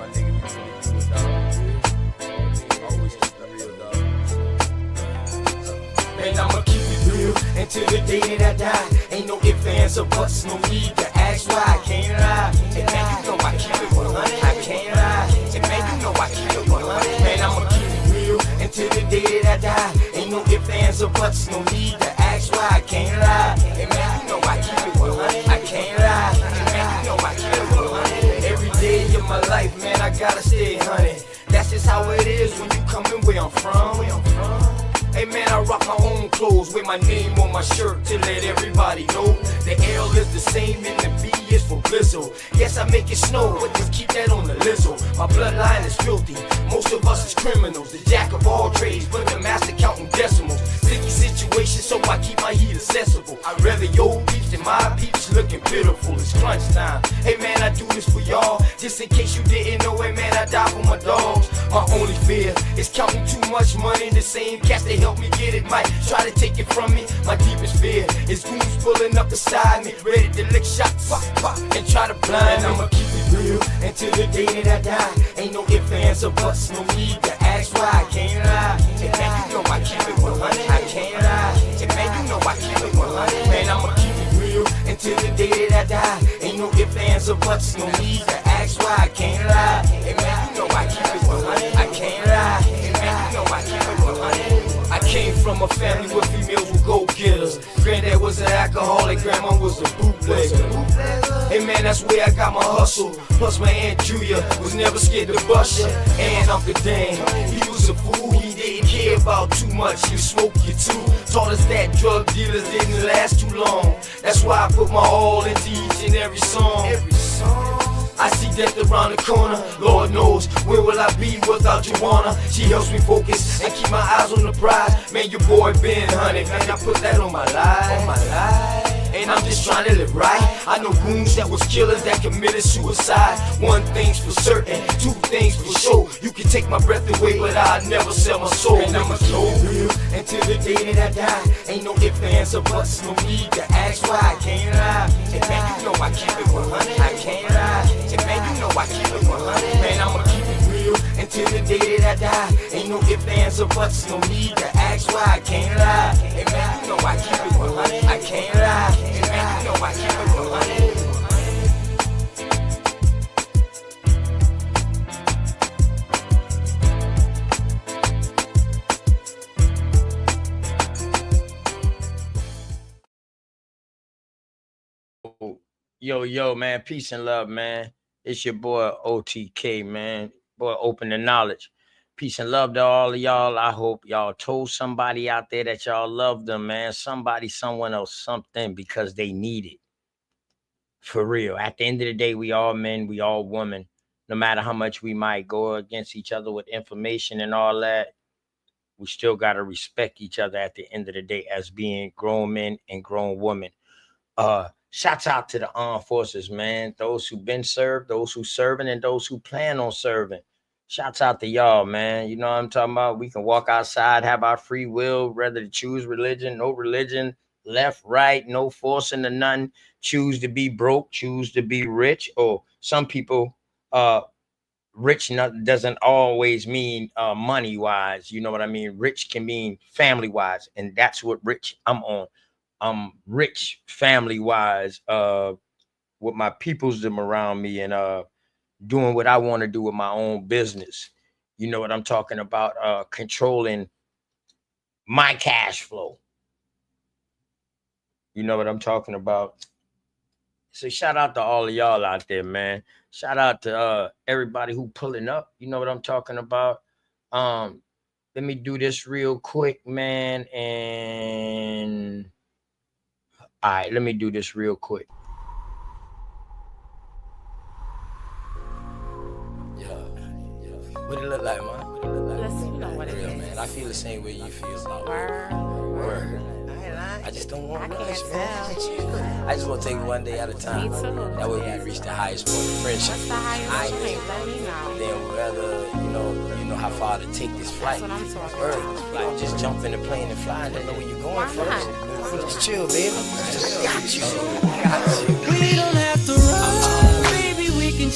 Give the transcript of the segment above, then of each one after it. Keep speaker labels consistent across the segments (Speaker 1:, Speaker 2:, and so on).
Speaker 1: my nigga, we really do it, dog. Always keep it real, dog. Man, I'ma keep it real until the day that I die. Ain't no ifs, ands, or buts, no need to ask why. I can't lie. And man, you know I keep it 100. I can't lie. And man, you know I keep it 100. Man, I'ma keep it real until the day that I die. Ain't no ifs, ands, or buts, no need to ask why. I can't lie. And man, you know I keep it 100. I can't lie. And man, you know I keep it 100. Every day of my life, man, I gotta stay 100. That's just how it is when you coming where I'm from. Hey man, I rock my own clothes with my name on my shirt to let everybody know the L is the same and the B is for Blizzle. Yes, I make it snow, but just keep that on the lizzo. My bloodline is filthy, most of us is criminals. The jack of all trades, but the master counting decimals. Sticky situation, so I keep my heat accessible. I'd rather your peeps than my peeps looking pitiful. It's crunch time. Hey man, I do this for y'all. Just in case you didn't know it, man, I die for my dogs. My only fear is counting too much money. The same cats that help me get it might try to take it from me. My deepest fear is goons pulling up beside me, ready to lick shots, pop, pop, and try to blind me. I'ma keep it real until the day that I die. Ain't no ifs, ands, or buts, no need to ask why. I can't lie. And man, you know I keep it 100. I can't lie. And man, you know I keep it 100. Man, I'ma keep it real until the day that I die. Ain't no ifs, ands, or buts, no need to ask why. I can't lie. And man, you know I keep it 100. I can't lie. And man, you know I keep it 100. I came from a family where females were go-getters. Granddad was an alcoholic, grandma was a bootlegger. Hey man, that's where I got my hustle. Plus my Aunt Julia was never scared to bust ya. And Uncle Dan, he was a fool, he didn't care about too much. You smoke you too. Taught us that drug dealers didn't last too long. That's why I put my all into each and every song. I see death around the corner. Lord knows, where will I be without Joanna? She helps me focus and keep my eyes on the prize. Man, your boy been hunted. Man, I put that on my life. And I'm just trying to live right. I know goons that was killers that committed suicide. One thing's for certain, two things for sure. You can take my breath away, but I'll never sell my soul. And I'ma keep it real until the day that I die. Ain't no ifs, ands, or buts, no need to ask why. I can't lie. And man, you know I keep it 100. I can't lie. And man, you know I keep it 100. Man, I'ma keep it real until the day that I die. Ain't no ifs, ands, or buts, no need to ask why. I can't lie. And man, you know I keep it 100. I can't lie. And man, you know I keep it 100.
Speaker 2: Yo, man, peace and love, man. It's your boy OTK, man. Boy, open to knowledge. Peace and love to all of y'all. I hope y'all told somebody out there that y'all love them, man. Somebody, someone else, something, because they need it. For real. At the end of the day, we all men, we all women. No matter how much we might go against each other with information and all that, we still got to respect each other at the end of the day as being grown men and grown women. Shouts out to the armed forces, man. Those who've been served, those who serving, and those who plan on serving. Shouts out to y'all, man. You know what I'm talking about? We can walk outside, have our free will, whether to choose religion, no religion, left, right, no forcing to none. Choose to be broke, choose to be rich. Or some people, rich doesn't always mean money-wise. You know what I mean? Rich can mean family-wise, and that's what rich I'm on. I'm rich family-wise, with my peoples them around me, and doing what I want to do with my own business. You know what I'm talking about? Controlling my cash flow. You know what I'm talking about? So shout out to all of y'all out there, man. Shout out to everybody who pulling up. You know what I'm talking about? Let me do this real quick, man. And all right, let me do this real quick.
Speaker 1: What it look like, man?
Speaker 3: Let's see what it is.
Speaker 1: Man, I feel the same way you feel about
Speaker 3: Word.
Speaker 1: I just don't want
Speaker 3: I
Speaker 1: much,
Speaker 3: can't
Speaker 1: man.
Speaker 3: tell.
Speaker 1: I just want to take it one day at a time.
Speaker 3: Me too.
Speaker 1: That way we reach the highest point of friendship.
Speaker 3: What's the highest
Speaker 1: I
Speaker 3: point? Let me know.
Speaker 1: then whether you know how far to take this flight.
Speaker 3: That's what I'm talking
Speaker 1: Word.
Speaker 3: about.
Speaker 1: You don't just jump in the plane and fly and don't know where you're going
Speaker 3: Why
Speaker 1: first.
Speaker 3: not?
Speaker 1: Just chill, baby. Just got you.
Speaker 4: We don't have to run, baby.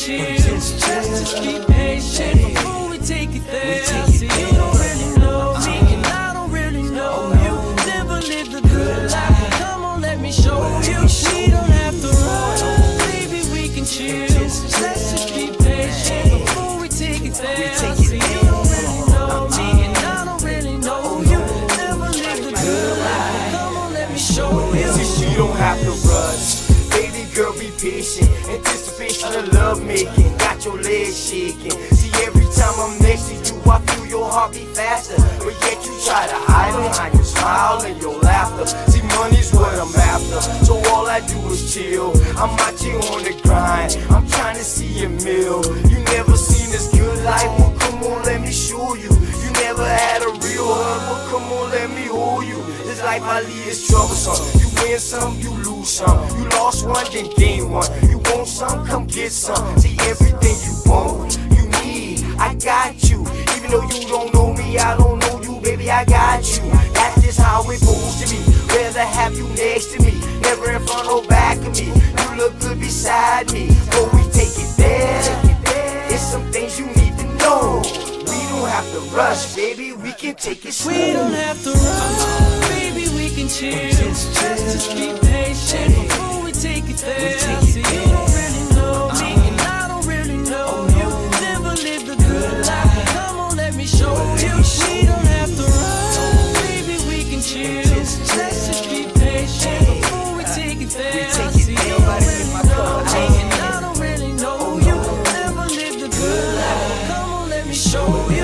Speaker 1: chill. Just be patient before we take it there. See, you don't really know me, and I don't really know you. Never lived a good life. Come on, let me show you. We don't have to run, baby, we can chill. Let's just be patient before we take it there. See, you don't really know me, and I don't really know you. Never lived a good life. Come on, let me show you. See, you don't have to rush. Girl, be patient, anticipation of love making, got your legs shaking. See, every time I'm next to you, I feel your heart beat faster. But yet you try to hide behind your smile and your laughter. See, money's what I'm after, so all I do is chill. I'm out here on the grind, I'm trying to see a meal. You never seen this good life, well come on, let me show you. You never had a real hug, well come on, let me hold you. This life I lead is troublesome. You win some, you lose some. You lost one, then gain one. You want some, come get some. See, everything you want, you need, I got you. Even though you don't know me, I don't know you, baby, I got you. That's just how it's supposed to be. Rather have you next to me, never in front or back of me. You look good beside me, but we take it there. It's some things you need to know. We don't have to rush, baby, we can take it slow. We don't have to rush, baby, we can chill. Just be patient before we take it there. See, you don't really know me, and I don't really know you. Never lived a good life, come on, let me show you. We don't have to rush, baby, we can chill. Let's just be patient before we take it there. See, you don't really know me, and I don't really know you. Never lived a good life, come on, let me show you.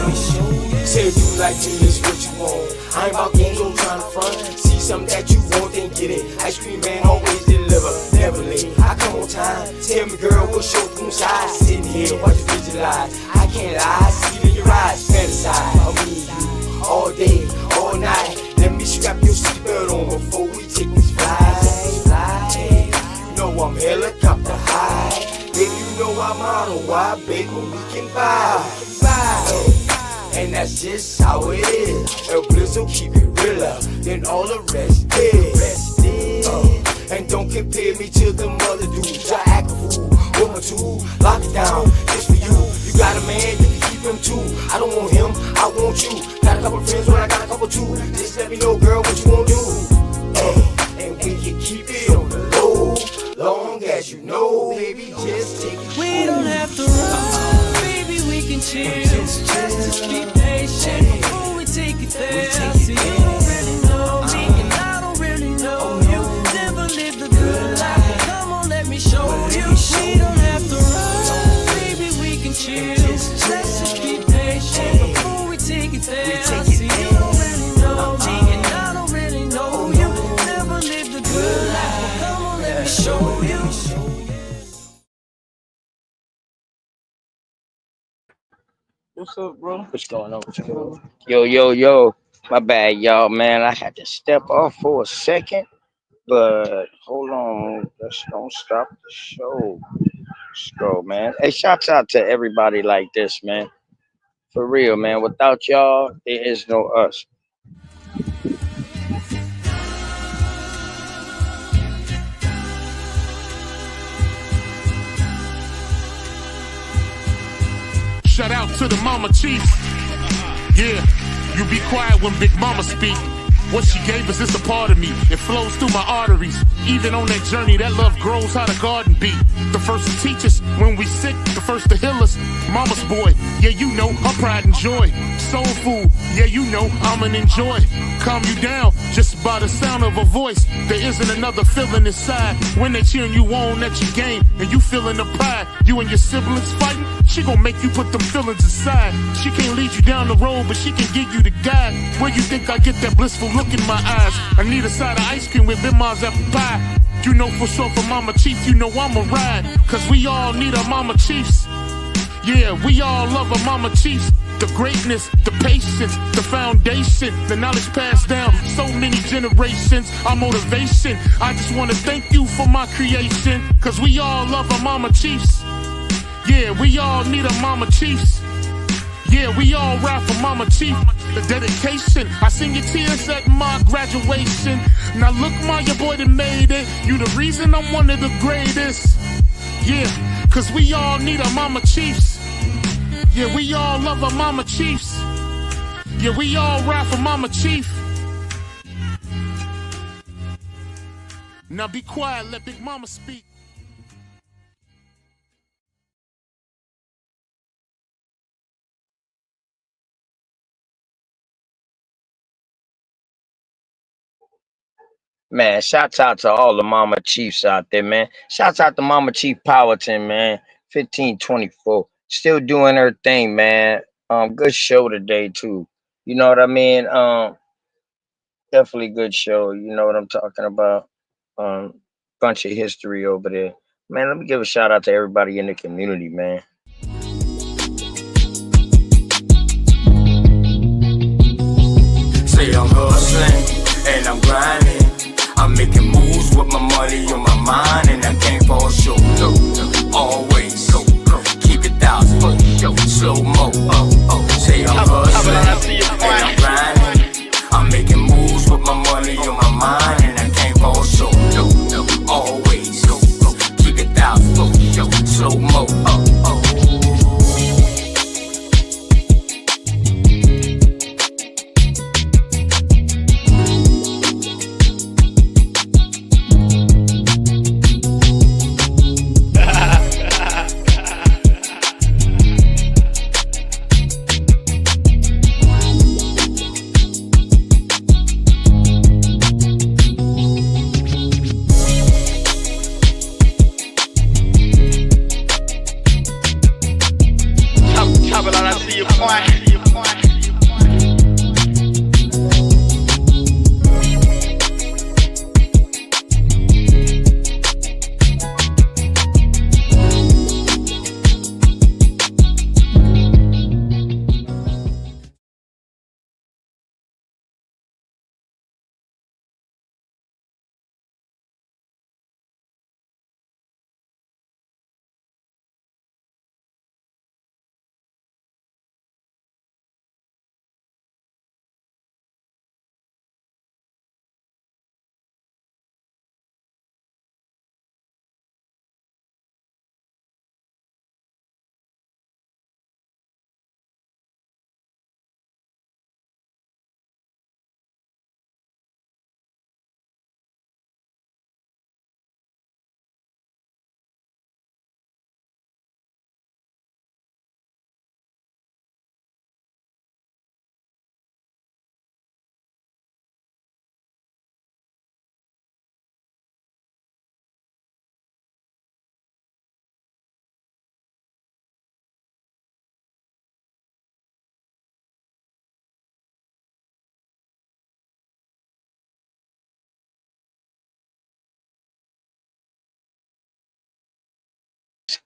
Speaker 1: Say if you like me, it's what you want. I ain't about games, I'm trying to front. See something that you want, then get it. Ice cream man always deliver, never late. I come on time. Tell me, girl, what's your room size? Sitting here, watch you visualize. I can't lie, see it in your eyes. Fantasize, I'll be you all day, all night. Let me strap your seatbelt on before we take these flights. You know I'm helicopter high. Baby, you know I'm on a wide, baby, we can vibe. And that's just how it is. El Blizzle keep it realer than all the rest is. And don't compare me to them other dudes. I act a fool, woman too. Lock it down, just for you. You got a man, you can keep him too. I don't want him, I want you. Got a couple friends, but I got a couple too. Just let me know, girl, what you won't do. And we can keep it on the low, long as you know, baby, just take it. We don't have to run, baby, we can chill. Just be patient before we take it there. See, you don't really know me, and I don't really know you. Never lived a good life, come on, let me show you. We don't have to run, baby, we can chill. Let's just be patient before we take it there. See, you don't really know me, and I don't really know you. Never lived a good life, come on, let me show you.
Speaker 4: What's up, bro?
Speaker 2: What's going on? What's going on? Yo. My bad, y'all, man. I had to step off for a second, but hold on. Let's don't stop the show. Let's go, man. Hey, shouts out to everybody like this, man. For real, man. Without y'all, there is no us.
Speaker 5: Shout out to the mama chief. Yeah, you be quiet when Big Mama speak. What she gave us is a part of me. It flows through my arteries. Even on that journey, that love grows how the garden be. The first to teach us when we sick, the first to heal us. Mama's boy, yeah, you know, her pride and joy. Soul food, yeah, you know, I'm an enjoy. Calm you down just by the sound of her voice. There isn't another feeling inside when they cheering you on at your game and you feeling the pride. You and your siblings fighting, she gon' make you put them feelings aside. She can't lead you down the road, but she can give you the guide. Where you think I get that blissful look in my eyes? I need a side of ice cream with Big Ma's apple pie. You know for sure for Mama Chief, you know I'ma ride. Cause we all need our Mama Chiefs. Yeah, we all love our Mama Chiefs. The greatness, the patience, the foundation, the knowledge passed down so many generations, our motivation. I just wanna thank you for my creation. Cause we all love our Mama Chiefs. Yeah, we all need our Mama Chiefs. Yeah, we all ride for Mama Chief. The dedication, I seen your tears at my graduation. Now look, Ma, your boy that made it. You the reason I'm one of the greatest. Yeah, cause we all need our mama chiefs. Yeah, we all love our mama chiefs. Yeah, we all ride for mama chief. Now be quiet, let Big Mama speak.
Speaker 2: Man, shouts out to all the mama chiefs out there, man. Shouts out to Mama Chief Powhatan, man. 1524. Still doing her thing, man. Good show today too. You know what I mean? Definitely good show. You know what I'm talking about. Um, bunch of history over there. Man, let me give a shout out to everybody in the community, man.
Speaker 1: Say I'm hustling and I'm grinding. I'm making moves with my money on my mind, and I can't fall short. No, no, always go, go. Keep it 1,000, slow mo. Say I'm hustling and I'm grinding. I'm making moves with my money on my mind, and I can't fall short. No, no, always go, go. Keep it 1,000, slow mo.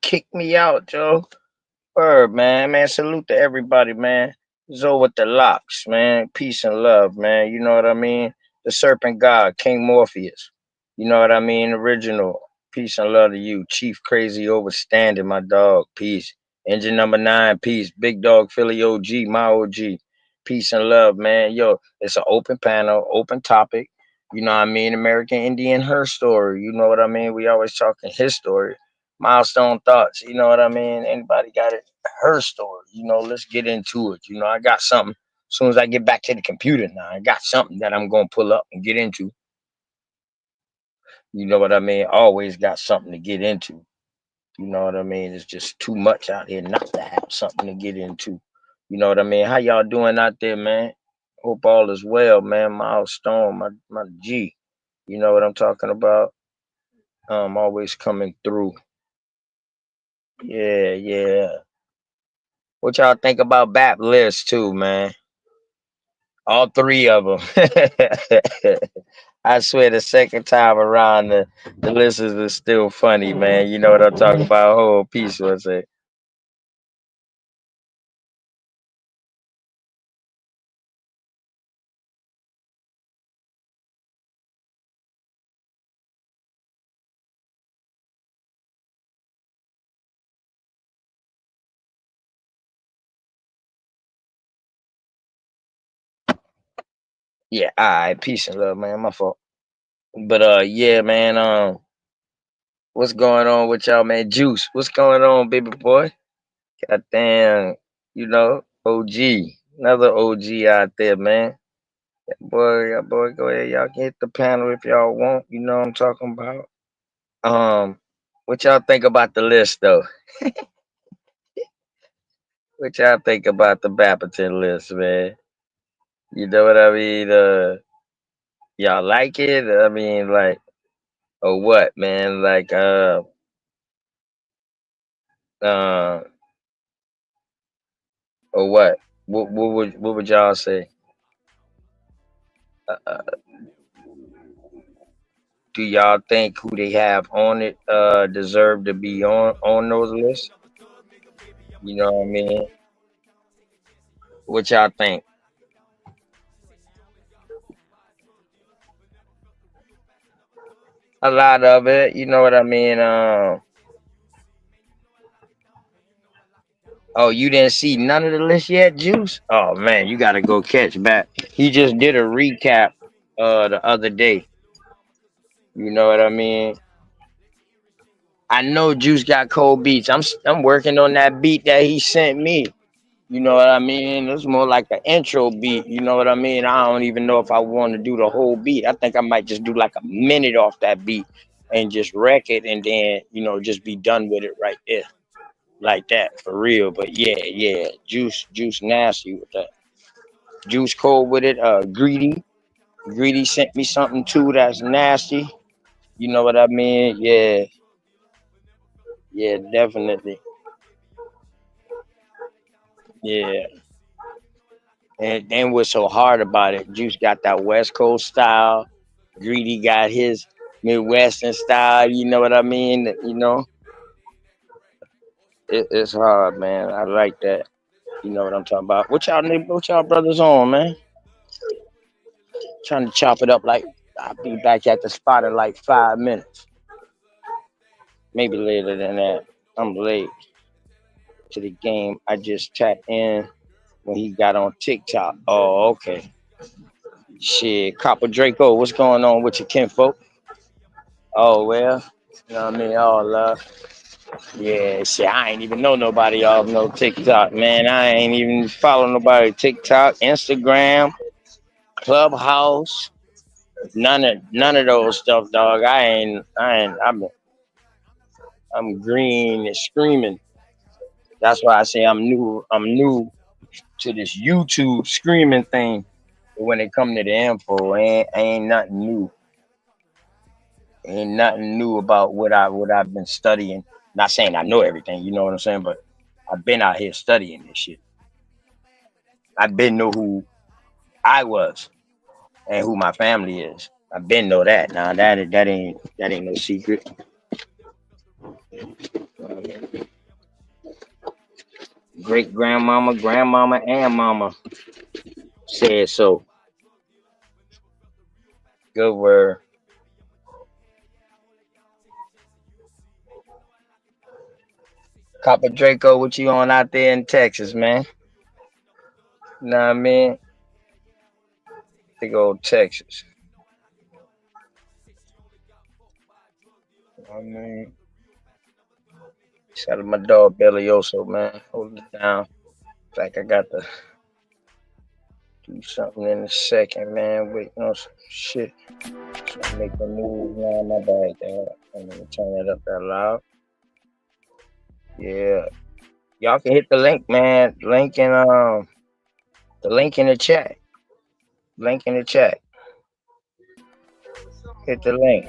Speaker 2: Kick me out, Joe. Word, man. Man, salute to everybody, man. Zoe with the locks, man. Peace and love, man. You know what I mean? The Serpent God, King Morpheus. You know what I mean? Original. Peace and love to you. Chief Crazy Overstanding, my dog. Peace. Engine number 9, peace. Big Dog Philly OG, my OG. Peace and love, man. Yo, it's an open panel, open topic. You know what I mean? American Indian, her story. You know what I mean? We always talking his story. Milestone thoughts. You know what I mean? Anybody got it? Her story. You know, let's get into it. You know, I got something. As soon as I get back to the computer now, I got something that I'm gonna pull up and get into. You know what I mean? Always got something to get into. You know what I mean? It's just too much out here not to have something to get into. You know what I mean? How y'all doing out there, man? Hope all is well, man. Milestone, my G. You know what I'm talking about? Always coming through. Yeah, yeah. What y'all think about BAP lists too, man? All three of them. I swear, the second time around, the list is still funny, man. You know what I'm talking about? Whole piece was it? Yeah, all right, peace and love, man. My fault. But yeah, man. What's going on with y'all, man? Juice, what's going on, baby boy? God damn, OG, another OG out there, man. Boy, go ahead. Y'all can hit the panel if y'all want. You know what I'm talking about. What y'all think about the list, though? What y'all think about the Bapperton list, man? You know what I mean? Y'all like it? I mean, like, or what, man? Like, uh, or what? What would y'all say? Uh, do y'all think who they have on it deserve to be on those lists? You know what I mean? What y'all think? A lot of it, you know what I mean? Oh, you didn't see none of the list yet, Juice? Oh man, you gotta go catch back. He just did a recap the other day. You know what I mean? I know Juice got cold beats. I'm working on that beat that he sent me. You know what I mean? It's more like an intro beat. You know what I mean? I don't even know if I want to do the whole beat. I think I might just do like a minute off that beat and just wreck it and then, just be done with it right there. Like that for real. But yeah. Juice nasty with that. Juice cold with it. Greedy. Greedy sent me something too that's nasty. You know what I mean? Yeah, definitely. Yeah. And then what's so hard about it? Juice got that West Coast style. Greedy got his Midwestern style. You know what I mean? It's hard, man. I like that. You know what I'm talking about? What y'all brothers on, man? Trying to chop it up like I'll be back at the spot in like 5 minutes. Maybe later than that. I'm late to the game. I just tapped in when he got on TikTok. Oh, okay. Shit. Copper Draco, what's going on with your kinfolk? Oh well. You know what I mean? All love. Yeah, shit. I ain't even know nobody off no TikTok, man. I ain't even follow nobody TikTok, Instagram, Clubhouse. None of those stuff, dog. I'm green and screaming. That's why I say I'm new to this YouTube screaming thing. But when it come to the info, ain't nothing new. Ain't nothing new about what I've been studying. Not saying I know everything, you know what I'm saying, but I've been out here studying this shit. I've been know who I was and who my family is. I've been know that. Now that ain't no secret. Great grandmama, and mama said so. Good word. Copper Draco, what you on out there in Texas, man? You know what I mean? Big old Texas. You know what I mean? Shout out to my dog Bellioso, man. Hold it down. In fact, I got to do something in a second, man. Waiting on some shit. Trying to make a move around my bag there. I'm gonna turn that up that loud. Yeah. Y'all can hit the link, man. The link in the chat. Link in the chat. Hit the link.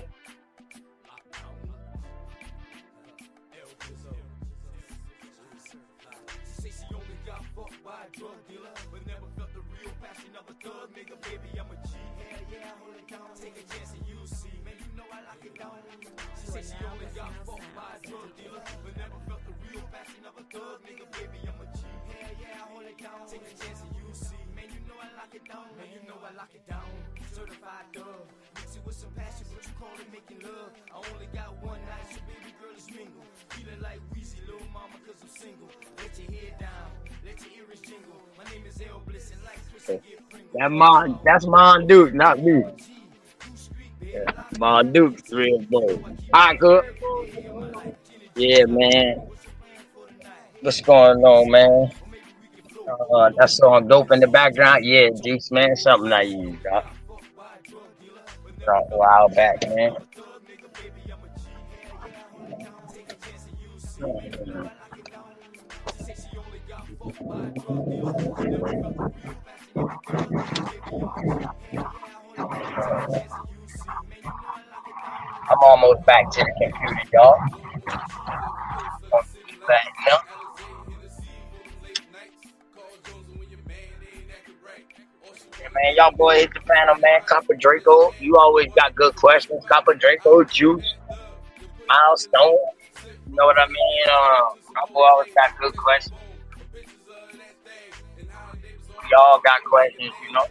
Speaker 1: Certified dove, mix it with some passion, but you call it making love. I only got one night, so baby girl, let's mingle. Feeling like Weezy, little mama, cause I'm single. Let your head down, let your earrings jingle. My name is L Bliss and like Chris and get Pringle.
Speaker 2: That's Mon Duke, not me. Yeah. Mon Duke's real boy. Alright, good. Yeah, man. What's going on, man? That song dope in the background. Yeah, Juice, man. Something I used a while back, man. I'm almost back to the computer, y'all. Back now. Yeah, man, y'all boy hit the panel, man. Copper Draco, you always got good questions. Copper Draco, Juice, Milestone. You know what I mean? My boy always got good questions. Y'all got questions, you know.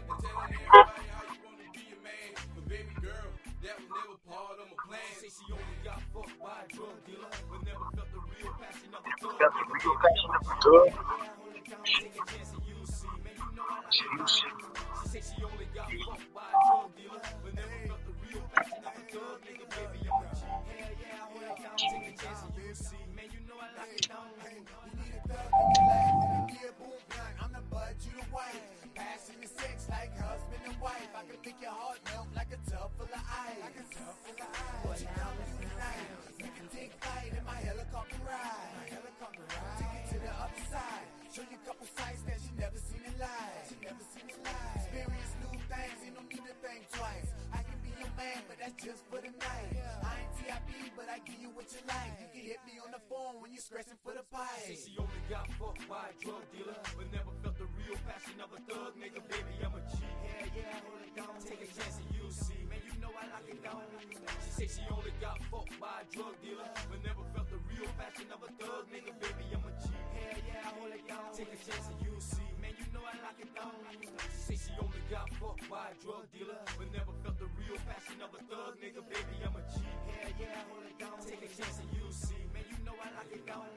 Speaker 1: Just for the night. I ain't TIP, but I give you what you like. You can hit me on the phone when you scratching for the pipe. Say she only got fucked by a drug dealer, but never felt the real passion of a thug nigga. Baby, I'm a G. Yeah, hold it down. Take a chance and you'll see. Man, you know I lock it down. She say she only got fucked by a drug dealer, but never felt the real passion of a thug nigga. Baby, I'm a G. Yeah, hold it down. Take a chance and you'll see. Man, you know I lock it down. She say she only got fucked by a drug dealer, but never felt the real passion of a thug nigga. Baby, I'm a G. Yeah, hold it down. Take a chance and you'll see. Man, you know I lock it down.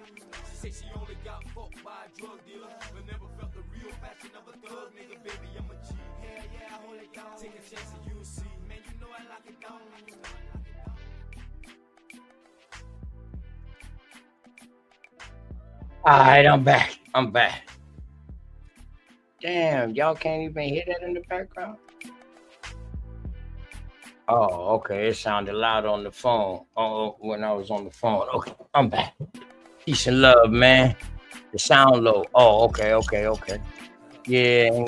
Speaker 1: She say she only got fucked by a drug dealer, but never felt the real passion of a thug nigga. Baby, I'm a G. Yeah, hold it down. Take a chance and you'll see. Man, you know I lock it down.
Speaker 2: Alright, I'm back. Damn, y'all can't even hear that in the background? Oh, okay. It sounded loud on the phone. When I was on the phone. Okay, I'm back. Peace and love, man. The sound low. Oh, okay. Yeah.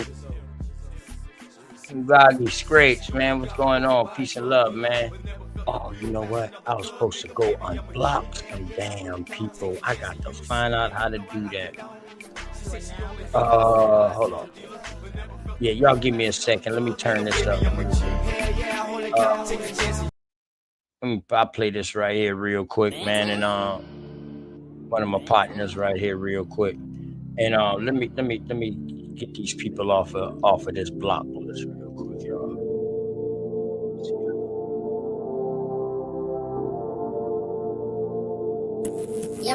Speaker 2: Rodney Scrapes, man. What's going on? Peace and love, man. Oh, you know what? I was supposed to go unblock some damn people. I got to find out how to do that. Hold on. Yeah, y'all give me a second. Let me turn this up. I'll play this right here real quick, man. And one of my partners right here real quick. And let me get these people off of this block list real quick, y'all.
Speaker 1: I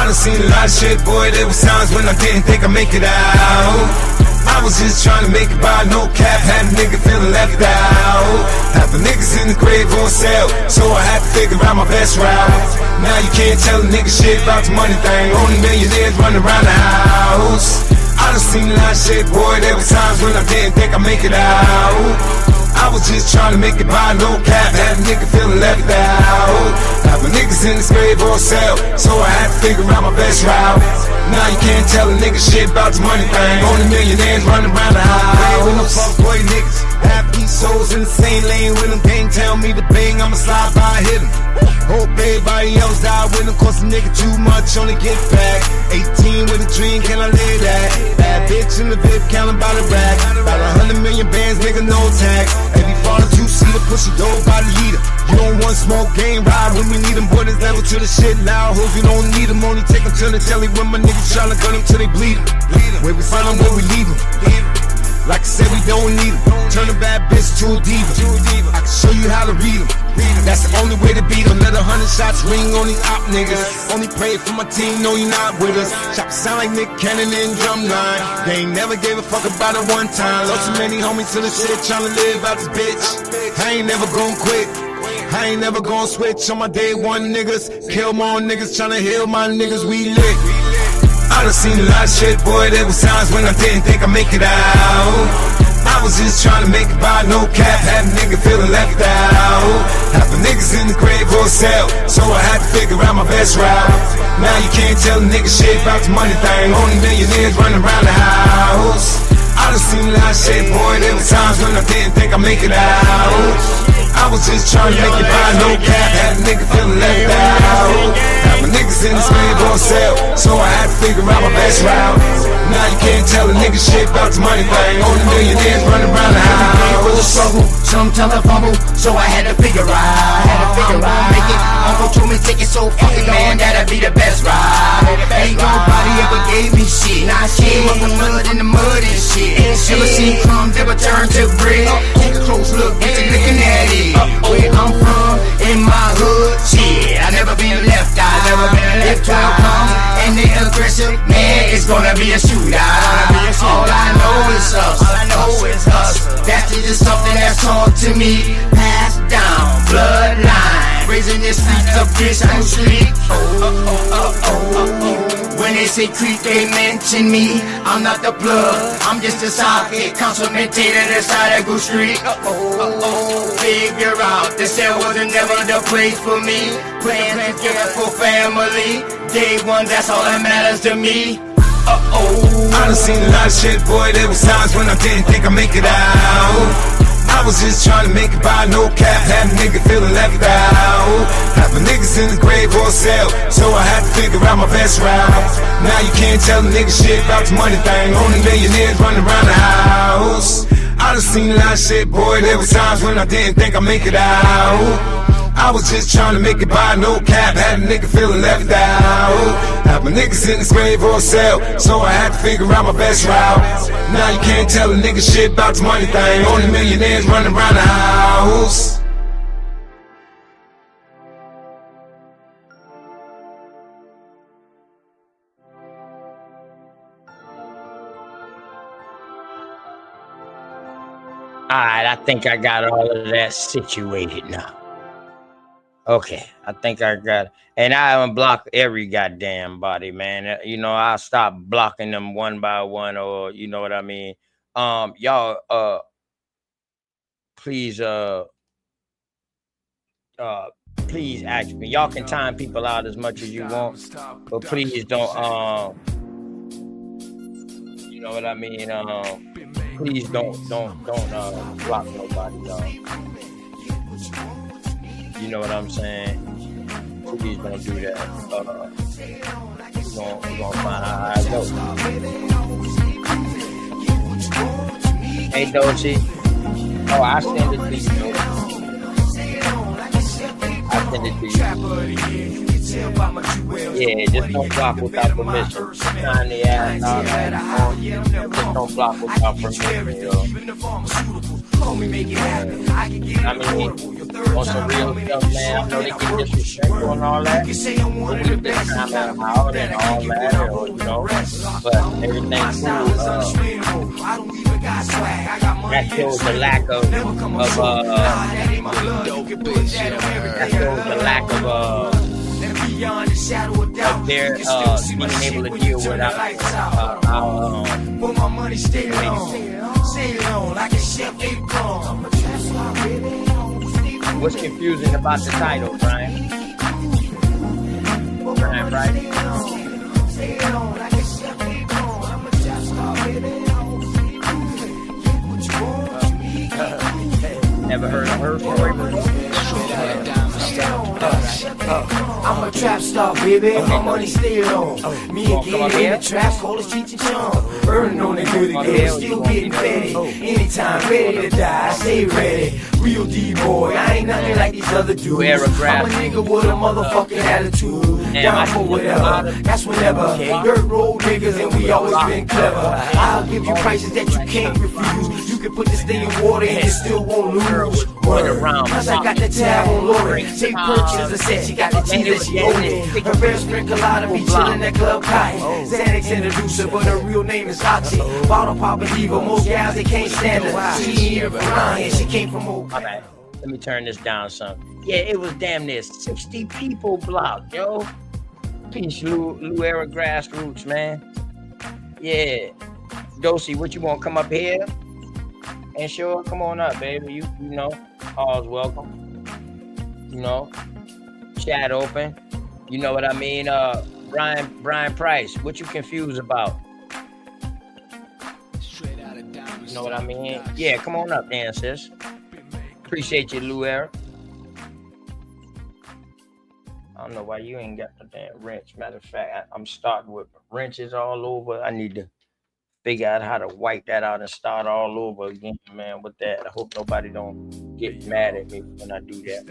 Speaker 1: done seen a lot of shit, boy. There was times when I didn't think I'd make it out. I was just trying to make it by no cap. Had a nigga feeling left out. Half the niggas in the grave on sale, so I had to figure out my best route. Now you can't tell a nigga shit about the money thing. Only millionaires running around the house. I done seen a lot of shit, boy. There was times when I didn't think I'd make it out. I was just trying to make it by no cap. Had a nigga feeling left out. Half the niggas in this grave on sale, so I had to figure out my best route. Now you can't tell a nigga shit about the money thing. Only millionaires running around the house. Hey, when the fuck boy niggas half these souls in the same lane with them, gang tell me to bang, I'ma slide by, hit him. Hope everybody else die with him, cost a nigga too much, only get back. 18 with a dream, can I live that? Bad bitch in the VIP, counting by the rack. About 100 million bands, nigga, no tax. Every fall a two-seater, push a dope by the leader. You don't want smoke, game ride when we need them. Boy, this level to the shit loud. Hoes, you don't need them. Only take them to the telly when my niggas tryna gun them till they bleed them. Where we find them, where we leave them. Like I said, we don't need them. Turn a bad bitch to a diva. I can show you how to read them. That's the only way to beat them. Let 100 shots ring on these op niggas. Only pray for my team, know you not with us. Chop sound like Nick Cannon in Drumline. They ain't never gave a fuck about it one time. Lost so many homies to the shit, tryna live out this bitch. I ain't never gon' quit. I ain't never gon' switch on my day one niggas. Kill more niggas, tryna heal my niggas, we lit. I done seen a lot of shit, boy, there was times when I didn't think I'd make it out. I was just trying to make it by no cap, had a nigga feeling left out. Half the niggas in the grave or cell, so I had to figure out my best route. Now you can't tell a nigga shit about the money thing, only millionaires running around the house. I done seen a lot of shit, boy, there was times when I didn't think I'd make it out. I was just trying to make it by no cap, had a nigga feeling left out. Half my niggas in this grave on sale, so I had to figure out my best route. Now you can't tell a nigga shit about the money thing, only millionaires running around the house.
Speaker 6: Struggle, sometimes I fumble, so I had to figure out. I'm gonna make it, Uncle told me take it, so fuck it, man, that'll be the best ride. Ain't nobody ever gave me shit. Nah, shit, up the mud in the mud and shit. Ever seen crumbs ever turn to bread? Take a close look, get you looking at it. Where I'm from, in my hood, shit, I never been left out. If 12 comes and they aggressive, man, it's gonna be a shootout. All I know is us. That's just something that's taught to me, passed down, bloodline. Raising this street up this street. When they say creep, they mention me. I'm not the plug, I'm just a socket, consummated inside a good street. Figure out the cell wasn't never the place for me. Plans together for family. Day one, that's all that matters to me.
Speaker 1: I done seen a lot of shit, boy, there was times when I didn't think I'd make it out. I was just trying to make it by no cap, had a nigga feeling left out. Half my niggas in the grave or cell, so I had to figure out my best route. Now you can't tell a nigga shit about the money thing, only millionaires running around the house. I done seen a lot of shit, boy, there was times when I didn't think I'd make it out. I was just trying to make it by no cap, had a nigga feeling left out. Half my niggas in this grave or cell, so I had to figure out my best route. Now you can't tell a nigga shit about the money thing, only millionaires running around the house.
Speaker 2: Alright, I think I got all of that situated now. Okay, I think I got it. And I unblock every goddamn body, man. You know, I'll stop blocking them one by one, or you know what I mean. Y'all please please ask me. Y'all can time people out as much as you want, but please don't you know what I mean, please don't block nobody, y'all. You know what I'm saying? Please don't do that. We're gonna find out how it goes. Hey, Dochi. Oh, I send it to you. I send it to you. Yeah, just don't block without permission. Sign the ass out that. Just don't block without permission, yo. I mean, on some real stuff, man. I know they get disrespectful and all that. But we just time out and all that, or, you know. But everything's cool. That shows the lack of their being able to deal without what's confusing about the title, Brian? Brian, right? Never heard of Herstory before?
Speaker 6: I'm a trap star, baby. My money stay on. Me again in the trap, call it Cheech and Chong. Earning on the good again, still getting fed. Anytime ready to die, stay ready. Real D-boy, I ain't nothing like these other dudes.
Speaker 2: Era graph.
Speaker 6: I'm a nigga with a motherfucking attitude.
Speaker 2: Damn, I
Speaker 6: Down for
Speaker 2: see
Speaker 6: whatever. That's whenever. Dirt road niggas and we always been clever. I'll give you prices that you can't refuse. You can put this thing in water and you still won't lose. Word. Plus I got the tab on loading. Say purchase, I said she got the cheese that she owed it. Her best friend Colada be chillin' at Club Cotton. Xanax introducer, but her real name is Oxy. Bottle popper diva, most gals they can't stand her. She ain't here from around here, she came from Oak.
Speaker 2: Okay, let me turn this down some. Yeah, it was damn near 60 people blocked, yo. Peace, Lou Era Grassroots, man. Yeah. Dosey, what you want? Come up here? And sure, come on up, baby. You know, all's welcome. You know, chat open. You know what I mean? Brian Price, what you confused about? You know what I mean? Yeah, come on up, Dan, sis. Appreciate you, Lou Era. I don't know why you ain't got the damn wrench. Matter of fact, I'm starting with wrenches all over. I need to figure out how to wipe that out and start all over again, man, with that. I hope nobody don't get mad at me when I do that.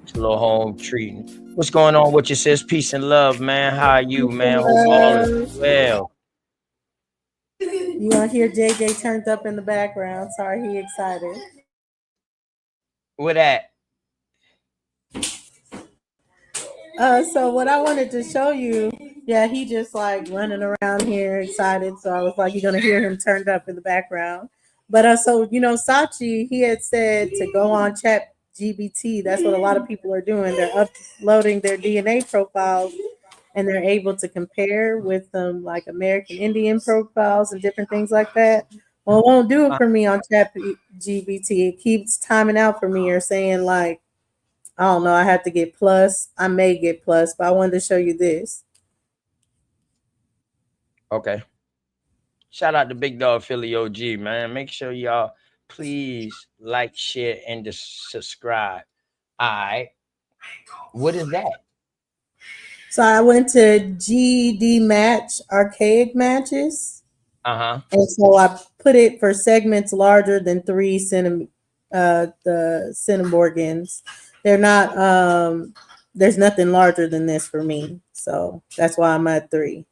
Speaker 2: It's a little home treating. What's going on with you, sis? Peace and love, man. How are you, man? Hope all is well.
Speaker 7: You want to hear JJ turned up in the background. Sorry, he excited.
Speaker 2: What that?
Speaker 7: So what I wanted to show you, yeah, he just like running around here excited. So I was like, you're gonna hear him turned up in the background. But so you know, Sachi, he had said to go on Chat GBT. That's what a lot of people are doing. They're uploading their DNA profiles, and they're able to compare with them like American Indian profiles and different things like that. Well, it won't do it for me on Chat GBT. It keeps timing out for me or saying like, I don't know, I have to get plus. I may get plus, but I wanted to show you this.
Speaker 2: Okay. Shout out to Big Dog Philly OG, man. Make sure y'all please like, share, and subscribe. All right. What is that?
Speaker 7: So I went to GED Match, archaic matches.
Speaker 2: Uh-huh.
Speaker 7: And so I put it for segments larger than 3 the centimorgans. They're not, there's nothing larger than this for me. So that's why I'm at 3.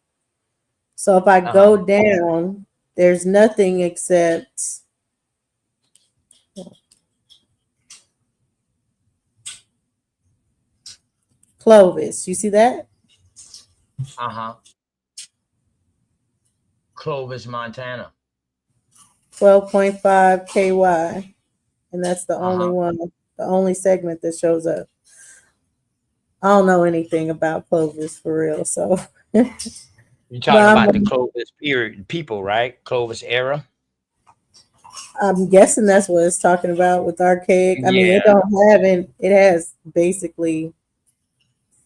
Speaker 7: So if I go down, there's nothing except Clovis. You see that?
Speaker 2: Uh-huh. Clovis, Montana.
Speaker 7: 12.5 KY. And that's the only one, the only segment that shows up. I don't know anything about Clovis for real, so.
Speaker 2: You're talking about the Clovis period people, right? Clovis era.
Speaker 7: I'm guessing that's what it's talking about with archaic. I mean, it don't have it. It has basically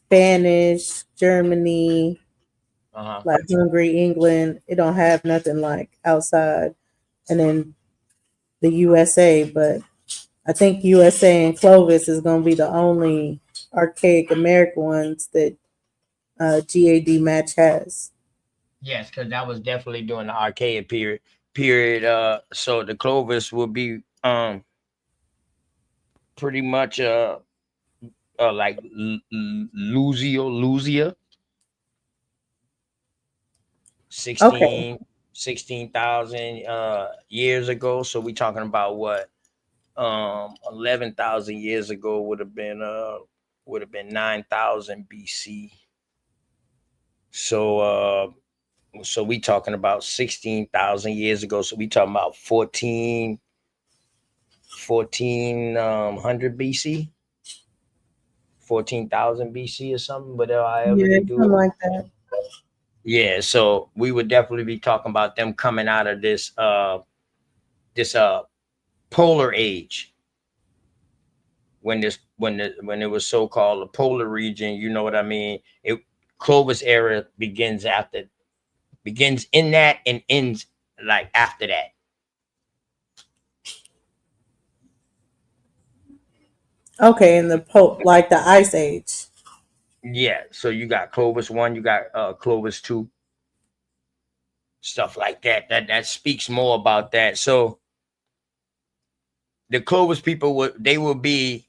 Speaker 7: Spanish, Germany, like Hungary, England. It don't have nothing like outside, and then the USA. But I think USA and Clovis is going to be the only archaic American ones that GAD Match has.
Speaker 2: Yes, because that was definitely during the archaic period. So the Clovis will be pretty much like Luzia 16,000 years ago. So we talking about what 11,000 years ago would have been 9,000 BC. So we talking about 16,000 years ago. So we talking about 1400 BC, 14,000 BC or something. But however they do it,
Speaker 7: like that.
Speaker 2: Yeah. So we would definitely be talking about them coming out of this polar age. When it was so called the polar region, you know what I mean? Clovis era begins in that and ends like after that.
Speaker 7: Okay, in the like the Ice Age.
Speaker 2: Yeah, so you got Clovis 1, you got Clovis 2, stuff like that. That speaks more about that. So the Clovis people would they will be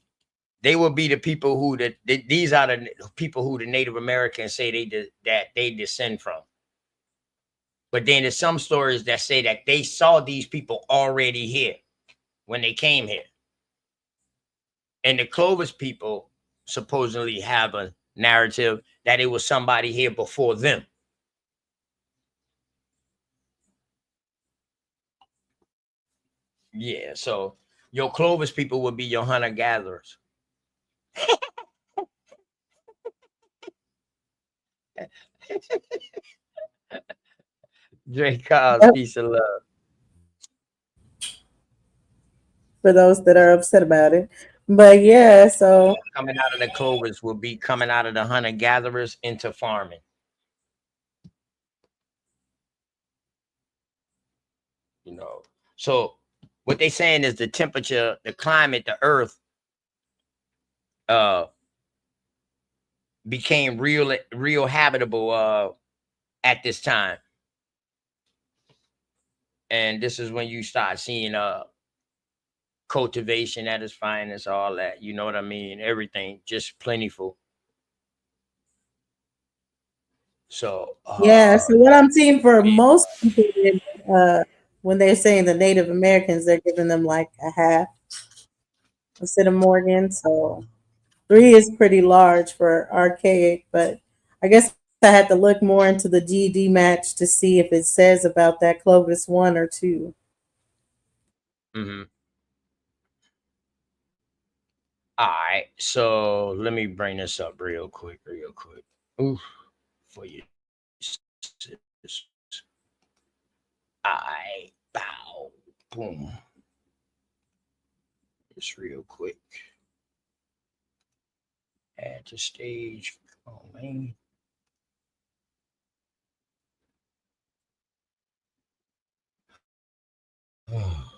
Speaker 2: the people who these are the people who the Native Americans say that they descend from. But then there's some stories that say that they saw these people already here when they came here. And the Clovis people supposedly have a narrative that it was somebody here before them. Yeah, so your Clovis people would be your hunter-gatherers. Drake Cos, peace and love.
Speaker 7: For those that are upset about it. But yeah, so
Speaker 2: Coming out of the Clovis will be coming out of the hunter-gatherers into farming. You know, so what they saying is the temperature, the climate, the earth became real habitable at this time. And this is when you start seeing cultivation at its finest, all that, you know what I mean? Everything just plentiful. So
Speaker 7: yeah, so what I'm seeing for most people, when they're saying the Native Americans, they're giving them like a half instead of Morgan. So 3 is pretty large for archaic, but I guess I had to look more into the GD match to see if it says about that Clovis 1 or 2.
Speaker 2: mm-hmm. All right, so let me bring this up real quick. Oof, for you. I bow, boom. Just real quick. Add to stage. Oh man. Oh.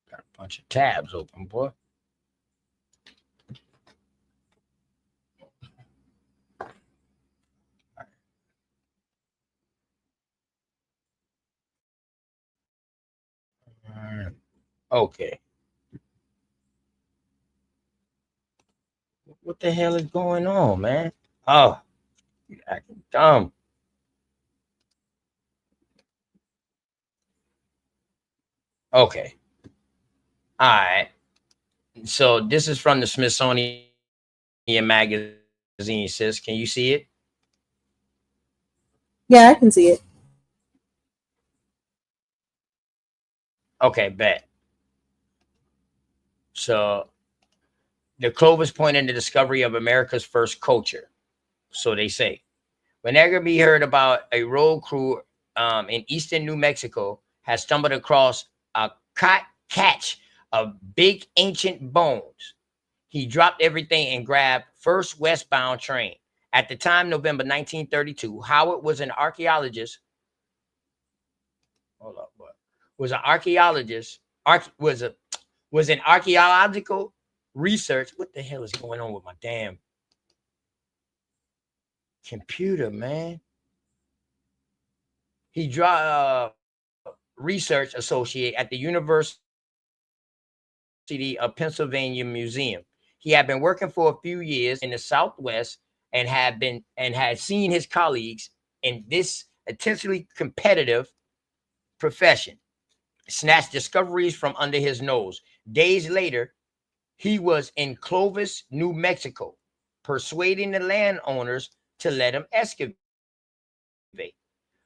Speaker 2: Got a bunch of tabs open, boy. Okay. What the hell is going on, man? Oh, you acting dumb. Okay. All right. So this is from the Smithsonian magazine, sis. Can you see it?
Speaker 7: Yeah, I can see it.
Speaker 2: Okay, bet. So the Clovis point in the discovery of America's first culture. So they say. Whenever we heard about a road crew in eastern New Mexico has stumbled across a catch of big ancient bones, he dropped everything and grabbed first westbound train. At the time, November 1932, Howard was an archaeologist. Hold up, what? Was an archaeologist. Was an archaeological research. What the hell is going on with my damn computer, man? He research associate at the University of Pennsylvania Museum. He had been working for a few years in the Southwest and had seen his colleagues in this intensely competitive profession snatch discoveries from under his nose. Days later, he was in Clovis, New Mexico, persuading the landowners to let him excavate.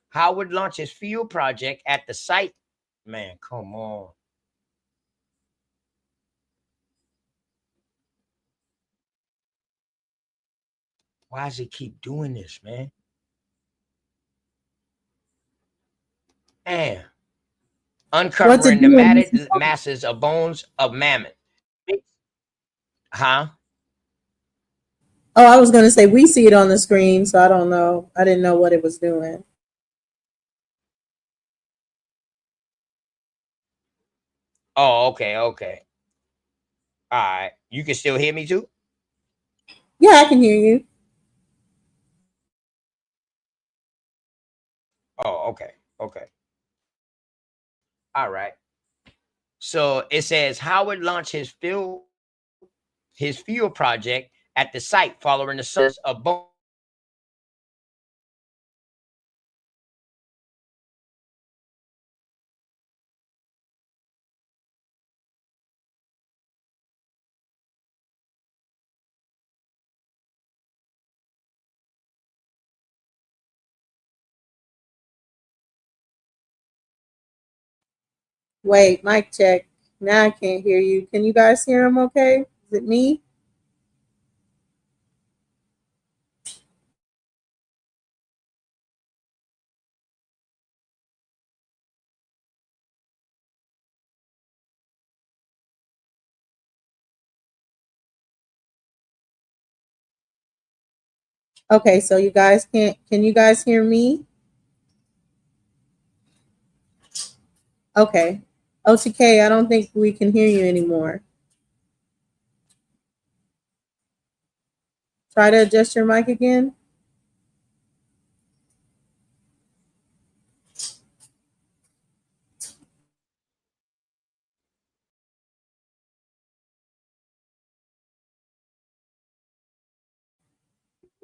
Speaker 2: Howard launched his field project at the site. Man, come on. Why does it keep doing this, man? Damn. Uncovering the matted masses of bones of mammoth. Huh?
Speaker 7: Oh, I was going to say we see it on the screen, so I don't know. I didn't know what it was doing.
Speaker 2: Oh, okay. All right. You can still hear me too?
Speaker 7: Yeah, I can hear you.
Speaker 2: Oh, okay. Okay. All right. So it says Howard launched his field project at the site following the success of Bout.
Speaker 7: Wait, mic check. Now I can't hear you. Can you guys hear him okay? Is it me? Okay, so you guys can you guys hear me? Okay. OTK, I don't think we can hear you anymore. Try to adjust your mic again.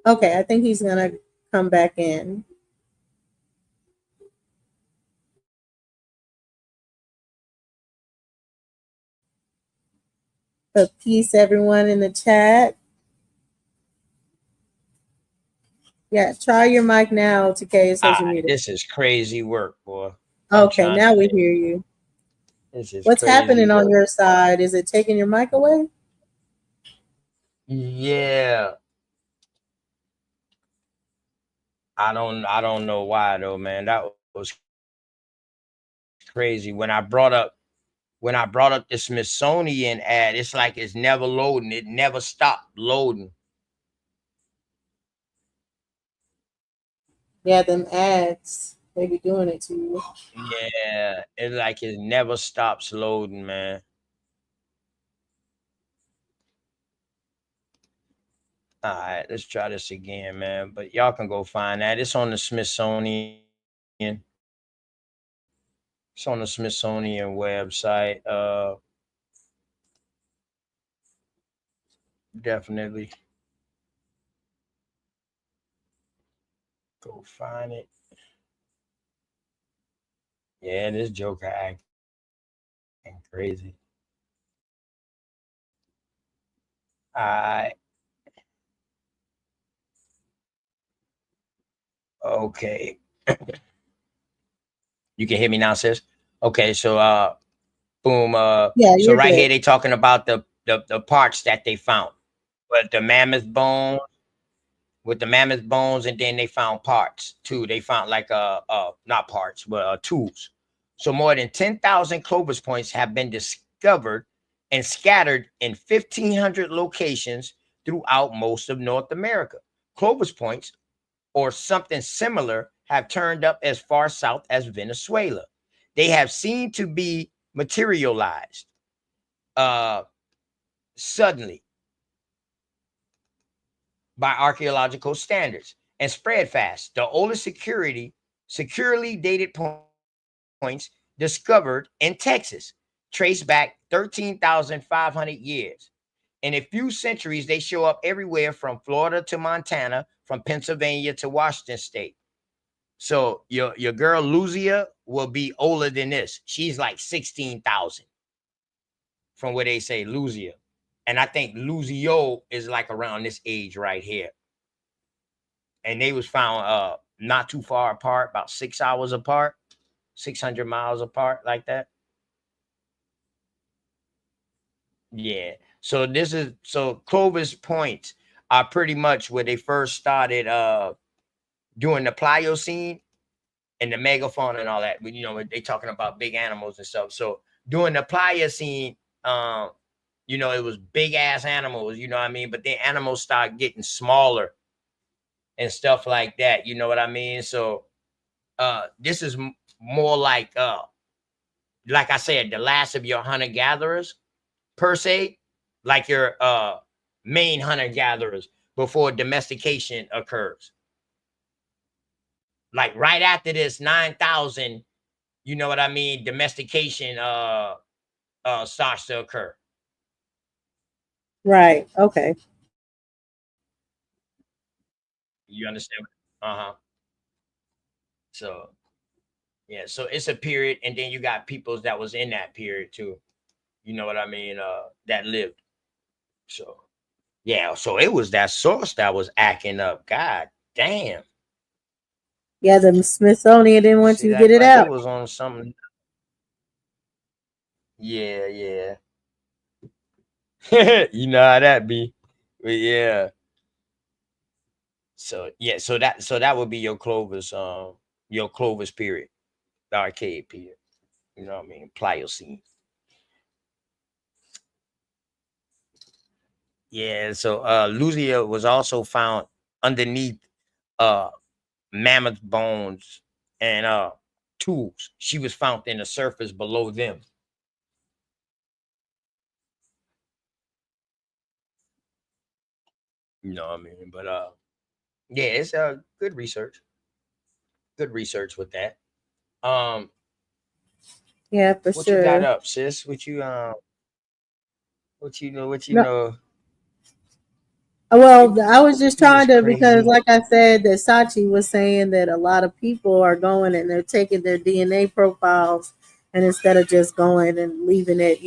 Speaker 7: Okay, I think he's gonna come back in. But peace, everyone in the chat. Yeah, try your mic now, TK. It says you're muted.
Speaker 2: This is crazy work, boy.
Speaker 7: Okay, now we hear you.
Speaker 2: This is
Speaker 7: What's
Speaker 2: crazy
Speaker 7: happening on
Speaker 2: work.
Speaker 7: your side? Is it taking your mic away?
Speaker 2: Yeah. I don't know why though, man. That was crazy. When I brought up the Smithsonian ad, it's like it's never loading. It never stopped loading.
Speaker 7: Yeah, them ads. They be doing it to you.
Speaker 2: Yeah, it's like it never stops loading, man. All right, let's try this again, man. But y'all can go find that. It's on the Smithsonian. It's on the Smithsonian website. Definitely go find it. Yeah, this Joker acting crazy. All right. Okay. You can hear me now, sis? Okay, so boom.
Speaker 7: Yeah,
Speaker 2: So
Speaker 7: you're
Speaker 2: right
Speaker 7: good.
Speaker 2: here they talking about the parts that they found. But the mammoth bone, with the mammoth bones, and then they found parts too. They found like not parts, but tools. So more than 10,000 Clovis points have been discovered and scattered in 1,500 locations throughout most of North America. Clovis points or something similar have turned up as far south as Venezuela. They have seemed to be materialized suddenly by archaeological standards and spread fast. The oldest securely dated points discovered in Texas trace back 13,500 years. In a few centuries, they show up everywhere from Florida to Montana, from Pennsylvania to Washington state. So your girl Luzia will be older than this. She's like 16,000 from where they say Luzia. And I think Luzio is like around this age right here. And they was found not too far apart, about 6 hours apart, 600 miles apart, like that. Yeah. So Clovis points are pretty much where they first started doing the Pliocene and the megafauna and all that. You know, they talking about big animals and stuff. So during the Pliocene, it was big ass animals, you know what I mean? But then animals start getting smaller and stuff like that. You know what I mean? So this is more like I said, the last of your hunter gatherers per se, like your main hunter gatherers before domestication occurs. like right after this 9,000, you know what I mean, domestication starts to occur.
Speaker 7: Right. Okay.
Speaker 2: You understand? Uh-huh. So yeah, so it's a period, and then you got peoples that was in that period too. You know what I mean? That lived. So yeah, so it was that source that was acting up. God damn.
Speaker 7: Yeah, the Smithsonian didn't want
Speaker 2: Shit
Speaker 7: you to get
Speaker 2: act
Speaker 7: it
Speaker 2: like it
Speaker 7: out.
Speaker 2: was on something. Yeah, yeah. You know how that be. But yeah. So yeah, so that would be your Clovis period, the archaic period. You know what I mean? Pliocene. Yeah, so Lucia was also found underneath uh mammoth bones and tools. She was found in the surface below them. You know what I mean? But yeah, it's good research. Good research with that. Um,
Speaker 7: Yeah, for
Speaker 2: what you got
Speaker 7: sure.
Speaker 2: up, sis? What you
Speaker 7: No,
Speaker 2: know?
Speaker 7: well, I was just
Speaker 2: He was
Speaker 7: trying to because,
Speaker 2: crazy.
Speaker 7: like I said, that Sachi was saying that a lot of people are going and they're taking their DNA profiles, and instead of just going and leaving it,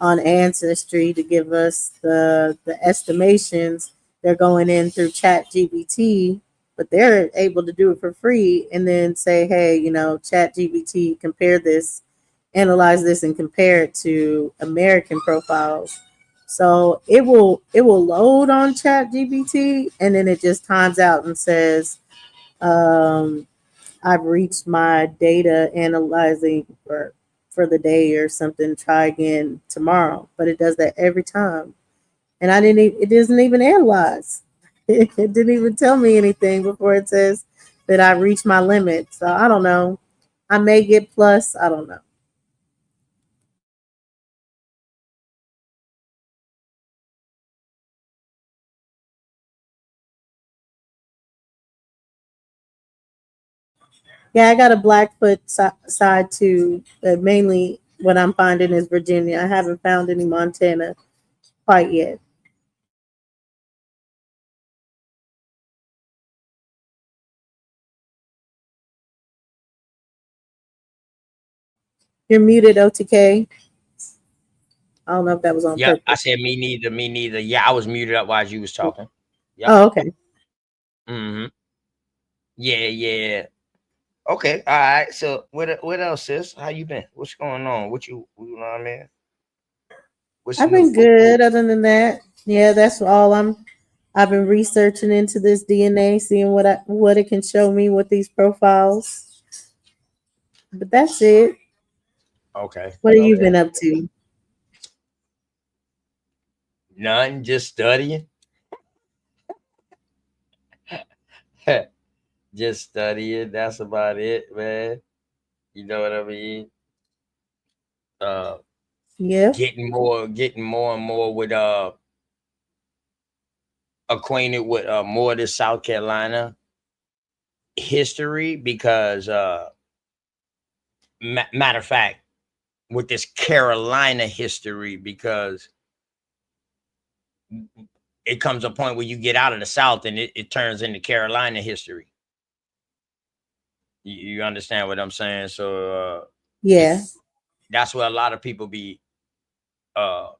Speaker 7: on Ancestry to give us the estimations, they're going in through Chat GBT, but they're able to do it for free and then say, hey, Chat GBT, compare this, analyze this, and compare it to American profiles. So it will load on Chat GBT, and then it just times out and says, um, I've reached my data analyzing for the day or something. Try again tomorrow. But it does that every time, and it doesn't even analyze. It didn't even tell me anything before it says that I reached my limit. So I don't know. I may get plus. I don't know. Yeah, I got a Blackfoot side too. But mainly, what I'm finding is Virginia. I haven't found any Montana quite yet. You're muted, OTK. I don't know if that was on
Speaker 2: Yep, I
Speaker 7: purpose.
Speaker 2: said me neither. Me neither. Yeah, I was muted up while you was talking. Yep.
Speaker 7: Oh, okay.
Speaker 2: Mm-hmm. Yeah, yeah. Okay. All right. So what else, sis? How you been? What's going on? You know what I mean? What's
Speaker 7: I've
Speaker 2: new?
Speaker 7: been good. Other than that, yeah, that's all I've been researching into this DNA, seeing what it can show me with these profiles. But that's it.
Speaker 2: Okay.
Speaker 7: What have you
Speaker 2: Okay.
Speaker 7: been up to?
Speaker 2: None, just studying. Just studying. That's about it, man. You know what I mean? Uh
Speaker 7: Yeah.
Speaker 2: getting more and more with acquainted with more of the South Carolina history because matter of fact, with this Carolina history, because it comes a point where you get out of the South and it turns into Carolina history. You understand what I'm saying? So it
Speaker 7: Yeah.
Speaker 2: that's where a lot of people be uh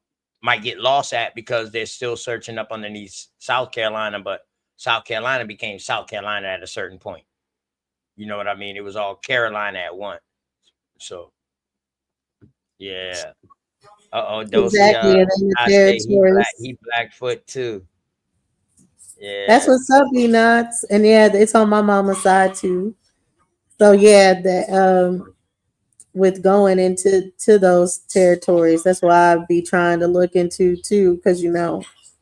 Speaker 2: might get lost at because they're still searching up underneath South Carolina, but South Carolina became South Carolina at a certain point. You know what I mean? It was all Carolina at once. So yeah. Uh-oh, Dosey,
Speaker 7: Exactly. And then the
Speaker 2: I say
Speaker 7: territories.
Speaker 2: he Blackfoot too.
Speaker 7: That's
Speaker 2: Yeah.
Speaker 7: what's up, nuts. And yeah, it's on my mama's side too. So yeah, that with going into those territories. That's why I'd be trying to look into too, because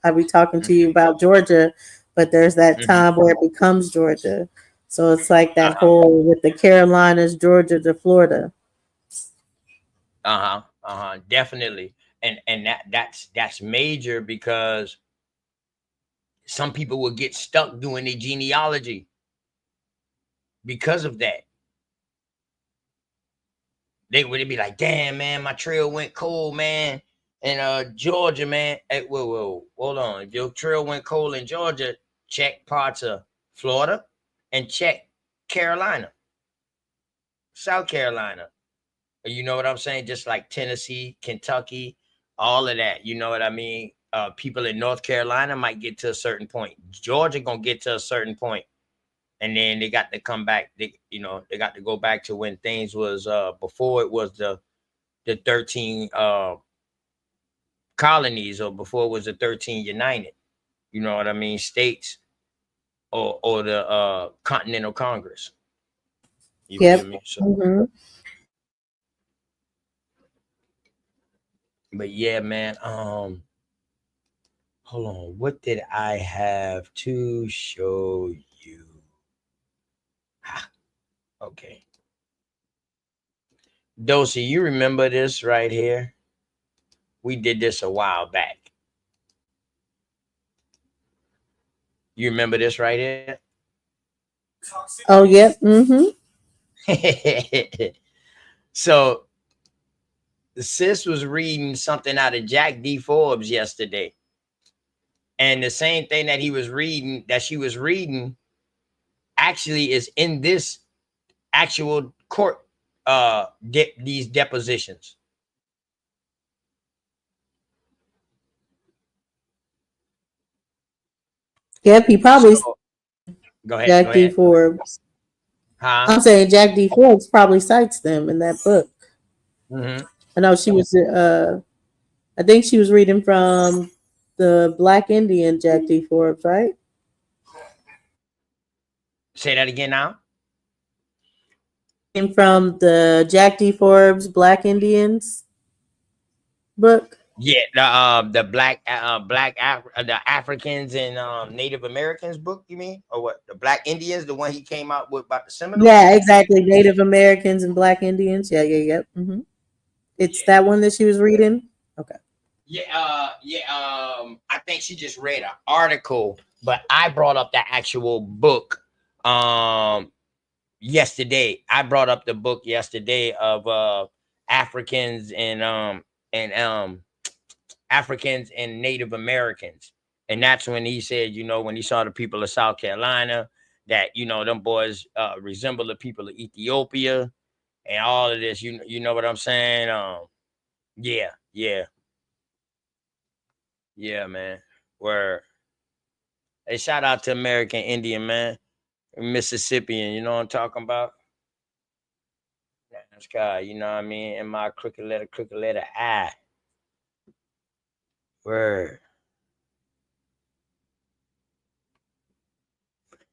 Speaker 7: I'll be talking to you about Georgia, but there's that
Speaker 2: Mm-hmm.
Speaker 7: time where it becomes Georgia. So it's like that
Speaker 2: Uh-huh.
Speaker 7: whole with the Carolinas, Georgia to Florida.
Speaker 2: Uh-huh. Uh-huh. Definitely. And that's major because some people will get stuck doing their genealogy. because of that. They would be like, damn, man, my trail went cold, man. In Georgia, man. Hey, whoa, hold on. If your trail went cold in Georgia, check parts of Florida and check Carolina, South Carolina. You know what I'm saying? Just like Tennessee, Kentucky, all of that. You know what I mean? People in North Carolina might get to a certain point. Georgia gonna get to a certain point, and then they got to come back. They got to go back to when things was before it was the 13 colonies, or before it was the 13 united. You know what I mean? States, or the Continental Congress. You feel me? So, but yeah, man. Hold on. What did I have to show you? Okay. Dosey, you remember this right here? We did this a while back. You remember this right here?
Speaker 7: Oh, yep.
Speaker 2: So sis was reading something out of Jack D. Forbes yesterday. And the same thing that she was reading, actually is in this actual court, these depositions.
Speaker 7: Yep, he probably
Speaker 2: go ahead.
Speaker 7: Jack D. Forbes.
Speaker 2: Huh?
Speaker 7: I'm saying Jack D. Forbes probably cites them in that book. I know she was. I think she was reading from the Black Indian Jack D. Forbes, right?
Speaker 2: Say that again now.
Speaker 7: From the Jack D. Forbes Black Indians book.
Speaker 2: Yeah, the the Africans and Native Americans book, you mean? Or what? The Black Indians, the one he came out with about the Seminoles?
Speaker 7: Yeah, exactly. Native Americans and Black Indians. Yeah. It's that one that she was reading. Okay.
Speaker 2: Yeah. I think she just read an article, but I brought up the actual book yesterday. I brought up the book yesterday of Africans and Africans and Native Americans. And that's when he said, when he saw the people of South Carolina, that, them boys resemble the people of Ethiopia and all of this. You know what I'm saying? Yeah, man. Where hey, shout out to American Indian, man. Mississippian, you know what I'm talking about? That's God, you know what I mean? In my crooked letter I. Word.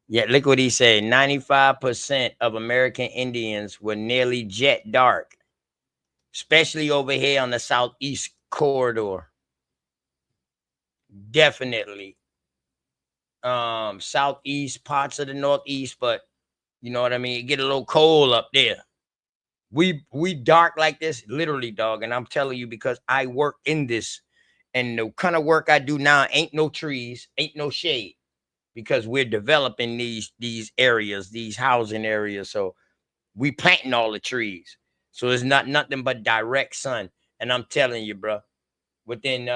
Speaker 2: Yeah, look what he said. 95% of American Indians were nearly jet dark, especially over here on the southeast corridor. Definitely. Southeast, parts of the northeast, but you know what I mean? It get a little cold up there. We dark like this, literally, dog. And I'm telling you, because I work in this, and the kind of work I do now ain't no trees, ain't no shade, because we're developing these areas, these housing areas. So we planting all the trees. So it's nothing but direct sun. And I'm telling you, bro, within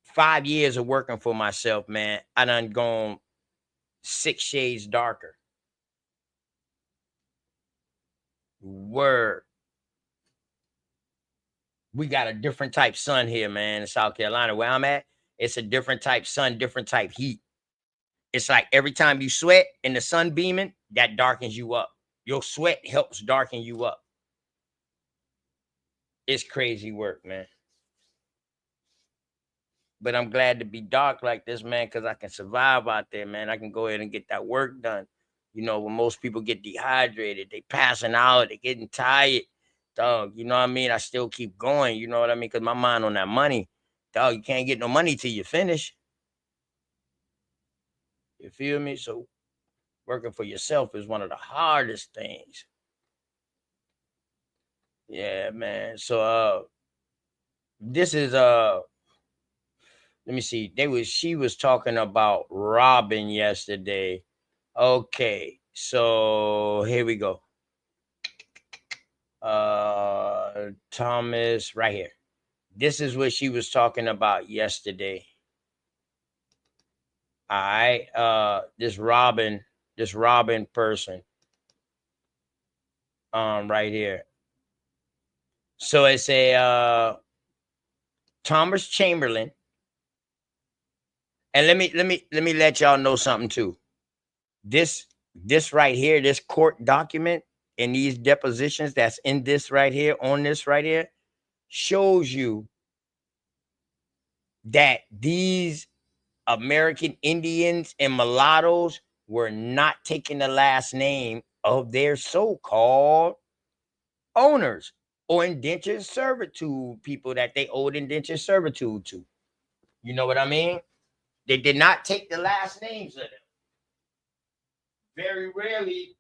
Speaker 2: 5 years of working for myself, man, I done gone 6 shades darker. Word. We got a different type sun here, man, in South Carolina. Where I'm at, it's a different type sun, different type heat. It's like every time you sweat and the sun beaming, that darkens you up. Your sweat helps darken you up. It's crazy work, man. But I'm glad to be dark like this, man, because I can survive out there, man. I can go ahead and get that work done. When most people get dehydrated, they passing out, they getting tired. Dog, you know what I mean? I still keep going, you know what I mean? Because my mind on that money. Dog, you can't get no money till you finish. You feel me? So working for yourself is one of the hardest things. Yeah, man. So this is let me see. She was talking about Robin yesterday. Okay. So here we go. Thomas, right here. This is what she was talking about yesterday. All right. This Robin person. Right here. So it's a Thomas Chamberlain. And let me let y'all know something too. This right here, this court document and these depositions that's in this right here, on this right here, shows you that these American Indians and mulattoes were not taking the last name of their so-called owners or indentured servitude people that they owed indentured servitude to. You know what I mean? They did not take the last names of them. Very rarely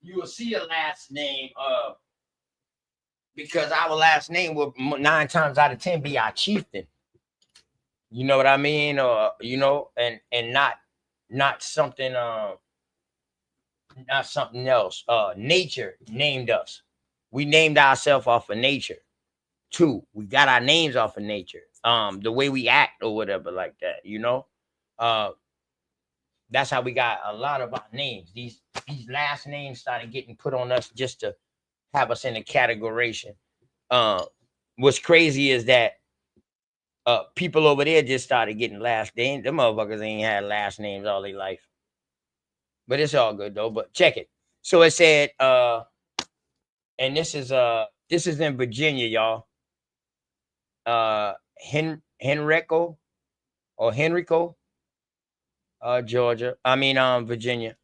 Speaker 2: you will see a last name because our last name will 9 times out of 10 be our chieftain. You know what I mean? Or you know, and not something not something else. Nature named us. We named ourselves off of nature too. We got our names off of nature. The way we act or whatever like that, you know. That's how we got a lot of our names. These last names started getting put on us just to have us in a categorization. What's crazy is that people over there just started getting last names. Them motherfuckers ain't had last names all their life. But it's all good though. But check it. So it said, and this is in Virginia, y'all. Henrico, Georgia. I mean, Virginia.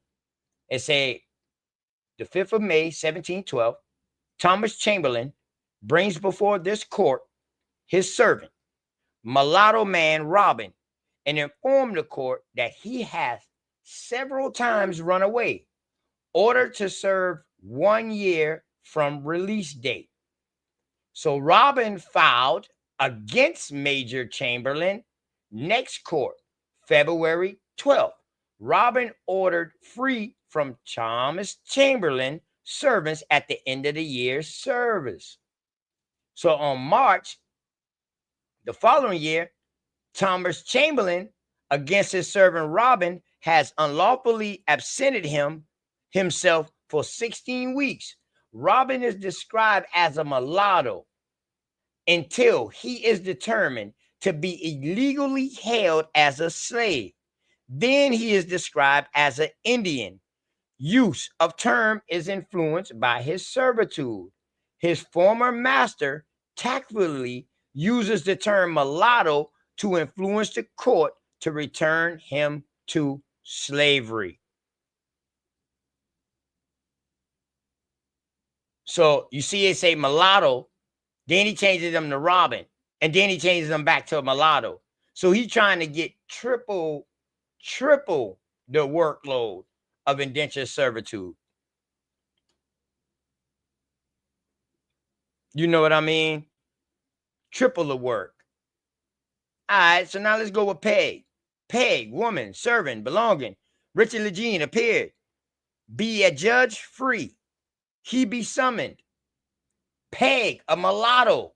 Speaker 2: It say the 5th of May, 1712, Thomas Chamberlain brings before this court his servant, mulatto man Robin, and informed the court that he has several times run away, ordered to serve 1 year from release date. So Robin filed against Major Chamberlain next court, February 12th. Robin ordered free from Thomas Chamberlain servants at the end of the year's service. So on March, the following year, Thomas Chamberlain, against his servant Robin, has unlawfully absented himself for 16 weeks. Robin is described as a mulatto until he is determined to be illegally held as a slave. Then he is described as an Indian. Use of term is influenced by his servitude. His former master tactfully uses the term mulatto to influence the court to return him to slavery. So you see it say mulatto, then he changes them to Robin, and then he changes them back to mulatto. So he's trying to get triple the workload of indentured servitude. You know what I mean? Triple the work. All right, so now let's go with Peg. Peg, woman, servant, belonging. Richard Legene appeared. Be a judge free. He be summoned. Peg, a mulatto. All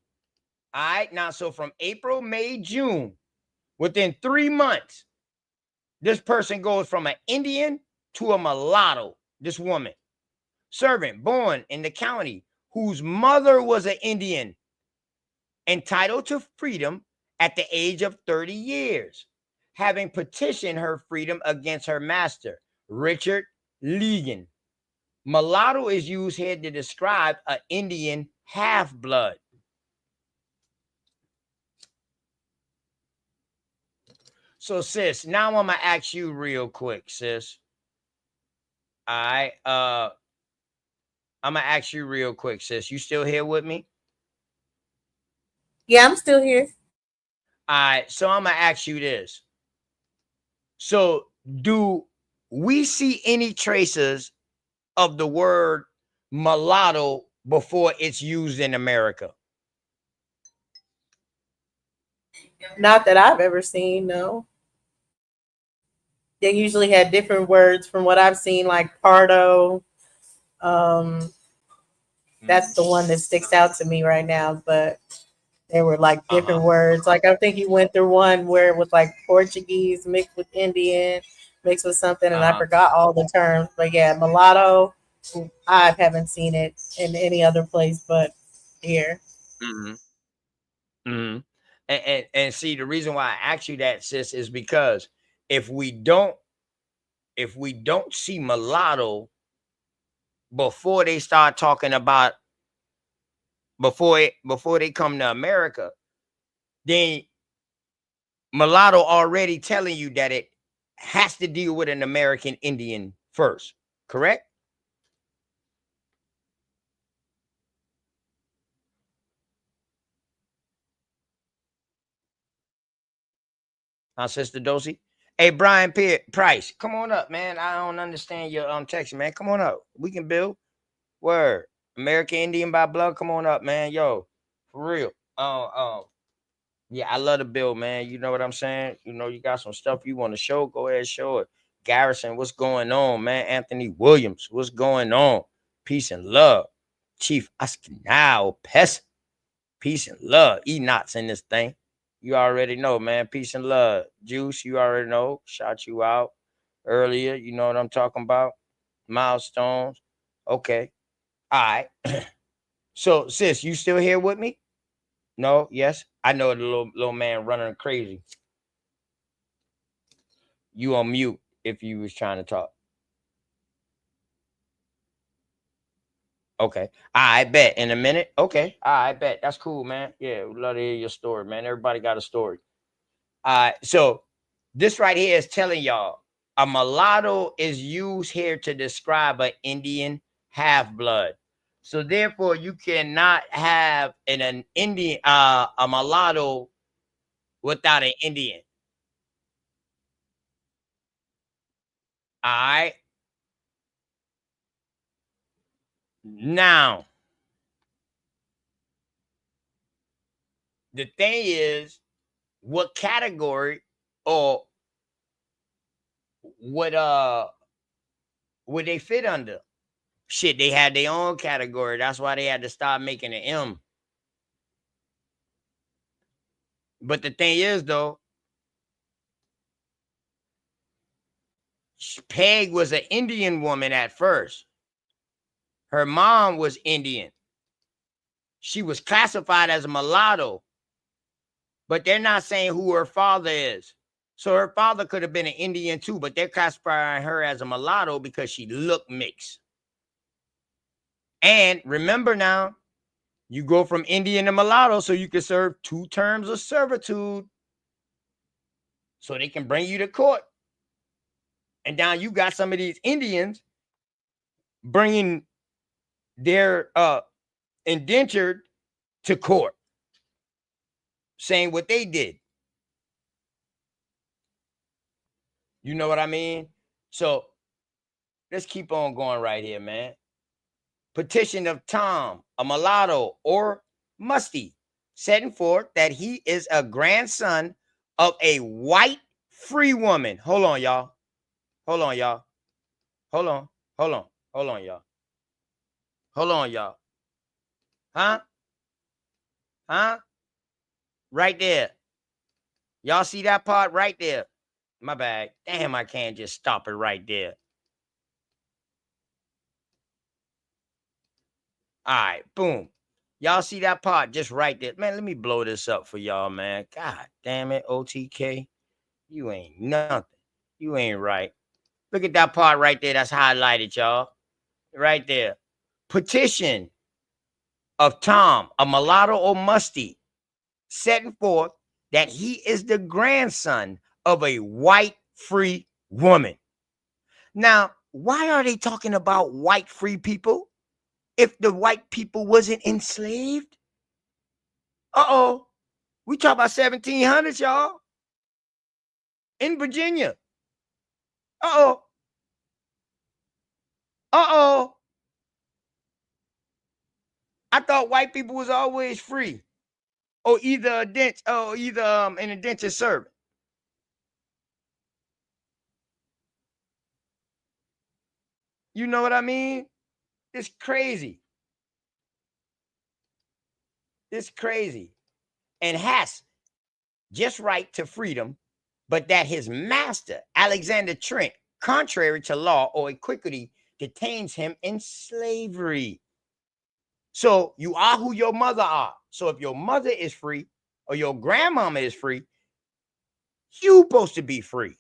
Speaker 2: right, now so from April, May, June, within 3 months, this person goes from an Indian to a mulatto, this woman. Servant, born in the county, whose mother was an Indian, entitled to freedom at the age of 30 years, having petitioned her freedom against her master, Richard Legene. Mulatto is used here to describe an Indian half-blood. So, sis, now I'm going to ask you real quick, sis. All right. I'm going to ask you real quick, sis. You still here with me?
Speaker 7: Yeah, I'm still here.
Speaker 2: All right. So I'm going to ask you this. So do we see any traces of the word mulatto before it's used in America?
Speaker 7: Not that I've ever seen, no. They usually had different words from what I've seen, like Pardo. Um, that's the one that sticks out to me right now. But there were like different words. Like I think you went through one where it was like Portuguese mixed with Indian, mixed with something, and I forgot all the terms. But yeah, mulatto. I haven't seen it in any other place but here.
Speaker 2: Mm-hmm. Mm-hmm. And see, the reason why I ask you that, sis, is because if we don't see mulatto before they start talking about before they come to America, then mulatto already telling you that it has to deal with an American Indian first, correct? Sister Dosey. Hey, Brian Price, come on up, man. I don't understand your text, man. Come on up. We can build. Word. American Indian by blood. Come on up, man. Yo, for real. Yeah, I love the bill, man. You know what I'm saying? You know, you got some stuff you want to show. Go ahead, show it. Garrison, what's going on, man? Anthony Williams, what's going on? Peace and love. Chief Askinal Pest. Peace and love. Enoch's in this thing. You already know, man. Peace and love. Juice, you already know. Shout you out earlier. You know what I'm talking about? Milestones. Okay. All right. So, sis, you still here with me? No? Yes? I know the little man running crazy. You on mute if you was trying to talk. Okay. I bet in a minute. Okay. I bet. That's cool, man. Yeah, we love to hear your story, man. Everybody got a story. So this right here is telling y'all a mulatto is used here to describe an Indian half-blood. So therefore, you cannot have an Indian a mulatto without an Indian. All right. Now, the thing is, what category or what would they fit under? Shit, they had their own category. That's why they had to start making an M. But the thing is, though, Peg was an Indian woman at first. Her mom was Indian. She was classified as a mulatto, but they're not saying who her father is. So her father could have been an Indian too, but they're classifying her as a mulatto because she looked mixed. And remember now, you go from Indian to mulatto so you can serve 2 terms of servitude. So they can bring you to court. And now you got some of these Indians bringing their indentured to court, saying what they did. You know what I mean? So let's keep on going right here, man. Petition of Tom, a mulatto or musty, setting forth that he is a grandson of a white free woman. Hold on, y'all. Hold on, y'all. Hold on. Hold on. Hold on, y'all. Hold on, y'all. Huh? Huh? Right there. Y'all see that part right there? My bad. Damn, I can't just stop it right there. All right, boom. Y'all see that part just right there. Man, let me blow this up for y'all, man. God damn it, OTK. You ain't nothing. You ain't right. Look at that part right there that's highlighted, y'all. Right there. Petition of Tom, a mulatto or musty, setting forth that he is the grandson of a white free woman. Now, why are they talking about white free people if the white people wasn't enslaved? Uh-oh. We talk about 1700s, y'all. In Virginia. Uh-oh. Uh-oh. I thought white people was always free. Or either an indentured servant. You know what I mean? It's crazy. It's crazy. And has just right to freedom, but that his master, Alexander Trent, contrary to law or equity, detains him in slavery. So you are who your mother are. So if your mother is free or your grandmama is free, you supposed to be free.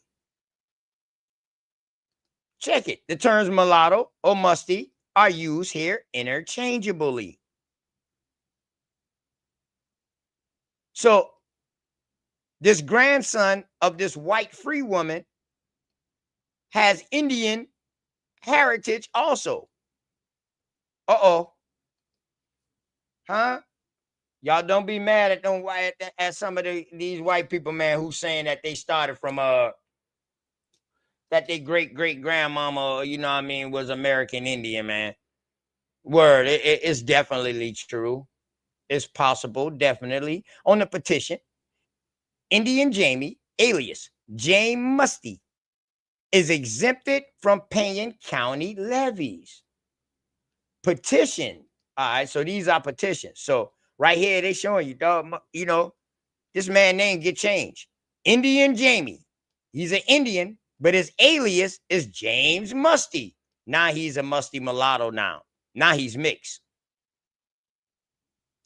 Speaker 2: Check it. The terms mulatto or musty are used here interchangeably. So this grandson of this white free woman has Indian heritage also. Uh-oh. Huh? Y'all don't be mad at them at some of these white people, man, who's saying that they started from that they great grandmama, you know what I mean, was American Indian, man. Word, it's definitely true. It's possible, definitely. On the petition, Indian Jamie, alias Jane Musty, is exempted from paying county levies. Petition. All right, so these are petitions. So right here, they showing you, dog, you know, this man's name get changed. Indian Jamie. He's an Indian, but his alias is James Musty. Now he's a musty mulatto now. Now he's mixed.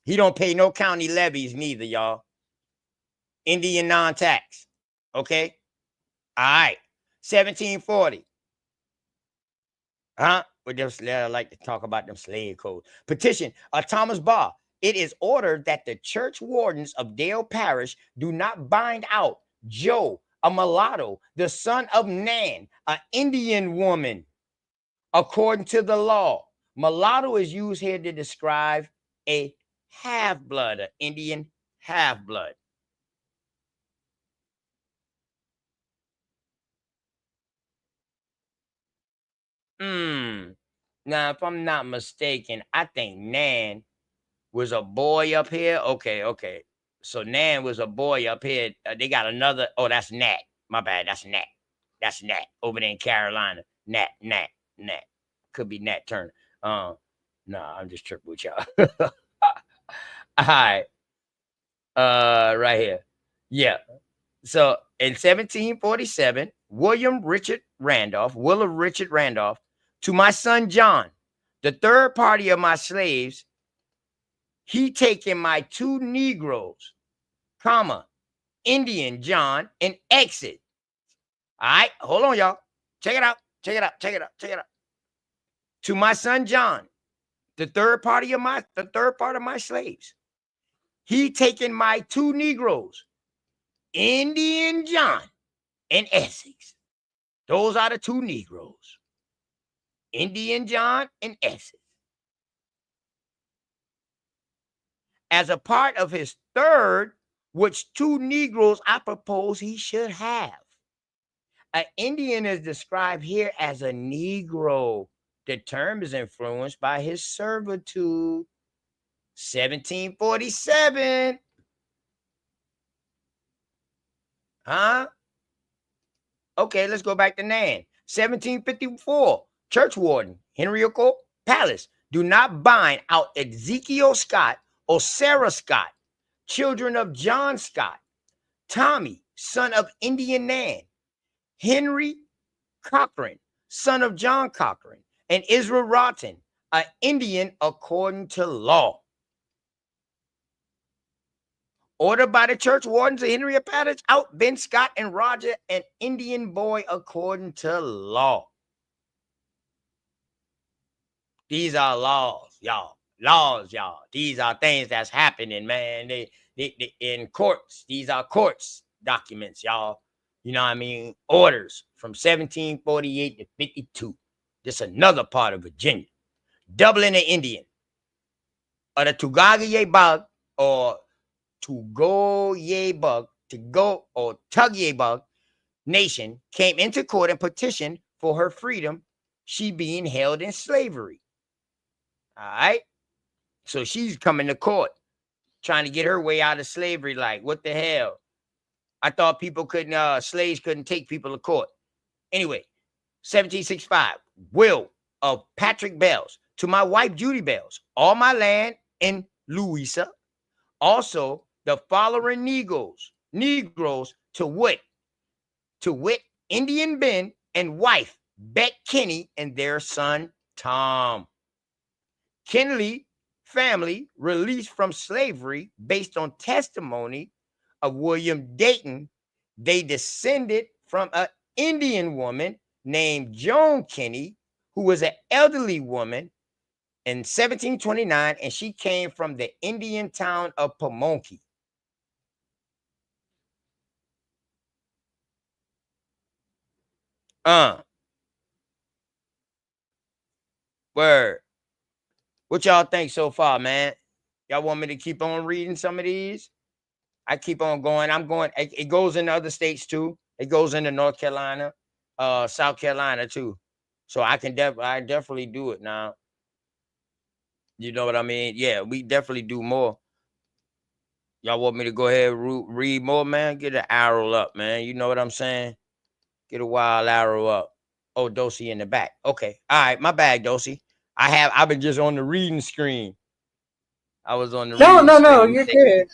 Speaker 2: He don't pay no county levies neither, y'all. Indian non-tax. Okay? All right. 1740. Huh? With them, I like to talk about them slave codes. Petition, Thomas Barr. It is ordered that the church wardens of Dale Parish do not bind out Joe, a mulatto, the son of Nan, an Indian woman, according to the law. Mulatto is used here to describe a half-blood, an Indian half-blood. Now, if I'm not mistaken, I think Nan was a boy up here. Okay. So Nan was a boy up here. They got another. Oh, that's Nat. My bad. That's Nat. That's Nat over there in Carolina. Nat. Could be Nat Turner. Nah, I'm just tripping with y'all. All right. Right here. Yeah. So in 1747, William Richard Randolph, to my son John, the third party of my slaves, he taken my 2 Negroes, comma, Indian John, and exit. All right, hold on, y'all. Check it out. To my son John, the third part of my slaves, he taken my 2 Negroes, Indian John and Essex. Those are the 2 Negroes, Indian John and Essex. As a part of his third, which 2 Negroes I propose he should have. An Indian is described here as a Negro. The term is influenced by his servitude. 1747. Huh? Okay, let's go back to Nan. 1754. Church warden, Henrico Palace. Do not bind out Ezekiel Scott or Sarah Scott, children of John Scott, Tommy, son of Indian Nan, Henry Cochran, son of John Cochran, and Israel Rotten, an Indian according to law. Ordered by the church wardens of Henry Palace, out Ben Scott and Roger, an Indian boy according to law. These are laws, y'all. These are things that's happening, man. They in courts. These are courts documents, y'all. You know what I mean? Orders from 1748 to 52. This another part of Virginia. Dublin the Indian, or the Tugaye-Bug, or Tugyebug nation came into court and petitioned for her freedom, she being held in slavery. All right. So she's coming to court trying to get her way out of slavery. Like, what the hell? I thought slaves couldn't take people to court. Anyway, 1765, Will of Patrick Bells, to my wife Judy Bells, all my land in Louisa. Also, the following Negroes to wit, Indian Ben and wife Beck Kinney and their son Tom. Kinley family released from slavery based on testimony of William Dayton. They descended from an Indian woman named Joan Kinney, who was an elderly woman in 1729, and she came from the Indian town of Pamunkey. Word. What y'all think so far, man? Y'all want me to keep on reading some of these? I keep on going. I'm going. It goes into other states too. It goes into North Carolina, South Carolina too. So I definitely do it now. You know what I mean? Yeah, we definitely do more. Y'all want me to go ahead and read more, man? Get an arrow up, man. You know what I'm saying? Get a wild arrow up. Oh, Dosey in the back. Okay. All right. My bad, Dosey. I've been just on the reading screen. I was on the reading screen.
Speaker 7: You're good.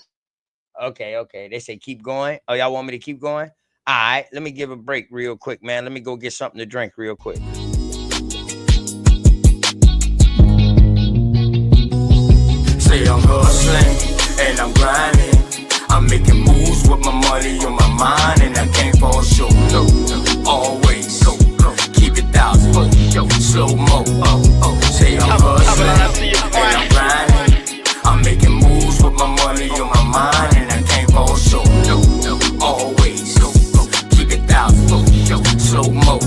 Speaker 2: Okay. They say keep going. Oh, y'all want me to keep going? All right. Let me give a break real quick, man. Let me go get something to drink real quick.
Speaker 1: Say I'm hustling and I'm grinding. I'm making moves with my money on my mind, and I can't fall short. No, always keep it thousand. Slow mo. Say I'm hustling and I'm grinding. I'm making moves with my money on my mind, and I can't fall short. No, always keep it thousand. Slow mo.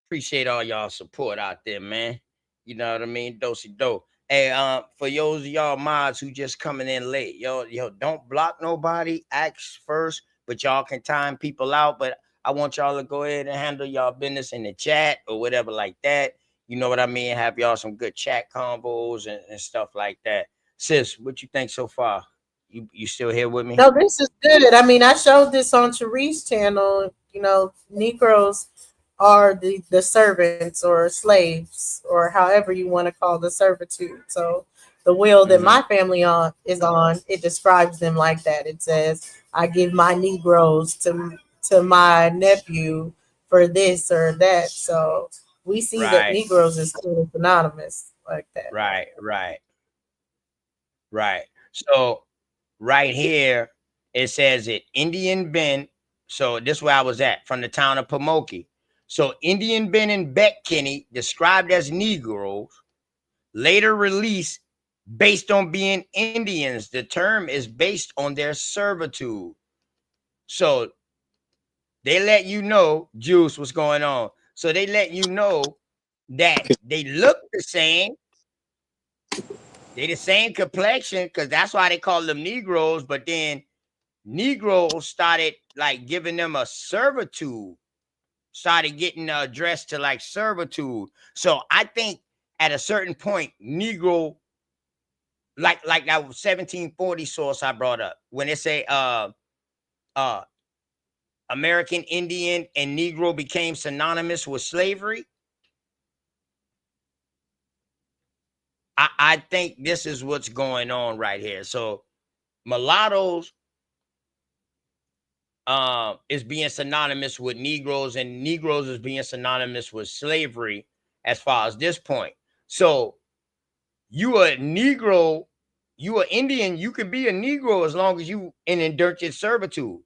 Speaker 2: Appreciate all y'all support out there, man. You know what I mean? Dosey dope. Hey, for those of y'all mods who just coming in late, yo, don't block nobody. Ask first, but y'all can time people out. But I want y'all to go ahead and handle y'all business in the chat or whatever like that. You know what I mean? Have y'all some good chat combos and stuff like that. Sis, what you think so far? You still here with me?
Speaker 7: No, this is good. I mean, I showed this on Cherie's channel. You know, Negroes are the servants or slaves or however you want to call the servitude. So the will that my family is on, it describes them like that. It says, I give my Negroes to my nephew for this or that. So we see that Negroes is still synonymous like that.
Speaker 2: Right. So right here, it says it Indian Ben. So this is where I was at, from the town of Pamunkey. So Indian Ben and Beck Kinney, described as Negroes, later released based on being Indians. The term is based on their servitude. So they let you know, Juice, what's going on. So they let you know that they look the same. They the same complexion, because that's why they call them Negroes. But then Negroes started like giving them a servitude. Started getting addressed to like servitude. So I think at a certain point, Negro, like that 1740 source I brought up, when it say American Indian and Negro became synonymous with slavery. I think this is what's going on right here. So mulattoes is being synonymous with Negroes, and Negroes is being synonymous with slavery as far as this point. So you a Negro, you are Indian, you could be a Negro as long as you in indentured servitude.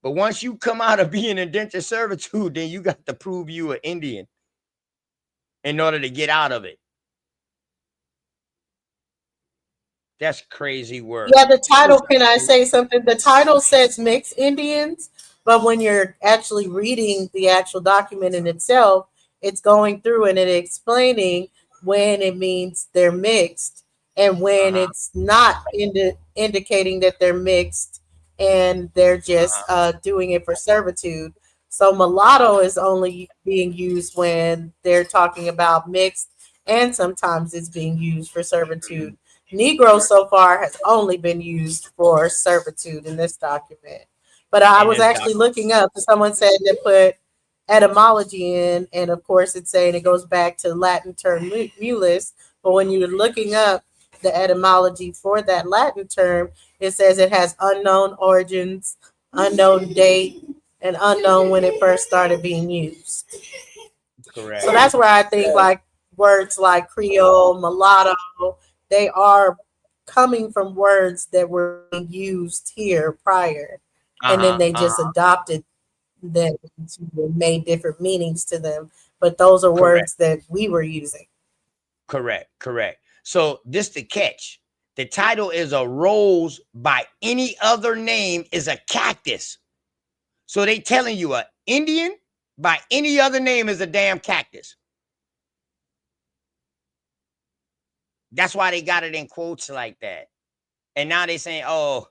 Speaker 2: But once you come out of being indentured servitude, then you got to prove you an Indian in order to get out of it. That's crazy work.
Speaker 7: Yeah, the title, can I say something? The title says mixed Indians, but when you're actually reading the actual document in itself, it's going through and it explaining when it means they're mixed and when
Speaker 2: Uh-huh.
Speaker 7: it's not indicating that they're mixed and they're just
Speaker 2: Uh-huh.
Speaker 7: doing it for servitude. So mulatto is only being used when they're talking about mixed, and sometimes it's being used for servitude. Negro so far has only been used for servitude in this document. But I
Speaker 2: In
Speaker 7: was
Speaker 2: this
Speaker 7: actually looking up, someone said to put etymology in, and of course it's saying it goes back to Latin term mulus. But when you're looking up the etymology for that Latin term, it says it has unknown origins, unknown date, and unknown when it first started being used.
Speaker 2: correct.
Speaker 7: So that's where I think like words like Creole, mulatto, they are coming from words that were being used here prior. And then
Speaker 2: Uh-huh.
Speaker 7: they just
Speaker 2: Uh-huh.
Speaker 7: adopted them and made different meanings to them. But those are
Speaker 2: Correct.
Speaker 7: words that we were using.
Speaker 2: Correct. Correct. So this the catch. The title is a rose by any other name is a cactus. So they telling you a Indian by any other name is a damn cactus. That's why they got it in quotes like that. And now they saying, oh,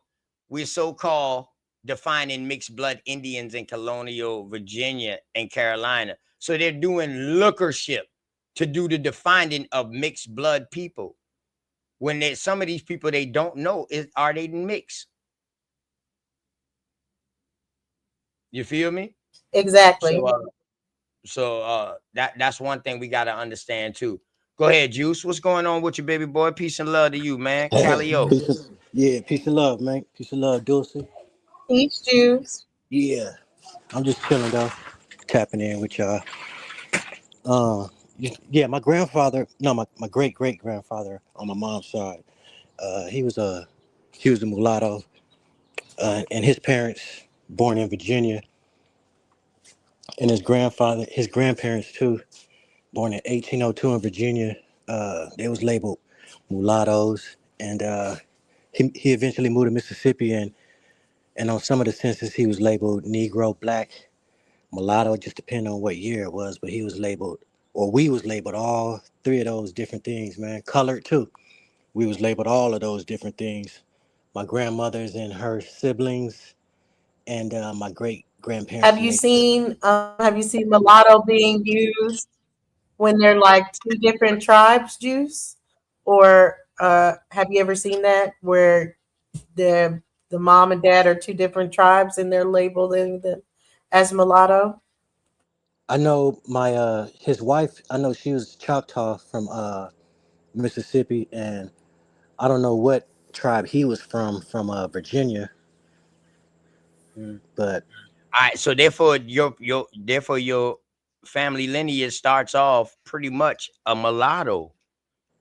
Speaker 2: we're so-called defining mixed blood Indians in colonial Virginia and Carolina. So they're doing lookership to do the defining of mixed blood people. When some of these people they don't know are they mixed? You feel me?
Speaker 7: Exactly.
Speaker 2: So that's one thing we got to understand too. Go ahead, Juice. What's going on with you, baby boy? Peace and love to you, man. Calio.
Speaker 8: Peace and love, man. Peace and love, Dulce.
Speaker 7: Peach juice.
Speaker 8: Yeah, I'm just chilling though, tapping in with y'all. Yeah, my grandfather, no, my great great grandfather on my mom's side, he was a mulatto, and his parents born in Virginia, and his grandparents too, born in 1802 in Virginia. They was labeled mulattoes, and he eventually moved to Mississippi, and on some of the census he was labeled Negro, Black, mulatto, just depending on what year it was, but he was labeled, or we was labeled all three of those different things, man. Colored too. We was labeled all of those different things. My grandmothers and her siblings, and my great grandparents and they.
Speaker 7: Have you seen mulatto being used when they're like two different tribes, juice? Or have you ever seen that where the mom and dad are two different tribes and they're labeling them as mulatto?
Speaker 8: I know my his wife. I know she was Choctaw from Mississippi, and I don't know what tribe he was from Virginia, but
Speaker 2: All right, so therefore your family lineage starts off pretty much a mulatto.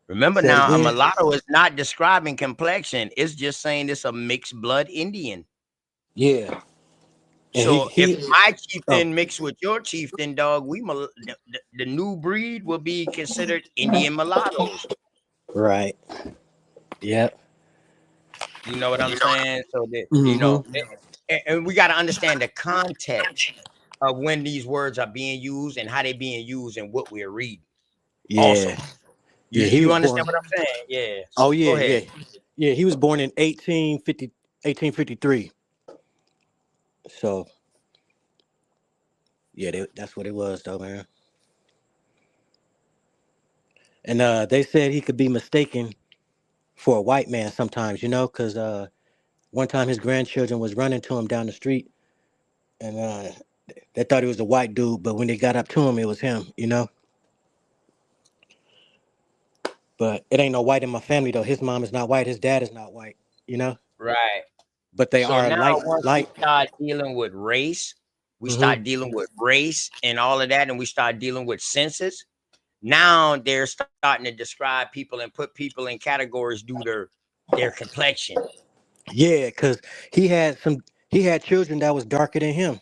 Speaker 2: Remember
Speaker 8: say it
Speaker 2: now, a
Speaker 8: again.
Speaker 2: mulatto is not describing complexion; it's just saying it's a mixed blood Indian.
Speaker 8: Yeah, and
Speaker 2: So if
Speaker 8: he
Speaker 2: my
Speaker 8: oh,
Speaker 2: chieftain mixed with your chieftain, dog, the new breed will be considered Indian mulattoes.
Speaker 8: right. Yep.
Speaker 2: You know what I'm saying? So that
Speaker 8: Mm-hmm.
Speaker 2: and we got to understand the context of when these words are being used and how they're being used and what we're reading. Also,
Speaker 8: Yeah.
Speaker 2: you
Speaker 8: Yeah, he
Speaker 2: you
Speaker 8: was born.
Speaker 2: understand what I'm saying? Yeah.
Speaker 8: Oh
Speaker 2: Go
Speaker 8: yeah,
Speaker 2: ahead.
Speaker 8: yeah. Yeah, he was born in 1853. So, yeah, that's what it was though, man. And they said he could be mistaken for a white man sometimes, cuz one time his grandchildren was running to him down the street, and they thought he was a white dude, but when they got up to him it was him. But it ain't no white in my family though. His mom is not white, his dad is not white, you know?
Speaker 2: Right.
Speaker 8: But they
Speaker 2: So
Speaker 8: are
Speaker 2: now
Speaker 8: light
Speaker 2: once we
Speaker 8: light.
Speaker 2: start dealing with race, we
Speaker 8: Mhm.
Speaker 2: start dealing with race and all of that, and we start dealing with census. Now they're starting to describe people and put people in categories due to their complexion.
Speaker 8: Yeah, cuz he had some he had children that was darker than him,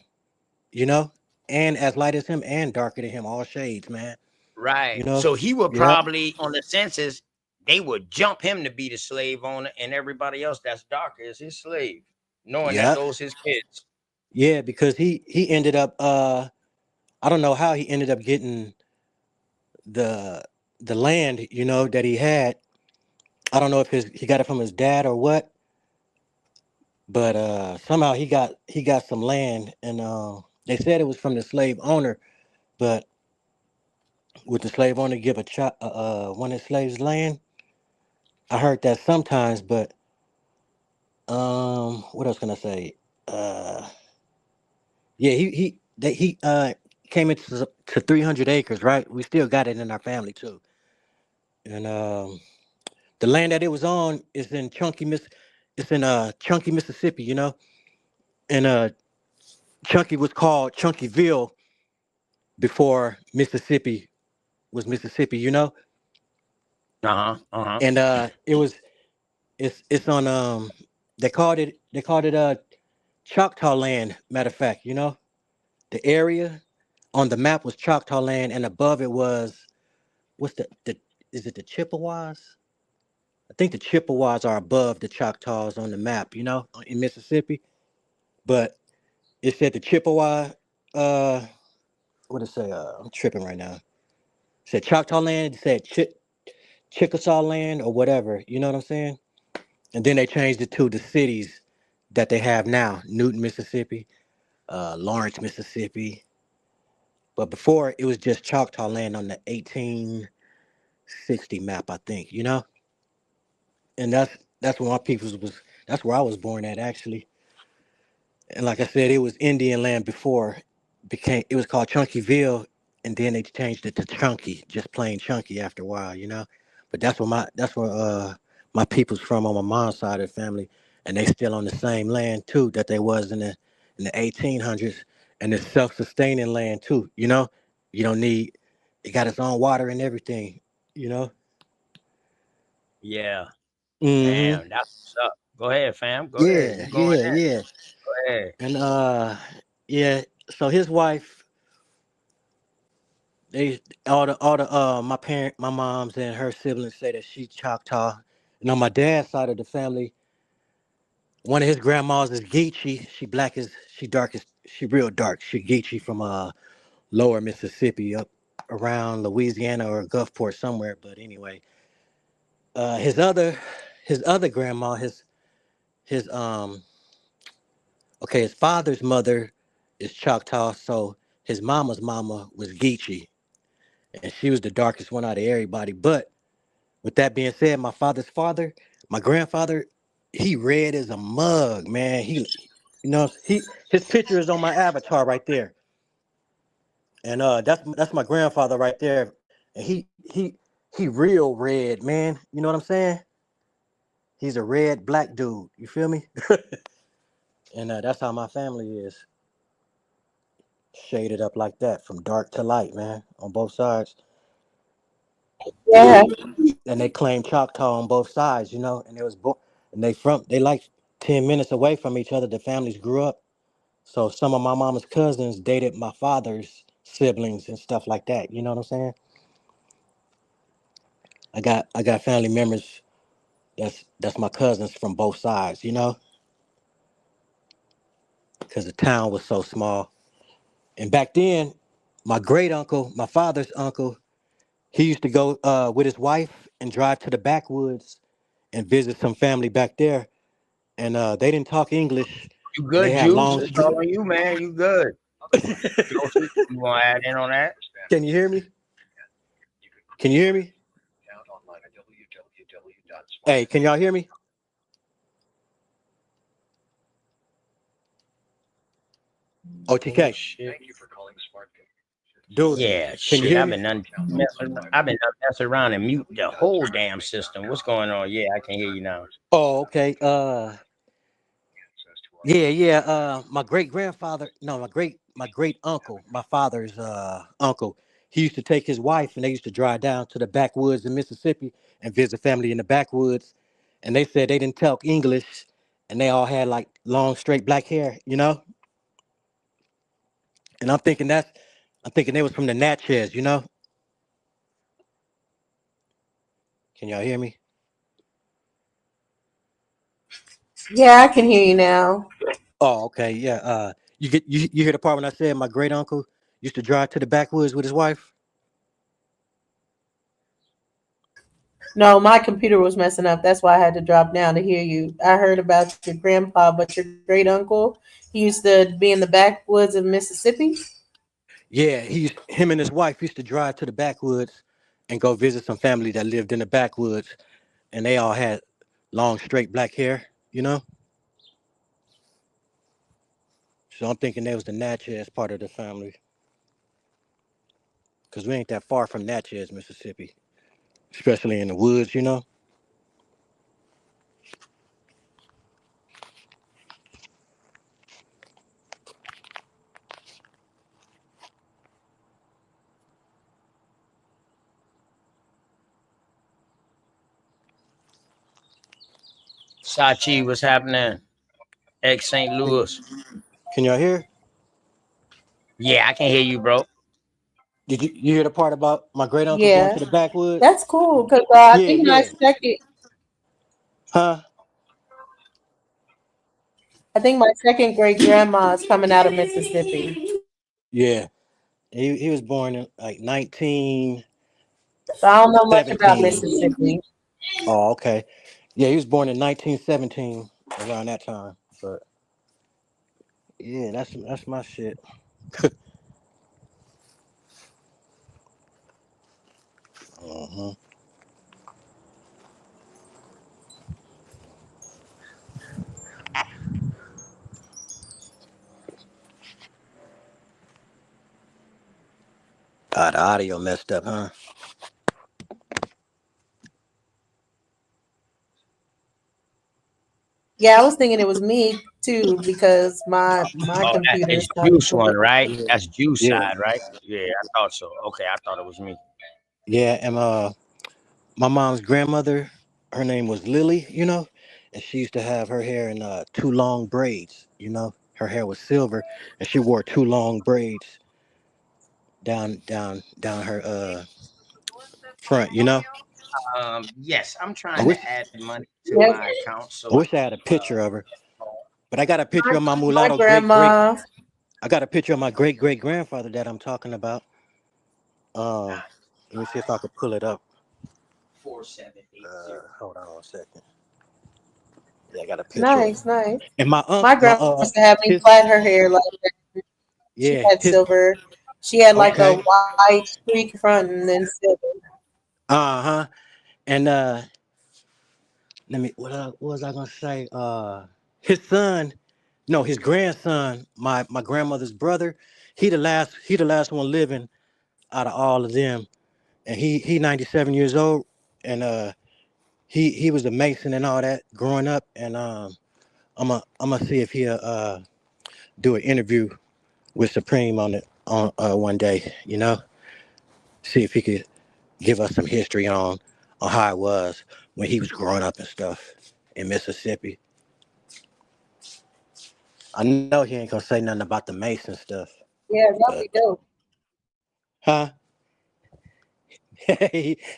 Speaker 8: you know, and as light as him and darker than him, all shades, man.
Speaker 2: Right.
Speaker 8: You know?
Speaker 2: So he would
Speaker 8: Yep.
Speaker 2: probably on the census, they would jump him to be the slave owner, and everybody else that's darker is his slave, knowing that
Speaker 8: Yep.
Speaker 2: those his kids.
Speaker 8: Yeah, because he ended up I don't know how he ended up getting the land, you know, that he had. I don't know if he got it from his dad or what, but somehow he got some land, and they said it was from the slave owner, but would the slave owner give one of his slaves land? I heard that sometimes, but what else can I say? Uh, yeah, he came into to 300 acres, right? We still got it in our family too, and the land that it was on is in Chunky, Mississippi, you know, and Chunky was called Chunkyville before Mississippi was Mississippi, you know, and it's on they called it Choctaw land. Matter of fact, you know, the area on the map was Choctaw land, and above it was what's the is it the Chippewas? I think the Chippewas are above the Choctaws on the map, you know, in Mississippi. But it said the Chippewa, uh, what did it say? I'm tripping right now. It said Choctaw land, it said Chickasaw land or whatever, you know what I'm saying? And then they changed it to the cities that they have now: Newton, Mississippi, Lawrence, Mississippi. But before it was just Choctaw land on the 1860 map, I think, you know? And that's where my peoples was. That's where I was born at, actually. And like I said, it was Indian land before. It was called Chunkyville, and then they changed it to Chunky, just plain Chunky after a while, you know. But that's where my people's from on my mom's side of the family, and they still on the same land too that they was in the 1800s, and it's self-sustaining land too, you know. You don't need it got its own water and everything, you know.
Speaker 2: Yeah.
Speaker 8: Mm-hmm.
Speaker 2: Damn, that's what's up. Go ahead, fam. Go ahead.
Speaker 8: Yeah,
Speaker 2: You going
Speaker 8: yeah,
Speaker 2: there?
Speaker 8: yeah.
Speaker 2: Go ahead.
Speaker 8: And yeah, so his wife, they all the my mom's and her siblings say that she's Choctaw. And on my dad's side of the family, one of his grandmas is Geechee. She real dark. She Geechee from lower Mississippi up around Louisiana or Gulfport somewhere. But anyway, his other grandma, his his father's mother is Choctaw, so his mama's mama was Geechee, and she was the darkest one out of everybody. But with that being said, my father's father, my grandfather, he red as a mug, man. His picture is on my avatar right there, and that's my grandfather right there, and he real red, man. You know what I'm saying? He's a red black dude. You feel me? And that's how my family is, shaded up like that, from dark to light, man, on both sides.
Speaker 7: Yeah.
Speaker 8: And they claim Choctaw on both sides, you know, and they like 10 minutes away from each other. The families grew up. So some of my mama's cousins dated my father's siblings and stuff like that. You know what I'm saying? I got family members that's my cousins from both sides, you know, because the town was so small. And back then, my great uncle, my father's uncle, he used to go with his wife and drive to the backwoods and visit some family back there. And they didn't talk English.
Speaker 2: You
Speaker 8: They
Speaker 2: good,
Speaker 8: had
Speaker 2: Juice?
Speaker 8: long
Speaker 2: It's
Speaker 8: street.
Speaker 2: all on you, man. You good. Joseph, you want to add in on that?
Speaker 8: Can you hear me? Can you hear me? Hey, can y'all hear me? OTK.
Speaker 2: Oh, shit.
Speaker 8: Dude,
Speaker 2: Yeah,
Speaker 8: can you
Speaker 2: shit.
Speaker 8: hear
Speaker 2: I've
Speaker 8: me?
Speaker 2: been messing around and mute the whole damn system. What's going on? Yeah, I can hear you now.
Speaker 8: Oh, okay. Yeah. My great grandfather, no, my great uncle, my father's uncle. He used to take his wife, and they used to drive down to the backwoods in Mississippi and visit family in the backwoods. And they said they didn't talk English, and they all had like long, straight black hair, you know. And I'm thinking they was from the Natchez, you know. Can y'all hear me?
Speaker 7: Yeah, I can hear you now.
Speaker 8: Oh, okay, yeah. You hear the part when I said my great uncle used to drive to the backwoods with his wife?
Speaker 7: No, my computer was messing up. That's why I had to drop down to hear you. I heard about your grandpa, but your great uncle, he used to be in the backwoods of Mississippi.
Speaker 8: Yeah, him and his wife used to drive to the backwoods and go visit some family that lived in the backwoods, and they all had long, straight black hair, you know. So I'm thinking they was the Natchez part of the family, cause we ain't that far from Natchez, Mississippi, especially in the woods, you know.
Speaker 2: Sachi, what's happening? Ex St. Louis.
Speaker 8: Can y'all hear?
Speaker 2: Yeah, I can hear you, bro.
Speaker 8: Did you hear the part about my great uncle going
Speaker 7: Yeah,
Speaker 8: to the backwoods?
Speaker 7: that's cool because I
Speaker 8: Yeah,
Speaker 7: think my
Speaker 8: yeah.
Speaker 7: second,
Speaker 8: Huh?
Speaker 7: I think my second great grandma is coming out of Mississippi.
Speaker 8: Yeah. He was born in like 1917.
Speaker 7: So I don't know much about Mississippi.
Speaker 8: Oh, okay. Yeah, he was born in 1917, around that time. But yeah, that's my shit. Uh-huh. Ah, the audio messed up, huh?
Speaker 7: Yeah, I was thinking it was me too because my
Speaker 2: Oh, that
Speaker 7: computer
Speaker 2: is
Speaker 7: started
Speaker 2: Juice one,
Speaker 7: tripping.
Speaker 2: right?
Speaker 8: Yeah.
Speaker 2: That's Juice
Speaker 8: Yeah.
Speaker 2: side, right? Yeah, I thought so. Okay, I thought it was me.
Speaker 8: Yeah, and my mom's grandmother, her name was Lily, you know, and she used to have her hair in two long braids, you know. Her hair was silver, and she wore two long braids down her front, you know.
Speaker 2: Yes, I'm
Speaker 8: I
Speaker 2: trying
Speaker 8: wish
Speaker 2: to add money to
Speaker 7: Yes,
Speaker 2: my account
Speaker 8: I
Speaker 2: so I
Speaker 8: wish I had a
Speaker 2: can
Speaker 8: picture of her, but I got a picture of my
Speaker 7: my
Speaker 8: mulatto
Speaker 7: grandma.
Speaker 8: I got a picture of my great grandfather that I'm talking about. Um, let me see if I could pull it up.
Speaker 2: 4780.
Speaker 8: Hold on a second. Yeah, I got a picture of
Speaker 7: Nice, nice.
Speaker 8: and my
Speaker 7: My
Speaker 8: my
Speaker 7: grandma used to have me
Speaker 8: his
Speaker 7: plait her hair like that. She
Speaker 8: yeah
Speaker 7: had
Speaker 8: his
Speaker 7: silver. She had like a
Speaker 8: okay
Speaker 7: white streak front and then silver.
Speaker 8: uh-huh and let me what was I gonna say his son no his grandson my grandmother's brother he the last one living out of all of them, and he 97 years old, and he was a mason and all that growing up, and I'm gonna see if he'll do an interview with Supreme on it on one day, you know, see if he could give us some history on how it was when he was growing up and stuff in Mississippi. I know he ain't gonna say nothing about the Mason stuff,
Speaker 7: Yeah, that'd
Speaker 8: but
Speaker 7: be dope.
Speaker 8: huh?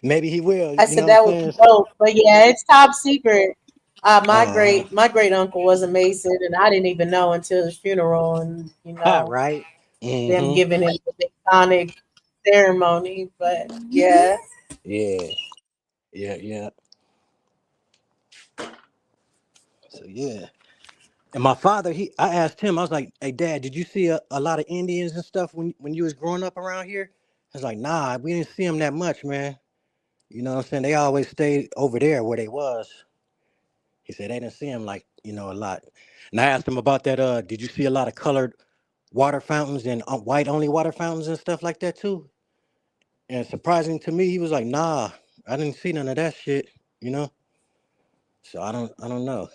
Speaker 8: Maybe he will.
Speaker 7: I
Speaker 8: You
Speaker 7: said
Speaker 8: know what
Speaker 7: that
Speaker 8: I'm
Speaker 7: would be
Speaker 8: saying?
Speaker 7: dope. But yeah, it's top secret.
Speaker 8: Uh
Speaker 7: My great uncle was a Mason, and I didn't even know until his funeral, and
Speaker 8: huh. Right.
Speaker 7: them
Speaker 8: Mm-hmm.
Speaker 7: giving him the iconic ceremony. But yeah,
Speaker 8: Yeah. Yeah. Yeah. So yeah. And my father, I asked him, I was like, "Hey, Dad, did you see a lot of Indians and stuff when you was growing up around here?" He was like, "Nah, we didn't see them that much, man. You know what I'm saying? They always stayed over there where they was." He said they didn't see him like a lot. And I asked him about that. Did you see a lot of colored water fountains and white only water fountains and stuff like that too? And surprising to me, he was like, "Nah, I didn't see none of that shit." You know? So I don't know.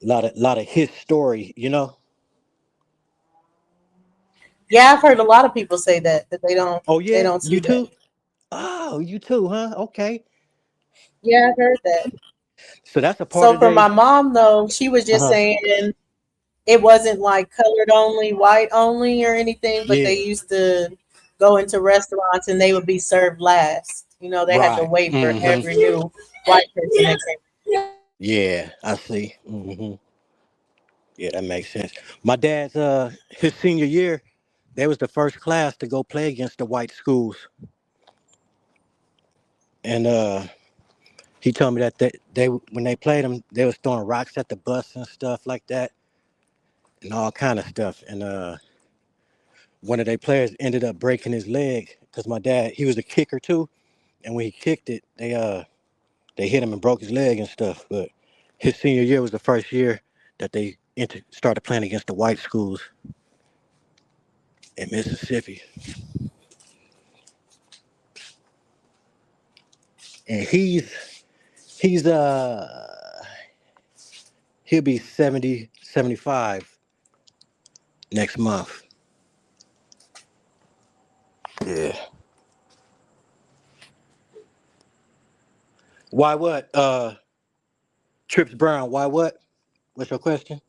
Speaker 8: Lot of his story, you know.
Speaker 7: yeah, I've heard a lot of people say that
Speaker 8: Oh
Speaker 7: they
Speaker 8: yeah,
Speaker 7: don't
Speaker 8: you
Speaker 7: see that.
Speaker 8: too. Oh, you too, huh? Okay.
Speaker 7: Yeah, I've heard that.
Speaker 8: So that's a part
Speaker 7: So
Speaker 8: of
Speaker 7: for my
Speaker 8: they.
Speaker 7: mom though, she was just
Speaker 8: Uh-huh.
Speaker 7: saying it wasn't like colored only, white only, or anything, but they
Speaker 8: Yeah.
Speaker 7: used to go into restaurants and they would be served last. You know, they had to
Speaker 8: Right.
Speaker 7: wait for
Speaker 8: Hmm.
Speaker 7: every new white person that came.
Speaker 8: Yeah, I see. Yeah, that makes sense. My dad's his senior year, they was the first class to go play against the white schools, and he told me that they when they played them, they was throwing rocks at the bus and stuff like that, and all kind of stuff. And one of their players ended up breaking his leg because my dad, he was a kicker too, and when he kicked it, they hit him and broke his leg and stuff. But his senior year was the first year that they started playing against the white schools in Mississippi. And he's he'll be 70, 75 next month. Yeah. Why what? Trips Brown, why what? What's your question?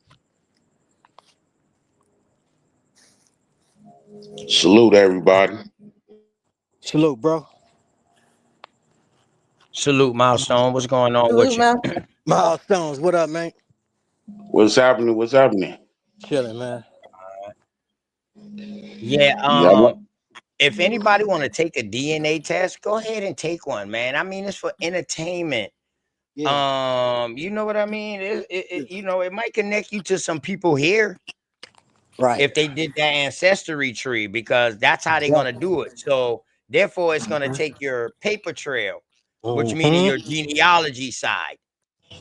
Speaker 9: Salute everybody.
Speaker 8: Salute, bro.
Speaker 2: Salute, Milestone. What's going on
Speaker 7: Salute,
Speaker 2: with you?
Speaker 7: Mel.
Speaker 8: Milestones, what up, man?
Speaker 9: What's happening? What's happening?
Speaker 8: Chilling, man.
Speaker 2: Yeah.
Speaker 9: Y'all,
Speaker 2: If anybody want to take a DNA test, go ahead and take one, man. I mean, it's for entertainment.
Speaker 8: Yeah.
Speaker 2: You know what I mean? You know, it might connect you to some people here
Speaker 8: Right.
Speaker 2: if they did that ancestry tree, because that's how they're gonna
Speaker 8: Exactly.
Speaker 2: do it. So therefore, it's gonna take your paper trail, which meaning your genealogy side.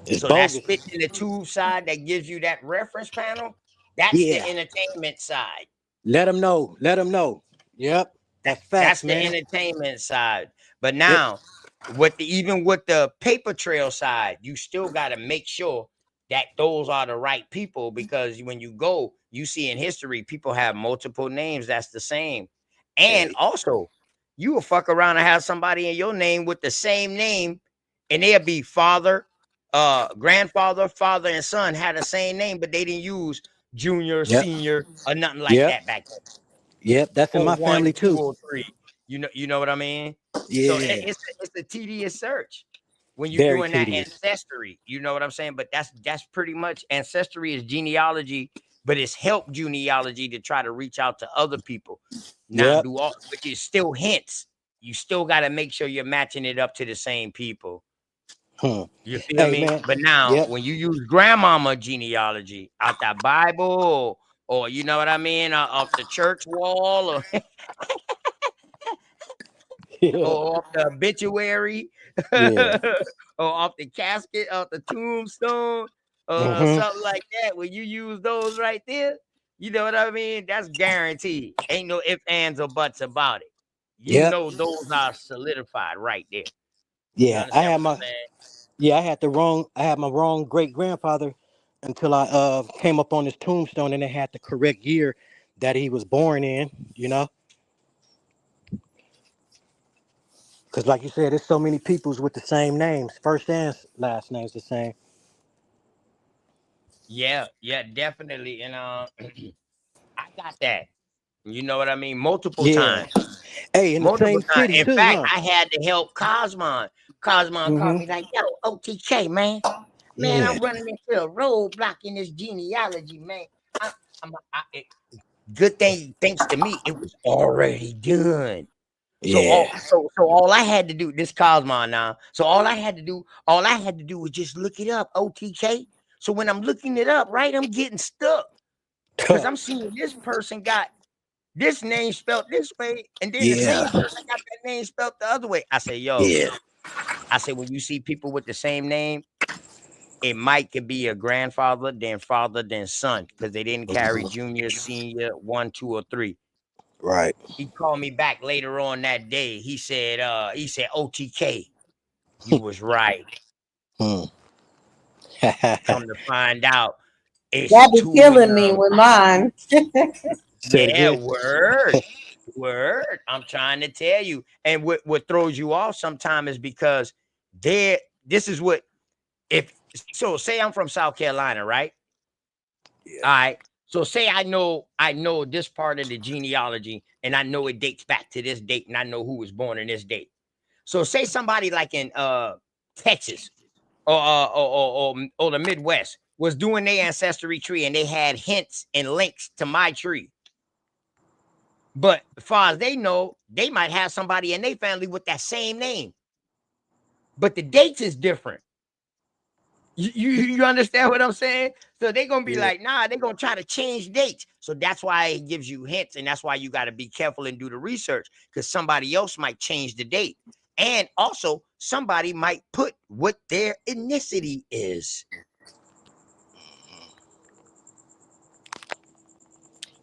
Speaker 8: It's
Speaker 2: So that
Speaker 8: bogus.
Speaker 2: spit in the tube side that gives you that reference panel, that's the
Speaker 8: Yeah.
Speaker 2: entertainment side.
Speaker 8: Let them know. Let them know. Yep. That's
Speaker 2: That's
Speaker 8: facts,
Speaker 2: the
Speaker 8: man.
Speaker 2: entertainment side. But
Speaker 8: Yep.
Speaker 2: now, even with the paper trail side, you still got to make sure that those are the right people, because when you go, you see in history people have multiple names that's the same. And
Speaker 8: Hey.
Speaker 2: also, you will fuck around and have somebody in your name with the same name, and they'll be father, grandfather, father, and son had the same name, but they didn't use junior,
Speaker 8: Yep.
Speaker 2: senior, or nothing like
Speaker 8: Yep.
Speaker 2: that back then,
Speaker 8: Yep. That's in
Speaker 2: or
Speaker 8: my family
Speaker 2: 1, 2,
Speaker 8: too.
Speaker 2: or 3. You know what I mean? So
Speaker 8: Yeah.
Speaker 2: it's a tedious search when you're
Speaker 8: Very
Speaker 2: doing that
Speaker 8: tedious.
Speaker 2: ancestry. You know what I'm saying? But that's pretty much ancestry is genealogy, but it's help genealogy to try to reach out to other people. Now
Speaker 8: Yep.
Speaker 2: do all, which is still hints. You still got to make sure you're matching it up to the same people.
Speaker 8: Hmm.
Speaker 2: You feel
Speaker 8: Hey,
Speaker 2: me?
Speaker 8: man.
Speaker 2: But now,
Speaker 8: Yep.
Speaker 2: when you use grandmama genealogy out that Bible, or you know what I mean, off the church wall, or
Speaker 8: Yeah.
Speaker 2: or off the obituary,
Speaker 8: Yeah.
Speaker 2: or off the casket, off the tombstone,
Speaker 8: Mm-hmm.
Speaker 2: something like that. When you use those right there, you know what I mean? That's guaranteed. Ain't no ifs, ands, or buts about it. You
Speaker 8: Yep.
Speaker 2: know those are solidified right there. You
Speaker 8: Yeah.
Speaker 2: understand what I'm saying?
Speaker 8: I had my wrong great grandfather until I came up on his tombstone and they had the correct year that he was born in, you know? Because like you said, there's so many peoples with the same names. First and last names the same.
Speaker 2: Yeah, yeah, definitely. And I got that. You know what I mean? Multiple
Speaker 8: Yeah.
Speaker 2: times.
Speaker 8: Hey, in the
Speaker 2: Multiple
Speaker 8: same
Speaker 2: times.
Speaker 8: city
Speaker 2: In
Speaker 8: too,
Speaker 2: fact,
Speaker 8: huh?
Speaker 2: I had to help Cosmon. Cosmon called
Speaker 8: Mm-hmm.
Speaker 2: me like, yo, OTK, man. Man,
Speaker 8: Yeah.
Speaker 2: I'm running into a roadblock in this genealogy, man. Good thing, thanks to me, it was already done. So
Speaker 8: Yeah.
Speaker 2: all I had to do, this Cosmon now. So all I had to do was just look it up, OTK. So when I'm looking it up, right, I'm getting stuck because I'm seeing this person got this name spelled this way, and then the same
Speaker 8: Yeah.
Speaker 2: person got that name spelled the other way. I say, yo,
Speaker 8: Yeah.
Speaker 2: I say, when you see people with the same name, it might could be a grandfather, then father, then son, because they didn't carry junior, senior, 1, 2, or 3.
Speaker 8: Right.
Speaker 2: He called me back later on that day. He said, OTK, you was right.
Speaker 8: Hmm.
Speaker 2: Come to find out, it's
Speaker 7: That be
Speaker 2: 2 of
Speaker 7: killing me
Speaker 2: them.
Speaker 7: with mine.
Speaker 8: Say it
Speaker 2: Yeah,
Speaker 8: again.
Speaker 2: word. I'm trying to tell you. And what throws you off sometimes is because this is what if so, say I'm from South Carolina, right?
Speaker 8: Yeah.
Speaker 2: All right. So say I know this part of the genealogy, and I know it dates back to this date, and I know who was born in this date. So say somebody like in Texas or the Midwest was doing their ancestry tree, and they had hints and links to my tree. But as far as they know, they might have somebody in their family with that same name, but the dates is different. You understand what I'm saying? So they're gonna be
Speaker 8: Yeah.
Speaker 2: like, nah, they're gonna try to change dates. So that's why it gives you hints, and that's why you got to be careful and do the research, because somebody else might change the date. And also somebody might put what their ethnicity is.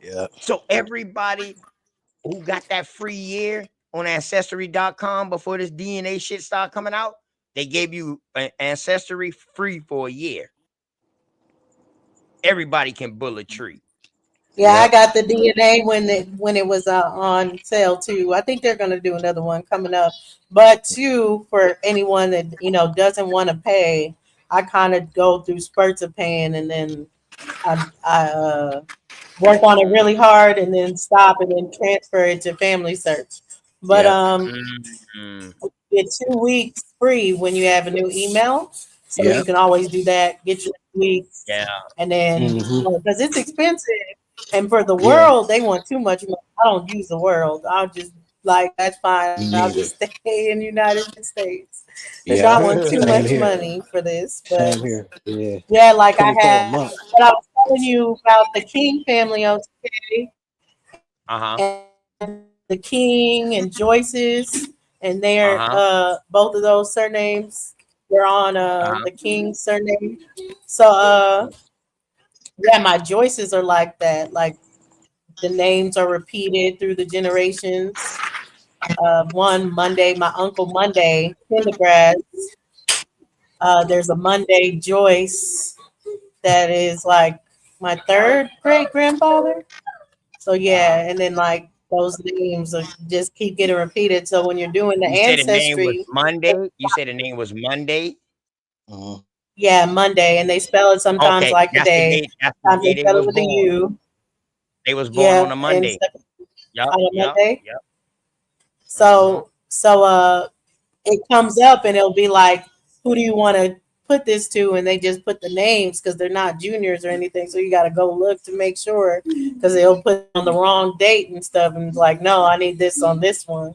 Speaker 8: Yeah.
Speaker 2: So everybody who got that free year on Ancestry.com before this DNA shit started coming out, they gave you an Ancestry free for a year. Everybody can bull a tree.
Speaker 7: Yeah, I
Speaker 8: Yep.
Speaker 7: got the DNA when it was on sale too. I think they're gonna do another one coming up. But too, for anyone that doesn't want to pay, I kind of go through spurts of paying, and then I work on it really hard, and then stop, and then transfer it to Family Search. But
Speaker 8: Yep.
Speaker 2: Mm.
Speaker 7: get 2 weeks free when you have a new email, so you
Speaker 8: Yep.
Speaker 7: can always do that. Get your weeks,
Speaker 2: Yeah.
Speaker 7: and then
Speaker 8: Mm-hmm.
Speaker 7: because it's expensive, and for the
Speaker 8: Yeah.
Speaker 7: world they want too much money. I don't use the world. I'll just like that's fine.
Speaker 8: Me
Speaker 7: I'll
Speaker 8: neither.
Speaker 7: just stay in the United States. They
Speaker 8: Yeah.
Speaker 7: don't want too
Speaker 8: Same
Speaker 7: much
Speaker 8: here.
Speaker 7: money for this, but
Speaker 8: Same here. Yeah.
Speaker 7: yeah, like I
Speaker 8: 24 a
Speaker 7: had.
Speaker 8: month.
Speaker 7: But I was telling you about the King family on today,
Speaker 2: Uh-huh.
Speaker 7: and the King and Joyce's, and they're
Speaker 2: Uh-huh.
Speaker 7: both of those surnames. They're on
Speaker 2: Uh-huh.
Speaker 7: the King's surname. So yeah, my Joyce's are like that. Like the names are repeated through the generations. One Monday, my uncle Monday, Pendergrass. There's a Monday Joyce that is like my third great grandfather. So
Speaker 2: Uh-huh.
Speaker 7: yeah, and then like those names just keep getting repeated. So when you're doing the
Speaker 2: You said the name was
Speaker 7: ancestry,
Speaker 2: Monday? You said the name was Monday?
Speaker 8: Uh-huh.
Speaker 7: yeah, Monday, and they spell it sometimes
Speaker 2: Okay,
Speaker 7: like the day,
Speaker 2: that's the
Speaker 7: sometimes
Speaker 2: day
Speaker 7: they
Speaker 2: they
Speaker 7: spell it
Speaker 2: was
Speaker 7: with a
Speaker 2: born.
Speaker 7: U.
Speaker 2: They was born on
Speaker 7: Yeah,
Speaker 2: a
Speaker 7: and
Speaker 2: Monday.
Speaker 7: stuff
Speaker 2: Yep,
Speaker 7: on a
Speaker 2: yep,
Speaker 7: Monday.
Speaker 2: yep. Mm-hmm.
Speaker 7: So it comes up and it'll be like, who do you want to put this to? And they just put the names because they're not juniors or anything. So you got to go look to make sure because they'll put on the wrong date and stuff. And it's like, no, I need this on this one.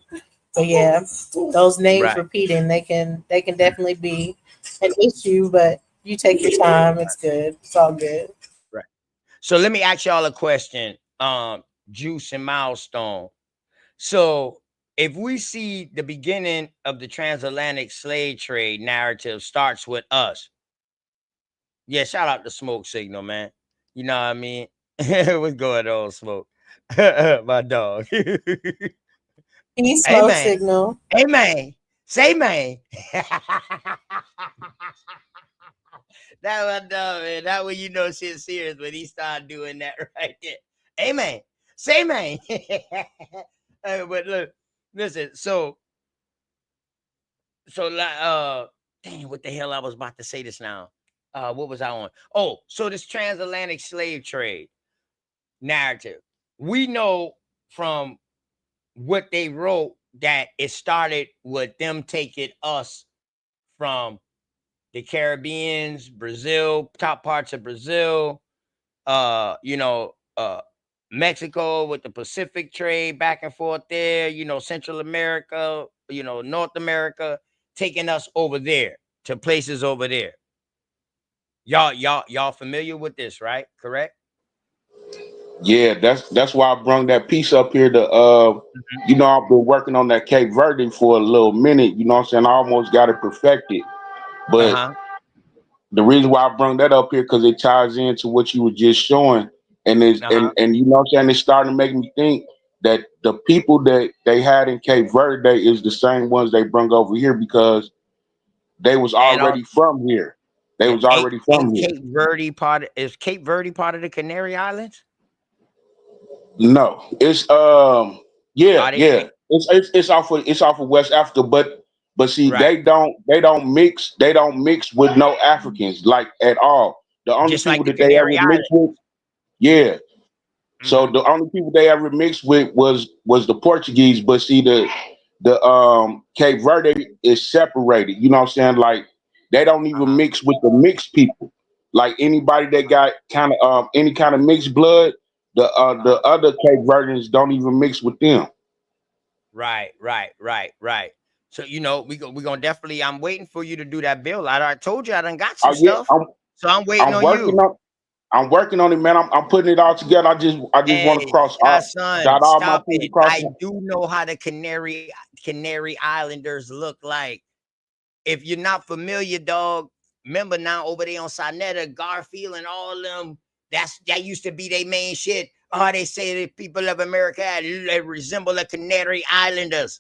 Speaker 7: But yeah, those names
Speaker 2: Right,
Speaker 7: repeating, they can definitely be an issue, but you take your time. It's good. It's all good.
Speaker 2: right. So let me ask y'all a question. Juice and Milestone. So if we see the beginning of the transatlantic slave trade narrative starts with us, yeah, shout out to Smoke Signal, man. You know what I mean? What's going on, Smoke? My dog.
Speaker 7: Peace,
Speaker 2: Hey,
Speaker 7: smoke
Speaker 2: man.
Speaker 7: signal.
Speaker 2: Hey, man. Say, man. That was dumb, man. That way you know shit's serious when he started doing that right there. Hey, man. Say, man. But look, listen. So like dang, what the hell I was about to say this now. What was I on? Oh, so this transatlantic slave trade narrative. We know from what they wrote that it started with them taking us from the Caribbeans, Brazil, top parts of Brazil, you know, Mexico with the Pacific trade back and forth there, you know, Central America, you know, North America, taking us over there to places over there. Y'all familiar with this, right? Correct?
Speaker 9: Yeah, that's why I brung that piece up here to
Speaker 2: Mhm.
Speaker 9: I've been working on that Cape Verde for a little minute, you know what I'm saying? I almost got it perfected. But
Speaker 2: Uh-huh.
Speaker 9: the reason why I brung that up here because it ties into what you were just showing. And is
Speaker 2: Uh-huh.
Speaker 9: and you know what I'm saying, it's starting to make me think that the people that they had in Cape Verde is the same ones they brung over here because they was
Speaker 2: And all,
Speaker 9: already from here. They
Speaker 2: yeah,
Speaker 9: was already from
Speaker 2: ain't
Speaker 9: here.
Speaker 2: Cape Verde part of the Canary Islands?
Speaker 9: No, it's yeah,
Speaker 2: Are they?
Speaker 9: yeah. It's off of West Africa, but But see,
Speaker 2: Right.
Speaker 9: they don't mix with no Africans like at all. The only
Speaker 2: Just like
Speaker 9: people
Speaker 2: the
Speaker 9: that they
Speaker 2: Canary
Speaker 9: ever mixed
Speaker 2: Islands.
Speaker 9: with, yeah. So
Speaker 2: Mm-hmm.
Speaker 9: the only people they ever mixed with was the Portuguese. But see, the Cape Verde is separated. You know what I'm saying? Like they don't even mix with the mixed people. Like anybody that got kind of any kind of mixed blood, the other Cape Verdeans don't even mix with them.
Speaker 2: Right. So we gonna definitely. I'm waiting for you to do that bill. I told you I done got some
Speaker 9: Oh yeah,
Speaker 2: stuff, so I'm waiting
Speaker 9: I'm
Speaker 2: on
Speaker 9: working
Speaker 2: you.
Speaker 9: on I'm working on it, man. I'm putting it all together. I just want to
Speaker 2: Hey, son,
Speaker 9: dot all my
Speaker 2: stop
Speaker 9: T's,
Speaker 2: it.
Speaker 9: cross
Speaker 2: I do know how the Canary Islanders look like. If you're not familiar, dog, remember now over there on Sinetta, Garfield, and all them. That used to be their main shit. Oh, they say the people of America they resemble the Canary Islanders.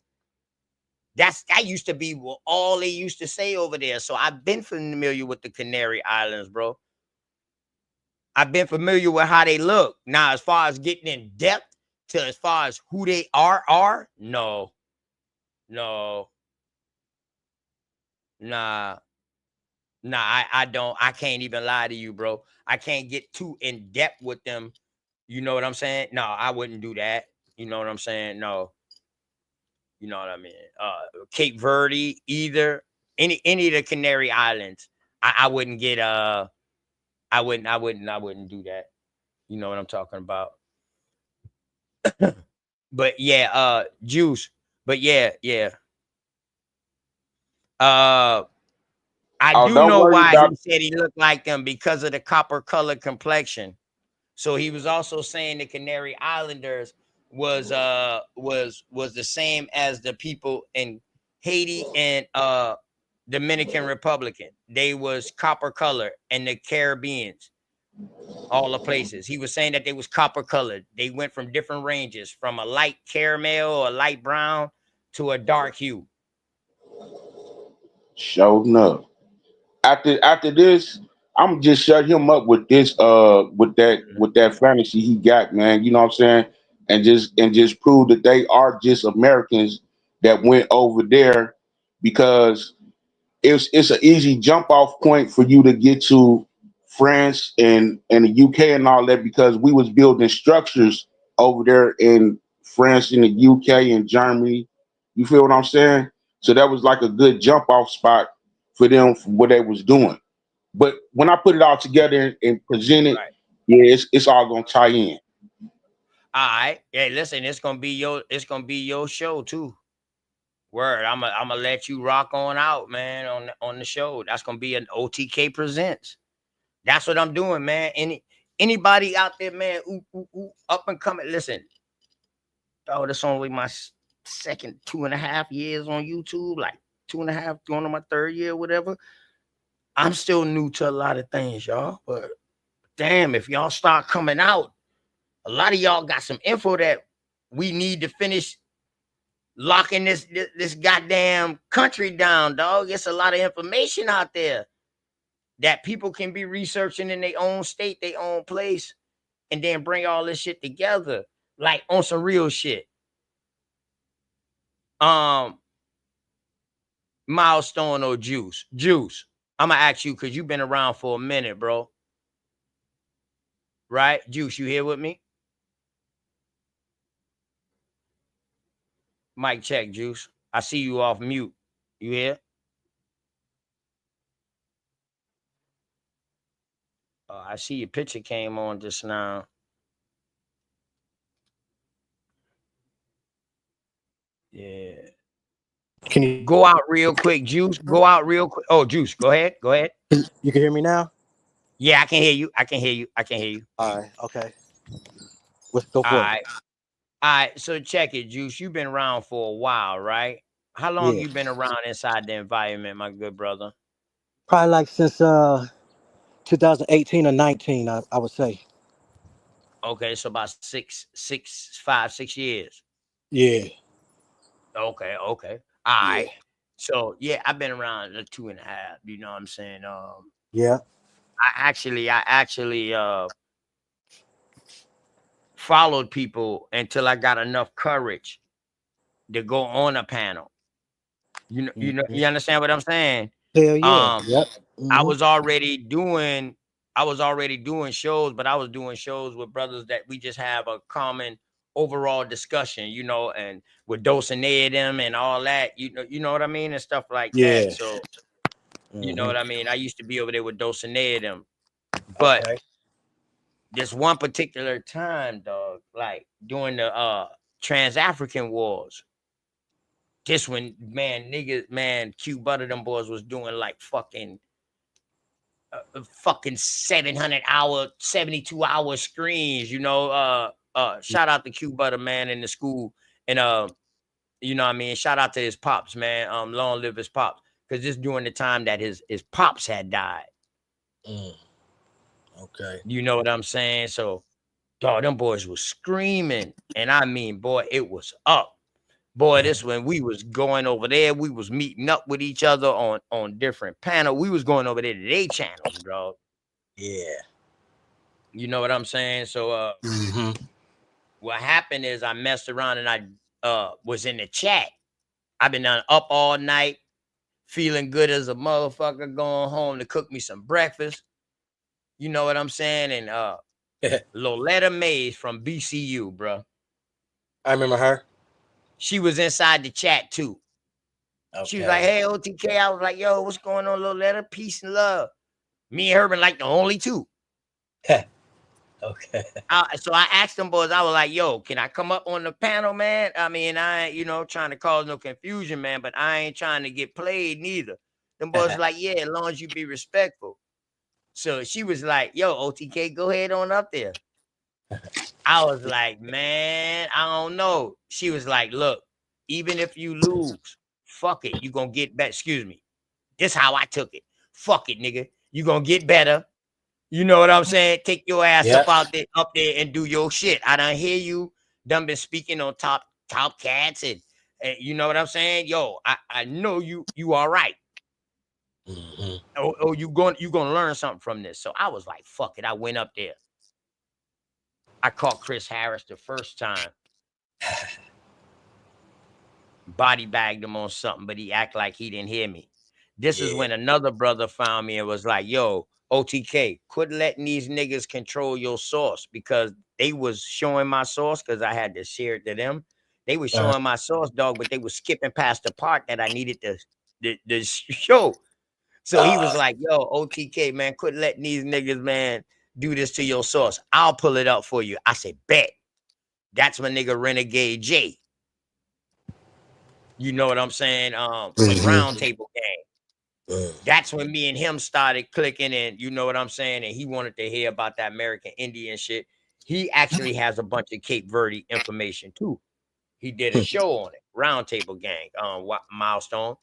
Speaker 2: That used to be all they used to say over there. So I've been familiar with the Canary Islands, bro. I've been familiar with how they look. Now, as far as getting in depth to as far as who they are no, no, nah, I don't. I can't even lie to you, bro. I can't get too in depth with them. You know what I'm saying? No, I wouldn't do that. You know what I'm saying? No, you know what I mean. Cape Verde, either any of the Canary Islands. I wouldn't get I wouldn't do that. You know what I'm talking about. But yeah, juice. But yeah. Uh I
Speaker 9: Oh,
Speaker 2: do
Speaker 9: don't
Speaker 2: know
Speaker 9: worry
Speaker 2: why
Speaker 9: about
Speaker 2: he said he looked like them because of the copper colored complexion. So he was also saying the Canary Islanders was the same as the people in Haiti and Dominican Republic. They was copper color, and the Caribbeans, all the places. He was saying that they was copper colored. They went from different ranges, from a light caramel or a light brown to a dark hue.
Speaker 9: showing up. After this, I'm just shut him up with this with that fantasy he got, man. You know what I'm saying? And just prove that they are just Americans that went over there because it's an easy jump off point for you to get to France and the UK and all that because we was building structures over there in France and the UK and Germany. You feel what I'm saying? So that was like a good jump off spot for them for what they was doing. But when I put it all together and present it,
Speaker 2: Right.
Speaker 9: yeah, it's all gonna tie in.
Speaker 2: All right. Hey, listen, it's gonna be your show too. Word. I'm gonna let you rock on out, man, on the show. That's gonna be an OTK presents. That's what I'm doing, man. Anybody out there, man, up and coming. Listen, oh, that's only my second 2.5 years on YouTube, like 2.5, going on my third year, whatever. I'm still new to a lot of things, y'all. But damn, if y'all start coming out, a lot of y'all got some info that we need to finish locking this goddamn country down, dog. It's a lot of information out there that people can be researching in their own state, their own place, and then bring all this shit together, like on some real shit. Um, Milestone or Juice. I'm gonna ask you because you've been around for a minute, bro. Right? Juice, you here with me? Mic check, Juice. I see you off mute. You here? I see your picture came on just now. Yeah.
Speaker 8: Can you
Speaker 2: Go out real quick, Juice. Go out real quick. Oh, Juice, go ahead. Go ahead.
Speaker 8: you can hear me now?
Speaker 2: Yeah, I can hear you. I can hear you. I can hear you.
Speaker 8: All right, okay. Let's go
Speaker 2: All
Speaker 8: for it.
Speaker 2: right. All right. So check it, Juice. You've been around for a while, right? How long
Speaker 8: Yeah.
Speaker 2: you been around inside the environment, my good brother?
Speaker 8: Probably like since 2018 or 19, I would say.
Speaker 2: Okay, so about 6 years.
Speaker 8: Yeah.
Speaker 2: Okay. All
Speaker 8: Yeah.
Speaker 2: right. So yeah, I've been around the 2.5. You know what I'm saying?
Speaker 8: Yeah.
Speaker 2: I actually followed people until I got enough courage to go on a panel. You understand what I'm saying?
Speaker 8: Hell yeah. Yep.
Speaker 2: I was already doing shows, but I was doing shows with brothers that we just have a common overall discussion, and with dosing them and all that, you know what I mean, and stuff like that.
Speaker 8: Yeah.
Speaker 2: So you know what I mean? I used to be over there with dosing them, but
Speaker 8: Okay.
Speaker 2: this one particular time, dog, like during the Trans-African Wars. This one, man, niggas, man, Q Butter, them boys was doing like fucking 700-hour, 72-hour screens, shout out to Q Butter, man, in the school. And you know what I mean? Shout out to his pops, man. Long live his pops. Because this during the time that his pops had died.
Speaker 8: Okay.
Speaker 2: You know what I'm saying? So, dog, them boys was screaming. And I mean, boy, it was up. Boy, this when we was going over there, we was meeting up with each other on different panels. We was going over there to their channels, bro.
Speaker 8: Yeah.
Speaker 2: You know what I'm saying? So what happened is I messed around and I was in the chat. I've been up all night, feeling good as a motherfucker, going home to cook me some breakfast. You know what I'm saying? And Loletta Mays from BCU, bro.
Speaker 8: I remember her.
Speaker 2: She was inside the chat too. Okay. She was like, hey, OTK. I was like, yo, what's going on, Loletta? Peace and love. Me and her been like the only two.
Speaker 8: Okay.
Speaker 2: So I asked them boys, I was like, yo, can I come up on the panel, man? I mean, I ain't, trying to cause no confusion, man, but I ain't trying to get played neither. Them boys like, yeah, as long as you be respectful. So she was like, yo, OTK, go ahead on up there. I was like, man, I don't know. She was like, look, even if you lose, fuck it. You gonna get better. Excuse me. This how I took it. Fuck it, nigga. You gonna get better. You know what I'm saying? Take your ass up there and do your shit. I done hear you done been speaking on top cats and you know what I'm saying? Yo, I know you all right. Oh, you gonna learn something from this. So I was like, fuck it. I went up there. I caught Chris Harris the first time. Body bagged him on something, but he act like he didn't hear me. This is when another brother found me and was like, yo, OTK, quit letting these niggas control your source, because they was showing my source because I had to share it to them. They was showing my source, dog, but they was skipping past the part that I needed to show. So he was like, yo, OTK, man, quit letting these niggas, man, do this to your source. I'll pull it up for you. I said, bet. That's my nigga Renegade J. You know what I'm saying? From Round Table Gang. That's when me and him started clicking, and you know what I'm saying? And he wanted to hear about that American Indian shit. He actually has a bunch of Cape Verde information too. He did a show on it, Round Table Gang, Milestone,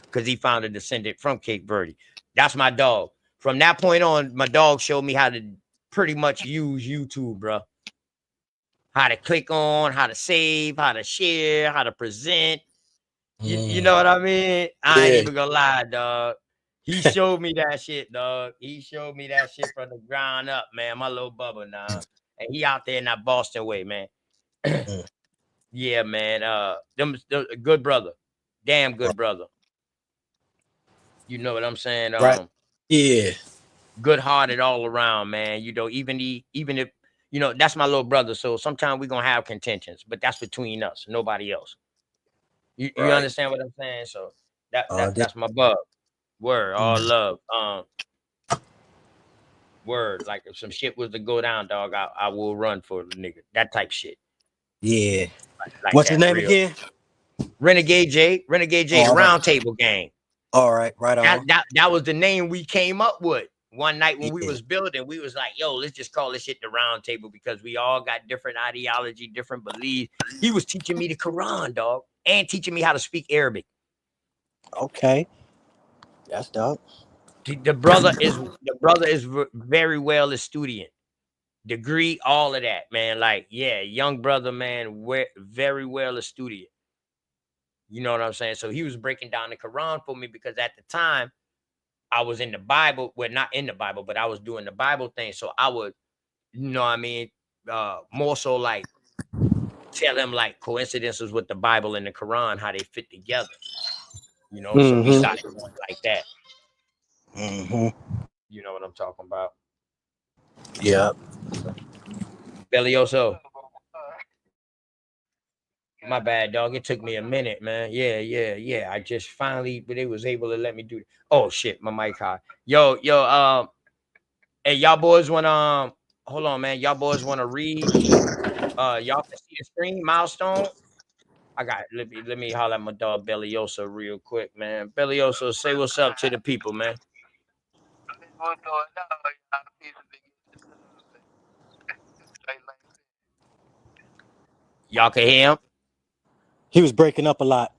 Speaker 2: because he found a descendant from Cape Verde. That's my dog. From that point on, my dog showed me how to pretty much use YouTube, bro. How to click on, how to save, how to share, how to present. You know what I mean? I ain't even gonna lie, dog. He showed me that shit, dog. He showed me that shit from the ground up, man. My little bubba now. And he out there in that Boston way, man. Yeah, man. Them good brother. Damn good brother. You know what I'm saying?
Speaker 8: Right. Yeah.
Speaker 2: Good hearted all around, man. You know, even if that's my little brother. So sometimes we're gonna have contentions, but that's between us, nobody else. You understand what I'm saying? So that's my bub. Word, all love. Word, like if some shit was to go down, dog, I will run for the nigga. That type shit.
Speaker 8: Yeah.
Speaker 2: Like
Speaker 8: What's his name again?
Speaker 2: Renegade J, the Round Table Gang.
Speaker 8: All right, right on.
Speaker 2: That was the name we came up with. One night when we was building, we was like, yo, let's just call this shit the Round Table, because we all got different ideology, different beliefs. He was teaching me the Quran, dog, and teaching me how to speak Arabic. Okay.
Speaker 8: That's dope.
Speaker 2: The brother is very well a student. Degree, all of that, man. Like, yeah, young brother, man, very well a student. You know what I'm saying? So he was breaking down the Quran for me, because at the time I was in the Bible. Well, not in the Bible, but I was doing the Bible thing. So I would, you know what I mean? More so like tell him like coincidences with the Bible and the Quran, how they fit together. You know, so we
Speaker 8: Mm-hmm.
Speaker 2: started going like that.
Speaker 8: Mm-hmm.
Speaker 2: You know what I'm talking about?
Speaker 8: Yeah.
Speaker 2: Belioso. My bad, dog. It took me a minute, man. Yeah. I just finally, but they was able to let me do it. Oh shit, my mic high. Yo, hey, y'all boys want hold on, man. Y'all boys want to read? Y'all can see the screen milestone. I got let me holler at my dog Belioso real quick, man. Belioso, say what's up to the people, man. Y'all can hear him?
Speaker 8: He was breaking up a lot.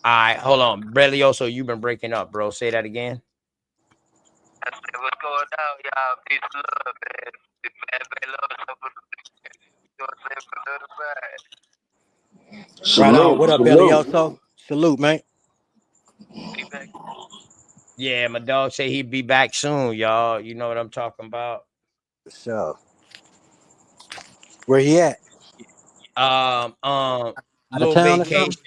Speaker 2: All right, hold on. Belioso, you've been breaking up, bro. Say that again.
Speaker 10: I said, what's going on, y'all? Peace and love, man.
Speaker 8: Right on. What
Speaker 9: Salute,
Speaker 8: up,
Speaker 9: salute.
Speaker 8: Belioso? Salute, man.
Speaker 2: Yeah, my dog say he'd be back soon, y'all. You know what I'm talking about?
Speaker 8: So, where he at?
Speaker 2: Um,
Speaker 8: Out of
Speaker 2: little
Speaker 8: town or
Speaker 2: vacation.
Speaker 8: something?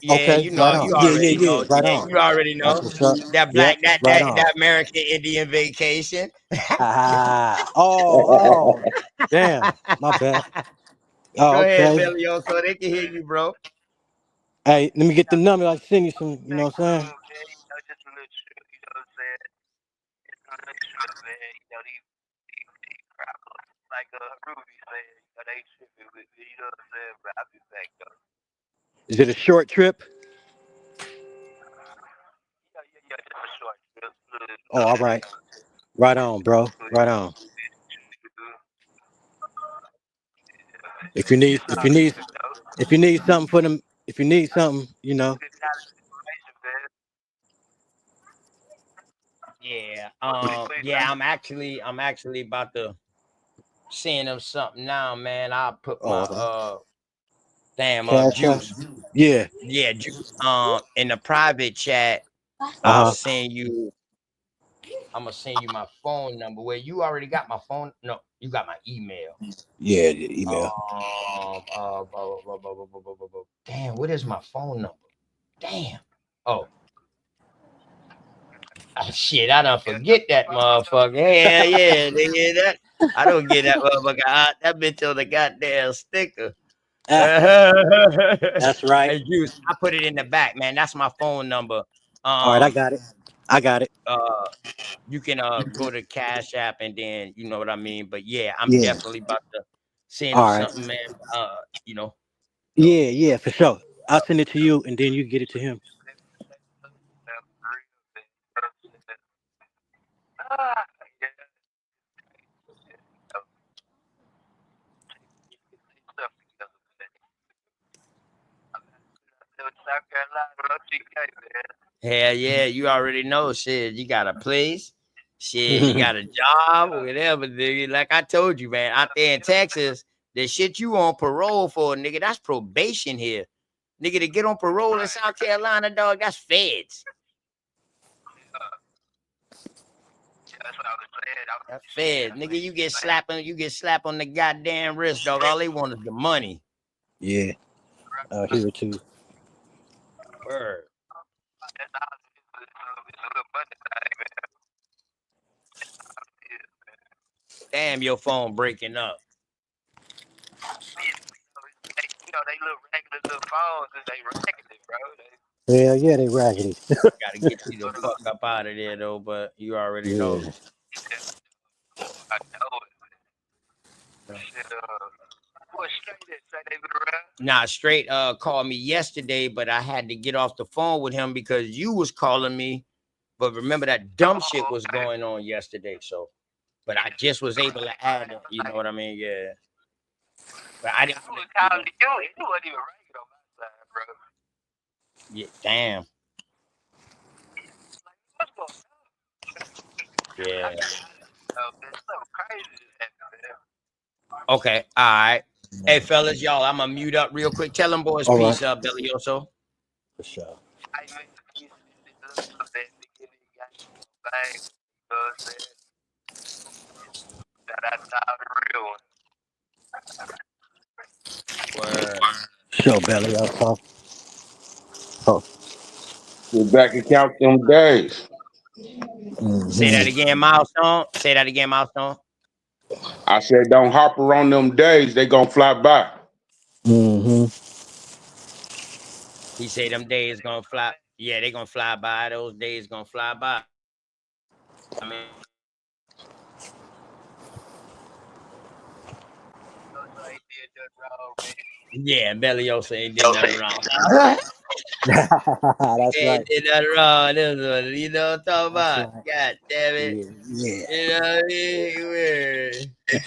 Speaker 2: Yeah,
Speaker 8: Okay,
Speaker 2: you
Speaker 8: right
Speaker 2: know,
Speaker 8: on.
Speaker 2: you
Speaker 8: Yeah,
Speaker 2: already know.
Speaker 8: right
Speaker 2: Yeah,
Speaker 8: on.
Speaker 2: you already
Speaker 8: That's
Speaker 2: know
Speaker 8: what's up.
Speaker 2: that
Speaker 8: Yep,
Speaker 2: black that
Speaker 8: right
Speaker 2: that
Speaker 8: on.
Speaker 2: that American Indian vacation.
Speaker 8: Ah, oh, damn, my bad.
Speaker 2: Go
Speaker 8: Oh,
Speaker 2: ahead,
Speaker 8: okay.
Speaker 2: Belio, so they can hear you, bro.
Speaker 8: Hey, let me get the number. I can send you some. You know what I'm saying?
Speaker 10: Just a little trip, you know what I'm saying? Just a little trip, man. You know, these crackers, like Ruby said, you know, they tripping with me, you know what I'm saying? But I'll be back, though.
Speaker 8: Is it a short trip?
Speaker 10: Yeah, just a short trip.
Speaker 8: Oh, all right. Right on, bro. Right on. If you need, if you need, if you need something for them, if you need something, you know.
Speaker 2: Yeah. Yeah, I'm actually about to send them something now, man. I'll put my
Speaker 8: Oh, cash out.
Speaker 2: juice.
Speaker 8: Yeah.
Speaker 2: Yeah, juice. In the private chat, I'll
Speaker 8: Uh huh.
Speaker 2: send you. I'm gonna send you my phone number. Where you already got my phone? No, you got my email.
Speaker 8: Yeah. The email.
Speaker 2: Damn, what is my phone number? Damn. Oh, shit, I don't forget that motherfucker. Hell yeah, nigga, that I don't get that motherfucker out. That bitch on the goddamn sticker.
Speaker 8: Ah, that's right.
Speaker 2: Hey, Juice, I put it in the back, man. That's my phone number.
Speaker 8: All right, I
Speaker 2: Um,
Speaker 8: got it. I got it.
Speaker 2: you can go to Cash App and then you know what I mean. But yeah, I'm
Speaker 8: Yeah.
Speaker 2: definitely about to send him
Speaker 8: All right.
Speaker 2: something, man. You know, so
Speaker 8: Yeah, for sure. I'll send it to you, and then you get it to him.
Speaker 2: hell yeah, you already know shit. You got a place, shit, you got a job, whatever, nigga. Like I told you, man, out there in Texas, the shit you on parole for, nigga, that's probation here. Nigga, to get on parole in South Carolina, dog, that's feds. That's feds. Nigga, you get slapped on the goddamn wrist, dog. All they want is the money.
Speaker 8: Yeah. Here too.
Speaker 2: Word. Damn, your phone breaking up.
Speaker 10: You know, they little regular little phones, and they regular, bro.
Speaker 8: Hell yeah, they raggedy.
Speaker 2: Gotta get you the fuck up out of there though, but you already know.
Speaker 8: Yeah.
Speaker 10: I know it. Shit, what straight is that they been around?
Speaker 2: Nah, straight called me yesterday, but I had to get off the phone with him because you was calling me. But remember that dumb shit was going on yesterday, so but I just was able to add it, you know what I mean? Yeah. But I didn't
Speaker 10: Who
Speaker 2: want
Speaker 10: was
Speaker 2: to,
Speaker 10: calling you? You wasn't even ringing on my side, bro.
Speaker 2: yeah, damn.
Speaker 10: What's going on?
Speaker 2: Yeah.
Speaker 10: There's something crazy that happened, man.
Speaker 2: Okay, all right. Hey fellas, y'all, I'm gonna mute up real quick. Tell them boys
Speaker 8: All right.
Speaker 2: peace up, Belioso.
Speaker 8: For sure.
Speaker 10: I mean, you love that beginning, got bang. You know what I'm saying? Shout out to all the real ones.
Speaker 2: Word.
Speaker 8: Show belly up, huh? Oh.
Speaker 9: Sit back and count them days.
Speaker 2: Say that
Speaker 8: Mm-hmm.
Speaker 2: again, Milestone. Say that again, Milestone.
Speaker 9: I said, don't hop around them days. They gonna fly by.
Speaker 8: Mm-hmm.
Speaker 2: He say them days gonna fly. Yeah, they gonna fly by. Those days gonna fly by. I mean,
Speaker 10: So he did that wrong, man.
Speaker 2: yeah, Beliosa ain't did nothing wrong.
Speaker 8: That's
Speaker 2: Ain't
Speaker 8: right.
Speaker 2: did nothing wrong. This one, you know what I'm talking
Speaker 8: That's
Speaker 2: about?
Speaker 8: right.
Speaker 2: God damn it.
Speaker 8: Yeah. Yeah.
Speaker 2: You know what I mean? Word.
Speaker 10: Time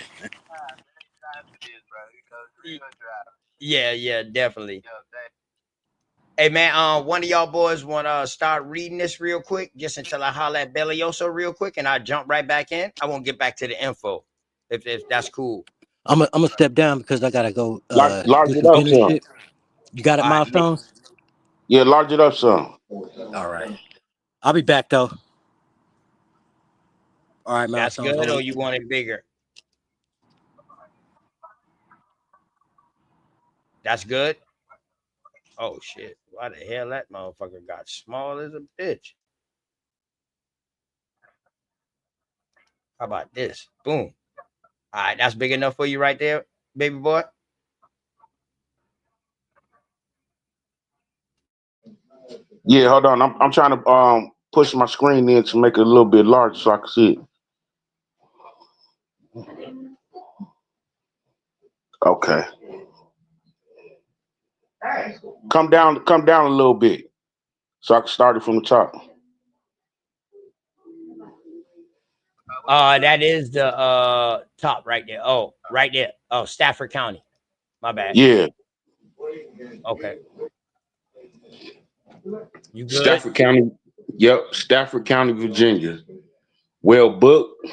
Speaker 10: for this, bro. You know, it's real drive.
Speaker 2: Yeah, definitely.
Speaker 10: Yo, thank
Speaker 2: Hey man, one of y'all boys wanna start reading this real quick, just until I holler at Belioso real quick, and I jump right back in. I won't get back to the info, if that's cool.
Speaker 8: I'm gonna step down because I gotta go
Speaker 9: Large
Speaker 8: do
Speaker 9: it
Speaker 8: some
Speaker 9: up
Speaker 8: dinner
Speaker 9: some.
Speaker 8: shit. You got it,
Speaker 2: All right,
Speaker 8: Milestones?
Speaker 9: Yeah, large it up some.
Speaker 8: All right. I'll be back though. All right,
Speaker 2: that's
Speaker 8: Milestones.
Speaker 2: good,
Speaker 8: Hold
Speaker 2: or
Speaker 8: on.
Speaker 2: you want it bigger? That's good. Oh shit! Why the hell that motherfucker got small as a bitch? How about this? Boom. All right, that's big enough for you right there, baby boy.
Speaker 9: Yeah, hold on. I'm trying to push my screen in to make it a little bit larger so I can see it. Okay. Come down a little bit so I can start it from the top.
Speaker 2: That is the top right there. Oh, right there. Oh, Stafford County. My bad.
Speaker 9: Yeah.
Speaker 2: Okay, you good?
Speaker 9: Stafford County. Yep. Stafford County, Virginia. Well booked.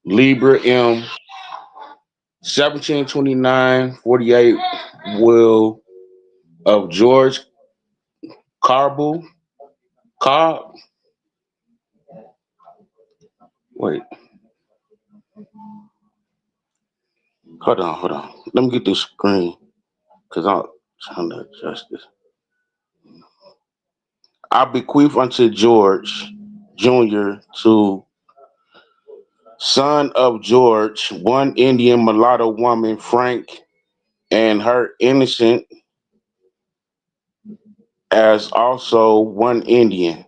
Speaker 9: Libra M. 1729-48 will of George Carble. Cobb. Wait. Hold on. Let me get this screen because I'm trying to adjust this. I bequeath unto George Jr. to son of George, one Indian mulatto woman, Frank, and her innocent, as also one Indian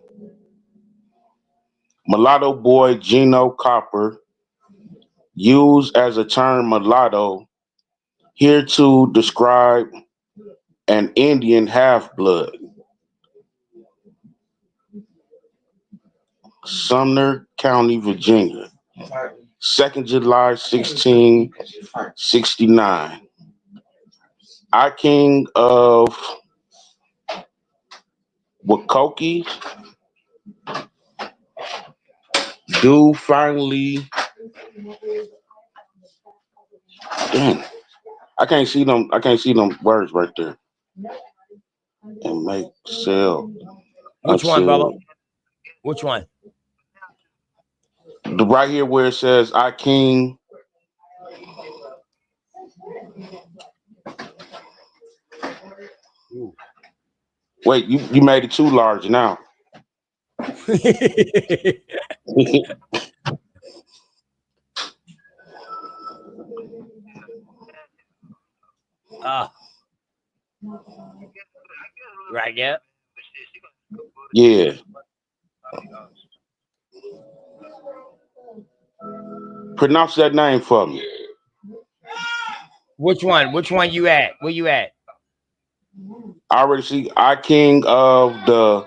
Speaker 9: mulatto boy, Gino Copper, used as a term mulatto here to describe an Indian half-blood. Sumner County, Virginia. 2nd July 1669. I King of Wakoki do finally. Damn, I can't see them words right there. And make sell
Speaker 2: Which one, Bubba?
Speaker 9: until
Speaker 2: Which one?
Speaker 9: the right here where it says I King.
Speaker 2: Ooh.
Speaker 9: Wait, you made it too large now.
Speaker 2: Ah, right there.
Speaker 9: Yeah. Pronounce that name for me.
Speaker 2: Which one? Which one you at? Where you at?
Speaker 9: I already see I King of the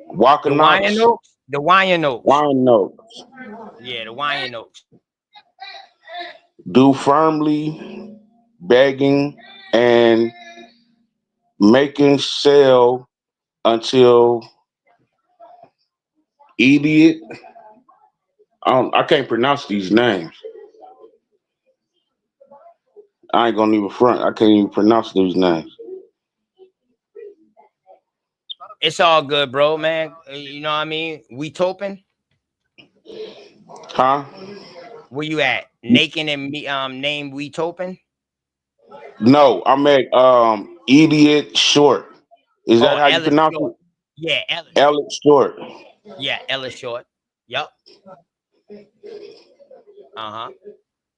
Speaker 2: The
Speaker 9: Wakanox.
Speaker 2: Wyanoke? The Wyanoke.
Speaker 9: Wyandotte.
Speaker 2: Yeah, the Wyanoke.
Speaker 9: Do firmly begging and making sale until idiot. I can't pronounce these names. I ain't gonna even front. I can't even pronounce these names.
Speaker 2: It's all good, bro, man. You know what I mean? We toping.
Speaker 9: Huh?
Speaker 2: Where you at? Naked and me name we toping?
Speaker 9: No, I'm at Idiot Short. Is that
Speaker 2: Oh,
Speaker 9: how you
Speaker 2: Ellis
Speaker 9: pronounce
Speaker 2: Short.
Speaker 9: it?
Speaker 2: Yeah, Ellis.
Speaker 9: Elliot Short.
Speaker 2: Yeah, Ellis Short. Yup. Uh-huh.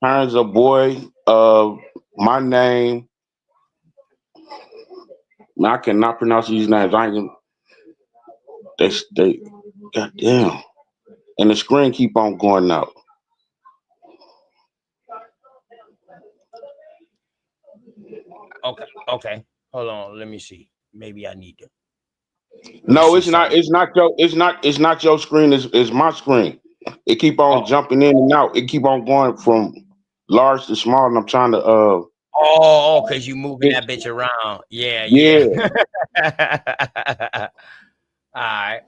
Speaker 9: Turns a boy. My name. I cannot pronounce these names. I ain't gonna, they. God damn. And the screen keep on going out.
Speaker 2: Okay. Okay. Hold on. Let me see. Maybe I need to. Let me
Speaker 9: No,
Speaker 2: see
Speaker 9: it's not.
Speaker 2: something.
Speaker 9: It's not your. It's not. It's not your screen. It's my screen. It keep on
Speaker 2: Oh.
Speaker 9: jumping in and out. It keep on going from large to small, and I'm trying to
Speaker 2: Oh, because you moving
Speaker 9: just
Speaker 2: that bitch around. Yeah, yeah.
Speaker 9: yeah.
Speaker 2: All right.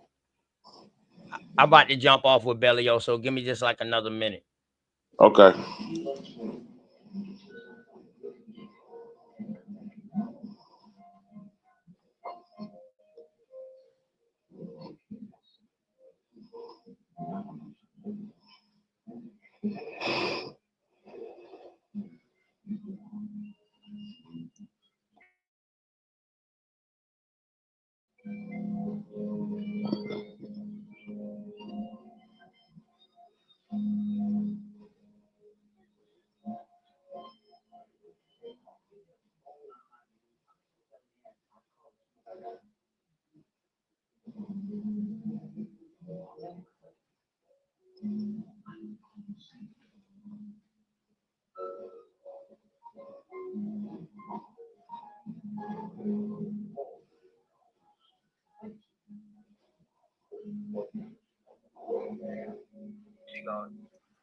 Speaker 2: I'm about to jump off with Bellio, so give me just like another minute.
Speaker 9: Okay.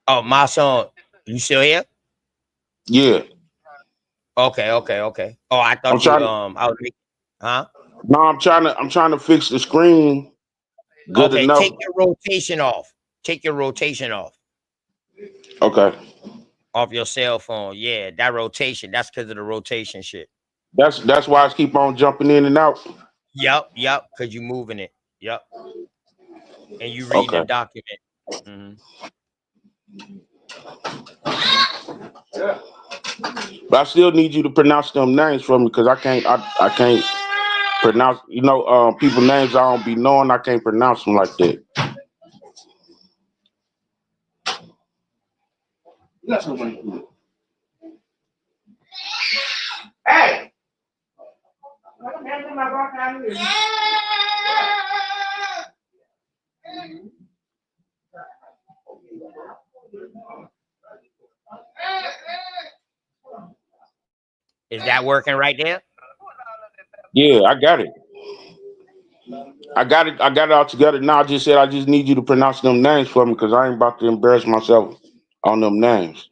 Speaker 2: Oh, my son, you still here?
Speaker 9: Yeah.
Speaker 2: Okay, okay, okay. Oh, I
Speaker 9: I'm
Speaker 2: thought you
Speaker 9: trying.
Speaker 2: I was huh?
Speaker 9: No, I'm trying to. I'm trying to fix the screen good
Speaker 2: Okay,
Speaker 9: enough.
Speaker 2: take your rotation off. Take your rotation
Speaker 9: Okay.
Speaker 2: off your cell phone. Yeah, that rotation. That's because of the rotation shit.
Speaker 9: That's why I keep on jumping in and out.
Speaker 2: Yep, yep, because you moving it. Yep. And you reading the
Speaker 9: Okay.
Speaker 2: document. Hmm.
Speaker 9: But I still need you to pronounce them names for me because I can't. I can't pronounce. People names I don't be knowing. I can't pronounce them like that.
Speaker 2: Is that working right there?
Speaker 9: Yeah, I got it. I got it. I got it all together. Now I just said I just need you to pronounce them names for me because I ain't about to embarrass myself on them names.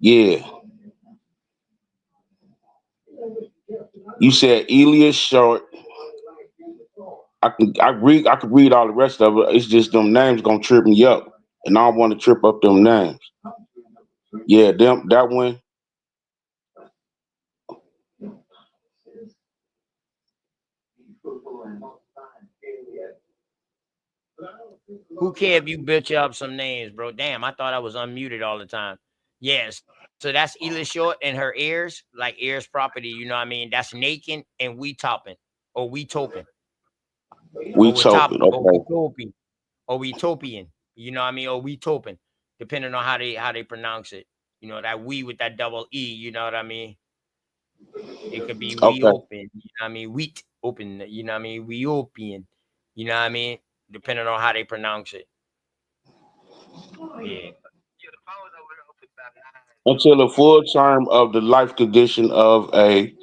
Speaker 9: Yeah. You said Elias Short. I could read all the rest of it. It's just them names gonna trip me up. And I don't want to trip up them names. Yeah, them that one.
Speaker 2: Who care if you butcher up some names, bro? Damn, I thought I was unmuted all the time. Yes. So that's Ela Short and her ears, like ears property, you know what I mean? That's Nakin and we topping or we toping
Speaker 9: We
Speaker 2: or we top
Speaker 9: talking.
Speaker 2: or we
Speaker 9: Okay.
Speaker 2: toping or we topian, you know what I mean? Or we toping, depending on how they pronounce it. You know, that we with that double E, you know what I mean? It could be we
Speaker 9: Okay.
Speaker 2: open, you know what I mean? Wheat open, you know what I mean? We opian, you know what I mean? Depending on how they pronounce it. Yeah.
Speaker 9: Until the full term of the life condition of a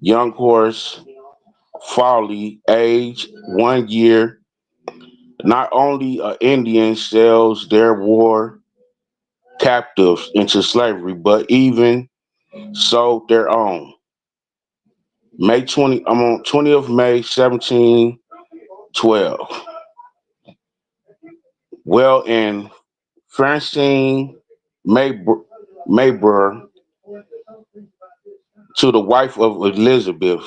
Speaker 9: young horse, folly, age 1 year. Not only Indian sells their war captives into slavery, but even sold their own. May 20, I'm on 20th May 1712. Well, in Francine Mayburn to the wife of Elizabeth,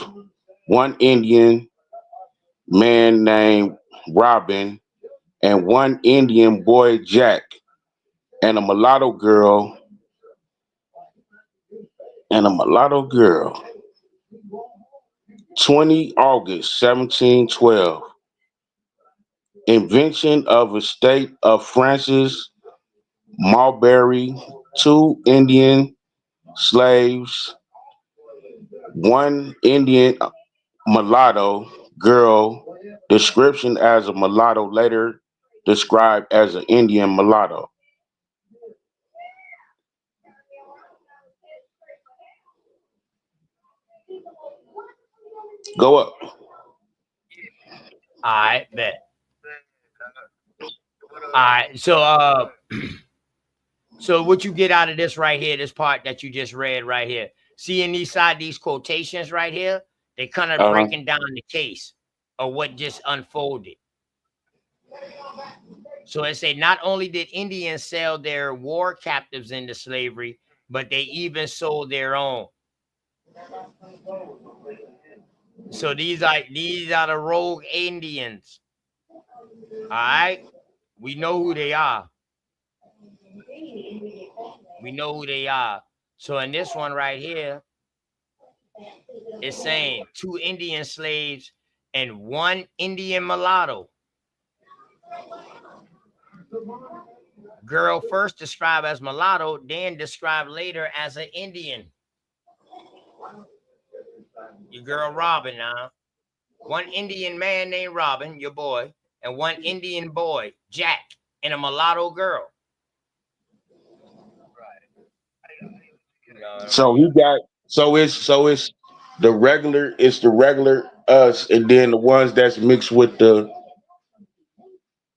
Speaker 9: one Indian man named Robin, and one Indian boy Jack, and a mulatto girl and a mulatto girl. 20 August 1712. Invention of estate of Francis Marbury. 2 Indian slaves. 1 Indian mulatto girl. Description as a mulatto, later described as an Indian mulatto. Go up.
Speaker 2: All right, bet.
Speaker 10: What
Speaker 2: All right. So what you get out of this right here, this part that you just read right here, seeing these quotations right here, they kind of
Speaker 9: Uh-huh.
Speaker 2: breaking down the case of what just unfolded. So it say not only did Indians sell their war captives into slavery, but they even sold their own. So these are the rogue Indians. All right, we know who they are. We know who they are. So in this one right here, it's saying 2 Indian slaves and 1 Indian mulatto. Girl first described as mulatto, then described later as an Indian. Your girl Robin now. 1 Indian man named Robin, your boy, and 1 Indian boy, Jack, and a mulatto girl. You know what I
Speaker 9: So
Speaker 2: mean?
Speaker 9: he got it's the regular us, and then the ones that's mixed with the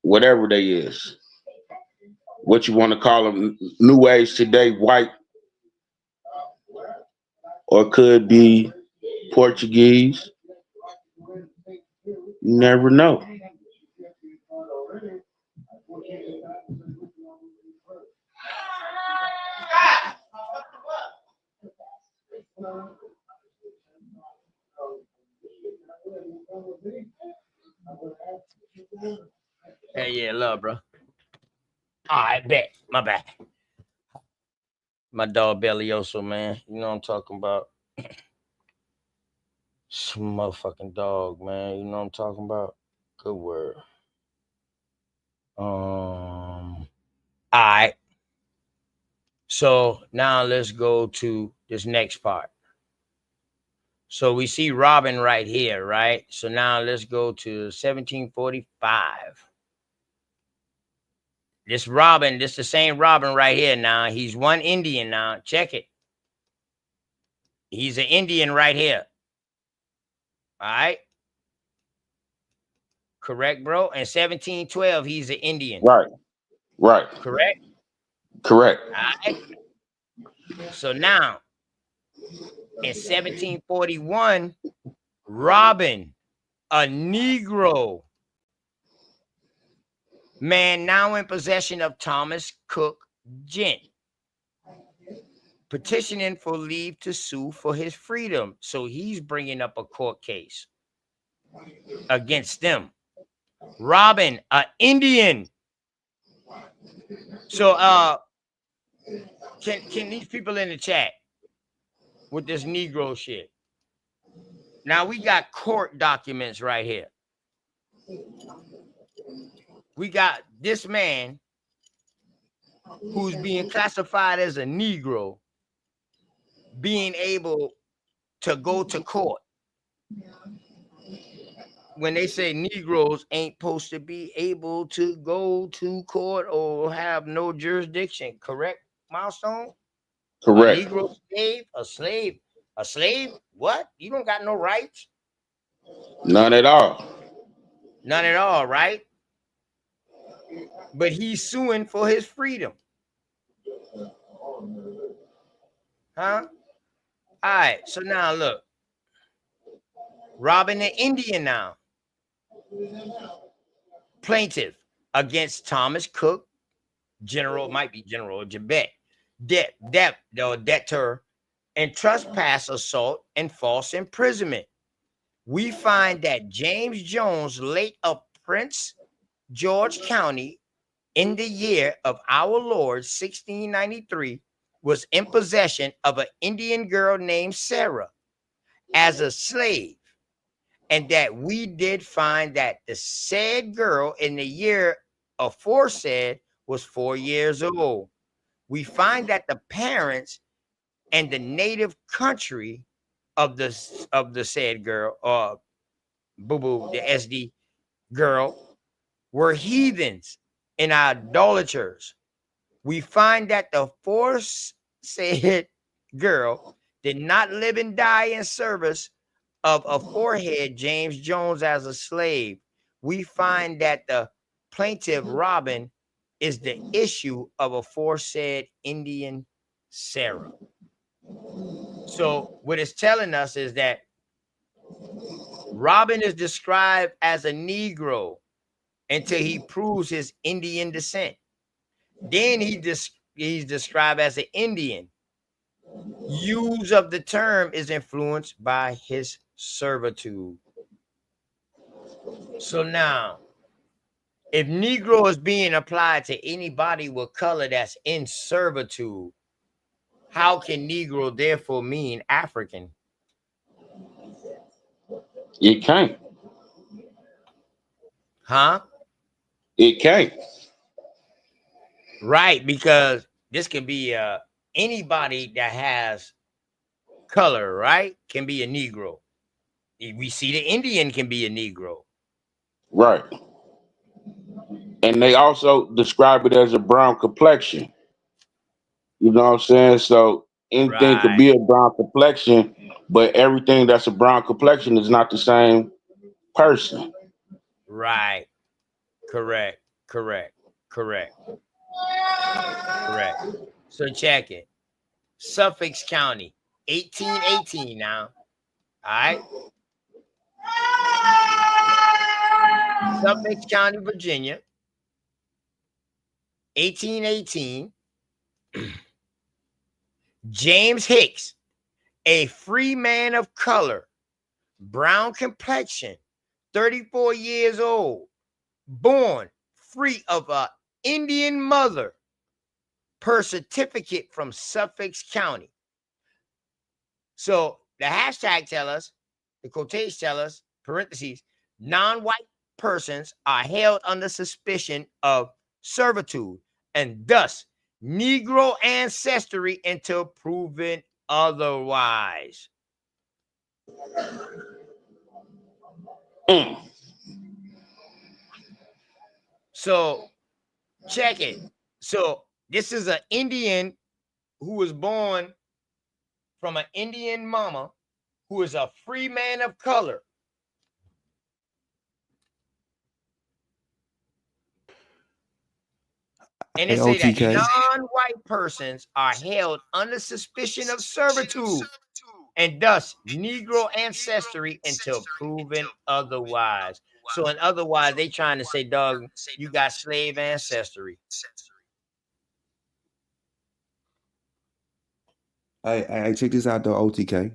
Speaker 9: whatever they is. What you want to call them, new age today, white, or could be Portuguese. You never know.
Speaker 2: Hey, yeah, love, bro. All right, bet. My bad. My dog Bellioso, man. You know what I'm talking about. Some motherfucking dog, man. You know what I'm talking about. Good word. All right. So now let's go to this next part. So we see Robin right here, right? So now let's go to 1745. This Robin, this the same Robin right here now. He's 1 Indian now. Check it. He's an Indian right here. All right. Correct, bro? And 1712, he's an Indian.
Speaker 9: Right.
Speaker 2: Correct?
Speaker 9: Correct.
Speaker 2: All right. So now, in 1741, Robin, a Negro man now in possession of Thomas Cook Gent, petitioning for leave to sue for his freedom. So he's bringing up a court case against them. Robin, an Indian. So can these people in the chat with this Negro shit? Now we got court documents right here. We got this man who's being classified as a Negro being able to go to court. When they say Negroes ain't supposed to be able to go to court or have no jurisdiction, correct, Milestone?
Speaker 9: Correct.
Speaker 2: A Negro slave, a slave? What? You don't got no rights?
Speaker 9: None at all.
Speaker 2: None at all, right? But he's suing for his freedom. Huh? All right, so now look. Robin the Indian now. Plaintiff against Thomas Cook, might be General Jabet, debtor, and trespass, assault, and false imprisonment. We find that James Jones, late of Prince George County, in the year of our Lord 1693, was in possession of an Indian girl named Sarah as a slave, and that we did find that the said girl in the year aforesaid was 4 years old. We find that the parents and the native country of the said girl, or the SD girl, were heathens and idolaters. We find that the said girl did not live and die in service of a forehead James Jones as a slave. We find that the plaintiff Robin is the issue of aforesaid Indian Sarah. So what it's telling us is that Robin is described as a Negro until he proves his Indian descent. Then he's described as an Indian. Use of the term is influenced by his servitude. So now, if Negro is being applied to anybody with color that's in servitude, how can Negro therefore mean African?
Speaker 9: It can't.
Speaker 2: Huh?
Speaker 9: It can't.
Speaker 2: Right, because this can be anybody that has color, right? Can be a Negro. We see the Indian can be a Negro.
Speaker 9: Right. And they also describe it as a brown complexion. You know what I'm saying? So anything could
Speaker 2: Right,
Speaker 9: be a brown complexion, but everything that's a brown complexion is not the same person.
Speaker 2: right. Correct, correct, correct, correct. So check it. Suffolk County, 1818 now. All right. Suffolk County, Virginia, 1818. James Hicks, a free man of color, brown complexion, 34 years old, born free of an Indian mother, per certificate from Suffolk County. So the hashtag tell us, the quotations tell us, parentheses, non-white persons are held under suspicion of servitude, and thus Negro ancestry until proven otherwise.
Speaker 9: Mm.
Speaker 2: So check it. So this is an Indian who was born from an Indian mama who is a free man of color. And
Speaker 11: Hey,
Speaker 2: it say that
Speaker 11: OTK.
Speaker 2: non-white persons are held under suspicion of servitude, and thus Negro ancestry until proven otherwise. So in otherwise, they trying to say, dog, you got slave ancestry.
Speaker 11: Hey, check this out though, OTK.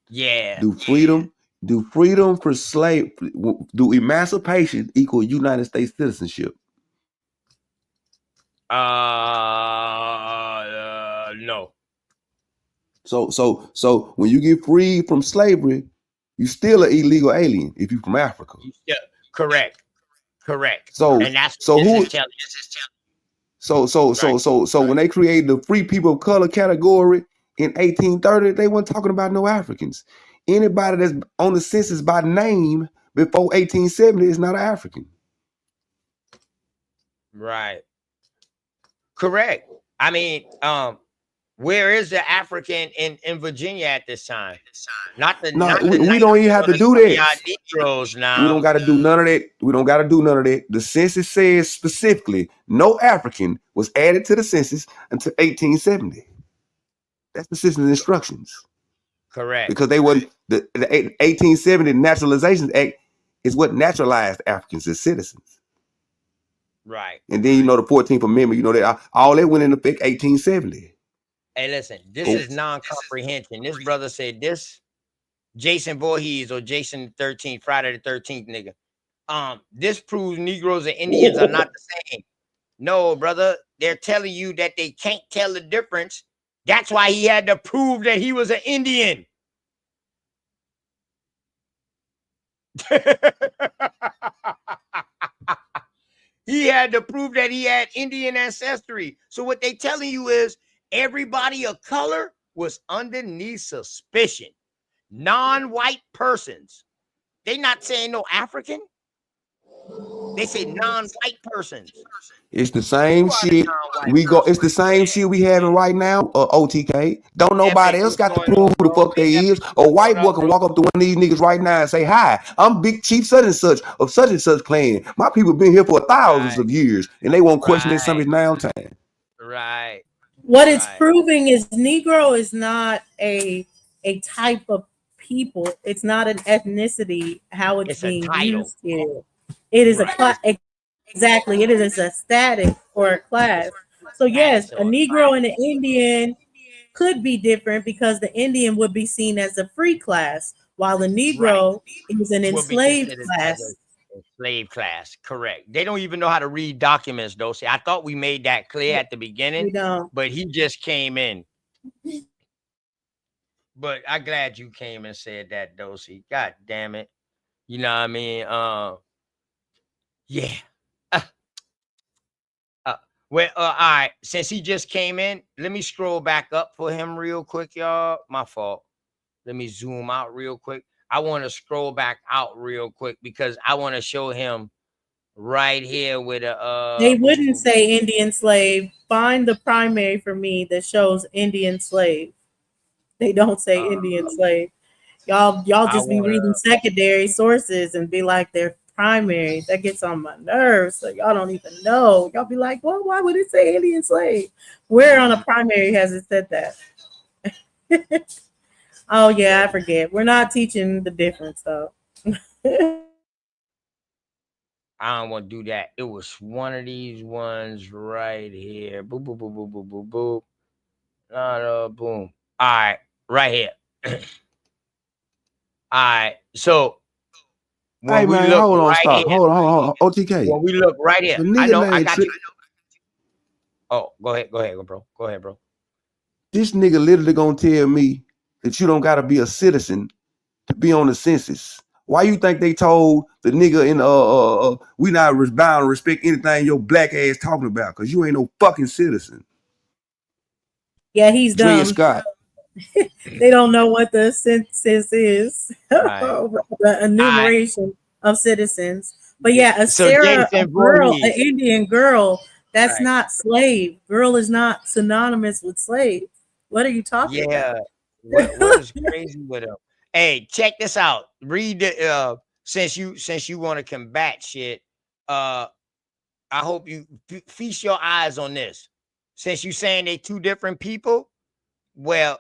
Speaker 2: Yeah.
Speaker 11: Do freedom for slave, do emancipation equal United States citizenship?
Speaker 2: No.
Speaker 11: So when you get freed from slavery, you still an illegal alien if you from Africa.
Speaker 2: Yeah, correct.
Speaker 11: So
Speaker 2: And that's
Speaker 11: so
Speaker 2: what this
Speaker 11: who
Speaker 2: is telling.
Speaker 11: So when they created the free people of color category in 1830, they weren't talking about no Africans. Anybody that's on the census by name before 1870 is not an African.
Speaker 2: Right. Correct. I mean, where is the African in Virginia at this time?
Speaker 11: We don't even have to do that.
Speaker 2: Negroes now.
Speaker 11: We don't got to do none of that. We don't got to do none of that. The census says specifically no African was added to the census until 1870. That's the census instructions.
Speaker 2: Correct.
Speaker 11: Because they wasn't the 1870 Naturalization Act is what naturalized Africans as citizens.
Speaker 2: Right.
Speaker 11: And then the 14th Amendment, that all that went into effect 1870.
Speaker 2: Hey, listen, this is non-comprehension. This brother said this, Jason Voorhees or Jason the 13th, Friday the 13th, nigga. This proves Negroes and Indians are not the same. No, brother. They're telling you that they can't tell the difference. That's why he had to prove that he was an Indian. He had to prove that he had Indian ancestry. So what they telling you is everybody of color was underneath suspicion. Non-white persons. They not saying no African. They say non-white persons.
Speaker 11: It's the same shit. It's the same shit we having right now. OTK. Don't nobody else got to prove who the fuck they is. A white boy can walk up to one of these niggas right now and say, "Hi, I'm Big Chief such and such of such and such clan. My people been here for thousands of years, and they won't question this something now time."
Speaker 2: Right.
Speaker 7: What it's proving is Negro is not a type of people. It's not an ethnicity. How it's being used here. It is a class. Exactly. It is a status or a class. So yes, a Negro and an Indian could be different because the Indian would be seen as a free class, while the Negro is an enslaved class.
Speaker 2: Slave class, correct. They don't even know how to read documents, though. See, I thought we made that clear at the beginning, but he just came in. But I'm glad you came and said that, Dosey. God damn it. You know what I mean? Yeah. Well, all right. Since he just came in, let me scroll back up for him real quick, y'all. My fault. Let me zoom out real quick. I want to scroll back out real quick because I want to show him right here with a
Speaker 7: they wouldn't say Indian slave. Find the primary for me that shows Indian slave. They don't say Indian slave. Y'all just be reading secondary sources and be like they're primary. That gets on my nerves. So y'all don't even know. Y'all be like, well, why would it say Indian slave? Where on a primary has it said that? Oh yeah, I forget. We're not teaching the difference though.
Speaker 2: I don't want to do that. It was one of these ones right here. Boop, boop, boop, boop, boop, boop, boop. Boom. All right, right here. All right. So
Speaker 11: when we look hold on,
Speaker 2: right
Speaker 11: stop.
Speaker 2: Here,
Speaker 11: hold on. OTK.
Speaker 2: When we look right here, I know I got you. Oh, go ahead, bro. Go ahead, bro.
Speaker 11: This nigga literally gonna tell me that you don't gotta be a citizen to be on the census. Why you think they told the nigga in we not bound to respect anything your black ass talking about? Cause you ain't no fucking citizen.
Speaker 7: Yeah, he's dumb.
Speaker 11: Scott.
Speaker 7: They don't know what the census is. The enumeration of citizens. But yeah, a Sarah, a girl, an Indian girl, that's not slave. Girl is not synonymous with slave. What are you talking about?
Speaker 2: What is crazy with him? Hey, check this out. Read the since you want to combat shit. I hope you feast your eyes on this. Since you saying they two different people, well,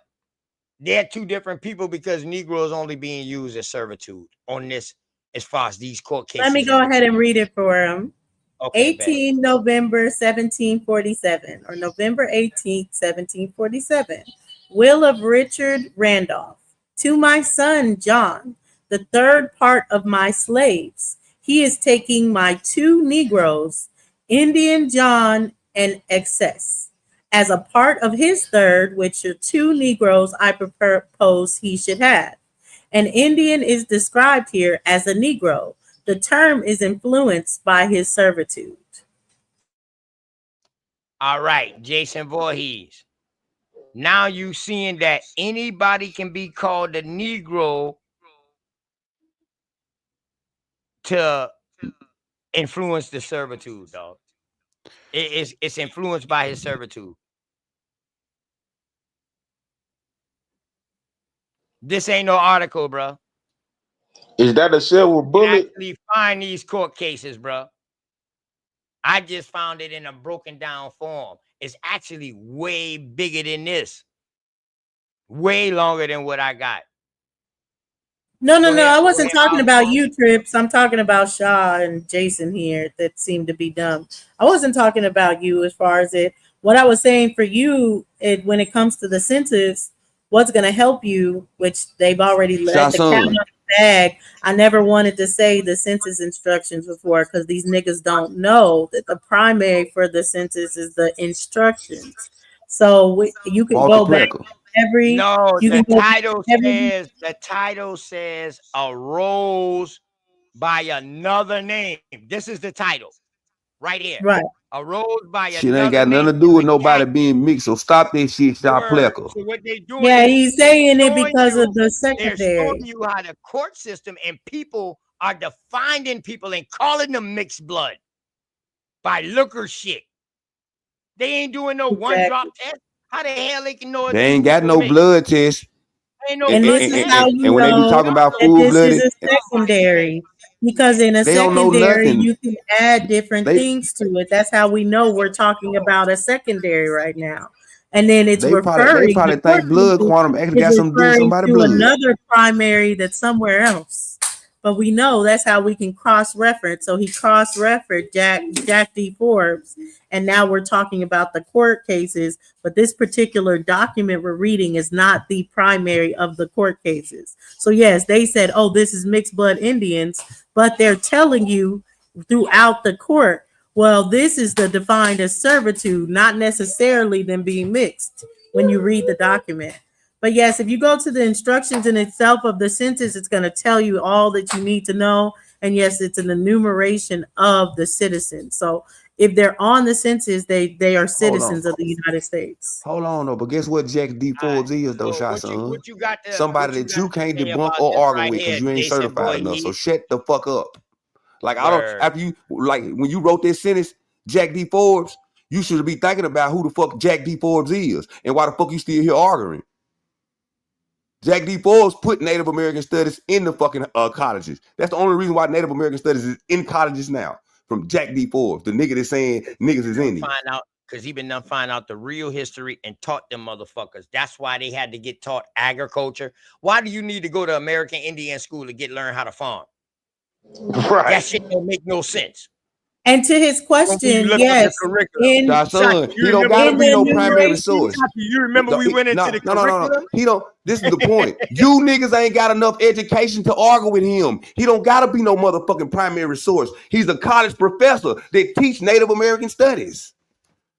Speaker 2: they're two different people because Negro is only being used as servitude on this as far as these court cases.
Speaker 7: Let me go ahead and read it for him.
Speaker 2: Okay,
Speaker 7: 18 November 1747 or November 18th, 1747. Will of Richard Randolph. To my son John, the third part of my slaves. He is taking my two Negroes, Indian John and Excess, as a part of his third, which are two Negroes I propose he should have. An Indian is described here as a Negro. The term is influenced by his servitude.
Speaker 2: All right, Jason Voorhees. Now you seeing that anybody can be called a Negro to influence the servitude, dog. It's influenced by his servitude. This ain't no article, bro.
Speaker 9: Is that a silver bullet?
Speaker 2: Actually find these court cases, bro. I just found it in a broken down form. It's actually way bigger than this. Way longer than what I got.
Speaker 7: No. I wasn't talking about you, Trips. I'm talking about Shaw and Jason here that seem to be dumb. I wasn't talking about you as far as it. What I was saying for you, when it comes to the census, what's going to help you, which they've already let the cat out of the bag. I never wanted to say the census instructions before because these niggas don't know that the primary for the census is the instructions. So you can
Speaker 11: Walter
Speaker 7: go back
Speaker 11: Plecker.
Speaker 7: every.
Speaker 2: No,
Speaker 7: You can
Speaker 2: the
Speaker 7: go back
Speaker 2: title says arose by another name. This is the title right here.
Speaker 7: right.
Speaker 2: Arose by
Speaker 11: Shit ain't
Speaker 2: another
Speaker 11: got nothing
Speaker 2: name.
Speaker 11: to do with
Speaker 2: The
Speaker 11: nobody
Speaker 2: cat
Speaker 11: being mixed. So stop that shit, stop
Speaker 2: word.
Speaker 11: Plecker.
Speaker 2: So what they doing
Speaker 7: Yeah,
Speaker 2: is
Speaker 7: he's
Speaker 2: they're
Speaker 7: saying it
Speaker 2: showing
Speaker 7: because of
Speaker 2: you,
Speaker 7: the
Speaker 2: they're showing
Speaker 7: secondary.
Speaker 2: you how the court system and people are defining people and calling them mixed blood by looker shit. They ain't doing no one drop
Speaker 7: Exactly.
Speaker 2: test. How the hell they can know if
Speaker 11: They
Speaker 2: these
Speaker 11: ain't got
Speaker 2: people
Speaker 11: no
Speaker 2: mixed?
Speaker 11: blood test.
Speaker 2: Ain't no
Speaker 7: And
Speaker 2: blood
Speaker 7: this is
Speaker 2: test.
Speaker 7: how you
Speaker 11: And when they be
Speaker 7: know
Speaker 11: talking about
Speaker 7: that
Speaker 11: full
Speaker 7: this is
Speaker 11: blooded,
Speaker 7: a secondary. Because in a
Speaker 11: they don't know
Speaker 7: secondary,
Speaker 11: nothing.
Speaker 7: you can add different
Speaker 11: They
Speaker 7: things to it. That's how we know we're talking about a secondary right now. And then it's
Speaker 11: they
Speaker 7: referring, the
Speaker 11: probably
Speaker 7: court
Speaker 11: think blood
Speaker 7: system
Speaker 11: quantum actually
Speaker 7: is
Speaker 11: got something to do with
Speaker 7: referring
Speaker 11: somebody's
Speaker 7: to
Speaker 11: blood.
Speaker 7: another primary that's somewhere else. But we know that's how we can cross-reference. So he cross-referenced Jack D. Forbes, and now we're talking about the court cases. But this particular document we're reading is not the primary of the court cases. So yes, they said, "Oh, this is mixed blood Indians," but they're telling you throughout the court, well, this is the defined as servitude, not necessarily them being mixed when you read the document. But yes, if you go to the instructions in itself of the census, it's going to tell you all that you need to know. And yes, it's an enumeration of the citizens. So if they're on the census, they are citizens of the United States.
Speaker 11: Hold on though, but guess what Jack D. Forbes is though,
Speaker 2: So
Speaker 11: Shot Son?
Speaker 2: what you got to
Speaker 11: Somebody that you can't
Speaker 2: say
Speaker 11: debunk
Speaker 2: about
Speaker 11: or
Speaker 2: this
Speaker 11: argue
Speaker 2: right
Speaker 11: with because
Speaker 2: here?
Speaker 11: you ain't
Speaker 2: They said,
Speaker 11: certified
Speaker 2: boy,
Speaker 11: enough. So
Speaker 2: he
Speaker 11: shut the fuck up. Like I don't
Speaker 2: word.
Speaker 11: after you like when you wrote this sentence, Jack D. Forbes, you should be thinking about who the fuck Jack D. Forbes is and why the fuck you still here arguing. Jack D. Forbes put Native American studies in the fucking colleges. That's the only reason why Native American studies is in colleges now. From Jack D. Forbes, the nigga that's saying niggas is Indian.
Speaker 2: Find out because he been done find out the real history and taught them motherfuckers. That's why they had to get taught agriculture. Why do you need to go to American Indian school to learn how to farm?
Speaker 9: Right.
Speaker 2: That shit don't make no sense.
Speaker 7: And to his question, yes, in
Speaker 11: he don't gotta be no primary
Speaker 7: enumeration,
Speaker 11: source.
Speaker 2: You remember we went into the curriculum?
Speaker 11: He don't. This is the point. You niggas ain't got enough education to argue with him. He don't gotta be no motherfucking primary source. He's a college professor that teach Native American studies.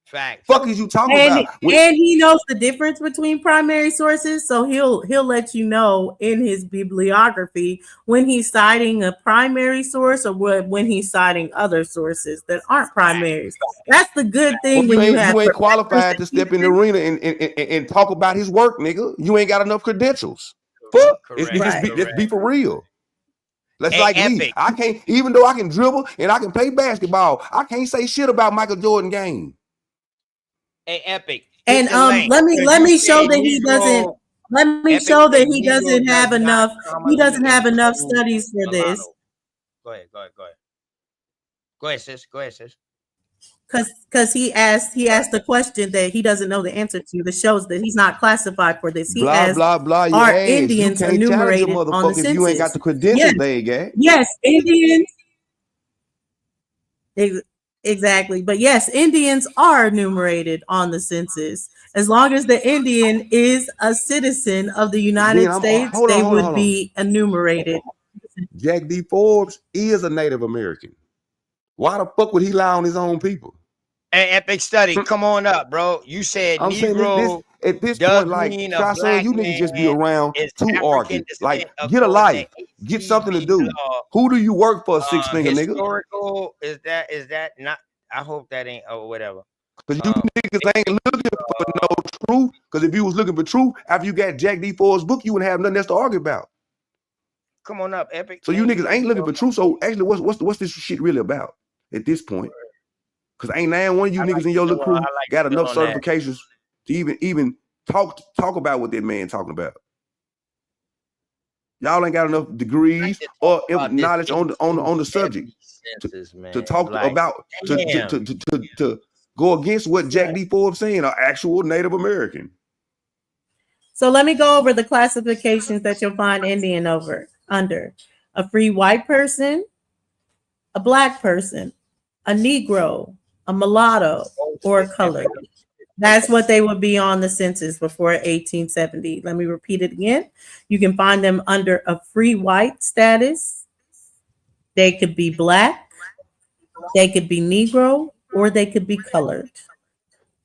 Speaker 2: Facts.
Speaker 11: Fuck is you talking
Speaker 7: and
Speaker 11: about?
Speaker 7: and he knows the difference between primary sources, so he'll let you know in his bibliography when he's citing a primary source or when he's citing other sources that aren't primaries. That's the good thing when you have
Speaker 11: ain't qualified to step in the arena and talk about his work, nigga. You ain't got enough credentials. Fuck. Let's be for real. That's like me. I can't, even though I can dribble and I can play basketball, I can't say shit about Michael Jordan game.
Speaker 2: Hey, Epic.
Speaker 7: And let me show that he doesn't. Let me show that he doesn't have enough. He doesn't have enough studies for this.
Speaker 2: Go ahead, Go ahead, sis.
Speaker 7: Because he asked the question that he doesn't know the answer to. That shows that he's not classified for this. He asked, "Are Indians enumerated on the census?"
Speaker 11: If you ain't got the credentials, they ain't got.
Speaker 7: Yes, Indians. Exactly. But yes, Indians are enumerated on the census. As long as the Indian is a citizen of the United States, they would be enumerated.
Speaker 11: Jack D. Forbes is a Native American. Why the fuck would he lie on his own people?
Speaker 2: Hey, Epic Study, come on up, bro. You said
Speaker 11: I'm
Speaker 2: Negro
Speaker 11: at this
Speaker 2: does
Speaker 11: point, like,
Speaker 2: mean a black
Speaker 11: son, you niggas just be around to argue. Like, get a life. Get something to do. Who do you work for, six finger nigga?
Speaker 2: Historical, is that not? I hope that ain't, whatever.
Speaker 11: Because you niggas ain't looking for no truth. Because if you was looking for truth, after you got Jack D. Forbes' book, you wouldn't have nothing else to argue about.
Speaker 2: Come on up, Epic.
Speaker 11: So you niggas ain't looking for truth. So actually, what's this shit really about at this point? Because ain't now one of you niggas in your little crew got enough certifications to even talk about what that man talking about. Y'all ain't got enough degrees or knowledge on the subject to talk about to go against what Jack D. Forbes saying, an actual Native American.
Speaker 7: So let me go over the classifications that you'll find Indian under: a free white person, a black person, a Negro, a mulatto, or a colored. That's what they would be on the census before 1870. Let me repeat it again. You can find them under a free white status. They could be black, they could be Negro, or they could be colored.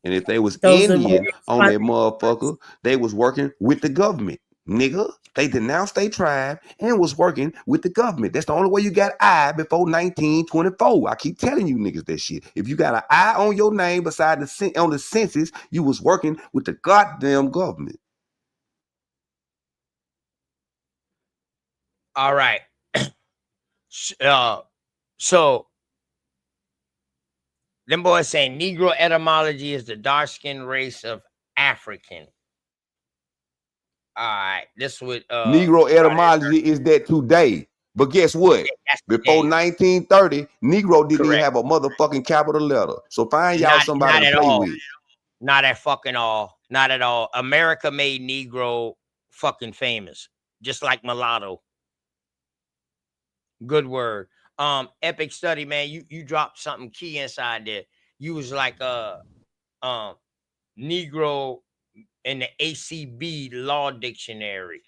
Speaker 11: And if they was
Speaker 7: Those are
Speaker 11: Indian
Speaker 7: various
Speaker 11: on that
Speaker 7: countries.
Speaker 11: motherfucker, they was working with the government. Nigga, they denounced their tribe and was working with the government. That's the only way you got I before 1924. I keep telling you niggas that shit. If you got an I on your name beside on the census, you was working with the goddamn government.
Speaker 2: All right. So them boys saying Negro etymology is the dark-skinned race of African. All right, this would
Speaker 11: Negro etymology is that today. But guess what? Before 1930, Negro didn't even have a motherfucking capital letter. So find y'all somebody to play with.
Speaker 2: Not at fucking all. Not at all. America made Negro fucking famous, just like mulatto. Good word. Epic study, man. You dropped something key inside there. You was like Negro in the ACB Law Dictionary.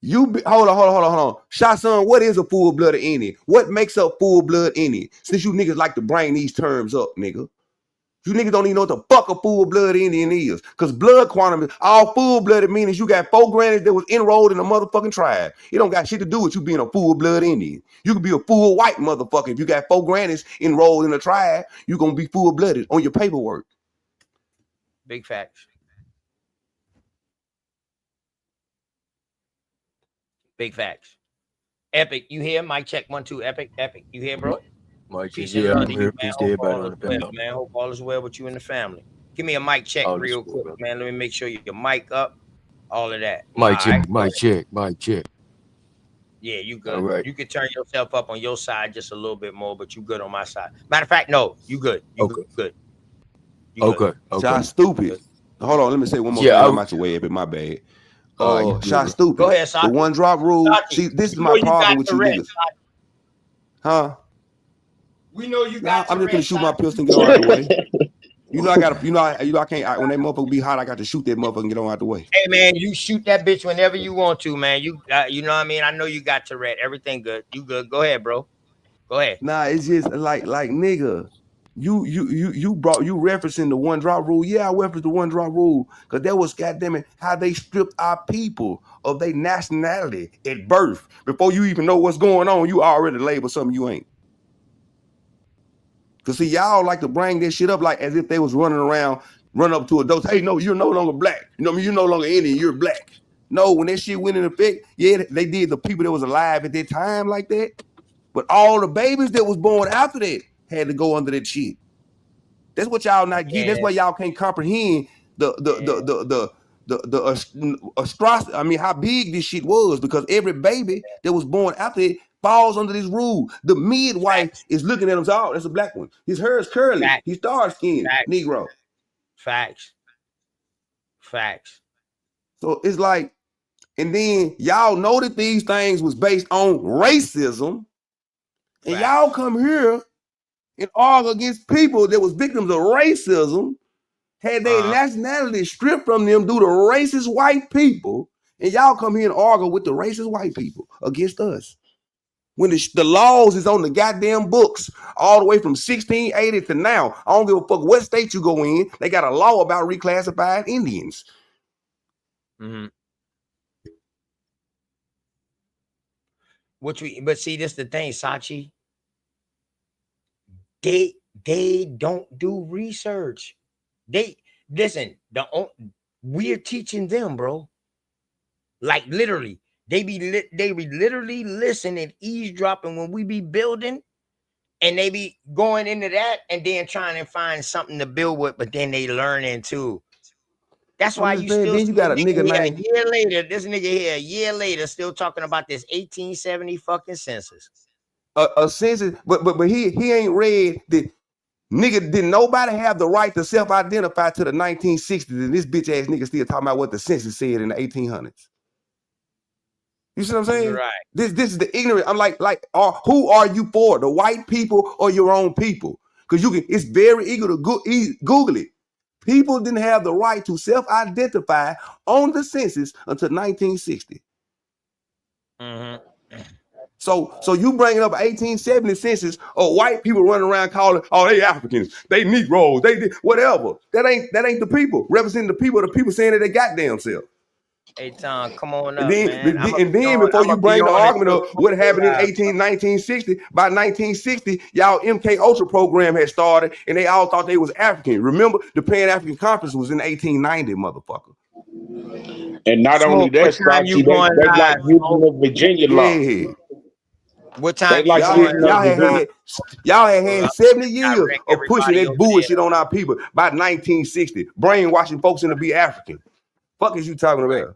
Speaker 11: Hold on. Shotson, what is a full-blooded Indian? What makes up full-blood Indian? Since you niggas like to bring these terms up, nigga. You niggas don't even know what the fuck a full-blood Indian is. Because blood quantum is all full-blooded means you got 4 grannies that was enrolled in a motherfucking tribe. It don't got shit to do with you being a full-blood Indian. You can be a full white motherfucker. If you got 4 grannies enrolled in a tribe, you gonna be full-blooded on your paperwork.
Speaker 2: Big facts. Big facts. Epic, you here? Mic check 1 2. Epic, you here, bro?
Speaker 12: Mike,
Speaker 2: Peace
Speaker 12: yeah,
Speaker 2: and
Speaker 12: I'm here. Peace to everybody on the panel.
Speaker 2: Man, hope all is well with you and the family. Give me a mic check real quick, man. Let me make sure your mic up. All of that.
Speaker 12: Mic check.
Speaker 2: Yeah, you good.
Speaker 12: All right.
Speaker 2: You can turn yourself up on your side just a little bit more, but you good on my side. Matter of fact, no, you good. Good.
Speaker 12: Okay.
Speaker 11: Shot stupid. Hold on, let me say one more thing. I'm out your way, but my bad. Shot stupid.
Speaker 2: Go ahead, Sachi.
Speaker 11: The 1 drop rule.
Speaker 2: Sachi,
Speaker 11: See, this is my problem with you niggas. Huh?
Speaker 2: We know you got.
Speaker 11: I'm just gonna shoot my pistol and get on out the way. You know I gotta. I can't. When that motherfucker be hot, I got to shoot that motherfucker and get on out the way.
Speaker 2: Hey man, you shoot that bitch whenever you want to, man. You know what I mean. I know you got Tourette. Everything good. You good? Go ahead, bro. Go ahead.
Speaker 11: Nah, it's just like nigga. You referencing the 1 drop rule. Yeah, I referenced the 1 drop rule because that was goddamn it how they stripped our people of their nationality at birth. Before you even know what's going on, you already label something you ain't. Cause see, y'all like to bring this shit up like as if they was running up to adults. Hey, no, you're no longer black. You know what I mean? You're no longer Indian, you're black. No, when that shit went in effect, yeah, they did the people that was alive at that time like that. But all the babies that was born after that had to go under that shit. That's what y'all not getting. That's why y'all can't comprehend the atrocity. I mean, how big this shit was because every baby that was born after it falls under this rule. The midwife is looking at him. Oh, that's a black one. His hair is curly. He's dark skinned. Negro.
Speaker 2: Facts.
Speaker 11: So it's like, and then y'all know that these things was based on racism, and y'all come here and argue against people that was victims of racism, had their nationality stripped from them due to racist white people, and y'all come here and argue with the racist white people against us. When the laws is on the goddamn books, all the way from 1680 to now. I don't give a fuck what state you go in. They got a law about reclassified Indians.
Speaker 2: Mm-hmm. But see, this the thing, Sachi. They don't do research. Listen. We're teaching them, bro. Like literally. They be literally listening, eavesdropping when we be building, and they be going into that and then trying to find something to build with, but then they learning too. That's why you still
Speaker 11: then you got a nigga named
Speaker 2: a year later. This nigga here a year later still talking about this 1870 fucking census.
Speaker 11: A census, but he ain't read that. Nigga, didn't nobody have the right to self-identify to the 1960s, and this bitch ass nigga still talking about what the census said in the 1800s. You see what I'm saying?
Speaker 2: Right.
Speaker 11: This is the ignorant. I'm like, who are you for? The white people or your own people? Because it's very eager to Google it. People didn't have the right to self-identify on the census until 1960. So you bringing up 1870 census, or white people running around calling, oh, they Africans, they Negroes, they did whatever. That ain't the people representing the people saying that they goddamn self.
Speaker 2: Hey Tom, come on
Speaker 11: And
Speaker 2: up, man.
Speaker 11: then before you bring the argument of what happened in 1960, by 1960, y'all MK Ultra program had started, and they all thought they was African. Remember, the Pan African Conference was in 1890, motherfucker.
Speaker 9: And not only that, Scotty, they like using the Virginia law.
Speaker 11: Yeah.
Speaker 2: What time
Speaker 9: like
Speaker 11: y'all had 70 years of pushing that bullshit on our people by 1960, brainwashing folks into be African. Fuck is you talking about?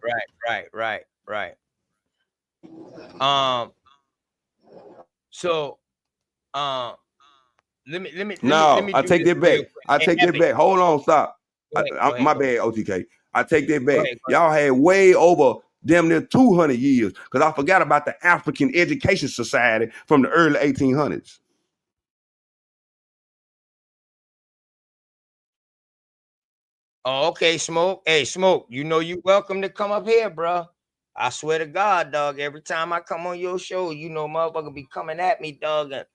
Speaker 2: Right. So let me
Speaker 11: I take that back. I take that back. Hold on, stop. My bad, OTK. I take that back. Y'all had way over damn near 200 years, because I forgot about the African Education Society from the early 1800s.
Speaker 2: Oh, okay, Smoke. Hey, Smoke, you know you welcome to come up here, bro. I swear to God, dog, every time I come on your show, you know motherfucker be coming at me, dog, and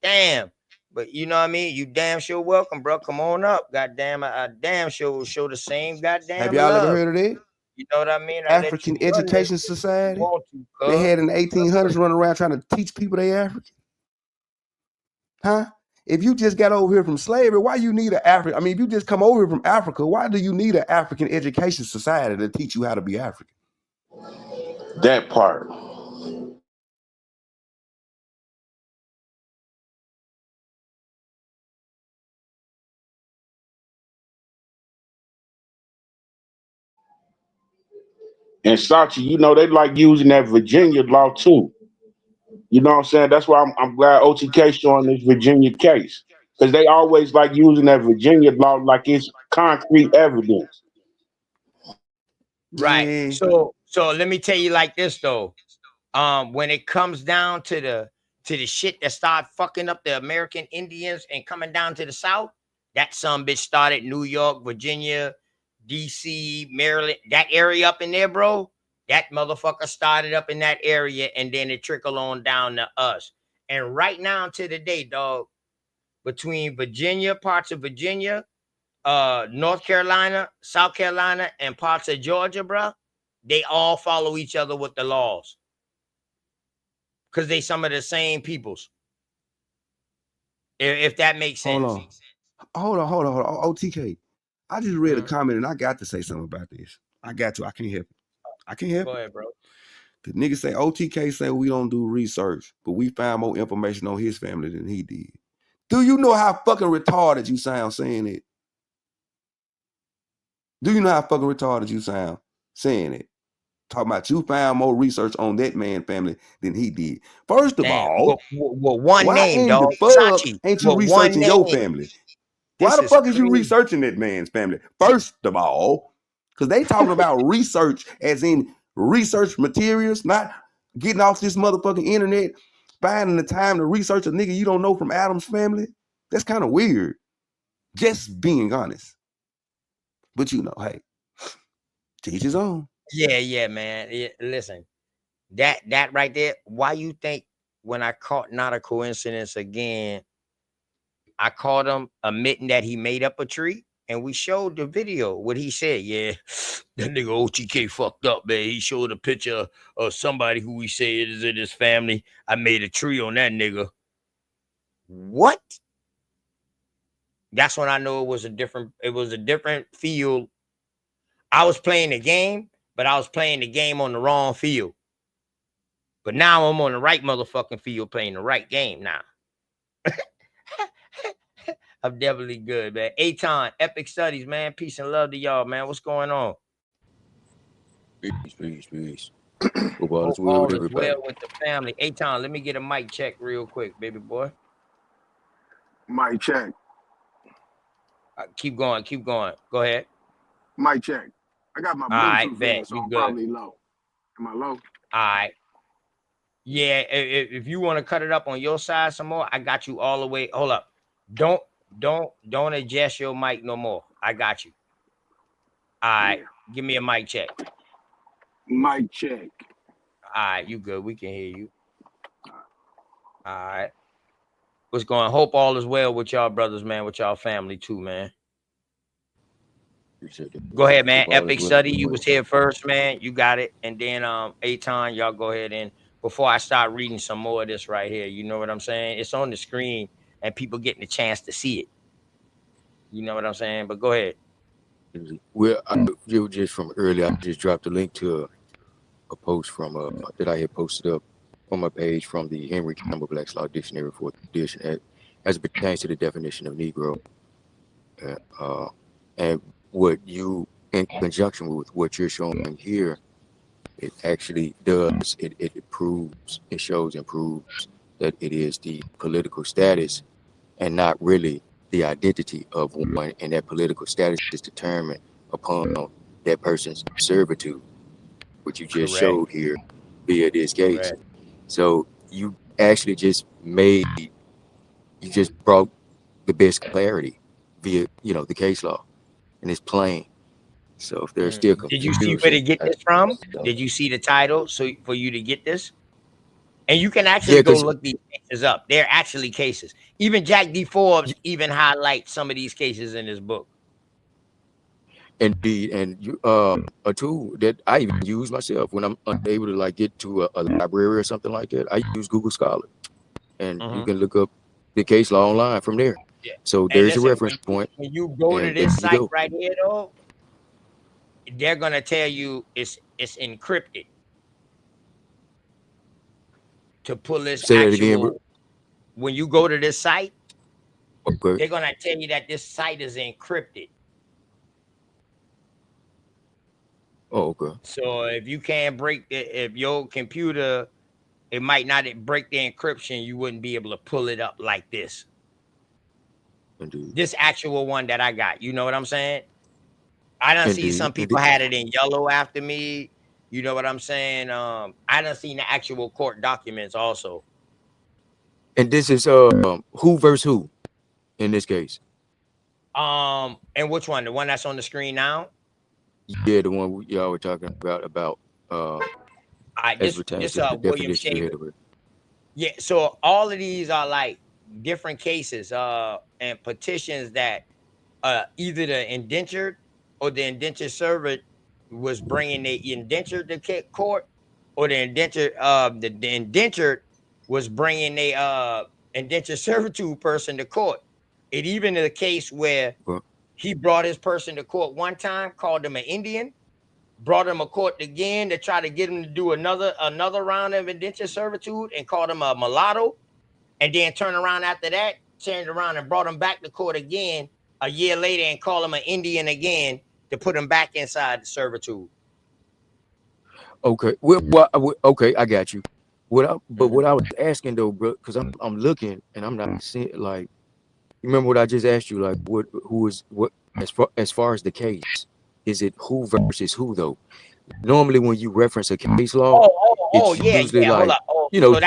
Speaker 2: damn. But you know what I mean? You damn sure welcome, bro. Come on up. Goddamn, I damn sure will show the same goddamn
Speaker 11: Have y'all
Speaker 2: love.
Speaker 11: ever heard of that?
Speaker 2: You know what I mean?
Speaker 11: African Education Society. They had in the 1800s running around trying to teach people they African. Huh? If you just got over here from slavery, why you need an African? I mean, if you just come over here from Africa, why do you need an African Education Society to teach you how to be African?
Speaker 9: That part. And Sachi, you know, they like using that Virginia law too. You know what I'm saying? That's why I'm glad OTK showing this Virginia case, because they always like using that Virginia law like it's concrete evidence.
Speaker 2: Right.
Speaker 11: Yeah.
Speaker 2: So let me tell you like this though. When it comes down to the shit that started fucking up the American Indians and coming down to the South, that some bitch started New York, Virginia, DC, Maryland, that area up in there, bro. That motherfucker started up in that area, and then it trickled on down to us. And right now to the day, dog, between Virginia, parts of Virginia, North Carolina, South Carolina, and parts of Georgia, bro, they all follow each other with the laws. Because they some of the same peoples. If that makes sense.
Speaker 11: Hold on. OTK. I just read a comment and I got to say something about this. I got to. I can't help it.
Speaker 2: Go ahead, bro.
Speaker 11: The nigga say OTK say we don't do research, but we found more information on his family than he did. Do you know how fucking retarded you sound saying it? Do you know how fucking retarded you sound saying it? Talking about you found more research on that man's family than he did. First of all,
Speaker 2: one
Speaker 11: why
Speaker 2: name,
Speaker 11: in
Speaker 2: dog.
Speaker 11: the fuck
Speaker 2: Sachi,
Speaker 11: ain't you researching your family? Why the fuck is you
Speaker 2: crazy.
Speaker 11: researching that man's family? First of all, because they talking about research as in research materials, not getting off this motherfucking internet, finding the time to research a nigga you don't know from Adam's family. That's kind of weird. Just being honest. But you know, hey, teach his own.
Speaker 2: Yeah, man. Listen, that right there. Why you think when I caught Not a Coincidence again, I caught him admitting that he made up a tree, and we showed the video. What he said, yeah, that nigga OTK fucked up, man. He showed a picture of somebody who he said is in his family. I made a tree on that nigga. What? That's when I know it was a different field. I was playing the game, but I was playing the game on the wrong field. But now I'm on the right motherfucking field playing the right game now. I'm definitely good, man. Aton, Epic Studies, man. Peace and love to y'all, man. What's going on?
Speaker 12: Peace. Hope all is well
Speaker 2: All
Speaker 12: with
Speaker 2: is
Speaker 12: everybody.
Speaker 2: well with the family. Aton, let me get a mic check real quick, baby boy.
Speaker 13: Mic check.
Speaker 2: Keep going. Go ahead.
Speaker 13: Mic check. I got my Bluetooth in, so I'm probably low. Am I low?
Speaker 2: All right. Yeah, if you want to cut it up on your side some more, I got you all the way. Hold up. Don't adjust your mic no more. I got you. All right. Give me a mic check.
Speaker 13: Mic check.
Speaker 2: All right, you good. We can hear you. All right. What's going on? Hope all is well with y'all brothers, man, with y'all family too, man. Go ahead, man. Epic Study, you was here first, man. You got it. And then Aton, y'all go ahead and before I start reading some more of this right here, you know what I'm saying? It's on the screen and people getting a chance to see it. You know what I'm saying? But go ahead.
Speaker 12: Well, you just from earlier, I just dropped a link to a post from that I had posted up on my page from the Henry Campbell Black's Law Dictionary, 4th edition, as it pertains to the definition of Negro. And what you, in conjunction with what you're showing here, it actually does, it proves, it shows and proves that it is the political status and not really the identity of one, and that political status is determined upon that person's servitude, which you just showed here via this case. So you actually just brought the best clarity via, the case law, and it's plain. So if there's still confusion,
Speaker 2: did you see where to get this from? Did you see the title so for you to get this? And you can actually go look these cases up. They're actually cases. Even Jack D. Forbes even highlights some of these cases in his book.
Speaker 12: Indeed, and a tool that I even use myself when I'm unable to get to a library or something like that. I use Google Scholar, and you can look up the case law online from there.
Speaker 2: Yeah.
Speaker 12: So there's a reference point.
Speaker 2: When you go to this site right here, though, they're gonna tell you it's encrypted. To pull this
Speaker 12: Say that again.
Speaker 2: When you go to this site, they're gonna tell you that this site is encrypted.
Speaker 12: Oh, okay.
Speaker 2: So if you can't break if your computer, it might not break the encryption, you wouldn't be able to pull it up like this.
Speaker 12: Indeed.
Speaker 2: This actual one that I got, you know what I'm saying? I done see some people had it in yellow after me. You know what I'm saying? I done seen the actual court documents also.
Speaker 12: And this is who versus who in this case?
Speaker 2: And which one? The one that's on the screen now?
Speaker 12: Yeah, the one y'all were talking about as pertains to the
Speaker 2: William
Speaker 12: definition.
Speaker 2: Yeah, so all of these are like different cases and petitions that either the indentured or the indentured servant was bringing the indentured to court, or the indentured the indentured was bringing a indentured servitude person to court. It even is a case where he brought his person to court one time, called him an Indian, brought him a court again to try to get him to do another round of indentured servitude and called him a mulatto, and then turned around after that, turned around and brought him back to court again a year later and called him an Indian again to put him back inside the servitude.
Speaker 12: Okay, okay, I got you. What I was asking though, bro, because I'm looking and I'm not seeing you remember what I just asked you, what as far as the case, is it who versus who though? Normally when you reference a case law, it's usually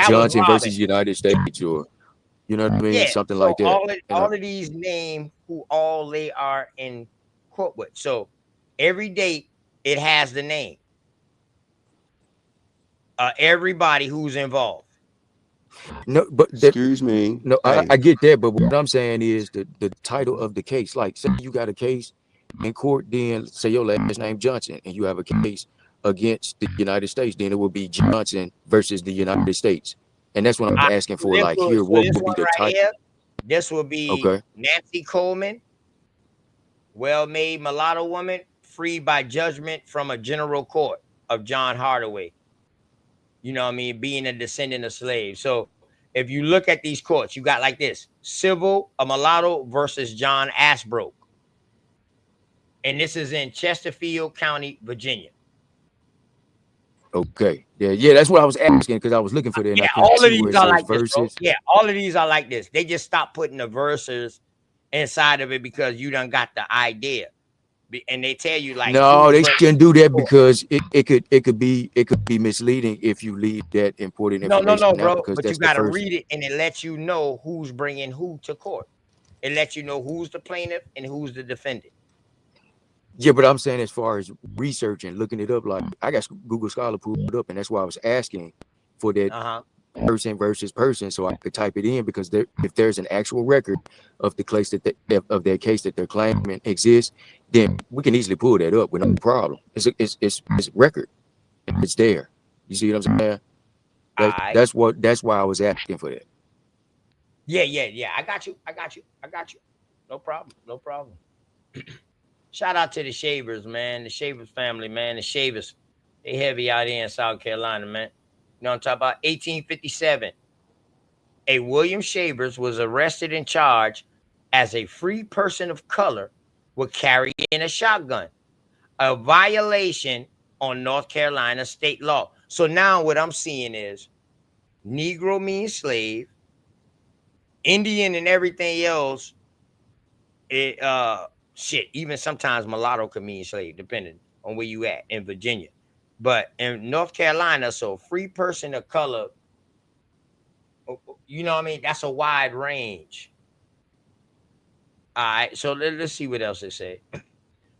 Speaker 12: Johnson versus United States, or you know what I mean, something like that.
Speaker 2: All of these name who all they are in court with. So every date it has the name. Everybody who's involved.
Speaker 12: No, but
Speaker 11: excuse me.
Speaker 12: No, I get that, but what I'm saying is the title of the case. Like, say you got a case in court, then say your last name Johnson, and you have a case against the United States, then it will be Johnson versus the United States, and that's what I'm asking for. What would be the title?
Speaker 2: This will be Nancy Coleman, well-made mulatto woman, freed by judgment from a general court of John Hardaway. You know what I mean? Being a descendant of slaves. So if you look at these courts, you got like this: civil, a mulatto versus John Ashbrook. And this is in Chesterfield County, Virginia.
Speaker 12: Okay. Yeah, that's what I was asking, because I was looking for that.
Speaker 2: Yeah, all of these are like this, bro. Yeah, all of these are like this. They just stopped putting the verses inside of it because you done got the idea. And they tell you like,
Speaker 12: no, they shouldn't do that, because it could be misleading if you leave that important information.
Speaker 2: No, bro. But you got to read it, and it lets you know who's bringing who to court. It lets you know who's the plaintiff and who's the defendant.
Speaker 12: Yeah, but I'm saying as far as researching, looking it up, like I got Google Scholar pulled it up, and that's why I was asking for that person versus person, so I could type it in, because if there's an actual record of the case of that case that they're claiming exists, then we can easily pull that up with no problem. It's record. It's there. You see what I'm saying? That's why I was asking for that.
Speaker 2: Yeah. I got you. No problem. Shout out to the Shavers, man. The Shavers family, man. The Shavers, they heavy out here in South Carolina, man. You know what I'm talking about? 1857. A William Shavers was arrested and charged as a free person of color with carrying a shotgun, a violation on North Carolina state law. So now what I'm seeing is Negro means slave, Indian and everything else. Even sometimes mulatto can mean slave, depending on where you at in Virginia. But in North Carolina, so free person of color, you know what I mean? That's a wide range. All right, so let's see what else they say.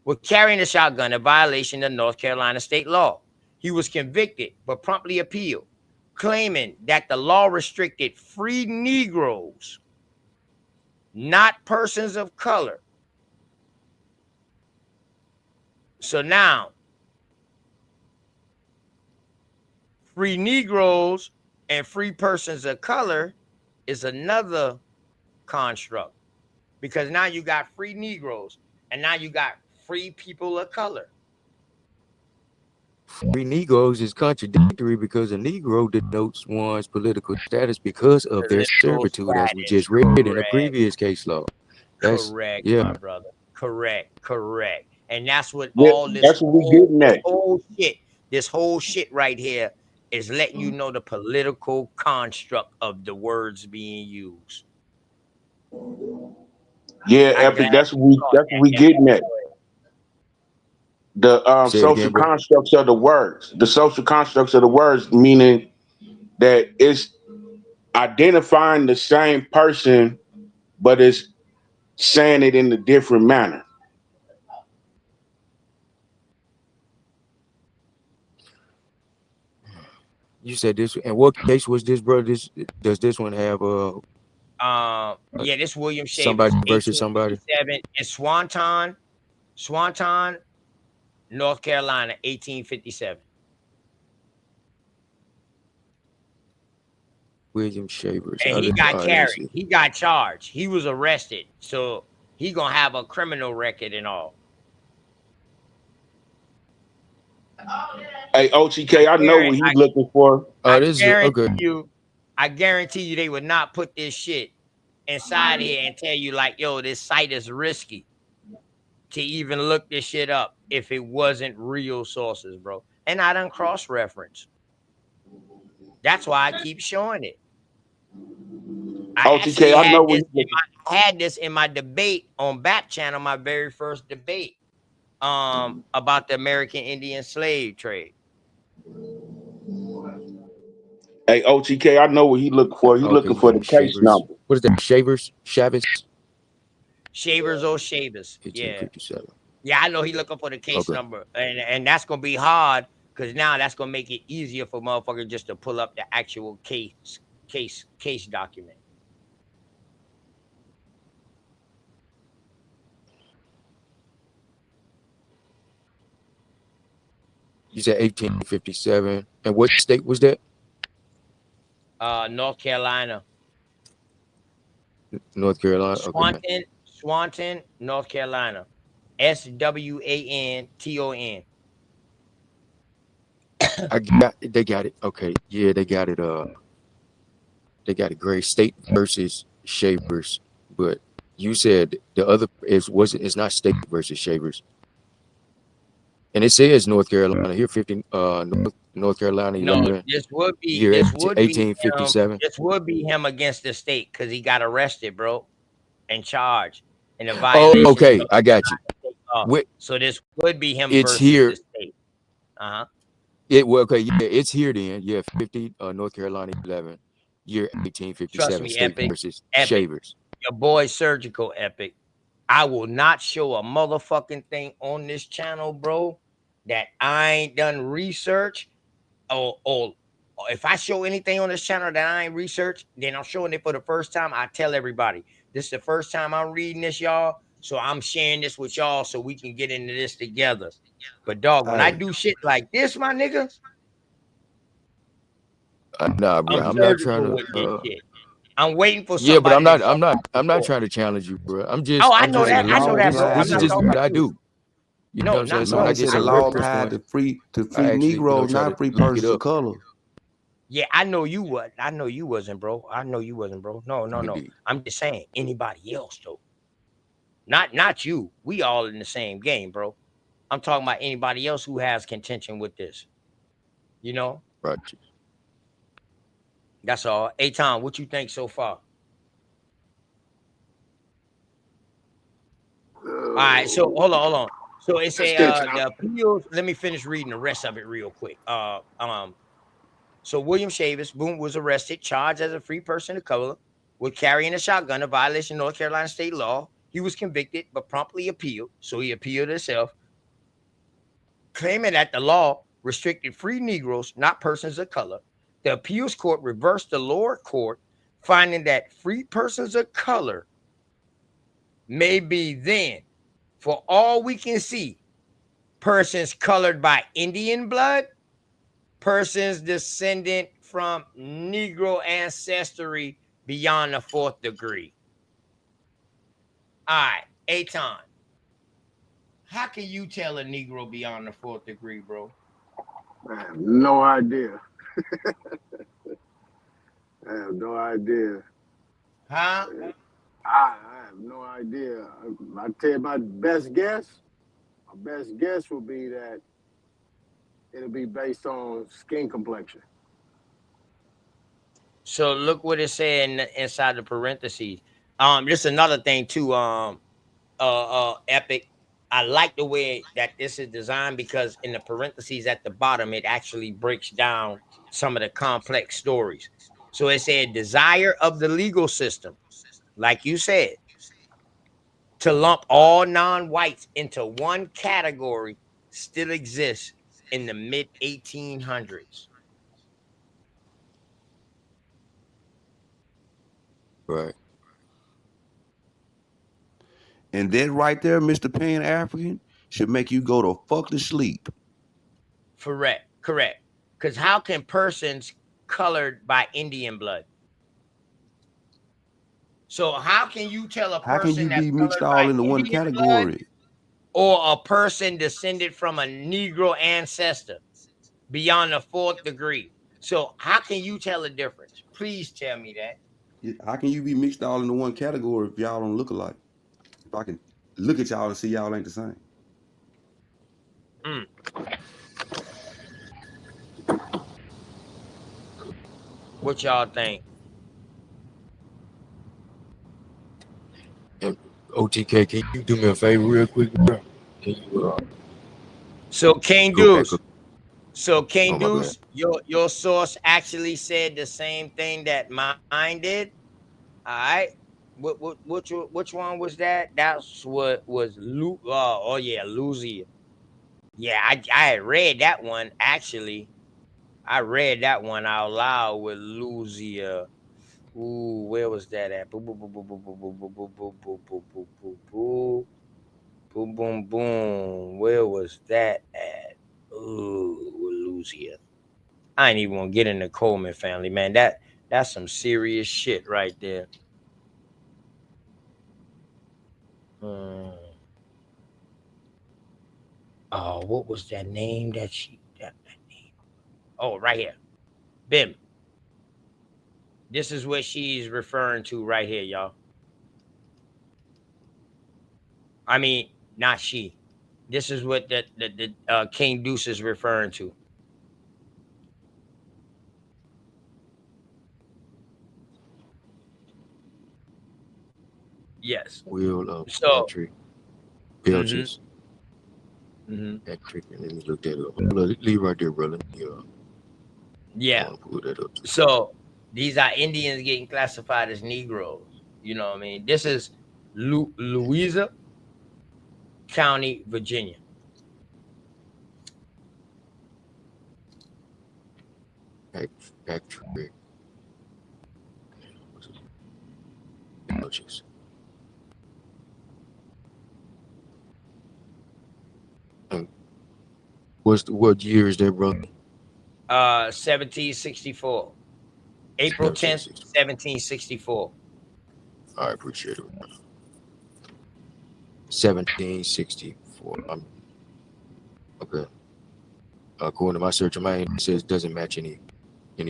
Speaker 2: With carrying a shotgun, a violation of North Carolina state law. He was convicted, but promptly appealed, claiming that the law restricted free Negroes, not persons of color. So now, free Negroes and free persons of color is another construct, because now you got free Negroes and now you got free people of color.
Speaker 12: Free Negroes is contradictory, because a Negro denotes one's political status because of their servitude, as we just read in a previous case law.
Speaker 2: Correct, my brother. Correct. And that's what
Speaker 9: that's what we getting at.
Speaker 2: This whole shit right here is letting you know the political construct of the words being used.
Speaker 9: Yeah, Epic. That's what we getting at. The social constructs of the words. The social constructs of the words, meaning that it's identifying the same person, but it's saying it in a different manner.
Speaker 12: You said this, and what case was this, bro? Does this one have
Speaker 2: this William Shavers,
Speaker 12: somebody versus somebody
Speaker 2: in Swanton, North Carolina, 1857.
Speaker 12: William Shavers,
Speaker 2: and he got carried. He got charged. He was arrested, so he gonna have a criminal record and all.
Speaker 9: Hey, OTK, I know what he's looking for.
Speaker 2: I guarantee you they would not put this shit inside here and tell you like, yo, this site is risky to even look this shit up if it wasn't real sources, bro. And I done cross-reference. That's why I keep showing it. I had this in my debate on Bat Channel, my very first debate about the American Indian slave trade.
Speaker 9: Hey, OTK, I know what he looking for. He looking for the case number.
Speaker 12: What is that? Shavers?
Speaker 2: Shavers or Shavers. Yeah.
Speaker 12: 1857.
Speaker 2: Yeah, I know he looking for the case number. And that's gonna be hard, because now that's gonna make it easier for motherfuckers just to pull up the actual case document.
Speaker 12: You said 1857. And what state was that?
Speaker 2: North Carolina.
Speaker 12: North Carolina.
Speaker 2: Swanton, North Carolina. SWANTON.
Speaker 12: They got it. Okay. Yeah, they got it. They got it. Great. State versus Shavers. But you said the other it's not state versus Shavers. And it says North Carolina here, 50 North Carolina.
Speaker 2: No, this would be
Speaker 12: 1857.
Speaker 2: This would be him against the state, because he got arrested, bro, and charged in a violation.
Speaker 12: Oh, okay, I got you.
Speaker 2: So this would be him.
Speaker 12: It's
Speaker 2: versus
Speaker 12: here.
Speaker 2: The state.
Speaker 12: It's here then. Yeah, 50 North Carolina 11, year 1857.
Speaker 2: Trust me,
Speaker 12: state
Speaker 2: Epic
Speaker 12: versus
Speaker 2: Shavers.
Speaker 12: Shavers.
Speaker 2: Your boy Surgical Epic. I will not show a motherfucking thing on this channel, bro, that I ain't done research. Or if I show anything on this channel that I ain't researched, then I'm showing it for the first time. I tell everybody, this is the first time I'm reading this, y'all. So I'm sharing this with y'all so we can get into this together. But dog, when I do shit like this, my nigga,
Speaker 12: Nah, bro.
Speaker 2: I'm
Speaker 12: I'm not trying
Speaker 2: surgical with this
Speaker 12: to.
Speaker 2: shit. I'm waiting for
Speaker 12: Yeah, but
Speaker 2: somebody
Speaker 12: I'm
Speaker 2: to
Speaker 12: not.
Speaker 2: come
Speaker 12: I'm not.
Speaker 2: out
Speaker 12: I'm not
Speaker 2: before.
Speaker 12: trying to challenge you, bro. I'm
Speaker 2: Oh,
Speaker 12: just.
Speaker 2: I
Speaker 12: I'm
Speaker 2: know
Speaker 12: just
Speaker 11: Man,
Speaker 2: that.
Speaker 11: the
Speaker 12: saying.
Speaker 2: I
Speaker 12: This
Speaker 2: know
Speaker 11: law
Speaker 12: is
Speaker 2: that,
Speaker 12: this.
Speaker 11: just
Speaker 2: bro.
Speaker 11: had
Speaker 2: I'm
Speaker 12: This is
Speaker 2: not
Speaker 11: to
Speaker 12: just
Speaker 2: talking
Speaker 12: what
Speaker 2: about
Speaker 12: I
Speaker 2: you.
Speaker 12: do. You know
Speaker 2: No,
Speaker 12: what I'm saying?
Speaker 2: not
Speaker 12: So when
Speaker 11: no.
Speaker 12: I
Speaker 11: He
Speaker 2: no,
Speaker 12: get
Speaker 11: said the
Speaker 2: not
Speaker 12: some
Speaker 2: you.
Speaker 11: law
Speaker 12: reference
Speaker 11: had
Speaker 12: points,
Speaker 11: to free
Speaker 12: I actually, you know,
Speaker 11: Negroes,
Speaker 12: try
Speaker 11: not
Speaker 12: to
Speaker 11: free
Speaker 12: look it
Speaker 11: persons of
Speaker 12: up.
Speaker 11: color.
Speaker 2: Yeah, I know you was. I know you wasn't, bro. I know you wasn't, bro. No.
Speaker 12: Indeed.
Speaker 2: I'm just saying anybody else though. Not you. We all in the same game, bro. I'm talking about anybody else who has contention with this. You know,
Speaker 12: Right.
Speaker 2: that's all. Hey, Tom, what you think so far? All right, so hold on. So it say
Speaker 13: Extension.
Speaker 2: the appeals. Let me finish reading the rest of it real quick. So William Chavis, Boone was arrested, charged as a free person of color with carrying a shotgun, a violation of North Carolina state law. He was convicted, but promptly appealed. So he appealed himself, claiming that the law restricted free Negroes, not persons of color. The appeals court reversed the lower court, finding that free persons of color may be then, for all we can see, persons colored by Indian blood, persons descendant from Negro ancestry beyond the fourth degree. All right, Aton, how can you tell a Negro beyond the fourth degree, bro?
Speaker 13: I have no idea. I have no idea.
Speaker 2: Huh?
Speaker 13: I have no idea. I tell you my best guess. My best guess will be that it'll be based on skin complexion.
Speaker 2: So look what it said inside the parentheses. This is another thing too. Epic. I like the way that this is designed because in the parentheses at the bottom, it actually breaks down some of the complex stories. So it said desire of the legal system, like you said, to lump all non-whites into one category still exists in the mid 1800s.
Speaker 12: Right.
Speaker 11: And that right there, Mr. Pan African, should make you go to fuck to sleep.
Speaker 2: Correct. Because how can persons colored by Indian blood? So how can you tell a
Speaker 11: How can you
Speaker 2: person that's
Speaker 11: be mixed
Speaker 2: colored by
Speaker 11: all into one
Speaker 2: Indian blood
Speaker 11: category?
Speaker 2: or a person descended from a Negro ancestor beyond the fourth degree? So how can you tell the difference? Please tell me that.
Speaker 11: How can you be mixed all into one category if y'all don't look alike? If I can look at y'all and see y'all ain't the same.
Speaker 2: What y'all think?
Speaker 12: And OTK, can you do me a favor real quick, bro? Can you
Speaker 2: So King
Speaker 12: go back
Speaker 2: Deuce.
Speaker 12: up?
Speaker 2: So
Speaker 12: Oh,
Speaker 2: King
Speaker 12: my bad.
Speaker 2: Deuce, your source actually said the same thing that mine did. All right. Which one was that? That's what was Lucia. Yeah, I had read that one actually. I read that one out loud with Lucia. Ooh, where was that at? Boom, boom, boom, boom, boom, boom, boom, boom, boom, boom, boom, boom, boom, boom, boom, boom, boom. Where was that at? Ooh, Lucia. I ain't even gonna get in the Coleman family, man. That's some serious shit right there. Oh, what was that name that name? Oh, right here. Bim. This is what she's referring to right here, y'all. I mean, not she. This is what the King Deuce is referring to. Yes.
Speaker 12: Will of
Speaker 2: So,
Speaker 12: Patrick Belches.
Speaker 2: Mm-hmm.
Speaker 12: Patrick, let me look that up. Leave right there, brother.
Speaker 2: Yeah.
Speaker 12: Pull that up.
Speaker 2: So these are Indians getting classified as Negroes. You know what I mean? This is Louisa. County, Virginia.
Speaker 12: Patrick Belches. What year is that, brother?
Speaker 2: 1764. April 10th, 1764.
Speaker 12: I appreciate it. 1764. Okay. According to my search of mine, it says doesn't match any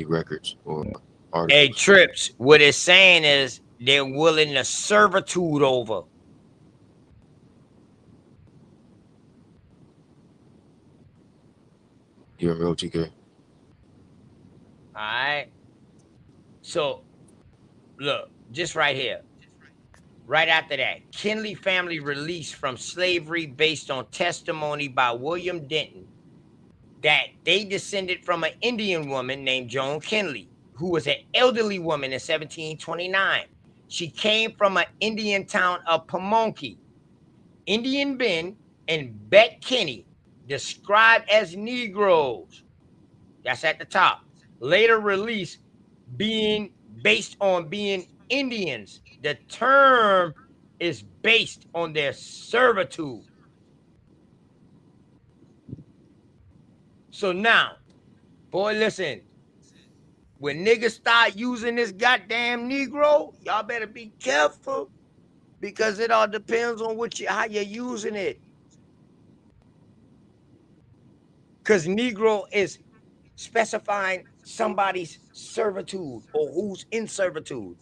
Speaker 12: records or articles.
Speaker 2: Hey, Trips, what it's saying is they're willing to servitude over.
Speaker 12: You're in OTK.
Speaker 2: All right. So, look, just right here. Right after that, Kinley family released from slavery based on testimony by William Denton that they descended from an Indian woman named Joan Kinley, who was an elderly woman in 1729. She came from an Indian town of Pamunkey. Indian Ben and Bet Kinney, described as Negroes, that's at the top, later released being based on being Indians. The term is based on their servitude. So now, boy, listen, when niggas start using this goddamn Negro, y'all better be careful, because it all depends on how you're using it. Because Negro is specifying somebody's servitude or who's in servitude.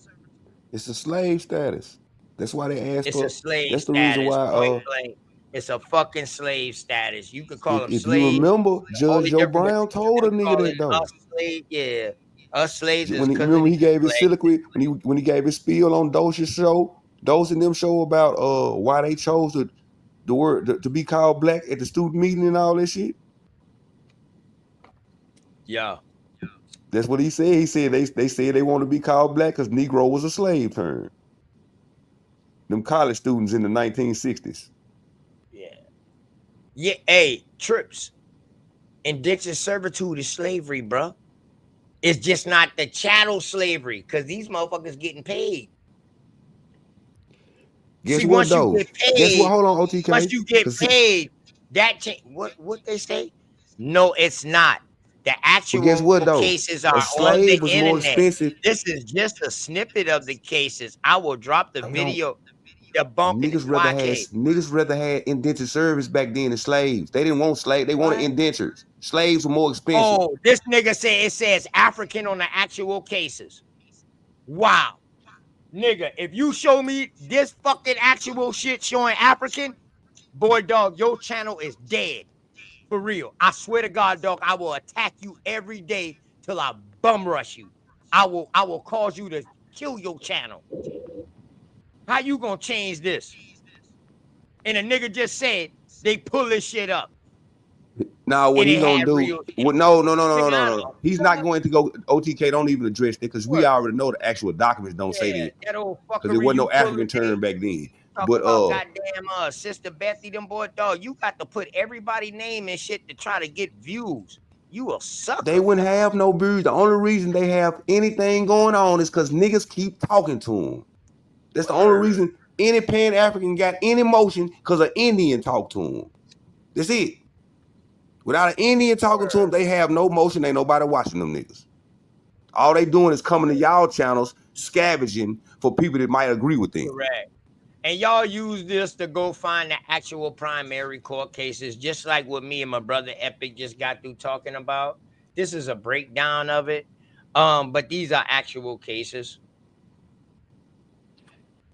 Speaker 11: It's a slave status. That's why they asked
Speaker 2: It's
Speaker 11: for.
Speaker 2: a slave
Speaker 11: That's the
Speaker 2: status.
Speaker 11: reason why.
Speaker 2: Point blank. It's a fucking slave status. You could call them
Speaker 11: If
Speaker 2: slaves.
Speaker 11: you remember,
Speaker 2: The
Speaker 11: Judge
Speaker 2: only
Speaker 11: Joe
Speaker 2: difference
Speaker 11: Brown
Speaker 2: between
Speaker 11: told a
Speaker 2: them
Speaker 11: nigga
Speaker 2: calling
Speaker 11: that though.
Speaker 2: us slave, yeah. Us slaves is
Speaker 11: When he,
Speaker 2: because
Speaker 11: remember he gave his
Speaker 2: slaves.
Speaker 11: soliloquy when he gave his spiel on Dosh's show, Dose and them show about why they chose the word to be called black at the student meeting and all that shit.
Speaker 2: Yeah.
Speaker 11: That's what he said. He said they said they want to be called black because Negro was a slave term. Them college students in the 1960s.
Speaker 2: Yeah. Yeah. Hey, Trips. Indentured servitude is slavery, bro. It's just not the chattel slavery, because these motherfuckers getting paid.
Speaker 11: Guess
Speaker 2: See,
Speaker 11: what
Speaker 2: once
Speaker 11: though?
Speaker 2: you get paid,
Speaker 11: Guess what? Hold on, OTK.
Speaker 2: once you get
Speaker 11: See,
Speaker 2: paid, that change. What they say? No, it's not. The actual
Speaker 11: guess what though?
Speaker 2: cases are
Speaker 11: A
Speaker 2: on
Speaker 11: slave
Speaker 2: the
Speaker 11: was more
Speaker 2: internet.
Speaker 11: expensive.
Speaker 2: This is just a snippet of the cases. I will drop the video debunking
Speaker 11: Niggas rather had indentured service back then than slaves. They didn't want slaves. They wanted indentures. Slaves were more expensive.
Speaker 2: Oh, this nigga say it says African on the actual cases. Wow. Nigga, if you show me this fucking actual shit showing African, boy, dog, your channel is dead. For real. I swear to God, dog, I will attack you every day till I bum rush you. I will cause you to kill your channel. How you gonna change this? And a nigga just said they pull this shit up.
Speaker 11: Now what
Speaker 2: And
Speaker 11: he
Speaker 2: it
Speaker 11: gonna
Speaker 2: had
Speaker 11: do?
Speaker 2: real shit.
Speaker 11: Well, no. He's not going to go. OTK don't even address it because we already know the actual documents don't say that.
Speaker 2: That old fuckery.
Speaker 11: Because there wasn't no
Speaker 2: you
Speaker 11: African
Speaker 2: pulling
Speaker 11: term back then.
Speaker 2: Talk
Speaker 11: But
Speaker 2: about goddamn Sister Bethy, them boy, dog. You got to put everybody's name and shit to try to get views. You a sucker.
Speaker 11: they wouldn't have no views. The only reason they have anything going on is because niggas keep talking to them. That's the only reason any Pan-African got any motion because an Indian talked to them. That's it. Without an Indian talking to them, they have no motion. Ain't nobody watching them niggas. All they doing is coming to y'all channels, scavenging for people that might agree with them.
Speaker 2: Correct. And y'all use this to go find the actual primary court cases, just like what me and my brother Epic just got through talking about. This is a breakdown of it. But these are actual cases.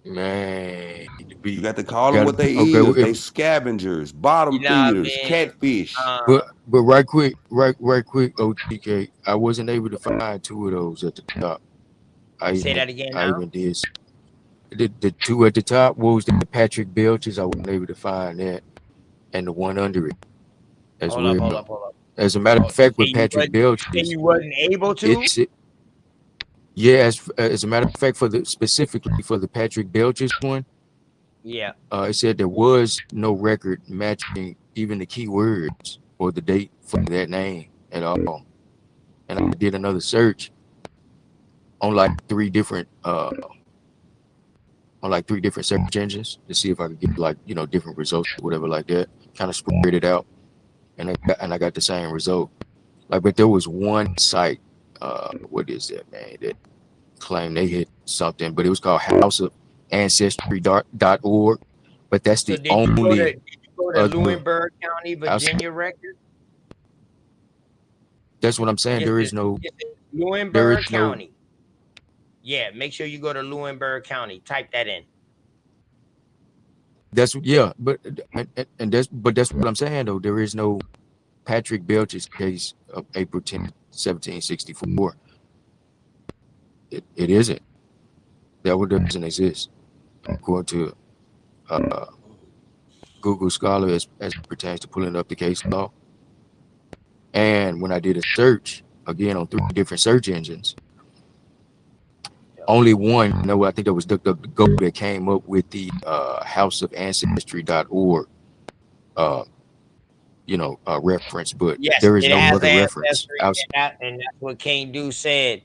Speaker 12: Man,
Speaker 11: you got to call them what they is. They scavengers, bottom feeders, catfish.
Speaker 12: But right quick, OTK, I wasn't able to find two of those at the top.
Speaker 2: Say that again.
Speaker 12: I even did. The two at the top, what was the Patrick Belches? I wasn't able to find that, and the one under it as well.
Speaker 2: Hold up.
Speaker 12: As a matter of fact, with Patrick Belches,
Speaker 2: you wasn't able to.
Speaker 12: Yeah, as a matter of fact, specifically for the Patrick Belches one,
Speaker 2: Yeah.
Speaker 12: It said there was no record matching even the keywords or the date for that name at all. And I did another search on like three different search engines to see if I could get like, you know, different results or whatever like that. Kind of spread it out, and I got the same result. Like, but there was one site, what is that, man, that claimed they hit something, but it was called House of Ancestry.org. But that's
Speaker 2: So
Speaker 12: the
Speaker 2: did you
Speaker 12: only
Speaker 2: go to
Speaker 12: other
Speaker 2: Lewisburg County,
Speaker 12: house.
Speaker 2: Virginia record?
Speaker 12: That's what I'm saying.
Speaker 2: This
Speaker 12: There
Speaker 2: is
Speaker 12: is no
Speaker 2: Lewisburg County. Yeah, make sure you go to Lewisburg County. Type that in.
Speaker 12: That's but that's what I'm saying though. There is no Patrick Belch's case of April 10th, 1764. It isn't. That one doesn't exist according to Google Scholar as it pertains to pulling up the case law. And when I did a search again on 3 different search engines, only one, I think that was DuckDuckGo, that came up with the House of Ancestry.org reference, but
Speaker 2: Yes,
Speaker 12: there is
Speaker 2: it
Speaker 12: no
Speaker 2: has
Speaker 12: other reference
Speaker 2: Ancestry,
Speaker 12: outside.
Speaker 2: and that's what King Do said.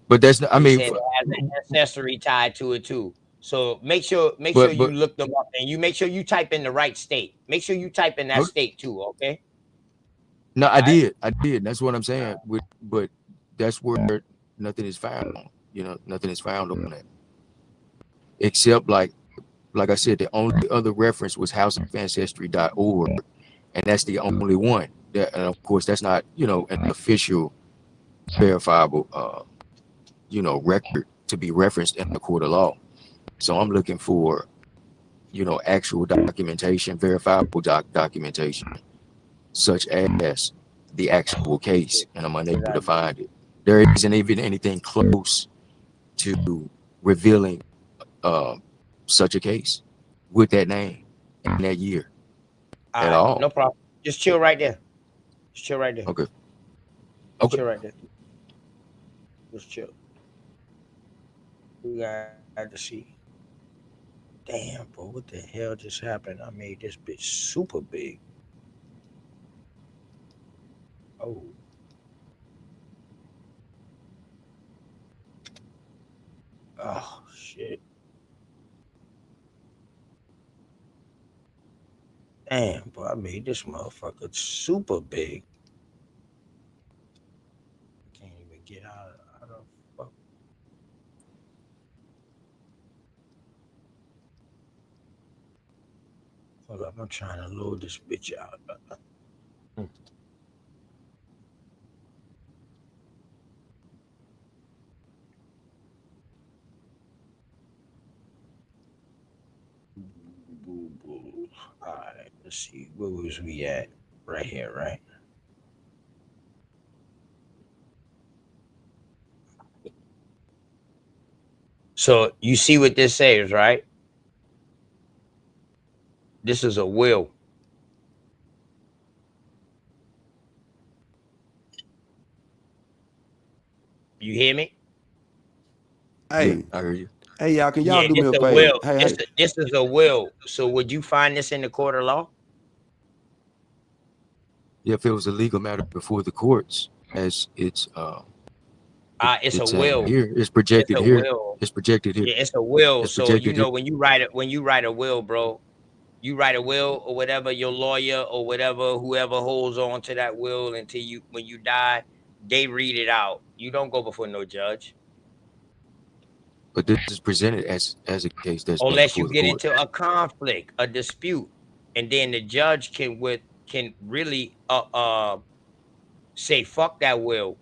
Speaker 12: But that's not, I
Speaker 2: He
Speaker 12: mean,
Speaker 2: said it has an ancestry tied to it too. So make sure
Speaker 12: but
Speaker 2: you look them up, and you make sure you type in the right state. Make sure you type in that state too. Okay.
Speaker 12: no, I did. That's what I'm saying. But that's where nothing is found. You know, nothing is found on that, except like I said, the only other reference was houseofancestry.org, and that's the only one. That, and of course, that's not, you know, an official, verifiable, record to be referenced in the court of law. So I'm looking for, you know, actual documentation, verifiable documentation, such as the actual case, and I'm unable to find it. There isn't even anything close to revealing such a case with that name in that year at all.
Speaker 2: No problem. Just chill right there. Just chill right there.
Speaker 12: Okay.
Speaker 2: Just chill right there. Just chill. We got to see. Damn, bro, what the hell just happened? I made this bitch super big. Oh. Oh, shit. Damn, bro, I made this motherfucker super big. Can't even get out of fuck. Hold up, I'm trying to load this bitch out. All right, let's see. Where was we at? Right here, right? So you see what this says, right? This is a will. You hear me?
Speaker 11: Hey,
Speaker 12: I hear you.
Speaker 11: Hey, y'all, can y'all do me
Speaker 2: this
Speaker 11: a
Speaker 2: a
Speaker 11: favor?
Speaker 2: will.
Speaker 11: Hey,
Speaker 2: This is a will. So would you find this in the court of law?
Speaker 12: Yeah, if it was a legal matter before the courts, as it's
Speaker 2: It's a will.
Speaker 12: Here, it's projected
Speaker 2: It's a
Speaker 12: here.
Speaker 2: will.
Speaker 12: It's projected here.
Speaker 2: Yeah, it's a will.
Speaker 12: It's
Speaker 2: So you know
Speaker 12: here.
Speaker 2: when you write a will, bro, you write a will or whatever, your lawyer or whatever, whoever holds on to that will until when you die, they read it out. You don't go before no judge.
Speaker 12: But this is presented as a case that's
Speaker 2: Unless you
Speaker 12: before the
Speaker 2: get
Speaker 12: court.
Speaker 2: into a conflict, a dispute, and then the judge can really say fuck that will.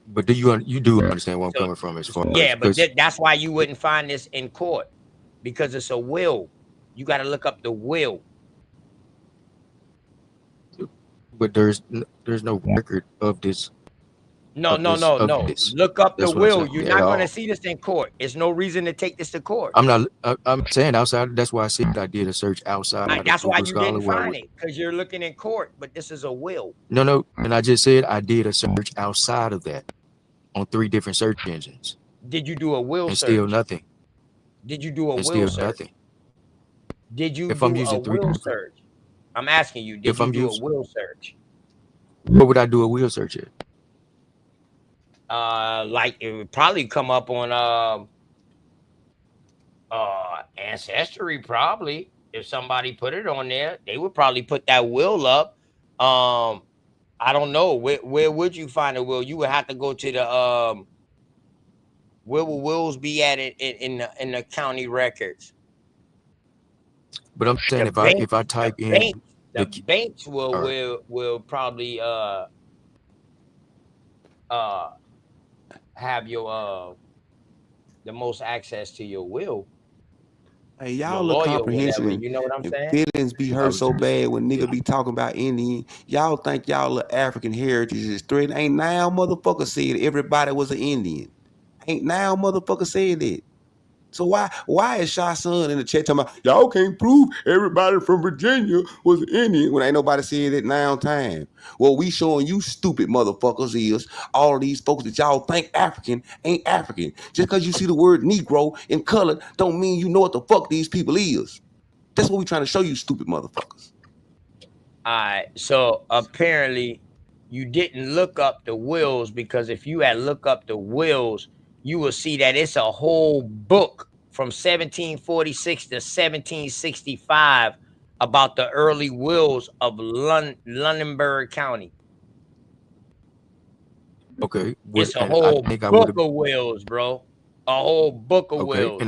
Speaker 12: But do you do understand where I'm coming from as far as
Speaker 2: but that's why you wouldn't find this in court, because it's a will. You got to look up the will.
Speaker 12: But there's no record of this.
Speaker 2: No. Look up the will. You're not going to see this in court. There's no reason to take this to court.
Speaker 12: I'm saying outside. That's why I said I did a search outside.
Speaker 2: That's why you didn't find it, because you're looking in court. But this is a will.
Speaker 12: No. And I just said I did a search outside of that on 3 different search engines.
Speaker 2: Did you do a will
Speaker 12: and still
Speaker 2: search?
Speaker 12: nothing,
Speaker 2: Did you do a
Speaker 12: and
Speaker 2: will
Speaker 12: still
Speaker 2: search?
Speaker 12: nothing.
Speaker 2: Did you
Speaker 12: If I'm
Speaker 2: do a
Speaker 12: using three
Speaker 2: will
Speaker 12: different,
Speaker 2: search? I'm asking you, did
Speaker 12: if
Speaker 2: you
Speaker 12: I'm
Speaker 2: do a
Speaker 12: using,
Speaker 2: will search?
Speaker 12: what would I do a will search at?
Speaker 2: Like it would probably come up on Ancestry, probably. If somebody put it on there, they would probably put that will up. I don't know. Where would you find a will? You would have to go to the where will wills be at in the county records?
Speaker 12: But I'm saying
Speaker 2: The
Speaker 12: if I
Speaker 2: banks,
Speaker 12: type in
Speaker 2: the
Speaker 12: the
Speaker 2: banks
Speaker 12: all right,
Speaker 2: will probably have your the most access to your will,
Speaker 11: Hey,
Speaker 2: your
Speaker 11: y'all look
Speaker 2: lawyer, whatever.
Speaker 11: comprehension
Speaker 2: You know what I'm
Speaker 11: and
Speaker 2: saying?
Speaker 11: feelings be
Speaker 12: I
Speaker 11: hurt
Speaker 12: was
Speaker 11: so bad when
Speaker 12: yeah,
Speaker 11: nigga be talking about Indian. Y'all think y'all look African heritage is threatened. Ain't now motherfucker said everybody was an Indian. Ain't now motherfucker said that. So why is Shah Sun in the chat talking about y'all can't prove everybody from Virginia was Indian when ain't nobody said it now time? What we showing you stupid motherfuckers is all of these folks that y'all think African ain't African. Just because you see the word Negro in color don't mean you know what the fuck these people is. That's what we trying to show you, stupid motherfuckers.
Speaker 2: All right. So apparently you didn't look up the wills, because if you had looked up the wills, you will see that it's a whole book from 1746 to 1765 about the early wills of Lunenburg County.
Speaker 12: okay.
Speaker 2: It's a
Speaker 12: And I
Speaker 2: whole
Speaker 12: think I would
Speaker 2: book
Speaker 12: have
Speaker 2: of wills, bro. A whole book of
Speaker 12: okay,
Speaker 2: wills.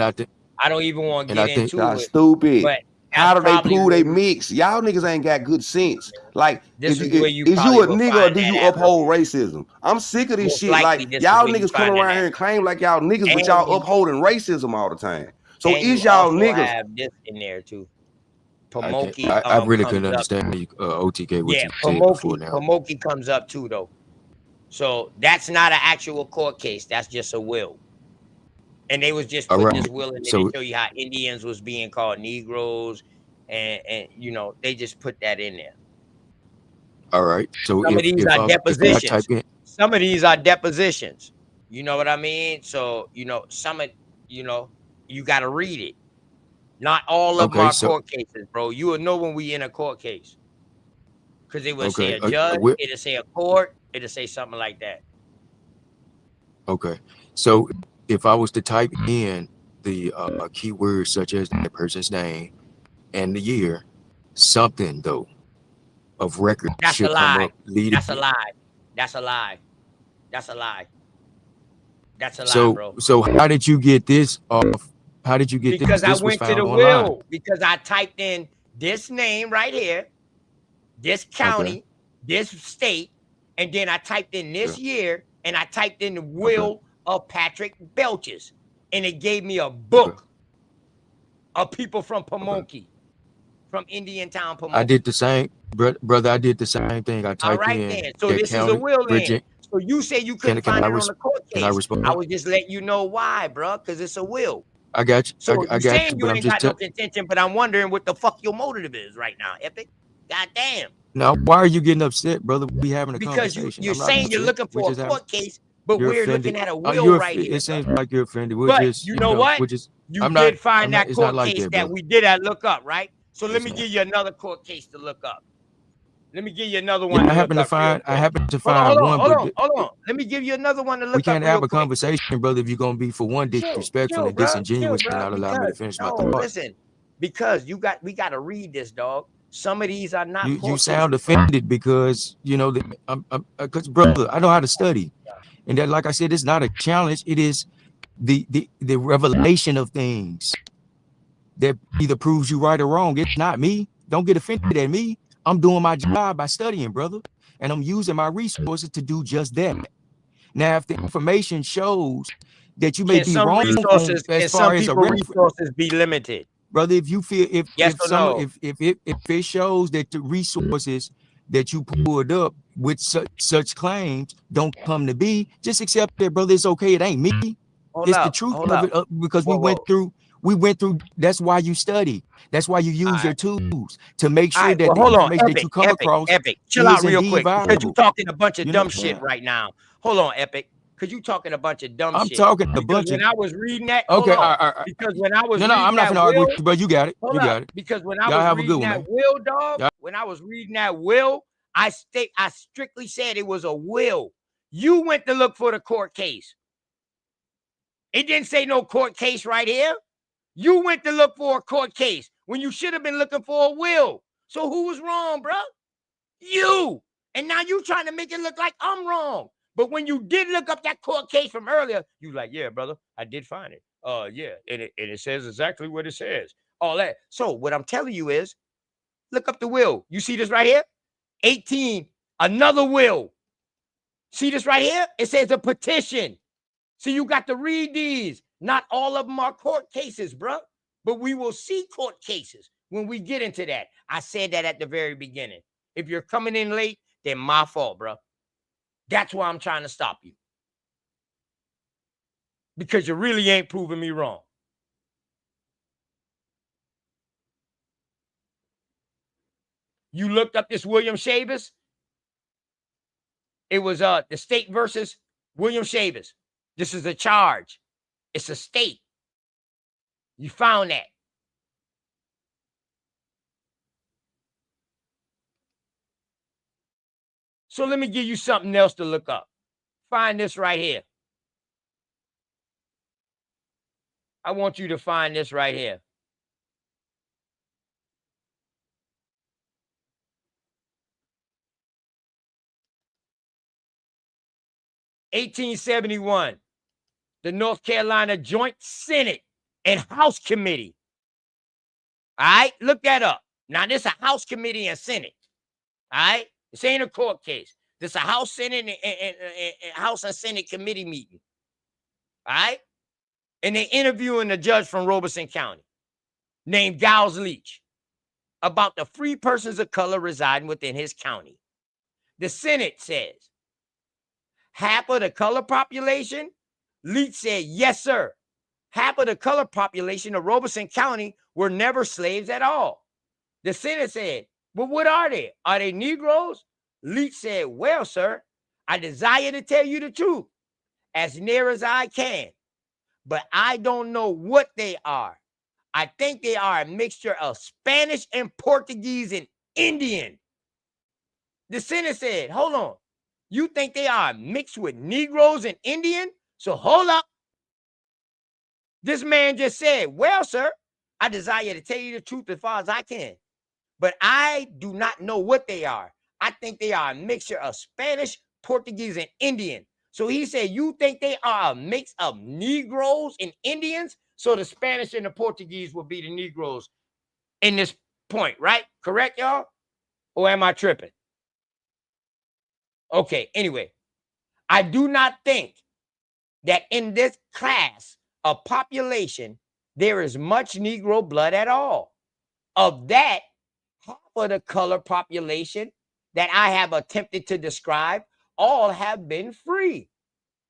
Speaker 2: I don't even want to
Speaker 12: and
Speaker 2: get
Speaker 12: I think
Speaker 2: into
Speaker 11: Y'all
Speaker 2: it,
Speaker 11: stupid.
Speaker 2: but
Speaker 11: How
Speaker 2: that's
Speaker 11: do they
Speaker 2: probably
Speaker 11: prove
Speaker 2: where
Speaker 11: they
Speaker 2: you,
Speaker 11: mix? Y'all niggas ain't got good sense. Like,
Speaker 2: this is where you
Speaker 11: is you
Speaker 2: probably
Speaker 11: a
Speaker 2: will
Speaker 11: nigga or
Speaker 2: find
Speaker 11: do
Speaker 2: that
Speaker 11: you
Speaker 2: at, bro.
Speaker 11: uphold racism? I'm sick of this
Speaker 2: Most
Speaker 11: shit. Like,
Speaker 2: likely, this is
Speaker 11: y'all
Speaker 2: where you
Speaker 11: niggas come
Speaker 2: find that
Speaker 11: around
Speaker 2: at.
Speaker 11: here and claim like y'all niggas, but
Speaker 2: And
Speaker 11: y'all
Speaker 2: you
Speaker 11: upholding racism all the time. So
Speaker 2: and you
Speaker 11: is y'all
Speaker 2: also
Speaker 11: niggas?
Speaker 2: have this in there too.
Speaker 12: I can't
Speaker 2: Pomoki
Speaker 12: I really couldn't
Speaker 2: comes up.
Speaker 12: understand you, OTK what
Speaker 2: Yeah,
Speaker 12: you said before now.
Speaker 2: Pomoki comes up too though. So that's not an actual court case. That's just a will. And they was just
Speaker 12: All
Speaker 2: putting this
Speaker 12: right.
Speaker 2: will in there to
Speaker 12: So
Speaker 2: show you how Indians was being called Negroes, and you know, they just put that in there.
Speaker 12: all right. So
Speaker 2: Some of these are
Speaker 12: if I type
Speaker 2: depositions.
Speaker 12: in
Speaker 2: Some of these are depositions. You know what I mean? So, you know, you got to read it. Not all of them
Speaker 12: okay,
Speaker 2: are
Speaker 12: so
Speaker 2: court cases, bro. You will know when we in a court case. Because it would say
Speaker 12: okay,
Speaker 2: a judge, it'll say a court, it'll say something like that.
Speaker 12: okay. So if I was to type in the keywords such as the person's name and the year, something though of record
Speaker 2: That's a
Speaker 12: should come
Speaker 2: lie.
Speaker 12: up leading.
Speaker 2: That's a lie. That's a lie. That's a lie. That's a lie,
Speaker 12: So
Speaker 2: bro.
Speaker 12: how did you get this off? How did you get this?
Speaker 2: Because I
Speaker 12: This was
Speaker 2: went to
Speaker 12: found
Speaker 2: the
Speaker 12: online.
Speaker 2: will. Because I typed in this name right here, this
Speaker 12: Okay.
Speaker 2: county, this state, and then I typed in this
Speaker 12: Yeah.
Speaker 2: year, and I typed in the
Speaker 12: Okay.
Speaker 2: will of Patrick Belches, and it gave me a
Speaker 12: Okay.
Speaker 2: book of people from
Speaker 12: Okay.
Speaker 2: Pomoki, from Indiantown,
Speaker 12: I did
Speaker 2: Pomoki.
Speaker 12: the same, brother. I did the same thing. I
Speaker 2: All
Speaker 12: typed
Speaker 2: right,
Speaker 12: in
Speaker 2: then. So
Speaker 12: that
Speaker 2: this is a
Speaker 12: county,
Speaker 2: will land.
Speaker 12: Virginia.
Speaker 2: So you say you
Speaker 12: Can
Speaker 2: couldn't find
Speaker 12: I
Speaker 2: it on the court
Speaker 12: can I
Speaker 2: case.
Speaker 12: respond?
Speaker 2: I was just letting you know why, bro, because it's a will.
Speaker 12: I got you.
Speaker 2: So
Speaker 12: I
Speaker 2: you
Speaker 12: got you.
Speaker 2: saying you
Speaker 12: But I'm
Speaker 2: ain't
Speaker 12: just
Speaker 2: got no contention, but I'm wondering what the fuck your motive is right now, Epic. God damn.
Speaker 12: now. Why are you getting upset, brother? We having a
Speaker 2: Because
Speaker 12: conversation.
Speaker 2: you're
Speaker 12: I'm not
Speaker 2: saying you're
Speaker 12: upset.
Speaker 2: looking
Speaker 12: We're
Speaker 2: for a
Speaker 12: just having.
Speaker 2: court case, but
Speaker 12: You're
Speaker 2: we're
Speaker 12: offended.
Speaker 2: looking at a will
Speaker 12: You're.
Speaker 2: right here,
Speaker 12: It
Speaker 2: bro.
Speaker 12: seems like you're offended. We're
Speaker 2: But
Speaker 12: just,
Speaker 2: you know what?
Speaker 12: we're just.
Speaker 2: You
Speaker 12: I'm
Speaker 2: did
Speaker 12: not.
Speaker 2: find that
Speaker 12: It's not
Speaker 2: court
Speaker 12: like
Speaker 2: case
Speaker 12: that,
Speaker 2: that
Speaker 12: brother.
Speaker 2: we did look up, right? So let
Speaker 12: It's
Speaker 2: me
Speaker 12: not.
Speaker 2: give you another court case to look up. Let me give you another
Speaker 12: Yeah,
Speaker 2: one to look up real
Speaker 12: I
Speaker 2: quick.
Speaker 12: happen to
Speaker 2: Hold on,
Speaker 12: find one, but
Speaker 2: hold on. Let me give you another one to
Speaker 12: we
Speaker 2: look up
Speaker 12: can't
Speaker 2: real
Speaker 12: have a
Speaker 2: quick.
Speaker 12: conversation, brother, if you're gonna be for one disrespectful and
Speaker 2: Chill,
Speaker 12: disingenuous and
Speaker 2: bro.
Speaker 12: not allow me to
Speaker 2: Because
Speaker 12: finish my
Speaker 2: no,
Speaker 12: thought.
Speaker 2: listen, because we got to read this, dog. Some of these are not
Speaker 12: You
Speaker 2: court cases.
Speaker 12: sound offended because you know that because brother, I know how to study, and that, like I said, it's not a challenge. It is the revelation of things that either proves you right or wrong. It's not me. Don't get offended at me. I'm doing my job by studying, brother, and I'm using my resources to do just that. Now, if the information shows that you may
Speaker 2: Can
Speaker 12: be
Speaker 2: some
Speaker 12: wrong on
Speaker 2: resources,
Speaker 12: as
Speaker 2: can some
Speaker 12: far as a
Speaker 2: people
Speaker 12: reference,
Speaker 2: resources be limited?
Speaker 12: brother, if you feel
Speaker 2: Yes
Speaker 12: if
Speaker 2: or
Speaker 12: some
Speaker 2: no?
Speaker 12: if it shows that the resources that you pulled up with such claims don't come to be, just accept that, brother. It's okay. It ain't me. It's the truth
Speaker 2: Hold
Speaker 12: of
Speaker 2: up.
Speaker 12: it, because we
Speaker 2: Whoa.
Speaker 12: went through. That's why you study. That's why you
Speaker 2: All
Speaker 12: use your
Speaker 2: right.
Speaker 12: tools to make
Speaker 2: All
Speaker 12: sure
Speaker 2: right.
Speaker 12: that
Speaker 2: Well,
Speaker 12: the
Speaker 2: hold on.
Speaker 12: information that you come across
Speaker 2: Epic. Chill
Speaker 12: is
Speaker 2: out real
Speaker 12: indeed
Speaker 2: quick because you
Speaker 12: viable.
Speaker 2: talking a bunch of
Speaker 12: You know
Speaker 2: dumb
Speaker 12: what I'm
Speaker 2: shit
Speaker 12: saying?
Speaker 2: right now. Hold on, Epic. because you talking a bunch of dumb
Speaker 12: I'm
Speaker 2: shit.
Speaker 12: talking a
Speaker 2: Because
Speaker 12: bunch of.
Speaker 2: when I was reading that,
Speaker 12: Okay,
Speaker 2: hold on.
Speaker 12: all right.
Speaker 2: Because when I was
Speaker 12: No,
Speaker 2: reading
Speaker 12: I'm not
Speaker 2: that
Speaker 12: finna argue with
Speaker 2: will,
Speaker 12: you, bro. You got it.
Speaker 2: hold
Speaker 12: You
Speaker 2: up.
Speaker 12: got it.
Speaker 2: Because when I
Speaker 12: Y'all
Speaker 2: was
Speaker 12: have a good
Speaker 2: reading
Speaker 12: one,
Speaker 2: that
Speaker 12: man.
Speaker 2: will, dog,
Speaker 12: Y'all-
Speaker 2: when I was reading that will, I strictly said it was a will. You went to look for the court case. It didn't say no court case right here. You went to look for a court case when you should have been looking for a will. So who was wrong, bro? You. And now you trying to make it look like I'm wrong. But when you did look up that court case from earlier, you like, yeah, brother, I did find it. Yeah, and it says exactly what it says. All that. So what I'm telling you is, look up the will. You see this right here? 18, another will. See this right here? It says a petition. So you got to read these. Not all of them are court cases, bro. But we will see court cases when we get into that. I said that at the very beginning. If you're coming in late, then my fault, bro. That's why I'm trying to stop you. Because you really ain't proving me wrong. You looked up this William Chavis? It was the state versus William Chavis. This is a charge. It's a state. You found that. So let me give you something else to look up. Find this right here. I want you to find this right here. (1871), the North Carolina Joint Senate and House Committee. All right, look that up. Now, this is a House Committee and Senate. All right, this ain't a court case. This is a House, Senate, and House and Senate committee meeting. All right, and they're interviewing a judge from Robeson County named Giles Leach about the free persons of color residing within his county. The Senate says, half of the color population? Leach said, yes, sir. Half of the color population of Robeson County were never slaves at all. The Senate said, well, what are they? Are they Negroes? Leach said, well, sir, I desire to tell you the truth as near as I can, but I don't know what they are. I think they are a mixture of Spanish and Portuguese and Indian. The Senate said, hold on. You think they are mixed with Negroes and Indian? So hold up. This man just said, well, sir, I desire to tell you the truth as far as I can, but I do not know what they are. I think they are a mixture of Spanish, Portuguese, and Indian. So he said, you think they are a mix of Negroes and Indians? So the Spanish and the Portuguese will be the Negroes in this point, right? Correct, y'all? Or am I tripping? Okay, anyway, I do not think that in this class of population, there is much Negro blood at all. Of that, half of the color population that I have attempted to describe, all have been free.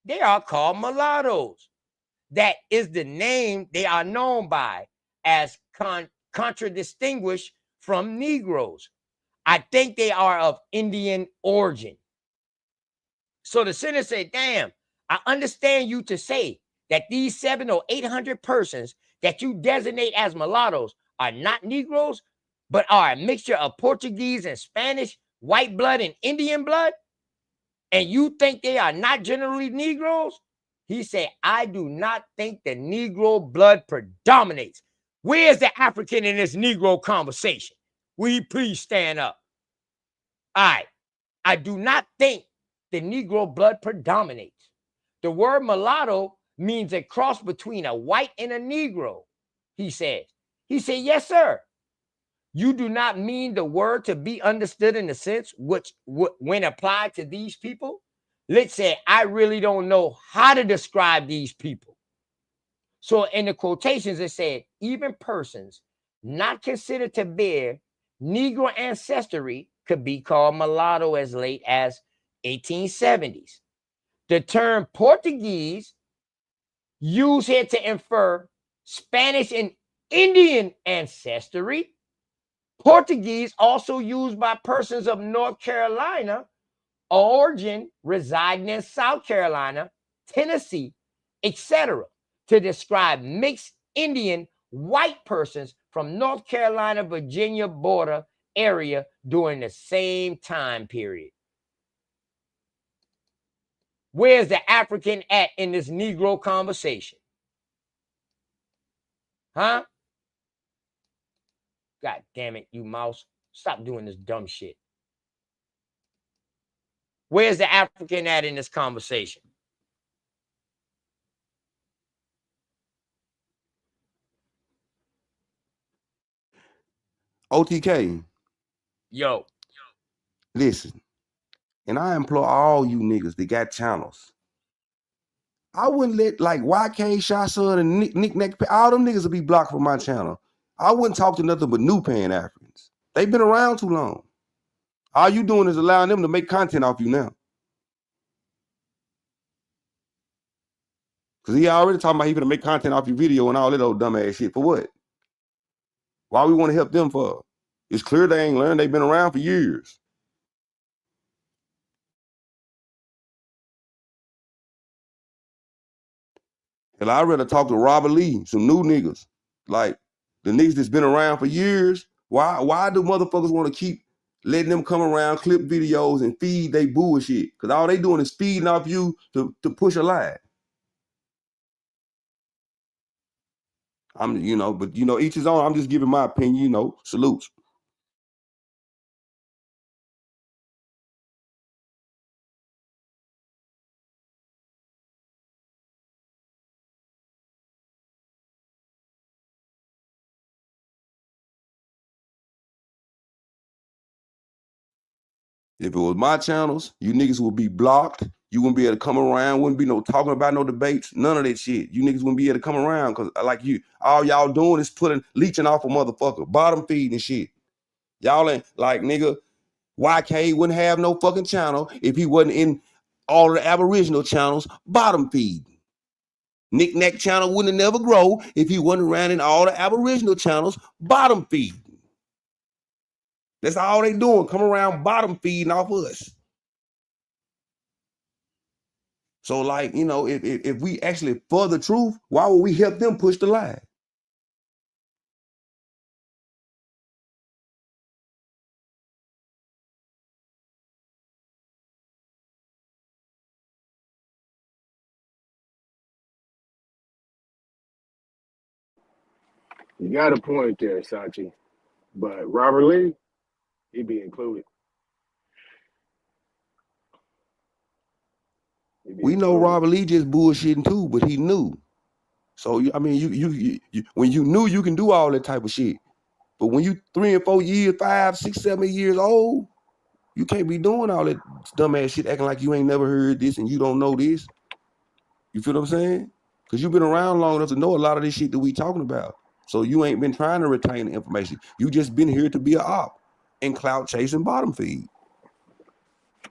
Speaker 2: They are called mulattoes. That is the name they are known by as contradistinguished from Negroes. I think they are of Indian origin. So the Senate said, damn, I understand you to say that these 700 or 800 persons that you designate as mulattoes are not Negroes, but are a mixture of Portuguese and Spanish, white blood and Indian blood, and you think they are not generally Negroes? He said, I do not think the Negro blood predominates. Where's the African in this Negro conversation? Will you please stand up? All right. I do not think the Negro blood predominates. The word mulatto means a cross between a white and a Negro, he says. He said, yes, sir. You do not mean the word to be understood in the sense which when applied to these people? Let's say, I really don't know how to describe these people. So in the quotations, it said, even persons not considered to bear Negro ancestry could be called mulatto as late as 1870s. The term Portuguese used here to infer Spanish and Indian ancestry. Portuguese also used by persons of North Carolina origin residing in South Carolina Tennessee, etc., to describe mixed Indian white persons from North Carolina, Virginia border area during the same time period. Where's the African at in this Negro conversation? Huh? God damn it, you mouse. Stop doing this dumb shit. Where's the African at in this conversation?
Speaker 11: OTK,
Speaker 2: Yo.
Speaker 11: listen. And I implore all you niggas that got channels. I wouldn't let like YK, Shy Son, and Nick Nack, all them niggas will be blocked from my channel. I wouldn't talk to nothing but new Pan Africans. They've been around too long. All you doing is allowing them to make content off you now. Because he already talking about he gonna make content off your video and all that old dumbass shit. For what? Why we want to help them for? It's clear they ain't learned. They've been around for years. And I'd rather talk to Robert Lee, some new niggas. Like the niggas that's been around for years. Why do motherfuckers want to keep letting them come around, clip videos, and feed they bullshit? Because all they doing is feeding off you to push a lie. I'm, but each his own. I'm just giving my opinion, salutes. If it was my channels, you niggas would be blocked. You wouldn't be able to come around. Wouldn't be no talking about no debates. None of that shit. You niggas wouldn't be able to come around because like all y'all doing is leeching off a motherfucker, bottom feeding and shit. Y'all ain't like nigga. YK wouldn't have no fucking channel if he wasn't in all of the Aboriginal channels, bottom feeding. Nick Nack channel wouldn't have never grow if he wasn't around in all the Aboriginal channels, bottom feeding. That's all they doing, come around bottom feeding off us. So like, if we actually for the truth, why would we help them push the lie?
Speaker 13: You got a point there, Sachi. But Robert Lee, he'd be included.
Speaker 11: We know Robert Lee just bullshitting too, but he knew. So I mean, you when you knew you can do all that type of shit, but when you 3 and 4 years, 5, 6, 7 years old, you can't be doing all that dumbass shit, acting like you ain't never heard this and you don't know this. You feel what I'm saying? Because you've been around long enough to know a lot of this shit that we talking about. So you ain't been trying to retain the information. You just been here to be an op and clout chasing bottom feed.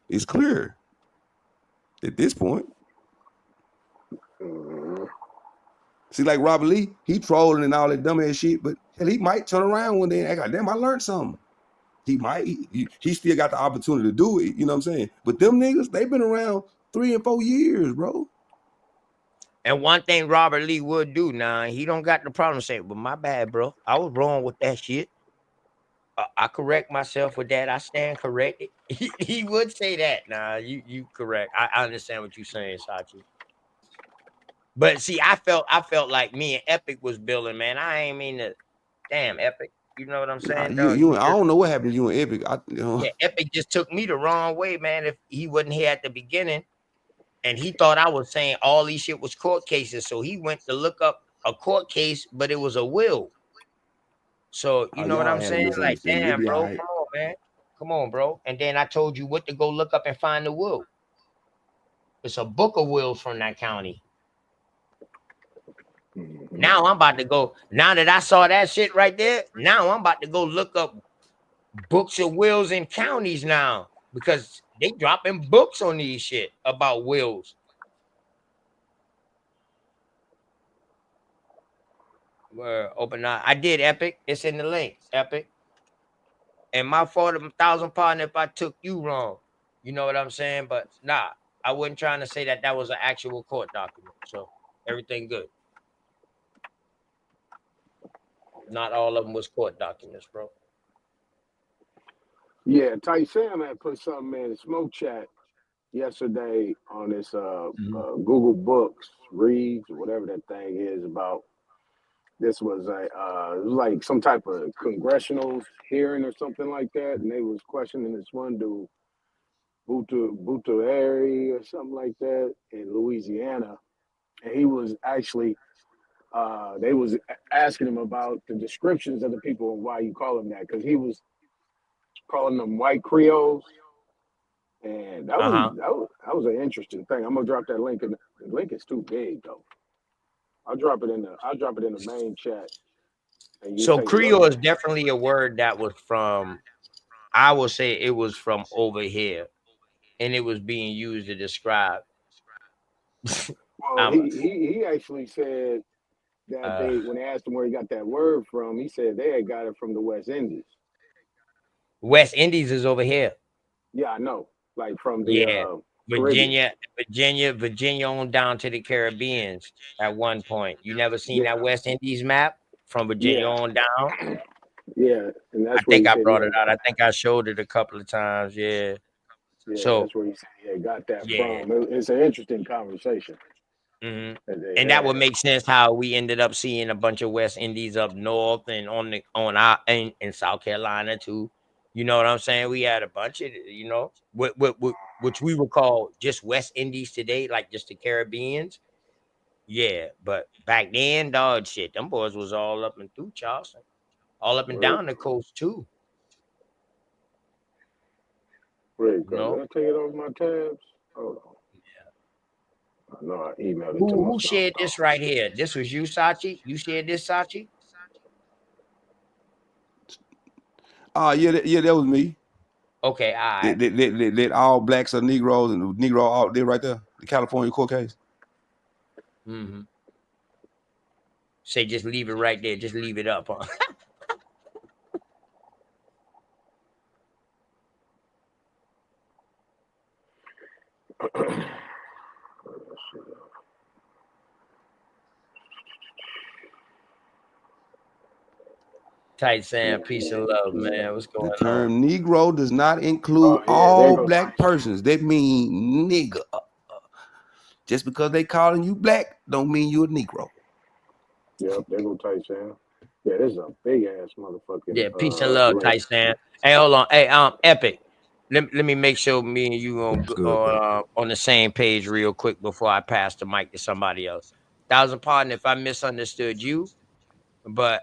Speaker 11: It's clear at this point. See, like Robert Lee, he trolling and all that dumbass shit, but hell, he might turn around one day and act like, damn, I learned something. He might. He still got the opportunity to do it. You know what I'm saying? But them niggas, they've been around 3 and 4 years, bro.
Speaker 2: And one thing Robert Lee would do now, he don't got the problem saying, but my bad, bro. I was wrong with that shit. I correct myself with that. I stand corrected. He would say that. Nah, you correct. I understand what you're saying, Sachi. But see, I felt like me and Epic was building, man. I ain't mean to. Damn, Epic. You know what I'm saying?
Speaker 11: I don't know what happened to you and Epic.
Speaker 2: Yeah, Epic just took me the wrong way, man. If he wasn't here at the beginning, and he thought I was saying all these shit was court cases, so he went to look up a court case, but it was a will. So you know what I'm saying? Like, damn, bro, come on, man. Come on, bro. And then I told you what to go look up and find the will. It's a book of wills from that county. Now I'm about to go. Now that I saw that shit right there, now I'm about to go look up books of wills in counties now because they dropping books on these shit about wills. Open up. I did, Epic. It's in the link, Epic. And my 40,000 partner if I took you wrong. You know what I'm saying? But nah, I wasn't trying to say that that was an actual court document. So everything good. Not all of them was court documents, bro.
Speaker 13: Yeah, Ty Sam had put something in the smoke chat yesterday on this Google Books reads or whatever that thing is about. This was it was like some type of congressional hearing or something like that, and they was questioning this one dude, Bout or something like that in Louisiana, and he was actually they was asking him about the descriptions of the people and why you call them that, because he was calling them white Creoles. And that was an interesting thing. I'm gonna drop that link, and the link is too big though. I'll drop it in the main chat, and you
Speaker 2: So
Speaker 13: take a look
Speaker 2: Creole
Speaker 13: at
Speaker 2: is definitely a word that was from, I would say it was from over here, and it was being used to describe.
Speaker 13: Well,
Speaker 2: um,
Speaker 13: he actually said that when they asked him where he got that word from, he said they had got it from the West Indies.
Speaker 2: West Indies is over here.
Speaker 13: Yeah, I know. Like from the
Speaker 2: Yeah,
Speaker 13: Caribbean.
Speaker 2: Virginia on down to the Caribbeans at one point. You never seen that
Speaker 13: Yeah,
Speaker 2: West Indies map from Virginia
Speaker 13: yeah,
Speaker 2: on down?
Speaker 13: yeah. And
Speaker 2: I
Speaker 13: that's where
Speaker 2: think
Speaker 13: he
Speaker 2: I
Speaker 13: said he
Speaker 2: brought it
Speaker 13: had
Speaker 2: out.
Speaker 13: got.
Speaker 2: I think I showed it a couple of times. Yeah.
Speaker 13: Yeah,
Speaker 2: So
Speaker 13: that's where he said he had got that
Speaker 2: yeah.
Speaker 13: from. It's an interesting conversation
Speaker 2: Hmm.
Speaker 13: that they
Speaker 2: And that would
Speaker 13: had.
Speaker 2: make sense how we ended up seeing a bunch of West Indies up north and on our in South Carolina too. You know what I'm saying? We had a bunch of which we would call just West Indies today, like just the Caribbeans. Yeah, but back then, dog shit, them boys was all up and through Charleston, all up and
Speaker 13: Word,
Speaker 2: down the coast too.
Speaker 13: word,
Speaker 2: You
Speaker 13: go. Did
Speaker 2: know
Speaker 13: I take it off my tabs? Hold on. I know I emailed it to
Speaker 2: who
Speaker 13: myself
Speaker 2: shared
Speaker 13: though.
Speaker 2: this right here? This was you, Sachi. You shared this, Sachi.
Speaker 11: Yeah, that was me.
Speaker 2: Okay, all right.
Speaker 11: That all blacks are Negroes and Negro all there right there. The California court case.
Speaker 2: Mm-hmm. Say just leave it right there. Just leave it up, huh? Tight Sam, peace and love, man. What's
Speaker 11: The
Speaker 2: going on?
Speaker 11: term Negro does not include
Speaker 13: Oh yeah, there
Speaker 11: all
Speaker 13: go
Speaker 11: black
Speaker 13: Tyson.
Speaker 11: persons. That mean nigga. Just because they calling you black don't mean you a Negro.
Speaker 13: Yep, there go Tyson. Yeah, this is a big ass motherfucking
Speaker 2: Yeah, peace and love,
Speaker 13: link.
Speaker 2: Tight Sam. Hey, hold on. Hey, Epic. Let me make sure me and you
Speaker 12: It's good, bro.
Speaker 2: on the same page real quick before I pass the mic to somebody else. Thousand pardon if I misunderstood you, but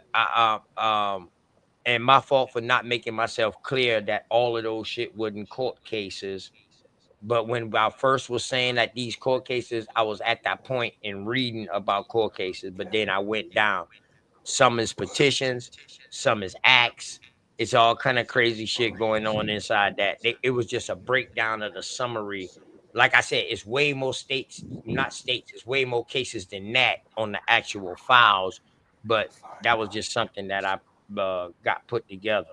Speaker 2: and my fault for not making myself clear that all of those shit wasn't court cases. But when I first was saying that these court cases, I was at that point in reading about court cases, but then I went down. Some is petitions, some is acts. It's all kind of crazy shit going on inside that. It was just a breakdown of the summary. Like I said, it's way more states, not states, it's way more cases than that on the actual files. But that was just something that I got put together.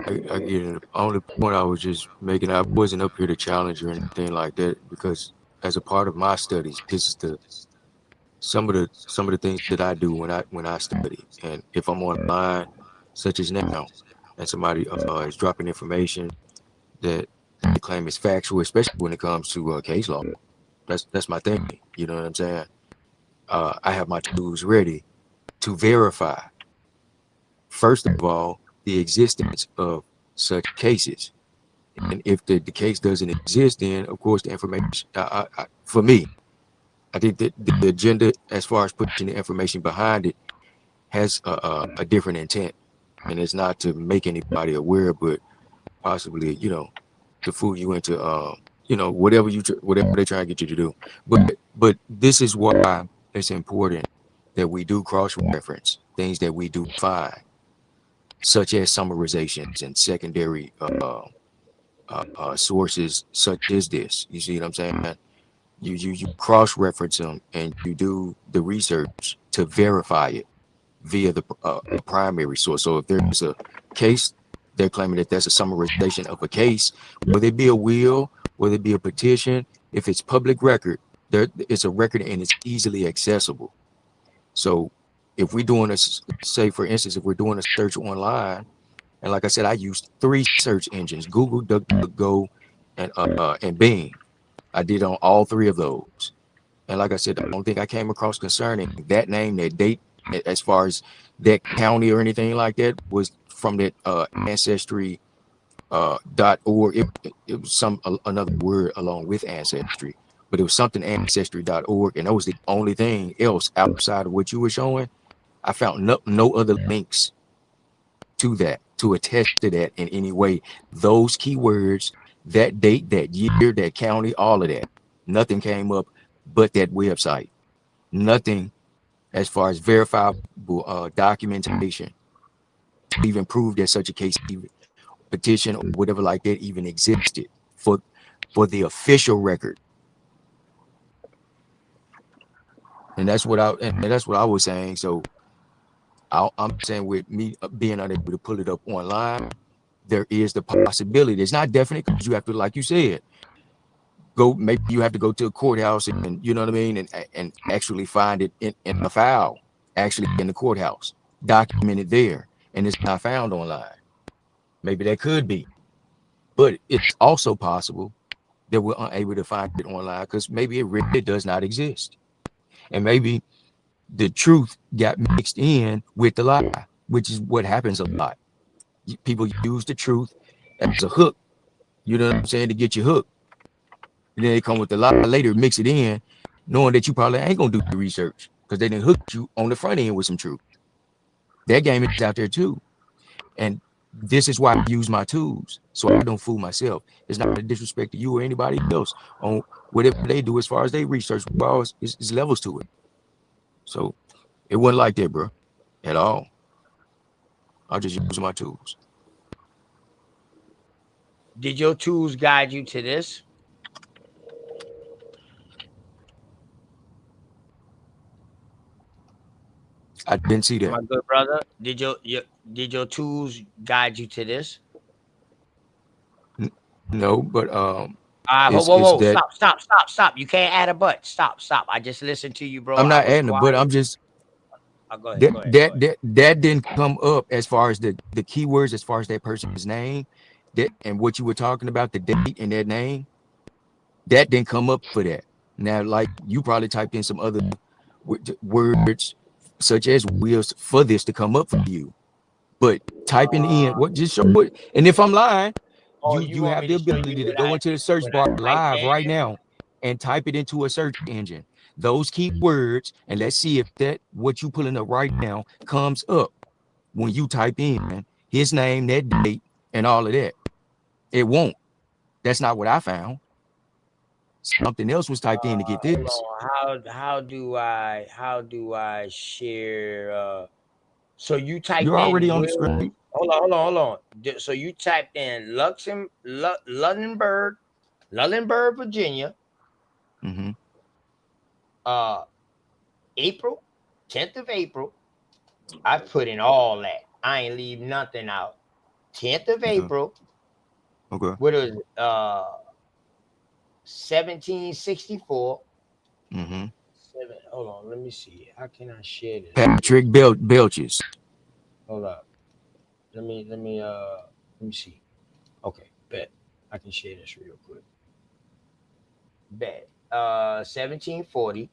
Speaker 12: I get it. Only point I was just making, I wasn't up here to challenge or anything like that, because as a part of my studies, this is some of the things that I do when I study. And if I'm online, such as now, and somebody is dropping information that they claim is factual, especially when it comes to case law, that's my thing. You know what I'm saying? I have my tools ready to verify, first of all, the existence of such cases. And if the case doesn't exist, then of course the information, for me, I think that the agenda, as far as putting the information behind it, has a different intent, and it's not to make anybody aware, but possibly, to fool you into, whatever they try to get you to do. But this is why it's important that we do cross-reference things that we do find, such as summarizations and secondary sources, such as this. You see what I'm saying? You cross-reference them and you do the research to verify it via the primary source. So if there's a case they're claiming that that's a summarization of a case, whether it be a will, whether it be a petition. If it's public record, it's a record and it's easily accessible. So if we're doing a, say for instance, if we're doing a search online, and like I said, I used 3 search engines: Google, DuckDuckGo, and Bing. I did on all 3 of those. And like I said, the only thing I came across concerning that name, that date, as far as that county or anything like that, was from that Ancestry .org. It was another word along with Ancestry, but it was something Ancestry.org, and that was the only thing else outside of what you were showing. I found no other links to that, to attest to that in any way. Those keywords, that date, that year, that county, all of that, nothing came up but that website. Nothing as far as verifiable documentation to even prove that such a case, even petition or whatever like that, even existed for the official record. And that's what I was saying. So I'm saying, with me being unable to pull it up online, there is the possibility. It's not definite, because you have to, like you said, maybe you have to go to a courthouse and you know what I mean, and actually find it in a file, actually in the courthouse, documented there, and it's not found online. Maybe that could be, but it's also possible that we're unable to find it online because maybe it really does not exist, and maybe the truth got mixed in with the lie, which is what happens a lot. People use the truth as a hook, you know what I'm saying, to get you hooked. And then they come with the lie later, mix it in, knowing that you probably ain't gonna do the research because they didn't hook you on the front end with some truth. That game is out there too. And this is why I use my tools, so I don't fool myself. It's not a disrespect to you or anybody else on whatever they do as far as they research. Well, it's levels to it. So it wasn't like that, bro, at all. I just use my tools.
Speaker 2: Did your tools guide you to this?
Speaker 12: I didn't see that.
Speaker 2: My good brother, did your tools guide you to this?
Speaker 12: No, but
Speaker 2: whoa,
Speaker 12: that
Speaker 2: stop. You can't add a but. Stop. I just listened to you, bro.
Speaker 12: I'm
Speaker 2: I
Speaker 12: not
Speaker 2: was
Speaker 12: adding a but. I'm just
Speaker 2: go ahead.
Speaker 12: that didn't come up as far as the keywords, as far as that person's name, that and what you were talking about, the date and that name, that didn't come up for that. Now, like, you probably typed in some other words such as wheels for this to come up for you, but typing in what, just show it. And if I'm lying, you
Speaker 2: want
Speaker 12: have
Speaker 2: me
Speaker 12: the
Speaker 2: to show you
Speaker 12: ability to go into the search
Speaker 2: what
Speaker 12: bar
Speaker 2: I typed
Speaker 12: live right
Speaker 2: in?
Speaker 12: now and type it into a search engine, those keywords, and let's see if that what you pulling up right now comes up when you type in his name, that date, and all of that. It won't. That's not what I found. Something else was typed in to get this.
Speaker 2: How do I share? So you typed
Speaker 12: You're already
Speaker 2: in
Speaker 12: on the
Speaker 2: Will.
Speaker 12: screen.
Speaker 2: Hold on. So you typed in Lunenburg, Virginia.
Speaker 12: Mm-hmm.
Speaker 2: April, 10th of April. I put in all that. I ain't leave nothing out. 10th of April.
Speaker 12: Okay.
Speaker 2: What is it? 1764.
Speaker 12: Mm-hmm.
Speaker 2: Hold on, let me see. How can I share this?
Speaker 12: Patrick Belches.
Speaker 2: Hold up. Let me see. Okay, bet. I can share this real quick. Bet. 1740.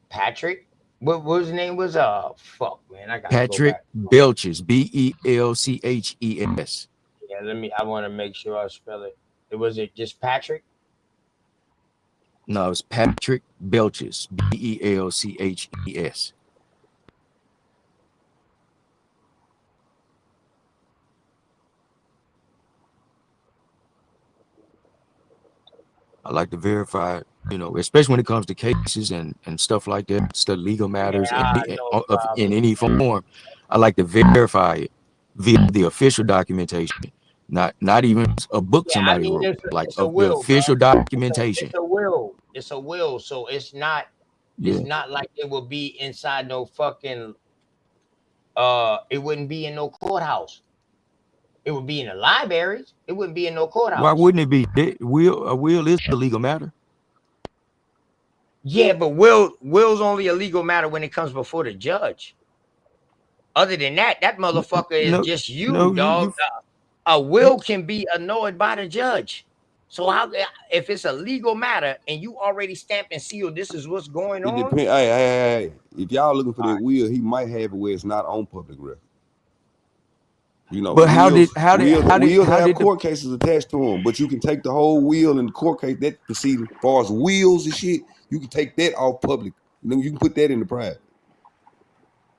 Speaker 2: Patrick. What his name was? Fuck, man. I gotta
Speaker 12: Patrick
Speaker 2: go back.
Speaker 12: Belches. Belches.
Speaker 2: Yeah, I want to make sure I spell it. Was it just Patrick?
Speaker 12: No, it's Patrick Belches. Belches. I like to verify, especially when it comes to cases and stuff like that, stuff, legal matters in any form. I like to verify it via the official documentation, not even a book somebody wrote, like
Speaker 2: it's a
Speaker 12: the
Speaker 2: will,
Speaker 12: official
Speaker 2: bro.
Speaker 12: documentation.
Speaker 2: It's a will. It's a will. So it's not. It's not like it will be inside no fucking It wouldn't be in no courthouse. It would be in the libraries. It wouldn't be in no courthouse.
Speaker 12: Why wouldn't it be? A will is a legal matter.
Speaker 2: Yeah, but will's only a legal matter when it comes before the judge. Other than that, that motherfucker is just you, dog. A will can be annulled by the judge. So how, if it's a legal matter and you already stamped and sealed, this is what's going on.
Speaker 11: It depends. Hey. If y'all looking for that will, he might have it where it's not on public record. You know,
Speaker 12: but
Speaker 11: wills
Speaker 12: how did
Speaker 11: court cases attached to them? But you can take the whole will and the court case, that proceeding, as far as wills and shit, you can take that off public. You can put that in the private.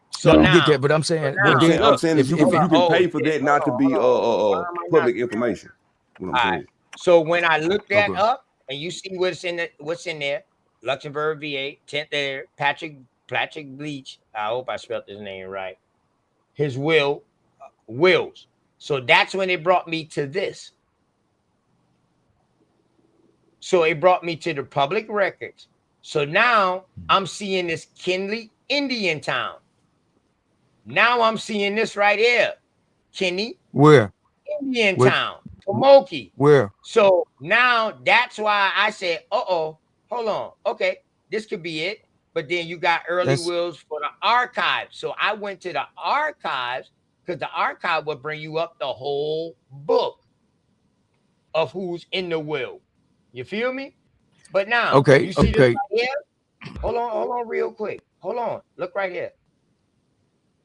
Speaker 2: So
Speaker 12: I get that, but I'm saying,
Speaker 11: I'm saying if you can pay for that not to be public information. What I'm saying.
Speaker 2: So when I look that up and you see what's in there, Luxembourg VA, 10th there, Patrick Bleach. I hope I spelled his name right. His wills. So that's when it brought me to this. So it brought me to the public records. So now I'm seeing this Kinley Indian town. Now I'm seeing this right here. Kinney.
Speaker 12: Where?
Speaker 2: Indian town. Tomoki.
Speaker 12: Where?
Speaker 2: So now that's why I said, hold on. Okay, this could be it. But then you got early wills for the archive. So I went to the archives because the archive will bring you up the whole book of who's in the will. You feel me? But now, you see this right here? Hold on real quick. Hold on. Look right here.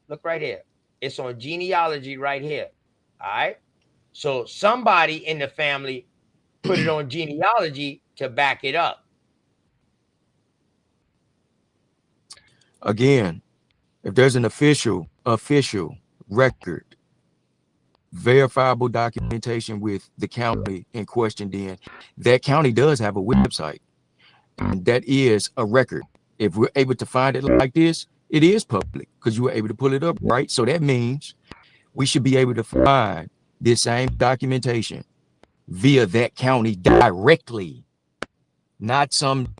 Speaker 2: Look right here. It's on genealogy right here. All right. So somebody in the family put it on genealogy to back it up.
Speaker 12: Again, if there's an official record, verifiable documentation with the county in question, then that county does have a website, and that is a record. If we're able to find it like this, it is public because you were able to pull it up, right? So that means we should be able to find this same documentation via that county directly, not some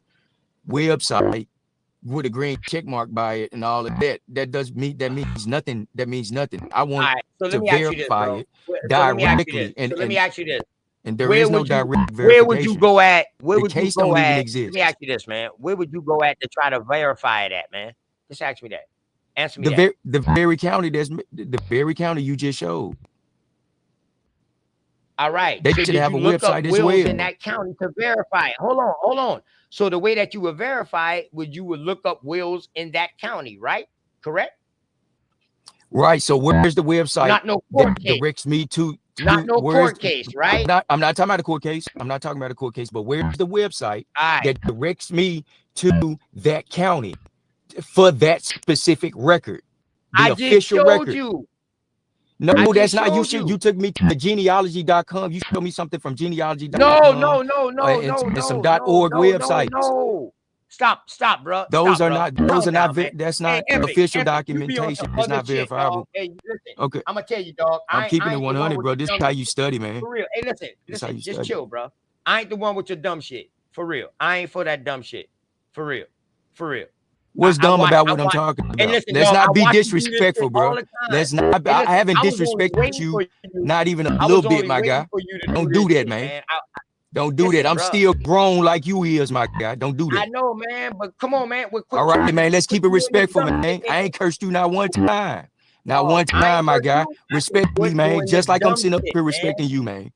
Speaker 12: website with a green check mark by it and all of that. That means nothing. That means nothing. I want to verify it directly.
Speaker 2: And let me ask you this.
Speaker 12: And there is no direct verification.
Speaker 2: Where would you go at? Where would
Speaker 12: case
Speaker 2: you go
Speaker 12: don't even
Speaker 2: at?
Speaker 12: exist.
Speaker 2: Let me ask you this, man. Where would you go at to try to verify it at, man? Just ask me that. Answer me that.
Speaker 12: The very county the very county you just showed.
Speaker 2: All right.
Speaker 12: They should have a website as well
Speaker 2: in that county to verify it. Hold on. So the way that you would verify it, you would look up wills in that county, right? Correct?
Speaker 12: Right. So where's the website
Speaker 2: not no court
Speaker 12: that
Speaker 2: case.
Speaker 12: directs me to
Speaker 2: not no court case, right?
Speaker 12: I'm not talking about a court case. I'm not talking about a court case, but where's the website that directs me to that county for that specific record? The official record. No, that's not. You took me to the genealogy.com. You showed me something from genealogy.com.
Speaker 2: No.
Speaker 12: And some .org websites.
Speaker 2: No. Stop, bro.
Speaker 12: Those are not that's not official documentation. It's not verifiable.
Speaker 2: Hey, listen.
Speaker 12: Okay.
Speaker 2: I'm gonna tell you, dog.
Speaker 12: I'm keeping it 100, bro. This is how you study, man.
Speaker 2: For real. Hey, listen. Just chill, bro. I ain't the one with your dumb shit. For real. I ain't for that dumb shit. For real.
Speaker 12: What's dumb about what I'm talking about?
Speaker 2: Listen,
Speaker 12: let's
Speaker 2: dog,
Speaker 12: not be disrespectful, bro. Let's not. I haven't disrespected you, not even a little bit, my guy. Don't do that, man. Don't do that. I'm still grown like you is, my guy. Don't do that.
Speaker 2: I know, man, but come on, man.
Speaker 12: All right, man. Let's keep it respectful, man. I ain't cursed you not one time. Not one time, my guy. Respect me, man. Just like I'm sitting up here respecting you, man.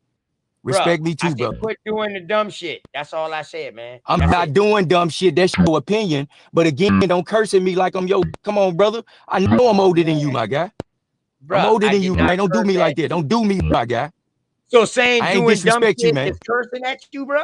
Speaker 12: Respect me too, bro.
Speaker 2: Quit doing the dumb shit. That's all I said, man.
Speaker 12: I'm not doing dumb shit. That's your opinion. But again, don't curse at me like I'm yo. Come on, brother. I know I'm older than you, my guy. I'm older than you, man. Don't do me like that. Don't do me, my guy.
Speaker 2: So saying
Speaker 12: I ain't
Speaker 2: doing
Speaker 12: disrespect
Speaker 2: dumb
Speaker 12: you, man.
Speaker 2: Is cursing at you, bro?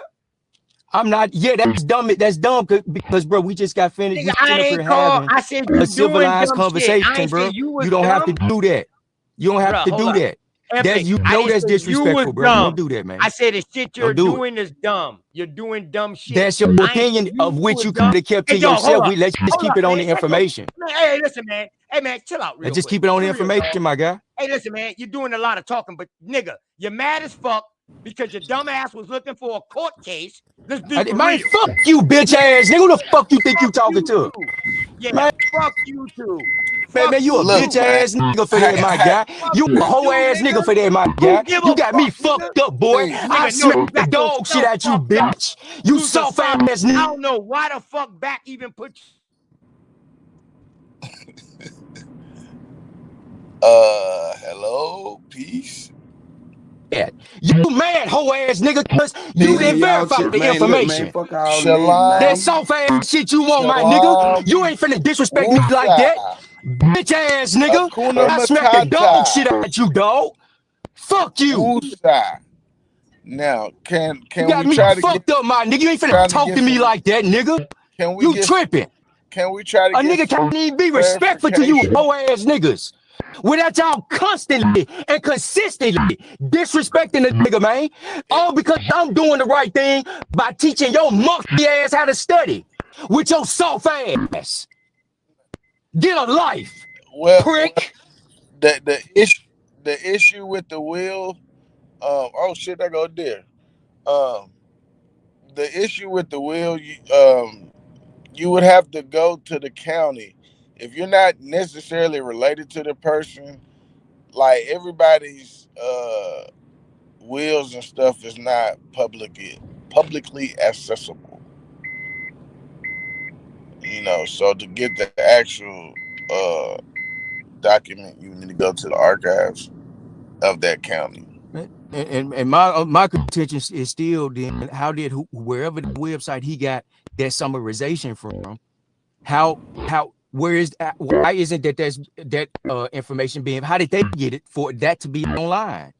Speaker 12: I'm not. Yeah, that's dumb. That's dumb because, bro, we just got finished.
Speaker 2: I said you
Speaker 12: a civilized conversation, bro.
Speaker 2: You
Speaker 12: don't have to do that. You don't have to do that. That's that's disrespectful, bro. Don't do that, man.
Speaker 2: I said the shit you're doing is dumb. You're doing dumb shit.
Speaker 12: That's your opinion of which you could have kept to yourself. Let's just keep it on the information.
Speaker 2: Hey, listen, man. Hey, man, chill out.
Speaker 12: Let's just keep it on the information, my guy.
Speaker 2: Hey, listen, man. You're doing a lot of talking, but nigga, you're mad as fuck because your dumb ass was looking for a court case. Let's be
Speaker 12: man, fuck you, bitch ass nigga. Who the fuck you think you talking to?
Speaker 2: Yeah, man, fuck you too. Man, you a
Speaker 14: Look,
Speaker 2: bitch
Speaker 14: man.
Speaker 2: ass nigga for that, my guy. You a hoe ass nigga for that, my guy. You got me fucked up, boy.
Speaker 14: See,
Speaker 2: I smack the dog shit at you, bitch. You soft ass nigga. I don't know why the fuck back even put.
Speaker 14: Hello, peace.
Speaker 2: You mad hoe ass nigga, cause you
Speaker 11: Man,
Speaker 2: didn't
Speaker 11: y'all
Speaker 2: verify
Speaker 11: shit,
Speaker 2: the
Speaker 11: man. Look, man,
Speaker 2: information.
Speaker 11: fuck all that,
Speaker 14: Shalom.
Speaker 2: That
Speaker 11: man.
Speaker 2: soft ass shit you want, my nigga.
Speaker 14: Shalom.
Speaker 2: You ain't finna disrespect me like that. Bitch ass nigga.
Speaker 14: Hakuna
Speaker 2: I smack the dog
Speaker 14: Matata.
Speaker 2: shit at you, dog. Fuck you.
Speaker 14: Woosah. Now, can
Speaker 2: You got
Speaker 14: we
Speaker 2: me
Speaker 14: try to
Speaker 2: fucked
Speaker 14: get
Speaker 2: up, my nigga. You ain't finna
Speaker 14: trying to
Speaker 2: talk
Speaker 14: get
Speaker 2: to me
Speaker 14: some?
Speaker 2: like that, nigga.
Speaker 14: Can we
Speaker 2: You
Speaker 14: get?
Speaker 2: tripping.
Speaker 14: Can we try to
Speaker 2: A
Speaker 14: get
Speaker 2: nigga
Speaker 14: some
Speaker 2: can't even be respectful to you
Speaker 14: clarification?
Speaker 2: hoe ass niggas. Without y'all constantly and consistently disrespecting the nigga, man. All because I'm doing the right thing by teaching your monkey ass how to study with your soft ass. Get a life,
Speaker 14: Well,
Speaker 2: prick.
Speaker 14: the issue with the will. Oh shit, I go there. The issue with the will. You would have to go to the county if you're not necessarily related to the person. Like everybody's wills and stuff is not publicly accessible. So to get the actual document, you need to go to the archives of that county.
Speaker 2: And my contention is still then how did wherever the website he got that summarization from, where is that, why isn't that information being, how did they get it for that to be online?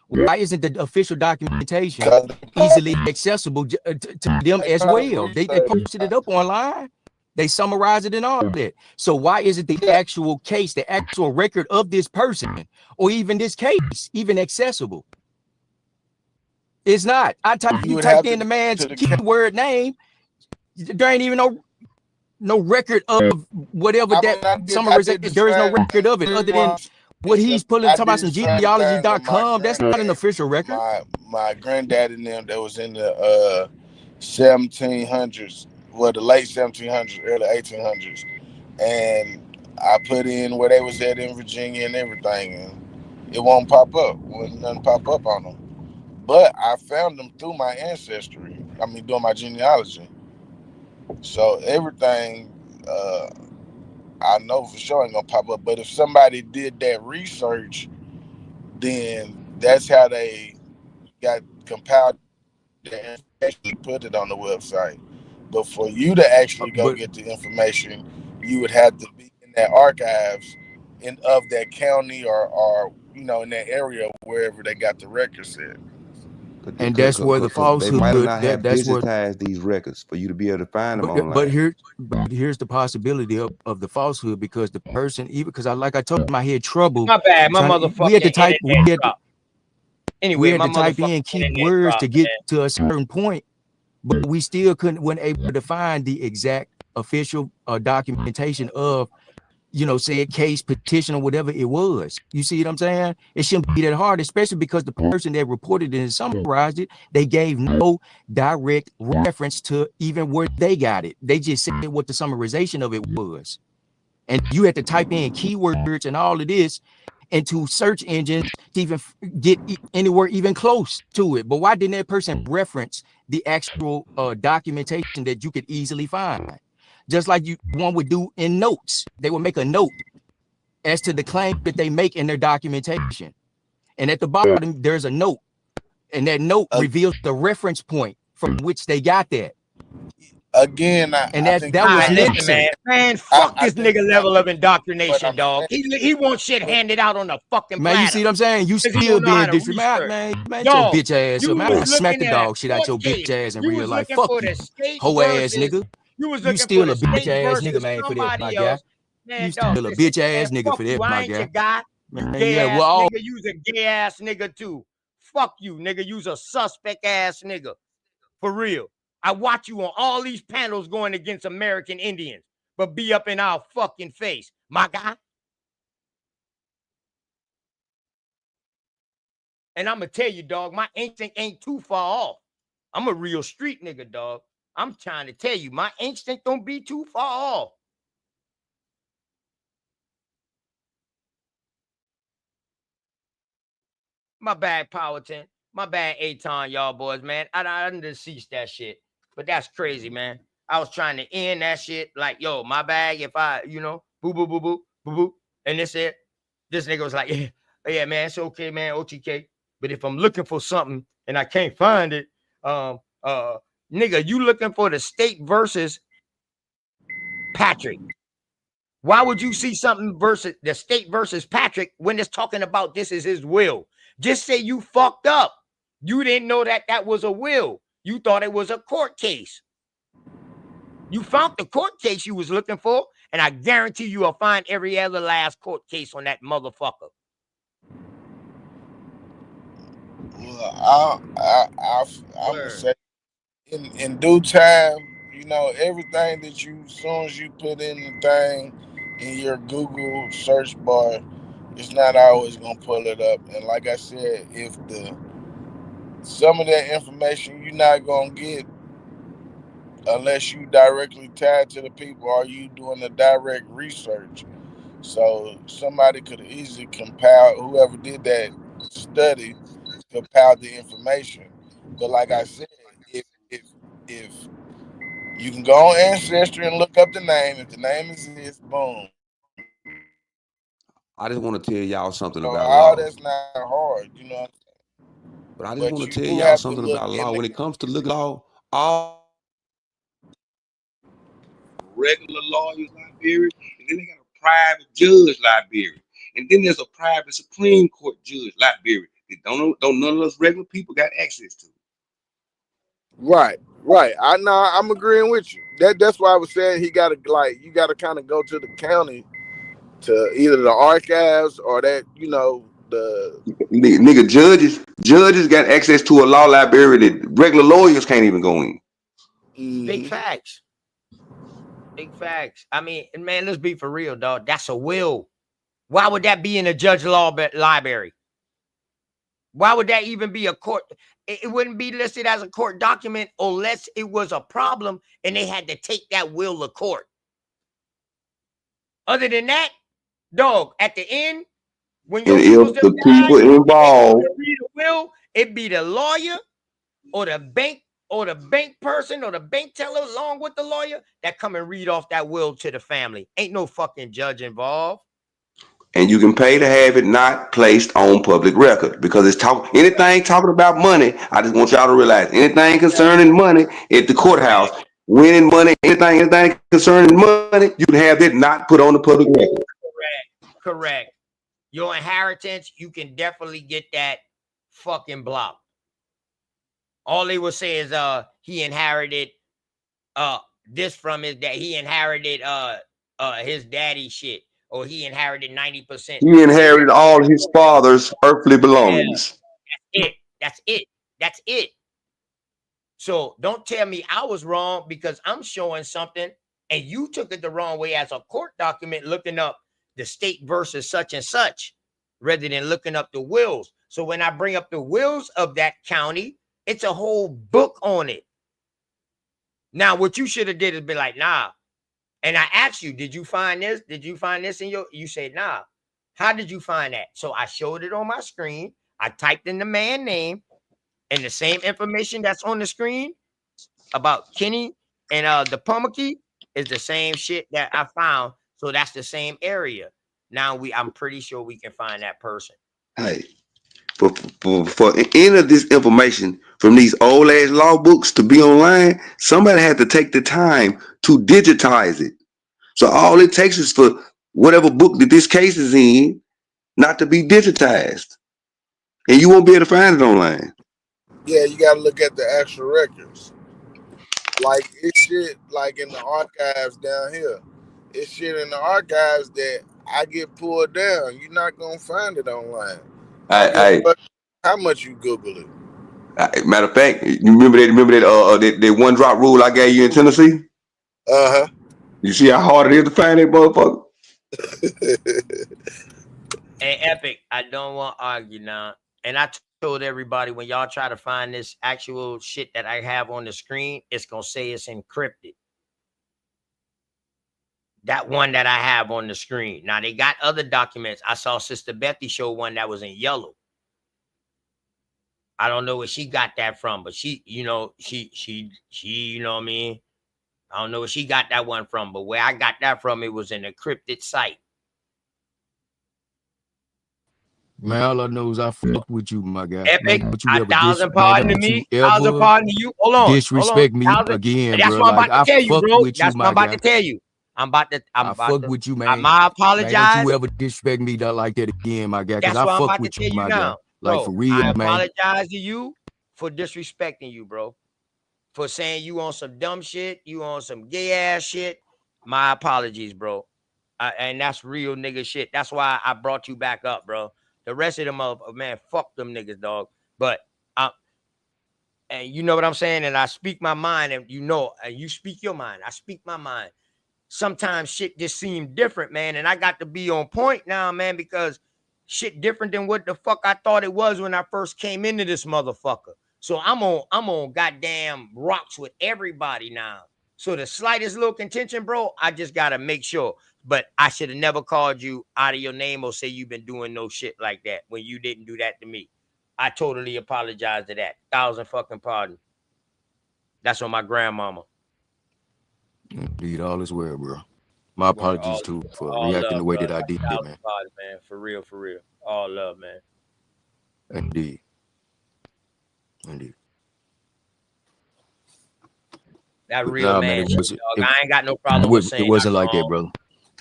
Speaker 2: Why isn't the official documentation easily accessible to them as well? They posted it up online. They summarize it and all that. So why isn't the actual case, the actual record of this person, or even this case, even accessible? It's not. You typed in the man's keyword name. There ain't even no record of whatever that summarization. There is no record of it other than what he's pulling, talking about some genealogy.com. That's not an official record.
Speaker 14: My granddad and them that was in the 1700s, well, the late 1700s, early 1800s, and I put in where they was at in Virginia and everything, and it won't pop up. Wouldn't nothing pop up on them. But I found them through my ancestry. I mean, doing my genealogy. So everything I know for sure ain't gonna pop up. But if somebody did that research, then that's how they got compiled and actually put it on the website. But for you to actually go get the information, you would have to be in that archives of that county or in that area wherever they got the records at.
Speaker 2: And that's where the falsehood.
Speaker 11: They might not have
Speaker 2: That's where
Speaker 11: digitized these records for you to be able to find them online.
Speaker 2: But here's the possibility of the falsehood, because the person, even because I told him I had trouble. My bad, my motherfucking we had to type. Anyway, we had to type in keywords to get to a certain point, but we still wasn't able to find the exact official documentation of, said case, petition, or whatever it was. You see what I'm saying? It shouldn't be that hard, especially because the person that reported it and summarized it, they gave no direct reference to even where they got it. They just said what the summarization of it was. And you had to type in keywords and all of this into search engines to even get anywhere even close to it. But why didn't that person reference the actual documentation that you could easily find? Just like one would do in notes. They would make a note as to the claim that they make in their documentation. And at the bottom, there's a note. And that note reveals the reference point from which they got that.
Speaker 14: Again,
Speaker 2: that was missing. Man, fuck this nigga level of indoctrination, dog. He wants shit handed out on the fucking platter. Man, you see what I'm saying? You still being disrespectful, man. Man, your bitch ass. Man, I smack the dog shit out your bitch ass in real life. Fuck you, hoe ass nigga. You still a bitch ass nigga, man, for that, my guy. You still a bitch ass nigga for that, my guy.
Speaker 15: Man, yeah, well, nigga, you's a gay ass nigga too. Fuck you, nigga. You's a suspect ass nigga. For real. I watch you on all these panels going against American Indians, but be up in our fucking face, my guy. And I'm gonna tell you, dog, my instinct ain't too far off. I'm a real street nigga, dog. I'm trying to tell you, my instinct don't be too far off. My bad, Powhatan. My bad, Aton, y'all boys, man. I didn't cease that shit. But that's crazy, man. I was trying to end that shit like, yo, my bag. If I, boo, boo, boo, boo, boo, boo. And this nigga was like, yeah, man, it's okay, man, OTK. But if I'm looking for something and I can't find it, nigga, you looking for the state versus Patrick. Why would you see something versus the state versus Patrick when it's talking about this is his will? Just say you fucked up. You didn't know that was a will. You thought it was a court case. You found the court case you was looking for, and I guarantee you will find every other last court case on that motherfucker.
Speaker 14: Well, I'm gonna say in due time, everything that you, as soon as you put in the thing in your Google search bar, it's not always gonna pull it up. And like I said, if some of that information you're not gonna get unless you directly tied to the people or you doing the direct research. So somebody could easily compile, whoever did that study, compiled the information. But like I said, if you can go on Ancestry and look up the name, if the name exists, boom.
Speaker 11: I just want to tell y'all something
Speaker 14: So
Speaker 11: about
Speaker 14: all
Speaker 11: law.
Speaker 14: that's not hard,
Speaker 11: But I just
Speaker 14: But
Speaker 11: want
Speaker 14: you
Speaker 11: to tell
Speaker 14: do
Speaker 11: y'all
Speaker 14: have to
Speaker 11: something
Speaker 14: look
Speaker 11: about
Speaker 14: in
Speaker 11: law.
Speaker 14: the
Speaker 11: When it comes to look law, all
Speaker 9: Regular lawyers library, and then they got a private judge library, and then there's a private Supreme Court judge library that don't none of us regular people got access to.
Speaker 14: Right. I'm agreeing with you. That's why I was saying you gotta kind of go to the county to either the archives or that the
Speaker 9: Nigga, judges got access to a law library that regular lawyers can't even go in.
Speaker 15: Big facts. Big facts. I mean, man, let's be for real, dog. That's a will. Why would that be in a judge law library? Why would that even be a court? It wouldn't be listed as a court document unless it was a problem and they had to take that will to court. Other than that, dog, at the end, when your
Speaker 9: And
Speaker 15: people's
Speaker 9: if
Speaker 15: just
Speaker 9: the
Speaker 15: died
Speaker 9: people
Speaker 15: and they go
Speaker 9: involved
Speaker 15: to read a will, it be the lawyer or the bank person or the bank teller along with the lawyer that come and read off that will to the family. Ain't no fucking judge involved.
Speaker 9: and you can pay to have it not placed on public record because it's anything talking about money. I just want y'all to realize anything concerning money at the courthouse, winning money, anything concerning money, you can have it not put on the public record.
Speaker 15: Correct. Your inheritance, you can definitely get that fucking blocked. All they will say is he inherited this from his dad. He inherited his daddy shit, or he inherited 90%.
Speaker 9: He inherited all his father's earthly belongings.
Speaker 15: That's it. So don't tell me I was wrong because I'm showing something and you took it the wrong way as a court document looking up the state versus such and such rather than looking up the wills. So when I bring up the wills of that county, it's a whole book on it. Now, what you should have did is be like, nah. And I asked you, did you find this? Did you find this in your? You said, nah. How did you find that? So I showed it on my screen. I typed in the man name and the same information that's on the screen about Kenny and the Pumaki is the same shit that I found. So that's the same area. Now I'm pretty sure we can find that person.
Speaker 9: Hey, for any of this information from these old ass law books to be online, somebody had to take the time to digitize it. So all it takes is for whatever book that this case is in not to be digitized, and you won't be able to find it online.
Speaker 14: Yeah, you got to look at the actual records. Like it's shit like in the archives down here. It's shit in the archives that I get pulled down. You're not gonna find it online. I don't give a fuck how much you Google it.
Speaker 9: Matter of fact, you remember that one drop rule I gave you in Tennessee?
Speaker 14: Uh-huh.
Speaker 9: You see how hard it is to find that motherfucker?
Speaker 15: Hey, Epic, I don't want to argue now. And I told everybody when y'all try to find this actual shit that I have on the screen, it's going to say it's encrypted. That one that I have on the screen. Now, they got other documents. I saw Sister Bethy show one that was in yellow.
Speaker 2: I don't know where she got that from, but she, you know, she, you know what I mean? I don't know where she got that one from, but where I got that from, it was an encrypted site.
Speaker 12: Man, all I know is I fuck with you, my guy.
Speaker 2: Epic,
Speaker 12: Man, don't you
Speaker 2: a
Speaker 12: ever
Speaker 2: thousand
Speaker 12: man,
Speaker 2: pardon to
Speaker 12: don't you
Speaker 2: me, thousand
Speaker 12: ever
Speaker 2: pardon to you. Hold on,
Speaker 12: disrespect me
Speaker 2: thousand.
Speaker 12: again,
Speaker 2: That's
Speaker 12: bro.
Speaker 2: what I'm
Speaker 12: Like
Speaker 2: about
Speaker 12: I
Speaker 2: to tell you,
Speaker 12: fuck
Speaker 2: bro.
Speaker 12: with you,
Speaker 2: That's what I'm
Speaker 12: my
Speaker 2: about to
Speaker 12: guy.
Speaker 2: tell you. I'm about to.
Speaker 12: With you, man.
Speaker 2: I
Speaker 12: Man, don't
Speaker 2: apologize.
Speaker 12: you ever disrespect me like that again, my guy. Cause
Speaker 2: That's
Speaker 12: I
Speaker 2: what I'm
Speaker 12: fuck
Speaker 2: about to
Speaker 12: with
Speaker 2: tell
Speaker 12: you,
Speaker 2: you
Speaker 12: my guy.
Speaker 2: now,
Speaker 12: Like
Speaker 2: bro.
Speaker 12: for real,
Speaker 2: I
Speaker 12: man.
Speaker 2: apologize to you for disrespecting you, bro. For saying you on some dumb shit, you on some gay ass shit. My apologies, bro. And that's real nigga shit. That's why I brought you back up, bro. The rest of them, man, fuck them niggas, dog. But and you know what I'm saying? And I speak my mind, and you know, and you speak your mind. I speak my mind. Sometimes shit just seems different, man. And I got to be on point now, man, because shit different than what the fuck I thought it was when I first came into this motherfucker. So I'm on goddamn rocks with everybody now. So the slightest little contention, bro, I just gotta make sure. But I should have never called you out of your name or say you've been doing no shit like that when you didn't do that to me. I totally apologize to that. 1,000 fucking pardon. That's on my grandmama.
Speaker 12: Indeed, all is well, bro. My apologies too for
Speaker 2: all
Speaker 12: reacting
Speaker 2: love,
Speaker 12: the way
Speaker 2: bro.
Speaker 12: that I did,
Speaker 2: 1,000
Speaker 12: man.
Speaker 2: pardon, man. For real, for real. All love, man.
Speaker 12: Indeed. Indeed.
Speaker 2: That
Speaker 12: But
Speaker 2: real
Speaker 12: nah, man,
Speaker 2: man shit, dog. I ain't got no
Speaker 12: it
Speaker 2: problem with saying
Speaker 12: wasn't
Speaker 2: I'm
Speaker 12: like that,
Speaker 2: wrong.
Speaker 12: brother.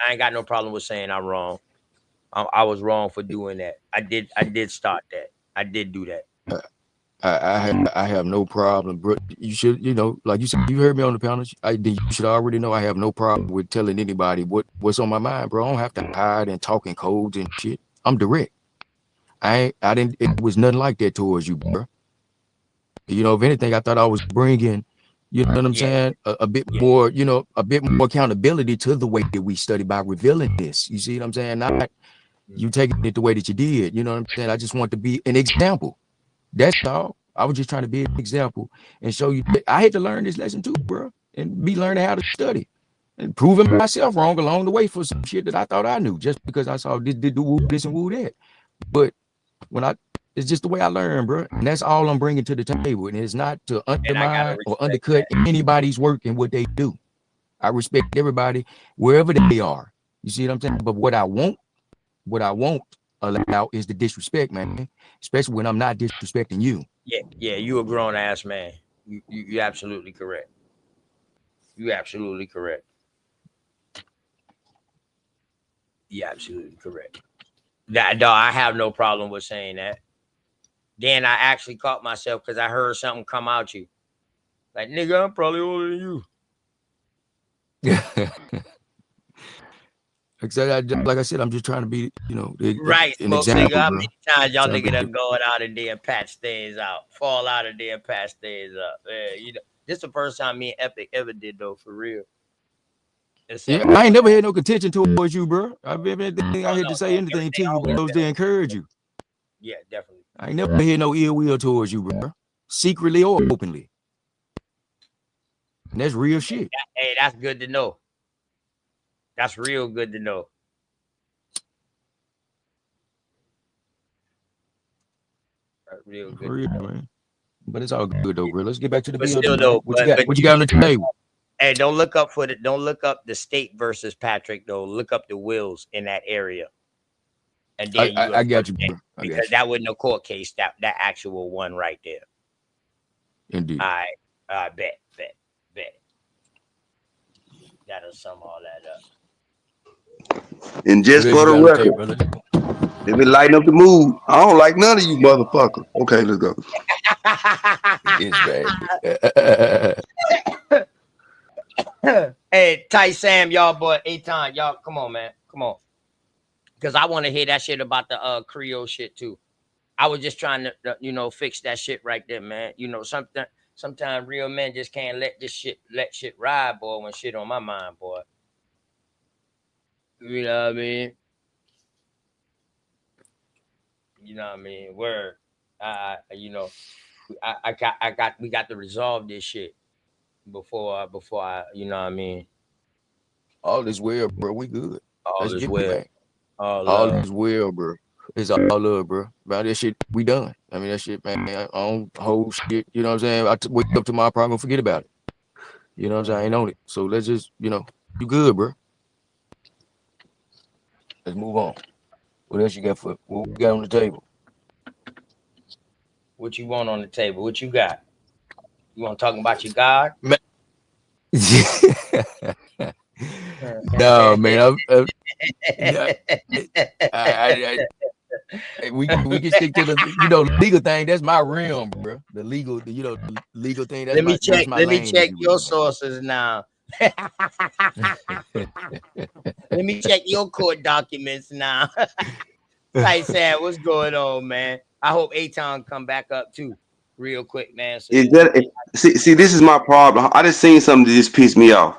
Speaker 2: I ain't got no problem with saying I'm wrong. I was wrong for doing that. I did start that. I did do that.
Speaker 12: I have no problem, bro. You should, you know, like you said, you heard me on the panel. You should already know I have no problem with telling anybody what's on my mind, bro. I don't have to hide and talk in codes and shit. I'm direct. It was nothing like that towards you, bro. You know, if anything, I thought I was bringing, you know what I'm saying, a bit more, you know, a bit more accountability to the way that we study by revealing this. You see what I'm saying? Not you taking it the way that you did. You know what I'm saying? I just want to be an example. That's all. I was just trying to be an example and show you that I had to learn this lesson too, bro, and be learning how to study and proving myself wrong along the way for some shit that I thought I knew just because I saw this and woo that. But it's just the way I learn, bro, and that's all I'm bringing to the table, and it's not to undermine or undercut anybody's work and what they do. I respect everybody wherever they are. You see what I'm saying? But what I won't allow is the disrespect, man, especially when I'm not disrespecting you.
Speaker 2: Yeah, you a grown ass man. You absolutely correct. You absolutely correct. You absolutely correct. That dog, I have no problem with saying that. Then I actually caught myself because I heard something come out you. Like, nigga, I'm probably older than you.
Speaker 12: Like I said, I'm just trying to be, you know,
Speaker 2: Right,
Speaker 12: an
Speaker 2: smoke
Speaker 12: example,
Speaker 2: nigga. How
Speaker 12: bro.
Speaker 2: many times y'all nigga done going out and then patch things out, fall out and then patch things up? Yeah, you know, this the first time me and Epic ever did though, for real.
Speaker 12: Yeah, I ain't never had no contention towards you, bro. I've been anything I had to say anything to you, but those to encourage you.
Speaker 2: Yeah, definitely.
Speaker 12: I ain't never had no ill will towards you, bro. Secretly or openly. And that's real shit.
Speaker 2: Hey, that's good to know. That's real good to know. That's real good.
Speaker 12: For real, man. But it's all good though, bro. Let's get back to the
Speaker 2: But
Speaker 12: bill.
Speaker 2: still though,
Speaker 12: What you got? What you got on the table?
Speaker 2: Hey, don't look up the state versus Patrick though. Look up the wills in that area. And then
Speaker 12: I got you, bro.
Speaker 2: Because that wasn't a court case, that actual one right there.
Speaker 12: Indeed.
Speaker 2: I bet. That'll sum all that up.
Speaker 11: And just for the record, let me lighten up the mood. I don't like none of you motherfuckers. Okay, let's go.
Speaker 2: Hey, Ty Sam, y'all, boy, Aton, y'all, come on, man. Come on. Because I want to hear that shit about the Creole shit too. I was just trying to, you know, fix that shit right there, man. You know, sometimes real men just can't let shit ride, boy, when shit on my mind, boy. You know what I mean? You know what I mean? Word. You know, we got to resolve this shit before I, you know what I mean?
Speaker 12: All is well, bro. We good.
Speaker 2: All
Speaker 12: Let's
Speaker 2: is
Speaker 12: get
Speaker 2: well.
Speaker 12: it, man. All is well, bro. It's all love, bro. About that shit, we done. I mean, that shit, man, I don't hold shit. You know what I'm saying? Wake up tomorrow, probably gonna forget about it. You know what I'm saying? I ain't on it. So let's just, you good, bro. Let's move on. What else you got what we got on the table?
Speaker 2: What you want on the table? What you got? You want to talk about your God?
Speaker 12: No, man. We can stick to the legal thing. That's my realm, bro. The legal thing.
Speaker 2: Let me check.
Speaker 12: My
Speaker 2: Let me
Speaker 12: lane,
Speaker 2: check
Speaker 12: if you
Speaker 2: your
Speaker 12: will,
Speaker 2: sources now.
Speaker 12: man.
Speaker 2: Let me check your court documents now. Like Sam, what's going on, man? I hope A-Town come back up too, real quick, man. So
Speaker 9: Is
Speaker 2: this dude
Speaker 9: that see? This is my problem. I just seen something that just pissed me off.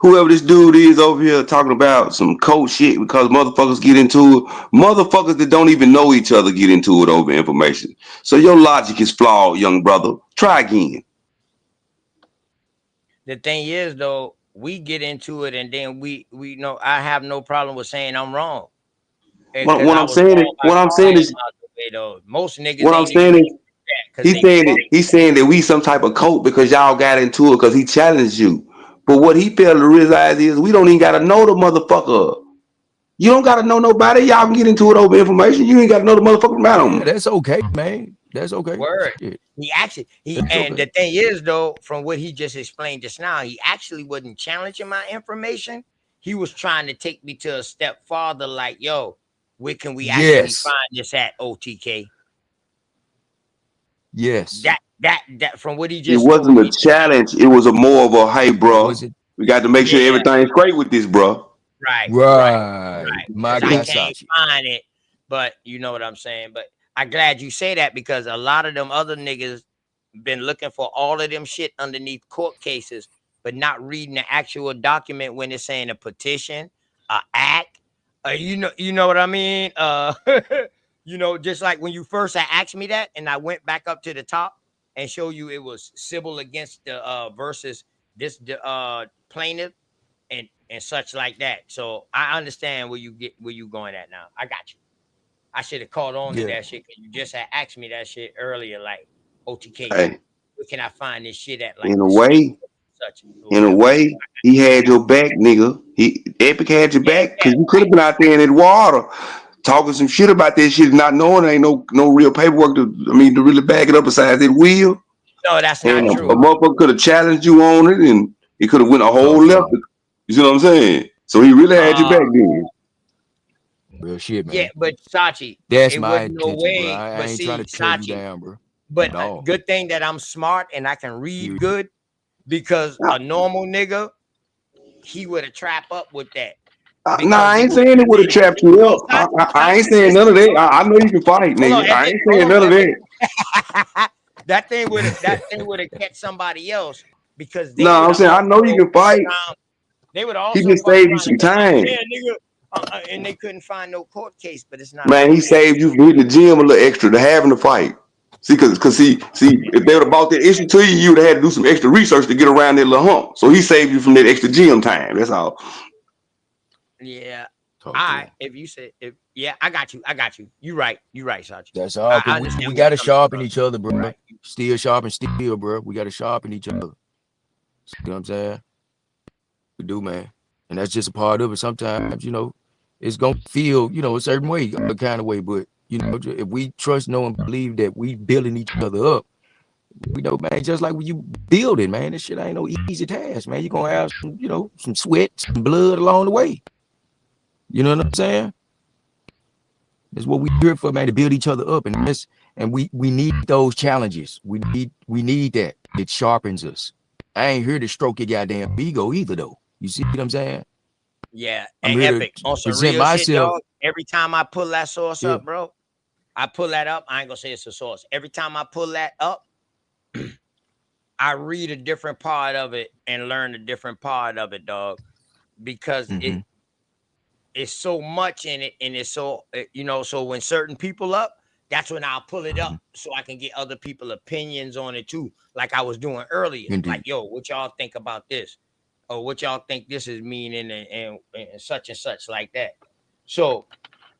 Speaker 9: Whoever this dude is over here talking about some cold shit because motherfuckers get into it. Motherfuckers that don't even know each other get into it over information. So your logic is flawed, young brother. Try again.
Speaker 2: the thing is though, we get into it and then we know I have no problem with saying I'm wrong. Because
Speaker 9: What
Speaker 2: I
Speaker 9: I'm
Speaker 2: was
Speaker 9: saying is,
Speaker 2: wrong by
Speaker 9: what I'm saying
Speaker 2: calling
Speaker 9: is,
Speaker 2: him out the way though. Most niggas
Speaker 9: what I'm
Speaker 2: ain't even
Speaker 9: saying
Speaker 2: gonna
Speaker 9: is,
Speaker 2: do that because they fuck.
Speaker 9: he's saying that we some type of cult because y'all got into it because he challenged you. But what he failed to realize is we don't even gotta know the motherfucker. You don't gotta know nobody. Y'all can get into it over information. You ain't gotta know the motherfucker about
Speaker 12: Yeah,
Speaker 9: him.
Speaker 12: that's okay, man. That's okay.
Speaker 2: Word.
Speaker 12: Shit. That's
Speaker 2: And
Speaker 12: okay.
Speaker 2: the thing is though, from what he just explained just now, he actually wasn't challenging my information. He was trying to take me to a step farther, like, yo, where can we actually
Speaker 12: Yes.
Speaker 2: find this at, OTK?
Speaker 12: Yes.
Speaker 2: That from what he
Speaker 9: It
Speaker 2: just
Speaker 9: wasn't
Speaker 2: told
Speaker 9: a
Speaker 2: me.
Speaker 9: challenge. It was a more of a hey, bro.
Speaker 12: Was it?
Speaker 9: We got to make sure
Speaker 2: Yeah,
Speaker 9: everything's great with this, bro.
Speaker 2: right.
Speaker 12: Right. My
Speaker 2: Because I
Speaker 12: guy
Speaker 2: can't
Speaker 12: Sachi.
Speaker 2: find it, but you know what I'm saying. But I'm glad you say that because a lot of them other niggas been looking for all of them shit underneath court cases, but not reading the actual document when it's saying a petition, a act. You know what I mean? Just like when you first asked me that, and I went back up to the top and show you it was civil against the versus this plaintiff and such like that. So I understand where you going at now. I got you. I should have caught on to
Speaker 12: Yeah.
Speaker 2: that shit because you just had asked me that shit earlier, like OTK,
Speaker 9: Hey,
Speaker 2: where can I find this shit at? Like
Speaker 9: in a
Speaker 2: such
Speaker 9: way,
Speaker 2: such or whatever.
Speaker 9: he had your back, nigga. Epic had your
Speaker 2: Yeah,
Speaker 9: back because you could have been out there in that water talking some shit about that shit, not knowing there ain't no real paperwork to really back it up besides that wheel.
Speaker 2: no, that's
Speaker 9: And
Speaker 2: not
Speaker 9: a
Speaker 2: true.
Speaker 9: motherfucker could have challenged you on it, and it could have went a
Speaker 12: Talk
Speaker 9: whole left.
Speaker 12: shit.
Speaker 9: You see what I'm saying? So he really had your back then.
Speaker 12: Real shit,
Speaker 2: Yeah,
Speaker 12: man.
Speaker 2: but Sachi,
Speaker 12: That's
Speaker 2: it
Speaker 12: my
Speaker 2: wasn't no
Speaker 12: intentions, bro.
Speaker 2: way.
Speaker 12: I
Speaker 2: But
Speaker 12: ain't trying
Speaker 2: see,
Speaker 12: to tear you
Speaker 2: Sachi,
Speaker 12: down, bro.
Speaker 2: but
Speaker 12: At all.
Speaker 2: good thing that I'm smart and I can read
Speaker 12: You
Speaker 2: good because a normal nigga, he would have trapped up with that
Speaker 9: Nah,
Speaker 2: because
Speaker 9: I
Speaker 2: he
Speaker 9: ain't
Speaker 2: would
Speaker 9: saying it
Speaker 2: have
Speaker 9: would have
Speaker 2: believed.
Speaker 9: trapped you
Speaker 2: No,
Speaker 9: up. I ain't
Speaker 2: Sachi,
Speaker 9: saying none
Speaker 2: listen,
Speaker 9: of that.
Speaker 2: bro.
Speaker 9: I know you can fight,
Speaker 2: Hold on,
Speaker 9: nigga. I
Speaker 2: Epic.
Speaker 9: ain't
Speaker 2: Hold
Speaker 9: saying
Speaker 2: on,
Speaker 9: none of
Speaker 2: Epic.
Speaker 9: that.
Speaker 2: that thing would have kept somebody else because
Speaker 9: No,
Speaker 2: they would
Speaker 9: I'm
Speaker 2: have
Speaker 9: saying I know you
Speaker 2: also
Speaker 9: can fight.
Speaker 2: they would have
Speaker 9: He
Speaker 2: also
Speaker 9: just
Speaker 2: fuck
Speaker 9: saved you
Speaker 2: around and
Speaker 9: some
Speaker 2: been like,
Speaker 9: time.
Speaker 2: yeah, nigga, and they couldn't find no court case, but it's not
Speaker 9: Man, he
Speaker 2: true.
Speaker 9: saved you from hitting the gym a little extra to having to fight. See, if they would have bought that issue to you, you would have had to do some extra research to get around that little hump. So he saved you from that extra gym time. That's all.
Speaker 2: Yeah.
Speaker 12: talk to him.
Speaker 2: If you said I got you. You right, Sachi.
Speaker 12: That's all.
Speaker 2: I
Speaker 12: Cause
Speaker 2: understand
Speaker 12: we
Speaker 2: where you're
Speaker 12: gotta
Speaker 2: coming
Speaker 12: sharpen
Speaker 2: from.
Speaker 12: each other,
Speaker 2: You
Speaker 12: bro.
Speaker 2: right.
Speaker 12: Still sharpen steel, bro. We gotta sharpen each other. See what I'm saying? We do, man. And that's just a part of it. Sometimes, it's gonna feel, a certain way, a kind of way. But if we trust, know, and believe that we building each other up, we know, man, just like when you building, man, this shit ain't no easy task, man. You're gonna have some sweat, some blood along the way. You know what I'm saying? That's what we here for, man, to build each other up. And we need those challenges. We need that. It sharpens us. I ain't here to stroke your goddamn ego either, though. You see what I'm saying?
Speaker 2: Yeah.
Speaker 12: I'm
Speaker 2: And
Speaker 12: here to
Speaker 2: Epic, on some
Speaker 12: present
Speaker 2: real shit,
Speaker 12: myself.
Speaker 2: dog. Every time I pull that source
Speaker 12: Yeah.
Speaker 2: up, bro, I pull that up. I ain't gonna say it's a source. Every time I pull that up, I read a different part of it and learn a different part of it, dog. Because
Speaker 12: Mm-hmm.
Speaker 2: it's so much in it, and it's so so when certain people up, that's when I'll pull it up so I can get other people opinions on it too, like I was doing earlier. Like,
Speaker 12: Indeed.
Speaker 2: yo, what y'all think about this, or what y'all think this is meaning, and such like that. So,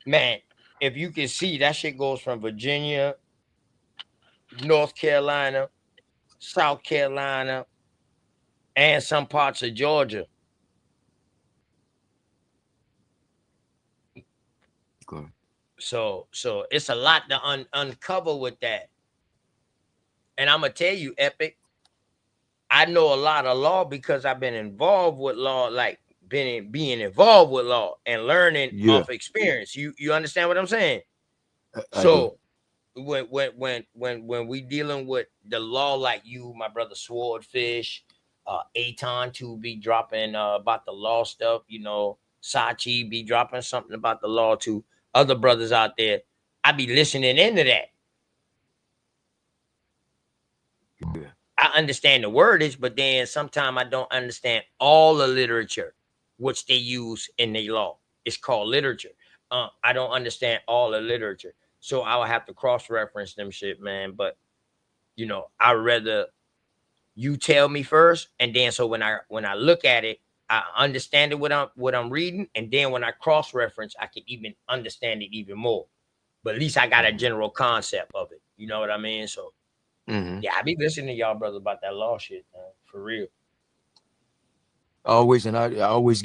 Speaker 2: man, if you can see, that shit goes from Virginia, North Carolina, South Carolina, and some parts of Georgia.
Speaker 12: Okay.
Speaker 2: So it's a lot to uncover with that. And I'm gonna tell you, Epic, I know a lot of law because I've been involved with law, like being involved with law and learning
Speaker 12: Yeah,
Speaker 2: off experience. You understand what I'm saying?
Speaker 12: I do.
Speaker 2: So when we dealing with the law, like you, my brother Swordfish, Aton to be dropping about the law stuff, you know, Sachi be dropping something about the law to other brothers out there. I be listening into that.
Speaker 12: Yeah.
Speaker 2: I understand the wordage, but then sometimes I don't understand all the literature which they use in their law. It's called literature. I don't understand all the literature, so I will have to cross-reference them shit, man. But you know, I rather you tell me first, and then so when I look at it, I understand it what I'm reading, and then when I cross-reference, I can even understand it even more. But at least I got a general concept of it. You know what I mean? So
Speaker 12: Mm-hmm.
Speaker 2: yeah, I be listening to y'all brothers about that law shit, man, for real.
Speaker 12: Always, and I always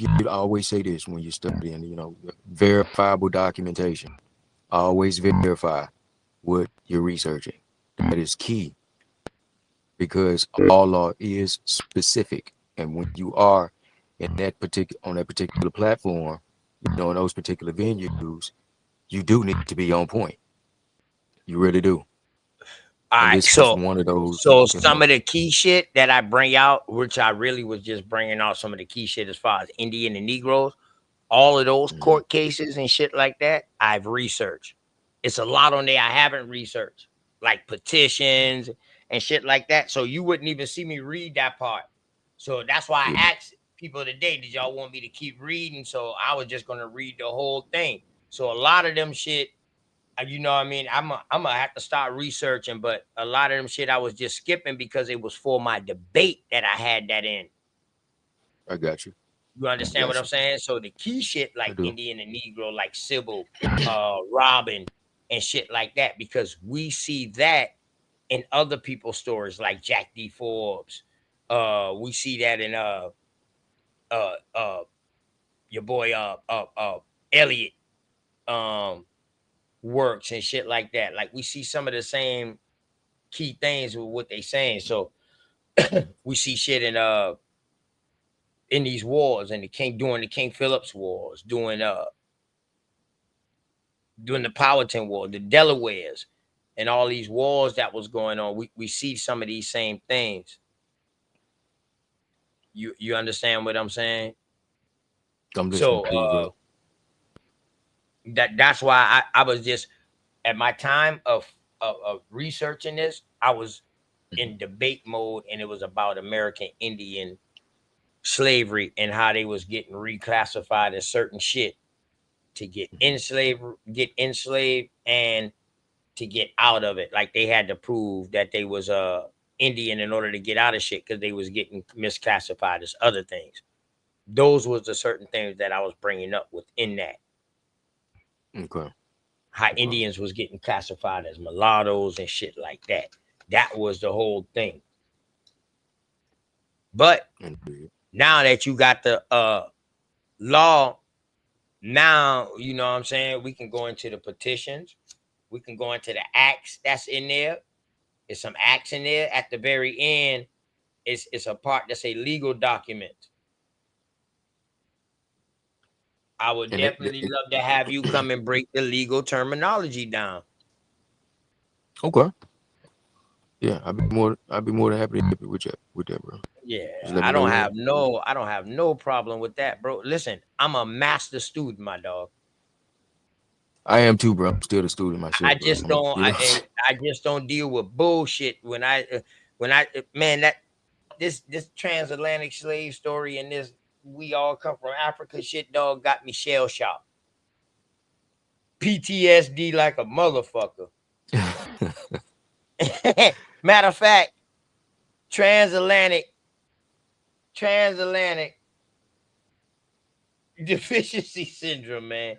Speaker 12: say this when you're studying, you know, verifiable documentation. Always verify what you're researching. That is key because all law is specific, and when you are in that particular platform, you know, in those particular venues, you do need to be on point. You really do.
Speaker 2: All
Speaker 12: And
Speaker 2: right,
Speaker 12: this is one of those,
Speaker 2: so
Speaker 12: you
Speaker 2: some
Speaker 12: know.
Speaker 2: of the key shit that I bring out, which I really was just bringing out some of the key shit as far as Indian and Negroes, all of those
Speaker 12: Mm-hmm.
Speaker 2: court cases and shit like that, I've researched. It's a lot on there I haven't researched, like petitions and shit like that. So you wouldn't even see me read that part. So that's why
Speaker 12: Yeah,
Speaker 2: I asked people today, did y'all want me to keep reading? So I was just gonna read the whole thing. So a lot of them shit, you know what I mean? I'm gonna have to start researching, but a lot of them shit I was just skipping because it was for my debate that I had that in.
Speaker 12: I got you.
Speaker 2: You
Speaker 12: I
Speaker 2: understand what
Speaker 12: got
Speaker 2: I'm
Speaker 12: you.
Speaker 2: saying? So the key shit
Speaker 12: I
Speaker 2: like
Speaker 12: do.
Speaker 2: Indian and Negro, like Sybil, Robin, and shit like that, because we see that in other people's stories, like Jack D. Forbes. We see that in uh your boy Elliot works and shit like that. Like we see some of the same key things with what they saying. So we see shit in these wars and during the King Philip's wars, during the Powhatan War, the Delawares, and all these wars that was going on. We see some of these same things. You understand what I'm saying?
Speaker 12: I'm listening
Speaker 2: So
Speaker 12: to you, bro.
Speaker 2: that's why I was just at my time of researching this, I was in debate mode, and it was about American Indian slavery and how they was getting reclassified as certain shit to get enslaved and to get out of it. Like they had to prove that they was Indian in order to get out of shit because they was getting misclassified as other things. Those was the certain things that I was bringing up within that.
Speaker 12: Okay.
Speaker 2: How
Speaker 12: Okay.
Speaker 2: Indians was getting classified as mulattoes and shit like that. That was the whole thing. But
Speaker 12: Indeed.
Speaker 2: now that you got the law, now you know what I'm saying, we can go into the petitions, we can go into the acts that's in there. There's some acts in there at the very end. It's a part that's a legal document. I would
Speaker 12: And
Speaker 2: definitely love to have you come and break the legal terminology down.
Speaker 12: okay. Yeah, I'd be more than happy to help you with that, bro.
Speaker 2: Yeah,
Speaker 12: Just let me
Speaker 2: I
Speaker 12: know
Speaker 2: don't
Speaker 12: when.
Speaker 2: have no problem with that, bro. Listen, I'm a master student, my dog.
Speaker 12: I am too, bro. I'm still a student
Speaker 2: I
Speaker 12: myself, bro.
Speaker 2: just don't
Speaker 12: You know.
Speaker 2: I just don't deal with bullshit when I man, that this transatlantic slave story and this we all come from Africa shit, dog, got me shell shocked. PTSD like a motherfucker. Matter of fact, transatlantic deficiency syndrome, man.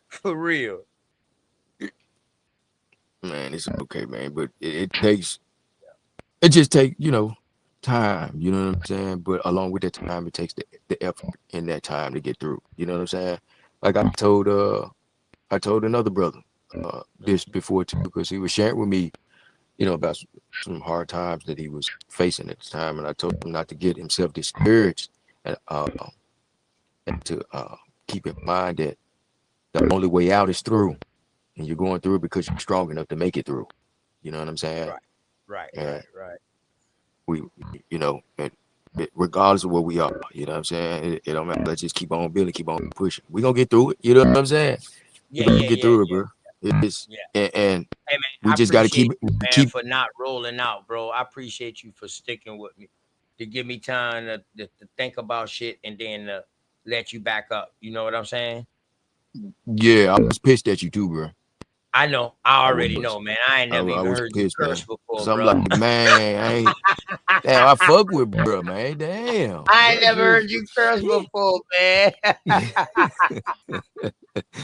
Speaker 2: For real.
Speaker 12: Man, it's okay, man. But it just takes, time. You know what I'm saying? But along with that time, it takes the effort in that time to get through. You know what I'm saying? Like I told another brother this before too, because he was sharing with me, about some hard times that he was facing at the time, and I told him not to get himself discouraged, and to keep in mind that the only way out is through, and you're going through it because you're strong enough to make it through. You know what I'm saying? And
Speaker 2: Right.
Speaker 12: we, regardless of where we are, you know what I'm saying? It don't matter. Let's just keep on building, keep on pushing. We're gonna get through it. You know what I'm saying? We're gonna get through it, bro. It's and
Speaker 2: Hey man,
Speaker 12: we
Speaker 2: I
Speaker 12: just gotta
Speaker 2: appreciate
Speaker 12: keep
Speaker 2: you, man,
Speaker 12: keep
Speaker 2: for not rolling out, bro. I appreciate you for sticking with me, to give me time to think about shit and then let you back up. You know what I'm saying?
Speaker 12: yeah, I was pissed at you too, bro.
Speaker 2: I know. I
Speaker 12: I
Speaker 2: already
Speaker 12: was.
Speaker 2: know, man. I ain't
Speaker 12: I,
Speaker 2: never
Speaker 12: I
Speaker 2: even
Speaker 12: was
Speaker 2: heard you
Speaker 12: pissed,
Speaker 2: curse
Speaker 12: man.
Speaker 2: before,
Speaker 12: Cause I'm
Speaker 2: bro.
Speaker 12: like, man, damn, I fuck with bro, man. Damn.
Speaker 2: I ain't
Speaker 12: Bro,
Speaker 2: never
Speaker 12: just
Speaker 2: heard you curse before, man.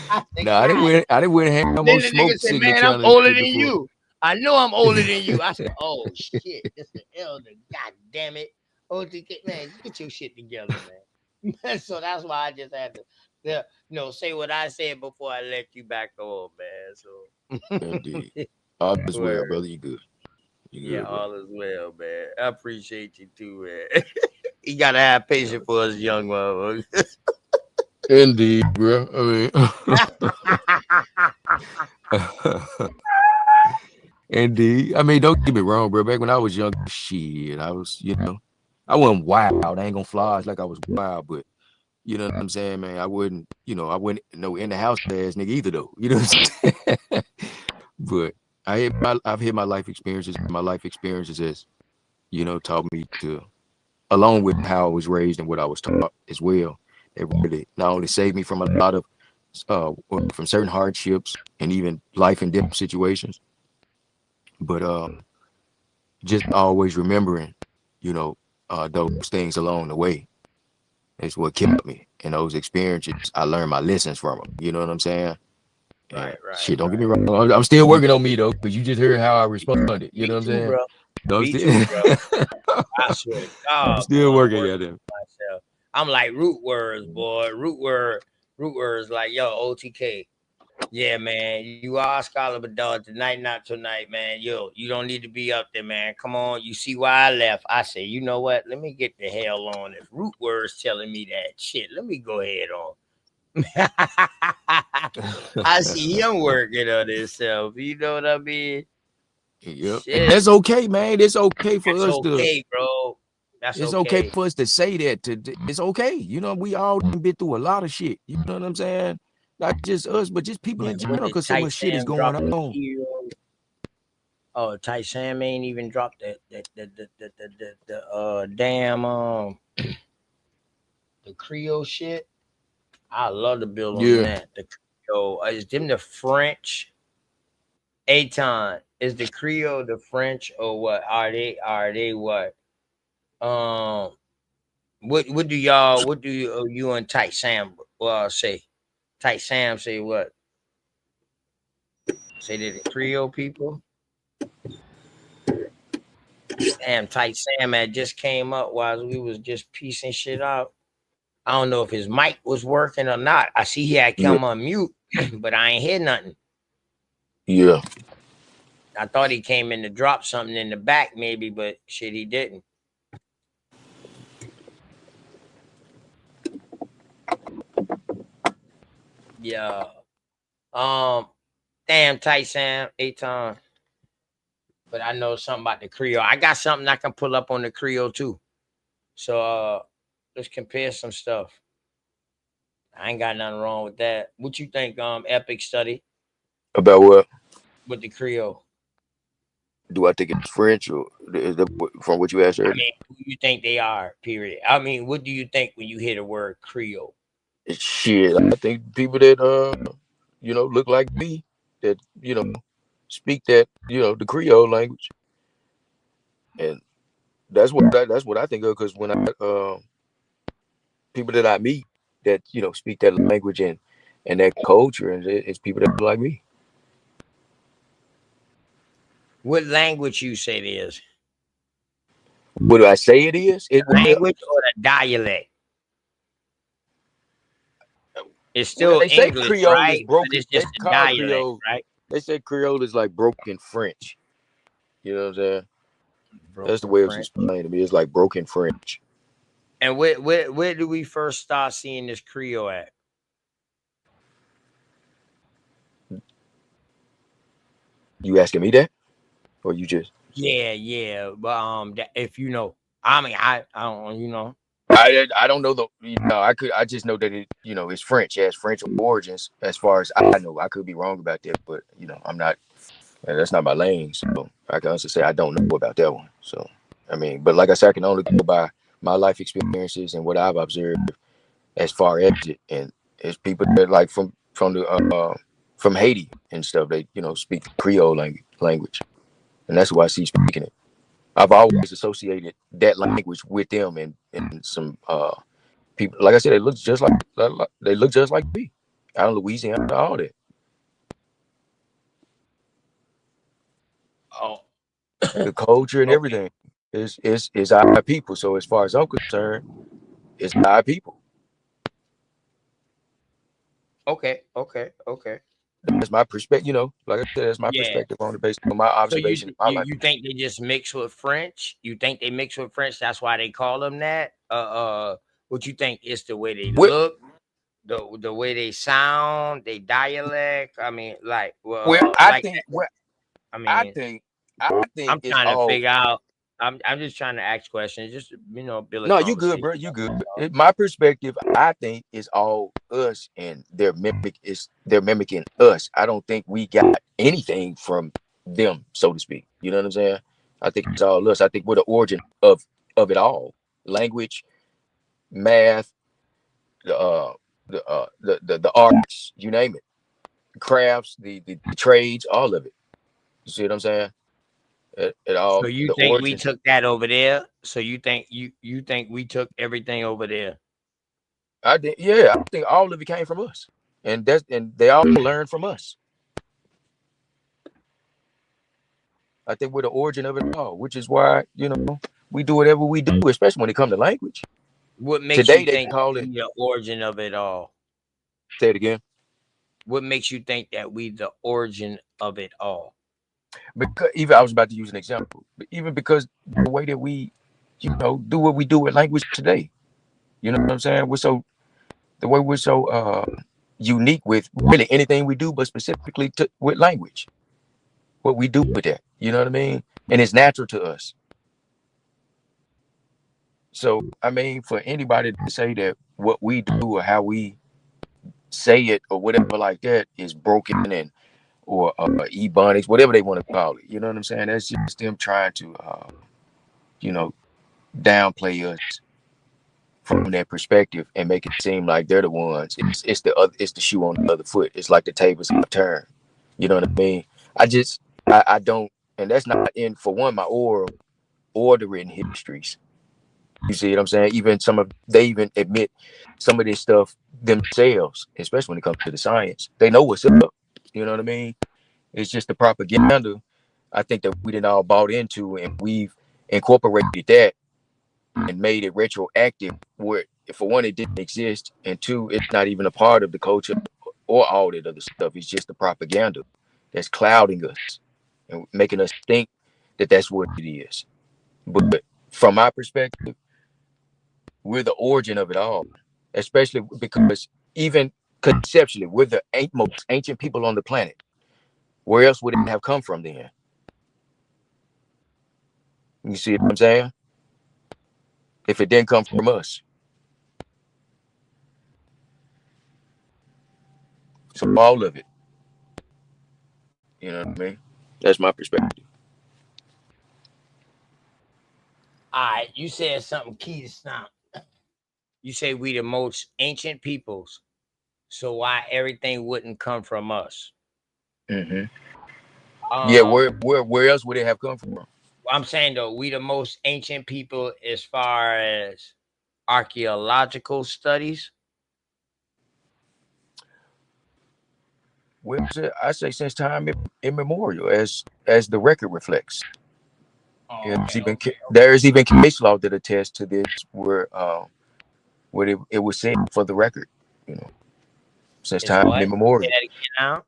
Speaker 2: I said,
Speaker 12: no,
Speaker 2: God.
Speaker 12: I didn't went and had no
Speaker 2: Then the
Speaker 12: smoke
Speaker 2: nigga said, man, I'm
Speaker 12: signature on this
Speaker 2: older
Speaker 12: shit
Speaker 2: than
Speaker 12: before.
Speaker 2: you. I know I'm older than you. I said, oh shit, this the elder. God damn it. OTK, man, get your shit together, man. So that's why I just had to say what I said before I let you back on, man.
Speaker 12: Indeed.
Speaker 2: So
Speaker 12: All is well,
Speaker 2: word.
Speaker 12: brother. You good. You
Speaker 2: Yeah,
Speaker 12: good, bro.
Speaker 2: all is well, man. I appreciate you too, man. You gotta have patience for us young motherfuckers.
Speaker 12: Indeed, bro. Indeed. I mean, don't get me wrong, bro. Back when I was young, shit, I was, I wasn't wild. I ain't gonna fly like I was wild, but you know what I'm saying, man. I wouldn't no in the house ass nigga either though. You know what I'm saying? But I've hit my life experiences. My life experiences has, taught me to, along with how I was raised and what I was taught as well. It really not only saved me from a lot of from certain hardships and even life and death situations, but just always remembering, those things along the way is what kept me. And those experiences, I learned my lessons from them. You know what I'm saying? And shit, don't get me wrong. I'm still working on me though, because you just heard how I responded. You know
Speaker 2: Me
Speaker 12: what I'm
Speaker 2: too,
Speaker 12: saying?
Speaker 2: bro.
Speaker 12: No, I'm
Speaker 2: Me
Speaker 12: still,
Speaker 2: too, bro. I swear to
Speaker 12: I'm
Speaker 2: God,
Speaker 12: still
Speaker 2: boy, I'm
Speaker 12: working
Speaker 2: working
Speaker 12: at it.
Speaker 2: on myself. I'm like root words, boy. Root words like, yo, OTK. Yeah, man. You are a scholar, but dog, tonight, not tonight, man. Yo, you don't need to be up there, man. Come on. You see why I left. I say, you know what? Let me get the hell on. If root words telling me that shit, let me go ahead on. I see him working on himself. You know what I mean?
Speaker 12: Yep. And
Speaker 2: Shit.
Speaker 12: that's okay, man. It's okay for
Speaker 2: That's
Speaker 12: us to
Speaker 2: okay, bro. That's
Speaker 12: it's okay
Speaker 2: okay.
Speaker 12: for us to say that. It's okay. We all been through a lot of shit. You know what I'm saying? Not just us, but just people in
Speaker 2: Man, what
Speaker 12: general,
Speaker 2: did
Speaker 12: because so
Speaker 2: Tight
Speaker 12: much shit is
Speaker 2: Sam
Speaker 12: going
Speaker 2: drop the
Speaker 12: on.
Speaker 2: hero? Oh, Tight Sam ain't even dropped the damn the Creole shit. I love to build on
Speaker 12: Yeah.
Speaker 2: that. The Creole is them the French. Aton is the Creole the French or what? Are they what? Um, what do you and Tight Sam say? Tight Sam say what? Say that the Creole people. Damn, Tight Sam had just came up while we was just piecing shit out. I don't know if his mic was working or not. I see he had
Speaker 12: Yeah.
Speaker 2: come on mute, but I ain't hear nothing.
Speaker 12: Yeah.
Speaker 2: I thought he came in to drop something in the back, maybe, but shit, he didn't. Yeah. Um. Damn, Tight Sam, 8 times. But I know something about the Creole. I got something I can pull up on the Creole too. So let's compare some stuff. I ain't got nothing wrong with that. What you think, Epic Study
Speaker 12: About what?
Speaker 2: with the Creole?
Speaker 12: Do I think it's French or from what you asked
Speaker 2: I
Speaker 12: earlier?
Speaker 2: mean, who you think they are? Period. I mean, what do you think when you hear the word Creole?
Speaker 12: Shit, I think people that look like me, that speak that the Creole language, and that's what I think of. Because when I people that I meet that speak that language and that culture, and it's people that look like me.
Speaker 2: What language you say it is?
Speaker 12: What do I say it is?
Speaker 2: The language or the dialect? It's
Speaker 12: Well,
Speaker 2: still
Speaker 12: they say
Speaker 2: English,
Speaker 12: Creole is
Speaker 2: right? But
Speaker 12: broken.
Speaker 2: it's
Speaker 12: They
Speaker 2: just a
Speaker 12: call
Speaker 2: dialect,
Speaker 12: Creole.
Speaker 2: right?
Speaker 12: They say Creole is like broken French. You know what I'm saying? That's the
Speaker 2: Broken
Speaker 12: way it was
Speaker 2: French.
Speaker 12: explained to me. It's like broken French.
Speaker 2: And where do we first start seeing this Creole at?
Speaker 12: You asking me that, or you just?
Speaker 2: Yeah. But if you know, I mean, I don't, you know.
Speaker 12: I don't know the. I just know that it's French. It has French origins as far as I know. I could be wrong about that, but I'm not. That's not my lane. So I can honestly say I don't know about that one. So I mean, but like I said, I can only go by my life experiences and what I've observed as far as it, and it's people that like from Haiti and stuff. They speak Creole language, and that's why I see speaking it. I've always associated that language with them and some people. Like I said, they look just like me out in Louisiana, all that.
Speaker 2: Oh,
Speaker 12: The culture and
Speaker 2: okay,
Speaker 12: everything is our people. So as far as I'm concerned, it's our people.
Speaker 2: okay.
Speaker 12: That's my perspective. Like I said, that's my
Speaker 2: Yeah.
Speaker 12: perspective on it based on my
Speaker 2: So you
Speaker 12: observation of my
Speaker 2: you
Speaker 12: life.
Speaker 2: you think they just mix with French? You think they mix with French? That's why they call them that. What you think is the way they
Speaker 12: Well,
Speaker 2: look, the way they sound, they dialect? I mean, like,
Speaker 12: well, I think well,
Speaker 2: I
Speaker 12: I
Speaker 2: mean,
Speaker 12: think I think
Speaker 2: I'm
Speaker 12: it's
Speaker 2: trying to
Speaker 12: all.
Speaker 2: figure out. I'm just trying to ask questions, just build a
Speaker 12: No, you good,
Speaker 2: conversation.
Speaker 12: bro. You good. My perspective, I think, is all us, and they're mimicking us. I don't think we got anything from them, so to speak. You know what I'm saying? I think it's all us. I think we're the origin of it all. Language, math, the arts, you name it, crafts, the trades, all of it. You see what I'm saying? It
Speaker 2: So
Speaker 12: all
Speaker 2: you
Speaker 12: the
Speaker 2: think we
Speaker 12: origins.
Speaker 2: took that over there? So you think we took everything over there?
Speaker 12: I think, yeah, I think all of it came from us, and they all learned from us. I think we're the origin of it all, which is why we do whatever we do, especially when it comes to language.
Speaker 2: What makes you
Speaker 12: Today they
Speaker 2: think that
Speaker 12: call it.
Speaker 2: we the origin of it all?
Speaker 12: Say it again.
Speaker 2: What makes you think that we the origin of it all?
Speaker 12: Because even I was about to use an example, but even because the way that we, do what we do with language today. You know what I'm saying? The way we're so unique with really anything we do, but specifically with language, what we do with that. You know what I mean? And it's natural to us. So I mean, for anybody to say that what we do or how we say it or whatever like that is broken and or ebonics, whatever they want to call it. You know what I'm saying? That's just them trying to, you know, downplay us from that perspective and make it seem like they're the ones. It's the shoe on the other foot. It's like the tables have turned. You know what I mean? I don't, and that's not in for one my oral or the written histories. You see what I'm saying? They even admit some of this stuff themselves, especially when it comes to the science. They know what's up. You know what I mean? It's just the propaganda I think that we didn't all bought into, and we've incorporated that and made it retroactive. Where, for one, it didn't exist, and two, it's not even a part of the culture or all that other stuff. It's just the propaganda that's clouding us and making us think that that's what it is. But from my perspective, we're the origin of it all, especially because even conceptually, we're the most ancient people on the planet. Where else would it have come from then? You see what I'm saying? If it didn't come from us. So all of it. You know what I mean? That's my perspective.
Speaker 2: All right, you said something key to stop. You say we the most ancient peoples, so why everything wouldn't come from us?
Speaker 12: Mm-hmm. Yeah,
Speaker 2: Um,
Speaker 12: where else would it have come from?
Speaker 2: I'm saying though, we the most ancient people as far as archaeological studies.
Speaker 12: Well, I say since time immemorial, as the record reflects.
Speaker 2: Oh, okay,
Speaker 12: There's even case law that attests to this, where it was said for the record, you know, since
Speaker 2: It's
Speaker 12: time
Speaker 2: what? Say
Speaker 12: immemorial.
Speaker 2: that again now.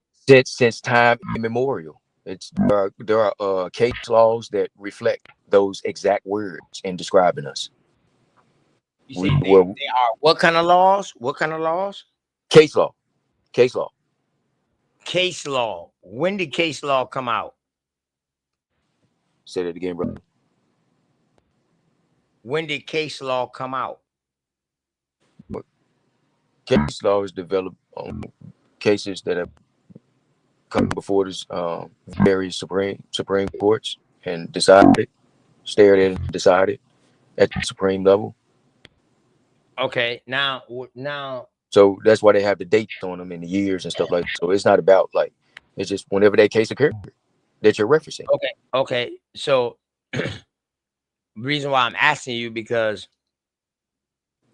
Speaker 12: Since time immemorial, there are case laws that reflect those exact words in describing us.
Speaker 2: You
Speaker 12: We
Speaker 2: say they
Speaker 12: were
Speaker 2: are what kind of laws? What kind of laws?
Speaker 12: case law, case law.
Speaker 2: Case law. When did case law come out?
Speaker 12: Say that again, bro.
Speaker 2: When did case law come out?
Speaker 12: Case law is developed on cases that have come before this various supreme courts and decided, stared at and decided at the supreme level.
Speaker 2: Okay, now
Speaker 12: So that's why they have the dates on them and the years and stuff like that. So it's not about like, it's just whenever that case occurred that you're referencing.
Speaker 2: okay. So reason why I'm asking you, because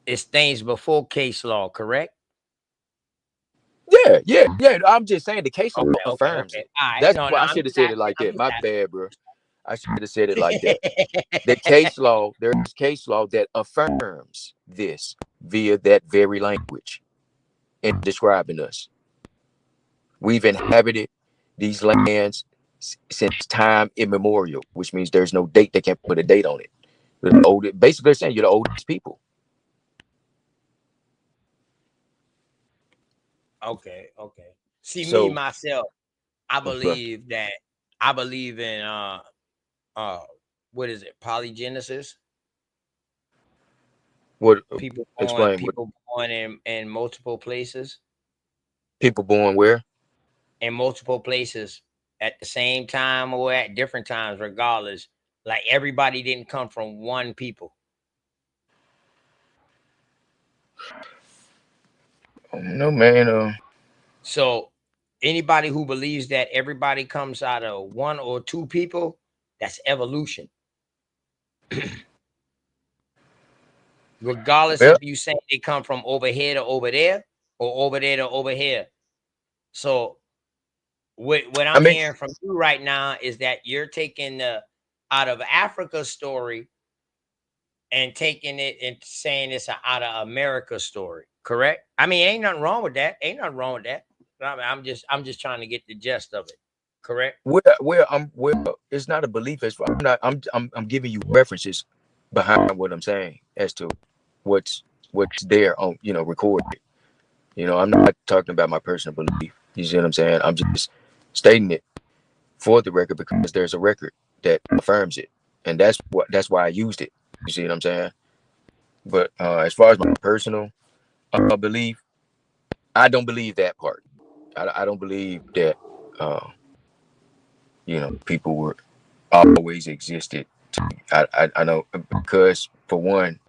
Speaker 2: it's things before case law, correct?
Speaker 12: Yeah. I'm just saying the case law affirms it.
Speaker 2: All right.
Speaker 12: That's
Speaker 2: No,
Speaker 12: why I
Speaker 2: I'm
Speaker 12: should have
Speaker 2: just
Speaker 12: said it
Speaker 2: asking.
Speaker 12: like
Speaker 2: I'm
Speaker 12: that.
Speaker 2: just
Speaker 12: My
Speaker 2: asking.
Speaker 12: bad, bro. I should have said it like that. The case law, there's case law that affirms this via that very language in describing us. We've inhabited these lands since time immemorial, which means there's no date. They can't put a date on it. Basically, they're saying you're the oldest people.
Speaker 2: Okay. See, me
Speaker 12: So,
Speaker 2: myself, I believe in what is it? Polygenesis.
Speaker 12: what?
Speaker 2: People
Speaker 12: Explain what
Speaker 2: born in multiple places.
Speaker 12: people born where?
Speaker 2: In multiple places at the same time or at different times, regardless. Like everybody didn't come from one people.
Speaker 12: No, man.
Speaker 2: So anybody who believes that everybody comes out of one or two people, that's evolution. Regardless
Speaker 12: Well,
Speaker 2: if you say they come from over here to over there or over there to over here. So what
Speaker 12: I
Speaker 2: I'm
Speaker 12: mean,
Speaker 2: hearing from you right now is that you're taking the out of Africa story and taking it and saying it's an out of America story, correct? I mean, ain't nothing wrong with that. Ain't nothing wrong with that. I mean, I'm just trying to get the gist of it, correct?
Speaker 12: it's not a belief. I'm giving you references behind what I'm saying as to what's there on recorded. I'm not talking about my personal belief. You see what I'm saying? I'm just stating it for the record because there's a record that affirms it, and that's why I used it. You see what I'm saying? But as far as my personal belief, I don't believe that part. I don't believe that people were always existed. I know because for one,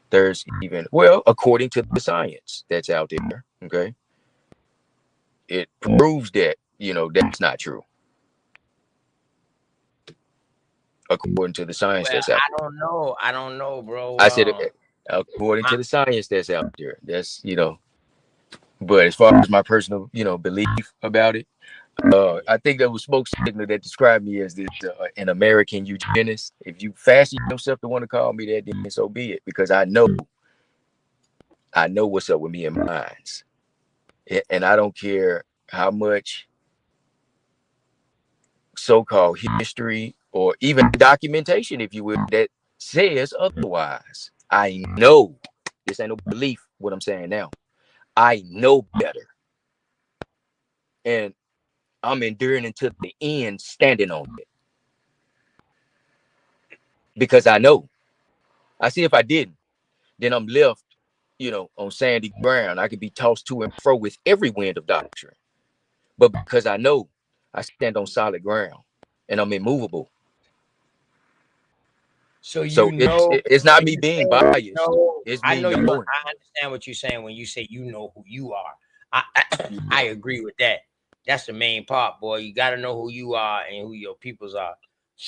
Speaker 12: there's according to the science that's out there, okay, it proves that that's not true. According to the science
Speaker 2: Well,
Speaker 12: that's out there,
Speaker 2: I don't know, bro.
Speaker 12: I said it. According to the science that's out there, But as far as my personal, belief about it, I think that was smoke signal that described me as an American eugenist. If you fashion yourself to want to call me that, then so be it. Because I know what's up with me and mines, and I don't care how much so-called history or even documentation, if you will, that says otherwise. I know this ain't no belief. What I'm saying now, I know better, and I'm enduring until the end, standing on it. Because I know. I see if I didn't, then I'm left, on sandy ground. I could be tossed to and fro with every wind of doctrine. But because I know, I stand on solid ground and I'm immovable.
Speaker 2: So
Speaker 12: So it's not
Speaker 2: when
Speaker 12: me
Speaker 2: you
Speaker 12: being
Speaker 2: say
Speaker 12: biased. It's
Speaker 2: I
Speaker 12: me
Speaker 2: know you.
Speaker 12: knowing.
Speaker 2: I understand what you're saying when you say you know who you are. I agree with that. That's the main part, boy. You got to know who you are and who your peoples are.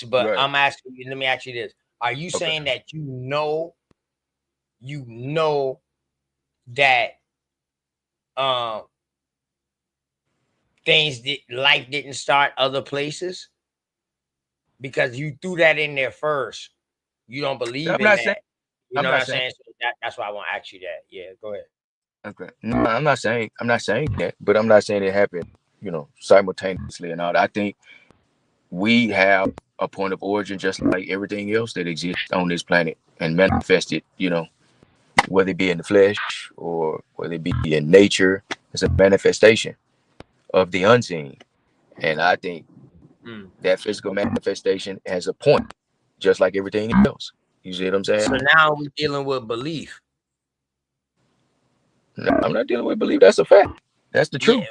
Speaker 2: But
Speaker 12: Right.
Speaker 2: I'm asking you. Let me ask you this: are you saying that you know that life didn't start other places? Because you threw that in there first. You don't believe
Speaker 12: I'm
Speaker 2: in
Speaker 12: not saying.
Speaker 2: that. You
Speaker 12: I'm
Speaker 2: know what
Speaker 12: not
Speaker 2: I'm
Speaker 12: saying.
Speaker 2: saying? So that's why I want to ask you that. Yeah, go ahead.
Speaker 12: Okay. No, I'm not saying. I'm not saying that. But I'm not saying it happened. Simultaneously and all. I think we have a point of origin just like everything else that exists on this planet and manifested. Whether it be in the flesh or whether it be in nature, it's a manifestation of the unseen. And I think
Speaker 2: Mm.
Speaker 12: that physical manifestation has a point, just like everything else. You see what I'm saying?
Speaker 2: So now we're dealing with belief.
Speaker 12: No, I'm not dealing with belief. That's a fact. That's the truth.
Speaker 2: Yeah.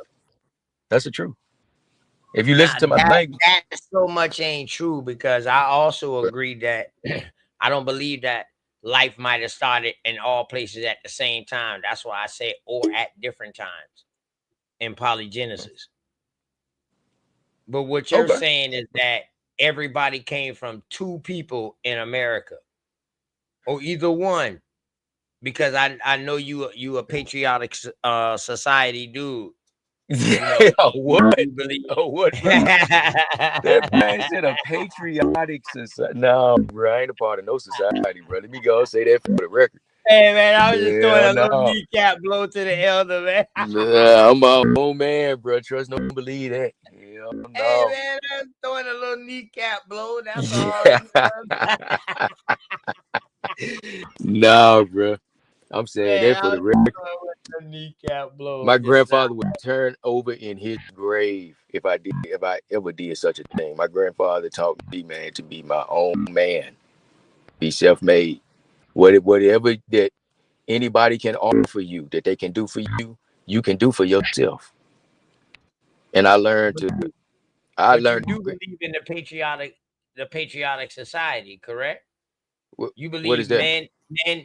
Speaker 12: That's the truth. If you listen
Speaker 2: Now
Speaker 12: to my language,
Speaker 2: that so much ain't true, because I also agree that I don't believe that life might have started in all places at the same time. That's why I say or at different times in polygenesis. But what you're
Speaker 12: okay.
Speaker 2: saying is that everybody came from two people in America, or either one, because I know you a patriotic society dude.
Speaker 12: Yeah, what?
Speaker 2: You believe.
Speaker 12: Oh, what, bro? That man said a patriotic society. No, bro, I ain't a part of no society, bro. Let me go say that for the record.
Speaker 2: Hey man, I was just throwing
Speaker 12: Hell
Speaker 2: a little
Speaker 12: no.
Speaker 2: kneecap blow to the elder, man.
Speaker 12: Nah, I'm my own man, bro. Trust no one believe that. Hell
Speaker 2: Hey
Speaker 12: no.
Speaker 2: man, I was throwing a little kneecap blow. That's all.
Speaker 12: Yeah. Nah, bro. I'm saying
Speaker 2: Man,
Speaker 12: that
Speaker 2: I
Speaker 12: for
Speaker 2: was
Speaker 12: the record.
Speaker 2: throwing a kneecap blow.
Speaker 12: My
Speaker 2: Just now.
Speaker 12: grandfather would turn over in his grave if I ever did such a thing. My grandfather taught me, man, to be my own man, be self-made. Whatever that anybody can offer you, that they can do for you, you can do for yourself. And I learned to.
Speaker 2: But you do believe in the patriotic society, correct? You
Speaker 12: What is
Speaker 2: believe
Speaker 12: that?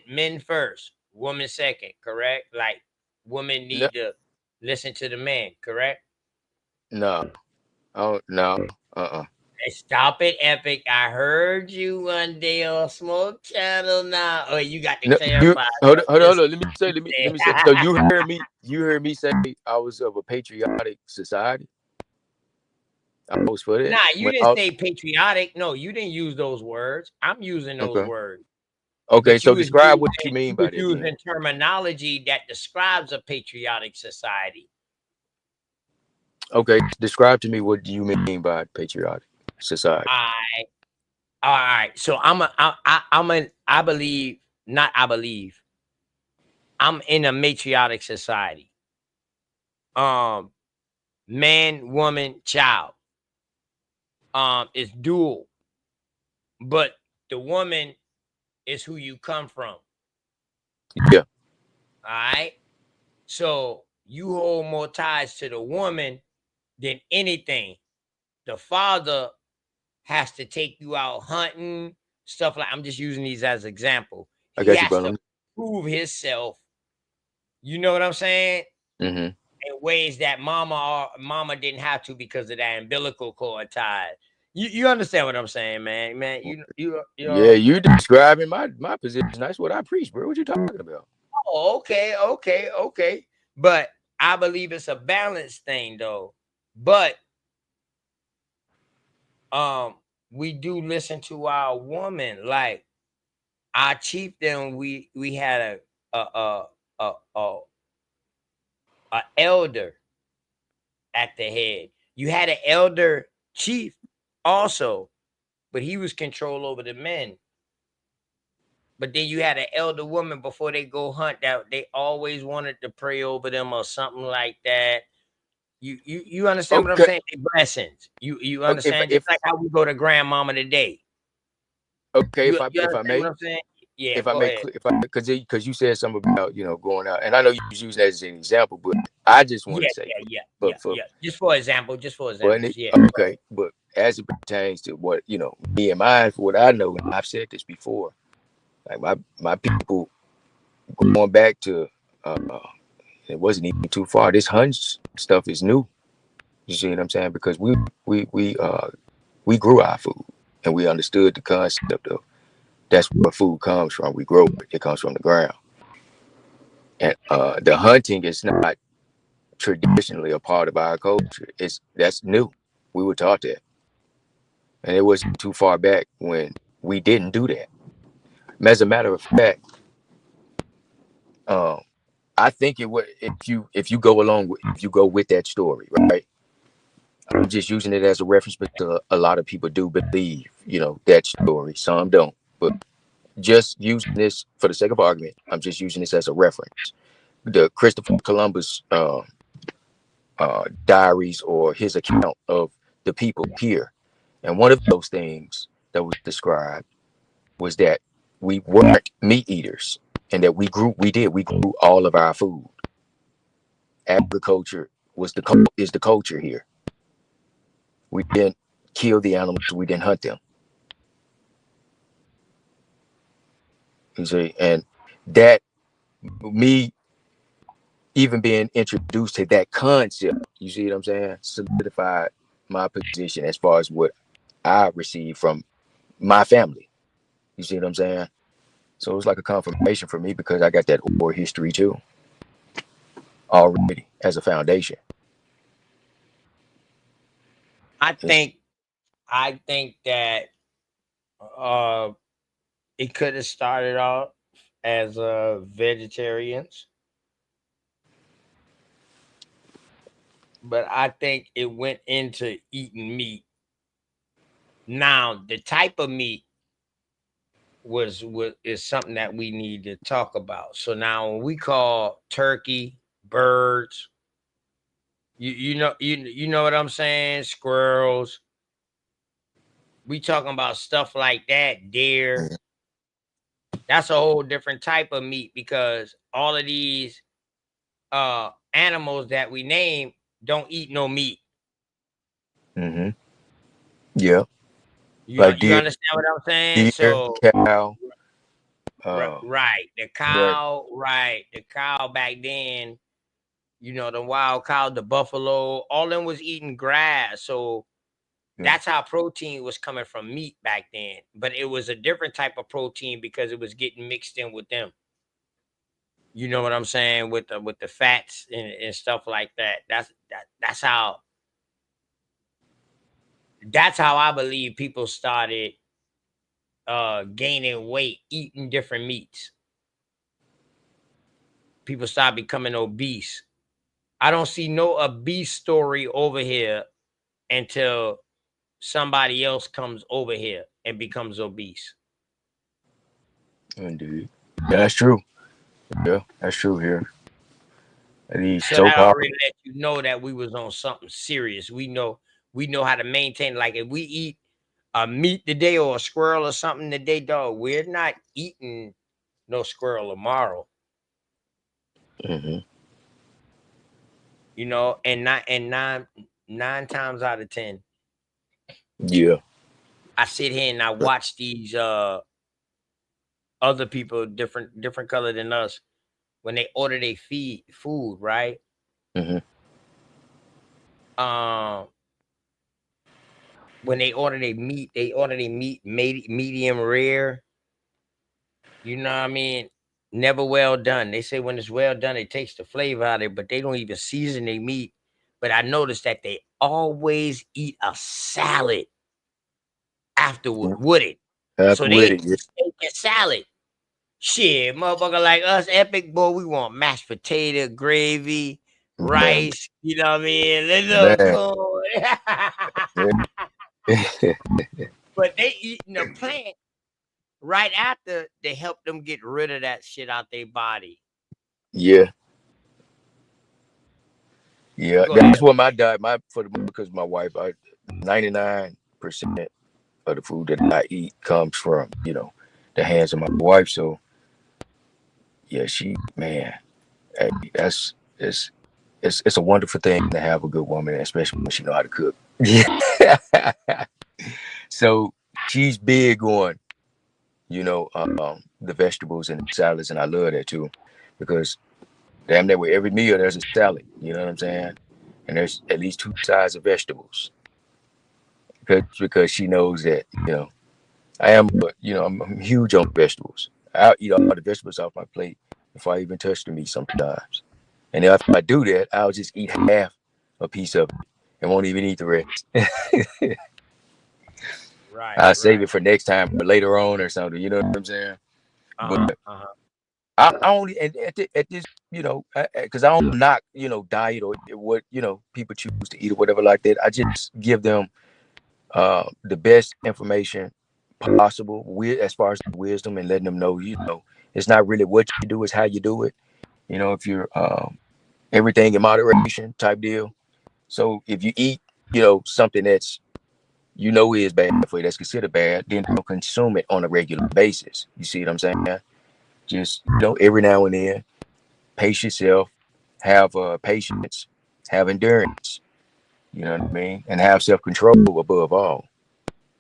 Speaker 2: men first, woman second, correct? Like women
Speaker 12: No,
Speaker 2: need to listen to the man, correct?
Speaker 12: no, oh no,
Speaker 2: Hey, stop it, Epic. I heard you one day on Smoke Channel now. Oh, you got to
Speaker 12: No, you
Speaker 2: clarify.
Speaker 12: hold on,
Speaker 2: So
Speaker 12: hold on, hold
Speaker 2: just
Speaker 12: on. Let me say. So you heard me say I was of a patriotic society. I was for that.
Speaker 2: nah, you didn't say patriotic. No, you didn't use those words. I'm using those
Speaker 12: Okay.
Speaker 2: words.
Speaker 12: Okay,
Speaker 2: But
Speaker 12: so describe what you
Speaker 2: you
Speaker 12: mean
Speaker 2: was
Speaker 12: by that then.
Speaker 2: using terminology that describes a patriotic society.
Speaker 12: Okay, describe to me what do you mean by patriotic society.
Speaker 2: All right. So I believe, not I believe, I'm in a matriotic society. Man, woman, child. It's dual, but the woman is who you come from.
Speaker 12: Yeah.
Speaker 2: All right. So you hold more ties to the woman than anything. The father has to take you out hunting, stuff like, I'm just using these as example.
Speaker 12: I
Speaker 2: He
Speaker 12: got you,
Speaker 2: has
Speaker 12: brother.
Speaker 2: to prove himself. You know what I'm saying?
Speaker 12: Mm-hmm.
Speaker 2: In ways that mama didn't have to because of that umbilical cord tie. You understand what I'm saying, man? Man, you
Speaker 12: Yeah, you describing my position. That's what I preach, bro. What you talking about?
Speaker 2: Oh, okay. But I believe it's a balance thing though. But we do listen to our woman. Like our chieftain, we had a elder at the head. You had an elder chief also, but he was control over the men. But then you had an elder woman before they go hunt that they always wanted to pray over them or something like that. You understand what I'm
Speaker 12: Okay.
Speaker 2: saying? They blessings. You
Speaker 12: Okay.
Speaker 2: understand? Just like how we go to grandmama today.
Speaker 12: Okay,
Speaker 2: You
Speaker 12: if I
Speaker 2: understand what
Speaker 12: may,
Speaker 2: I'm saying? Yeah,
Speaker 12: if I
Speaker 2: go
Speaker 12: may,
Speaker 2: ahead.
Speaker 12: because you said something about going out, and I know you was using that as an example, but I just want to say, for
Speaker 2: Just for example, just for
Speaker 12: but
Speaker 2: examples. Yeah.
Speaker 12: okay, but as it pertains to what me and mine, for what I know, and I've said this before, like my people going back to, it wasn't even too far. This hunch stuff is new. You see what I'm saying? Because we grew our food and we understood the concept of that's where food comes from. We grow it. It comes from the ground. And the hunting is not traditionally a part of our culture. That's new. We were taught that, and it wasn't too far back when we didn't do that. As a matter of fact, I think it would if you go along with if you go with that story, right? I'm just using it as a reference, but a lot of people do believe, that story. Some don't, but just using this for the sake of argument, I'm just using this as a reference. The Christopher Columbus diaries or his account of the people here, and one of those things that was described was that we weren't meat eaters, and that we grew all of our food. Agriculture is the culture here. We didn't kill the animals, we didn't hunt them. You see, and that me even being introduced to that concept, you see what I'm saying, solidified my position as far as what I received from my family. You see what I'm saying? So it was like a confirmation for me because I got that oral history too already as a foundation.
Speaker 2: I think that it could have started off as vegetarians, but I think it went into eating meat. Now, the type of meat is something that we need to talk about. So now, when we call turkey, birds, you know what I'm saying, squirrels. We talking about stuff like that, deer. That's a whole different type of meat because all of these animals that we name don't eat no meat.
Speaker 12: Mm-hmm. Yeah.
Speaker 2: You understand what I'm saying?
Speaker 12: Deer,
Speaker 2: So
Speaker 12: cow.
Speaker 2: right, the cow, the cow back then, the wild cow, the buffalo, all them was eating grass. So that's how protein was coming from meat back then. But it was a different type of protein because it was getting mixed in with them. You know what I'm saying? With the fats and stuff like that. That's how I believe people started gaining weight, eating different meats. People start becoming obese. I don't see no obese story over here until somebody else comes over here and becomes obese.
Speaker 12: Indeed. Yeah, that's true. Yeah, that's true here.
Speaker 2: So that already let you know that we was on something serious. We know how to maintain. Like if we eat a meat today or a squirrel or something today, dog, we're not eating no squirrel tomorrow.
Speaker 12: Mm-hmm.
Speaker 2: And nine times out of 10,
Speaker 12: yeah,
Speaker 2: I sit here and I watch these other people different color than us when they order their food, right?
Speaker 12: Mm-hmm.
Speaker 2: When they order their meat, medium rare. You know what I mean? Never well done. They say when it's well done, it takes the flavor out of it, but they don't even season their meat. But I noticed that they always eat a salad afterward with it. So they eat steak and salad. Shit, motherfucker like us, epic boy, we want mashed potato, gravy, rice. You know what I mean? Little corn. But they eating the plant right after they help them get rid of that shit out their body.
Speaker 12: Yeah. Yeah, that's what my diet, because my wife, 99% of the food that I eat comes from, the hands of my wife. So yeah, it's a wonderful thing to have a good woman, especially when she know how to cook. So she's big on, the vegetables and salads, and I love that too, because damn near with every meal there's a salad. You know what I'm saying? And there's at least 2 sides of vegetables, because she knows that I'm huge on vegetables. I'll eat all the vegetables off my plate before I even touch the meat sometimes. And if I do that, I'll just eat half a piece of it and won't even eat the rest.
Speaker 2: Right,
Speaker 12: I'll save
Speaker 2: right.
Speaker 12: it for next time or later on or something. You know what I'm saying? But
Speaker 2: Uh-huh.
Speaker 12: I only at this, because I don't knock, diet or what people choose to eat or whatever like that. I just give them the best information possible with as far as the wisdom and letting them know, it's not really what you do, it's how you do it. If you're everything in moderation type deal. So if you eat, something that's is bad for you, that's considered bad, then don't consume it on a regular basis. You see what I'm saying? Just every now and then, pace yourself, have patience, have endurance. You know what I mean? And have self-control above all.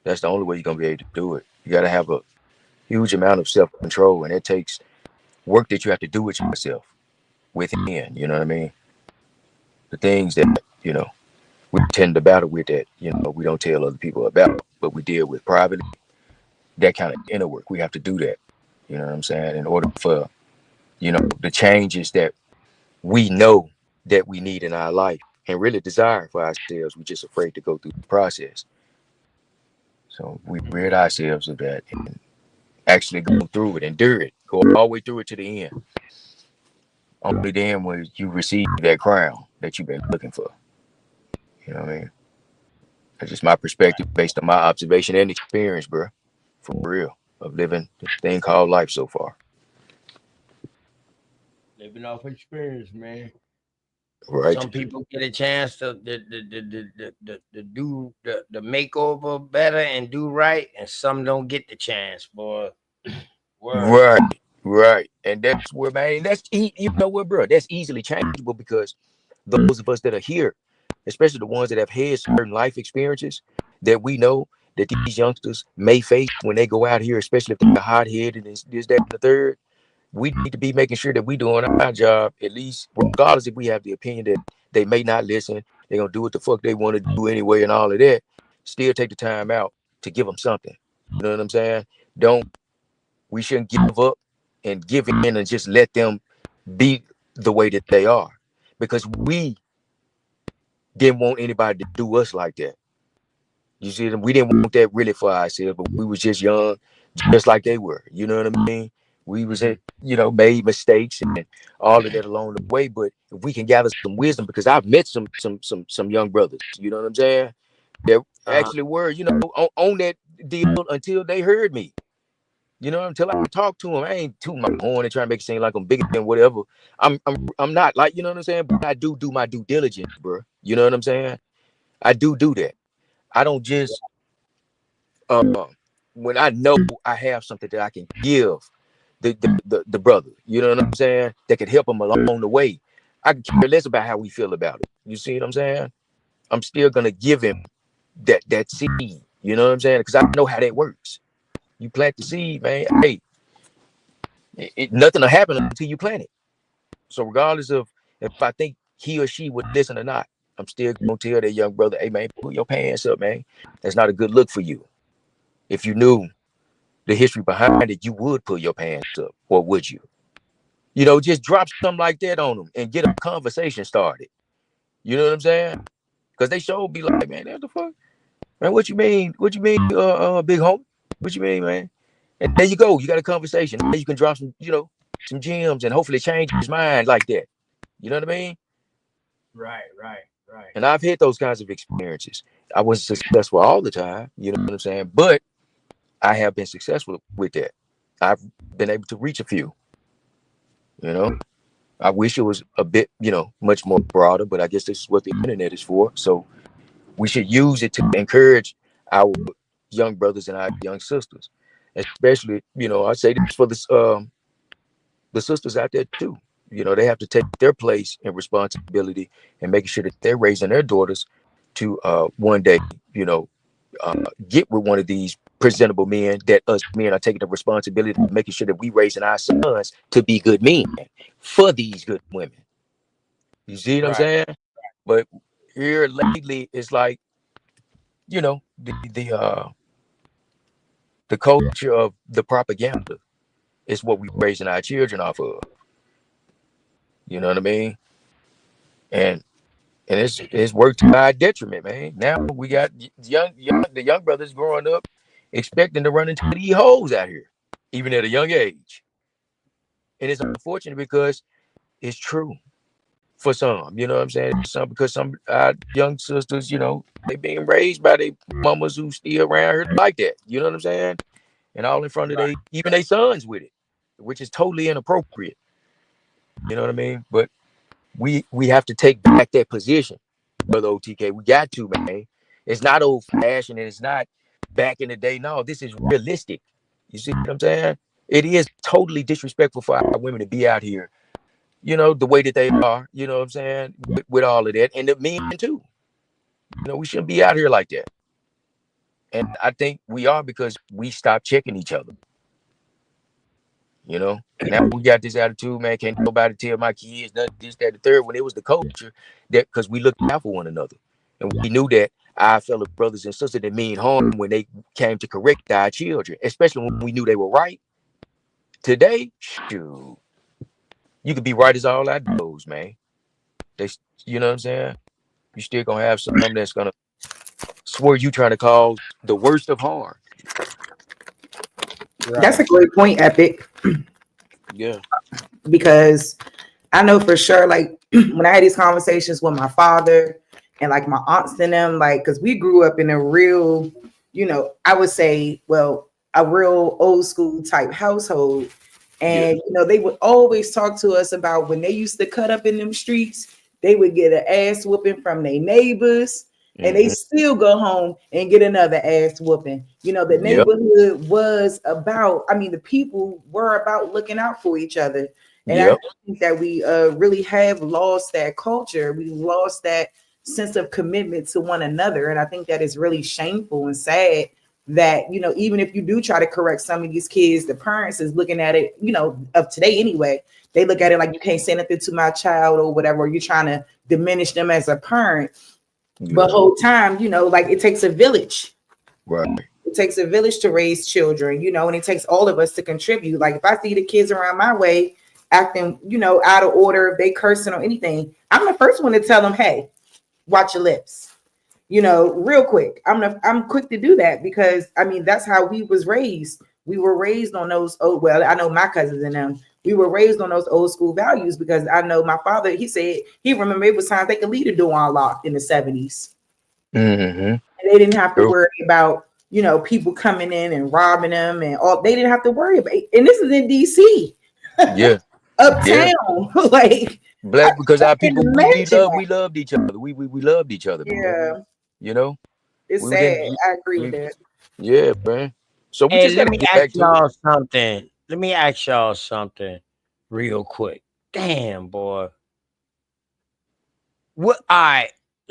Speaker 12: That's the only way you're gonna be able to do it. You got to have a huge amount of self-control, and it takes work that you have to do with yourself within. You know what I mean? The things that we tend to battle with that we don't tell other people about, but we deal with privately. That kind of inner work, we have to do that. You know what I'm saying? In order for the changes that we know that we need in our life and really desire for ourselves, we're just afraid to go through the process. So we rid ourselves of that and actually go through it, endure it, go all the way through it to the end. Only then will you receive that crown that you've been looking for. You know what I mean? That's just my perspective based on my observation and experience, bro. For real, of living this thing called life so far.
Speaker 2: Living off experience, man.
Speaker 12: Right.
Speaker 2: Some people get a chance to do the makeover better and do right, and some don't get the chance, boy. Word.
Speaker 12: Right. And that's where, man, you know what, bro? That's easily changeable because those of us that are here, especially the ones that have had certain life experiences that we know that these youngsters may face when they go out here, especially if they're hot headed and this, that, and the third. We need to be making sure that we doing our job, at least regardless if we have the opinion that they may not listen, they're gonna do what the fuck they want to do anyway and all of that. Still take the time out to give them something. You know what I'm saying? We shouldn't give up and give in and just let them be the way that they are. Because we didn't want anybody to do us like that. You see, we didn't want that really for ourselves, but we was just young, just like they were. You know what I mean? We was made mistakes and all of that along the way. But if we can gather some wisdom, because I've met some young brothers, you know what I'm saying? That actually were, on that deal until they heard me. Until I talk to them, I ain't tooting my horn and trying to make it seem like I'm bigger than whatever. I'm not, like, you know what I'm saying? But I do my due diligence, bro. You know what I'm saying? I do that. I don't just when I know I have something that I can give the brother, you know what I'm saying, that could help him along the way. I can care less about how we feel about it. You see what I'm saying? I'm still gonna give him that seed. You know what I'm saying? Because I know how that works. You plant the seed, man. Hey, nothing will happen until you plant it. So regardless of if I think he or she would listen or not, I'm still gonna tell that young brother, hey man, put your pants up, man. That's not a good look for you. If you knew the history behind it, you would pull your pants up, or would you? Just drop something like that on them and get a conversation started. You know what I'm saying? Because they sure be like, man, what the fuck? Man, what you mean? What you mean, big homie? What you mean, man? And there you go. You got a conversation. Now you can drop some gems and hopefully change his mind like that. You know what I mean?
Speaker 2: Right.
Speaker 12: And I've had those kinds of experiences. I wasn't successful all the time. You know what I'm saying? But I have been successful with that. I've been able to reach a few. I wish it was a bit, much more broader, but I guess this is what the internet is for. So we should use it to encourage our young brothers and our young sisters, especially, I say this for the sisters out there too. They have to take their place in responsibility and making sure that they're raising their daughters to one day, get with one of these presentable men, that us men are taking the responsibility of making sure that we raising our sons to be good men for these good women. You see what I'm saying? But here lately, it's like, the culture of the propaganda is what we raising our children off of. You know what I mean? and it's worked to our detriment, man. Now we got the young brothers growing up expecting to run into these hoes out here, even at a young age. And it's unfortunate because it's true for some. You know what I'm saying? Some because some young sisters, they being raised by their mamas who still around here like that. You know what I'm saying? And all in front of even their sons with it, which is totally inappropriate. You know what I mean? But we have to take back that position, brother OTK. We got to, man. It's not old fashioned and it's not back in the day. No, this is realistic. You see what I'm saying? It is totally disrespectful for our women to be out here, the way that they are, you know what I'm saying, with all of that. And the men too. We shouldn't be out here like that. And I think we are because we stopped checking each other. Now we got this attitude, man. Can't nobody tell my kids nothing, this, that, the third. When it was the culture, that because we looked out for one another, and we knew that our fellow brothers and sisters didn't mean harm when they came to correct our children, especially when we knew they were right. Today, shoot, you could be right as all that knows, man. You know what I'm saying? You still gonna have some that's gonna swear you trying to cause the worst of harm.
Speaker 2: Right.
Speaker 16: That's a great point, Epic.
Speaker 12: Yeah.
Speaker 16: Because I know for sure, like when I had these conversations with my father and like my aunts and them, like, because we grew up in a real, I would say, well, a real old school type household. And, they would always talk to us about when they used to cut up in them streets, they would get an ass whooping from their neighbors. And they still go home and get another ass whooping. The neighborhood was about, the people were about looking out for each other. And I think that we really have lost that culture. We lost that sense of commitment to one another. And I think that is really shameful and sad that, even if you do try to correct some of these kids, the parents is looking at it, of today anyway. They look at it like you can't say nothing to my child or whatever. Or you're trying to diminish them as a parent. But whole time, like it takes a village.
Speaker 12: Right.
Speaker 16: It takes a village to raise children, and it takes all of us to contribute. Like if I see the kids around my way acting, out of order, if they cursing or anything, I'm the first one to tell them, hey, watch your lips. Real quick. I'm quick to do that because that's how we was raised. We were raised on those I know my cousins and them. We were raised on those old school values because I know my father, he said he remember it was times they could leave the door unlocked in the 70s.
Speaker 12: Mm-hmm.
Speaker 16: And they didn't have to worry about, people coming in and robbing them and all. They didn't have to worry about it. And this is in DC.
Speaker 12: Yeah.
Speaker 16: Uptown. Yeah. Like
Speaker 12: Black, because our people we loved each other. We loved each other.
Speaker 16: Yeah.
Speaker 12: Man.
Speaker 16: It's sad. I agree with that.
Speaker 12: Yeah, man. So we just
Speaker 2: let me ask y'all something. Let me ask y'all something real quick. Damn, boy. What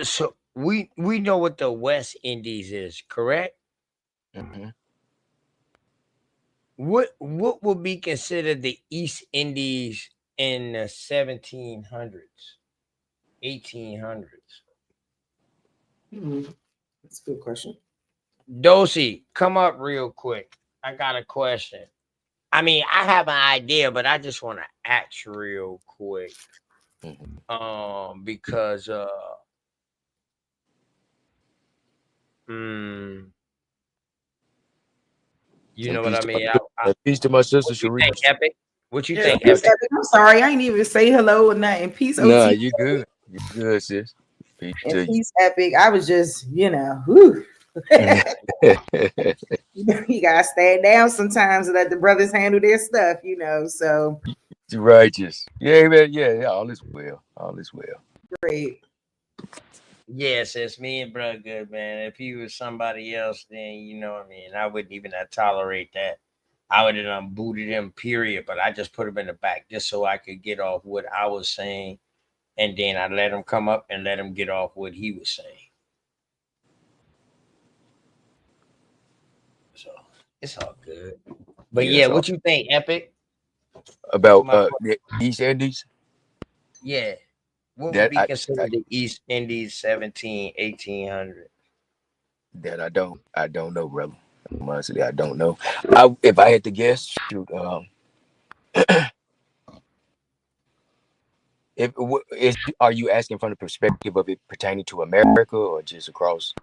Speaker 2: so we know what the West Indies is, correct?
Speaker 12: Mm-hmm.
Speaker 2: What would be considered the East Indies in the 1700s, 1800s?
Speaker 16: That's a good question.
Speaker 2: Dosey, come up real quick. I got a question. I have an idea, but I just want to ask real quick. Because you know what I mean?
Speaker 12: Peace to my sister Sharice.
Speaker 2: Epic? What you think,
Speaker 16: Peace,
Speaker 2: Epic?
Speaker 16: Epic? I'm sorry, I ain't even say hello or nothing. Peace, OT.
Speaker 12: Nah, you good. You good, sis. Peace
Speaker 16: and
Speaker 12: to
Speaker 16: peace, Epic. I was just, whew. You gotta stand down sometimes and let the brothers handle their stuff, so
Speaker 12: righteous. Yeah, man, yeah, all is well. All is well.
Speaker 16: Great.
Speaker 2: Yes, it's me and bro good, man. If he was somebody else, then you know what I mean. I wouldn't even tolerate that. I would have booted him, period. But I just put him in the back just so I could get off what I was saying, and then I let him come up and let him get off what he was saying. So it's all good. But yeah, what you think, Epic?
Speaker 12: About the East Indies?
Speaker 2: Yeah. What would be considered the East Indies 1800?
Speaker 12: That I don't know, brother. Honestly, I don't know. If I had to guess, shoot, Are you asking from the perspective of it pertaining to America or just across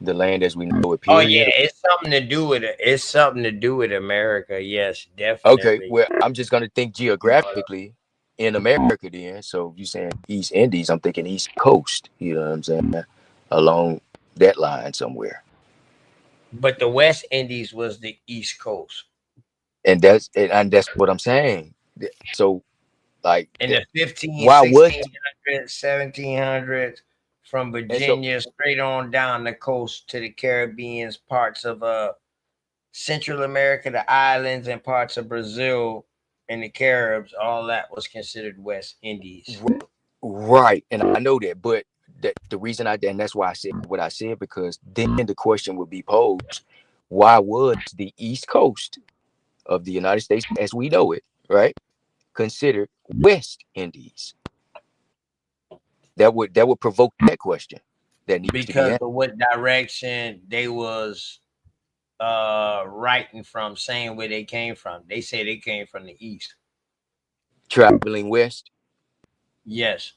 Speaker 12: the land as we know it?
Speaker 2: Oh yeah,
Speaker 12: Period.
Speaker 2: it's something to do with it. It's something to do with America. Yes,
Speaker 12: Okay,
Speaker 2: definitely.
Speaker 12: well, I'm just gonna think geographically in America then. So you saying East Indies, I'm thinking East Coast. You know what I'm saying? Along that line somewhere.
Speaker 2: But the West Indies was the East Coast
Speaker 12: And that's what I'm saying. So like
Speaker 2: in
Speaker 12: that,
Speaker 2: the 15,
Speaker 12: why was
Speaker 2: 1600s, 1700s, from
Speaker 12: and so
Speaker 2: Virginia straight on down the coast to the Caribbean, parts of Central America, the islands, and parts of Brazil and the Caribs. All that was considered West Indies.
Speaker 12: right, and I know that, but the reason and that's why I said what I said, because then the question would be posed: why was the East Coast of the United States, as we know it, right, considered West Indies? That would provoke that question that needs to be
Speaker 2: Because
Speaker 12: answered.
Speaker 2: of what direction they was writing from, saying where they came from. They say they came from the east.
Speaker 12: Traveling west,
Speaker 2: Yes.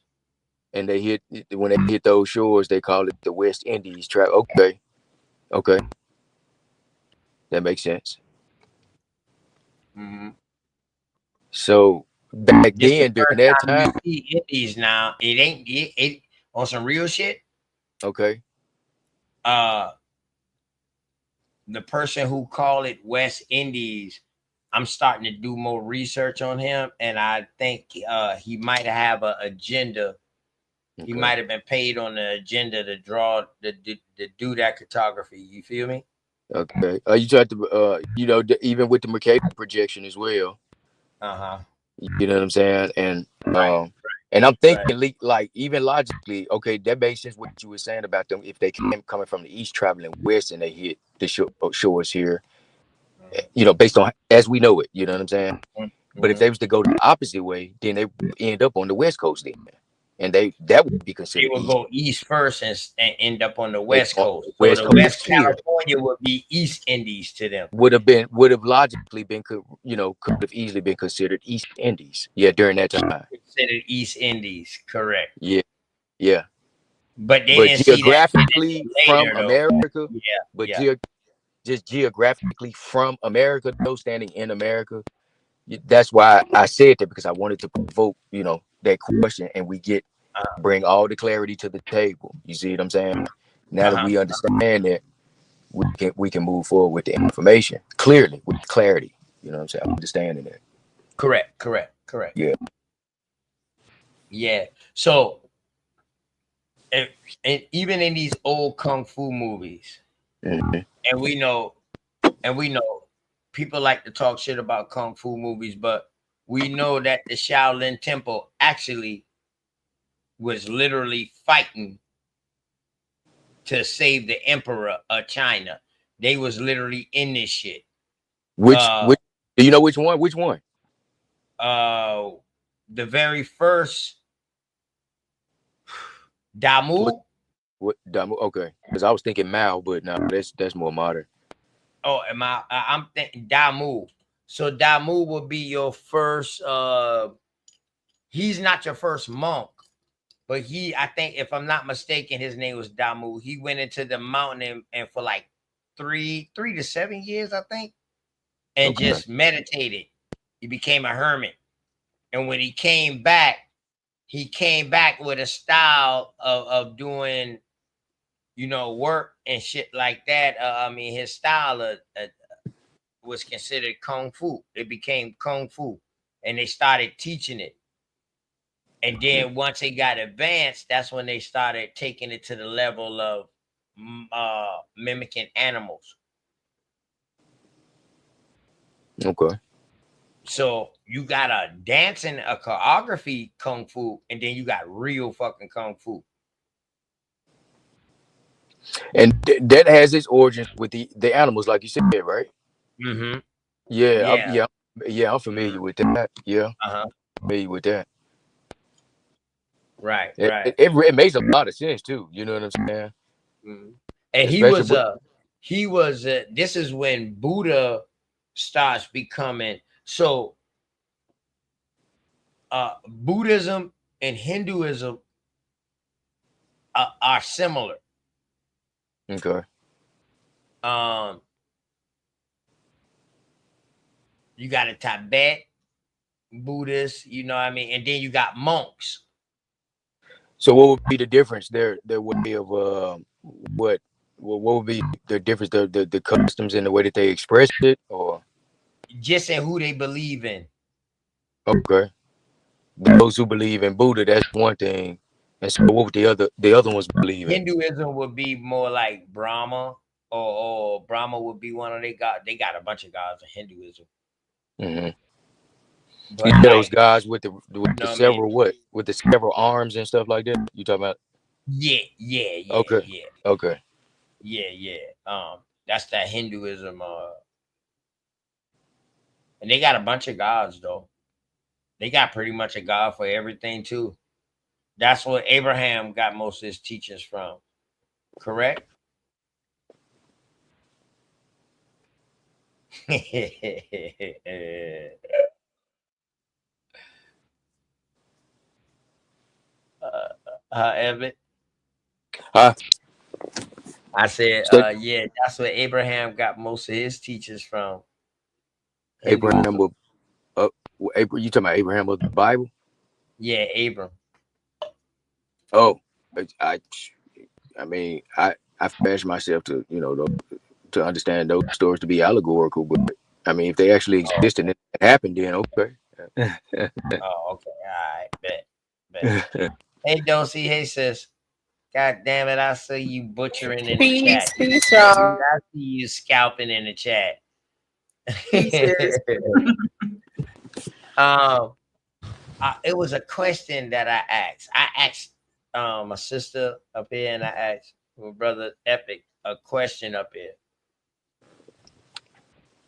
Speaker 12: and when they hit those shores, they call it the West Indies. Okay, okay, that makes sense.
Speaker 2: Mm-hmm.
Speaker 12: So back
Speaker 2: This the
Speaker 12: then, during
Speaker 2: first
Speaker 12: that
Speaker 2: time you
Speaker 12: time,
Speaker 2: see Indies now. It ain't it on some real shit.
Speaker 12: okay,
Speaker 2: Uh the person who called it West Indies, I'm starting to do more research on him, and I think he might have an agenda. He
Speaker 12: okay,
Speaker 2: might have been paid on the agenda to draw to do that cartography. You feel me?
Speaker 12: okay. You tried to, even with the Mercator projection as well.
Speaker 2: Uh-huh.
Speaker 12: You know what I'm saying? And
Speaker 2: Right.
Speaker 12: and I'm
Speaker 2: Right.
Speaker 12: thinking like even logically, okay, that makes sense what you were saying about them if they came coming from the east traveling west and they hit the shores here, based on as we know it. You know what I'm saying? But if
Speaker 2: Mm-hmm.
Speaker 12: they was to go the opposite way, then they would end up on the west coast then, and that would be
Speaker 2: They
Speaker 12: considered
Speaker 2: will
Speaker 12: east.
Speaker 2: go east first and end up on the
Speaker 12: They
Speaker 2: west
Speaker 12: on
Speaker 2: coast. So
Speaker 12: west
Speaker 2: the
Speaker 12: coast
Speaker 2: West
Speaker 12: here
Speaker 2: California would be East Indies to them.
Speaker 12: would have logically been could have easily been considered East Indies. Yeah, during that time.
Speaker 2: Considered East Indies, correct.
Speaker 12: Yeah, yeah.
Speaker 2: But they
Speaker 12: But
Speaker 2: didn't see that shit
Speaker 12: geographically
Speaker 2: until
Speaker 12: from
Speaker 2: later, though.
Speaker 12: America,
Speaker 2: Yeah,
Speaker 12: but
Speaker 2: yeah.
Speaker 12: just geographically from America, though, standing in America. That's why I said that, because I wanted to provoke, that question, and bring all the clarity to the table. You see what I'm saying? Now that
Speaker 2: Uh-huh.
Speaker 12: we understand that, we can move forward with the information clearly, with clarity. You know what I'm saying? Understanding that.
Speaker 2: Correct, correct, correct.
Speaker 12: Yeah.
Speaker 2: Yeah. So, and even in these old kung fu movies,
Speaker 12: Mm-hmm.
Speaker 2: and we know people like to talk shit about kung fu movies, but we know that the Shaolin Temple actually was literally fighting to save the emperor of China. They was literally in this shit.
Speaker 12: Which do you know which one? Which one?
Speaker 2: The very first
Speaker 12: What?
Speaker 2: Damu.
Speaker 12: Okay, because I was thinking Mao, but no, that's more modern.
Speaker 2: Oh, I'm thinking Damu. So Damu will be your first. He's not your first monk, but I think, if I'm not mistaken, his name was Damu. He went into the mountain and for like 3 to 7 years, I think, and
Speaker 12: Okay.
Speaker 2: just meditated. He became a hermit. And when he came back with a style of doing, work and shit like that. His style was considered kung fu. It became kung fu, and they started teaching it. And then once it got advanced, that's when they started taking it to the level of mimicking animals.
Speaker 12: Okay.
Speaker 2: So you got a dancing, a choreography kung fu, and then you got real fucking kung fu.
Speaker 12: And that has its origins with the animals, like you said, right?
Speaker 2: Mm-hmm.
Speaker 12: Yeah,
Speaker 2: Yeah.
Speaker 12: I'm familiar with that. Yeah,
Speaker 2: Uh-huh.
Speaker 12: familiar with that.
Speaker 2: Right,
Speaker 12: It,
Speaker 2: right.
Speaker 12: it, it makes a lot of sense too. You know what I'm saying?
Speaker 2: Mm-hmm. And
Speaker 12: Especially
Speaker 2: this is when Buddha starts becoming so Buddhism and Hinduism are similar.
Speaker 12: Okay.
Speaker 2: You got a Tibet Buddhist, you know what I mean, and then you got monks.
Speaker 12: So what would be the difference? Their way of what would be the difference? The customs and the way that they express it, or
Speaker 2: just in who they believe in.
Speaker 12: Okay. Those who believe in Buddha, that's one thing. And so what would the other ones believe in?
Speaker 2: Hinduism would be more like Brahma, or Brahma would be one of their gods. They got a bunch of gods in Hinduism.
Speaker 12: Mm-hmm.
Speaker 2: But
Speaker 12: You
Speaker 2: like,
Speaker 12: those guys with the several
Speaker 2: I mean?
Speaker 12: what? With the several arms and stuff like that? You talking about?
Speaker 2: Yeah.
Speaker 12: Okay. Okay.
Speaker 2: Yeah. That's that Hinduism. And they got a bunch of gods though. They got pretty much a god for everything too. That's what Abraham got most of his teachings from. Correct? Evan?
Speaker 12: Huh?
Speaker 2: I said,
Speaker 12: Stay.
Speaker 2: yeah, that's where Abraham got most of his teachers from.
Speaker 12: Abraham will you talking about Abraham of the Bible?
Speaker 2: Yeah, Abram.
Speaker 12: Oh, I mean, I fashion myself to, to understand those stories to be allegorical, but I mean, if they actually existed and it happened, then okay.
Speaker 2: Oh, okay. All right. Bet. Hey, Dosey. Hey, sis. God damn it. I see you butchering in the chat.
Speaker 7: Peace, y'all.
Speaker 2: I see you scalping in the chat.
Speaker 7: Pieces.
Speaker 2: It was a question that I asked. I asked my sister up here, and I asked my brother Epic a question up here.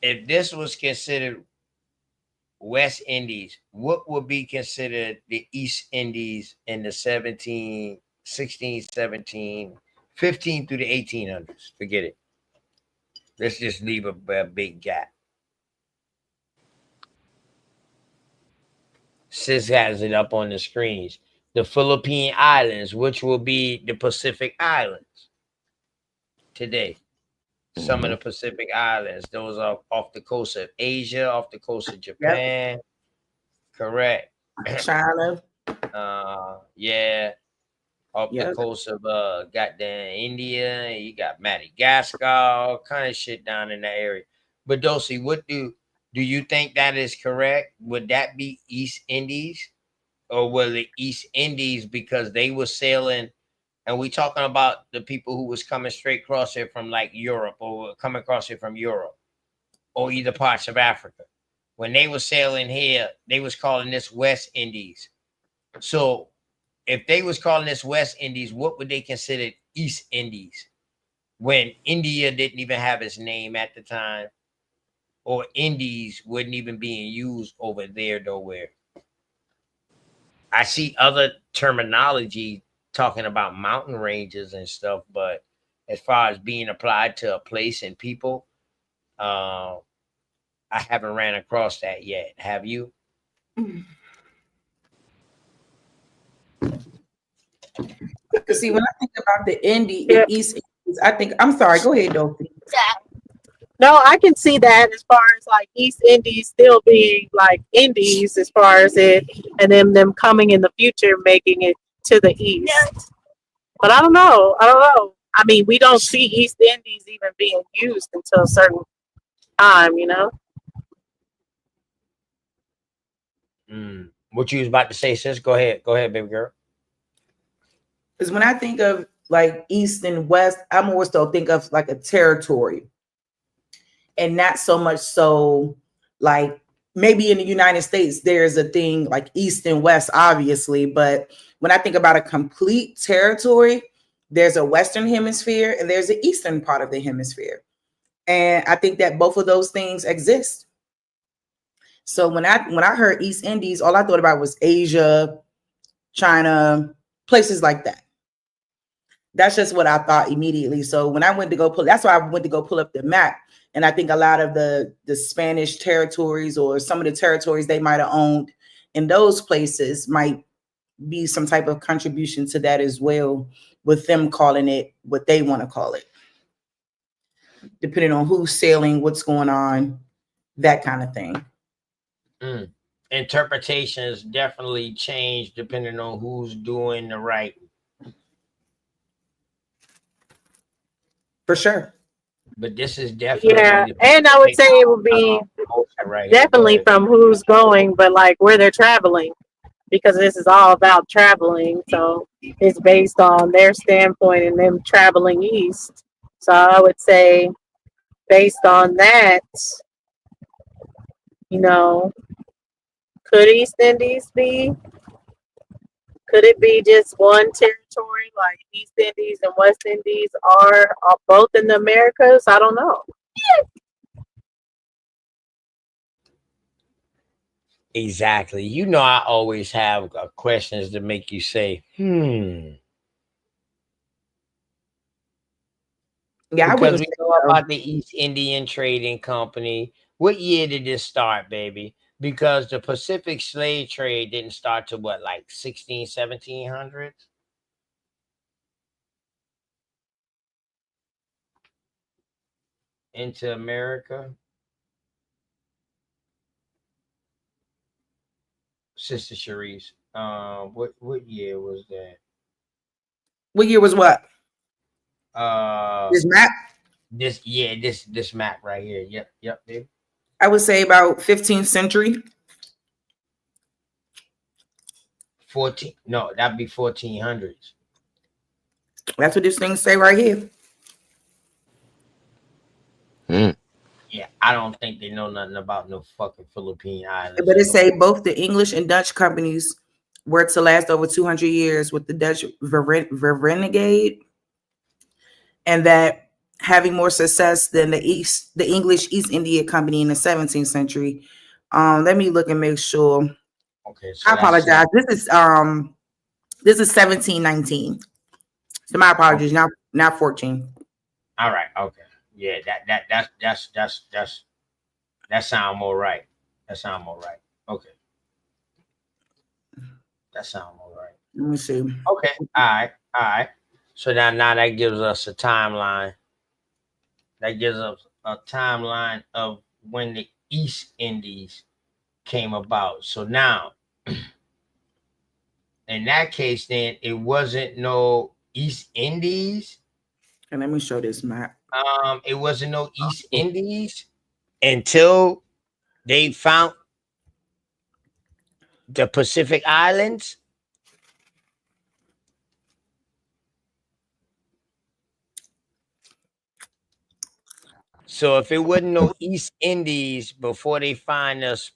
Speaker 2: If this was considered West Indies, what would be considered the East Indies in the 16, 17, 15 through the 1800s? Forget it. Let's just leave a big gap. Sis has it up on the screens. The Philippine Islands, which will be the Pacific Islands today. Some of the Pacific Islands, those are off the coast of Asia, off the coast of Japan. Yep. Correct.
Speaker 16: China.
Speaker 2: Yeah. Off the coast of goddamn India. You got Madagascar, all kind of shit down in that area. But Dosey, what do you think that is correct? Would that be East Indies? Or was it East Indies because they were sailing? And we talking about the people who was coming straight across here from like Europe, or coming across here from Europe, or either parts of Africa. When they were sailing here, they was calling this West Indies. So if they was calling this West Indies, what would they consider East Indies? When India didn't even have its name at the time, or Indies wasn't even being used over there nowhere. I see other terminology talking about mountain ranges and stuff, but as far as being applied to a place and people, I haven't ran across that yet. Have you?
Speaker 16: See, when I think about the East Indies, I think, I'm sorry, go ahead, Dopey.
Speaker 7: No, I can see that as far as like East Indies still being like Indies as far as it, and then them coming in the future making it to the East. But I don't know. I mean, we don't see East Indies even being used until a certain time, you know?
Speaker 2: What you was about to say, sis? Go ahead, baby girl.
Speaker 16: Because when I think of like East and West, I'm always still think of like a territory. And not so much so like maybe in the United States, there's a thing like East and West, obviously. But when I think about a complete territory, there's a Western hemisphere and there's an Eastern part of the hemisphere. And I think that both of those things exist. So when I heard East Indies, all I thought about was Asia, China, places like that. That's just what I thought immediately. So when I went to go that's why I went to go pull up the map. And I think a lot of the Spanish territories or some of the territories they might have owned in those places might be some type of contribution to that as well, with them calling it what they want to call it, depending on who's sailing, what's going on, that kind of thing.
Speaker 2: Interpretations definitely change depending on who's doing the right.
Speaker 16: For sure.
Speaker 2: But this is definitely
Speaker 3: Yeah, and I would say it would be
Speaker 2: right
Speaker 3: definitely from who's going, but like where they're traveling, because this is all about traveling. So it's based on their standpoint and them traveling east. So I would say, based on that, you know, could East Indies be? Could it be just one territory, like East Indies and West Indies are both in the Americas? I don't know.
Speaker 2: Exactly. You know, I always have questions to make you say,
Speaker 16: Yeah,
Speaker 2: because we know about the East Indian Trading Company. What year did this start, baby? Because the Pacific slave trade didn't start to what, like 1700s? Into America? Sister Sharice, what year was that?
Speaker 16: What year was what?
Speaker 2: This
Speaker 16: map?
Speaker 2: This map right here. Yep, baby.
Speaker 16: I would say about 15th century.
Speaker 2: 14. No, that'd be 1400s.
Speaker 16: That's what this thing say right here.
Speaker 2: Yeah, I don't think they know nothing about no fucking Philippine Islands.
Speaker 16: But it say both the English and Dutch companies were to last over 200 years, with the Dutch renegade, and that having more success than the English East India Company in the 17th century. Let me look and make sure.
Speaker 2: Okay, so
Speaker 16: I apologize. This is 1719. So my apologies.
Speaker 2: Okay.
Speaker 16: Not 14.
Speaker 2: All right. Okay. Yeah, that sound more right. That sound more right. Okay. That sound more right.
Speaker 16: Let me see.
Speaker 2: Okay. All right. So now that gives us a timeline. That gives us a timeline of when the East Indies came about. So now, in that case, then it wasn't no East Indies.
Speaker 16: And let me show this map.
Speaker 2: It wasn't no East Indies until they found the Pacific Islands. So if it wasn't no East Indies before they find us,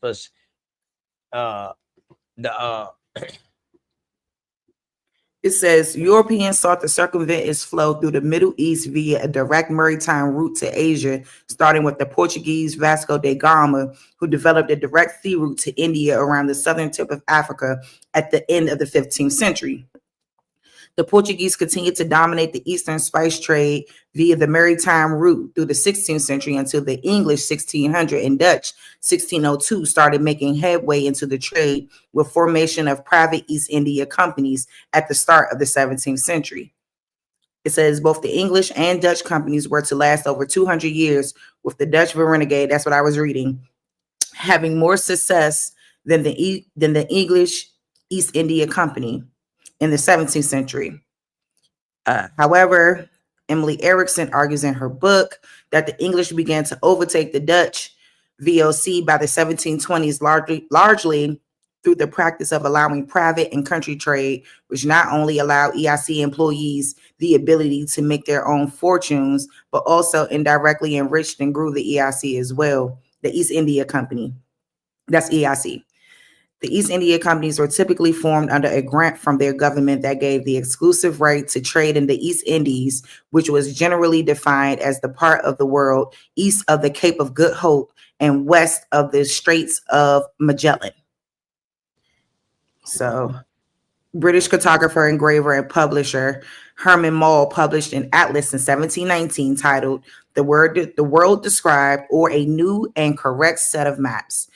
Speaker 16: it says Europeans sought to circumvent its flow through the Middle East via a direct maritime route to Asia, starting with the Portuguese Vasco da Gama, who developed a direct sea route to India around the southern tip of Africa at the end of the 15th century. The Portuguese continued to dominate the eastern spice trade via the maritime route through the 16th century until the English 1600 and Dutch 1602 started making headway into the trade with formation of private East India companies at the start of the 17th century. It says both the English and Dutch companies were to last over 200 years, with the Dutch renegade, that's what I was reading, having more success than the English East India Company in the 17th century. However, Emily Erickson argues in her book that the English began to overtake the Dutch VOC by the 1720s, largely through the practice of allowing private and country trade, which not only allowed EIC employees the ability to make their own fortunes, but also indirectly enriched and grew the EIC as well, the East India Company. That's EIC. The East India Companies were typically formed under a grant from their government that gave the exclusive right to trade in the East Indies, which was generally defined as the part of the world east of the Cape of Good Hope and west of the Straits of Magellan. So, British cartographer, engraver, and publisher Herman Mall published an atlas in 1719 titled The World Described, or A New and Correct Set of Maps,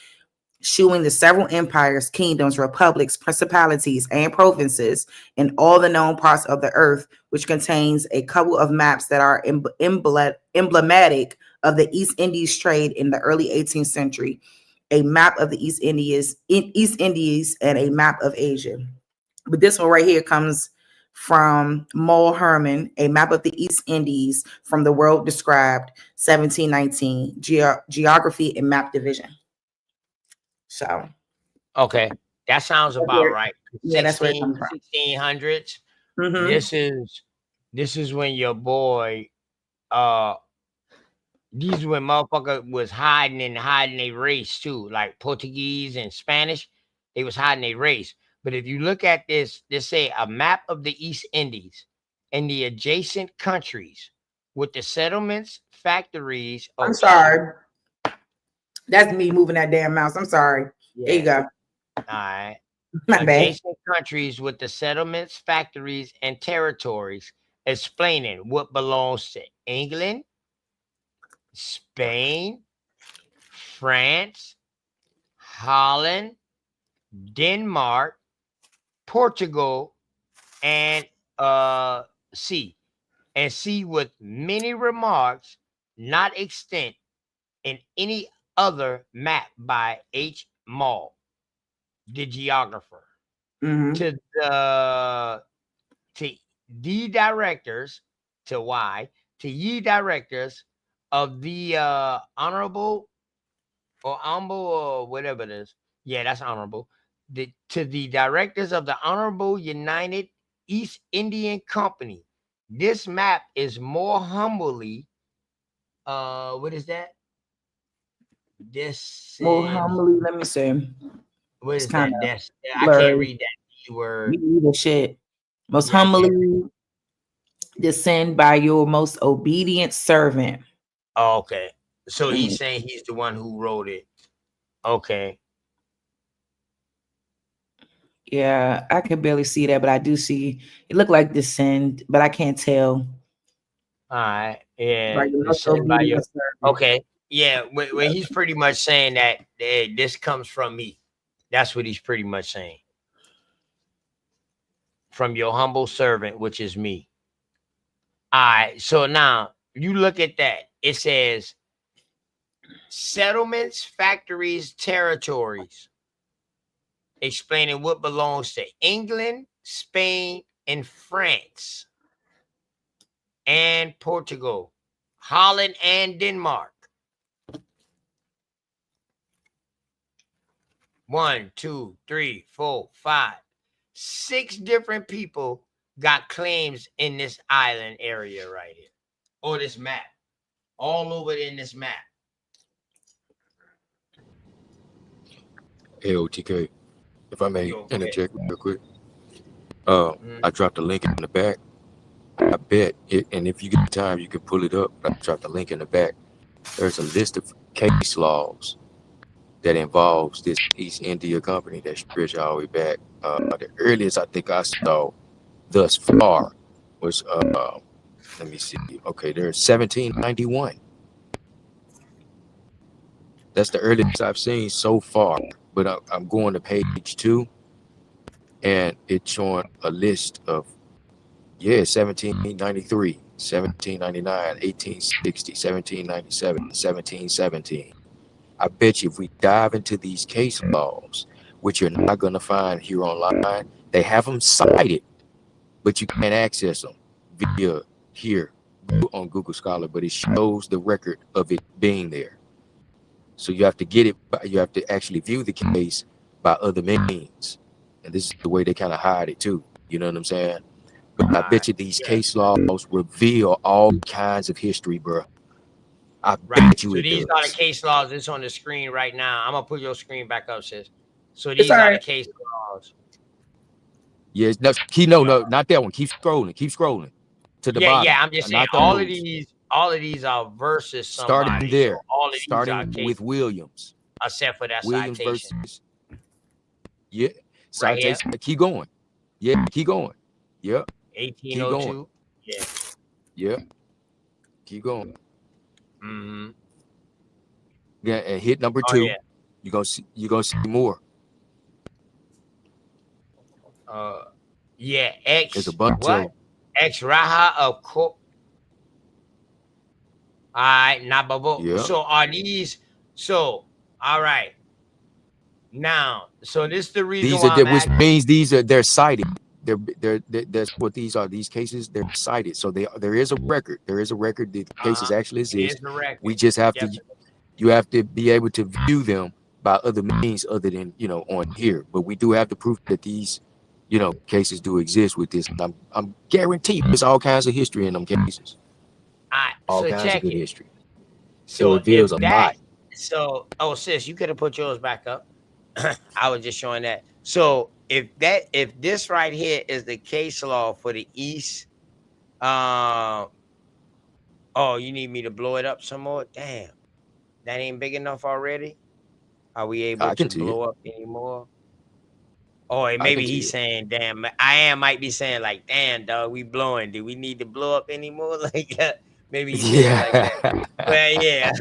Speaker 16: shewing the several empires, kingdoms, republics, principalities, and provinces in all the known parts of the earth, which contains a couple of maps that are emblematic of the East Indies trade in the early 18th century, a map of the East Indies, and a map of Asia. But this one right here comes from Mole Herman, a map of the East Indies from the World Described, 1719, Geography and Map Division. So,
Speaker 2: okay, that sounds about right.
Speaker 16: Yeah, that's where it comes from.
Speaker 2: 1600s.
Speaker 16: Mhm.
Speaker 2: This is when your boy, these when motherfucker was hiding a race too, like Portuguese and Spanish. They was hiding a race. But if you look at this, say a map of the East Indies and the adjacent countries with the settlements, factories.
Speaker 16: I'm sorry. That's me moving that damn mouse. I'm sorry. There you go.
Speaker 2: All right.
Speaker 16: My bad.
Speaker 2: Adjacent countries with the settlements, factories, and territories, explaining what belongs to England, Spain, France, Holland, Denmark, Portugal, and C. And C with many remarks not extant in any other map by H. Maul, the geographer. To the directors, to ye directors of the honorable or humble or whatever it is. Yeah, that's honorable. To the directors of the Honorable United East Indian Company, this map is more humbly. What is that? This
Speaker 16: More
Speaker 2: is,
Speaker 16: humbly, let me see.
Speaker 2: what
Speaker 16: It's
Speaker 2: is
Speaker 16: kind
Speaker 2: that?
Speaker 16: of
Speaker 2: That's I
Speaker 16: blurry.
Speaker 2: can't read that word.
Speaker 16: Me either. Shit. Most
Speaker 2: Yeah, I can't
Speaker 16: humbly descend by your most obedient servant.
Speaker 2: Oh, okay. So he's saying he's the one who wrote it. Okay.
Speaker 16: Yeah, I can barely see that, but I do see it look like descend, but I can't tell.
Speaker 2: All right. Yeah.
Speaker 16: By your most
Speaker 2: Descend by your.
Speaker 16: obedient servant.
Speaker 2: Okay. Yeah. Well, he's pretty much saying that this comes from me. That's what he's pretty much saying. From your humble servant, which is me. All right. So now you look at that. It says settlements, factories, territories, explaining what belongs to England, Spain, and France, and Portugal, Holland, and Denmark. 1, 2, 3, 4, 5, 6 different people got claims in this island area right here, or this map, all over in this map.
Speaker 12: Hey, OTK, if I may interject real quick. I dropped a link in the back. I bet it, and if you get time, you can pull it up. I dropped a link in the back. There's a list of case laws that involves this East India Company that stretch all the way back. The earliest I think I saw thus far was let me see. Okay, there's 1791. That's the earliest I've seen so far. But I'm going to page 2, and it's showing a list of 1793, 1799, 1860, 1797, 1717. I bet you if we dive into these case laws, which you're not going to find here online, they have them cited, but you can't access them via here on Google Scholar, but it shows the record of it being there. So you have to get it, you have to actually view the case by other means. And this is the way they kind of hide it too. You know what I'm saying? But I bet you these case laws reveal all kinds of history, bro. I bet you
Speaker 2: So
Speaker 12: it
Speaker 2: these
Speaker 12: does.
Speaker 2: are the case laws. It's on the screen right now. I'm gonna put your screen back up, sis. So these are the case laws.
Speaker 12: Yes, no, not that one. Keep scrolling. Keep scrolling to the bottom.
Speaker 2: Yeah. I'm just saying all of these are versus somebody.
Speaker 12: Starting there.
Speaker 2: So all of these are
Speaker 12: starting with Williams.
Speaker 2: Except for that
Speaker 12: Williams
Speaker 2: citation.
Speaker 12: versus
Speaker 2: citation.
Speaker 12: Keep going. Yeah, keep going. Yeah.
Speaker 2: 1802.
Speaker 12: Yeah. Keep going.
Speaker 2: Mm-hmm.
Speaker 12: Yeah, and hit number 2. You're gonna see more.
Speaker 2: Yeah,
Speaker 12: There's a
Speaker 2: X
Speaker 12: bunch of
Speaker 2: what? X Raha of All right, Nababo.
Speaker 12: yeah.
Speaker 2: So are these so all right. Now, so this is the reason
Speaker 12: These are
Speaker 2: why I'm
Speaker 12: which
Speaker 2: asking.
Speaker 12: means they're cited. That's what these are. These cases they're cited. So there is a record. There is a record. The cases actually
Speaker 2: It is
Speaker 12: exist.
Speaker 2: the record.
Speaker 12: We just have to.
Speaker 2: Yep.
Speaker 12: You have to be able to view them by other means other than on here. But we do have the proof that these cases do exist with this. I'm guaranteed there's all kinds of history in them cases.
Speaker 2: All right,
Speaker 12: All
Speaker 2: so
Speaker 12: kinds of
Speaker 2: check
Speaker 12: good
Speaker 2: it.
Speaker 12: history. It
Speaker 2: So
Speaker 12: reveals
Speaker 2: if
Speaker 12: a
Speaker 2: that
Speaker 12: lot.
Speaker 2: so oh sis, you could have put yours back up. I was just showing that. So if this right here is the case law for the East, oh, you need me to blow it up some more? Damn, that ain't big enough already. Are we able
Speaker 12: I can
Speaker 2: to
Speaker 12: see it.
Speaker 2: blow up anymore? Or
Speaker 12: I can
Speaker 2: maybe
Speaker 12: see
Speaker 2: he's
Speaker 12: it.
Speaker 2: saying, damn, might be saying like, damn, dog, we blowing. Do we need to blow up anymore? Like that. Maybe he's saying like that.
Speaker 12: Yeah.
Speaker 2: Well, yeah.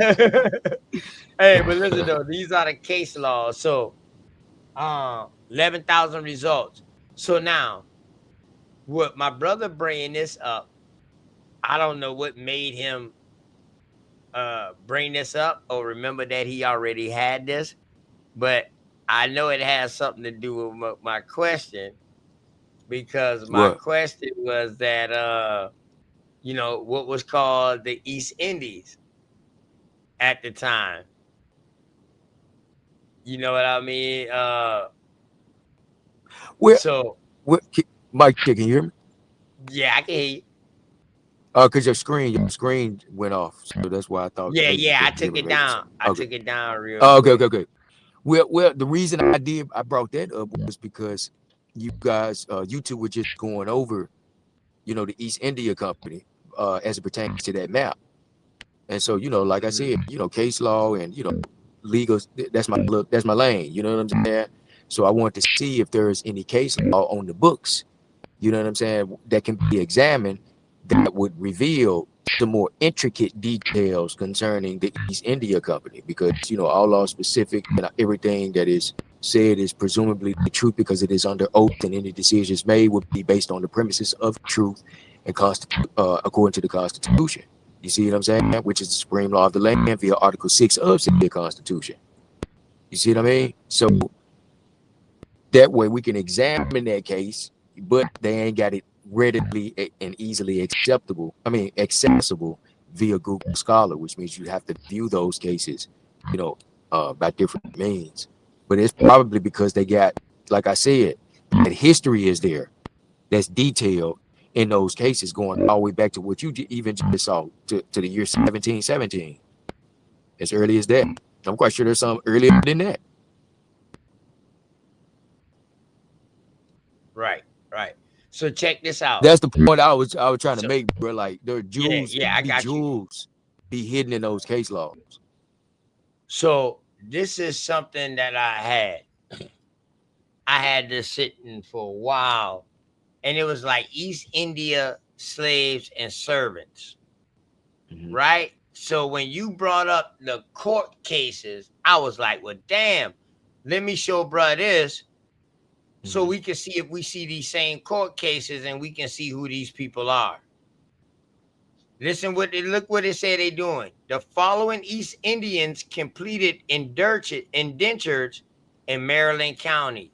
Speaker 2: Hey, but listen though, these are the case laws. So 11,000 results. So now, what my brother bringing this up, I don't know what made him bring this up or remember that he already had this, but I know it has something to do with my question, because my
Speaker 12: What?
Speaker 2: question was that what was called the East Indies at the time. You know what I mean?
Speaker 12: Where?
Speaker 2: So
Speaker 12: Mike, can you hear me?
Speaker 2: yeah, I can hear you.
Speaker 12: Because your screen went off, so that's why I thought
Speaker 2: Yeah,
Speaker 12: maybe you
Speaker 2: I
Speaker 12: couldn't hear
Speaker 2: took
Speaker 12: me.
Speaker 2: it
Speaker 12: Maybe
Speaker 2: down.
Speaker 12: something.
Speaker 2: I
Speaker 12: Okay.
Speaker 2: took it down real
Speaker 12: Okay.
Speaker 2: quick.
Speaker 12: Okay. Well, the reason I brought that up was because you guys, you two were just going over, the East India Company, as it pertains to that map, and so like I said, case law and legal. That's my lane. You know what I'm saying? So I want to see if there's any case law on the books. You know what I'm saying? That can be examined that would reveal some more intricate details concerning the East India Company, because all law specific and everything that is said is presumably the truth because it is under oath, and any decisions made would be based on the premises of truth and according to the Constitution. You see what I'm saying? Which is the supreme law of the land via Article 6 of the Constitution. You see what I mean? So that way we can examine that case, but they ain't got it readily and easily accessible via Google Scholar, which means you have to view those cases, by different means. But it's probably because they got, like I said, that history is there that's detailed in those cases going all the way back to what you even just saw to the year 1717. As early as that. I'm quite sure there's some earlier than that.
Speaker 2: Right. So check this out.
Speaker 12: That's the point I was trying to make, bro. Like there are jewels,
Speaker 2: I got
Speaker 12: jewels be hidden in those case laws.
Speaker 2: So this is something that I had this sitting for a while, and it was like East India slaves and servants, right? So when you brought up the court cases, I was like, well, damn, let me show bruh this so we can see if we see these same court cases and we can see who these people are. Look what it said they doing. The following East Indians completed indentures in Maryland County.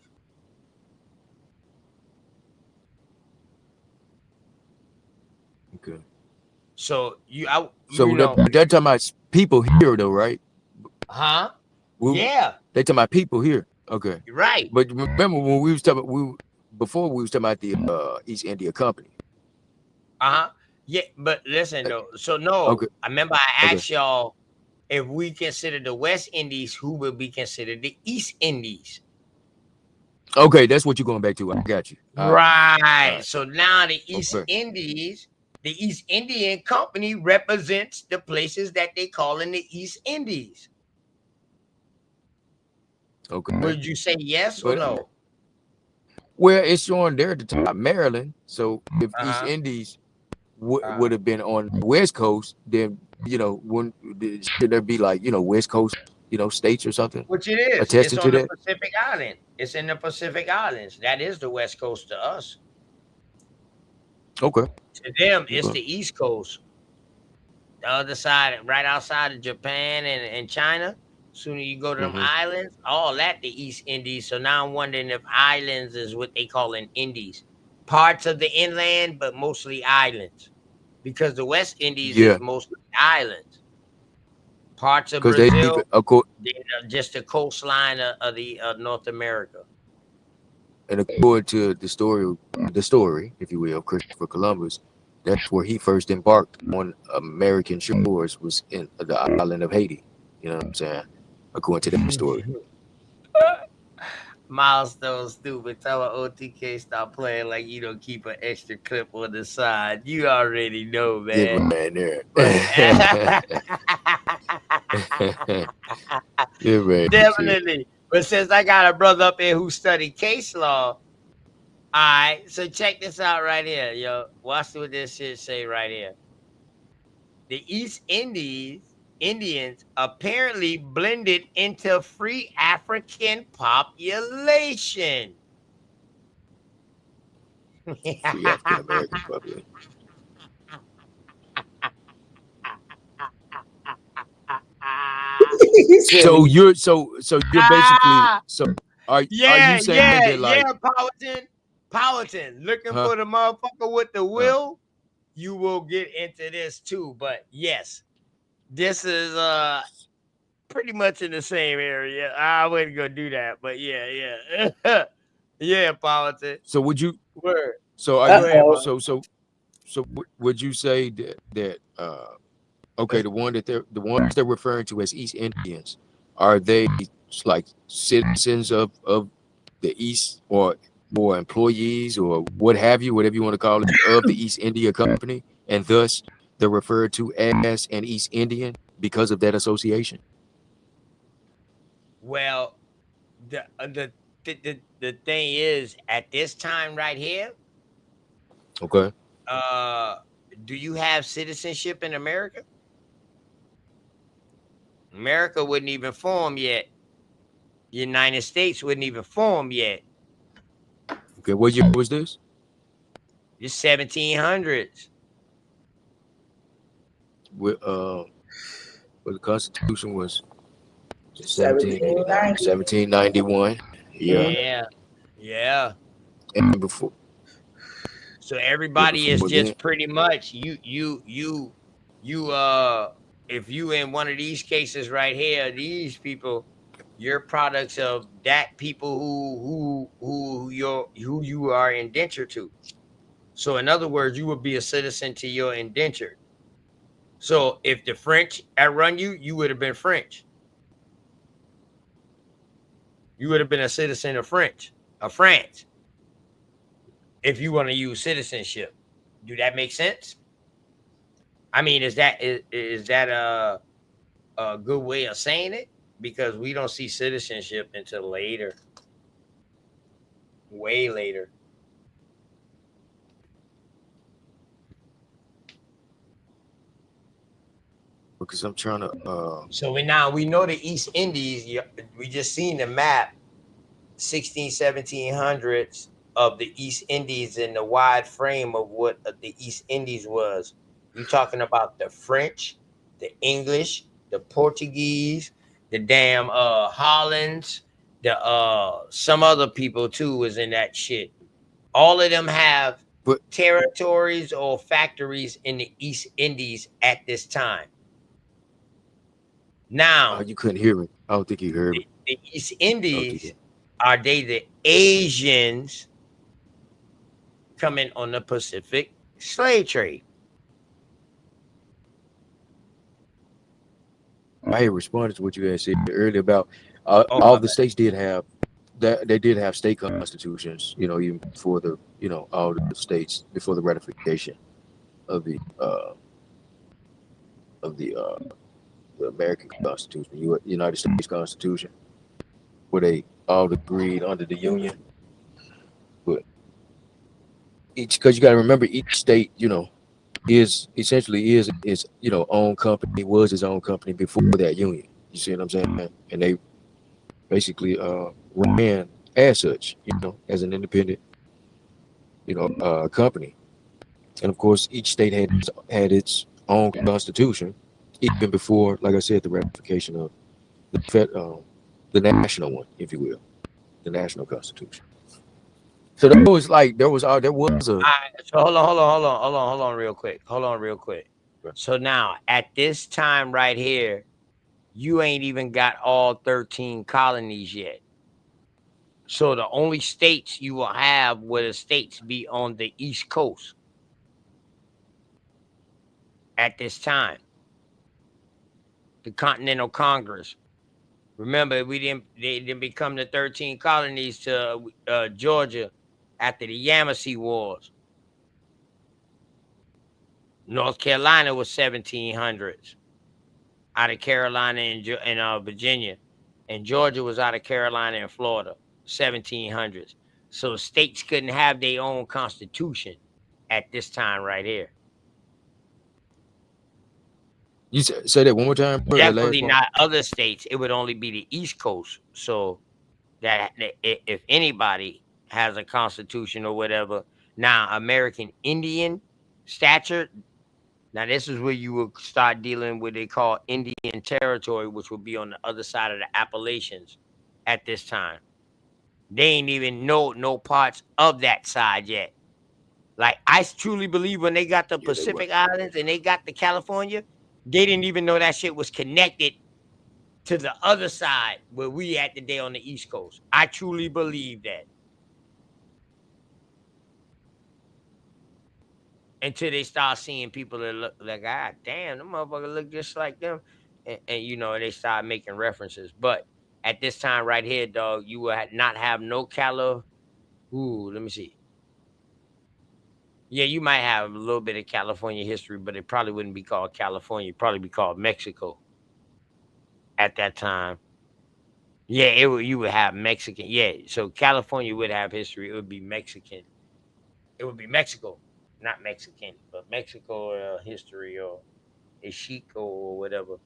Speaker 12: Okay.
Speaker 2: So
Speaker 12: they're talking about people here though, right?
Speaker 2: Huh?
Speaker 12: Yeah. They talking about people here. Okay.
Speaker 2: Right.
Speaker 12: But remember when we was talking about the East India Company.
Speaker 2: Yeah, but listen though. So no,
Speaker 12: okay.
Speaker 2: I remember I asked y'all if we consider the West Indies, who would be considered the East Indies.
Speaker 12: Okay, that's what you're going back to. I got you.
Speaker 2: Right. So now the East Indies, the East Indian Company represents the places that they call in the East Indies.
Speaker 12: Okay.
Speaker 2: Would you say yes or no?
Speaker 12: Well, it's showing there at the top, Maryland. So if East Indies would have been on the West Coast, then should there be like West Coast, states or something
Speaker 2: Which it is. It's
Speaker 12: attesting to
Speaker 2: on the
Speaker 12: that?
Speaker 2: Pacific Island. It's in the Pacific Islands. That is the West Coast to us.
Speaker 12: Okay.
Speaker 2: To them, it's
Speaker 12: Okay.
Speaker 2: the East Coast. The other side, right outside of Japan and China. Soon as you go to them
Speaker 12: Mm-hmm.
Speaker 2: islands, all that the East Indies. So now I'm wondering if islands is what they call in Indies. Parts of the inland, but mostly islands. Because the West Indies
Speaker 12: Yeah,
Speaker 2: is mostly islands. Parts of
Speaker 12: because they even
Speaker 2: Brazil,
Speaker 12: of course,
Speaker 2: just the coastline of the North America.
Speaker 12: and according to the story, if you will, of Christopher Columbus, that's where he first embarked on American shores, was in the island of Haiti. You know what I'm saying? According to that story.
Speaker 2: Milestone stupid. Tell her OTK stop playing like you don't keep an extra clip on the side. You already know,
Speaker 12: Get
Speaker 2: man.
Speaker 12: right there.
Speaker 2: But
Speaker 12: Get right.
Speaker 2: definitely. But since I got a brother up here who studied case law, all right, so check this out right here, yo. Watch what this shit say right here. The East Indians apparently blended into free African population.
Speaker 12: Free African American population. So you're basically are you saying that like
Speaker 2: Powhatan, looking
Speaker 12: huh?
Speaker 2: for the motherfucker with the will, you will get into this too. But yes, this is pretty much in the same area. I wouldn't go do that, but yeah. Yeah, Powhatan.
Speaker 12: So would you
Speaker 2: Word.
Speaker 12: so are
Speaker 2: Go
Speaker 12: you
Speaker 2: ahead, bro.
Speaker 12: so would you say that okay, the ones they're referring to as East Indians, are they like citizens of the East or employees or what have you, whatever you want to call it, of the East India Company, and thus they're referred to as an East Indian because of that association?
Speaker 2: Well, the thing is, at this time right here,
Speaker 12: Okay.
Speaker 2: do you have citizenship in America? America wouldn't even form yet. United States wouldn't even form yet.
Speaker 12: Okay, what year was this?
Speaker 2: It's 1700s.
Speaker 12: With well, the Constitution was 1791.
Speaker 2: Yeah.
Speaker 12: And before.
Speaker 2: So everybody is
Speaker 12: before then.
Speaker 2: just pretty much you if you in one of these cases right here, these people, you're products of that people who you are indentured to. So in other words, you would be a citizen to your indentured. So if the French outrun you, you would have been French. You would have been a citizen of France. If you want to use citizenship. Do that make sense? I mean, is that a good way of saying it? Because we don't see citizenship until later. Way later.
Speaker 12: Because I'm trying to
Speaker 2: So we know the East Indies, we just seen the map 1700s of the East Indies in the wide frame of what the East Indies was. You're talking about the French, the English, the Portuguese, the damn Hollands, the some other people too was in that shit. All of them have territories or factories in the East Indies at this time. Now
Speaker 12: you couldn't hear me. I don't think you heard me.
Speaker 2: The East Indies, are they the Asians coming on the Pacific slave trade?
Speaker 12: I had responded to what you had said earlier about all the states did have that. They did have state constitutions, even before the, all the states before the ratification of the American Constitution, United States Constitution, where they all agreed under the Union. But because you got to remember, each state, is essentially its own company, was its own company before that Union. You see what I'm saying? And they basically ran as such, as an independent, company. And of course, each state had its own constitution, even before, like I said, the ratification of the national one, if you will, the national constitution. So there was a
Speaker 2: So hold on real quick. So now at this time right here, you ain't even got all 13 colonies yet. So the only states you will have will the states be on the East Coast at this time. The Continental Congress. Remember, they didn't become the 13 colonies to Georgia after the Yamasee Wars. North Carolina was 1700s out of Carolina and Virginia, and Georgia was out of Carolina and Florida, 1700s. So states couldn't have their own constitution at this time right here.
Speaker 12: You say that one more time.
Speaker 2: Definitely not other states. It would only be the East Coast. So that if anybody has a constitution or whatever, now American Indian stature. Now this is where you will start dealing with what they call Indian territory, which will be on the other side of the Appalachians at this time. They ain't even know no parts of that side yet. Like I truly believe when they got the Pacific Islands and they got the California, they didn't even know that shit was connected to the other side where we at today on the East Coast. I truly believe that. Until they start seeing people that look like, God damn, them motherfuckers look just like them. And they start making references. But at this time right here, dog, you will not have no let me see. Yeah, you might have a little bit of California history, but it probably wouldn't be called California. It'd probably be called Mexico at that time. Yeah, you would have Mexican. Yeah, so California would have history. It would be Mexican. It would be Mexico, not Mexican, but Mexico history or Mexico or whatever,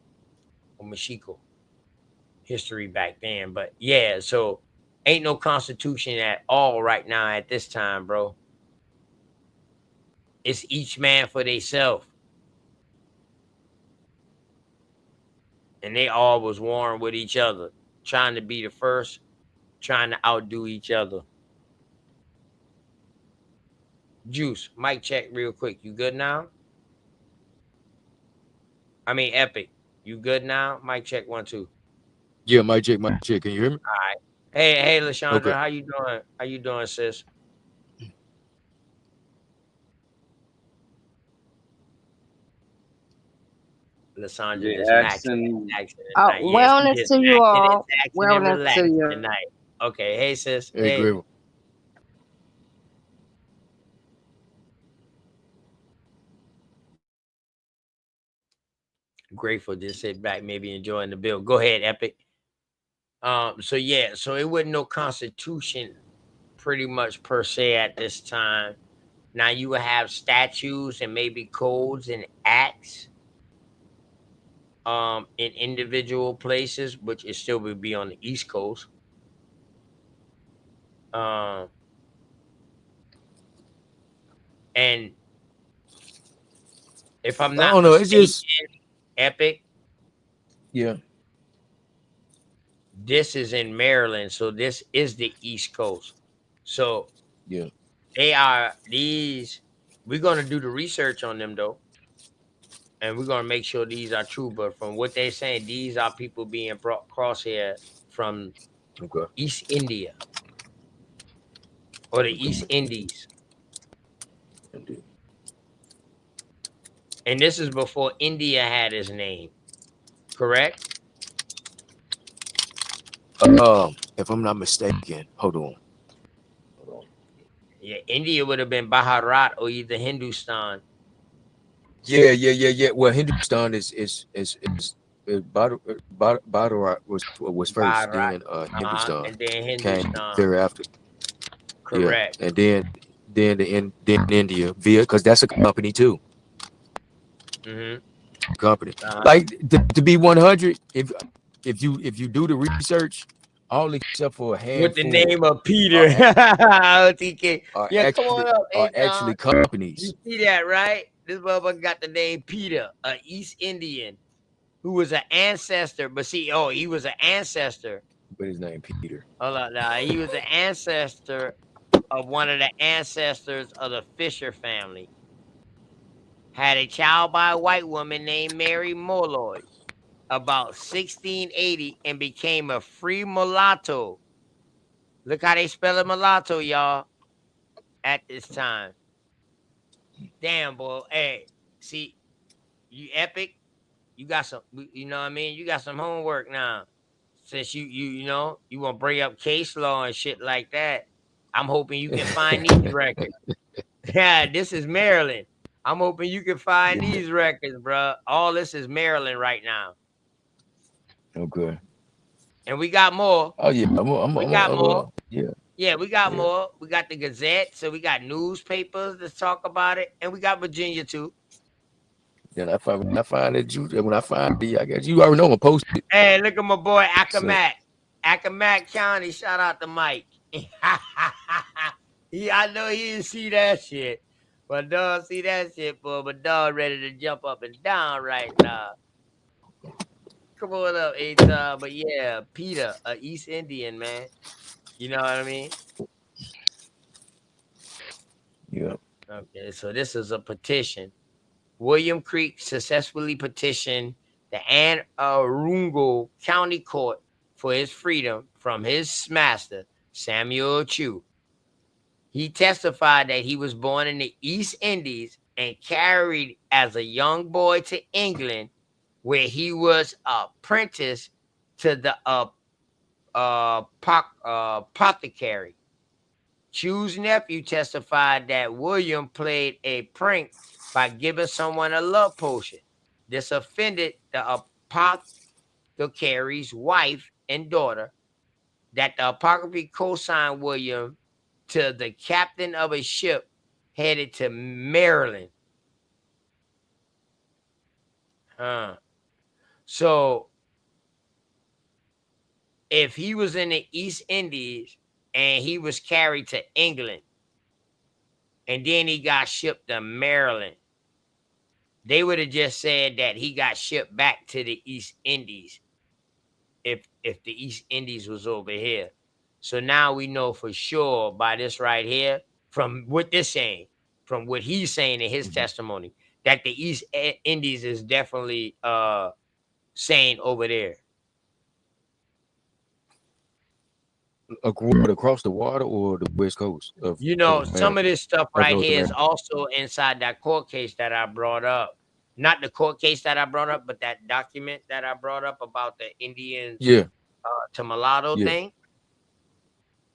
Speaker 2: or Mexico history back then. But yeah, so ain't no constitution at all right now at this time, bro. It's each man for theyself. And they all was warring with each other, trying to be the first, trying to outdo each other. Juice, mic check real quick. You good now? I mean, Epic. You good now? Mic check 1, 2.
Speaker 12: Yeah, mic check. Can you hear me?
Speaker 2: All right. Hey, LaShondra,
Speaker 12: Okay.
Speaker 2: how you doing? How you doing, sis? Lysandra just maxing.
Speaker 17: Wellness to you all. Wellness to you.
Speaker 2: Tonight. Okay. Hey, sis.
Speaker 12: Hey, Gribble.
Speaker 2: Grateful, just sit back, maybe enjoying the bill. Go ahead, Epic. So it wasn't no constitution pretty much per se at this time. Now you would have statutes and maybe codes and acts in individual places, which it still would be on the East Coast. And if I'm not mistaken,
Speaker 12: it's just
Speaker 2: Epic.
Speaker 12: Yeah.
Speaker 2: This is in Maryland, so this is the East Coast. So
Speaker 12: yeah,
Speaker 2: they are these. We're gonna do the research on them though, and we're gonna make sure these are true. But from what they're saying, these are people being brought across here from East India or the East Indies.
Speaker 12: Indeed.
Speaker 2: And this is before India had his name, correct?
Speaker 12: If I'm not mistaken, hold on.
Speaker 2: Yeah, India would have been Bharat or either Hindustan.
Speaker 12: Yeah. Well, Hindustan is Bharat was first,
Speaker 2: Bharat.
Speaker 12: then Hindustan,
Speaker 2: and then
Speaker 12: came
Speaker 2: Hindustan.
Speaker 12: thereafter.
Speaker 2: Correct.
Speaker 12: Yeah. And then India via, because that's a company too.
Speaker 2: Mm-hmm.
Speaker 12: Company like to be 100. If if you do the research, all except for a
Speaker 2: with the
Speaker 12: handful
Speaker 2: name of Peter. OTK.
Speaker 12: are
Speaker 2: Yeah, come on up,
Speaker 12: actually
Speaker 2: Aton.
Speaker 12: companies.
Speaker 2: You see that, right? This motherfucker got the name Peter, a East Indian who was an ancestor. But see, he was an ancestor.
Speaker 12: But his name Peter.
Speaker 2: Hold on now. He was an ancestor of one of the ancestors of the Fisher family. Had a child by a white woman named Mary Molloy about 1680 and became a free mulatto. Look how they spell it mulatto, y'all, at this time. Damn, boy. Hey, see, you epic. You got some, you know what I mean? You got some homework now. Since you know, you want to bring up case law and shit like that. I'm hoping you can find these records. Yeah, this is Maryland. I'm hoping you can find these records, bro. All this is Maryland right now.
Speaker 12: Okay.
Speaker 2: And we got more.
Speaker 12: Yeah.
Speaker 2: We got more.
Speaker 12: Yeah.
Speaker 2: Yeah, we got
Speaker 12: Yeah.
Speaker 2: more. We got the Gazette, so we got newspapers to talk about it, and we got Virginia too.
Speaker 12: Then when I find it, I guess you already know I'm gonna post it.
Speaker 2: Hey, look at my boy
Speaker 12: So,
Speaker 2: Accomack. Accomack County, shout out to Mike. I know he didn't see that shit. But dog see that shit, boy. But dog ready to jump up and down right now. Come on up, Aton. But yeah, Peter, a East Indian, man. You know what I mean?
Speaker 12: yeah.
Speaker 2: Okay, so this is a petition. William Creek successfully petitioned the Anne Arundel County Court for his freedom from his master, Samuel Chew. He testified that he was born in the East Indies and carried as a young boy to England, where he was apprenticed to the apothecary. Chew's nephew testified that William played a prank by giving someone a love potion. This offended the apothecary's wife and daughter, that the apothecary co-signed William to the captain of a ship headed to Maryland. So if he was in the East Indies and he was carried to England and then he got shipped to Maryland, they would have just said that he got shipped back to the East Indies if the East Indies was over here. So now we know for sure by this right here, from what they're saying, from what he's saying in his testimony, that the East Indies is definitely saying over there.
Speaker 12: Across the water or the West Coast of
Speaker 2: some of this stuff right here is also inside that court case that I brought up. Not the court case that I brought up, but that document that I brought up about the Indians to mulatto thing.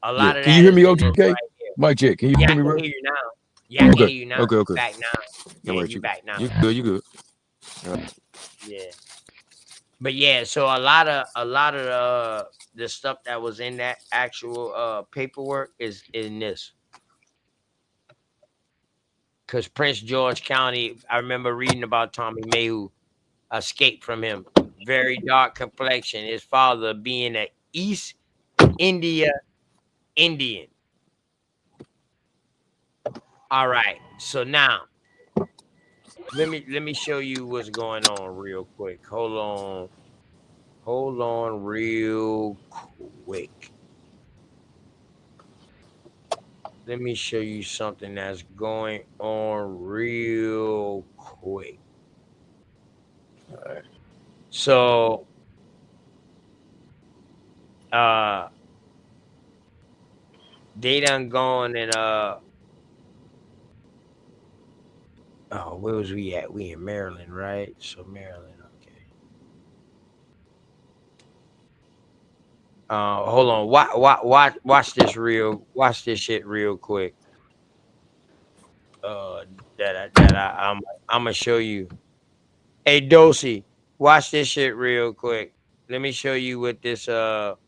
Speaker 2: A lot of
Speaker 12: Can
Speaker 2: that
Speaker 12: you hear me,
Speaker 2: is in this
Speaker 12: OTK?
Speaker 2: right here.
Speaker 12: Mike check. Can you
Speaker 2: Yeah,
Speaker 12: hear
Speaker 2: I
Speaker 12: me,
Speaker 2: can
Speaker 12: bro?
Speaker 2: hear you now. Yeah, I can hear you now.
Speaker 12: Okay.
Speaker 2: Back now. Yeah, you back now.
Speaker 12: You good? You good? Right.
Speaker 2: Yeah. But yeah, so a lot of the stuff that was in that actual paperwork is in this. Because Prince George County, I remember reading about Tommy Mayhew escaped from him. Very dark complexion. His father being an East India Indian. All right. So now let me show you what's going on real quick. Hold on real quick. Let me show you something that's going on real quick. All right. So they done gone and where was we at? We in Maryland, right? So Maryland, okay. Hold on. Watch this shit real quick. I'm gonna show you. Hey Dosey, watch this shit real quick. Let me show you what this hold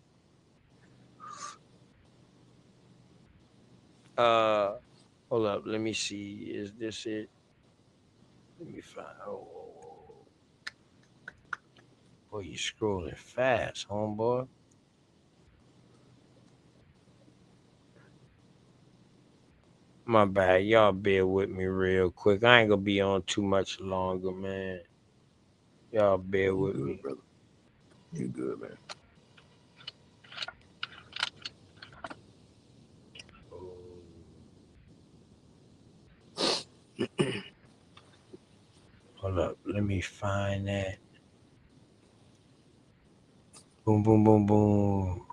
Speaker 2: up, let me see. Is this it? Let me find Boy, you scrolling fast, homeboy. My bad. Y'all bear with me real quick. I ain't gonna be on too much longer, man. Y'all bear
Speaker 12: You
Speaker 2: with
Speaker 12: good,
Speaker 2: me.
Speaker 12: brother. You good, man.
Speaker 2: Hold up. Let me find that. Boom, boom, boom, boom.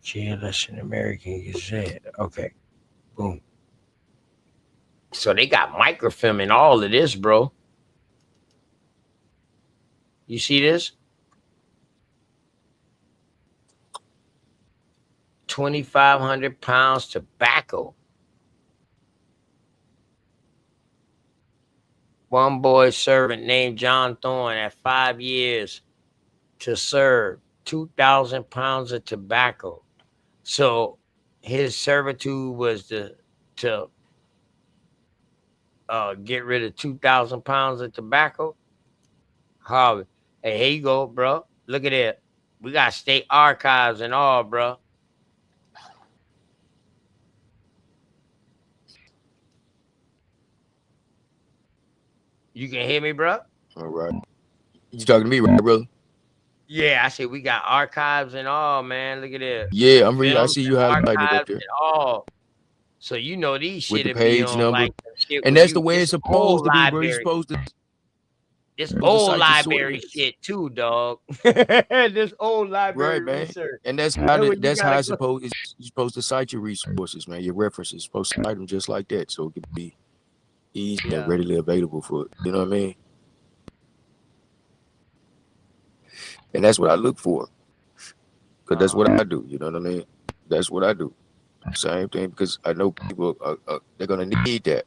Speaker 2: GLS American Gazette. Okay. Boom. So they got microfilm in all of this, bro. You see this? 2,500 pounds tobacco. One boy servant named John Thorne at 5 years to serve 2,000 pounds of tobacco. So his servitude was to get rid of 2,000 pounds of tobacco. Harvey, hey, here you go, bro. Look at it. We got state archives and all, bro. You can hear me, bro?
Speaker 12: All right. You talking to me, right, brother?
Speaker 2: Yeah, I said we got archives and all, man. Look at it.
Speaker 12: Yeah, I'm reading. I
Speaker 2: Films
Speaker 12: see you
Speaker 2: and
Speaker 12: highlighted up
Speaker 2: archives
Speaker 12: there
Speaker 2: and all. So you know these
Speaker 12: with the
Speaker 2: shit'll be
Speaker 12: page
Speaker 2: on
Speaker 12: number,
Speaker 2: like some shit
Speaker 12: and
Speaker 2: where
Speaker 12: that's the
Speaker 2: you
Speaker 12: way
Speaker 2: it's
Speaker 12: it's supposed
Speaker 2: old
Speaker 12: to be, bro.
Speaker 2: library. This
Speaker 12: Supposed to
Speaker 2: old
Speaker 12: cite your
Speaker 2: library
Speaker 12: sources.
Speaker 2: shit too, dog. This old library
Speaker 12: Right, man.
Speaker 2: research.
Speaker 12: And that's
Speaker 2: That's
Speaker 12: how
Speaker 2: what you
Speaker 12: that's how
Speaker 2: gotta
Speaker 12: it's
Speaker 2: go.
Speaker 12: supposed. You're supposed to cite your resources, man. Your references. You're supposed to cite them just like that, so it could be easy and
Speaker 2: Yeah.
Speaker 12: readily available for you know what I mean. And that's what I look for, because that's what I do. You know what I mean? That's what I do. Same thing, because I know people they're gonna need that.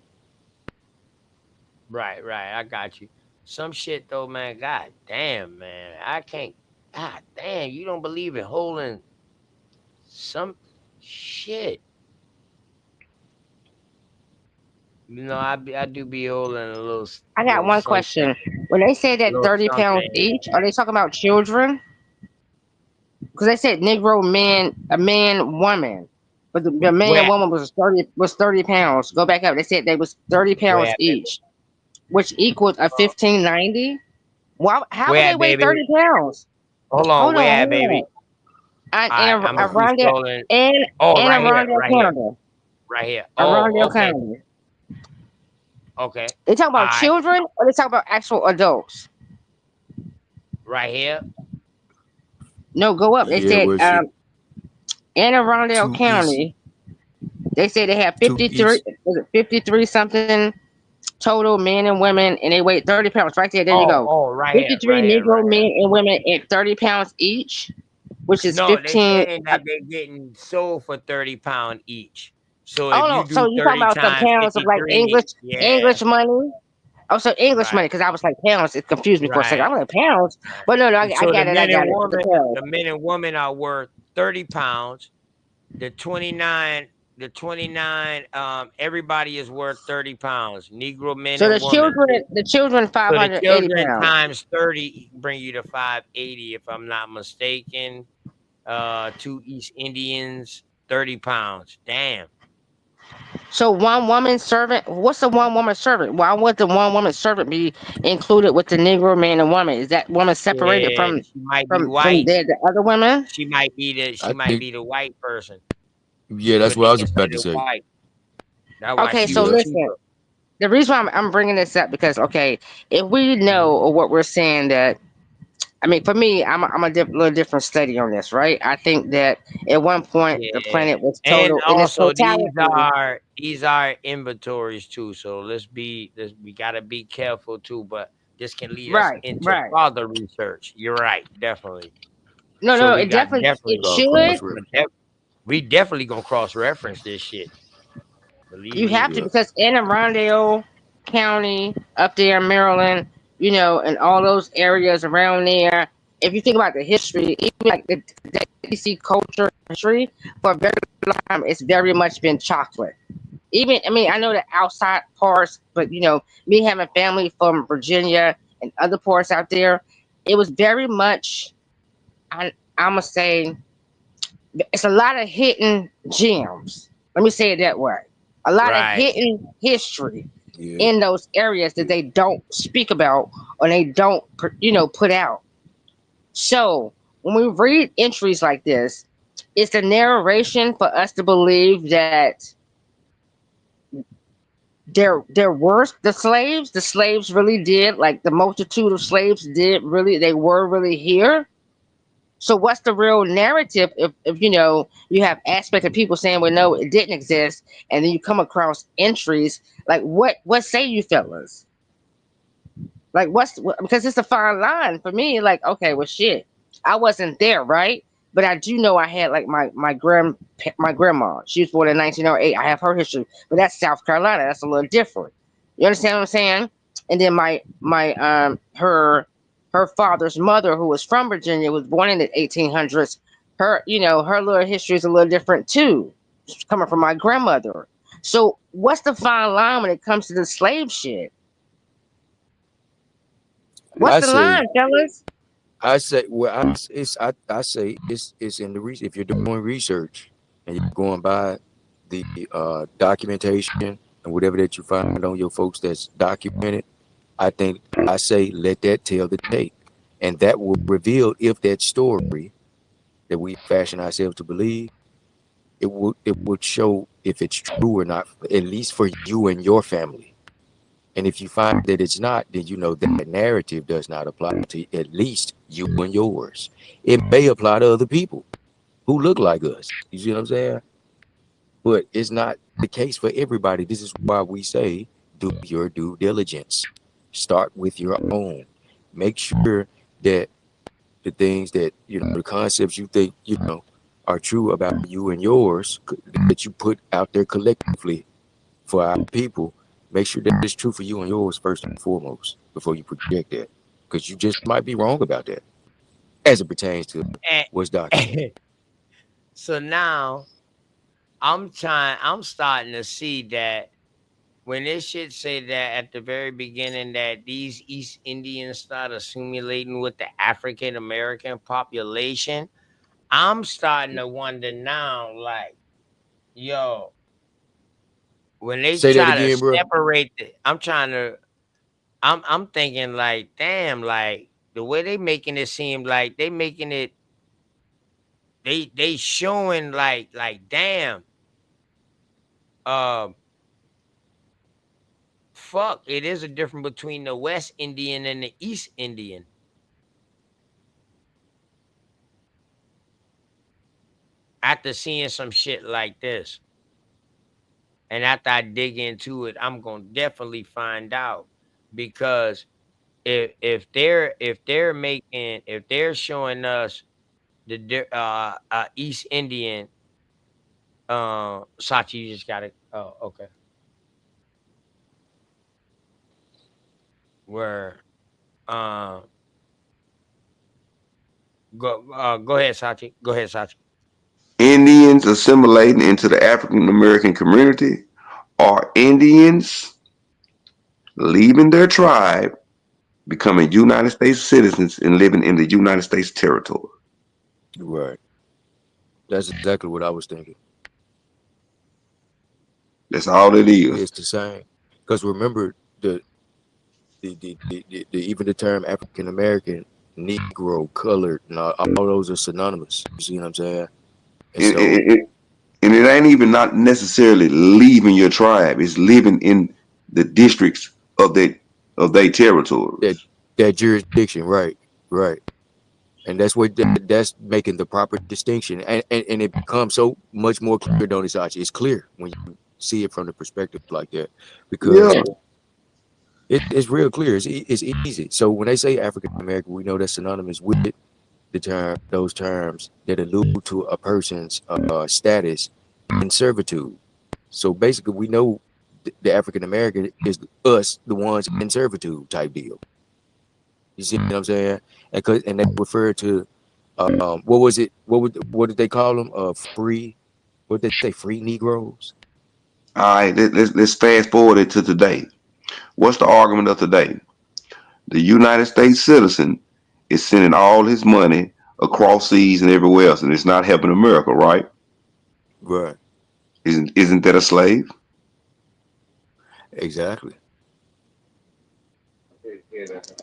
Speaker 2: Right, I got you. Some shit though, man. God damn, man. I can't. God damn, you don't believe in holding some shit. I do be holding a
Speaker 17: I got
Speaker 2: little
Speaker 17: one
Speaker 2: something,
Speaker 17: question. When they say that
Speaker 2: little
Speaker 17: 30 pounds
Speaker 2: something.
Speaker 17: each, are they talking about children? Because they said Negro man, a man, woman, but the man and
Speaker 2: Where
Speaker 17: woman was 30 pounds. Go back up. They said they was 30
Speaker 2: where
Speaker 17: pounds
Speaker 2: at, baby?
Speaker 17: each, which equals a 1590. Why? How would
Speaker 2: Where
Speaker 17: they
Speaker 2: at,
Speaker 17: weigh
Speaker 2: baby?
Speaker 17: 30 pounds?
Speaker 2: Hold on,
Speaker 17: Hold on,
Speaker 2: where at,
Speaker 17: hold on.
Speaker 2: baby? All right, I'm gonna keep
Speaker 17: Around there,
Speaker 2: scrolling.
Speaker 17: and
Speaker 2: Oh,
Speaker 17: and
Speaker 2: right here,
Speaker 17: around their county,
Speaker 2: right here.
Speaker 17: around
Speaker 2: Oh,
Speaker 17: their
Speaker 2: okay,
Speaker 17: county.
Speaker 2: okay.
Speaker 17: They talk
Speaker 2: All
Speaker 17: about
Speaker 2: right,
Speaker 17: children or they talk about actual adults.
Speaker 2: right here.
Speaker 17: No, go up. They
Speaker 12: Yeah,
Speaker 17: said
Speaker 12: was it
Speaker 17: in Arundel
Speaker 12: two each?
Speaker 17: County, they say they have
Speaker 12: Two
Speaker 17: 53,
Speaker 12: each.
Speaker 17: was it 53 something total men and women, and they weigh 30 pounds. Right there, there you go.
Speaker 2: Right here,
Speaker 17: 53
Speaker 2: right
Speaker 17: Negro
Speaker 2: here.
Speaker 17: men and women at 30 pounds each, which is
Speaker 2: No, they
Speaker 17: 15.
Speaker 2: saying that they're getting sold for 30 pounds each. So if
Speaker 17: Oh
Speaker 2: you
Speaker 17: no, so
Speaker 2: do
Speaker 17: you talking
Speaker 2: 30
Speaker 17: about the
Speaker 2: times
Speaker 17: pounds of like
Speaker 2: 53, yeah,
Speaker 17: English money? Oh, so English
Speaker 2: right,
Speaker 17: money, because I was like pounds. It confused me for a second.
Speaker 2: right.
Speaker 17: I'm like pounds, but no, I
Speaker 2: So
Speaker 17: got it. I got it. The pounds.
Speaker 2: the men and women are worth 30 pounds. The 29, everybody is worth 30 pounds. Negro men
Speaker 17: So
Speaker 2: and women.
Speaker 17: the children
Speaker 2: So the
Speaker 17: 580
Speaker 2: children
Speaker 17: pounds.
Speaker 2: times 30 bring you to 580, if I'm not mistaken. Two East Indians, 30 pounds. Damn.
Speaker 17: So one woman servant. What's the one woman servant? Why would the one woman servant be included with the Negro man and woman? Is that woman separated
Speaker 2: Yeah,
Speaker 17: from
Speaker 2: she might be
Speaker 17: from
Speaker 2: white.
Speaker 17: the other women?
Speaker 2: She
Speaker 12: I
Speaker 2: might
Speaker 12: think.
Speaker 2: be the white person.
Speaker 12: Yeah, that's
Speaker 2: But
Speaker 12: what
Speaker 2: they
Speaker 12: I was about
Speaker 2: consider
Speaker 12: to say.
Speaker 2: white. That's why
Speaker 17: Okay,
Speaker 2: she
Speaker 17: so
Speaker 2: was
Speaker 12: Yeah.
Speaker 17: listen.
Speaker 2: cheaper.
Speaker 17: The reason why I'm bringing this up because okay, if we know
Speaker 2: Mhm.
Speaker 17: or what we're saying that I mean, for me, I'm a little different study on this, right? I think that at one point the
Speaker 2: Yeah.
Speaker 17: planet was
Speaker 2: And
Speaker 17: total in its
Speaker 2: also
Speaker 17: totality.
Speaker 2: these are inventories too. So we gotta be careful too, but this can lead us
Speaker 17: Right,
Speaker 2: into
Speaker 17: right.
Speaker 2: further research. You're right, definitely.
Speaker 17: No,
Speaker 2: So
Speaker 17: no,
Speaker 2: we
Speaker 17: it
Speaker 2: got
Speaker 17: definitely
Speaker 2: definitely
Speaker 17: it
Speaker 12: Gonna
Speaker 17: should.
Speaker 12: cross reference.
Speaker 2: we definitely gonna cross reference this shit. Believe
Speaker 17: You
Speaker 2: me.
Speaker 17: have to
Speaker 12: Yeah.
Speaker 17: because in Arundel County, up there in Maryland, and all those areas around there. If you think about the history, even like the DC culture history, for a very long time, it's very much been chocolate. Even I mean, I know the outside parts, but me having family from Virginia and other parts out there, it was very much. I'm gonna say it's a lot of hidden gems. Let me say it that way. A lot of
Speaker 2: Right.
Speaker 17: hidden history
Speaker 12: Yeah.
Speaker 17: in those areas that they don't speak about or they don't, put out. So when we read entries like this, it's the narration for us to believe that there were the slaves. The slaves really did, like the multitude of slaves did really, they were really here. So what's the real narrative if you have aspects of people saying, well, no, it didn't exist, and then you come across entries like what say you fellas? Like because it's a fine line for me. Like, okay, well, shit, I wasn't there, right? But I do know I had like my grandma. She was born in 1908. I have her history, but that's South Carolina. That's a little different. You understand what I'm saying? And then her father's mother, who was from Virginia, was born in the 1800s. Her little history is a little different too, coming from my grandmother. So what's the fine line when it comes to the slave shit? What's
Speaker 12: I
Speaker 17: the
Speaker 12: say,
Speaker 17: line, fellas?
Speaker 12: I say it's in the research. If you're doing research and you're going by the documentation and whatever that you find on your folks that's documented, I say let that tell the tape, and that will reveal if that story that we fashion ourselves to believe, it would show if it's true or not, at least for you and your family. And if you find that it's not, then you know that narrative does not apply to at least you and yours. It may apply to other people who look like us. You see what I'm saying? But it's not the case for everybody. This is why we say do your due diligence. Start with your own. Make sure that the things that, the concepts you think, are true about you and yours, that you put out there collectively for our people, make sure that it's true for you and yours first and foremost before you project that, because you just might be wrong about that as it pertains to what's documented.
Speaker 2: And so now I'm starting to see that when this shit say that at the very beginning that these East Indians start assimilating with the African American population, I'm starting to wonder now, like, yo, when they
Speaker 12: Say that
Speaker 2: try to
Speaker 12: again, bro.
Speaker 2: separate I'm thinking like, damn, like the way they making it seem like they making it they showing like damn, um fuck, it is a difference between the West Indian and the East Indian. After seeing some shit like this, and after I dig into it, I'm gonna definitely find out because if they're showing us East Indian, Sachi, you just gotta, oh, okay, where um go ahead, Sachi, go ahead, Sachi.
Speaker 9: Indians assimilating into the African American community are Indians leaving their tribe, becoming United States citizens, and living in the United States territory.
Speaker 12: Right. That's exactly what I was thinking.
Speaker 9: That's all it is.
Speaker 12: It's the same. Because remember the even the term African American, Negro, colored, and all those are synonymous. You see what I'm saying? And
Speaker 9: And,
Speaker 12: so
Speaker 9: and, and and it ain't even not necessarily leaving your tribe. It's living in the districts of their
Speaker 12: that
Speaker 9: territories.
Speaker 12: that jurisdiction, right, right. And that's making the proper distinction, and it becomes so much more clear, don't it, Sachi? It's clear when you see it from the perspective like that,
Speaker 9: Yeah.
Speaker 12: because it's real clear. It's easy. So when they say African American, we know that's synonymous with those terms that allude to a person's status in servitude. So basically, we know the African American is us, the ones in servitude type deal. You see what I'm saying? And they refer to what was it? What did they call them? Free. What did they say? Free Negroes.
Speaker 9: All right. Let's fast forward it to today. What's the argument of today? The United States citizen
Speaker 11: is sending all his money across seas and everywhere else, and it's not helping America, right?
Speaker 12: Right.
Speaker 11: Isn't that a slave?
Speaker 12: Exactly.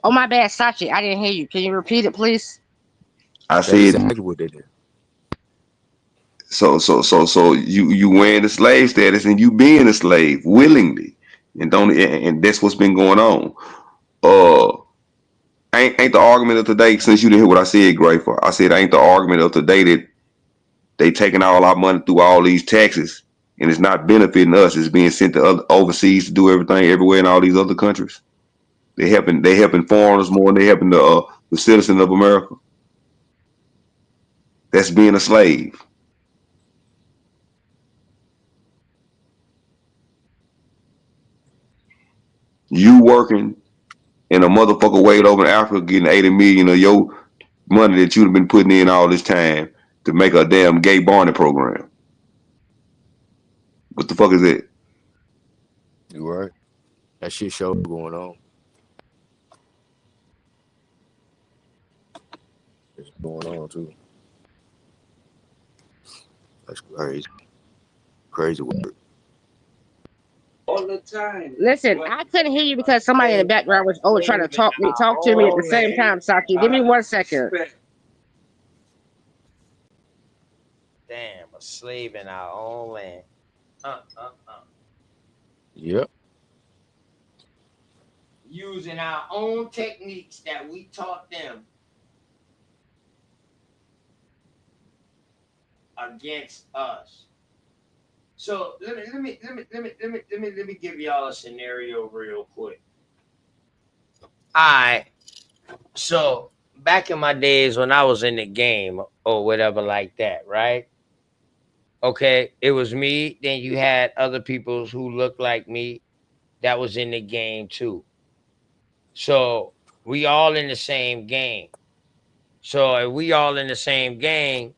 Speaker 17: Oh my bad, Sachi. I didn't hear you. Can you repeat it, please?
Speaker 11: I
Speaker 12: That's
Speaker 11: said
Speaker 12: exactly what they did.
Speaker 11: so you wearing the slave status and you being a slave willingly, and don't and that's what's been going on. Uh, ain't the argument of today, since you didn't hear what I said, Grateful? I said ain't the argument of today that they taking all our money through all these taxes and it's not benefiting us. It's being sent to other overseas to do everything everywhere in all these other countries. They helping foreigners more than they helping the citizen of America. That's being a slave. You working and a motherfucker way over in Africa getting 80 million of your money that you'd have been putting in all this time to make a damn gay Barney program. What the fuck is it?
Speaker 12: You right. That shit show going on. It's going on too. That's crazy. Crazy work.
Speaker 2: All the time.
Speaker 17: Listen, I couldn't hear you because somebody in the background was trying to talk to me at the same time, Sachi. Give me 1 second.
Speaker 2: Damn, a slave in our own land.
Speaker 12: Yep.
Speaker 2: Using our own techniques that we taught them against us. So let me give y'all a scenario real quick. Alright. So back in my days when I was in the game or whatever like that, right? Okay, it was me, then you had other people who looked like me that was in the game too. So we all in the same game. So if we all in the same game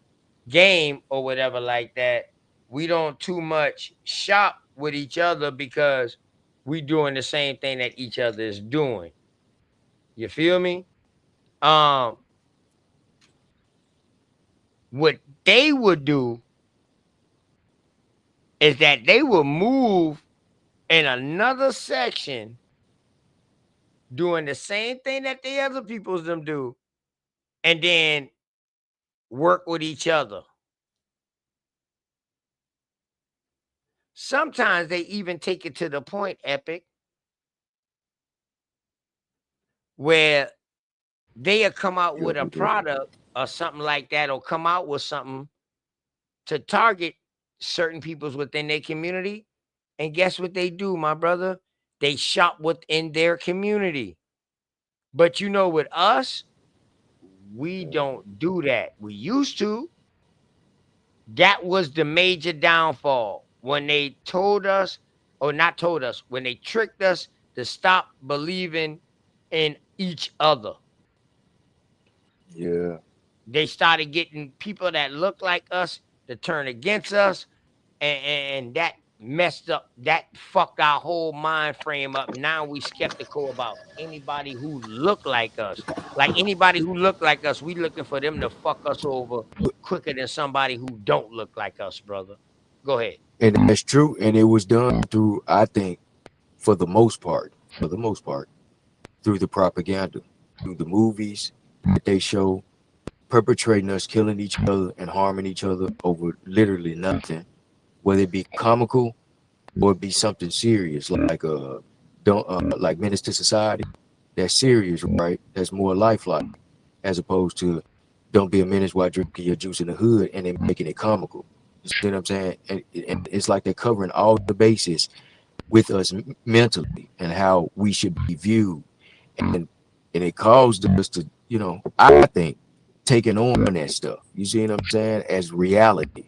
Speaker 2: or whatever like that, we don't too much shop with each other because we doing the same thing that each other is doing. You feel me? What they would do is that they will move in another section doing the same thing that the other people's them do, and then work with each other. Sometimes they even take it to the point, Epic, where they'll come out with a product or something like that, or come out with something to target certain peoples within their community. And guess what they do, my brother? They shop within their community. But you know, with us, we don't do that. We used to. That was the major downfall when they told us, or not told us, when they tricked us to stop believing in each other.
Speaker 12: Yeah.
Speaker 2: They started getting people that look like us to turn against us, and that messed up, that fucked our whole mind frame up. Now we skeptical about anybody who look like us. Like anybody who look like us, we looking for them to fuck us over quicker than somebody who don't look like us, brother. Go ahead.
Speaker 12: And that's true. And it was done through, I think, for the most part, through the propaganda, through the movies that they show, perpetrating us, killing each other and harming each other over literally nothing, whether it be comical or it be something serious, like like Menace to Society. That's serious, right? That's more lifelike, as opposed to don't be a menace while drinking your juice in the hood and then making it comical. You see what I'm saying? And it's like they're covering all the bases with us mentally and how we should be viewed, and it caused us to, I think, taking on that stuff. You see what I'm saying? As reality,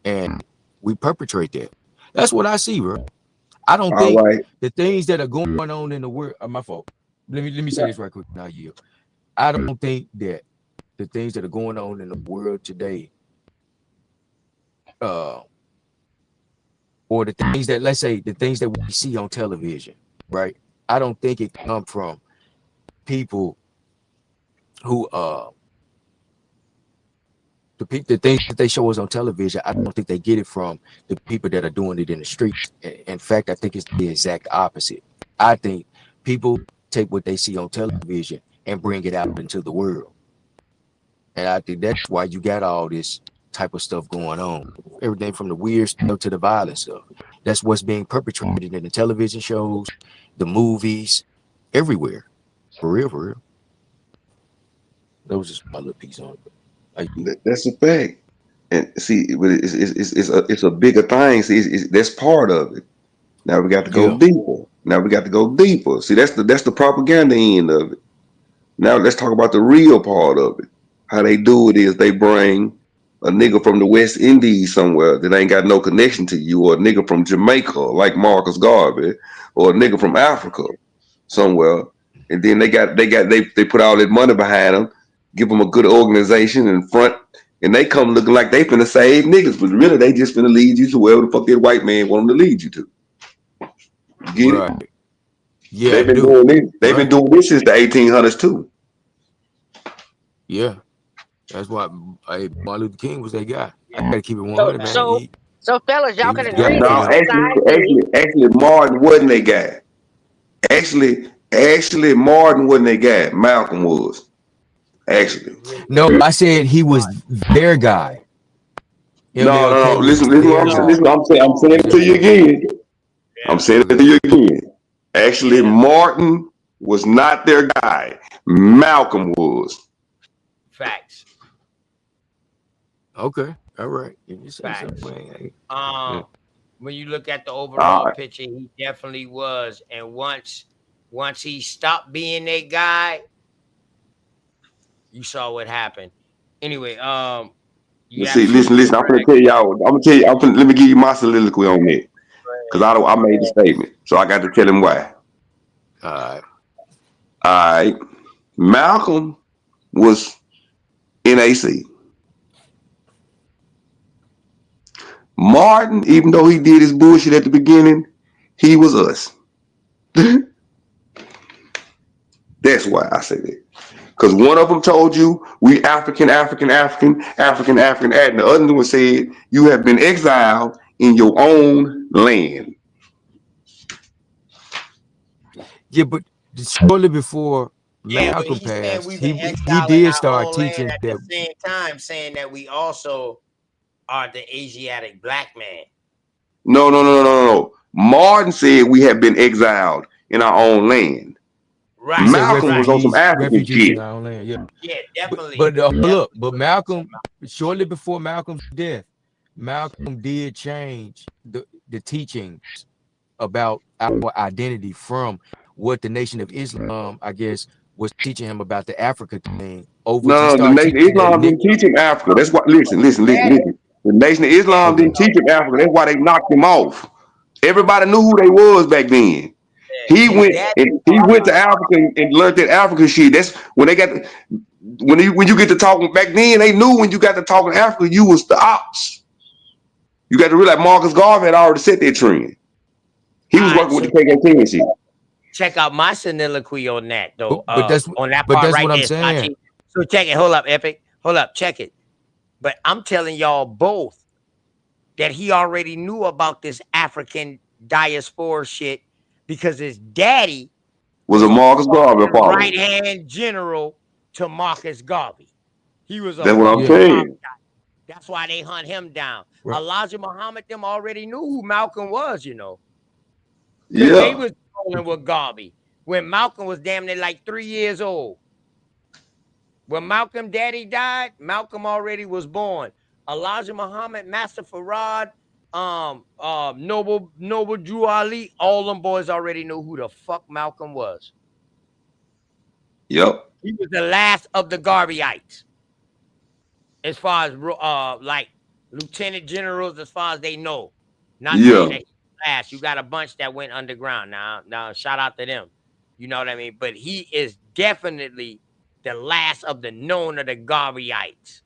Speaker 12: and we perpetrate that. That's what I see, bro. I don't
Speaker 11: All
Speaker 12: think
Speaker 11: right.
Speaker 12: the things that are going on in the world are my fault. Let me say this right quick. Now, I don't think that the things that are going on in the world today, or the things that, let's say, the things that we see on television, right? I don't think it come from people who the things that they show us on television, I don't think they get it from the people that are doing it in the streets. In fact, I think it's the exact opposite. I think people take what they see on television and bring it out into the world. And I think that's why you got all this type of stuff going on. Everything from the weird stuff to the violent stuff. That's what's being perpetrated in the television shows, the movies, everywhere. For real, for real. That was just my little piece on it.
Speaker 11: That's a fact. And see, but it's a bigger thing. See, that's part of it. Now we got to go deeper. Now we got to go deeper. See, that's the propaganda end of it. Now let's talk about the real part of it. How they do it is they bring a nigga from the West Indies somewhere that ain't got no connection to you, or a nigga from Jamaica like Marcus Garvey, or a nigga from Africa somewhere, and then they put all that money behind them, give them a good organization in front, and they come looking like they finna save niggas, but really they just finna lead you to wherever the fuck that white man want them to lead you to. You get it?
Speaker 12: Yeah,
Speaker 11: they've been doing this. They've been doing this since the 1800s too.
Speaker 12: Yeah, that's why Martin Luther King was that guy. I gotta keep it 100, man.
Speaker 17: So fellas, y'all can agree
Speaker 11: No, actually, Martin wasn't that guy. Actually, Martin wasn't that guy. Malcolm was. Actually.
Speaker 12: No, I said he was their guy.
Speaker 11: No. Listen what I'm saying. I'm saying it to you again. I'm saying it to you again. Actually, Martin was not their guy. Malcolm was.
Speaker 2: Facts.
Speaker 12: Okay. All right.
Speaker 2: Facts. When you look at the overall picture, he definitely was. And once he stopped being that guy, you saw what happened. Anyway,
Speaker 11: listen. I'm gonna tell y'all. Let me give you my soliloquy on it, because I made the statement, so I got to tell him why. All right. Malcolm was NAC. Martin, even though he did his bullshit at the beginning, he was us. That's why I say that. Because one of them told you we African, and the other one said you have been exiled in your own land.
Speaker 12: Yeah, but shortly before Malcolm passed, he did start teaching
Speaker 2: at the same time, saying that we also are the Asiatic black man.
Speaker 11: No. Martin said we have been exiled in our own land.
Speaker 2: Right.
Speaker 11: Malcolm was on some African shit.
Speaker 12: In our own land,
Speaker 2: yeah, definitely.
Speaker 12: But Malcolm, shortly before Malcolm's death, Malcolm did change the teachings about our identity from what the Nation of Islam, I guess, was teaching him about the Africa thing.
Speaker 11: No, the Nation of Islam didn't teach him Africa. That's why. Listen. The Nation of Islam didn't teach him Africa. That's why they knocked him off. Everybody knew who they was back then. He went to Africa and learned that African shit. That's when they got when you get to talking back then. They knew when you got to talking Africa, you was the ops. You got to realize Marcus Garvey had already set that trend. He was working with the KKK and shit.
Speaker 2: Check out my soliloquy on that though.
Speaker 12: But that's
Speaker 2: on that part right
Speaker 12: what I'm
Speaker 2: there,
Speaker 12: saying.
Speaker 2: So check it. Hold up, Epic. Hold up. Check it. But I'm telling y'all both that he already knew about this African diaspora shit because his daddy
Speaker 11: was a Marcus Garvey father,
Speaker 2: right hand general to Marcus Garvey. He was a
Speaker 11: that's what I'm saying.
Speaker 2: That's why they hunt him down. Right. Elijah Muhammad them already knew who Malcolm was, you know.
Speaker 11: Yeah.
Speaker 2: They was rolling with Garvey when Malcolm was damn near like 3 years old. When Malcolm daddy died, Malcolm already was born. Elijah Muhammad, Master Farad, Noble Drew Ali, all them boys already knew who the fuck Malcolm was.
Speaker 11: Yep.
Speaker 2: He was the last of the Garveyites. As far as like lieutenant generals, as far as they know. Not saying that he's last. You got a bunch that went underground. Now shout out to them. You know what I mean? But he is definitely the last of the known of the Garveyites.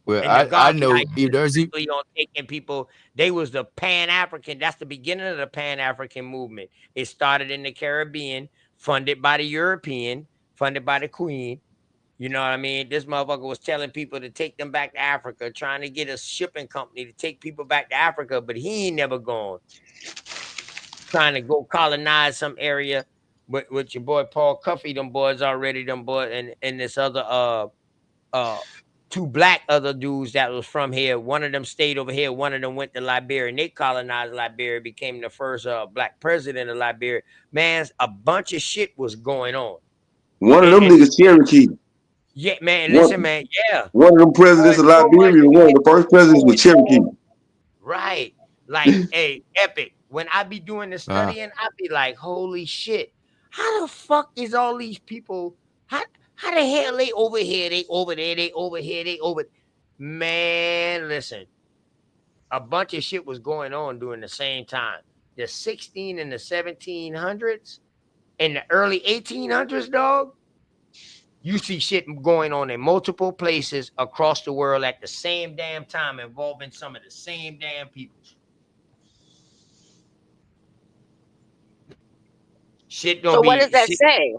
Speaker 12: Well,
Speaker 15: And the
Speaker 12: I know
Speaker 15: Gandhites
Speaker 12: if there's
Speaker 15: specifically on taking people, they was the Pan-African. That's the beginning of the Pan-African movement. It started in the Caribbean, funded by the European, funded by the Queen. You know what I mean? This motherfucker was telling people to take them back to Africa, trying to get a shipping company to take people back to Africa, but he ain't never gone. Trying to go colonize some area with your boy Paul Cuffey, them boys already, them boys, and this other uh two black other dudes that was from here. One of them stayed over here, one of them went to Liberia, and they colonized Liberia, became the first black president of Liberia. Man, a bunch of shit was going on.
Speaker 11: One of
Speaker 15: And,
Speaker 11: them
Speaker 15: and
Speaker 11: niggas Cherokee.
Speaker 15: yeah, man, listen,
Speaker 11: One,
Speaker 15: man, yeah.
Speaker 11: one of them presidents
Speaker 15: Boy,
Speaker 11: of
Speaker 15: so much
Speaker 11: Liberia, one of
Speaker 15: shit
Speaker 11: the
Speaker 15: was
Speaker 11: first presidents was
Speaker 15: going
Speaker 11: Cherokee.
Speaker 15: on. Right. Like, hey, epic. When I be doing the studying, I be like, holy shit. How the fuck is all these people? How the hell they over here? They over there, they over here, they over. Man, listen. A bunch of shit was going on during the same time. The 16 and the 1700s and the early 1800s, dog. You see shit going on in multiple places across the world at the same damn time, involving some of the same damn people. Shit
Speaker 17: So
Speaker 15: gonna
Speaker 17: what does
Speaker 15: be
Speaker 17: that
Speaker 15: shit.
Speaker 17: say?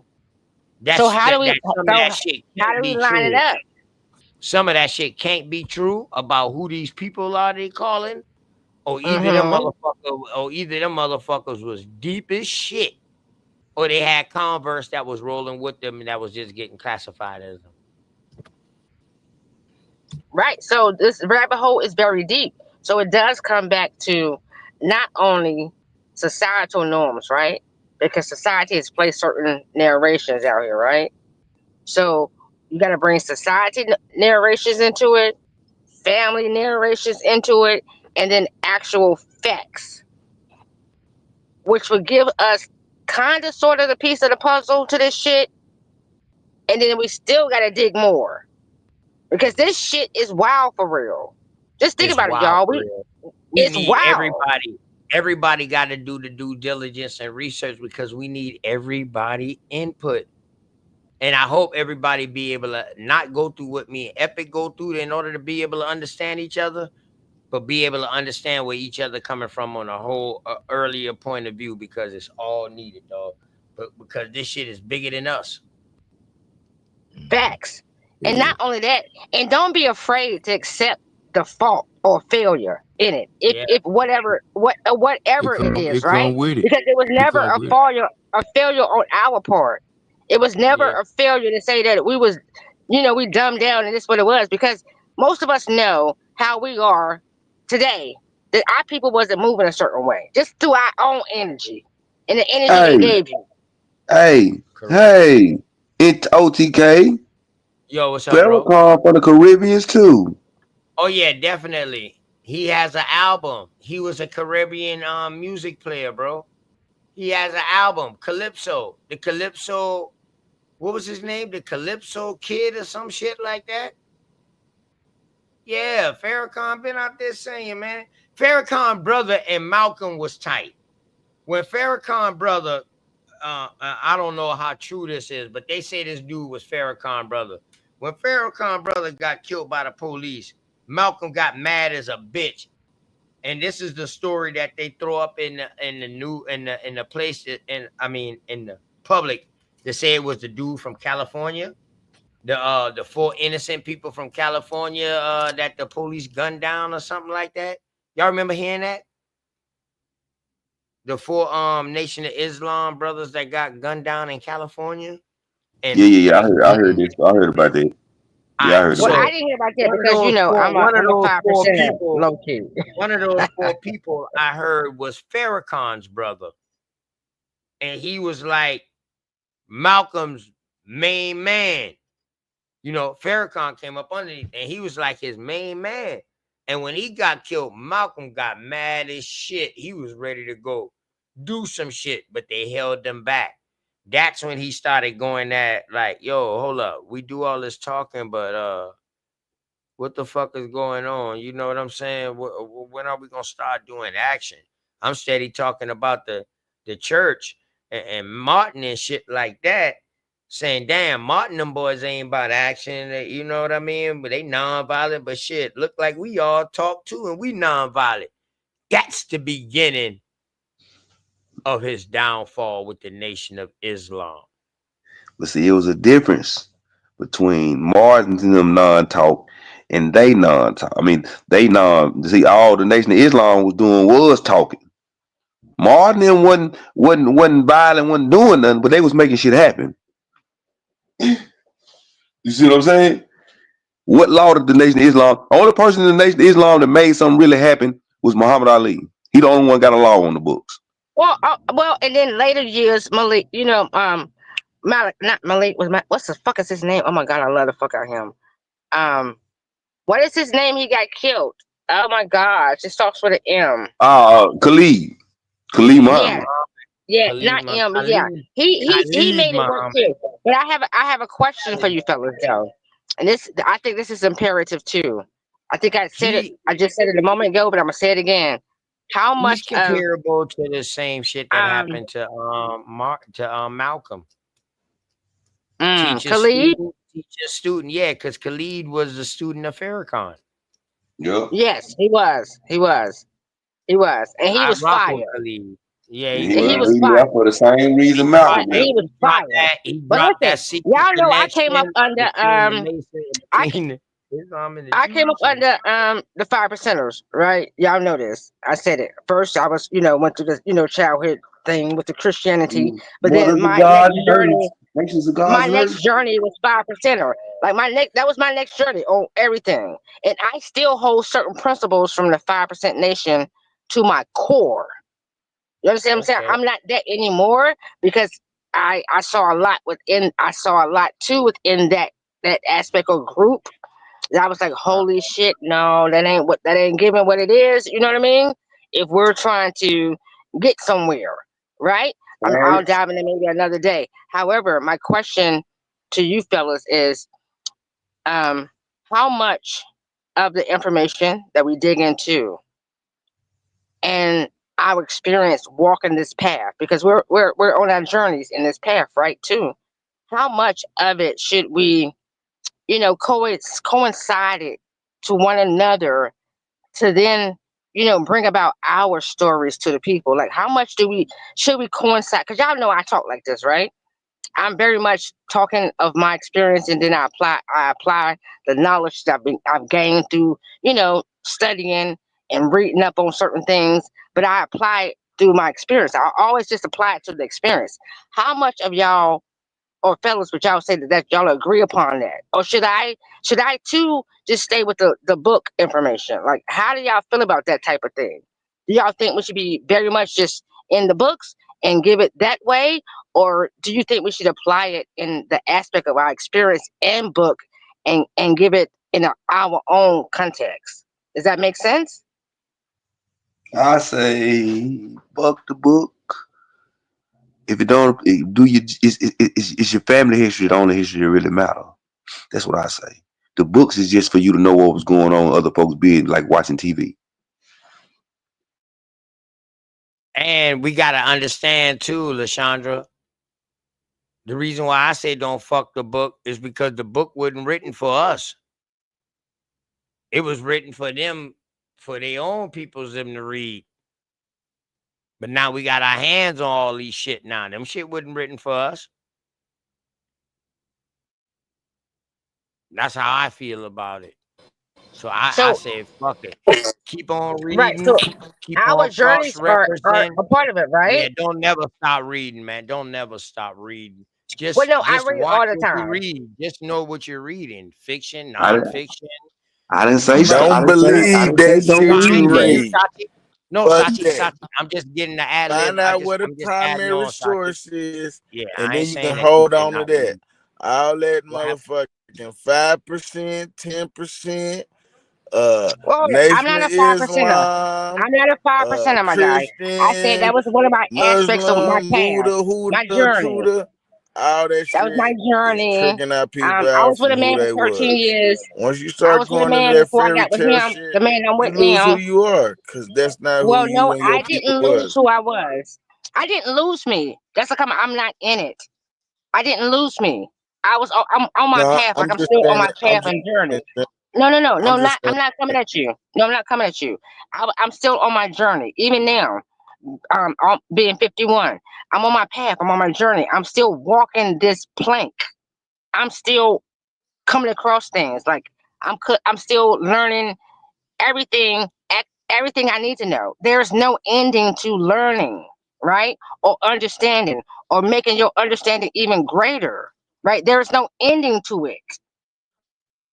Speaker 17: So
Speaker 15: That's
Speaker 17: how do we
Speaker 15: that some of
Speaker 17: so
Speaker 15: that shit
Speaker 17: how
Speaker 15: can't
Speaker 17: do we
Speaker 15: be
Speaker 17: line it
Speaker 15: true.
Speaker 17: up?
Speaker 15: Some of that shit can't be true about who these people are they calling, or
Speaker 17: Mm-hmm.
Speaker 15: either them motherfuckers was deep as shit, or they had Converse that was rolling with them and that was just getting classified as them.
Speaker 17: Right. So this rabbit hole is very deep. So it does come back to not only societal norms, right? Because society has placed certain narrations out here, right? So you got to bring society narrations into it, family narrations into it, and then actual facts, which would give us kind of sort of the piece of the puzzle to this shit. And then we still got to dig more because this shit is wild for real. Just think
Speaker 15: It's
Speaker 17: about it,
Speaker 15: wild
Speaker 17: y'all.
Speaker 15: for real. We
Speaker 17: It's
Speaker 15: need
Speaker 17: wild.
Speaker 15: everybody. Everybody got to do the due diligence and research because we need everybody input. And I hope everybody be able to not go through what me and Epic go through in order to be able to understand each other, but be able to understand where each other coming from on a whole earlier point of view because it's all needed, dog. But because this shit is bigger than us.
Speaker 17: Facts. And not only that, and don't be afraid to accept the fault or failure in it.
Speaker 15: Yeah.
Speaker 17: If whatever it is,
Speaker 12: It
Speaker 17: right?
Speaker 12: come with it.
Speaker 17: Because it was
Speaker 12: It
Speaker 17: never
Speaker 12: come
Speaker 17: a
Speaker 12: with it.
Speaker 17: failure on our part. It was never
Speaker 15: Yeah.
Speaker 17: a failure to say that we was, we dumbed down and this is what it was. Because most of us know how we are today. That our people wasn't moving a certain way. Just through our own energy and the energy they
Speaker 11: Hey,
Speaker 17: gave you.
Speaker 15: Correct.
Speaker 11: hey, it's OTK.
Speaker 15: Yo, what's up, bro?
Speaker 11: Farrakhan for the Caribbeans too.
Speaker 15: Oh yeah, definitely. He has an album. He was a Caribbean music player, bro. He has an album, Calypso. The Calypso, what was his name? The Calypso Kid or some shit like that. Yeah, Farrakhan been out there saying, man. Farrakhan brother and Malcolm was tight. When Farrakhan brother, I don't know how true this is, but they say this dude was Farrakhan brother. When Farrakhan brother got killed by the police, Malcolm got mad as a bitch. And this is the story that they throw up in the place in the public to say it was the dude from California, the four innocent people from California that the police gunned down or something like that. Y'all remember hearing that? The four Nation of Islam brothers that got gunned down in California, and
Speaker 11: Yeah. I heard
Speaker 12: Mm-mm.
Speaker 11: this. I heard about that.
Speaker 15: all
Speaker 11: Yeah, I
Speaker 15: right,
Speaker 11: heard
Speaker 17: Well,
Speaker 11: about
Speaker 17: I
Speaker 15: so
Speaker 11: it.
Speaker 17: didn't hear about that because
Speaker 15: one of
Speaker 17: I'm a
Speaker 15: those four
Speaker 17: 5%
Speaker 15: people,
Speaker 17: low key.
Speaker 15: one of those four people I heard was Farrakhan's brother, and he was like Malcolm's main man. You know, Farrakhan came up underneath, and he was like his main man. And when he got killed, Malcolm got mad as shit. He was ready to go do some shit, but they held them back. That's when he started going at like, yo, hold up. We do all this talking, but what the fuck is going on? You know what I'm saying? When are we gonna start doing action? I'm steady talking about the church and Martin and shit like that.
Speaker 2: saying, damn, Martin, them boys ain't about action. You know what I mean? But they nonviolent, but shit, look like we all talk too, and we nonviolent. That's the beginning of his downfall with the Nation of Islam.
Speaker 11: But see, it was a difference between Martin and them non-talk and they non-talk. I mean, they see all the Nation of Islam was doing was talking. Martin and wasn't violent, wasn't doing nothing, but they was making shit happen. You see what I'm saying? What law did the Nation of Islam? Only person in the Nation of Islam that made something really happen was Muhammad Ali. He the only one got a law on the books.
Speaker 17: Well, and then later years, Malik, Malik, not Malik, what's the fuck is his name? Oh my god, I love the fuck out of him. What is his name? He got killed. Oh my gosh, it starts with an M.
Speaker 11: Khalid Muhammad.
Speaker 17: Yeah, not M. Yeah, he made it work too. But I have a question for you fellas though, and I think this is imperative too. I think I said it. I just said it a moment ago, but I'm gonna say it again. How much
Speaker 2: he's comparable to the same shit that happened to Malcolm?
Speaker 17: Khalid?
Speaker 2: Teacher student, yeah, because Khalid was a student of Farrakhan.
Speaker 11: Yeah.
Speaker 17: Yes, he was. And he was fired.
Speaker 2: Yeah,
Speaker 17: he was fired
Speaker 11: for the same reason Malcolm.
Speaker 17: He was fired. But listen, y'all know I came up under I came up under the 5%ers, right? Y'all know this. I said it. First I was, went through the childhood thing with the Christianity, but then my next journey was 5%er. Like that was my next journey on everything. And I still hold certain principles from the 5% nation to my core. You understand what I'm saying? I'm not that anymore because I saw a lot too within that aspect or group. I was like, holy shit, no, that ain't giving what it is. You know what I mean? If we're trying to get somewhere, right? I'll dive into maybe another day. However, my question to you fellas is, how much of the information that we dig into and our experience walking this path, because we're on our journeys in this path, right? Too. How much of it should we, coincided to one another to then, bring about our stories to the people? Like, how much should we coincide? Because y'all know I talk like this, right? I'm very much talking of my experience, and then I apply the knowledge that I've gained through, studying and reading up on certain things. But I apply it through my experience. I always just apply it to the experience. How much of y'all or fellas would y'all say that y'all agree upon that? Or should I too just stay with the book information? Like, how do y'all feel about that type of thing? Do y'all think we should be very much just in the books and give it that way? Or do you think we should apply it in the aspect of our experience and book and give it in our own context? Does that make sense?
Speaker 11: I say fuck the book. If it don't it's your family history, the only history that really matter. That's what I say. The books is just for you to know what was going on with other folks being like watching TV.
Speaker 2: And we gotta understand too, LaShondra. The reason why I say don't fuck the book is because the book wasn't written for us. It was written for them, for their own peoples them to read. But now we got our hands on all these shit now. Them shit wasn't written for us. That's how I feel about it. So I say fuck it. Keep on reading.
Speaker 17: Right. So
Speaker 2: keep
Speaker 17: our
Speaker 2: on
Speaker 17: journeys are a part of it, right?
Speaker 2: Yeah, don't never stop reading, man. Don't never stop reading. Just
Speaker 17: I read
Speaker 2: watch
Speaker 17: all the
Speaker 2: what
Speaker 17: time.
Speaker 2: you read. Just know what you're reading. Fiction, nonfiction.
Speaker 11: I didn't say
Speaker 14: don't believe that shit you read.
Speaker 2: No, Sachi, I'm just getting the ad lib.
Speaker 14: Find out what the primary source is,
Speaker 2: yeah,
Speaker 14: and
Speaker 2: I
Speaker 14: then
Speaker 2: ain't
Speaker 14: you
Speaker 2: saying
Speaker 14: can
Speaker 2: that
Speaker 14: hold
Speaker 2: you
Speaker 14: on to
Speaker 2: cannot
Speaker 14: that.
Speaker 2: read.
Speaker 14: All that motherfucking 5%, 10%,
Speaker 17: I'm
Speaker 14: Nation
Speaker 17: not
Speaker 14: of
Speaker 17: a 5%er.
Speaker 14: Islam,
Speaker 17: I'm not a 5%er, my guy. I said that
Speaker 14: Christian,
Speaker 17: was one of my aspects of my
Speaker 14: Muslim,
Speaker 17: past,
Speaker 14: Buddha,
Speaker 17: my journey.
Speaker 14: Tuda, all that
Speaker 17: That
Speaker 14: shit
Speaker 17: was my
Speaker 14: is
Speaker 17: journey.
Speaker 14: tricking our people
Speaker 17: I
Speaker 14: out
Speaker 17: was with
Speaker 14: from
Speaker 17: a
Speaker 14: who
Speaker 17: man
Speaker 14: they
Speaker 17: for 13
Speaker 14: was.
Speaker 17: years.
Speaker 14: Once you
Speaker 17: I
Speaker 14: start
Speaker 17: was with a
Speaker 14: going into
Speaker 17: man
Speaker 14: that
Speaker 17: before I
Speaker 14: fairy
Speaker 17: got with
Speaker 14: tale
Speaker 17: him,
Speaker 14: shit,
Speaker 17: the man I'm
Speaker 14: you
Speaker 17: with
Speaker 14: lose
Speaker 17: now.
Speaker 14: who you are, because that's not who
Speaker 17: Well,
Speaker 14: you
Speaker 17: no,
Speaker 14: and your
Speaker 17: I
Speaker 14: people
Speaker 17: didn't lose
Speaker 14: was.
Speaker 17: who I was. I didn't lose me. That's like I'm not in it. I didn't lose me. I'm on my
Speaker 14: No,
Speaker 17: path, like
Speaker 14: I'm
Speaker 17: I'm
Speaker 14: just
Speaker 17: still on
Speaker 14: saying
Speaker 17: my
Speaker 14: that.
Speaker 17: path and journey. No,
Speaker 14: I'm just
Speaker 17: not.
Speaker 14: saying.
Speaker 17: I'm not coming at you. No, I'm not coming at you. I'm still on my journey, even now. I'm being 51. I'm on my path. I'm on my journey. I'm still walking this plank. I'm still coming across things. Like I'm still learning everything, everything I need to know. There's no ending to learning, right? Or understanding, or making your understanding even greater, right? There's no ending to it.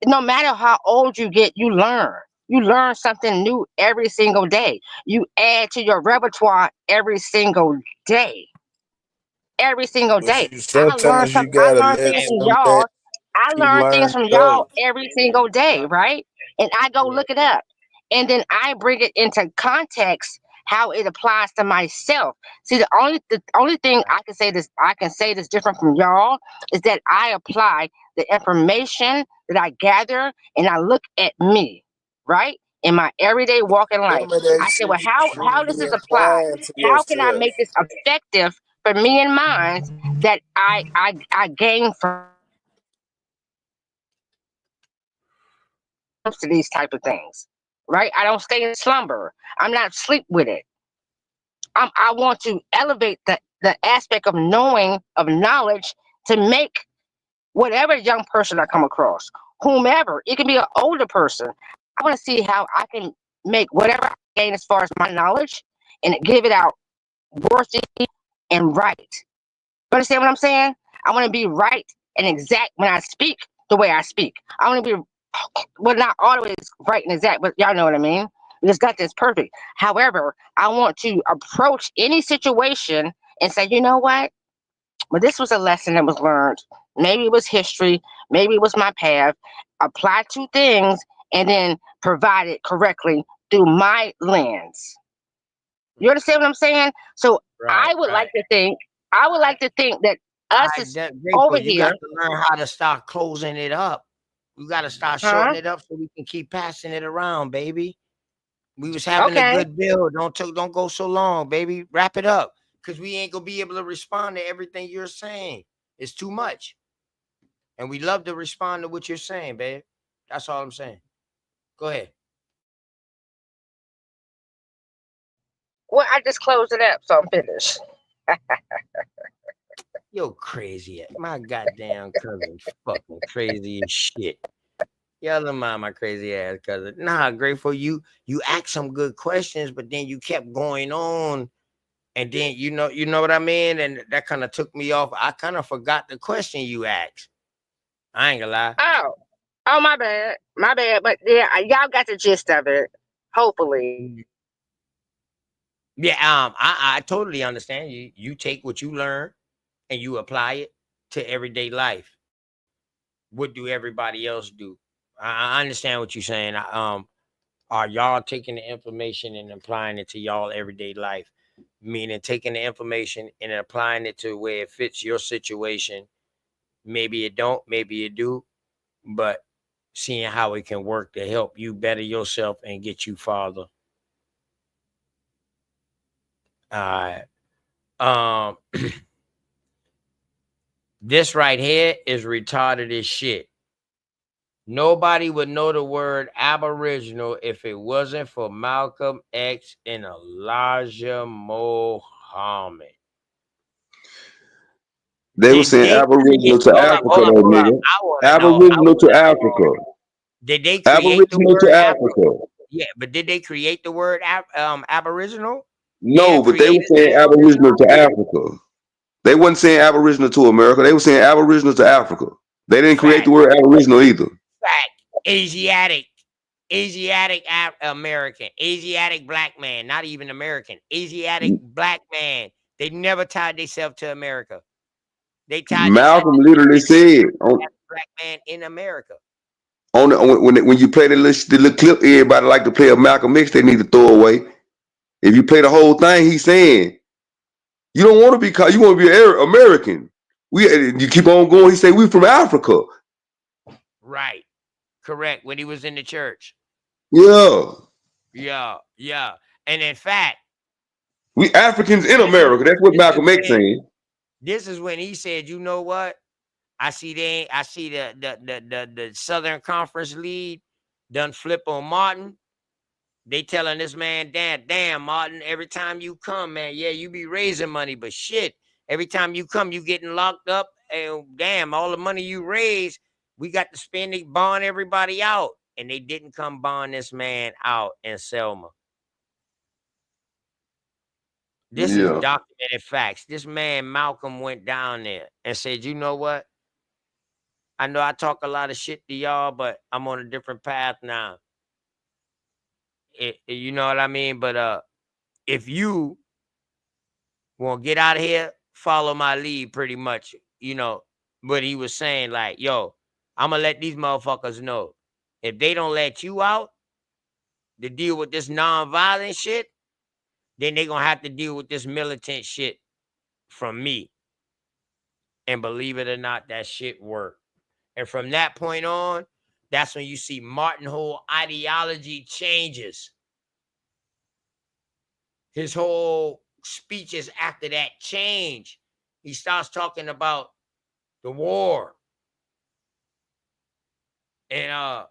Speaker 17: No matter how old you get, you learn. You learn something new every single day. You add to your repertoire every single day. Every single
Speaker 14: But
Speaker 17: day.
Speaker 14: you
Speaker 17: I learn
Speaker 14: sometimes you
Speaker 17: something. I
Speaker 14: gotta
Speaker 17: learn
Speaker 14: let
Speaker 17: things from
Speaker 14: some
Speaker 17: y'all.
Speaker 14: that
Speaker 17: I
Speaker 14: you
Speaker 17: learn things
Speaker 14: learn
Speaker 17: from
Speaker 14: go.
Speaker 17: y'all every single day, right? And I go look it up. And then I bring it into context how it applies to myself. See, the only thing I can say this different from y'all is that I apply the information that I gather and I look at me, right? In my everyday walking life.
Speaker 14: Some of that
Speaker 17: I say,
Speaker 14: shit
Speaker 17: well,
Speaker 14: you
Speaker 17: how
Speaker 14: shouldn't
Speaker 17: does
Speaker 14: be
Speaker 17: this apply?
Speaker 14: applying to
Speaker 17: How can I
Speaker 14: yourself.
Speaker 17: make this effective for me and mine that I gain from to these type of things, right? I don't stay in slumber. I'm not sleep with it. I want to elevate the aspect of knowing, of knowledge, to make whatever young person I come across, whomever, it can be an older person. I want to see how I can make whatever I gain as far as my knowledge and give it out worthy and right. You understand what I'm saying? I want to be right and exact when I speak the way I speak. I want to be, well, not always right and exact, but y'all know what I mean. It's got this perfect. However, I want to approach any situation and say, you know what? Well, this was a lesson that was learned. Maybe it was history. Maybe it was my path. Apply two things and then provide it correctly through my lens. You understand what I'm saying? So
Speaker 2: Right, right.
Speaker 17: I would like to think that us
Speaker 2: I
Speaker 17: is
Speaker 2: that
Speaker 17: over
Speaker 2: grateful. You got
Speaker 17: here,
Speaker 2: to learn how to start closing it up. You got to start
Speaker 17: huh?
Speaker 2: shortening it up so we can keep passing it around, baby. We was having a
Speaker 17: Okay.
Speaker 2: good build. Don't go so long, baby. Wrap it up, cause we ain't gonna be able to respond to everything you're saying. It's too much, and we love to respond to what you're saying, babe. That's all I'm saying. Go ahead.
Speaker 17: Well, I just closed it up, so I'm finished.
Speaker 2: Yo, crazy. My goddamn cousin, fucking crazy as shit. Y'all don't mind my crazy ass cousin. Nah, grateful you asked some good questions, but then you kept going on, and then you know what I mean, and that kind of took me off. I kind of forgot the question you asked. I ain't gonna lie.
Speaker 17: Oh, oh, my bad, my bad. But yeah, y'all got the gist of it. Hopefully.
Speaker 2: Yeah, I totally understand you. You take what you learn and you apply it to everyday life. What do everybody else do? I understand what you're saying. Are y'all taking the information and applying it to y'all everyday life? Meaning taking the information and applying it to where it fits your situation. Maybe it don't, maybe it do, but seeing how it can work to help you better yourself and get you farther. All right. This right here is retarded as shit. Nobody would know the word aboriginal if it wasn't for Malcolm X and Elijah Muhammad.
Speaker 11: They were
Speaker 2: Did
Speaker 11: saying
Speaker 2: they create?
Speaker 11: Aboriginal to
Speaker 2: Hold up,
Speaker 11: Africa,
Speaker 2: hold up,
Speaker 11: though,
Speaker 2: hold up.
Speaker 11: nigga.
Speaker 2: I want to know. I
Speaker 11: Aboriginal
Speaker 2: want
Speaker 11: to
Speaker 2: to know.
Speaker 11: Africa.
Speaker 2: Did they create the
Speaker 11: Aboriginal to
Speaker 2: word
Speaker 11: Africa.
Speaker 2: Yeah, but did they create the word aboriginal? They
Speaker 11: No,
Speaker 2: have
Speaker 11: but they were
Speaker 2: created the
Speaker 11: saying Aboriginal
Speaker 2: aboriginal.
Speaker 11: to Africa. They wasn't saying Aboriginal to America. They were saying Aboriginal to Africa. They didn't create
Speaker 2: Fact,
Speaker 11: the word Aboriginal either.
Speaker 2: fact. Asiatic American, Asiatic black man, not even American, Asiatic black man. They never tied themselves to America. They tied themselves
Speaker 11: Malcolm
Speaker 2: to
Speaker 11: literally said
Speaker 2: as a black man in America.
Speaker 11: when you play the little clip, everybody like to play a Malcolm X. They need to throw away. If you play the whole thing, he's saying you don't want to be called. You want to be American. You keep on going. He say we from Africa.
Speaker 2: Right. Correct. When he was in the church.
Speaker 11: Yeah,
Speaker 2: Yeah. Yeah. And in fact,
Speaker 11: we Africans in
Speaker 2: this is
Speaker 11: America. That's what
Speaker 2: this is
Speaker 11: Malcolm X
Speaker 2: when
Speaker 11: saying.
Speaker 15: This is when he said, you know what? I see the Southern Conference lead done flip on Martin. They telling this man, damn, Martin, every time you come, man, yeah, you be raising money, but shit, every time you come, you getting locked up, and damn, all the money you raise, we got to spend it, bond everybody out. And they didn't come bond this man out in Selma. This is
Speaker 9: Yeah.
Speaker 15: documented facts. This man, Malcolm, went down there and said, you know what? I know I talk a lot of shit to y'all, but I'm on a different path now. You know what I mean? But if you want to get out of here, follow my lead pretty much, you know. But he was saying like, yo, I'm going to let these motherfuckers know. If they don't let you out to deal with this nonviolent shit, then they going to have to deal with this militant shit from me. And believe it or not, that shit worked. And from that point on, that's when you see Martin whole ideology changes. His whole speeches after that change. He starts talking about the war. And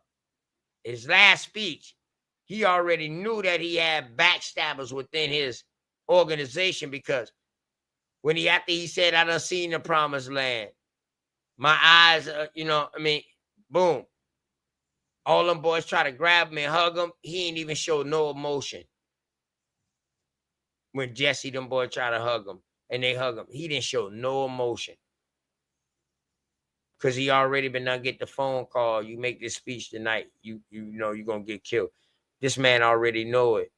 Speaker 15: his last speech, he already knew that he had backstabbers within his organization, because when after he said, I done seen the promised land, my eyes, boom. All them boys try to grab him and hug him. He ain't even show no emotion. When Jesse, them boys try to hug him and they hug him, he didn't show no emotion. Because he already been done get the phone call. You make this speech tonight, you know you're going to get killed. This man already know it.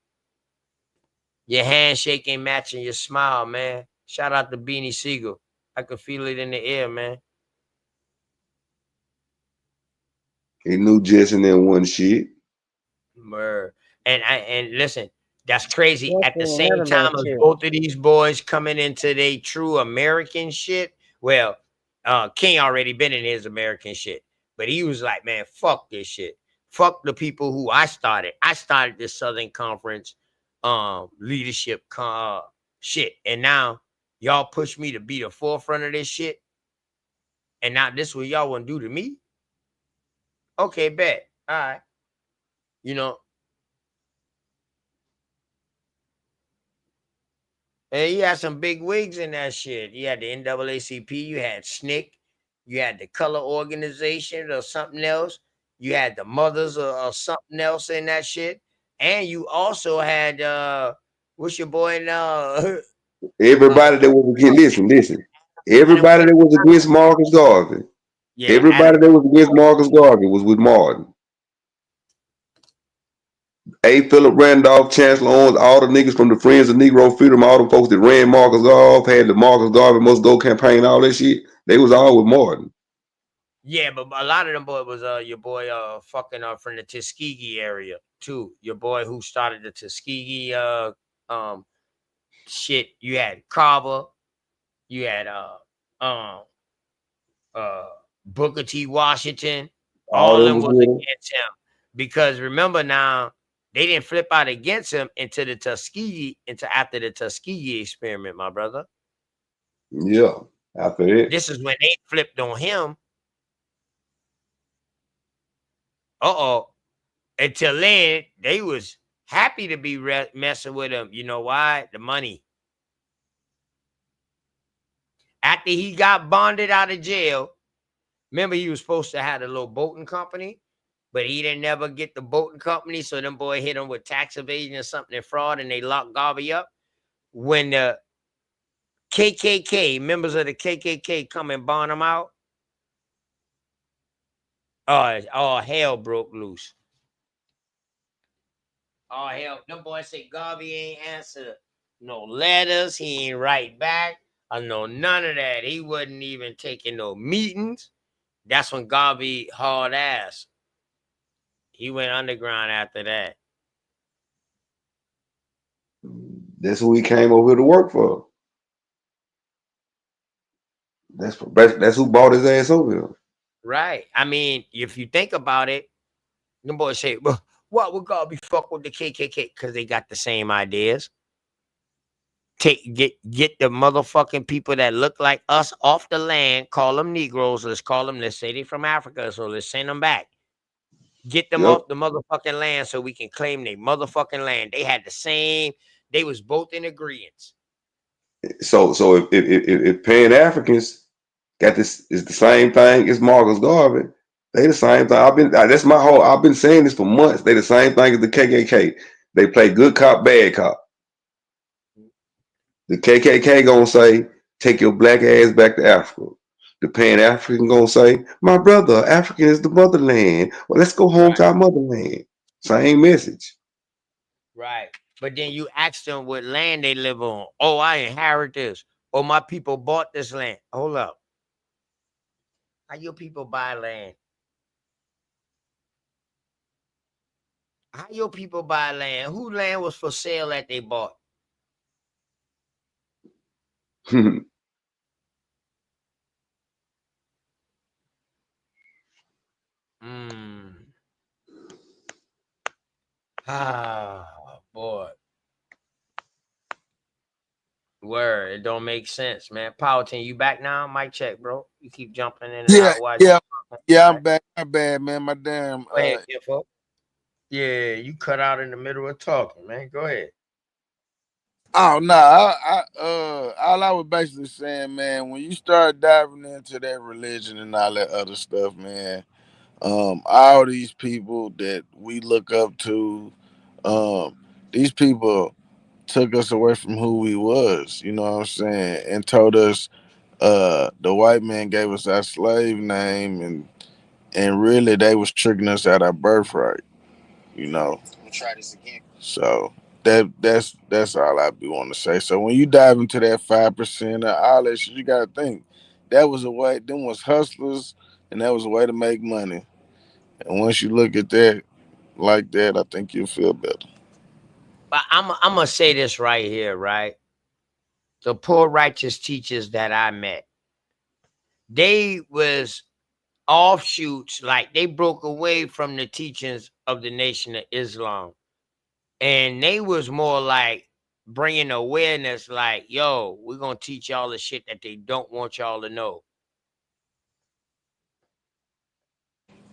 Speaker 15: Your handshake ain't matching your smile, man. Shout out to Beanie Siegel. I could feel it in the air, man.
Speaker 9: He knew Jesse and them one shit.
Speaker 15: And listen, that's crazy.
Speaker 17: Yes,
Speaker 15: At the
Speaker 17: man,
Speaker 15: same
Speaker 17: never been
Speaker 15: time as
Speaker 17: shit.
Speaker 15: both of these boys coming into their true American shit, well, King already been in his American shit, but he was like, man, fuck this shit. Fuck the people who I started. I started this Southern Conference leadership shit. And now y'all push me to be the forefront of this shit. And now this what y'all want to do to me? Okay, bet. All right. You know, and you had some big wigs in that shit. You had the NAACP, you had SNCC, you had the Color Organization or something else. You had the Mothers or something else in that shit. And you also had what's your boy now?
Speaker 9: Everybody that was against, listen. Everybody that was against Marcus Garvey.
Speaker 15: Yeah,
Speaker 9: Everybody that was against Marcus Garvey was with Martin. A. Philip Randolph, Chancellor Owens, all the niggas from the Friends of Negro Freedom, all the folks that ran Marcus Garvey, had the Marcus Garvey Must Go campaign, all that shit. They was all with Martin.
Speaker 15: Yeah, but a lot of them boy was your boy fucking from the Tuskegee area too. Your boy who started the Tuskegee shit. You had Carver, you had Booker T. Washington, all
Speaker 9: All
Speaker 15: of
Speaker 9: them
Speaker 15: them
Speaker 9: was
Speaker 15: was
Speaker 9: with him.
Speaker 15: against him. Because remember now, they didn't flip out against him until after the Tuskegee experiment, my brother.
Speaker 9: Yeah, after it.
Speaker 15: This is when they flipped on him. Until then, they was happy to be messing with him. You know why? The money. After he got bonded out of jail, remember he was supposed to have a little boating company, but he didn't never get the boating company. So them boy hit him with tax evasion or something and fraud, and they locked Garvey up. When the KKK, members of the KKK come and bond him out, oh hell broke loose. Oh hell, them boys say Garvey ain't answer no letters, he ain't write back. I know none of that. He wasn't even taking no meetings. That's when Garvey hauled ass. He went underground after that.
Speaker 9: That's who he came over here to work for. That's who bought his ass over here.
Speaker 15: Right. I mean, if you think about it, them boys say, well, what would Garvey fuck with the KKK? Because they got the same ideas.
Speaker 2: get the motherfucking people that look like us off the land, call them Negroes, let's say they from Africa, so let's send them back. Get them
Speaker 11: Yep.
Speaker 2: off the motherfucking land so we can claim their motherfucking land. They had the same, they was both in agreement.
Speaker 11: So if Pan Africans got this is the same thing as Marcus Garvey, they the same thing. That's my whole. I've been saying this for months. They the same thing as the KKK. They play good cop, bad cop. The KKK gonna say, "Take your black ass back to Africa." The Pan African gonna say, "My brother, African is the motherland. Well, let's go home to our motherland." Same message.
Speaker 2: Right. But then you ask them what land they live on. Oh, I inherit this. Oh, my people bought this land. Hold up. How your people buy land? How your people buy land? Who land was for sale that they bought? Ah, boy. Word. It don't make sense, man. Powhatan, you back now? Mic check, bro. You keep jumping in and
Speaker 14: Yeah,
Speaker 2: out while
Speaker 14: yeah, yeah.
Speaker 2: right?
Speaker 14: I'm back. My bad, man. My damn.
Speaker 2: Go ahead, info. Yeah, you cut out in the middle of talking, man. Go ahead.
Speaker 14: Oh no, all I was basically saying, man, when you start diving into that religion and all that other stuff, man, all these people that we look up to, these people took us away from who we was, you know what I'm saying, and told us the white man gave us our slave name, and really they was tricking us out our birthright, you know. We'll try this again. So that's all I be wanting to say. So when you dive into that 5% or all that shit, you gotta think that was a way. Them was hustlers, and that was a way to make money. And once you look at that like that, I think you'll feel better.
Speaker 2: But I'm gonna say this right here, right? The poor righteous teachers that I met, they was offshoots, like they broke away from the teachings of the Nation of Islam, and they was more like bringing awareness, like, yo, we're gonna teach y'all the shit that they don't want y'all to know.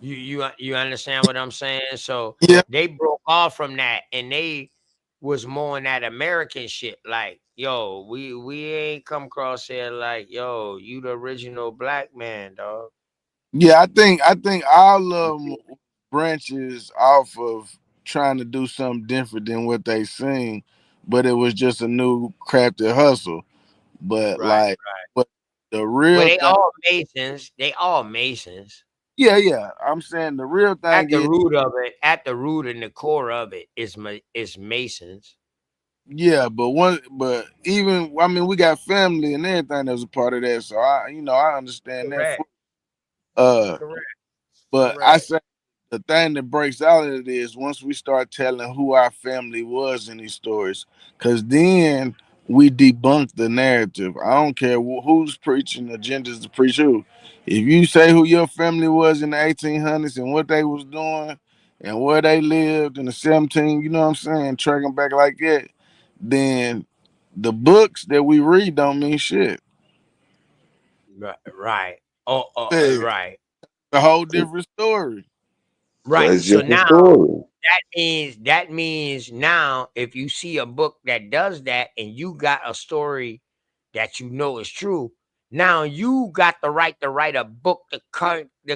Speaker 2: You understand what I'm saying? So
Speaker 14: Yeah,
Speaker 2: they broke off from that, and they was more in that American shit, like, yo, we ain't come across here like, yo, you the original black man, dog.
Speaker 14: yeah. I think all of them branches off of trying to do something different than what they seen, but it was just a new crafted hustle. But
Speaker 2: Right,
Speaker 14: like,
Speaker 2: right.
Speaker 14: but the
Speaker 2: Well,
Speaker 14: real
Speaker 2: they
Speaker 14: thing,
Speaker 2: all Masons. They all Masons.
Speaker 14: yeah. I'm saying the real
Speaker 2: At
Speaker 14: thing
Speaker 2: the
Speaker 14: is,
Speaker 2: root of it, at the root and the core of it is Masons.
Speaker 14: yeah. But even I mean, we got family and everything that was a part of that. So I understand that.
Speaker 2: Correct.
Speaker 14: Uh,
Speaker 2: Correct.
Speaker 14: but I
Speaker 2: Correct.
Speaker 14: say the thing that breaks out of it is once we start telling who our family was in these stories, because then we debunk the narrative. I don't care who's preaching agendas to preach who. If you say who your family was in the 1800s and what they was doing and where they lived in the 17, you know what I'm saying, tracking back like that, then the books that we read don't mean shit.
Speaker 2: Right. Right. Oh,
Speaker 14: Hey,
Speaker 2: right.
Speaker 14: a whole different story.
Speaker 11: So
Speaker 2: Right.
Speaker 11: it's
Speaker 2: So
Speaker 11: just a
Speaker 2: now
Speaker 11: story.
Speaker 2: that means now if you see a book that does that and you got a story that you know is true, now you got the right to write a book to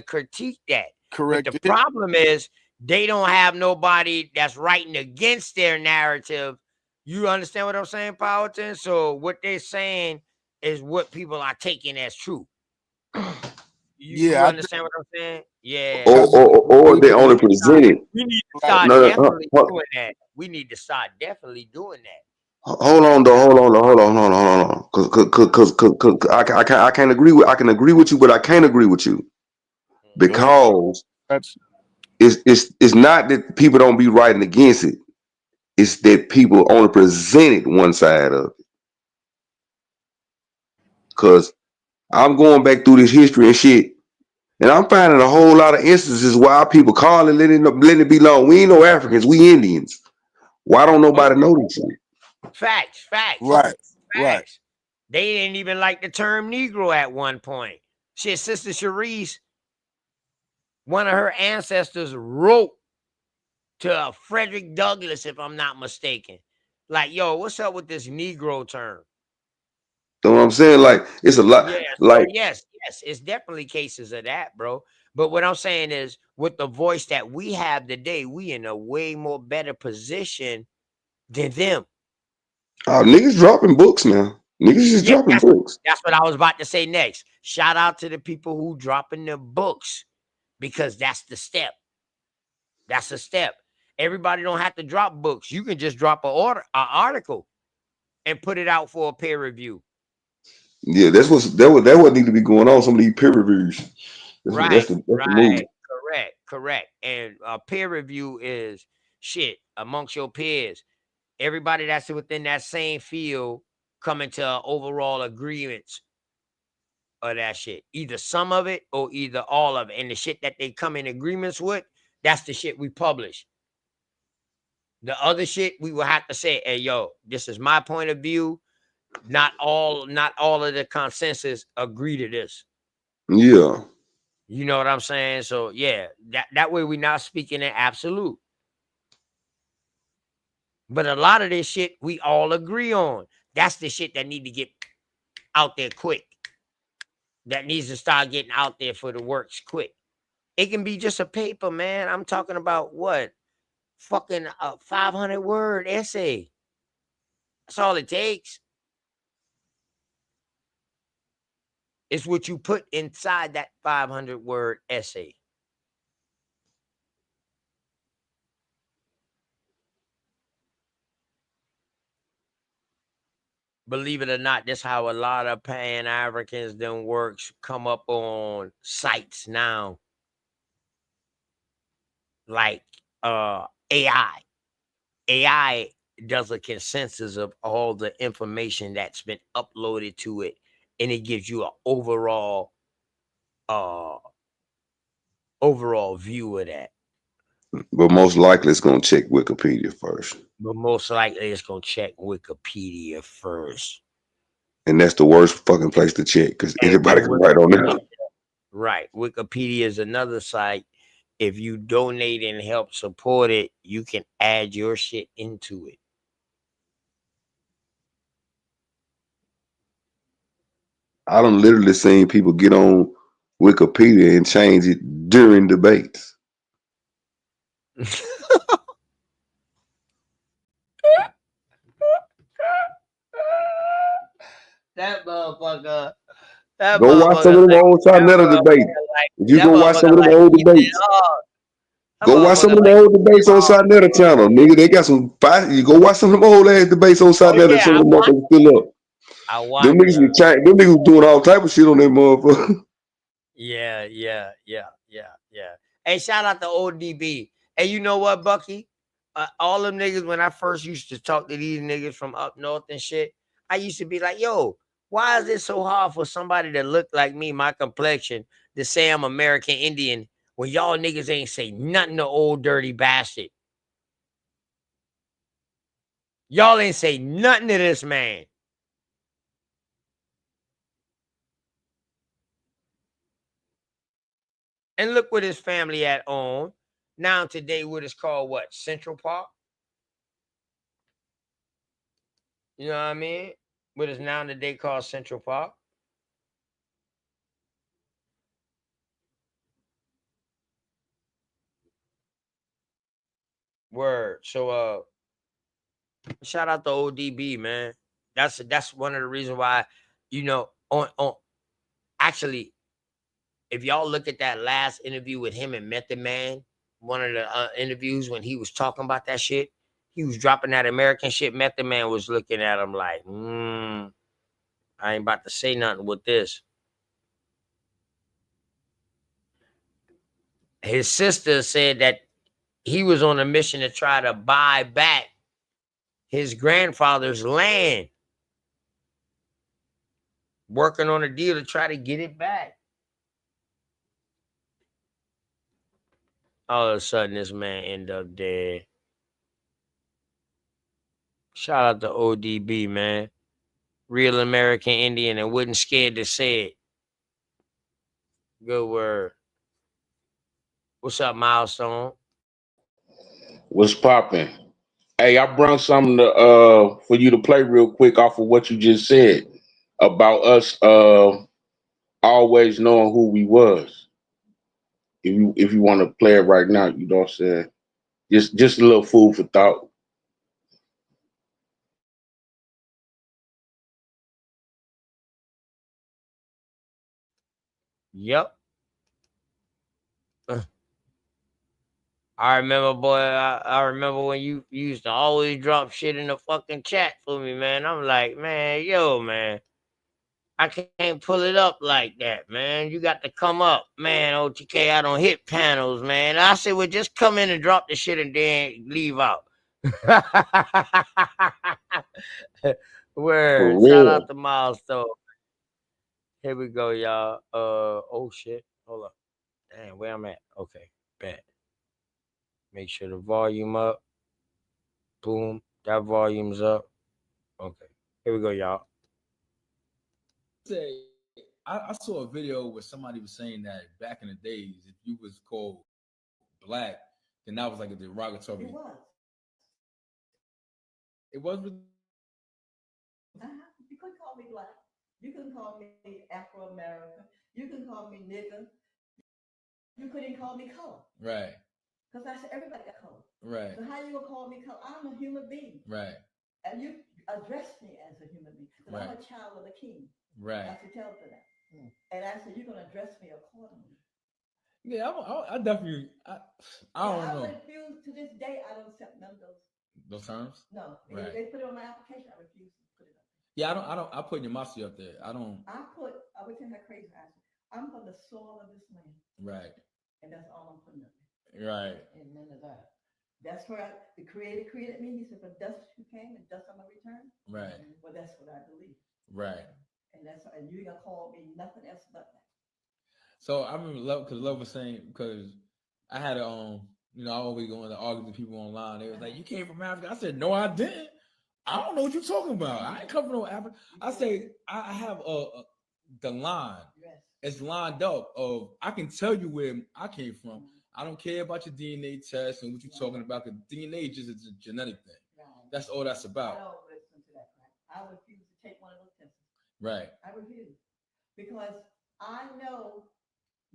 Speaker 2: critique that. But the
Speaker 14: Correct it.
Speaker 2: problem is they don't have nobody that's writing against their narrative. You understand what I'm saying, Powhatan? So what they're saying is what people are taking as true. You
Speaker 14: Yeah, I think
Speaker 2: understand what I'm saying? Yeah.
Speaker 14: I
Speaker 11: Or,
Speaker 14: think
Speaker 11: or, or
Speaker 2: We
Speaker 11: they
Speaker 2: we need
Speaker 11: only
Speaker 2: to start.
Speaker 11: present it.
Speaker 2: We need to
Speaker 14: like
Speaker 2: start
Speaker 11: No, no,
Speaker 2: definitely doing that. We need to start definitely doing that.
Speaker 11: hold on, though. Cause I can't agree with. I can agree with you, but I can't agree with you
Speaker 14: go ahead.
Speaker 11: because
Speaker 14: That's
Speaker 11: it's not that people don't be writing against it. It's that people only presented one side of it. Cause I'm going back through this history and shit, and I'm finding a whole lot of instances why people call it, letting it be known. We ain't no Africans, we Indians. Why don't nobody know this shit?
Speaker 2: Facts, facts.
Speaker 14: right.
Speaker 11: Right.
Speaker 15: Facts. They didn't even like the term Negro at one point. Shit, Sister Cherise, one of her ancestors wrote to Frederick Douglass, if I'm not mistaken. Like, yo, what's up with this Negro term?
Speaker 11: You know what I'm saying? Like, it's a lot.
Speaker 15: Yeah, so
Speaker 11: Like,
Speaker 15: yes, it's definitely cases of that, bro. But what I'm saying is, with the voice that we have today, we in a way more better position than them.
Speaker 11: niggas dropping books now. Niggas just
Speaker 15: Yeah,
Speaker 11: dropping books.
Speaker 15: that's what I was about to say next. Shout out to the people who dropping their books, because that's the step. That's a step. Everybody don't have to drop books. You can just drop an article and put it out for a peer review.
Speaker 11: Yeah, that what need to be going on. Some of these peer reviews. That's the move.
Speaker 15: Correct. And peer review is shit amongst your peers. Everybody that's within that same field coming to overall agreements of that shit. Either some of it or either all of it. And the shit that they come in agreements with, that's the shit we publish. The other shit, we will have to say, hey, yo, this is my point of view. Not all of the consensus agree to this.
Speaker 11: Yeah.
Speaker 15: You know what I'm saying? So yeah, that way we're not speaking in absolute. But a lot of this shit we all agree on. That's the shit that need to get out there quick. That needs to start getting out there for the works quick. It can be just a paper, man. I'm talking about what? Fucking a 500-word essay. That's all it takes. It's what you put inside that 500-word essay. Believe it or not, that's how a lot of Pan-Africans then works come up on sites now. Like AI. AI does a consensus of all the information that's been uploaded to it, and it gives you an overall view of that.
Speaker 11: But most likely it's gonna check Wikipedia first.
Speaker 15: But most likely it's gonna check Wikipedia first.
Speaker 11: And that's the worst fucking place to check because anybody
Speaker 15: And
Speaker 11: can write on there.
Speaker 15: right. Wikipedia is another site. If you donate and help support it, you can add your shit into it.
Speaker 11: I done literally seen people get on Wikipedia and change it during debates.
Speaker 15: That motherfucker. That
Speaker 11: Go watch some
Speaker 15: motherfucker
Speaker 11: of them
Speaker 15: like
Speaker 11: old
Speaker 15: that
Speaker 11: China debates.
Speaker 15: motherfucker like
Speaker 11: If you
Speaker 15: that
Speaker 11: go watch some
Speaker 15: motherfucker
Speaker 11: of them
Speaker 15: like
Speaker 11: old
Speaker 15: getting it
Speaker 11: debates,
Speaker 15: hard. That
Speaker 11: go watch some
Speaker 15: motherfucker
Speaker 11: of them
Speaker 15: like
Speaker 11: old
Speaker 15: getting it
Speaker 11: debates on
Speaker 15: hard.
Speaker 11: Sarnetta channel, nigga. They got some fight. You go watch some of them old ass debates on
Speaker 15: Oh
Speaker 11: Sarnetta.
Speaker 15: yeah,
Speaker 11: Some
Speaker 15: I
Speaker 11: of them
Speaker 15: watched.
Speaker 11: motherfuckers still up.
Speaker 15: I
Speaker 11: Them
Speaker 15: watched
Speaker 11: niggas was
Speaker 15: it.
Speaker 11: them niggas was doing all type of shit on that motherfucker.
Speaker 15: Yeah. Hey, shout out to ODB. Hey, you know what, Bucky? All them niggas, when I first used to talk to these niggas from up north and shit, I used to be like, yo, why is it so hard for somebody that look like me, my complexion, to say I'm American Indian when y'all niggas ain't say nothing to old dirty bastard? Y'all ain't say nothing to this man. And look what his family at on. Now today, what is called what? Central Park? You know what I mean? What is now today called Central Park? Word. So shout out to ODB, man. That's one of the reasons why, you know, on actually, if y'all look at that last interview with him and Method Man, one of the interviews when he was talking about that shit, he was dropping that American shit. Method Man was looking at him like, I ain't about to say nothing with this. His sister said that he was on a mission to try to buy back his grandfather's land, working on a deal to try to get it back. All of a sudden, this man ended up dead. Shout out to ODB, man.
Speaker 2: Real American Indian and wasn't scared to say it. Good word. What's up, Milestone?
Speaker 9: What's popping? Hey, I brought something to for you to play real quick off of what you just said about us always knowing who we was. If you want to play it right now, you know what I'm saying? Just a little food for thought.
Speaker 2: Yep. I remember, boy. I remember when you used to always drop shit in the fucking chat for me, man. I'm like, man, yo, man, I can't pull it up like that, man. You got to come up, man. OTK, I don't hit panels, man. I said, well, just come in and drop the shit and then leave out.
Speaker 9: For
Speaker 2: Word. Shout out
Speaker 9: real.
Speaker 2: to Milestone. Here we go, y'all. Oh shit. Hold up. Damn, where I'm at? Okay, bet. Make sure the volume up. Boom. That volume's up. Okay. Here we go, y'all.
Speaker 18: Say, I saw a video where somebody was saying that back in the days, if you was called black, then that was like a derogatory.
Speaker 19: It was.
Speaker 18: It was.
Speaker 19: You couldn't call me black. You couldn't call me Afro American. You can call me nigger. You couldn't call me color.
Speaker 18: Right.
Speaker 19: Because I said everybody got color.
Speaker 18: Right.
Speaker 19: So how you gonna call me color? I'm a human being.
Speaker 18: Right.
Speaker 19: And you address me as a human being. Because I'm a child of the king.
Speaker 18: Right.
Speaker 19: I should tell them that. And I said, you're gonna address me accordingly.
Speaker 18: Yeah, I definitely. I don't know.
Speaker 19: I refuse to this day. I don't accept none of
Speaker 18: those terms.
Speaker 19: No,
Speaker 18: right.
Speaker 19: If they put it on my application, I refuse to put it up.
Speaker 18: Yeah, I don't. I put Yamasi up there. I don't.
Speaker 19: I would tell you how crazy I am. I'm from the soil of this land.
Speaker 18: Right.
Speaker 19: And that's all I'm putting up there.
Speaker 18: Right.
Speaker 19: And none of that. That's where the Creator created me. He said, "From dust you came, and dust I'm gonna return."
Speaker 18: Right.
Speaker 19: Well, that's what I believe.
Speaker 18: Right.
Speaker 19: And you gonna call me nothing else but that.
Speaker 18: So I remember Love was saying, because I had a I always go into argue with people online. They was like, "You came from Africa." I said, "No, I didn't. I don't know what you're talking about. I ain't come from no Africa." I say I have the line.
Speaker 19: Yes.
Speaker 18: It's lined up of I can tell you where I came from. I don't care about your DNA test and what you're talking about, because DNA is just a genetic thing.
Speaker 19: Right.
Speaker 18: That's all that's about.
Speaker 19: I don't listen to that crap. I refuse to take one of those tests.
Speaker 18: Right.
Speaker 19: I refuse. Because I know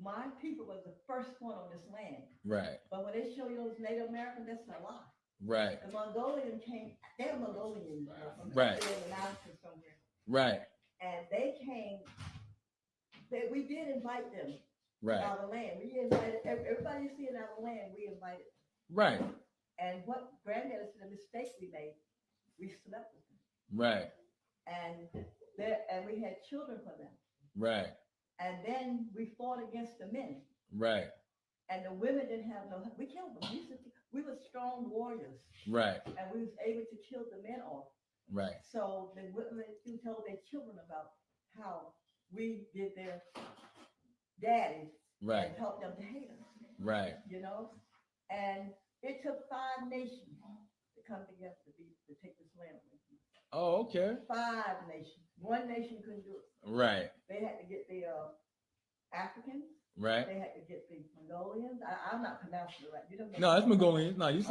Speaker 19: my people was the first one on this land.
Speaker 18: Right.
Speaker 19: But when they show you those Native Americans, that's a lie.
Speaker 18: Right.
Speaker 19: The Mongolian came, they're Mongolians.
Speaker 18: Right.
Speaker 19: They're in the mountains somewhere.
Speaker 18: Right.
Speaker 19: And they came, we did invite them.
Speaker 18: Right.
Speaker 19: To our land. We invited, everybody you see in our land, we invited.
Speaker 18: Right. And
Speaker 19: what Granddaddy said, the mistake we made, we slept with them.
Speaker 18: Right.
Speaker 19: And we had children for them.
Speaker 18: Right.
Speaker 19: And then we fought against the men.
Speaker 18: Right.
Speaker 19: And the women didn't have no, we killed them. We were strong warriors.
Speaker 18: Right.
Speaker 19: And we was able to kill the men off.
Speaker 18: Right.
Speaker 19: So the women told their children about how we did their daddies.
Speaker 18: Right.
Speaker 19: And helped them to hate us.
Speaker 18: Right.
Speaker 19: You know? And it took 5 nations to come together to take this land away from us.
Speaker 18: Oh, okay.
Speaker 19: 5 nations. 1 nation couldn't do it.
Speaker 18: Right.
Speaker 19: They had to get the Africans.
Speaker 18: Right.
Speaker 19: They had to get the Mongolians. I'm not pronouncing it right. You don't know.
Speaker 18: No, it's Mongolian. No, you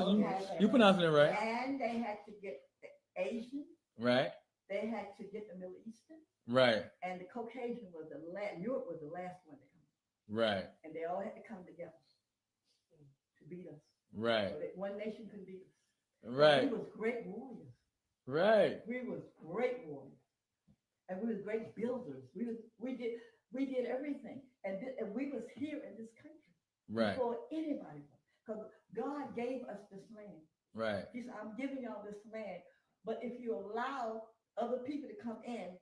Speaker 18: pronouncing it right.
Speaker 19: And they had to get the Asian.
Speaker 18: Right.
Speaker 19: They had to get the Middle Eastern.
Speaker 18: Right.
Speaker 19: And the Caucasian was the last. Europe was the last one to come.
Speaker 18: Right.
Speaker 19: And they all had to come together to beat us.
Speaker 18: Right.
Speaker 19: So 1 nation couldn't beat us.
Speaker 18: Right.
Speaker 19: We was great warriors.
Speaker 18: Right.
Speaker 19: We was great warriors. And we was great builders. We did everything. And we was here in this country.
Speaker 18: Right.
Speaker 19: Before anybody was. Because God gave us this land.
Speaker 18: Right.
Speaker 19: He said, I'm giving y'all this land. But if you allow other people to come in,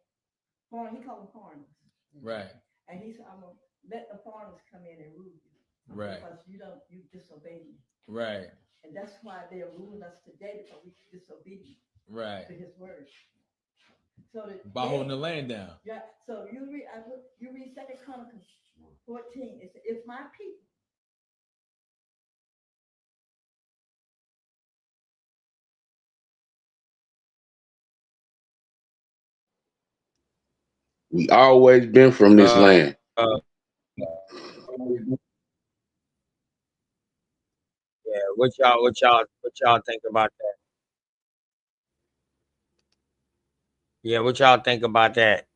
Speaker 19: he called them foreigners.
Speaker 18: Right.
Speaker 19: And he said, I'm going to let the foreigners come in and rule you.
Speaker 18: Right.
Speaker 19: Because you disobey me.
Speaker 18: Right.
Speaker 19: And that's why they're ruling us today, because we disobedient.
Speaker 18: Right.
Speaker 19: To his word. So
Speaker 18: by holding the land down.
Speaker 19: Yeah. So you read 2 Chronicles 14. It says, if my people.
Speaker 9: We always been from this
Speaker 2: Uh,
Speaker 9: land.
Speaker 2: uh, yeah. What y'all think about that? Yeah, what y'all think about that?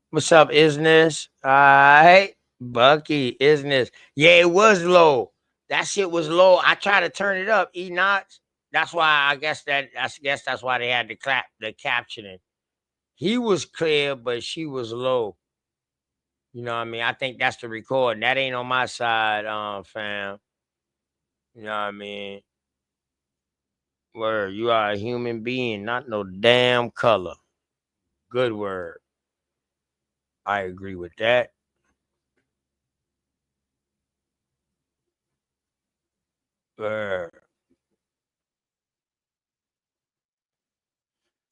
Speaker 2: What's up, Isness? All right, Bucky, Isness. Yeah, it was low. That shit was low. I tried to turn it up. Enoch. That's why I guess that's why they had the captioning. He was clear, but she was low. You know what I mean? I think that's the recording. That ain't on my side, fam. You know what I mean? Word, you are a human being, not no damn color. Good word. I agree with that. Word.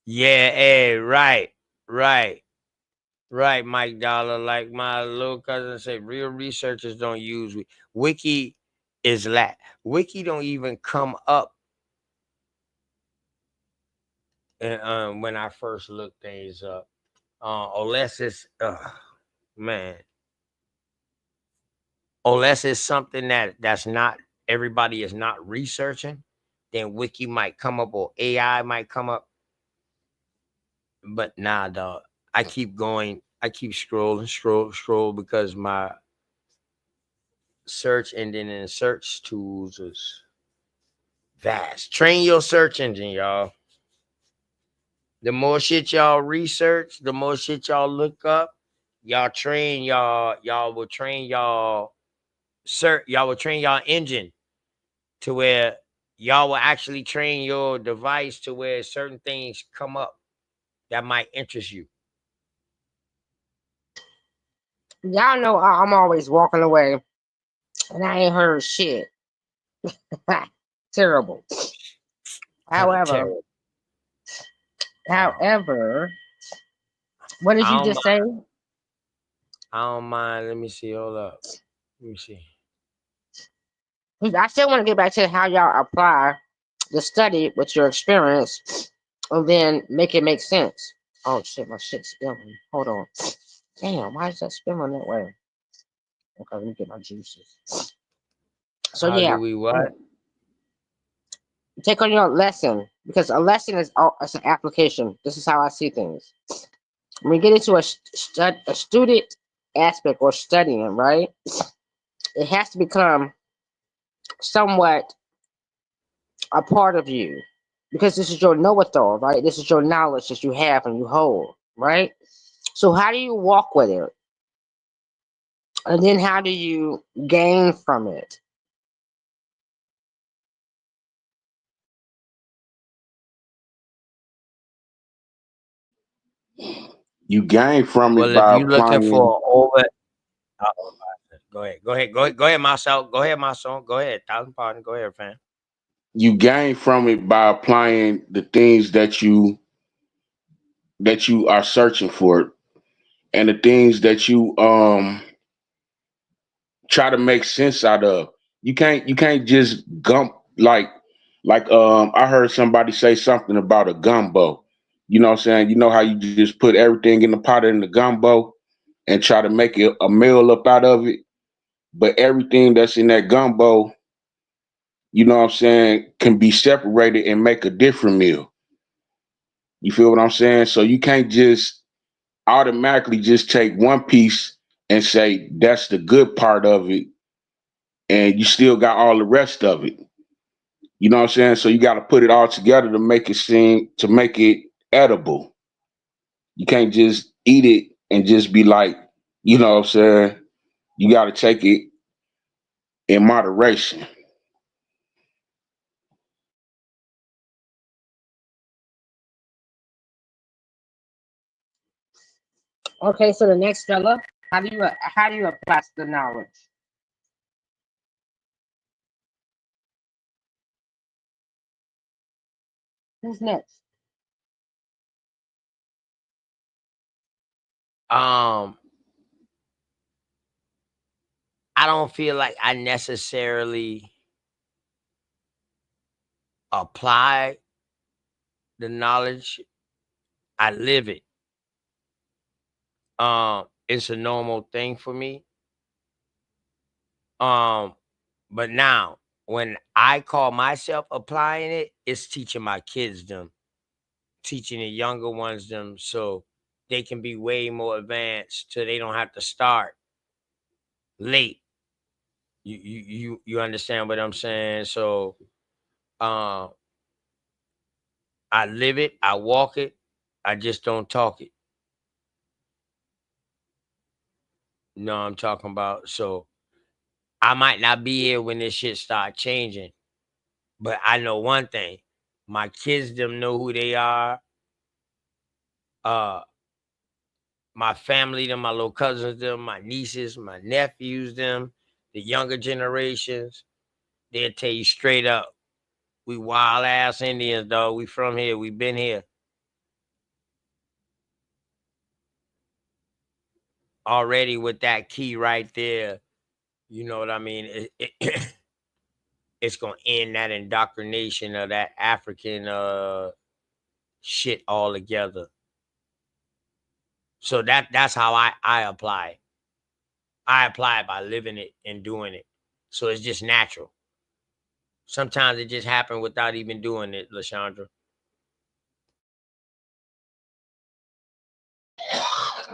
Speaker 2: Yeah, hey, right, right, Mike Dollar. Like my little cousin said, real researchers don't use Wiki is Wiki don't even come up when I first look things up. Unless it's man. Unless it's something that's not everybody is not researching, then Wiki might come up or AI might come up. But nah, dog. I keep going. I keep scroll because my search engine and search tools is vast. Train your search engine, y'all. The more shit y'all research, the more shit y'all look up, y'all will train y'all will train y'all engine to where y'all will actually train your device to where certain things come up that might interest you.
Speaker 17: Y'all know I'm always walking away and I ain't heard shit. Terrible. However,
Speaker 2: Terrible.
Speaker 17: however, what did
Speaker 2: I
Speaker 17: you
Speaker 2: don't
Speaker 17: just say?
Speaker 2: I don't mind. Let me see. Hold up. Let me see.
Speaker 17: I still want to get back to how y'all apply the study with your experience and then make it make sense. Oh shit, my shit's spilling. Hold on. Damn, why is that spilling that way? Okay, let me get my juices. So
Speaker 2: How
Speaker 17: yeah,
Speaker 2: do we what?
Speaker 17: take on your lesson because a lesson is it's an application. This is how I see things. When we get into a student aspect or studying, right? It has to become somewhat a part of you because this is your know-it-all, right? This is your knowledge that you have and you hold, right? So how do you walk with it? And then how do you gain from it?
Speaker 9: You gain from it
Speaker 2: Well, if
Speaker 9: by
Speaker 2: you looking
Speaker 9: applying.
Speaker 2: for over, go ahead, Marcel. Go ahead, Marcel. Go ahead. Thousand pardon. Go ahead, fam.
Speaker 9: You gain from it by applying the things that you are searching for, and the things that you try to make sense out of. You can't just gump like I heard somebody say something about a gumbo. You know what I'm saying? You know how you just put everything in the pot in the gumbo and try to make it a meal up out of it, but everything that's in that gumbo, you know what I'm saying, can be separated and make a different meal. You feel what I'm saying? So you can't just automatically just take one piece and say that's the good part of it and you still got all the rest of it. You know what I'm saying? So you got to put it all together to make it edible. You can't just eat it and just be like, you know what I'm saying? You got to take it in moderation.
Speaker 17: Okay, so the next fella, how do you apply the knowledge? Who's next?
Speaker 2: Um, I don't feel like I necessarily apply the knowledge. I live it. It's a normal thing for me. But now when I call myself applying it, it's teaching my kids them, teaching the younger ones them, so they can be way more advanced, so they don't have to start late. You understand what I'm saying? So I live it, I walk it, I just don't talk it. You know what I'm talking about? So I might not be here when this shit start changing, but I know one thing: my kids them know who they are. My family them, my little cousins them, my nieces, my nephews them, the younger generations. They'll tell you straight up, we wild ass Indians, dog. We from here. We been here. Already with that key right there, you know what I mean? It's gonna end that indoctrination of that African shit altogether. So that's how I apply it. I apply it by living it and doing it. So it's just natural. Sometimes it just happens without even doing it, LaShandra.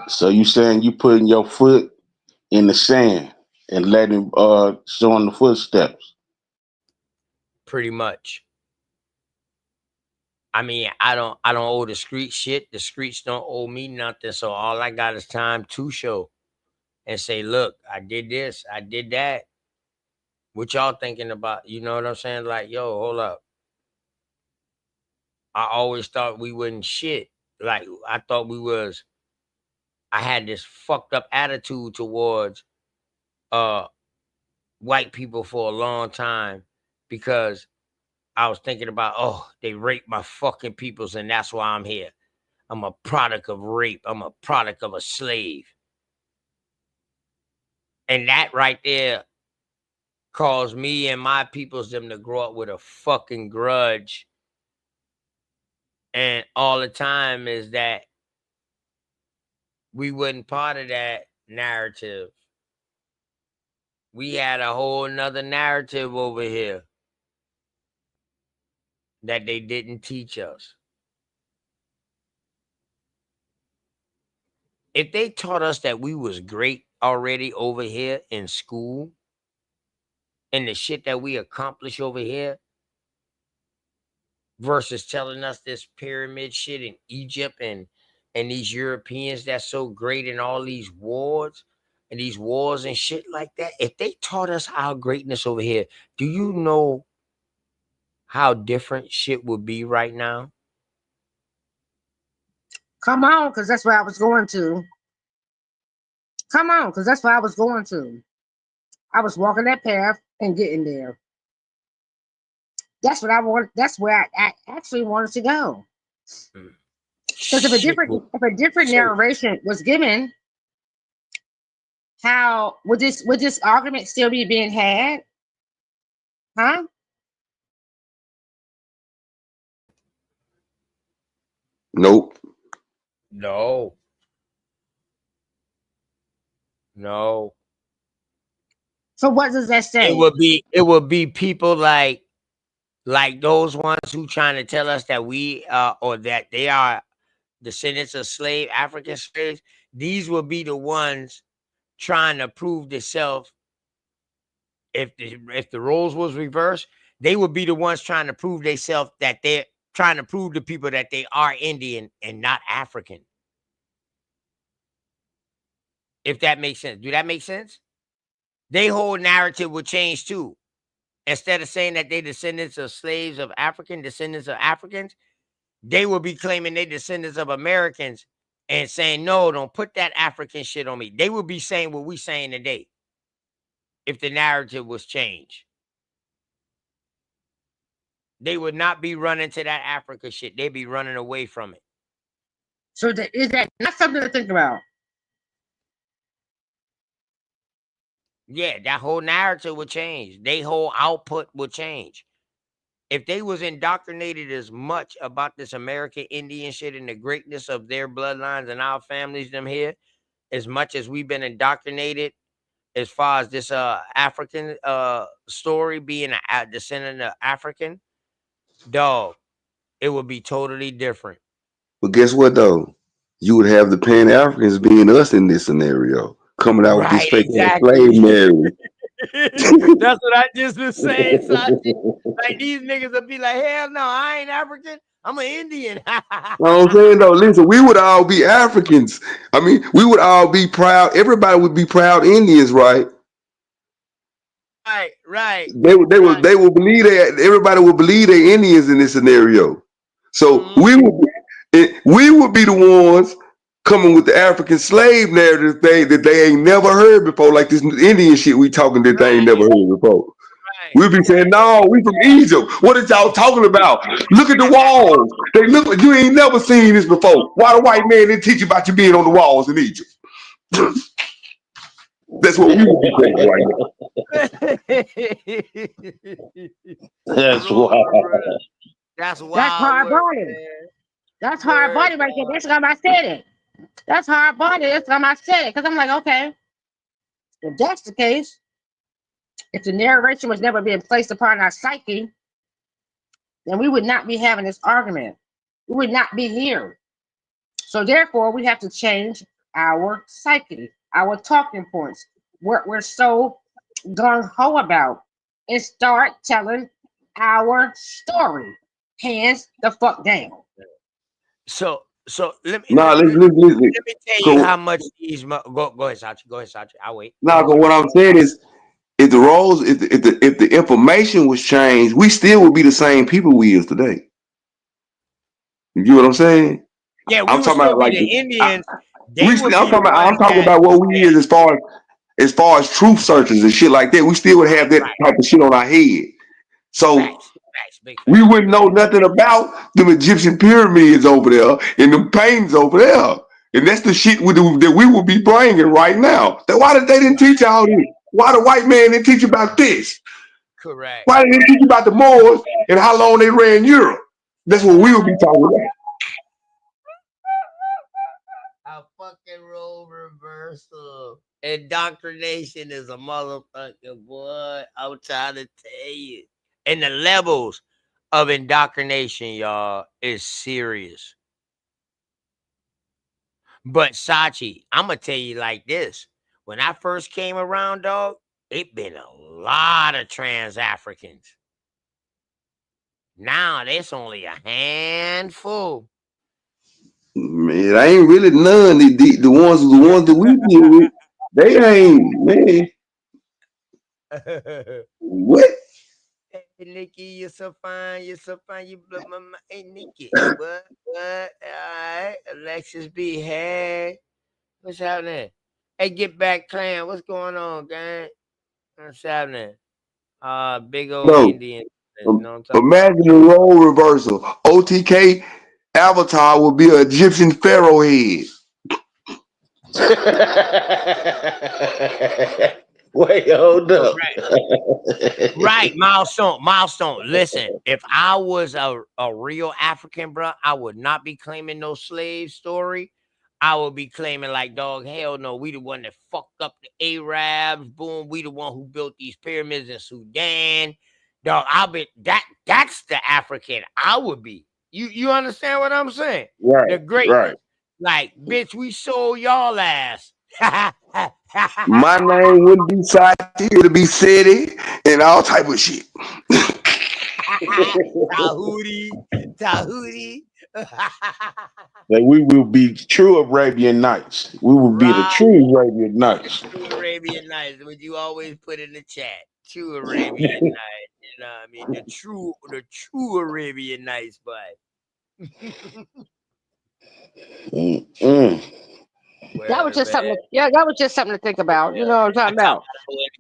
Speaker 9: So you saying you putting your foot in the sand and letting showing the footsteps.
Speaker 2: Pretty much. I mean, I don't owe the street shit. The streets don't owe me nothing. So all I got is time to show and say, look, I did this, I did that. What y'all thinking about? You know what I'm saying? Like, yo, hold up. I always thought we wasn't shit. Like, I thought we was. I had this fucked up attitude towards white people for a long time because I was thinking about, oh, they raped my fucking peoples and that's why I'm here. I'm a product of rape. I'm a product of a slave. And that right there caused me and my peoples them to grow up with a fucking grudge. And all the time is that we wasn't part of that narrative. We had a whole nother narrative over here that they didn't teach us. If they taught us that we was great already over here in school and the shit that we accomplish over here versus telling us this pyramid shit in Egypt and these Europeans that's so great in all these wars and shit like that. If they taught us our greatness over here, do you know how different shit would be right now?
Speaker 17: Come on, because that's where I was going to. Come on, because that's where I was going to. I was walking that path and getting there. That's what I want. That's where I actually wanted to go. Because if a different narration was given, how would this argument still be being had? Huh?
Speaker 9: Nope.
Speaker 2: No.
Speaker 17: So what does that say?
Speaker 2: It would be people like those ones who trying to tell us that we or that they are descendants of African slaves. These will be the ones trying to prove themselves. If the roles was reversed, they would be the ones trying to prove themselves that they're trying to prove to people that they are Indian and not African. If that makes sense. Do that make sense? Their whole narrative would change too. Instead of saying that they descendants of slaves of descendants of Africans, they will be claiming they descendants of Americans and saying, no, don't put that African shit on me. They will be saying what we saying today if the narrative was changed. They would not be running to that Africa shit. They'd be running away from it.
Speaker 17: So is that not something to think about?
Speaker 2: Yeah, that whole narrative would change. Their whole output would change. if they was indoctrinated as much about this American Indian shit and the greatness of their bloodlines and our families, them here, as much as we've been indoctrinated as far as this African story being a descendant of African, dog, it would be totally different.
Speaker 11: But guess what though? You would have the Pan Africans being us in this scenario, coming out with this
Speaker 2: Right,
Speaker 11: fake ass slave
Speaker 2: exactly.
Speaker 11: narrative.
Speaker 2: That's what I just was saying, Sachi. Like these niggas would be like, hell no, I ain't African. I'm an Indian.
Speaker 11: You know what I'm saying though? Listen, we would all be Africans. I mean, we would all be proud. Everybody would be proud Indians, right?
Speaker 2: Right.
Speaker 11: They would believe that everybody would believe they Indians in this scenario. So we would be the ones coming with the African slave narrative thing that they ain't never heard before, like this Indian shit we talking that they ain't never heard before. We'll be saying, no, we from Egypt. What is y'all talking about? Look at the walls. They look like you ain't never seen this before. Why the white man didn't teach you about you being on the walls in Egypt? That's what we would be saying right now.
Speaker 9: That's wild.
Speaker 2: That's wild.
Speaker 17: That's hard body. That's hard body right there. That's why I said it. That's hard body. That's why I said it. Because I'm like, okay, if that's the case, if the narration was never being placed upon our psyche, then we would not be having this argument. We would not be here. So therefore, we have to change our psyche, our talking points, what we're so gung-ho about, and start telling our story. Hands the fuck down.
Speaker 2: So let me
Speaker 11: Nah, listen.
Speaker 2: let me tell you
Speaker 11: So,
Speaker 2: how much these go ahead, Sachi. Go ahead, Sachi. I'll wait.
Speaker 11: nah, but what I'm saying is, if the roles, if the information was changed, we still would be the same people we is today. You get what I'm saying?
Speaker 2: Yeah, we
Speaker 11: I'm
Speaker 2: would
Speaker 11: talking
Speaker 2: still
Speaker 11: about
Speaker 2: be
Speaker 11: like
Speaker 2: the Indians. They would
Speaker 11: I'm
Speaker 2: be the
Speaker 11: talking
Speaker 2: ones that
Speaker 11: about what we is as far as truth searchers and shit like that. We still would have that type of shit on our head. So
Speaker 2: big
Speaker 11: we wouldn't know nothing about them Egyptian pyramids over there and them paintings over there. And that's the shit that we would be bringing right now. Why did they didn't teach all this? Why the white man didn't teach about this?
Speaker 2: Correct.
Speaker 11: Why didn't they teach about the Moors and how long they ran Europe? That's what we would be talking about.
Speaker 2: A fucking role reversal. Indoctrination is a motherfucker, boy. I'm trying to tell you. And the levels of indoctrination, y'all, is serious. But Sachi, I'm gonna tell you like this. When I first came around, dog, it been a lot of trans Africans. Now there's only a handful.
Speaker 11: Man, I ain't really none. The ones that we deal with, they ain't, man. What?
Speaker 2: Hey, Nikki, you're so fine. You're so fine. You blew my mind. Hey, Nikki. What? All right. Alexis B. Hey. What's happening? Hey, get back, clan. What's going on, gang? What's happening? Big old
Speaker 11: No.
Speaker 2: Indian. You know what I'm talking
Speaker 11: Imagine the role reversal. OTK avatar would be an Egyptian pharaoh head.
Speaker 9: Wait, hold up.
Speaker 2: Right, milestone. Listen, if I was a real African, bro, I would not be claiming no slave story. I would be claiming like, dog, hell no, we the one that fucked up the Arabs. Boom, we the one who built these pyramids in Sudan. Dog, that's the African I would be. You understand what I'm saying?
Speaker 9: Right,
Speaker 2: The greatness.
Speaker 9: right.
Speaker 2: Like, bitch, we sold y'all ass.
Speaker 11: My name wouldn't be Sati, it would be City and all type of shit.
Speaker 2: Tahuti.
Speaker 9: That we will be true Arabian Nights. We will be the true Arabian Nights.
Speaker 2: True Arabian Nights, would you always put in the chat? True Arabian Nights. You know what I mean? The true Arabian Nights, but
Speaker 17: That was just something. That was just something to think about. You know what I'm talking about?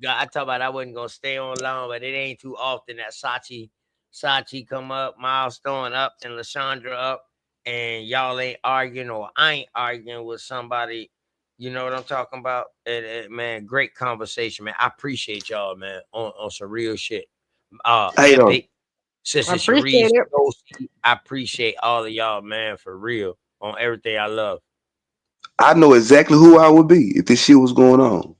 Speaker 2: I talk about I wasn't gonna stay on long, but it ain't too often that Sachi come up, Milestone up, and Lashandra up, and y'all ain't arguing or I ain't arguing with somebody. You know what I'm talking about? Man, great conversation, man. I appreciate y'all, man, on some real shit.
Speaker 11: Hey,
Speaker 2: Epic. Sister
Speaker 17: Appreciate
Speaker 2: Sharice,
Speaker 17: it.
Speaker 2: I appreciate all of y'all, man, for real, on everything I love.
Speaker 11: I know exactly who I would be if this shit was going on.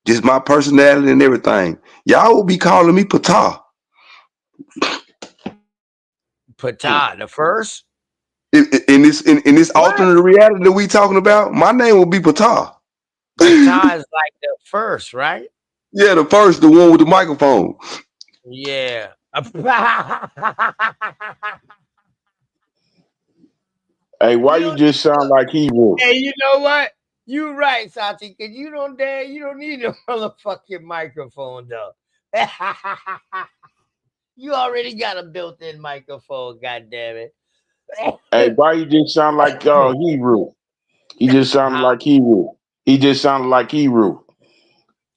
Speaker 11: Just my personality and everything. Y'all would be calling me Pata.
Speaker 2: Pata, the first?
Speaker 11: In this
Speaker 17: What?
Speaker 11: alternate reality that we talking about, my name will be Pata.
Speaker 2: Pata is like the first, right?
Speaker 11: Yeah, the first, the one with the microphone.
Speaker 2: Yeah.
Speaker 9: Hey, why you just sound like Hebrew?
Speaker 2: Hey, you know what? You right, Sati, because you don't need a motherfucking microphone, though. You already got a built-in microphone, goddammit.
Speaker 9: Hey, why you just sound like Hebrew? He just sounded like Hebrew. He just sounded like Hebrew.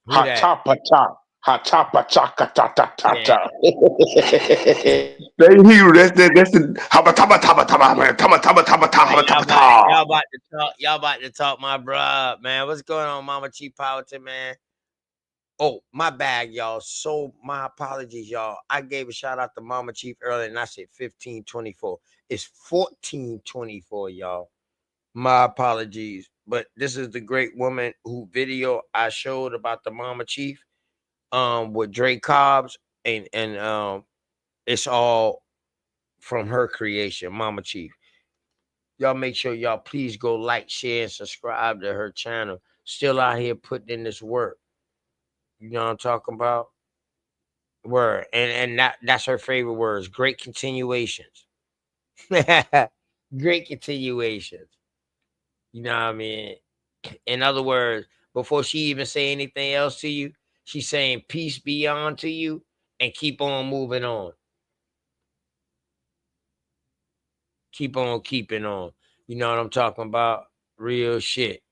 Speaker 2: Who that?
Speaker 9: Hatapata. Hatapata.
Speaker 11: They Hebrew. That's the haba taba taba taba taba taba taba taba taba taba.
Speaker 2: Y'all about to talk my bruh, man. What's going on, Mama Chief Powhatan, man? Oh, my bad, y'all. So my apologies, y'all. I gave a shout out to Mama Chief earlier, and I said 1524. It's 1424, y'all. My apologies. But this is the great woman who video I showed about the Mama Chief with Dre Cobbs, and it's all from her creation, Mama Chief. Y'all make sure y'all please go like, share, and subscribe to her channel. Still out here putting in this work. You know what I'm talking about? Word. And that's her favorite words. Great continuations. Great continuations. You know what I mean? In other words, before she even say anything else to you, she's saying peace be on to you and keep on moving on. Keep on keeping on. You know what I'm talking about? Real shit.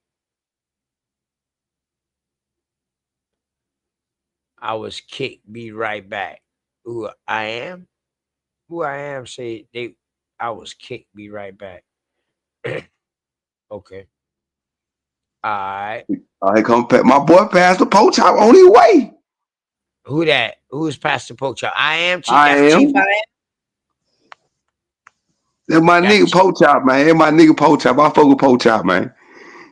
Speaker 2: I was kicked, be right back. Who I am? Who I am, say I was kicked, be right back. Okay. All right.
Speaker 11: Here come my boy Pastor Poach out on his way.
Speaker 2: Who that? Who's Pastor Poacher? I am Chief.
Speaker 11: I
Speaker 2: That's Chief
Speaker 11: am.
Speaker 2: I am.
Speaker 11: That's my
Speaker 2: That's
Speaker 11: nigga Poach out, man. That's my nigga Poach out. I fuck with Poach out, man.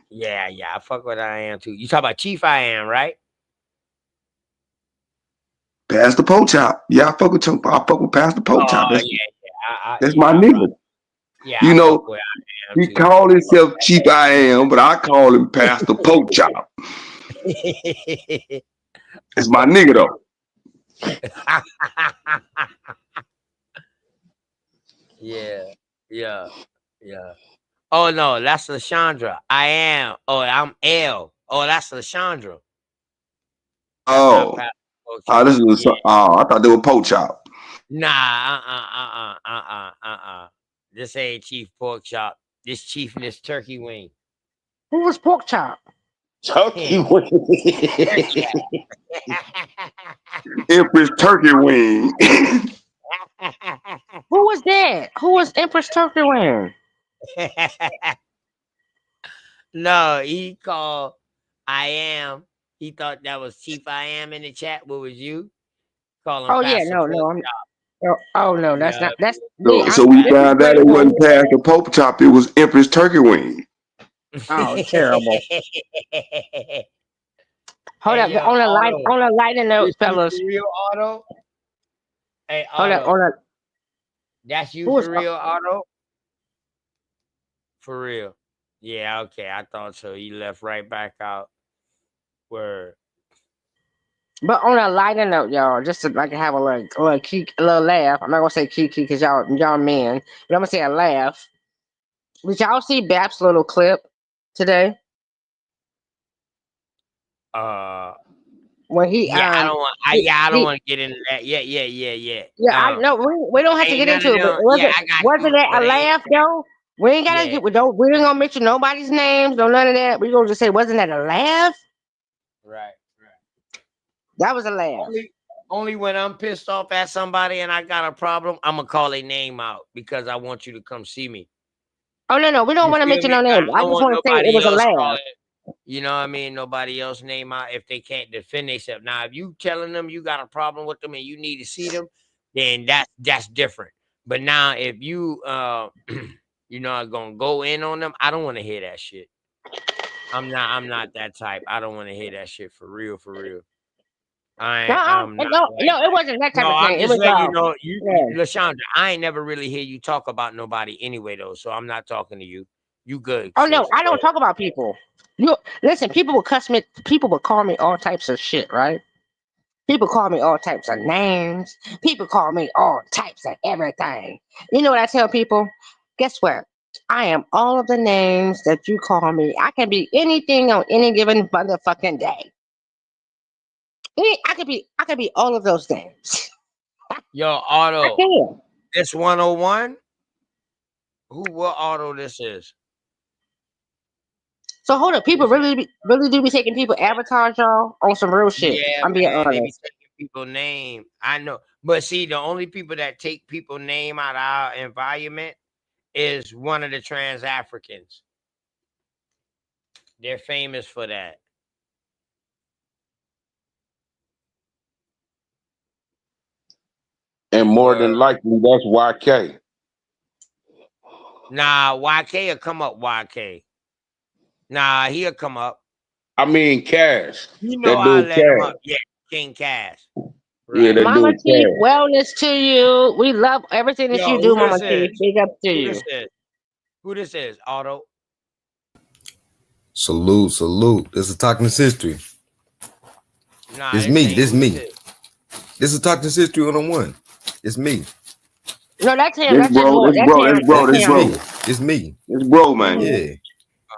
Speaker 2: Yeah. I fuck with I am too. You talk about Chief I am, right?
Speaker 11: Pastor Poach out. Yeah, I fuck with Pastor Poach out.
Speaker 2: Oh
Speaker 11: That's
Speaker 2: yeah.
Speaker 11: that's my nigga.
Speaker 2: I
Speaker 11: You
Speaker 2: fuck
Speaker 11: know,
Speaker 2: with I am
Speaker 11: he
Speaker 2: too.
Speaker 11: called himself Chief I Am, but I call him Pastor Poach out. That's my nigga though.
Speaker 2: yeah. Oh no, that's Lashandra. I am. Oh, I'm L. Oh, that's Lashandra. That's not
Speaker 11: Oh,
Speaker 2: Pastor Poacher.
Speaker 11: this is I thought they were Poach out.
Speaker 2: Nah, This ain't Chief Pork Chop. This Chief and this turkey wing.
Speaker 17: Who was pork chop?
Speaker 9: Turkey wing.
Speaker 11: Empress Turkey Wing.
Speaker 17: Who was that? Who was Empress Turkey Wing?
Speaker 2: No, he called I am. He thought that was Chief I am in the chat. What was you? Calling
Speaker 17: Oh yeah,
Speaker 2: Pastor
Speaker 17: no,
Speaker 2: Pork
Speaker 17: I'm.
Speaker 2: Chop.
Speaker 17: Oh no,
Speaker 2: You
Speaker 17: that's
Speaker 2: know
Speaker 17: not. That's me.
Speaker 11: So we
Speaker 17: This is
Speaker 11: found out
Speaker 17: Great
Speaker 11: it
Speaker 17: Woman.
Speaker 11: wasn't Pastor Poach Chop, it was Empress Turkey Wing.
Speaker 17: Oh, terrible. Hold
Speaker 2: Hey,
Speaker 17: up.
Speaker 2: yo, Otto.
Speaker 17: On a lighter note,
Speaker 2: This you
Speaker 17: fellas.
Speaker 2: for real, Otto? Hey,
Speaker 17: Hold up.
Speaker 2: Otto. That's you
Speaker 17: Who was?
Speaker 2: for real, Otto? For real. Yeah, okay. I thought so. He left right back out. Word.
Speaker 17: But on a lighter note, y'all, just to like have a little laugh. I'm not gonna say kiki because y'all men, but I'm gonna say a laugh. Did y'all see Bap's little clip today when he
Speaker 2: Yeah, I don't want. I don't
Speaker 17: he
Speaker 2: want to get into that. Yeah.
Speaker 17: yeah, I know we don't have to
Speaker 2: Ain't
Speaker 17: get
Speaker 2: none
Speaker 17: into
Speaker 2: of
Speaker 17: it, but
Speaker 2: them. Yeah, I got
Speaker 17: wasn't
Speaker 2: you,
Speaker 17: that
Speaker 2: but
Speaker 17: a laugh though? We ain't gotta
Speaker 2: yeah.
Speaker 17: get we ain't gonna mention nobody's names, no none of that. We gonna just say, wasn't that a laugh?
Speaker 2: Right.
Speaker 17: That was a laugh.
Speaker 2: Only when I'm pissed off at somebody and I got a problem, I'm gonna call their name out because I want you to come see me.
Speaker 17: Oh no, we don't
Speaker 2: You
Speaker 17: want to
Speaker 2: feel
Speaker 17: mention
Speaker 2: me?
Speaker 17: no
Speaker 2: I
Speaker 17: names. I
Speaker 2: don't
Speaker 17: just
Speaker 2: want
Speaker 17: want to say it
Speaker 2: nobody
Speaker 17: was a
Speaker 2: else
Speaker 17: laugh.
Speaker 2: calling. You know what I mean? Nobody else name out if they can't defend themselves. Now, if you telling them you got a problem with them and you need to see them, then that's different. But now if you you're not gonna go in on them, I don't want to hear that shit. I'm not that type. I don't want to hear that shit for real, for real. I'm not like
Speaker 17: no, it wasn't that type
Speaker 2: no,
Speaker 17: of
Speaker 2: I'm
Speaker 17: thing. It
Speaker 2: just
Speaker 17: was
Speaker 2: letting you know
Speaker 17: yeah.
Speaker 2: LaShondra, I ain't never really hear you talk about nobody anyway though. So I'm not talking to you. You good,
Speaker 17: Oh no,
Speaker 2: sis.
Speaker 17: I
Speaker 2: Go
Speaker 17: don't
Speaker 2: ahead.
Speaker 17: talk about people. You listen, people will cuss me. People will call me all types of shit, right? People call me all types of names. People call me all types of everything. You know what I tell people? Guess what? I am all of the names that you call me. I can be anything on any given motherfucking day. I could be all of those things.
Speaker 2: Yo,
Speaker 17: I
Speaker 2: Auto,
Speaker 17: can.
Speaker 2: this 101. What auto this is?
Speaker 17: So hold up, people really do be taking people avatars, y'all, on some real shit.
Speaker 2: Yeah,
Speaker 17: I'm being
Speaker 2: man, they be
Speaker 17: honest.
Speaker 2: taking people name. I know, but see, the only people that take people name out of our environment is one of the trans Africans. They're famous for that.
Speaker 9: And more than
Speaker 2: Word.
Speaker 9: likely, that's YK.
Speaker 2: Nah, YK will come up. YK. Nah, he'll come up.
Speaker 9: I mean, Cash.
Speaker 2: You know,
Speaker 9: That
Speaker 2: I'll
Speaker 9: dude,
Speaker 2: let him up.
Speaker 9: Cash.
Speaker 2: Yeah, King Cash.
Speaker 9: Yeah,
Speaker 2: Right.
Speaker 9: that
Speaker 17: Mama
Speaker 9: dude,
Speaker 17: Chief,
Speaker 9: Cash.
Speaker 17: wellness to you. We love everything that
Speaker 2: Yo,
Speaker 17: you
Speaker 2: who
Speaker 17: do, Mama
Speaker 2: this
Speaker 17: Chief.
Speaker 2: is?
Speaker 17: Big up to
Speaker 2: Who
Speaker 17: you.
Speaker 2: this is? Who this is? Auto.
Speaker 11: Salute, salute. This is Talking History.
Speaker 2: Nah,
Speaker 11: It's
Speaker 2: this
Speaker 11: me.
Speaker 2: ain't
Speaker 11: This
Speaker 2: who this
Speaker 11: me.
Speaker 2: is.
Speaker 11: This is Talking History 101. It's me.
Speaker 17: No, that's him.
Speaker 14: This
Speaker 17: That's his
Speaker 14: bro,
Speaker 17: voice.
Speaker 14: this
Speaker 17: That's
Speaker 14: bro,
Speaker 17: him.
Speaker 14: this bro,
Speaker 17: That's
Speaker 14: this
Speaker 11: It's
Speaker 14: bro.
Speaker 17: him.
Speaker 11: me. It's me.
Speaker 14: This bro, man.
Speaker 17: Hmm.
Speaker 11: Yeah.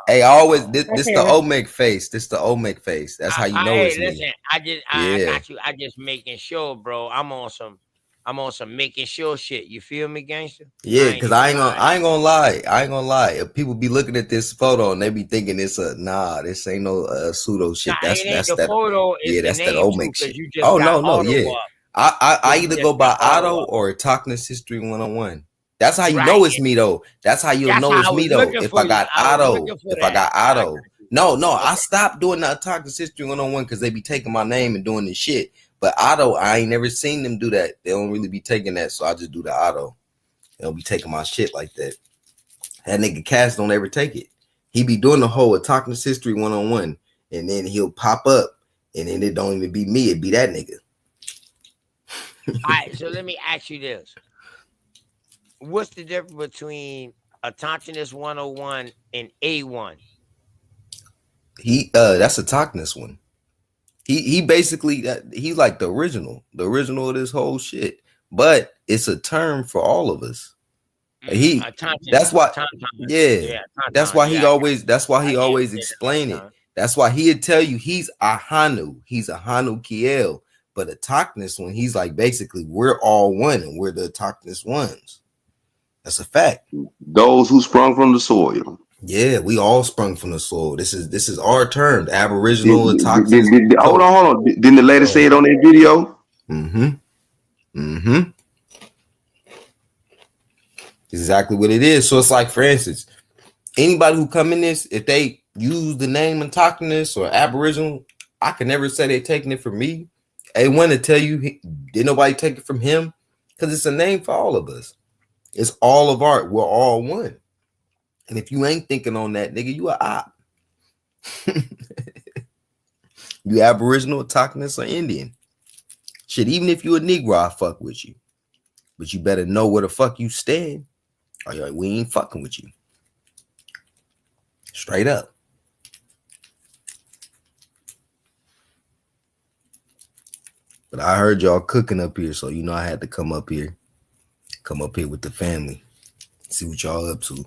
Speaker 11: Hey, I always
Speaker 17: That's
Speaker 11: this the
Speaker 17: him.
Speaker 11: Olmec face. This the Olmec face. That's how you know
Speaker 2: Hey,
Speaker 11: it's me.
Speaker 2: listen, I
Speaker 11: Yeah.
Speaker 2: got you. I just making sure, bro. I'm on some making sure shit. You feel me, gangster?
Speaker 11: Yeah,
Speaker 2: I ain't
Speaker 11: cause
Speaker 2: even lying.
Speaker 11: I ain't gonna lie. I ain't gonna lie. If people be looking at this photo and they be thinking it's a this ain't no pseudo
Speaker 2: Nah,
Speaker 11: shit.
Speaker 2: it ain't
Speaker 11: That's
Speaker 2: the
Speaker 11: that
Speaker 2: photo, it's
Speaker 11: yeah,
Speaker 2: the
Speaker 11: that's that
Speaker 2: name
Speaker 11: Olmec
Speaker 2: too, because
Speaker 11: shit.
Speaker 2: you just
Speaker 11: Oh
Speaker 2: got
Speaker 11: no,
Speaker 2: auto
Speaker 11: yeah.
Speaker 2: up.
Speaker 11: I
Speaker 2: You
Speaker 11: either
Speaker 2: just
Speaker 11: go
Speaker 2: got
Speaker 11: by
Speaker 2: auto
Speaker 11: Otto
Speaker 2: up.
Speaker 11: or Talkness History 101. That's how you
Speaker 2: Right.
Speaker 11: know it's me though. That's how you'll
Speaker 2: That's
Speaker 11: know
Speaker 2: how
Speaker 11: it's
Speaker 2: I
Speaker 11: me
Speaker 2: was
Speaker 11: though.
Speaker 2: looking
Speaker 11: If
Speaker 2: for
Speaker 11: I
Speaker 2: you.
Speaker 11: got
Speaker 2: I was
Speaker 11: Otto.
Speaker 2: looking for
Speaker 11: If I
Speaker 2: that.
Speaker 11: got
Speaker 2: I got
Speaker 11: Otto.
Speaker 2: you.
Speaker 11: No, I
Speaker 2: Okay.
Speaker 11: stopped doing the Talkers History 101 because they be taking my name and doing this shit. But Otto, I ain't never seen them do that. They don't really be taking that, so I just do the Otto. They don't be taking my shit like that. That nigga Cass don't ever take it. He be doing the whole Talkers History 101, and then he'll pop up, and then it don't even be me. It be that nigga.
Speaker 2: All right, so let me ask you this. What's the difference between a Tontinus 101 and A1?
Speaker 11: That's a Talkness one. He basically he's like the original of this whole shit. But it's a term for all of us.
Speaker 2: A
Speaker 11: That's
Speaker 2: Tontinus, a
Speaker 11: why
Speaker 2: Tonton.
Speaker 11: yeah.
Speaker 2: Yeah, Tonton. Yeah,
Speaker 11: That's why
Speaker 2: I
Speaker 11: he
Speaker 2: get
Speaker 11: always
Speaker 2: it.
Speaker 11: explain it.
Speaker 2: Tonton.
Speaker 11: That's why he'd tell you he's a Hanu. He's a Hanu Kiel. But a Talkness one, he's like basically we're all one and we're the Talkness ones. That's a fact.
Speaker 14: Those who sprung from the soil.
Speaker 11: Yeah, we all sprung from the soil. This is our term, the
Speaker 14: Did,
Speaker 11: Aboriginal, the Toxins.
Speaker 14: hold on. Didn't the lady say it on that video?
Speaker 11: Exactly what it is. So it's like, for instance, anybody who come in this, if they use the name Autochthonous or Aboriginal, I can never say they're taking it from me. I want to tell you, did nobody take it from him? Because it's a name for all of us. It's all of art. We're all one. And if you ain't thinking on that, nigga, you a op. You Aboriginal, Autochthonous, or Indian. Shit, even if you a Negro, I fuck with you. But you better know where the fuck you stand. Or like, we ain't fucking with you. Straight up. But I heard y'all cooking up here, so you know I had to come up here. Come up here with the family. See what y'all up to.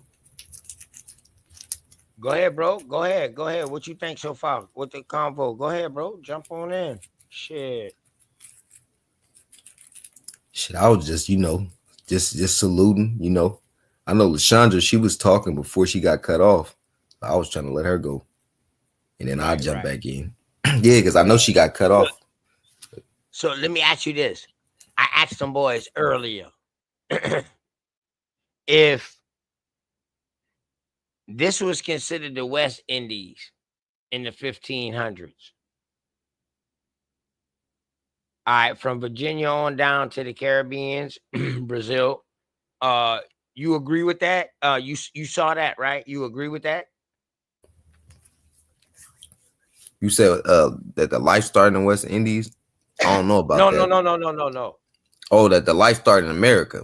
Speaker 2: Go ahead, bro. Go ahead. Go ahead. What you think so far? What the convo? Go ahead, bro. Jump on in. Shit.
Speaker 11: Shit, I was just, just saluting, I know LaShondra, she was talking before she got cut off. I was trying to let her go. And then I jump back in. Yeah, because I know she got cut off.
Speaker 2: So let me ask you this. I asked some boys earlier if this was considered the West Indies in the 1500s. All right, from Virginia on down to the Caribbeans, Brazil. You agree with that? You saw that, right? You agree with that?
Speaker 11: You said that the life started in the West Indies. I don't know about
Speaker 2: No,
Speaker 11: that.
Speaker 2: no.
Speaker 11: Oh, that the life started in America.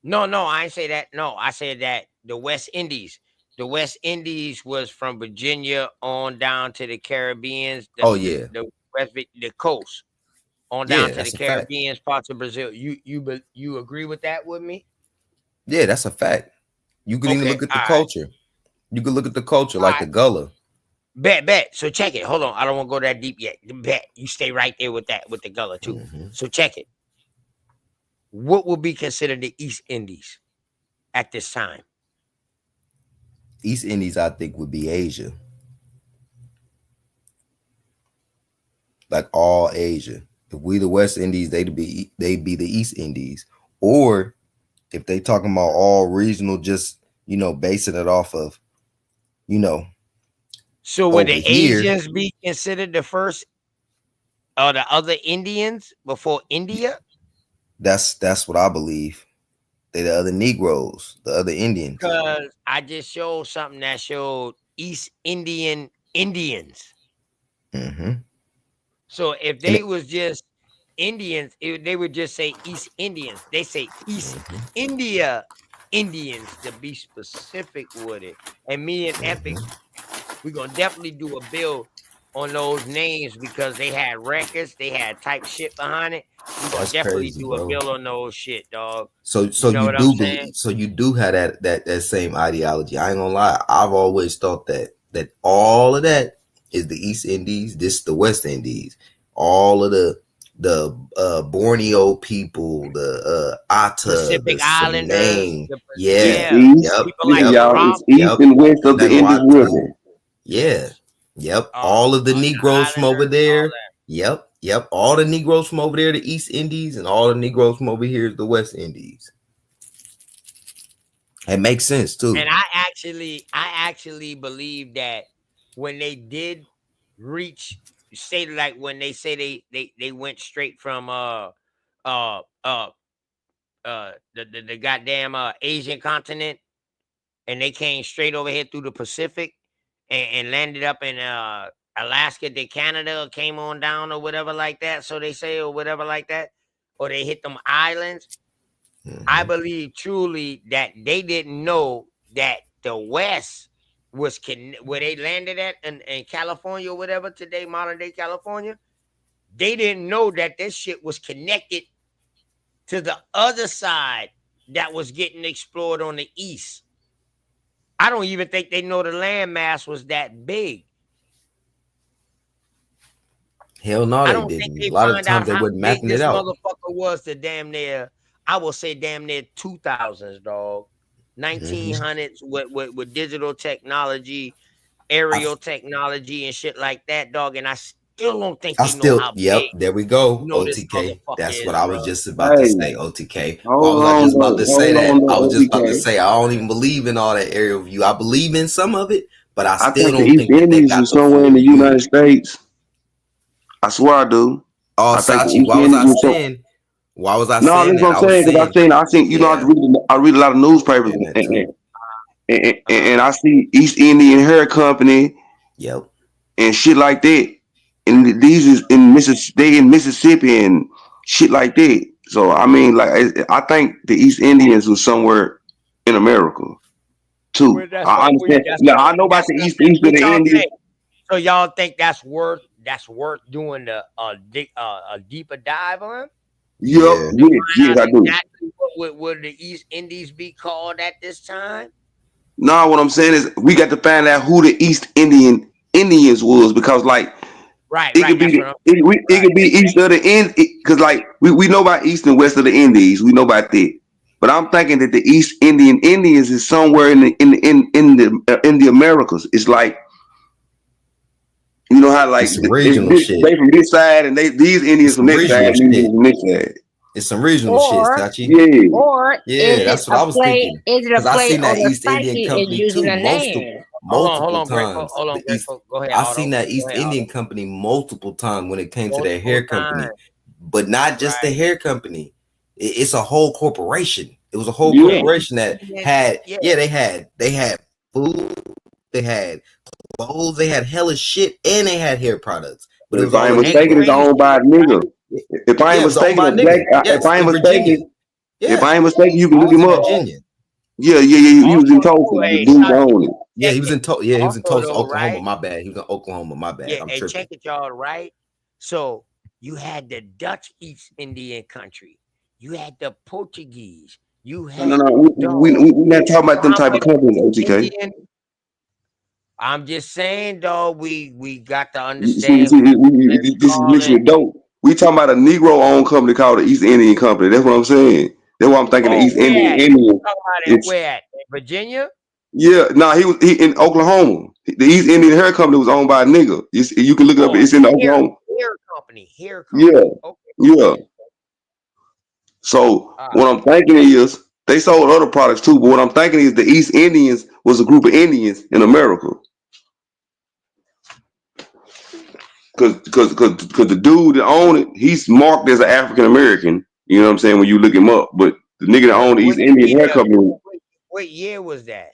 Speaker 2: No, I ain't say that. No, I said that the West Indies. The West Indies was from Virginia on down to the Caribbeans.
Speaker 11: Oh yeah,
Speaker 2: The coast on down
Speaker 11: yeah,
Speaker 2: to the
Speaker 11: that's a fact.
Speaker 2: Caribbeans, parts of Brazil. You agree with that with me?
Speaker 11: Yeah, that's a fact. You could even
Speaker 2: Okay,
Speaker 11: look at the
Speaker 2: all right,
Speaker 11: culture. You could look at the culture,
Speaker 2: all
Speaker 11: like
Speaker 2: right.
Speaker 11: the Gullah.
Speaker 2: Bet. So check it. Hold on. I don't want to go that deep yet. Bet. You stay right there with that, with the Gullah too. So check it. What will be considered the East Indies at this time?
Speaker 11: East Indies, I think, would be Asia. Like all Asia. If we the West Indies, they'd be the East Indies. Or if they talking about all regional, just basing it off of,
Speaker 2: So would
Speaker 11: over
Speaker 2: the
Speaker 11: here.
Speaker 2: Asians be considered the first or the other Indians before India?
Speaker 11: That's what I believe. They the other Negroes, the other Indians.
Speaker 2: Because I just showed something that showed East Indian Indians. So if they was just Indians, they would just say East Indians. They say East India Indians to be specific with it. And me and Epic, we're gonna definitely do a bill on those names because they had records, they had type shit behind it. We're gonna
Speaker 11: That's
Speaker 2: definitely
Speaker 11: crazy,
Speaker 2: do a
Speaker 11: bro.
Speaker 2: bill on those shit, dog.
Speaker 11: So
Speaker 2: You know
Speaker 11: you
Speaker 2: what I'm
Speaker 11: do
Speaker 2: saying?
Speaker 11: believe, so you do have that same ideology. I ain't gonna lie. I've always thought that all of that is the East Indies, this the West Indies. All of the Borneo people, the Atta,
Speaker 2: Pacific
Speaker 11: the
Speaker 2: Islanders,
Speaker 11: Sinang.
Speaker 9: It's
Speaker 11: Yeah.
Speaker 9: east.
Speaker 11: Yep.
Speaker 2: people like
Speaker 9: Listen,
Speaker 11: Yep.
Speaker 9: y'all, it's
Speaker 2: Morocco.
Speaker 9: east and west of the Indus River.
Speaker 11: Vanuatu. Yeah. Yep. All of the Negroes from over there. Yep. All the Negroes from over there, the East Indies, and all the Negroes from over here is the West Indies. It makes sense too.
Speaker 2: And I actually believe that when they did reach, say like when they say they went straight from the goddamn Asian continent, and they came straight over here through the Pacific and landed up in Alaska to Canada, came on down or whatever like that. So they say, or whatever like that, or they hit them islands. I believe truly that they didn't know that the West was where they landed at in California or whatever today, modern day California. They didn't know that this shit was connected to the other side that was getting explored on the east. I don't even think they know the landmass was that big.
Speaker 11: Hell no,
Speaker 2: I
Speaker 11: they
Speaker 2: don't think
Speaker 11: didn't.
Speaker 2: they
Speaker 11: A lot of
Speaker 2: find out
Speaker 11: times they
Speaker 2: how
Speaker 11: wasn't
Speaker 2: big
Speaker 11: mapping it
Speaker 2: this
Speaker 11: out.
Speaker 2: motherfucker was to damn near, I will say damn near 2000s, dog. 1900s with digital technology, aerial technology and shit like that, dog. And I still don't think they know how big,
Speaker 11: There we go.
Speaker 2: this
Speaker 11: OTK.
Speaker 2: motherfucker
Speaker 11: That's what
Speaker 2: is,
Speaker 11: I
Speaker 2: bro.
Speaker 11: was just about to
Speaker 9: Hey,
Speaker 11: say, OTK. Why
Speaker 9: hold
Speaker 11: was I
Speaker 9: on,
Speaker 11: just about
Speaker 9: though.
Speaker 11: to say
Speaker 9: Hold
Speaker 11: that?
Speaker 9: on,
Speaker 11: I
Speaker 9: though,
Speaker 11: was just about to
Speaker 9: OPK.
Speaker 11: say I don't even believe in all that aerial view. I believe in some of it, but I
Speaker 9: I
Speaker 11: still
Speaker 9: think the
Speaker 11: don't
Speaker 9: East
Speaker 11: think that they
Speaker 9: Indies
Speaker 11: got
Speaker 9: is
Speaker 11: the
Speaker 9: somewhere in
Speaker 11: full
Speaker 9: the
Speaker 11: view.
Speaker 9: United States. I swear I do.
Speaker 11: Oh,
Speaker 9: I think the
Speaker 11: Sachi,
Speaker 9: East
Speaker 11: why was I
Speaker 9: Indies is
Speaker 11: saying? Why was I
Speaker 9: no,
Speaker 11: saying
Speaker 9: that's what
Speaker 11: that?
Speaker 9: I'm
Speaker 11: I was
Speaker 9: saying because
Speaker 11: saying,
Speaker 9: I think
Speaker 11: yeah,
Speaker 9: I read a lot of
Speaker 11: I was
Speaker 9: newspapers
Speaker 11: saying that too.
Speaker 9: and I see East Indian Hair Company
Speaker 11: Yep.
Speaker 9: and shit like that. And these is in Mississippi, they in Mississippi and shit like that. So I mean, like I think the East Indians was somewhere in America too.
Speaker 2: Well, that's
Speaker 9: I
Speaker 2: what
Speaker 9: understand. Now I know about the east of
Speaker 2: what
Speaker 9: the
Speaker 2: y'all
Speaker 9: Indians.
Speaker 2: think. So y'all think that's worth doing the a deeper dive on?
Speaker 9: Yup,
Speaker 11: Yeah.
Speaker 9: yes, I do.
Speaker 2: Exactly what would the East Indies be called at this time?
Speaker 9: No, what I'm saying is we got to find out who the East Indians was because like
Speaker 2: Right.
Speaker 9: it could be
Speaker 2: That's what I'm
Speaker 9: it could be east of the end because like we know about east and west of the Indies. We know about that. But I'm thinking that the East Indians is somewhere in the Americas. It's like you know how like
Speaker 11: It's some regional shit.
Speaker 9: they from this side and these Indians
Speaker 11: It's
Speaker 9: from
Speaker 11: some
Speaker 9: that side
Speaker 11: regional
Speaker 9: and these
Speaker 11: shit.
Speaker 9: from this side.
Speaker 11: It's some regional shit,
Speaker 17: Or
Speaker 11: Sachi.
Speaker 9: Yeah.
Speaker 17: or
Speaker 11: Yeah,
Speaker 17: is it
Speaker 11: that's what
Speaker 17: a
Speaker 11: I was
Speaker 17: play?
Speaker 11: thinking.
Speaker 17: Is it a
Speaker 11: Because I
Speaker 17: play
Speaker 11: seen
Speaker 17: on
Speaker 11: that
Speaker 17: the
Speaker 11: East Indian
Speaker 17: psyche in
Speaker 11: company
Speaker 17: using
Speaker 11: too,
Speaker 17: the name?
Speaker 2: Hold
Speaker 11: multiple
Speaker 2: on, Grateful.
Speaker 11: times.
Speaker 2: Hold on,
Speaker 11: The East,
Speaker 2: Grateful. Go ahead,
Speaker 11: I
Speaker 2: Otto.
Speaker 11: seen that
Speaker 2: Go
Speaker 11: East
Speaker 2: ahead,
Speaker 11: Indian
Speaker 2: Otto.
Speaker 11: company multiple times when it came to their
Speaker 2: Multiple
Speaker 11: hair company.
Speaker 2: times.
Speaker 20: but not just the hair company. It's a whole corporation. It was a whole
Speaker 9: Yeah.
Speaker 20: corporation that had they had food, they had clothes, they had hella shit, and they had hair products. But it
Speaker 11: If
Speaker 20: was
Speaker 11: I
Speaker 20: all
Speaker 11: ain't
Speaker 20: a
Speaker 11: mistaken, it's
Speaker 20: Negro.
Speaker 11: owned by a nigga. If I
Speaker 20: Yeah,
Speaker 11: ain't
Speaker 20: it was owned
Speaker 11: mistaken,
Speaker 20: by a
Speaker 11: a black.
Speaker 20: nigga.
Speaker 11: If
Speaker 20: Yes,
Speaker 11: I ain't
Speaker 20: in Virginia.
Speaker 11: mistaken, if
Speaker 20: Yeah,
Speaker 11: I ain't mistaken, you can look
Speaker 20: all
Speaker 11: him
Speaker 20: in
Speaker 11: up.
Speaker 20: Virginia.
Speaker 11: Yeah. He was in Tulsa. The dude owned it.
Speaker 20: Yeah, he was in Tulsa. Yeah, he was in
Speaker 15: Also
Speaker 20: Tulsa,
Speaker 15: though,
Speaker 20: Oklahoma.
Speaker 15: right?
Speaker 20: My bad. He was in Oklahoma. My bad.
Speaker 15: Yeah,
Speaker 20: I'm
Speaker 15: hey,
Speaker 20: tripping.
Speaker 15: check it, y'all, right? So you had the Dutch East Indian country, you had the Portuguese, you had
Speaker 11: No. We not talking about them type of companies, OTK.
Speaker 15: Indian. I'm just saying, though, we got to
Speaker 11: See,
Speaker 15: understand who
Speaker 11: this is mixed with dope. We talking about a Negro-owned company called the East Indian Company. That's what I'm saying. That's why I'm thinking the
Speaker 15: Oh,
Speaker 11: East
Speaker 15: where at?
Speaker 11: Indian.
Speaker 15: Talking about it?
Speaker 11: It's
Speaker 15: Where at? In Virginia?
Speaker 11: yeah. Nah, he in Oklahoma. The East Indian Hair Company was owned by a nigga. You can look it up.
Speaker 15: Oh,
Speaker 11: It's in
Speaker 15: hair,
Speaker 11: Oklahoma.
Speaker 15: hair company, hair
Speaker 11: Yeah,
Speaker 15: company. Okay.
Speaker 11: yeah. So what I'm thinking is they sold other products too, but what I'm thinking is the East Indians was a group of Indians in America. Cause the dude that owned it, he's marked as an African American. You know what I'm saying when you look him up. But the nigga that
Speaker 15: Yeah,
Speaker 11: owned
Speaker 15: but
Speaker 11: the East
Speaker 15: what
Speaker 11: Indian Hair
Speaker 15: year?
Speaker 11: Company
Speaker 15: What year was that?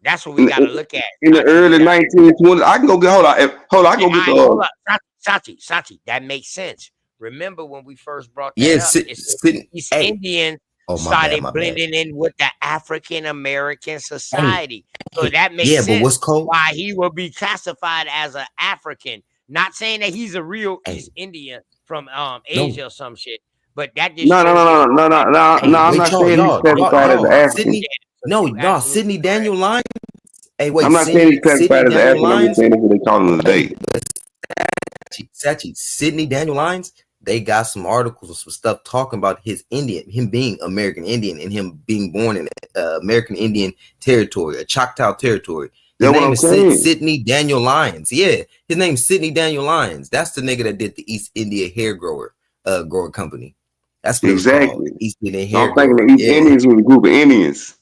Speaker 15: That's what we
Speaker 11: in,
Speaker 15: got to look at.
Speaker 11: in the
Speaker 15: Sachi. We
Speaker 11: early
Speaker 15: got
Speaker 11: 1920s. I can go get I can go get
Speaker 15: hold
Speaker 11: the
Speaker 15: up, Sachi. That makes sense. Remember when we first brought
Speaker 20: Yeah,
Speaker 15: that up? It's East
Speaker 20: hey.
Speaker 15: Indians
Speaker 20: Oh, my
Speaker 15: started
Speaker 20: bad.
Speaker 15: blending in with the African American society, so that makes
Speaker 20: Yeah, but what's
Speaker 15: sense
Speaker 20: cold?
Speaker 15: why he will be classified as an African. Not saying that he's a real East Indian from Asia or some shit, but that just
Speaker 11: no.
Speaker 15: shows you how
Speaker 11: I'm
Speaker 20: Wait,
Speaker 11: not
Speaker 20: y'all,
Speaker 11: saying he's classified as an African.
Speaker 20: Sydney, Sydney Daniel Lyons. Hey, wait,
Speaker 11: I'm not saying he's
Speaker 20: Sydney
Speaker 11: classified as an
Speaker 20: Daniel
Speaker 11: African. I'm just
Speaker 20: Lyons.
Speaker 11: saying that's what they call him today.
Speaker 20: Sachi, Sydney Daniel Lyons. They got some articles or some stuff talking about him being American Indian, and him being born in American Indian territory, a Choctaw territory. His
Speaker 11: That's what
Speaker 20: name
Speaker 11: I'm
Speaker 20: is
Speaker 11: saying.
Speaker 20: Sydney Daniel Lyons. Yeah, his name's Sydney Daniel Lyons. That's the nigga that did the East India hair grower company. That's what it was called.
Speaker 11: Exactly.
Speaker 20: East Indian
Speaker 11: So
Speaker 20: hair
Speaker 11: I'm thinking
Speaker 20: grower.
Speaker 11: the East
Speaker 20: Yeah.
Speaker 11: Indians was a group of Indians.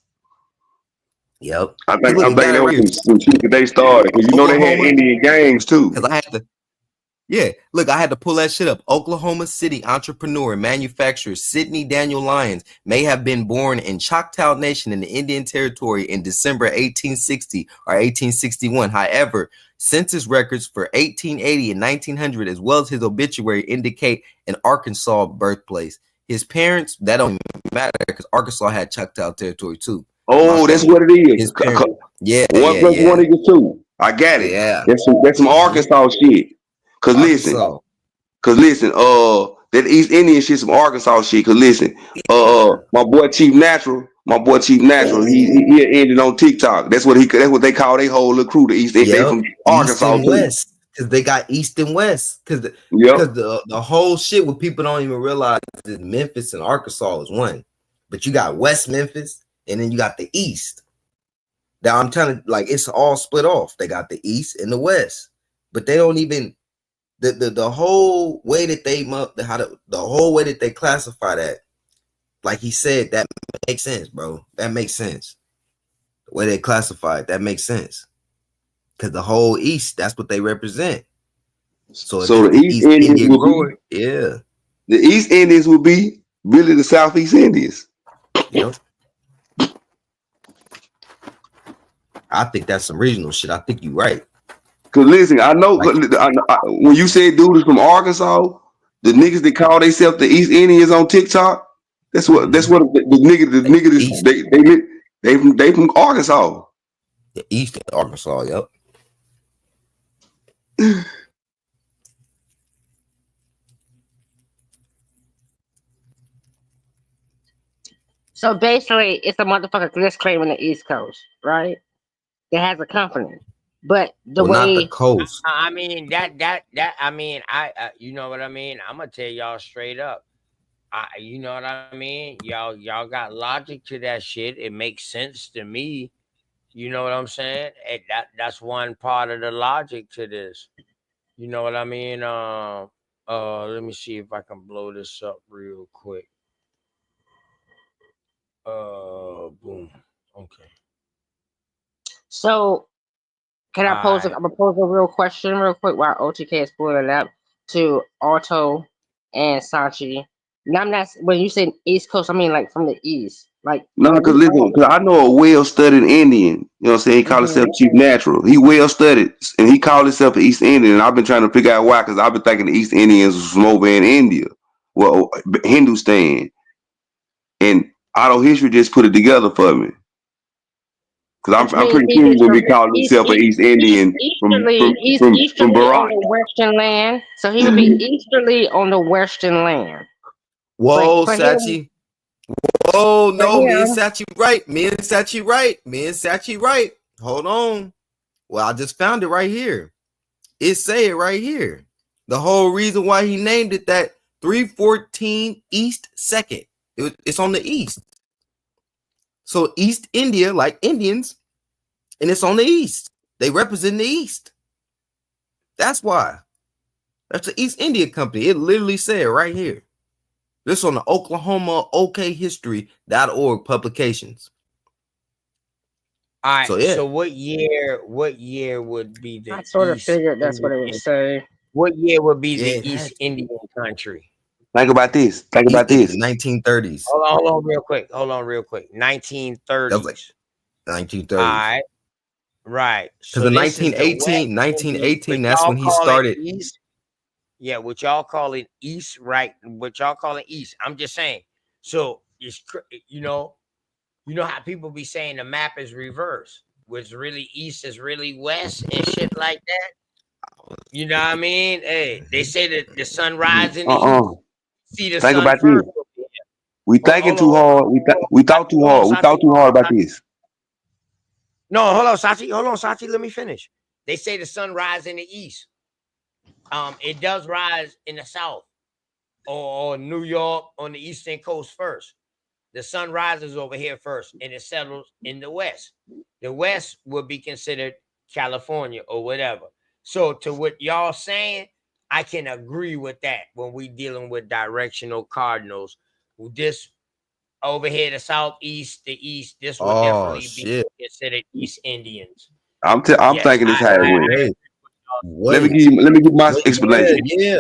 Speaker 20: Yep.
Speaker 11: I'm
Speaker 20: Look,
Speaker 11: thinking
Speaker 20: got it
Speaker 11: that
Speaker 20: right
Speaker 11: was
Speaker 20: here.
Speaker 11: some shit that they started because you know they had
Speaker 20: Oklahoma.
Speaker 11: Indian gangs too.
Speaker 20: Because I had to. Yeah, look, I had to pull that shit up. Oklahoma City entrepreneur and manufacturer Sydney Daniel Lyons may have been born in Choctaw Nation in the Indian Territory in December 1860 or 1861. However, census records for 1880 and 1900, as well as his obituary, indicate an Arkansas birthplace. His parents, that don't even matter because Arkansas had Choctaw Territory too.
Speaker 11: Oh, that's what it is.
Speaker 20: His parents,
Speaker 11: 1 + 1 = 2. I got it.
Speaker 20: Yeah.
Speaker 11: That's some Arkansas shit. Cause listen, that East Indian shit, some Arkansas shit. Cause listen, my boy Chief Natural, he ended on TikTok. That's what they call their whole little crew. The East, they from
Speaker 20: East
Speaker 11: Arkansas
Speaker 20: and
Speaker 11: too.
Speaker 20: West, because they got East and West. Because the whole shit, what people don't even realize is Memphis and Arkansas is one, but you got West Memphis and then you got the East. Now I'm telling, like, it's all split off. They got the East and the West, but they don't even the whole way that the whole way that they classify that. Like he said, that makes sense, bro. That makes sense. The way they classify it, that makes sense. Because the whole East, that's what they represent. So if it's
Speaker 11: the East Indians
Speaker 20: Indian
Speaker 11: would
Speaker 20: grower,
Speaker 11: be
Speaker 20: the
Speaker 11: East Indians would be really the Southeast Indians.
Speaker 20: Yep. I think that's some regional shit. I think you're right.
Speaker 11: Cause listen, I know when you say dude is from Arkansas, the niggas that call themselves the East Indians on TikTok, that's what the niggas they from Arkansas.
Speaker 20: The East of Arkansas, yep.
Speaker 17: So basically, it's a motherfucker just claiming the East Coast, right? That has a company, but the
Speaker 20: Well, not the
Speaker 17: way
Speaker 20: coast.
Speaker 15: I mean that I mean you know what I mean. I'm gonna tell y'all straight up. You know what I mean. Y'all got logic to that shit. It makes sense to me. You know what I'm saying. That's one part of the logic to this. You know what I mean. Let me see if I can blow this up real quick. Boom. Okay.
Speaker 17: So, can I pose? I'm gonna pose a real question real quick while OTK is pulling it up to Auto and Sachi. Now, I'm not when you say East Coast, I mean like from the East. Like
Speaker 11: No,
Speaker 17: when
Speaker 11: because
Speaker 17: we
Speaker 11: listen, because I know a well-studied Indian. You know what I'm saying? He called himself
Speaker 17: Mhm.
Speaker 11: Chief Natural. He well-studied, and he called himself an East Indian. And I've been trying to figure out why, because I've been thinking the East Indians was from over in India, well, Hindustan. And auto history just put it together for me. Because
Speaker 17: Which
Speaker 11: I'm
Speaker 17: means
Speaker 11: pretty
Speaker 17: he
Speaker 11: sure he's
Speaker 17: was
Speaker 11: gonna
Speaker 17: from
Speaker 11: be calling himself an East Indian
Speaker 17: He's
Speaker 11: from
Speaker 17: easterly on
Speaker 11: Barack.
Speaker 17: the Western land, so he would be easterly on the Western land. But
Speaker 20: Whoa,
Speaker 17: for him,
Speaker 20: Sachi. Oh
Speaker 17: for
Speaker 20: no, me and
Speaker 17: him,
Speaker 20: Sachi right. Me and Sachi right. Me and Sachi right. Hold on. Well, I just found it right here. It say it right here. The whole reason why he named it that 314 East 2nd. It's on the east. So East India, like Indians, and it's on the east. They represent the east. That's why. That's the East India Company. It literally said right here. This on the Oklahoma okhistory.org publications.
Speaker 2: All right.
Speaker 20: So yeah.
Speaker 2: So what year would be
Speaker 17: I
Speaker 2: the
Speaker 17: sort of
Speaker 2: East
Speaker 17: figured that's what it would
Speaker 2: Indian?
Speaker 17: say.
Speaker 2: What year would be
Speaker 20: Yeah,
Speaker 2: the
Speaker 20: it
Speaker 2: East
Speaker 20: has
Speaker 2: Indian country?
Speaker 11: Think about this. Think
Speaker 20: East
Speaker 11: about
Speaker 20: India,
Speaker 11: this.
Speaker 20: 1930s.
Speaker 2: Hold on real quick.
Speaker 20: That was like
Speaker 2: 1930s.
Speaker 20: 1930s.
Speaker 2: All right. Right.
Speaker 20: Because
Speaker 2: So
Speaker 20: in
Speaker 2: this is the West
Speaker 20: 1918,
Speaker 2: Indies,
Speaker 20: that's when he started.
Speaker 2: East. Yeah, what y'all call it East, right? What y'all call it East. I'm just saying. So it's you know how people be saying the map is reversed. What's really East is really West and shit like that. You know what I mean? Hey, they say that the sun rises in the East. See the
Speaker 11: Think
Speaker 2: sun
Speaker 11: about this.
Speaker 2: first.
Speaker 11: We thinking too hard. We thought too hard. We thought too hard about this.
Speaker 2: No, hold on, Sachi. Hold on, Sachi. Let me finish. They say the sun rises in the East. It does rise in the South or New York on the Eastern coast first. The sun rises over here first and it settles in the West. The West would be considered California or whatever. So to what y'all saying, I can agree with that when we dealing with directional cardinals. This over here, the Southeast, the East, this would
Speaker 20: Oh
Speaker 2: definitely be
Speaker 20: shit.
Speaker 2: considered East Indians.
Speaker 11: I'm
Speaker 2: Yes,
Speaker 11: thinking this how it went.
Speaker 20: Wait,
Speaker 11: Let
Speaker 20: wait.
Speaker 11: me give my
Speaker 20: Wait,
Speaker 11: explanation.
Speaker 20: yeah,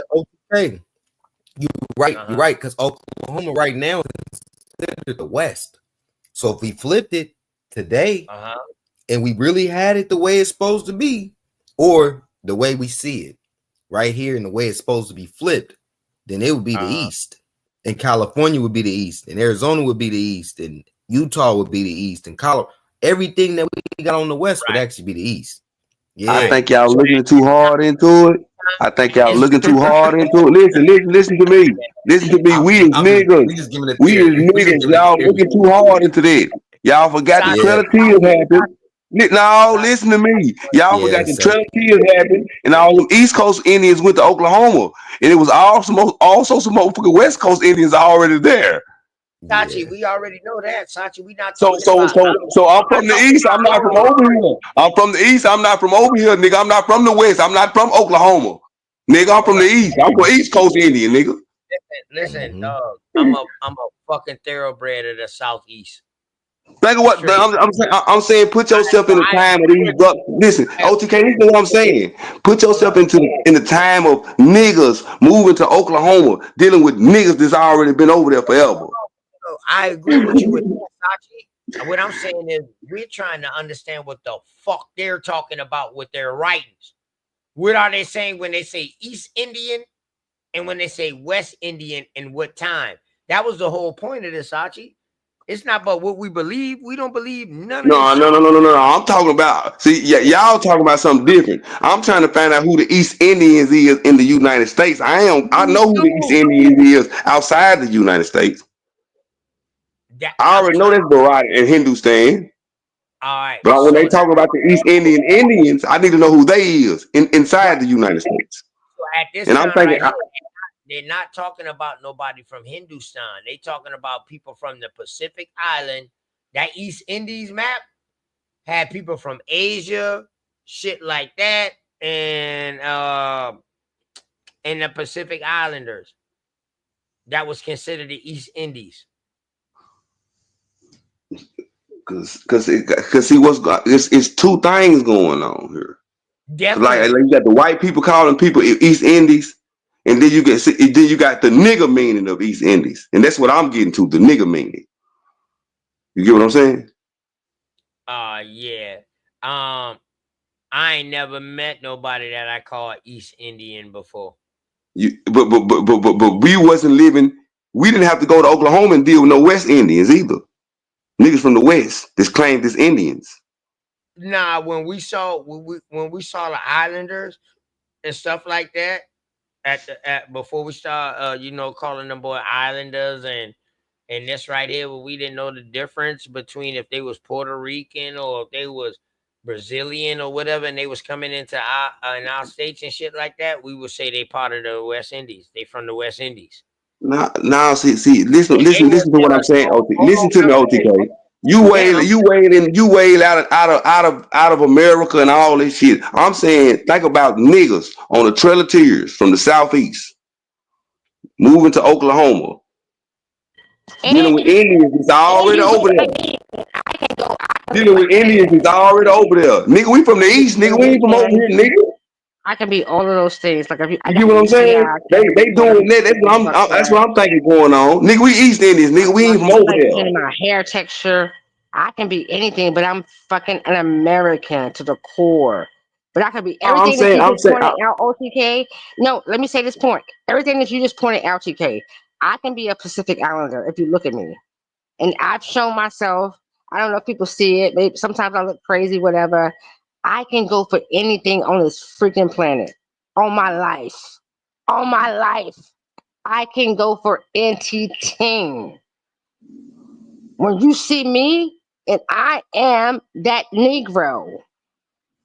Speaker 20: okay. You're right, because Oklahoma right now is considered the West. So if we flipped it today and we really had it the way it's supposed to be, or the way we see it right here and the way it's supposed to be flipped, then it would be the East. And California would be the East, and Arizona would be the East, and Utah would be the East, and Colorado. Everything that we got on the West would actually be the East. Yeah.
Speaker 11: I think y'all looking too hard into it. I think y'all looking too hard into it. Listen to me. Listen to me. We as niggas.
Speaker 20: We just giving it
Speaker 11: We as
Speaker 20: theory. We just
Speaker 11: niggas.
Speaker 20: giving it
Speaker 11: Y'all
Speaker 20: theory.
Speaker 11: looking too hard into that. Y'all forgot the Trail of Tears happened. No, listen to me. Y'all forgot the Trail of Tears happened, and all them East Coast Indians went to Oklahoma, and it was also some motherfucking West Coast Indians already there.
Speaker 2: Sachi, we already know that. Sachi, we not
Speaker 11: So
Speaker 2: talking about.
Speaker 11: I'm from the East. I'm not from over here. I'm from the East. I'm not from over here, nigga. I'm not from the West. I'm not from Oklahoma, nigga. I'm from the East. I'm from East Coast Indian, nigga.
Speaker 2: Listen, dog. I'm a fucking thoroughbred of the Southeast.
Speaker 11: Think of what I'm saying. Put yourself in the time of these brothers. Listen, OTK, this is what I'm saying. Put yourself in the time of niggas moving to Oklahoma, dealing with niggas that's already been over there forever.
Speaker 2: I agree with you with that, Sachi. What I'm saying is we're trying to understand what the fuck they're talking about with their writings. What are they saying when they say East Indian and when they say West Indian and what time? That was the whole point of this, Sachi. It's not about what we believe. We don't believe none of this.
Speaker 11: No. I'm talking about, y'all talking about something different. I'm trying to find out who the East Indians is in the United States. I know who the East Indians is outside the United States. I already know that's Bharat and Hindustan.
Speaker 2: All right.
Speaker 11: But when they talk about the East Indian Indians, I need to know who they is inside the United States.
Speaker 2: So at this
Speaker 11: And
Speaker 2: time,
Speaker 11: I'm thinking,
Speaker 2: right here, they're not talking about nobody from Hindustan. They talking about people from the Pacific Island. That East Indies map had people from Asia, shit like that, and the Pacific Islanders. That was considered the East Indies.
Speaker 11: Cause see it's two things going on here.
Speaker 2: Definitely.
Speaker 11: Like you got the white people calling people East Indies,
Speaker 9: And then you got the nigga meaning of East Indies, and that's what I'm getting to, the nigga meaning. You get what I'm saying?
Speaker 2: Yeah. I ain't never met nobody that I call East Indian before.
Speaker 9: But we wasn't living. We didn't have to go to Oklahoma and deal with no West Indians either. Niggas from the West that's claimed as Indians.
Speaker 2: Nah, when we saw the Islanders and stuff like that, before we start calling them boy Islanders and this right here, where we didn't know the difference between if they was Puerto Rican or if they was Brazilian or whatever, and they was coming into our states and shit like that, we would say they part of the West Indies. They from the West Indies.
Speaker 9: Now, see, listen to what I'm saying. Listen to me,
Speaker 2: Hold on,
Speaker 9: OTK. You wail out of America and all this shit. I'm saying, think about niggas on the Trail of Tears from the southeast, moving to Oklahoma, dealing with Indians. It's already over there. Dealing with Indians is already over there. Nigga, we from the east, nigga. We ain't from over here, nigga.
Speaker 17: I can be all of those things. Like if you,
Speaker 9: You get what I'm saying? They doing that. That's what I'm thinking going on. Nigga, we East Indians, nigga. We ain't from over there.
Speaker 17: My hair texture, I can be anything, but I'm fucking an American to the core. But I can be everything that you just pointed out, OTK. No, let me say this point. Everything that you just pointed out, TK, I can be a Pacific Islander if you look at me. And I've shown myself, I don't know if people see it, maybe sometimes I look crazy, whatever. I can go for anything on this freaking planet. All my life. All my life. I can go for anything. When you see me, and I am that Negro.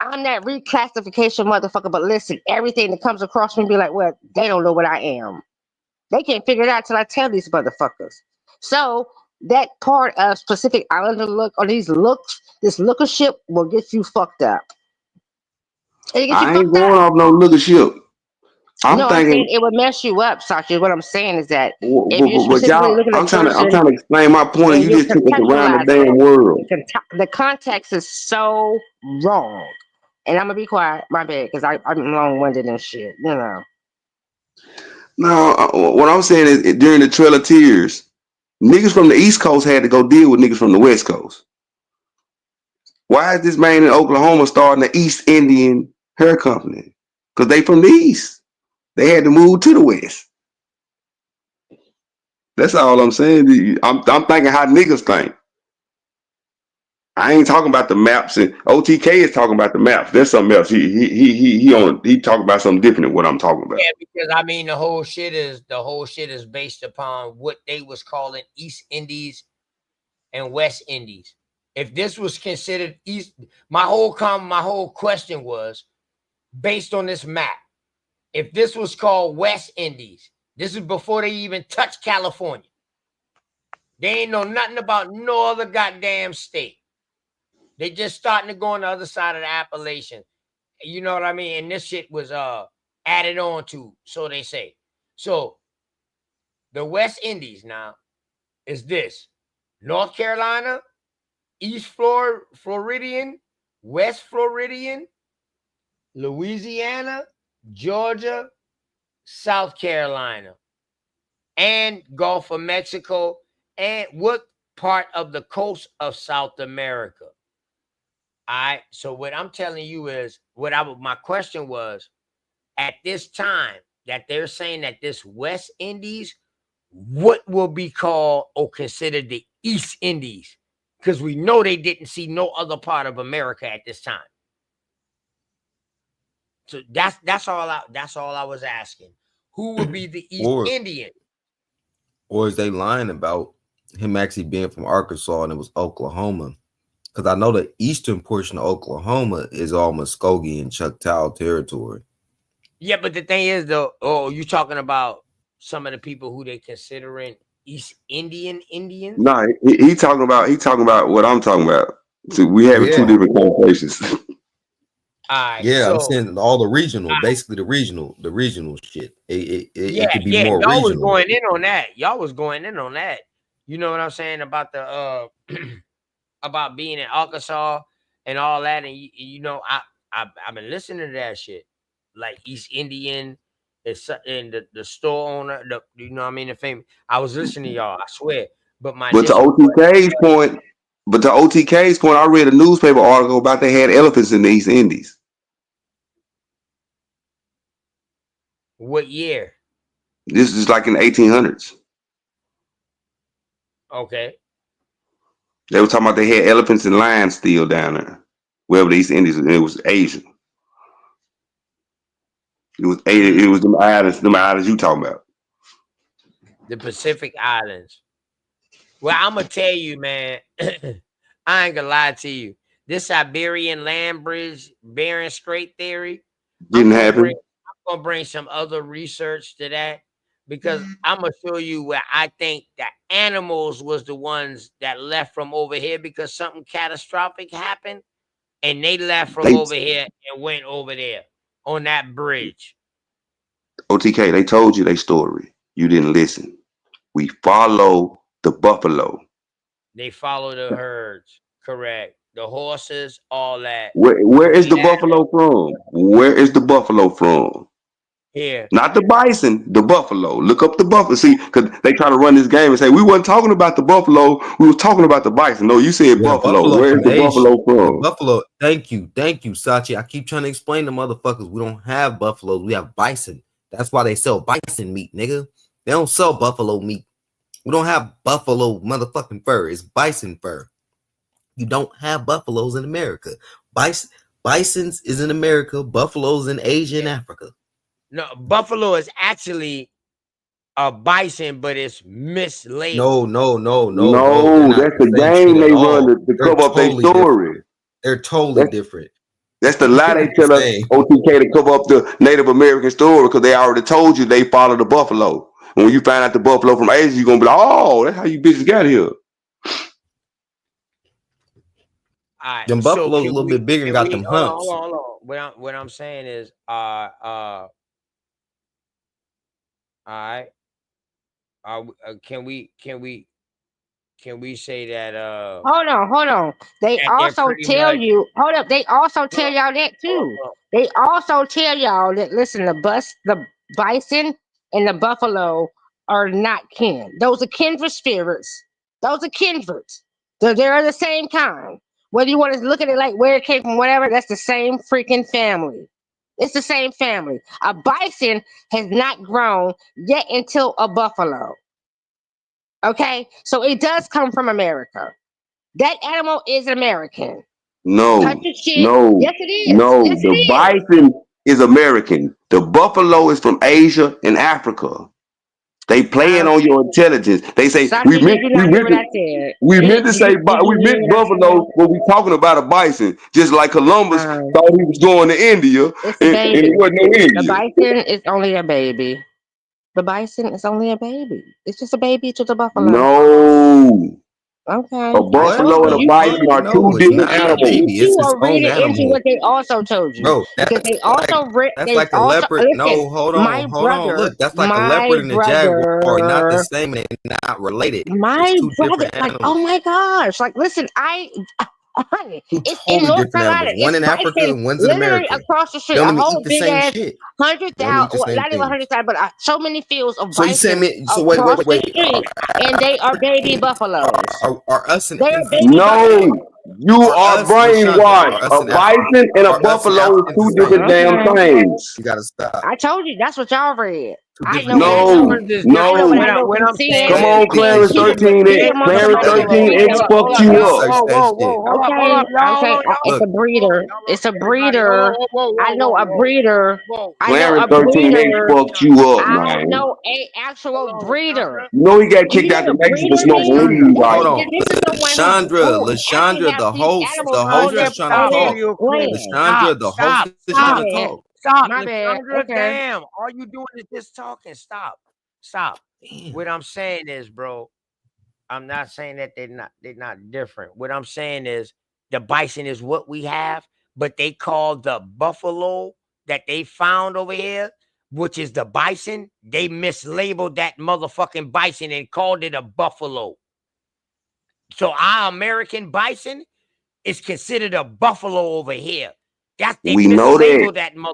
Speaker 17: I'm that reclassification motherfucker. But listen, everything that comes across me be like, well, they don't know what I am. They can't figure it out till I tell these motherfuckers. So that part of Pacific Islander look, or these looks, this lookership will get you fucked up.
Speaker 9: I ain't going off no lookership.
Speaker 17: I'm saying it would mess you up, Sachi. What I'm saying is that if you're
Speaker 9: but
Speaker 17: specifically
Speaker 9: y'all,
Speaker 17: looking at
Speaker 9: I'm trying to explain my point. You just took us around the damn world.
Speaker 17: The context is so wrong. And I'm gonna be quiet, my bad, because I'm long-winded and shit, you know.
Speaker 9: No, what I'm saying is during the Trail of Tears, niggas from the East Coast had to go deal with niggas from the West Coast. Why is this man in Oklahoma starting the East Indian hair company? Because they from the East. They had to move to the West. That's all I'm saying. I'm thinking how niggas think. I ain't talking about the maps, and OTK is talking about the maps. There's something else. He talking about something different than what I'm talking about.
Speaker 2: Yeah, because I mean the whole shit is based upon what they was calling East Indies and West Indies. If this was considered East, my whole question was based on this map. If this was called West Indies, this is before they even touched California. They ain't know nothing about no other goddamn state. They just starting to go on the other side of the Appalachian. You know what I mean? And this shit was added on to, so they say. So the West Indies now is this: North Carolina, East Floridian, West Floridian, Louisiana, Georgia, South Carolina, and Gulf of Mexico, and what part of the coast of South America. So what I'm telling you is my question was, at this time that they're saying that this West Indies, what will be called or considered the East Indies? Because we know they didn't see no other part of America at this time. So that's all I was asking. Who would be the East Indian?
Speaker 20: Or is they lying about him actually being from Arkansas and it was Oklahoma? Because I know the eastern portion of Oklahoma is all Muskogee and Choctaw territory.
Speaker 2: Yeah, but the thing is, though, you talking about some of the people who they considering East Indians?
Speaker 9: No, he talking about what I'm talking about. So we having two different conversations.
Speaker 20: Yeah, I'm saying all the regional, basically the regional shit. It could be more
Speaker 2: y'all
Speaker 20: regional.
Speaker 2: was going in on that. Y'all was going in on that. You know what I'm saying about the about being in Arkansas and all that, and you know, I've been listening to that shit, like East Indian, It's in the store owner, you know what I mean, the famous. I was listening to y'all, I swear. But my
Speaker 11: But to
Speaker 2: initial
Speaker 11: OTK's point, I read a newspaper article about they had elephants in the East Indies.
Speaker 2: what year?
Speaker 11: This is like in the 1800s.
Speaker 2: Okay.
Speaker 11: They were talking about they had elephants and lions still down there, wherever the East Indies. It was Asia. It was them islands you talking about.
Speaker 2: The Pacific Islands. Well, I'm gonna tell you, man. I ain't gonna lie to you. This Siberian land bridge, Bering Strait theory.
Speaker 11: Didn't happen.
Speaker 2: I'm gonna bring some other research to that because I'm gonna show you where I think the animals was the ones that left from over here because something catastrophic happened, and they left from over here and went over there on that bridge.
Speaker 11: OTK, they told you their story. You didn't listen. We follow the buffalo.
Speaker 2: They follow the herds, correct? The horses, all that.
Speaker 11: Where is the buffalo from? Where is the buffalo from?
Speaker 2: Here.
Speaker 11: Not the bison, the buffalo. Look up the buffalo. See, because they try to run this game and say, we wasn't talking about the buffalo. We was talking about the bison. No, you said buffalo. Where is the buffalo from?
Speaker 20: Buffalo. Thank you, Sachi. I keep trying to explain to motherfuckers we don't have buffaloes. We have bison. That's why they sell bison meat, nigga. They don't sell buffalo meat. We don't have buffalo motherfucking fur. It's bison fur. You don't have buffaloes in America. Bisons is in America. Buffaloes in Asia and Africa.
Speaker 2: No, buffalo is actually a bison, but it's mislabeled.
Speaker 11: No, that's the game they run to cover up their story.
Speaker 20: They're totally different.
Speaker 11: That's the lie they tell us, OTK, to cover up the Native American story because they already told you they follow the buffalo. And when you find out the buffalo from Asia, you're going to be like, oh, that's how you bitches got here.
Speaker 2: Right,
Speaker 20: them buffaloes a little bit bigger and got them humps.
Speaker 2: Hold on. What I'm saying is, all right. Can we say that?
Speaker 17: Hold on. They also tell you. Hold up. They also tell y'all that too. They also tell y'all that listen, the bison and the buffalo are not kin. Those are kindred spirits. Those are kindreds. They're the same kind. Whether you want to look at it like where it came from, whatever, that's the same freaking family. It's the same family. A bison has not grown yet until a buffalo. Okay, so it does come from America. That animal is American.
Speaker 11: No.
Speaker 17: Yes, it is.
Speaker 11: No,
Speaker 17: yes,
Speaker 11: the
Speaker 17: it is.
Speaker 11: bison is American. The buffalo is from Asia and Africa. They playing on your intelligence. They say we meant to say buffalo, but we talking about a bison. Just like Columbus thought he was going to India, and it wasn't no India.
Speaker 17: The bison is only a baby. The bison is only a baby. It's just a baby to the buffalo.
Speaker 11: No.
Speaker 17: Okay.
Speaker 11: A buffalo and a bison are two different animals.
Speaker 17: You are reading into what they also told you.
Speaker 20: Bro,
Speaker 17: because they also
Speaker 20: that's like a leopard. No, hold on. Look, that's like a leopard and a jaguar. Not the same. They're not related.
Speaker 17: My brother, like, oh my gosh. Like, listen, honey, it's in North Carolina.
Speaker 20: One in Africa and one's in America.
Speaker 17: Across the street, a whole big ass 100,000, not even 100,000, but so many fields of bison across the street, and they are baby buffaloes.
Speaker 20: Are us in
Speaker 11: No, you are brainwashed. A bison and a buffalo are two different damn things.
Speaker 20: You gotta stop.
Speaker 17: I told you that's what y'all read.
Speaker 11: No. Come on, Clarence 13X. Clarence 13X fucked you up.
Speaker 17: It's a breeder. It's a breeder. I know a breeder.
Speaker 11: Clarence 13X fucked you up, man.
Speaker 17: I know a actual breeder.
Speaker 11: You know he got kicked out the Mexican smoking weed, right?
Speaker 20: Hold on. Lashandra, the host is trying to talk. Lashandra, the host is trying to talk.
Speaker 2: Stop,
Speaker 17: my bad. Okay.
Speaker 2: Damn, all you doing is just talking. Stop. Damn. What I'm saying is, bro, I'm not saying that they're not different. What I'm saying is the bison is what we have, but they call the buffalo that they found over here, which is the bison. They mislabeled that motherfucking bison and called it a buffalo. So our American bison is considered a buffalo over here. They
Speaker 11: we know
Speaker 2: mislabeled that motherfucker.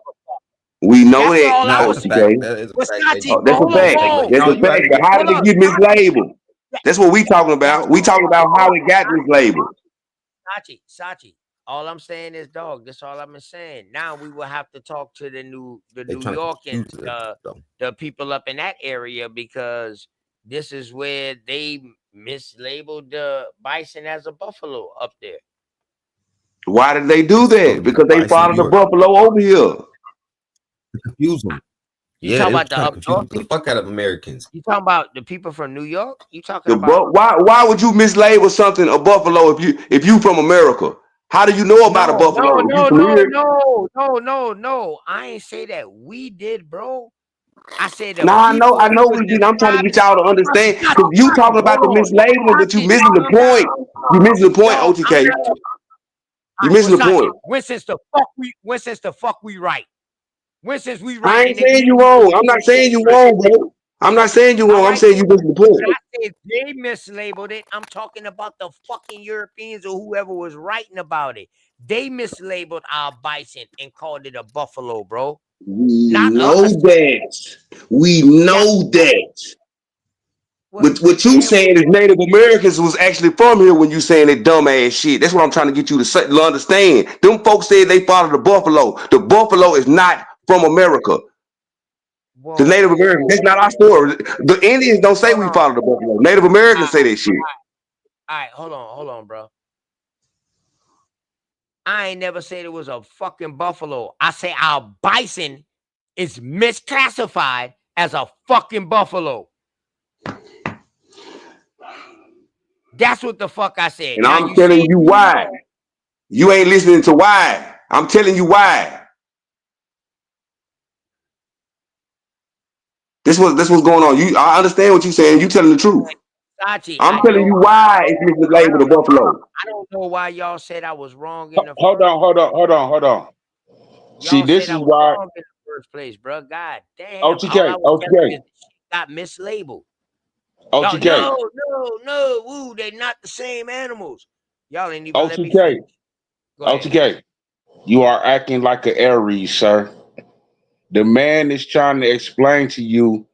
Speaker 9: We know
Speaker 15: That's
Speaker 9: that.
Speaker 15: all I
Speaker 20: Nah,
Speaker 15: was
Speaker 20: that's a
Speaker 15: saying.
Speaker 20: fact.
Speaker 9: OTK.
Speaker 20: That is a
Speaker 15: Well,
Speaker 20: fact. They
Speaker 15: Sachi,
Speaker 20: do.
Speaker 9: Oh, that's
Speaker 15: but
Speaker 9: a
Speaker 15: hold on,
Speaker 20: That's a
Speaker 9: fact.
Speaker 20: fact. But
Speaker 9: That's
Speaker 15: hold
Speaker 20: no,
Speaker 9: a
Speaker 20: you're
Speaker 15: on.
Speaker 9: fact.
Speaker 20: right.
Speaker 9: But how
Speaker 15: Hold
Speaker 9: did it
Speaker 15: on.
Speaker 9: get mislabeled? That's what we talking
Speaker 15: That's
Speaker 9: about. We talking about how it got mislabeled.
Speaker 15: Sachi. All I'm saying is, dog. That's all I'm saying. Now we will have to talk to the
Speaker 20: They
Speaker 15: New
Speaker 20: trying to confuse
Speaker 15: Yorkers,
Speaker 20: it, though.
Speaker 15: the people up in that area, because this is where they mislabeled the bison as a buffalo up there.
Speaker 9: Why did they do
Speaker 20: It's supposed
Speaker 9: that?
Speaker 20: to be the
Speaker 9: Because they
Speaker 20: bison.
Speaker 9: followed the
Speaker 20: You
Speaker 9: buffalo over here.
Speaker 20: confuse them.
Speaker 15: You
Speaker 20: Yeah,
Speaker 15: talking
Speaker 20: they were
Speaker 15: about the
Speaker 20: trying to
Speaker 15: up north
Speaker 20: confuse the
Speaker 15: people?
Speaker 20: fuck out of Americans.
Speaker 15: You talking about the people from New York? You talking
Speaker 9: The
Speaker 15: about?
Speaker 9: why would you mislabel something a buffalo if you from America? How do you know about a
Speaker 15: No,
Speaker 9: buffalo?
Speaker 15: no,
Speaker 9: If you
Speaker 15: no,
Speaker 9: from
Speaker 15: no,
Speaker 9: here?
Speaker 15: no, no, no, no. I ain't say that we did, bro. I said the
Speaker 9: Nah,
Speaker 15: people
Speaker 9: I
Speaker 15: it
Speaker 9: know
Speaker 15: was
Speaker 9: we did. I'm trying to get
Speaker 15: described.
Speaker 9: y'all to understand because you
Speaker 15: Sachi,
Speaker 9: talking about
Speaker 15: hold
Speaker 9: the
Speaker 15: on.
Speaker 9: mislabeling, but you
Speaker 15: Sachi,
Speaker 9: missing the
Speaker 15: calm
Speaker 9: point.
Speaker 15: down.
Speaker 9: You missing the point,
Speaker 15: No, I'm
Speaker 9: OTK.
Speaker 15: not. All
Speaker 9: You
Speaker 15: right, well,
Speaker 9: missing the
Speaker 15: Sachi,
Speaker 9: point.
Speaker 15: when since the fuck we right? When since we
Speaker 9: I
Speaker 15: right
Speaker 9: ain't
Speaker 15: and they
Speaker 9: saying you
Speaker 15: didn't
Speaker 9: wrong. I'm not
Speaker 15: mislabel
Speaker 9: saying you
Speaker 15: it?
Speaker 9: wrong, bro. I'm not saying you
Speaker 15: All
Speaker 9: wrong. I'm
Speaker 15: right,
Speaker 9: saying you
Speaker 15: then.
Speaker 9: missing the
Speaker 15: When
Speaker 9: point.
Speaker 15: I said they mislabeled it, I'm talking about the fucking Europeans or whoever was writing about it. They mislabeled our bison and called it a buffalo, bro.
Speaker 9: We
Speaker 15: Not
Speaker 9: know
Speaker 15: us.
Speaker 9: that. We
Speaker 15: Yeah.
Speaker 9: know that. What you
Speaker 15: And
Speaker 9: saying is Native Americans was actually from here when you saying that dumbass shit. That's what I'm trying to get you to understand. Them folks said they followed the buffalo. The buffalo is not from America. The
Speaker 15: whoa,
Speaker 9: Native
Speaker 15: whoa,
Speaker 9: Americans,
Speaker 15: whoa.
Speaker 9: that's not our story. The Indians don't say
Speaker 15: Hold
Speaker 9: we
Speaker 15: on.
Speaker 9: follow the buffalo. Native Americans say that shit.
Speaker 15: All right, hold on, bro. I ain't never said it was a fucking buffalo. I say our bison is misclassified as a fucking buffalo. That's what the fuck I said.
Speaker 9: And
Speaker 15: Now
Speaker 9: I'm
Speaker 15: you
Speaker 9: telling
Speaker 15: saying
Speaker 9: you
Speaker 15: you
Speaker 9: why.
Speaker 15: wrong.
Speaker 9: You ain't listening to why. I'm telling you why. This what's going on. I understand what you're saying. You telling the truth.
Speaker 15: Sachi,
Speaker 9: I'm
Speaker 15: I
Speaker 9: telling
Speaker 15: know.
Speaker 9: you why it's mislabeled the buffalo.
Speaker 15: I don't know why y'all said I was wrong in the
Speaker 9: Hold
Speaker 15: first.
Speaker 9: on. See,
Speaker 15: Y'all
Speaker 9: this
Speaker 15: said I
Speaker 9: is
Speaker 15: was
Speaker 9: why
Speaker 15: wrong in the first place, bro. God damn. All I
Speaker 9: OTK,
Speaker 15: was telling you is shit got mislabeled. Y'all,
Speaker 9: OTK,
Speaker 15: no, woo, they not the same animals. Y'all ain't even let me
Speaker 9: OTK,
Speaker 15: finish. Go ahead.
Speaker 9: OTK. You are acting like an Aries, sir. The man is trying to explain to you.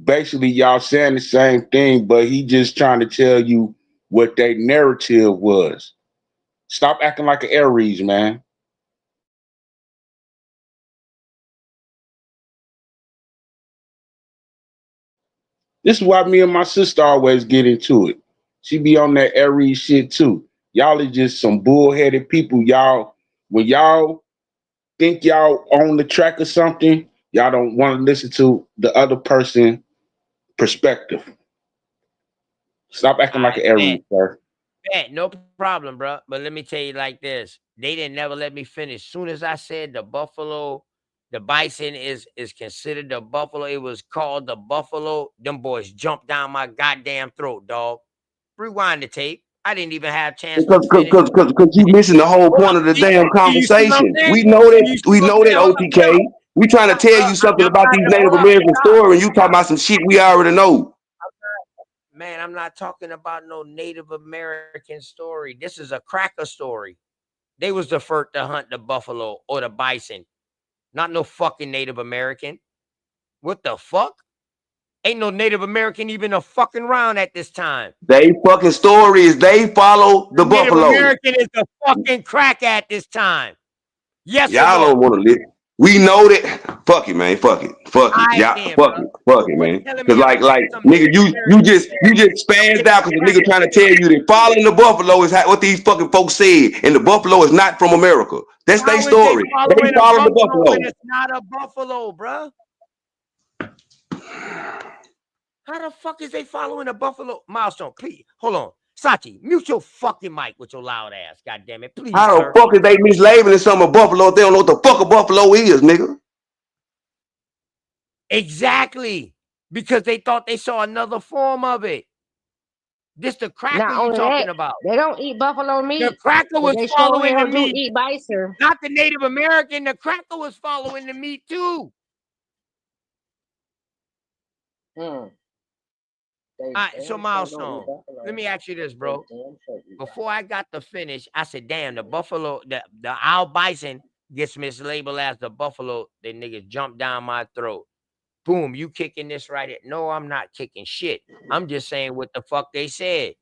Speaker 9: Basically, y'all saying the same thing, but he just trying to tell you what their narrative was. Stop acting like an Aries, man. This is why me and my sister always get into it. She be on that Aries shit too. Y'all is just some bullheaded people. Y'all, when y'all think y'all on the track or something, y'all don't want to listen to the other person perspective. Stop acting
Speaker 15: All
Speaker 9: like
Speaker 15: right,
Speaker 9: an Aries, sir.
Speaker 15: no problem, bro. But let me tell you like this: they didn't never let me finish. Soon as I said the buffalo, the bison is considered the buffalo. It was called the buffalo. Them boys jumped down my goddamn throat, dog. Rewind the tape. I didn't even have a chance to finish.
Speaker 9: Because you missing the whole
Speaker 15: Hold on.
Speaker 9: point of the
Speaker 15: Do
Speaker 9: damn
Speaker 15: you see what I'm
Speaker 9: conversation.
Speaker 15: saying?
Speaker 9: We know that
Speaker 15: You see what I'm saying? Hold on.
Speaker 9: OTK. We trying to tell you something
Speaker 15: I'm
Speaker 9: about
Speaker 15: not
Speaker 9: these
Speaker 15: the
Speaker 9: Native
Speaker 15: hold on.
Speaker 9: American
Speaker 15: Stop.
Speaker 9: story, and you talking about some shit we already know.
Speaker 15: Man, I'm not talking about no Native American story. This is a cracker story. They was the first to hunt the buffalo or the bison, not no fucking Native American. What the fuck? Ain't no Native American even a fucking round at this time.
Speaker 9: They fucking story is they follow the
Speaker 15: The Native
Speaker 9: buffalo.
Speaker 15: American is the fucking crack at this time. Yes or
Speaker 9: Y'all don't
Speaker 15: no?
Speaker 9: want to listen. We know that. Fuck it, man. Fuck it.
Speaker 15: All right,
Speaker 9: Yeah,
Speaker 15: then,
Speaker 9: fuck
Speaker 15: bro.
Speaker 9: it. Fuck
Speaker 15: So
Speaker 9: it,
Speaker 15: quit
Speaker 9: man.
Speaker 15: telling
Speaker 9: Cause
Speaker 15: me I'm
Speaker 9: like
Speaker 15: some
Speaker 9: nigga,
Speaker 15: Native
Speaker 9: you
Speaker 15: American
Speaker 9: just
Speaker 15: shit.
Speaker 9: spazzed out because the nigga trying to tell you that following the buffalo is what these fucking folks said, and the buffalo is not from America. That's their
Speaker 15: How is they
Speaker 9: story. They
Speaker 15: following a
Speaker 9: follow the
Speaker 15: buffalo
Speaker 9: buffalo.
Speaker 15: when it's not a buffalo, bro? How the fuck is they following a buffalo? Milestone, please. Hold on. Sachi, mute your fucking mic with your loud ass. God damn it. Please,
Speaker 9: How the
Speaker 15: sir.
Speaker 9: fuck is they mislabeling some of buffalo if they don't know what the fuck a buffalo is, nigga?
Speaker 15: Exactly. Because they thought they saw another form of it. This the cracker
Speaker 17: Not
Speaker 15: you
Speaker 17: only that,
Speaker 15: talking about.
Speaker 17: they don't eat buffalo
Speaker 15: The
Speaker 17: meat,
Speaker 15: cracker
Speaker 17: but
Speaker 15: was
Speaker 17: they sure
Speaker 15: following the
Speaker 17: hell do
Speaker 15: meat.
Speaker 17: eat bison.
Speaker 15: Not the Native American. The cracker was following the meat too. All right, so Milestone, let me ask you this, bro. Before I got to finish, I said, damn, the buffalo, the owl bison
Speaker 2: gets mislabeled as the buffalo, the niggas jump down my throat. Boom, you kicking this right at? No, I'm not kicking shit. I'm just saying what the fuck they said.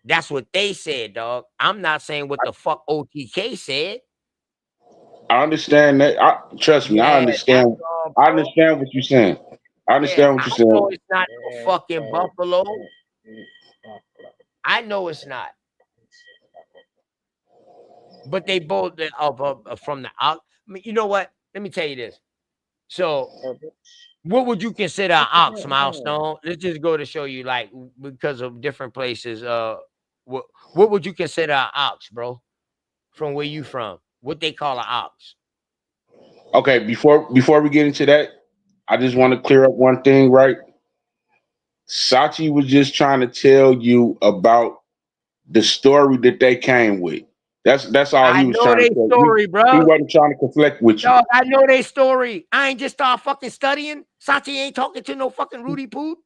Speaker 2: That's what they said, dog. I'm not saying what the fuck OTK said.
Speaker 9: I understand that. Trust me, I
Speaker 2: Yeah, that's
Speaker 9: understand.
Speaker 2: all,
Speaker 9: I
Speaker 2: bro.
Speaker 9: understand what you're saying. I
Speaker 2: Yeah,
Speaker 9: understand what
Speaker 2: I
Speaker 9: you're saying.
Speaker 2: know it's not no fucking buffalo. I know it's not. But they both from the out. I mean, you know what? Let me tell you this. So, what would you consider an ox, Milestone? Let's just go to show you, like, because of different places. What would you consider an ox, bro? From where you from? What they call an ox?
Speaker 9: Okay, before we get into that, I just want to clear up one thing, right? Sachi was just trying to tell you about the story that they came with. That's all
Speaker 2: I
Speaker 9: he was
Speaker 2: know
Speaker 9: trying to
Speaker 2: they
Speaker 9: tell you.
Speaker 2: story,
Speaker 9: He
Speaker 2: bro.
Speaker 9: wasn't trying to conflict with you.
Speaker 2: Dog, I know they story. I ain't just start fucking studying. Sachi ain't talking to no fucking Rudy Poot.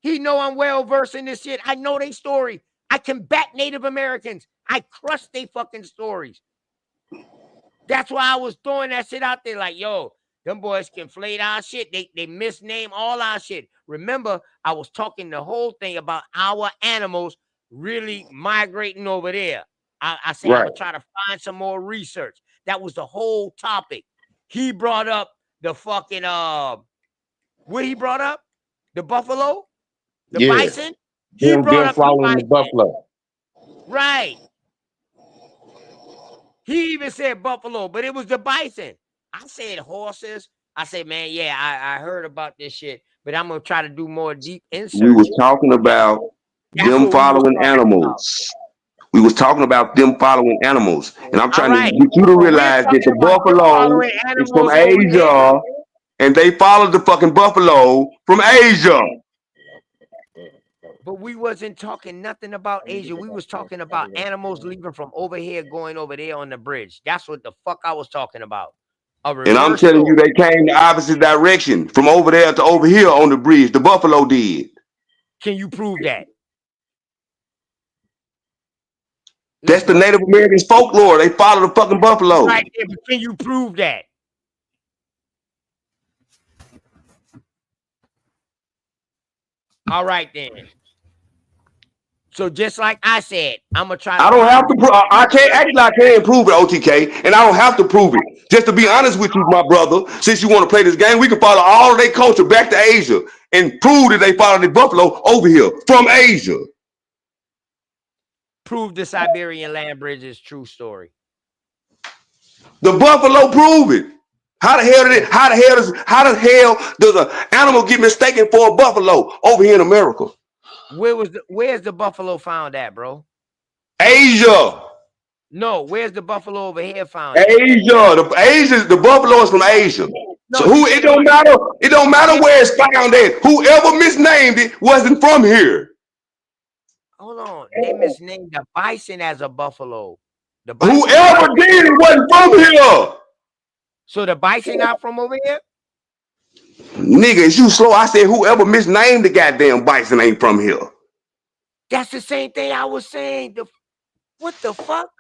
Speaker 2: He know I'm well versed in this shit. I know they story. I combat Native Americans. I crush they fucking stories. That's why I was throwing that shit out there like, yo, them boys conflate our shit. They misname all our shit. Remember, I was talking the whole thing about our animals really migrating over there. I say I'm
Speaker 9: Right.
Speaker 2: going to try to find some more research. That was the whole topic. He brought up the fucking, what he brought up? The buffalo? The
Speaker 9: Yeah.
Speaker 2: bison? He brought
Speaker 9: Them
Speaker 2: up the
Speaker 9: following the
Speaker 2: bison.
Speaker 9: buffalo.
Speaker 2: Right. He even said buffalo, but it was the bison. I said horses. I said, man, yeah, I heard about this shit, but I'm gonna try to do more deep
Speaker 11: We was
Speaker 2: inserts.
Speaker 11: talking about
Speaker 2: That's
Speaker 11: them
Speaker 2: what we was
Speaker 11: following
Speaker 2: talking about.
Speaker 11: animals. We was talking about them following animals, and I'm
Speaker 2: All
Speaker 11: trying to
Speaker 2: right,
Speaker 11: get you to
Speaker 2: but we're
Speaker 11: realize that
Speaker 2: talking
Speaker 11: the
Speaker 2: about them
Speaker 11: buffalo
Speaker 2: following
Speaker 11: is from
Speaker 2: animals over there.
Speaker 11: Asia, and they followed the fucking buffalo from Asia.
Speaker 2: But we wasn't talking nothing about Asia. We was talking about animals leaving from over here, going over there on the bridge. That's what the fuck I was talking about. A
Speaker 11: And I'm
Speaker 2: reverse
Speaker 11: telling you,
Speaker 2: story.
Speaker 11: they came the opposite direction from over there to over here on the bridge. The buffalo did.
Speaker 2: Can you prove that? Let's
Speaker 11: That's the
Speaker 2: go.
Speaker 11: Native Americans folklore. They follow the fucking buffalo.
Speaker 2: Right there, but can you prove that? All right then. So just like I said, I'm gonna try to
Speaker 11: I don't have
Speaker 2: find
Speaker 11: to.
Speaker 2: more
Speaker 11: I can't
Speaker 2: research.
Speaker 11: actually. I can't prove it, OTK, and I don't have to prove it. Just to be honest with you, my brother, since you want to play this game, we can follow all of their culture back to Asia and prove that they follow the buffalo over here from Asia.
Speaker 2: Prove the Siberian land bridge is true story.
Speaker 11: The buffalo prove it. How the hell did it? How the hell does an animal get mistaken for a buffalo over here in America?
Speaker 2: Where's the buffalo found at, bro?
Speaker 11: Asia.
Speaker 2: No, where's the buffalo over here found at?
Speaker 11: Asia. The buffalo is from Asia. So
Speaker 2: No, you
Speaker 11: who
Speaker 2: said
Speaker 11: it don't matter. It don't matter where it's found at. Whoever misnamed it wasn't from here.
Speaker 2: hold on. They misnamed the bison as a buffalo. The bison not
Speaker 11: Whoever did it wasn't from here.
Speaker 2: so the bison not from over here?
Speaker 11: Nigga, is you slow? I said whoever misnamed the goddamn bison ain't from here.
Speaker 2: That's the same thing I was saying. What the fuck?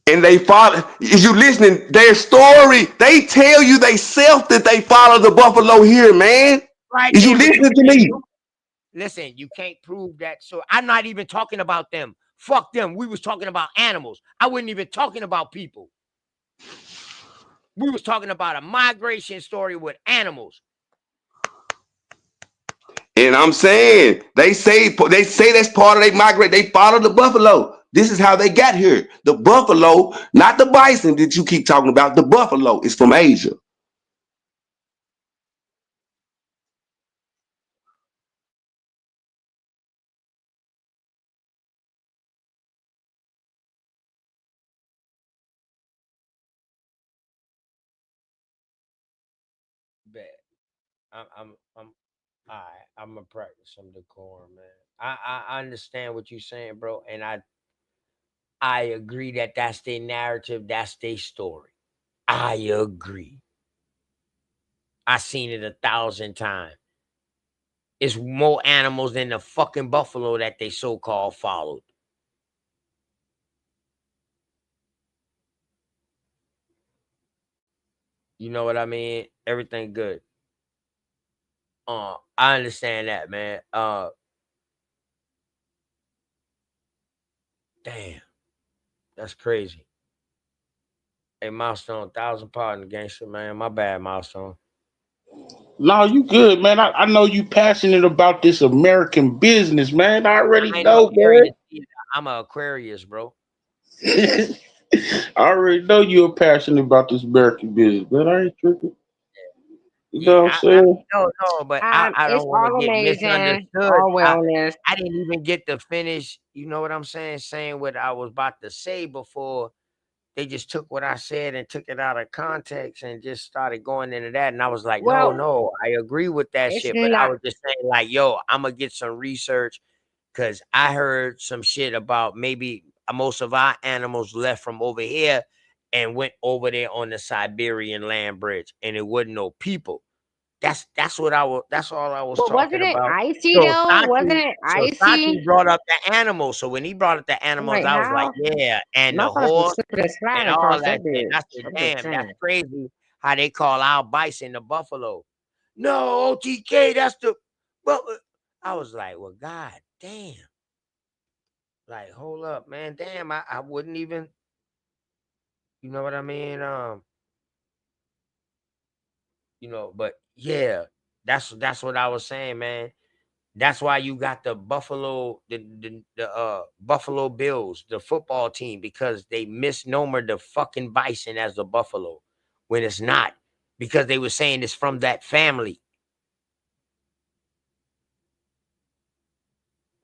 Speaker 11: And they follow, is you listening? Their story, they tell you they self that they follow the buffalo here, man.
Speaker 2: Right
Speaker 11: Is you
Speaker 2: there, but
Speaker 11: listening to me?
Speaker 2: listen, you can't prove that. So I'm not even talking about them. Fuck them. We was talking about animals. I wasn't even talking about people. We was talking about a migration story with animals.
Speaker 11: And I'm saying they say that's part of they migrate. They follow the buffalo. This is how they got here. The buffalo, not the bison that you keep talking about. The buffalo is from Asia.
Speaker 2: Bet. I'm all right. I'm gonna practice some decorum, man. I understand what you're saying, bro, and I agree that that's their narrative, that's their story. I agree. I seen it 1,000 times. It's more animals than the fucking buffalo that they so-called followed. You know what I mean? Everything good. I understand that, man. Damn, that's crazy. Hey, Milestone, 1,000 pardon, gangster, man. My bad, Milestone.
Speaker 9: No, you good, man. I know you passionate about this American business, man. I already
Speaker 2: I ain't no
Speaker 9: know, man.
Speaker 2: Aquarius either. I'm an Aquarius, bro.
Speaker 9: I already know you're passionate about this American business, man. I ain't tripping. You
Speaker 2: Yeah,
Speaker 9: know what I'm saying?
Speaker 2: no, but I
Speaker 17: It's
Speaker 2: don't want to
Speaker 17: all
Speaker 2: get
Speaker 17: amazing,
Speaker 2: misunderstood.
Speaker 17: all wellness.
Speaker 2: I didn't even get to finish, you know what I'm saying what I was about to say before they just took what I said and took it out of context and just started going into that. And I was like,
Speaker 17: Well,
Speaker 2: no, I agree with that
Speaker 17: it's
Speaker 2: shit. But I
Speaker 17: not.
Speaker 2: was just saying, like, yo, I'm gonna get some research because I heard some shit about maybe most of our animals left from over here and went over there on the Siberian land bridge, and it wasn't no people. That's what I was. That's all I was
Speaker 17: But wasn't
Speaker 2: talking
Speaker 17: it
Speaker 2: about.
Speaker 17: icy
Speaker 2: So
Speaker 17: though? Wasn't
Speaker 2: Sachi,
Speaker 17: it
Speaker 2: so
Speaker 17: icy?
Speaker 2: Sachi brought up the animals. So when he brought up the
Speaker 17: I'm
Speaker 2: animals,
Speaker 17: like,
Speaker 2: I was like,
Speaker 17: how?
Speaker 2: yeah, and the
Speaker 17: Motherfuckers was
Speaker 2: horse
Speaker 17: slipping and
Speaker 2: and
Speaker 17: sliding
Speaker 2: all
Speaker 17: across
Speaker 2: that
Speaker 17: that
Speaker 2: shit. And I
Speaker 17: bitch.
Speaker 2: said,
Speaker 17: I'm just
Speaker 2: damn, that's
Speaker 17: saying.
Speaker 2: crazy how they call our bison the buffalo. No, OTK, that's the. Well, I was like, well, god damn. Like, hold up, man. Damn, I wouldn't even. You know what I mean? But yeah, that's what I was saying, man. That's why you got the Buffalo, the Buffalo Bills, the football team, because they misnomer the fucking bison as the buffalo when it's not, because they were saying it's from that family.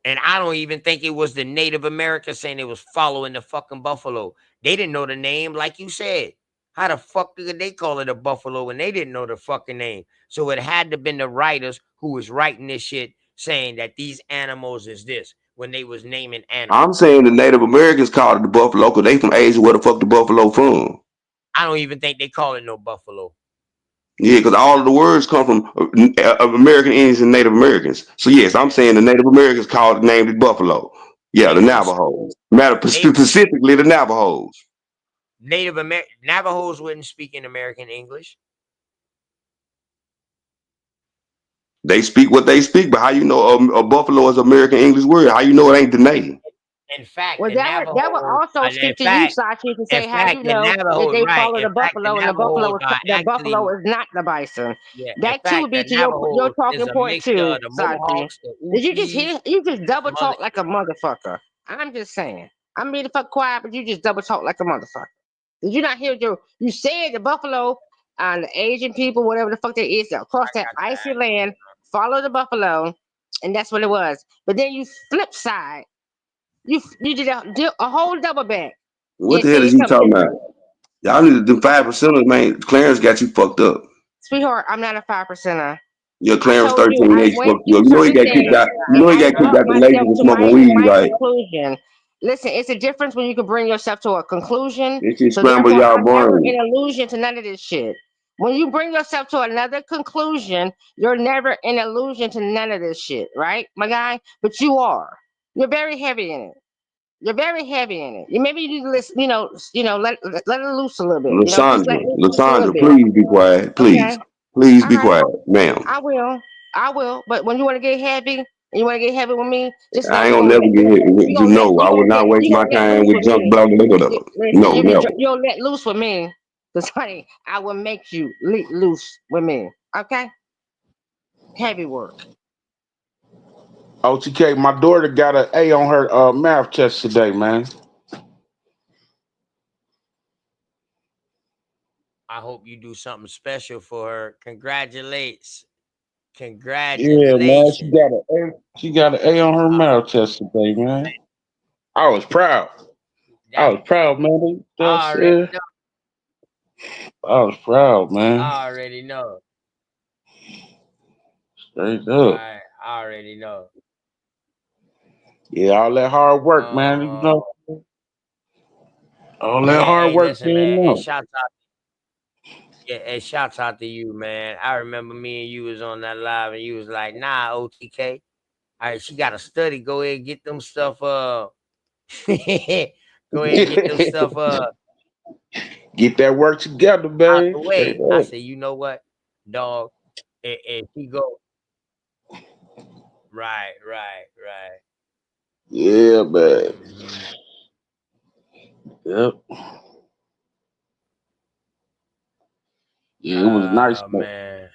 Speaker 2: And I don't even think it was the Native Americans saying it was following the fucking buffalo. They didn't know the name, like you said. How the fuck did they call it a buffalo when they didn't know the fucking name? So it had to been the writers who was writing this shit saying that these animals is this when they was naming
Speaker 11: I'm
Speaker 2: animals.
Speaker 11: saying the Native Americans called it the buffalo because they from Asia, where the fuck the buffalo from?
Speaker 2: I don't even think they call it no buffalo.
Speaker 11: Yeah, because all of the words come from American Indians and Native Americans. So yes, I'm saying the Native Americans called it, named it buffalo. Yeah, the
Speaker 2: Native was
Speaker 11: Navajos. Matter
Speaker 2: Native
Speaker 11: specifically the Navajos.
Speaker 2: Navajos wouldn't speak in American English.
Speaker 11: They speak what they speak, but how you know a buffalo is American English word? How you know it ain't the name?
Speaker 2: In fact,
Speaker 17: Well,
Speaker 2: the
Speaker 17: that would
Speaker 2: Navajos,
Speaker 17: also speak to you, Sachi, to say how you
Speaker 2: the
Speaker 17: know that
Speaker 2: Navajos,
Speaker 17: they
Speaker 2: right?
Speaker 17: follow
Speaker 2: In
Speaker 17: the
Speaker 2: fact, the
Speaker 17: buffalo and
Speaker 2: Navajos are
Speaker 17: the buffalo
Speaker 2: actually,
Speaker 17: is not the bison.
Speaker 2: yeah. In
Speaker 17: That too
Speaker 2: fact,
Speaker 17: would
Speaker 2: the
Speaker 17: be to your
Speaker 2: Navajos is
Speaker 17: talking
Speaker 2: a
Speaker 17: point
Speaker 2: mixture
Speaker 17: too,
Speaker 2: of the
Speaker 17: Sachi.
Speaker 2: Mohawks, the
Speaker 17: Did you just
Speaker 2: Utes,
Speaker 17: hear? You just
Speaker 2: and
Speaker 17: double
Speaker 2: some other
Speaker 17: talk like
Speaker 2: shit.
Speaker 17: a motherfucker. I'm just saying. I'm being the fuck quiet, but you just double talk like a motherfucker. Did you not hear you said the buffalo and the Asian people, whatever the fuck they is, across that icy land, follow the buffalo, and that's what it was. But then you flip side, you did a whole double back
Speaker 11: What
Speaker 17: and
Speaker 11: the hell is
Speaker 17: said
Speaker 11: you
Speaker 17: something
Speaker 11: talking about?
Speaker 17: different.
Speaker 11: Y'all need to do 5%ers, man. Clarence got you fucked up.
Speaker 17: Sweetheart, I'm not a 5%er.
Speaker 11: Your
Speaker 17: I
Speaker 11: Clarence
Speaker 17: told you I
Speaker 11: 13H
Speaker 17: went
Speaker 11: fucked you
Speaker 17: through
Speaker 11: up. You know he
Speaker 17: certain
Speaker 11: got kicked
Speaker 17: things
Speaker 11: out. You
Speaker 17: and
Speaker 11: know he
Speaker 17: I
Speaker 11: got kicked
Speaker 17: brought
Speaker 11: out the nation
Speaker 17: myself
Speaker 11: for
Speaker 17: to
Speaker 11: smoking weed,
Speaker 17: my
Speaker 11: right?
Speaker 17: conclusion. Listen, it's a difference when you can bring yourself to a conclusion.
Speaker 11: This shit
Speaker 17: So
Speaker 11: scramble
Speaker 17: therefore,
Speaker 11: y'all
Speaker 17: I'm never
Speaker 11: brain.
Speaker 17: in illusion to none of this shit. When you bring yourself to another conclusion, you're never in illusion to none of this shit, right, my guy? But you are. You're very heavy in it. You're very heavy in it. Maybe you need to listen, let it loose a little bit. Just let
Speaker 11: Lysandra,
Speaker 17: it loose a little
Speaker 11: Lysandra,
Speaker 17: bit.
Speaker 11: please be quiet.
Speaker 17: Okay.
Speaker 11: Please. Please
Speaker 17: All
Speaker 11: be
Speaker 17: right.
Speaker 11: quiet, ma'am.
Speaker 17: I will. I will. But when you want to get heavy and you want to get heavy with me, just know
Speaker 11: I ain't gonna never get hit with you. No, I would not waste
Speaker 17: you
Speaker 11: my
Speaker 17: gonna let
Speaker 11: time
Speaker 17: loose
Speaker 11: with
Speaker 17: with
Speaker 11: junk
Speaker 17: me.
Speaker 11: blah blah blah blah.
Speaker 17: Listen,
Speaker 11: No, never.
Speaker 17: you'll let loose with me, cause honey, I will make you let loose with me. Okay, heavy work.
Speaker 9: OTK, my daughter got an A on her math test today, man.
Speaker 2: I hope you do something special for her. Congratulations.
Speaker 9: Yeah, man, she
Speaker 2: Congratulations.
Speaker 9: got an A. She got an A on her math test today, man. I was proud. I
Speaker 2: That
Speaker 9: was proud, man. You know what I'm
Speaker 2: I already
Speaker 9: saying?
Speaker 2: know.
Speaker 9: I was proud, man.
Speaker 2: I already know.
Speaker 9: Straight up.
Speaker 2: I already know.
Speaker 9: Yeah, all that hard work, man. You
Speaker 2: Uh,
Speaker 9: know, all that hard
Speaker 2: hey,
Speaker 9: work
Speaker 2: listen,
Speaker 9: paying
Speaker 2: man.
Speaker 9: off.
Speaker 2: Shouts out to you, man. I remember me and you was on that live, and you was like, "Nah, OTK. All right, she got to study. Go ahead and get them stuff. Go ahead and get them stuff.
Speaker 9: Get that work together,
Speaker 2: out
Speaker 9: babe.
Speaker 2: the
Speaker 9: Straight
Speaker 2: way. I
Speaker 9: up.
Speaker 2: said, you know what, dog? If he go right.
Speaker 9: Yeah, man.
Speaker 2: Mhm.
Speaker 9: Yep. Yeah, it was nice, man.
Speaker 2: Man,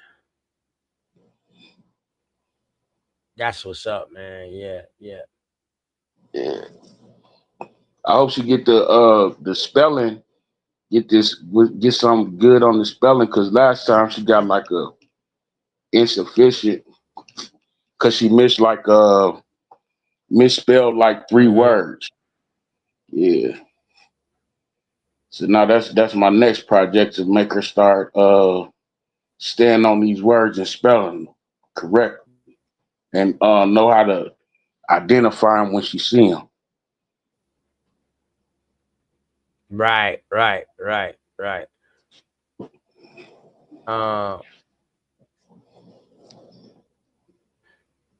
Speaker 2: that's what's up, man. Yeah.
Speaker 9: Yeah. I hope she get the spelling. Get something good on the spelling, because last time she got like a insufficient, because she misspelled like 3
Speaker 2: Mm-hmm.
Speaker 9: words. Yeah. So now that's my next project, to make her start stand on these words and spelling them correctly, and know how to identify them when she see them.
Speaker 2: Right. Uh,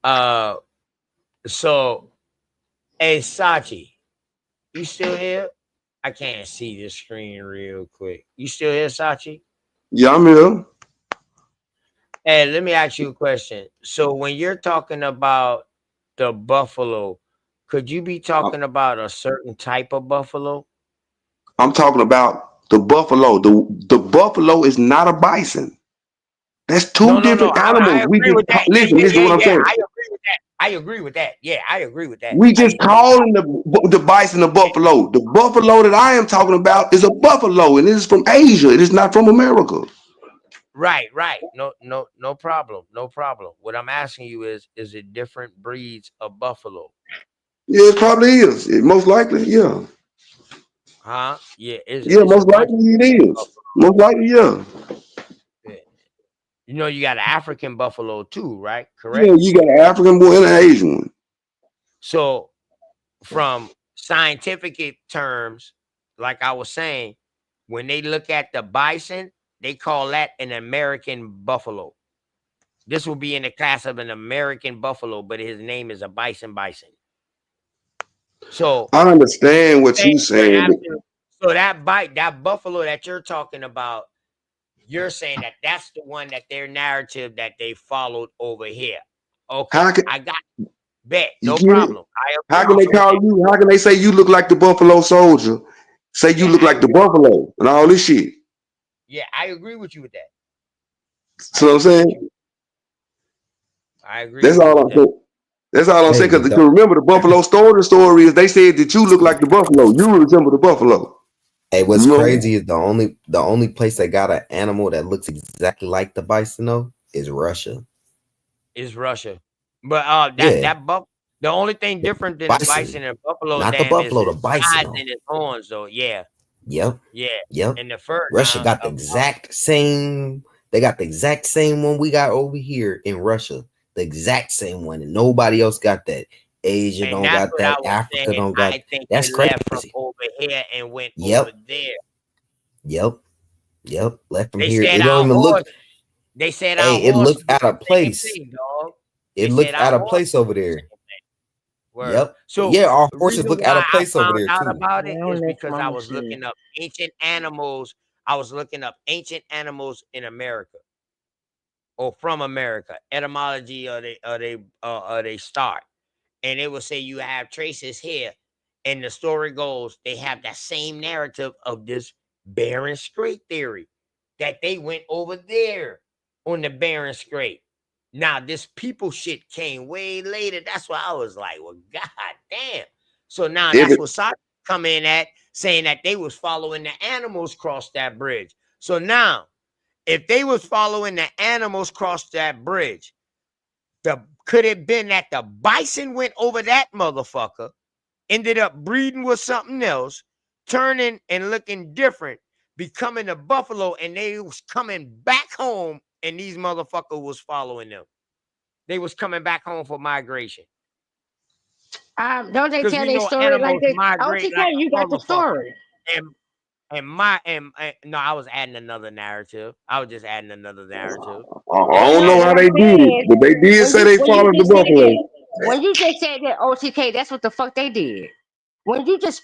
Speaker 2: uh. So, hey, Sachi, you still here? I can't see this screen real quick. You still here, Sachi?
Speaker 11: Yeah, I'm here.
Speaker 2: Hey, let me ask you a question. So, when you're talking about the buffalo, could you be talking about a certain type of buffalo?
Speaker 11: I'm talking about the buffalo. The buffalo is not a bison. That's two
Speaker 2: No.
Speaker 11: different animals.
Speaker 2: I
Speaker 11: We
Speaker 2: agree
Speaker 11: just
Speaker 2: with that.
Speaker 11: listen. Listen to what I'm
Speaker 2: Yeah.
Speaker 11: saying.
Speaker 2: I agree with that. Yeah, I agree with that.
Speaker 11: We
Speaker 2: I
Speaker 11: just
Speaker 2: agree with
Speaker 11: calling the bison a buffalo. The buffalo that I am talking about is a buffalo, and it is from Asia. It is not from America.
Speaker 2: Right. No problem. No problem. What I'm asking you is it different breeds of buffalo?
Speaker 11: Yeah, it probably is. It most likely, yeah.
Speaker 2: Huh? Yeah,
Speaker 11: Yeah,
Speaker 2: it's a
Speaker 11: most
Speaker 2: bunch of
Speaker 11: likely it is.
Speaker 2: buffalo.
Speaker 11: Most likely, yeah.
Speaker 2: Yeah. You know, you got an African buffalo too, right?
Speaker 11: Yeah,
Speaker 2: Correct?
Speaker 11: you got an African one and an Asian one.
Speaker 2: So, from scientific terms, like I was saying, when they look at the bison, they call that an American buffalo. This will be in the class of an American buffalo, but his name is a bison. So,
Speaker 11: I understand what
Speaker 2: and
Speaker 11: you saying, but
Speaker 2: so that buffalo that you're talking about, you're saying that that's the one that their narrative that they followed over here. Okay,
Speaker 11: how can
Speaker 2: I got bet,
Speaker 11: you
Speaker 2: no
Speaker 11: get it?
Speaker 2: problem. I
Speaker 11: How
Speaker 2: agree
Speaker 11: can they
Speaker 2: with you with
Speaker 11: call
Speaker 2: that.
Speaker 11: you? How can they say you look like the Buffalo Soldier? Say you
Speaker 2: Yeah,
Speaker 11: look
Speaker 2: I
Speaker 11: like the
Speaker 2: agree.
Speaker 11: Buffalo and all this shit.
Speaker 2: Yeah, I agree with you with that.
Speaker 11: So I'm saying
Speaker 2: I agree
Speaker 11: that's
Speaker 2: with you
Speaker 11: all
Speaker 2: with
Speaker 11: I'm
Speaker 2: that.
Speaker 11: saying. That's all I'm saying.
Speaker 20: Hey,
Speaker 11: Because
Speaker 20: but don't,
Speaker 11: remember, the Buffalo story is they said that you look like the Buffalo. You resemble the Buffalo.
Speaker 20: hey, what's
Speaker 11: You know?
Speaker 20: crazy is the only place that got an animal that looks exactly like the bison though is Russia.
Speaker 2: It's Russia, but
Speaker 20: Yeah,
Speaker 2: the only thing different than the
Speaker 20: bison,
Speaker 2: bison and buffalo
Speaker 20: not the
Speaker 2: damn is
Speaker 20: buffalo,
Speaker 2: his
Speaker 20: the bison
Speaker 2: eyes
Speaker 20: though.
Speaker 2: and his horns though. Yeah,
Speaker 20: Yep,
Speaker 2: yeah,
Speaker 20: yep.
Speaker 2: and the fur
Speaker 20: Russia
Speaker 2: now.
Speaker 20: got the exact same. They got the exact same one we got over here in Russia. The exact same one, and nobody else got that. Asia
Speaker 2: And
Speaker 20: don't
Speaker 2: that's
Speaker 20: got
Speaker 2: what I
Speaker 20: that.
Speaker 2: was
Speaker 20: Africa
Speaker 2: saying.
Speaker 20: don't got.
Speaker 2: I think
Speaker 20: That's
Speaker 2: it left from
Speaker 20: crazy.
Speaker 2: over here and went over
Speaker 20: Yep,
Speaker 2: there.
Speaker 20: yep, yep. Left from
Speaker 2: They
Speaker 20: here.
Speaker 2: said
Speaker 20: It don't
Speaker 2: our
Speaker 20: even look.
Speaker 2: horse. They said our
Speaker 20: Hey, it
Speaker 2: horse
Speaker 20: looked
Speaker 2: did
Speaker 20: out of
Speaker 2: the same
Speaker 20: place.
Speaker 2: thing, dog. They
Speaker 20: It
Speaker 2: said
Speaker 20: looked
Speaker 2: our
Speaker 20: out of
Speaker 2: horse
Speaker 20: place
Speaker 2: did
Speaker 20: over
Speaker 2: the
Speaker 20: there.
Speaker 2: same thing. Word.
Speaker 20: Yep.
Speaker 2: So
Speaker 20: Yeah, our
Speaker 2: the
Speaker 20: horses
Speaker 2: reason
Speaker 20: look out
Speaker 2: why
Speaker 20: of
Speaker 2: I
Speaker 20: place over
Speaker 2: found
Speaker 20: there
Speaker 2: out
Speaker 20: too.
Speaker 2: about it
Speaker 3: Down
Speaker 2: is
Speaker 3: next
Speaker 2: because I
Speaker 3: mama
Speaker 2: was
Speaker 3: shit.
Speaker 2: looking up ancient animals. I was looking up ancient animals in America or from America. Etymology or they start. And it will say you have traces here. And the story goes, they have that same narrative of this Bering Strait theory that they went over there on the Bering Strait. Now, this people shit came way later. That's why I was like, well, god damn. So now
Speaker 11: Every
Speaker 2: that's what Sasha come in at, saying that they was following the animals cross that bridge. So now, if they was following the animals cross that bridge, could it been that the bison went over that motherfucker, ended up breeding with something else, turning and looking different, becoming a buffalo, and they was coming back home, and these motherfuckers was following them. They was coming back home for migration.
Speaker 17: Don't they
Speaker 2: Because
Speaker 17: tell
Speaker 2: we
Speaker 17: their
Speaker 2: know
Speaker 17: story like
Speaker 2: animals
Speaker 17: this?
Speaker 2: migrate
Speaker 17: OTK,
Speaker 2: like
Speaker 17: you
Speaker 2: a
Speaker 17: got the
Speaker 2: motherfucker.
Speaker 17: story.
Speaker 2: No, I was adding another narrative. I was just adding another narrative.
Speaker 11: I
Speaker 17: No,
Speaker 11: don't know
Speaker 17: what
Speaker 11: how
Speaker 17: I'm
Speaker 11: they did it,
Speaker 17: saying is,
Speaker 11: but they did say they
Speaker 17: when you
Speaker 11: followed the
Speaker 17: just said
Speaker 11: Buffalo.
Speaker 17: that, when you just said that OTK, that's what the fuck they did. When you just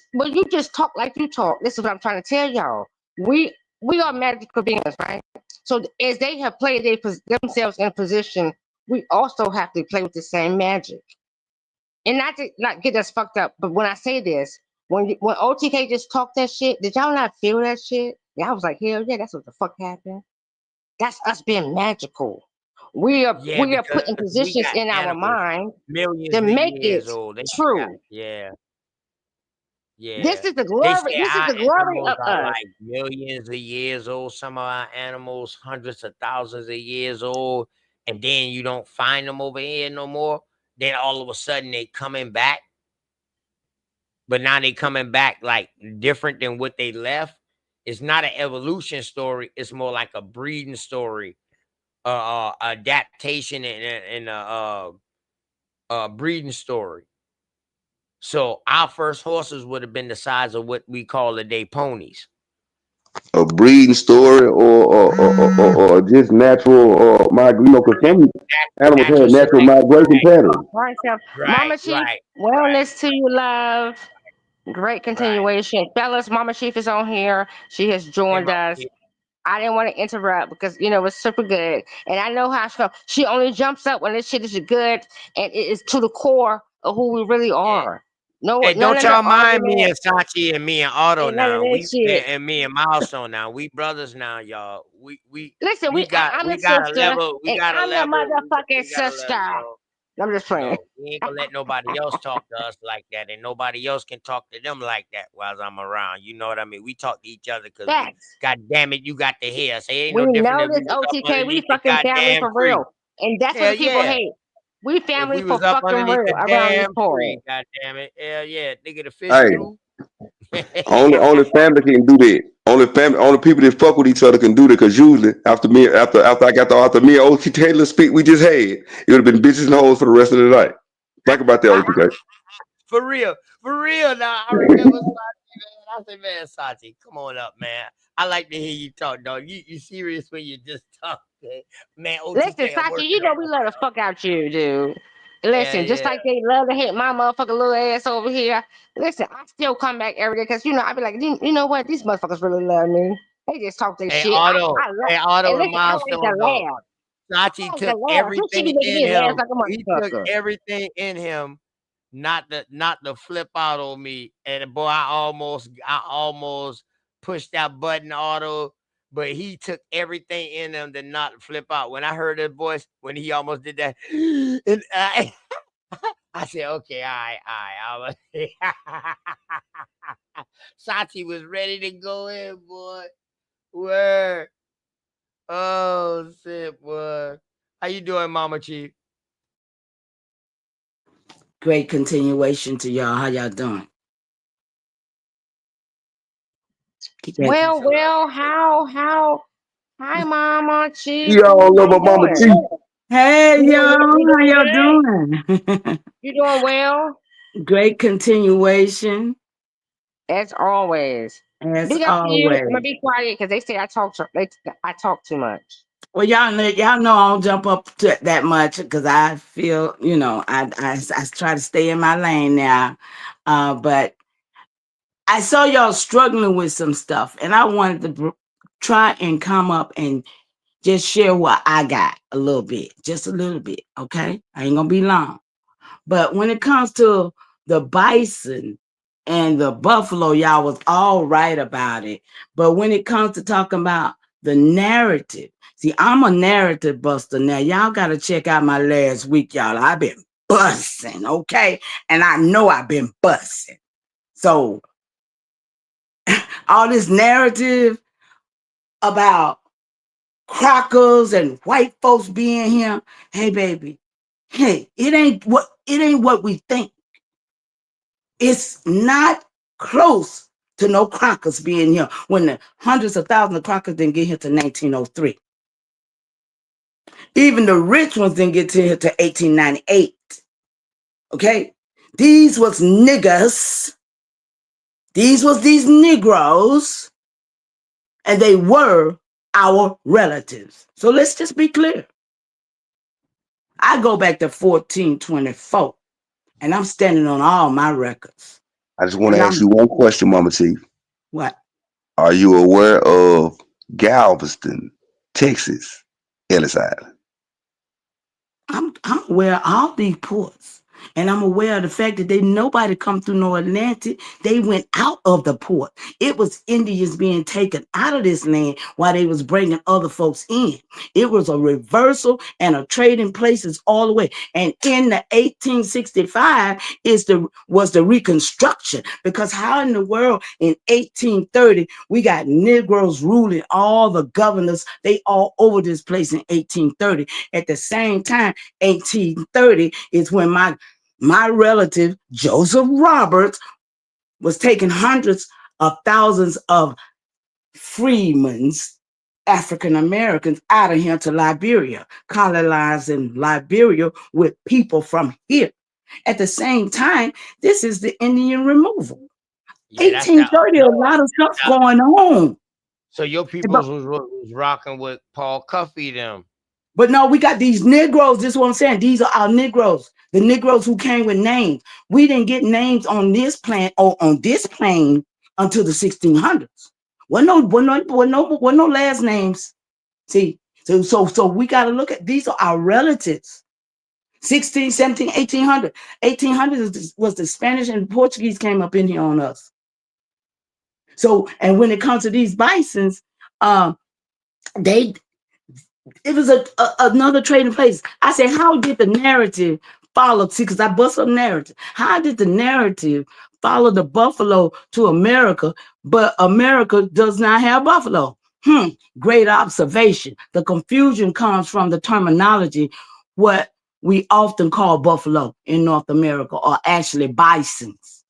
Speaker 17: talk like you talk, this is what I'm trying to tell y'all. We are magical beings, right? So as they have played themselves in a position, we also have to play with the same magic. And not get us fucked up, but when I say this, when OTK just talked that shit, did y'all not feel that shit? Yeah, I was like, hell yeah, that's what the fuck happened. That's us being magical. We are
Speaker 2: because
Speaker 17: putting
Speaker 2: we
Speaker 17: positions
Speaker 2: got
Speaker 17: in our
Speaker 2: animals
Speaker 17: mind
Speaker 2: millions
Speaker 17: to
Speaker 2: of
Speaker 17: make it
Speaker 2: years old. They got,
Speaker 17: true.
Speaker 2: yeah.
Speaker 17: This
Speaker 2: Yeah.
Speaker 17: is the
Speaker 2: They
Speaker 17: glory.
Speaker 2: say
Speaker 17: This is
Speaker 2: our
Speaker 17: the glory
Speaker 2: animals
Speaker 17: of
Speaker 2: are
Speaker 17: us.
Speaker 2: like millions of years old. Some of our animals, hundreds of thousands of years old. And then you don't find them over here no more. Then all of a sudden they coming back. But now they coming back like different than what they left. It's not an evolution story. It's more like a breeding story. Adaptation and breeding story. So our first horses would have been the size of what we call today ponies.
Speaker 9: A breeding story or just natural or because some animals
Speaker 2: Natural
Speaker 9: have natural
Speaker 2: selection.
Speaker 9: migration patterns.
Speaker 17: Right, so
Speaker 2: Right,
Speaker 17: Mama Chief,
Speaker 2: right.
Speaker 17: wellness to you, love. Great continuation. Fellas, Mama Chief is on here. She has joined us. I didn't want to interrupt because it's super good. And I know how she only jumps up when this shit is good and it is to the core of who we really are. No,
Speaker 2: Hey,
Speaker 17: none
Speaker 2: don't
Speaker 17: of the
Speaker 2: y'all mind me
Speaker 17: argument
Speaker 2: and Sachi and me and Otto
Speaker 17: and none of
Speaker 2: now.
Speaker 17: that shit.
Speaker 2: And me and Milestone now. We brothers now, y'all.
Speaker 17: Listen,
Speaker 2: We got
Speaker 17: I'm
Speaker 2: we
Speaker 17: the
Speaker 2: got a
Speaker 17: sister
Speaker 2: level. We
Speaker 17: and
Speaker 2: got a
Speaker 17: I'm the
Speaker 2: level.
Speaker 17: motherfucking
Speaker 2: We got a level.
Speaker 17: sister. I'm just playing.
Speaker 2: No, we ain't gonna let nobody else talk to us like that, and nobody else can talk to them like that while I'm around. You know what I mean? We talk to each other because we,
Speaker 17: Facts.
Speaker 2: God damn it, you got to hear us. It ain't
Speaker 17: We
Speaker 2: no different
Speaker 17: know
Speaker 2: if we
Speaker 17: this
Speaker 2: was up
Speaker 17: OTK. We
Speaker 2: underneath the
Speaker 17: fucking family
Speaker 2: goddamn
Speaker 17: for
Speaker 2: tree.
Speaker 17: real. And that's what
Speaker 2: Hell
Speaker 17: the people
Speaker 2: yeah.
Speaker 17: hate. We
Speaker 2: If
Speaker 17: family
Speaker 2: we
Speaker 17: for
Speaker 2: was up
Speaker 17: fucking
Speaker 2: underneath
Speaker 17: real
Speaker 2: the
Speaker 17: around this
Speaker 2: damn
Speaker 17: point.
Speaker 2: tree, God damn it. Hell yeah, nigga, the fish
Speaker 9: Hey,
Speaker 2: through.
Speaker 9: only family can do that. Only people that fuck with each other can do that. Cause usually after me and OT Taylor speak we just had, it would have been bitches and hoes for the rest of the night. Think about that, OTK.
Speaker 2: For real. Now, I remember Sachi, man. I said, man, Sachi, come on up, man. I like to hear you talk, dog. You serious when you just talk, man. Man,
Speaker 17: Listen,
Speaker 2: OTK, I'm
Speaker 17: Sachi,
Speaker 2: working on
Speaker 17: we love the fuck out you, dude. Listen, just
Speaker 2: yeah.
Speaker 17: like they love to hit my motherfucking little ass over here. Listen, I still come back every day because I be like, you know what? These motherfuckers really love me. They just talk their
Speaker 2: Hey,
Speaker 17: shit.
Speaker 2: Otto.
Speaker 17: I love.
Speaker 2: Hey, Otto
Speaker 17: And
Speaker 2: and
Speaker 17: listen, I like
Speaker 2: Milestone,
Speaker 17: to
Speaker 2: though.
Speaker 17: laugh.
Speaker 2: Sachi
Speaker 17: I like to
Speaker 2: took
Speaker 17: laugh. She be
Speaker 2: everything
Speaker 17: making
Speaker 2: in
Speaker 17: me laugh
Speaker 2: him.
Speaker 17: like a
Speaker 2: He took
Speaker 17: motherfucker.
Speaker 2: everything in him, not to flip out on me. And boy, I almost pushed that button, Otto. But he took everything in him to not flip out. When I heard his voice, when he almost did that, and I said, okay, all right. Sachi was ready to go in, boy. Word. Oh shit, boy. How you doing, Mama Chief?
Speaker 21: Great continuation to y'all. How y'all doing?
Speaker 17: Well, how? Hi, Mama Chief.
Speaker 9: Y'all
Speaker 17: How
Speaker 9: love my
Speaker 17: you
Speaker 9: mama
Speaker 17: doing?
Speaker 9: too.
Speaker 21: Hey
Speaker 17: You
Speaker 21: y'all, how
Speaker 17: doing
Speaker 21: y'all
Speaker 17: good?
Speaker 21: doing?
Speaker 17: You doing well?
Speaker 21: Great continuation
Speaker 17: As always.
Speaker 21: as
Speaker 17: Big up to you. I'm gonna
Speaker 21: always.
Speaker 17: be quiet because they say I talk too much.
Speaker 21: Well, y'all know I don't jump up to that much because I feel, I try to stay in my lane now. But I saw y'all struggling with some stuff, and I wanted to try and come up and just share what I got a little bit, just a little bit. Okay, I ain't gonna be long. But when it comes to the bison and the buffalo, y'all was all right about it. But when it comes to talking about the narrative, see, I'm a narrative buster now. Y'all got to check out my last week, y'all. I've been busting, okay? And I know I've been busting. So all this narrative about crackers and white folks being here, hey, baby, hey, it ain't what we think. It's not close to no crackers being here when the hundreds of thousands of crackers didn't get here to 1903. Even the rich ones didn't get to here to 1898. Okay? These was niggas. These was these Negroes. And they were our relatives. So let's just be clear. I go back to 1424. And I'm standing on all my records.
Speaker 9: I just want to
Speaker 21: And
Speaker 9: ask
Speaker 21: I'm
Speaker 9: you one question, Mama Chief.
Speaker 21: what?
Speaker 11: Are you aware of Galveston, Texas, Ellis Island?
Speaker 21: I'm aware of all these ports, and I'm aware of the fact that nobody come through no Atlantic. They went out of the port. It was Indians being taken out of this land while they was bringing other folks in. It was a reversal and a trading places all the way. And in the 1865 was the Reconstruction, because how in the world in 1830 we got Negroes ruling all the governors? They all over this place in 1830. At the same time, 1830 is when my relative Joseph Roberts was taking hundreds of thousands of freedmen's African Americans out of here to Liberia, colonizing Liberia with people from here. At the same time, this is the Indian removal.
Speaker 2: Yeah, that's that
Speaker 21: 1830, a lot of stuff going on.
Speaker 2: So your peoples was rocking with Paul Cuffey them.
Speaker 21: But no, we got these Negroes. This is what I'm saying. These are our Negroes. The Negroes who came with names. We didn't get names on this plane or on this plane until the 1600s. Wasn't no last names. See, so we got to look at, these are our relatives. 16, 17, 1800. 1800 was the Spanish and Portuguese came up in here on us. So, and when it comes to these bisons, it was another trading place. I said, how did the narrative follow? See, because I bust up narrative. How did the narrative follow the buffalo to America, but America does not have buffalo? Great observation. The confusion comes from the terminology, what we often call buffalo in North America, or actually bisons.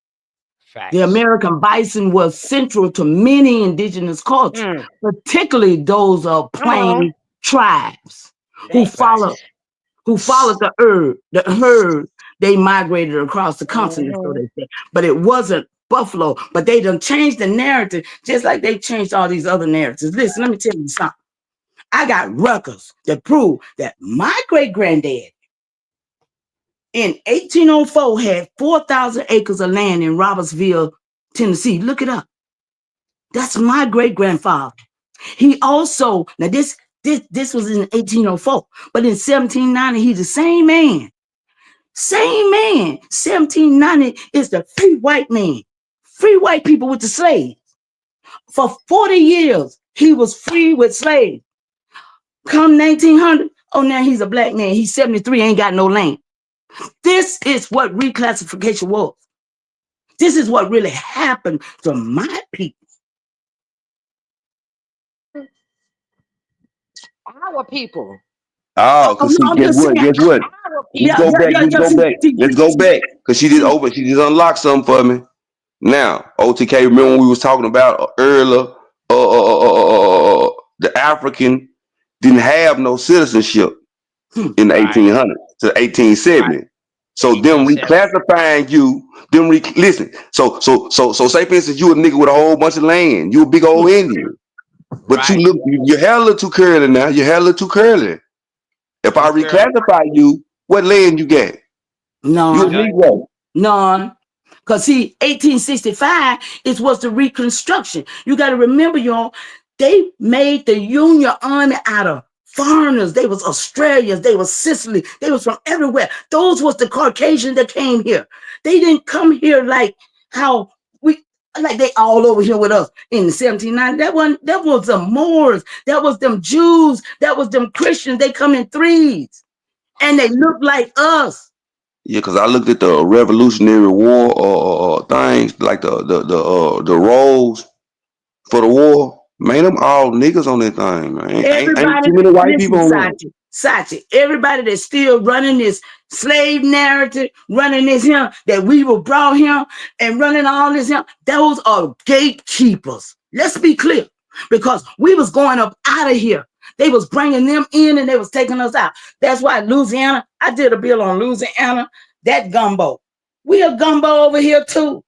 Speaker 2: Facts.
Speaker 21: The American bison was central to many indigenous cultures, particularly those of plain tribes who followed the herd. They migrated across the continent, so they said. But it wasn't buffalo. But they done changed the narrative, just like they changed all these other narratives. Listen, let me tell you something. I got records that prove that my great-granddad in 1804 had 4,000 acres of land in Robertsville, Tennessee. Look it up. That's my great-grandfather. He also, now this was in 1804, but in 1790, he's the same man. Same man. 1790 is the free white man. Free white people with the slaves. For 40 years, he was free with slaves. Come 1900, oh, now he's a black man. He's 73, ain't got no land. This is what reclassification was. This is what really happened to my people.
Speaker 17: Our people.
Speaker 11: Oh, because guess what? Let's go back. Because she just unlocked something for me. Now, OTK, remember when we was talking about earlier, the African didn't have no citizenship in the 1800s to 1870. So them reclassifying you, listen. So say for instance, you a nigga with a whole bunch of land, you a big old Indian, but your hair a little too curly now. Your hair a little too curly. If I reclassify you, what land you get?
Speaker 21: None. Because see, 1865 was the Reconstruction. You got to remember, y'all, they made the Union Army out of foreigners. They was Australians. They was Sicily. They was from everywhere. Those was the Caucasians that came here. They didn't come here like how they all over here with us in the 1790s. That was the Moors. That was them Jews. That was them Christians. They come in threes. And they look like us.
Speaker 11: Yeah, because I looked at the Revolutionary War things, like the roles for the war. Man, them all niggas on that thing, man. Ain't too many white people on there.
Speaker 21: Sachi, everybody that's still running this slave narrative, running this here, that we were brought here and running all this here, those are gatekeepers. Let's be clear, because we was going up out of here. They was bringing them in and they was taking us out. That's why Louisiana, I did a bill on Louisiana, that gumbo. We a gumbo over here too.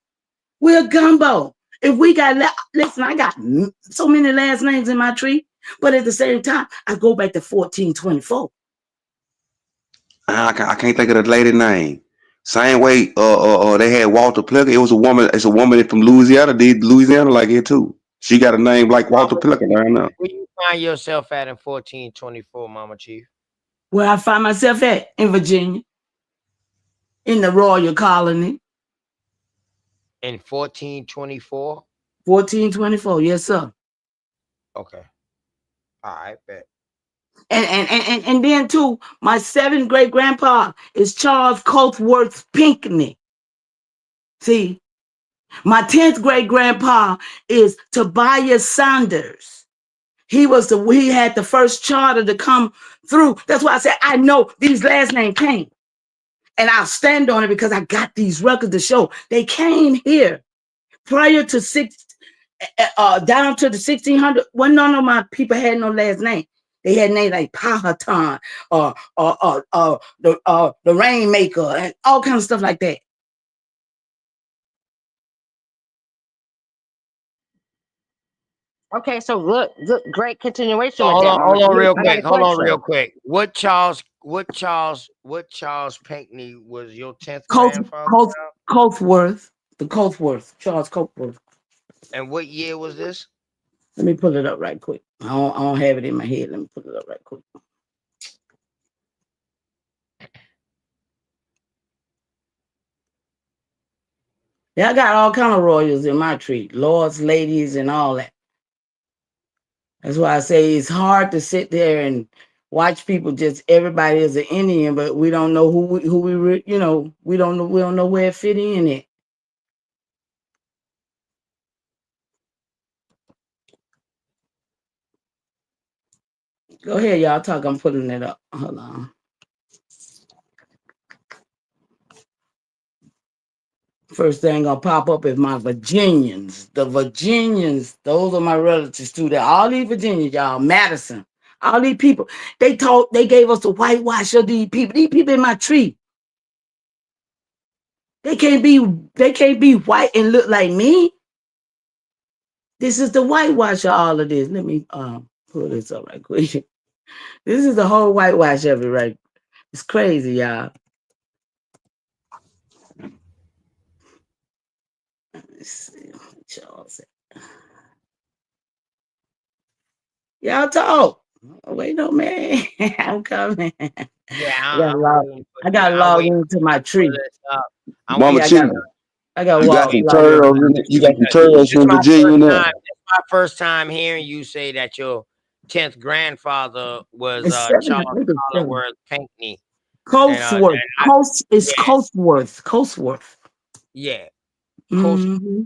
Speaker 21: We a gumbo. If we got, listen, I got so many last names in my tree, but at the same time, I go back to 1424.
Speaker 11: I can't think of the lady name. Same way, they had Walter Plucker. It's a woman from Louisiana, did Louisiana like it too.
Speaker 9: She got a name like Walter Plicker down there.
Speaker 2: Where you find yourself at in 1424, Mama Chief?
Speaker 21: Where I find myself at in Virginia, in the Royal Colony.
Speaker 2: In 1424?
Speaker 21: 1424, yes, sir.
Speaker 2: Okay. All right, bet.
Speaker 21: And then too, my 7th great grandpa is Charles Coatsworth Pinckney. See, my 10th great grandpa is Tobias Saunders. He had the first charter to come through. That's why I said I know these last names came. And I'll stand on it because I got these records to show they came here prior to down to the 1600. Well, none of my people had no last name. They had names like Powhatan or the Rainmaker and all kinds of stuff like that.
Speaker 17: Okay, so look, great continuation
Speaker 2: So
Speaker 17: with
Speaker 2: hold
Speaker 17: that.
Speaker 2: on,
Speaker 17: Mama.
Speaker 2: hold on real
Speaker 17: I got a
Speaker 2: quick. Hold on
Speaker 17: question.
Speaker 2: real quick. What Charles Pinckney was your 10th grandfather?
Speaker 21: Coatsworth, the Coatsworth, Charles Coatsworth.
Speaker 2: And what year was this?
Speaker 21: Let me pull it up right quick. I don't have it in my head. Let me pull it up right quick. Yeah, I got all kind of royals in my tree, lords, ladies, and all that. That's why I say it's hard to sit there and watch people. Just everybody is an Indian, but we don't know we don't know where it fit in it. Go ahead, y'all talk. I'm putting it up. Hold on. First thing gonna pop up is my Virginians. The Virginians, those are my relatives too. That all these Virginians, y'all, Madison, all these people, they gave us the whitewash of these people. These people in my tree. They can't be white and look like me. This is the whitewash of all of this. Let me pull this up right quick. This is the whole whitewash of it, right? It's crazy, y'all. Let's see what y'all say. Y'all talk. Oh, wait, no, man. I'm coming.
Speaker 2: Yeah,
Speaker 21: I got logged into my tree.
Speaker 9: Mama
Speaker 21: I
Speaker 9: Chief,
Speaker 21: got
Speaker 9: you got some
Speaker 21: logged
Speaker 9: turtles
Speaker 21: into
Speaker 9: in, you got some turtles
Speaker 2: This
Speaker 9: from Virginia now.
Speaker 2: is my first time hearing you say that your 10th grandfather was
Speaker 21: It's 7,
Speaker 2: Charles
Speaker 21: I think it's 7.
Speaker 2: Collinsworth Pinckney.
Speaker 21: Coatsworth. Coatsworth. Coatsworth.
Speaker 2: Yeah.
Speaker 21: Mm-hmm.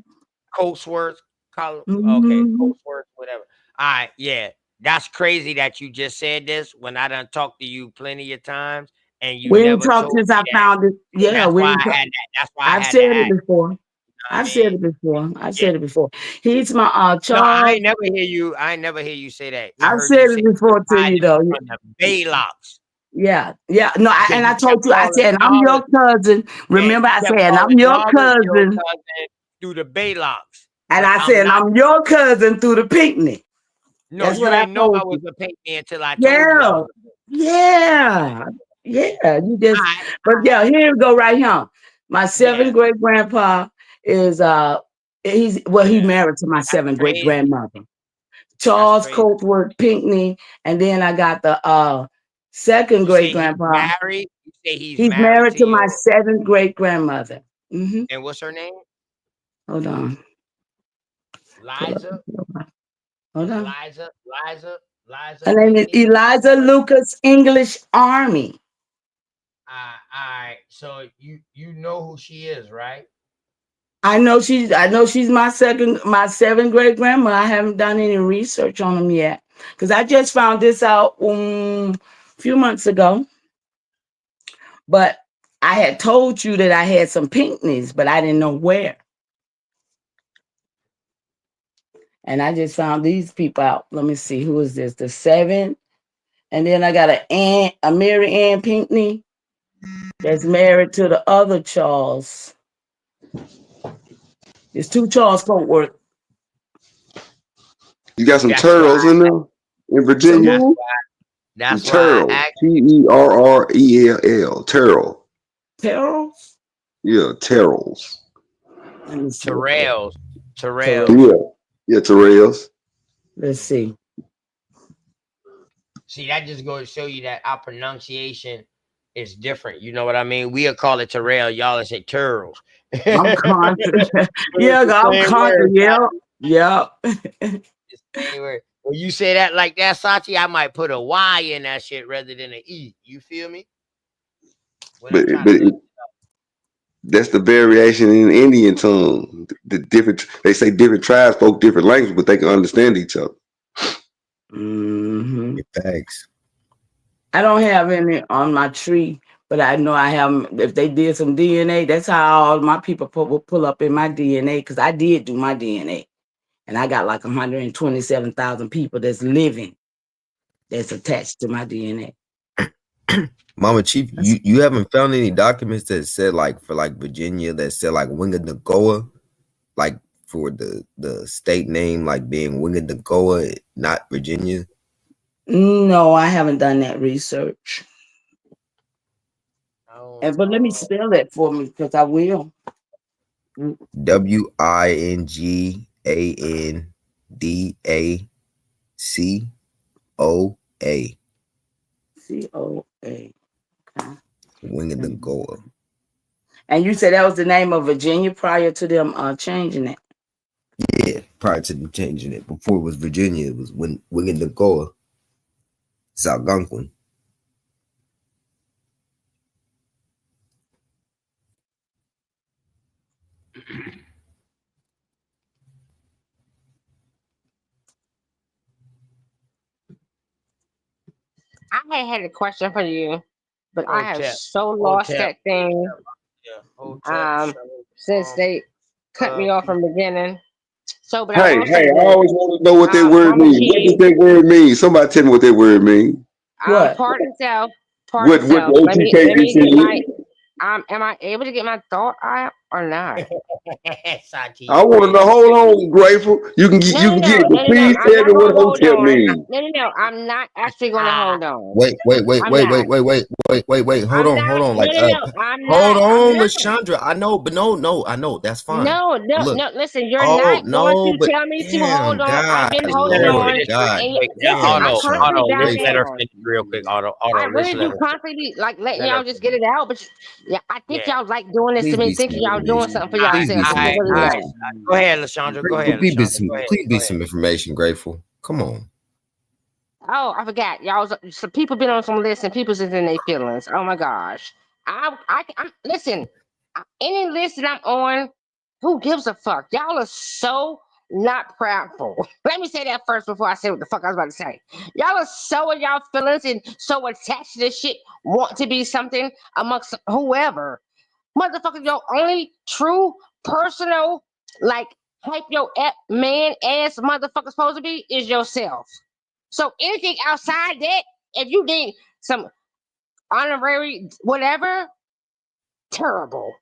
Speaker 2: Coatsworth. Okay,
Speaker 21: Mm-hmm.
Speaker 2: Coatsworth, whatever. All right, yeah. That's crazy that you just said this when I done talked to you plenty of times and you
Speaker 21: We ain't
Speaker 2: never
Speaker 21: talked
Speaker 2: told me
Speaker 21: since I
Speaker 2: that.
Speaker 21: found it. Yeah,
Speaker 2: That's
Speaker 21: we
Speaker 2: why
Speaker 21: ain't
Speaker 2: I had that. That's why I
Speaker 21: I've
Speaker 2: had
Speaker 21: said
Speaker 2: to
Speaker 21: it
Speaker 2: ask.
Speaker 21: before.
Speaker 2: I've said it
Speaker 21: before. He's my
Speaker 2: No, I
Speaker 21: Charles.
Speaker 2: ain't never hear you. I ain't never hear you say that. I
Speaker 21: I've
Speaker 2: heard
Speaker 21: said
Speaker 2: you say
Speaker 21: it before to you though.
Speaker 2: from the Baylocks.
Speaker 21: Yeah. No,
Speaker 2: Because
Speaker 21: and
Speaker 2: you
Speaker 21: I told you, I said, I'm
Speaker 2: calling
Speaker 21: your cousin. Remember, I said, I'm your
Speaker 2: your
Speaker 21: cousin.
Speaker 2: cousin through the Baylocks.
Speaker 21: And
Speaker 2: But
Speaker 21: I
Speaker 2: I'm
Speaker 21: said,
Speaker 2: not.
Speaker 21: I'm your cousin through the picnic.
Speaker 2: No,
Speaker 21: That's
Speaker 2: you
Speaker 21: what I
Speaker 2: ain't know
Speaker 21: told
Speaker 2: I was
Speaker 21: you.
Speaker 2: a Pinckney until I told you I was a
Speaker 21: Yeah. You just, but yeah, here we go right here. My 7th great grandpa is he married to my 7th great grandmother, Charles Coatsworth Pinckney, and then I got the 2nd great grandpa.
Speaker 2: Married? You say
Speaker 21: He's married to my 7th great grandmother. Mm-hmm.
Speaker 2: And what's her name?
Speaker 21: Hold on.
Speaker 2: Liza.
Speaker 21: Hold on.
Speaker 2: Liza.
Speaker 21: Her name is Eliza Lucas English Army.
Speaker 2: All right. So you know who she is, right?
Speaker 21: I know she's my 7th great grandma. I haven't done any research on them yet because I just found this out a few months ago. But I had told you that I had some Pinckneys, but I didn't know where. And I just found these people out. Let me see, who is this? The 7th, and then I got a Mary Ann Pinckney that's married to the other Charles. There's 2 Charles Coatsworth.
Speaker 9: You got some turtles in there in Virginia.
Speaker 2: That's why
Speaker 9: turtles. Terrell. Turtle.
Speaker 21: Terrells?
Speaker 9: Yeah, Terrells.
Speaker 2: Terrells.
Speaker 9: Yeah.
Speaker 4: Yeah, Terrell's.
Speaker 21: Let's see.
Speaker 2: See, that just goes to show you that our pronunciation is different. You know what I mean? We'll call it Terrell, y'all say Turtles.
Speaker 21: I'm conscious.
Speaker 2: But
Speaker 21: Yeah,
Speaker 2: it's the
Speaker 21: I'm
Speaker 2: same
Speaker 21: conscious.
Speaker 2: word,
Speaker 21: Yeah,
Speaker 2: Sachi.
Speaker 21: yeah.
Speaker 2: It's the same word. When you say that like that, Sachi, I might put a Y in that shit rather than an E. You feel me? When I'm trying to
Speaker 4: But
Speaker 2: look.
Speaker 4: that's the variation in Indian tongue. The different they say different tribes spoke different language, but they can understand each other.
Speaker 21: Mm-hmm.
Speaker 20: Thanks.
Speaker 21: I don't have any on my tree, but I know I have. If they did some DNA, that's how all my people will pull up in my DNA, because I did do my DNA, and I got like 127,000 people that's living that's attached to my DNA.
Speaker 20: Mama Chief, you haven't found any documents that said like for like Virginia that said like Wingandagoa, like for the state name like being Wingandagoa, not Virginia?
Speaker 21: No, I haven't done that research. But let me spell that for me, because I will.
Speaker 20: Wingandacoa.
Speaker 21: COA. Okay.
Speaker 20: Wingandagoa.
Speaker 21: And you said that was the name of Virginia prior to them changing it?
Speaker 20: Yeah, prior to them changing it. Before it was Virginia, it was Wingandagoa. Algonquin.
Speaker 17: I had a question for you, but I have
Speaker 2: Hotel.
Speaker 17: so lost that thing.
Speaker 2: Yeah, hotel.
Speaker 17: Since they cut me off from the beginning. So, but I
Speaker 4: Hey,
Speaker 17: also
Speaker 4: I
Speaker 17: want
Speaker 4: always want to know what that word
Speaker 17: Mama
Speaker 4: means. What does
Speaker 17: G,
Speaker 4: that word mean? Somebody tell me what that word means.
Speaker 21: What?
Speaker 17: pardon self,
Speaker 4: What the
Speaker 17: Let me
Speaker 4: OTK just
Speaker 17: get my
Speaker 4: said?
Speaker 17: am I able to get my thought out or not?
Speaker 2: Sachi,
Speaker 4: I
Speaker 2: you
Speaker 4: want to know.
Speaker 2: crazy.
Speaker 4: Hold on, Grateful. You can get it, but please
Speaker 17: I'm
Speaker 4: tell
Speaker 17: not
Speaker 4: me what
Speaker 17: gonna hold
Speaker 4: hotel
Speaker 17: on.
Speaker 4: means.
Speaker 17: No. I'm not actually gonna hold on.
Speaker 20: Wait.
Speaker 17: I'm not.
Speaker 20: Hold on. Like,
Speaker 17: I'm
Speaker 20: hold
Speaker 17: not.
Speaker 20: on, Lashandra. I know, but no, I know that's fine. But look,
Speaker 17: Listen, you're
Speaker 20: oh
Speaker 17: not going
Speaker 20: no,
Speaker 17: to
Speaker 20: but
Speaker 17: tell me to hold
Speaker 20: damn,
Speaker 17: on. I've
Speaker 20: God,
Speaker 17: been holding
Speaker 2: Let her
Speaker 20: Lord,
Speaker 17: on.
Speaker 2: finish real
Speaker 20: God,
Speaker 17: And
Speaker 2: quick. Now,
Speaker 17: listen,
Speaker 20: damn,
Speaker 17: I
Speaker 20: son,
Speaker 17: constantly back
Speaker 2: Let's let her
Speaker 17: down.
Speaker 2: finish real quick.
Speaker 17: I
Speaker 2: Let's
Speaker 17: really
Speaker 2: let
Speaker 17: do
Speaker 2: her finish.
Speaker 17: constantly be like letting
Speaker 2: Let her
Speaker 17: y'all just
Speaker 2: finish.
Speaker 17: get it out, but yeah, I think
Speaker 2: Yeah.
Speaker 17: y'all like doing this to
Speaker 20: please
Speaker 17: me,
Speaker 20: be some
Speaker 17: thinking y'all doing
Speaker 20: information.
Speaker 17: something for
Speaker 20: Please be
Speaker 17: yourself, but
Speaker 20: some
Speaker 17: you really
Speaker 20: information.
Speaker 17: don't.
Speaker 2: Go ahead, Lashandra. Go ahead, Lashandra. Go ahead.
Speaker 20: Please
Speaker 2: Go
Speaker 20: be
Speaker 2: ahead.
Speaker 20: some information. Grateful. Come on.
Speaker 17: Oh, I forgot. Some people been on some lists and people's is in their feelings. Oh my gosh. I'm listen. Any list that I'm on, who gives a fuck? Y'all are so not proudful. Let me say that first before I say what the fuck I was about to say. Y'all are so in y'all feelings and so attached to this shit, want to be something amongst whoever. Motherfucker, your only true personal, like hype your man ass motherfucker supposed to be is yourself. So anything outside that, if you need some honorary whatever, terrible.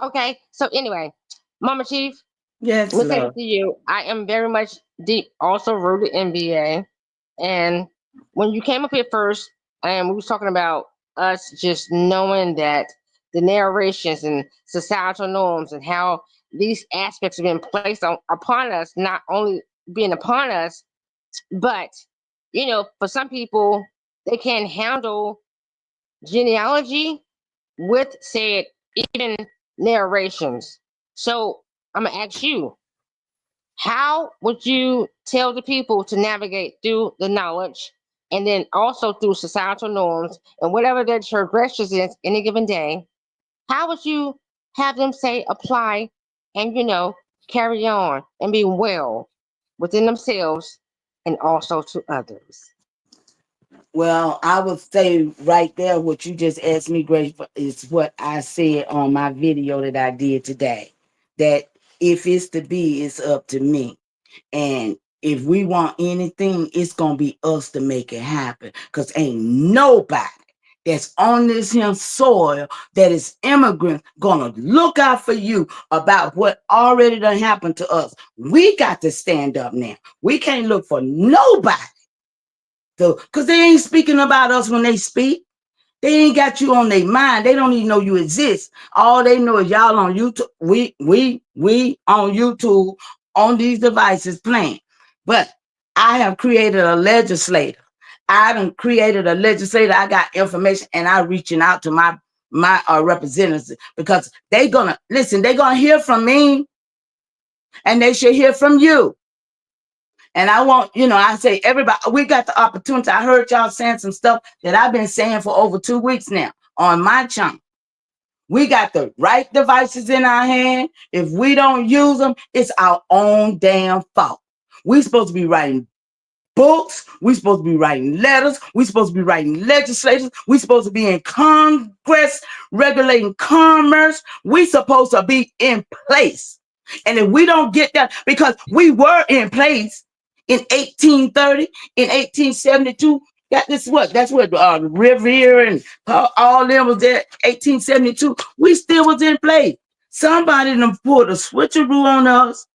Speaker 17: Okay. So anyway, Mama Chief,
Speaker 21: Yes,
Speaker 17: listening
Speaker 21: love.
Speaker 17: to you, I am very much deep also rooted in VA. And when you came up here first, and we was talking about us just knowing that the narrations and societal norms and how these aspects have been placed upon us, not only being upon us, but for some people, they can't handle genealogy with said even narrations. So I'm gonna ask you, how would you tell the people to navigate through the knowledge and then also through societal norms and whatever their transgressions is any given day? How would you have them say apply and carry on and be well within themselves and also to others?
Speaker 21: Well, I would say right there, what you just asked me, Grace, is what I said on my video that I did today. That if it's to be, it's up to me. And if we want anything, it's going to be us to make it happen. Because ain't nobody that's on this here soil that is immigrant going to look out for you about what already done happened to us. We got to stand up now. We can't look for nobody. Because they ain't speaking about us when they speak. They ain't got you on their mind. They don't even know you exist. All they know is y'all on YouTube. We on YouTube on these devices playing. But I have created a legislator. I done created a legislator. I got information and I reaching out to my representatives because they gonna listen, they gonna hear from me and they should hear from you. And I want, I say everybody, we got the opportunity. I heard y'all saying some stuff that I've been saying for over 2 weeks now on my channel. We got the right devices in our hand. If we don't use them, it's our own damn fault. We supposed to be writing books. We supposed to be writing letters. We supposed to be writing legislation. We supposed to be in Congress regulating commerce. We supposed to be in place. And if we don't get that, because we were in place in 1830, in 1872, that's what Revere and all them was there. 1872, we still was in place. Somebody done pulled a switcheroo on us.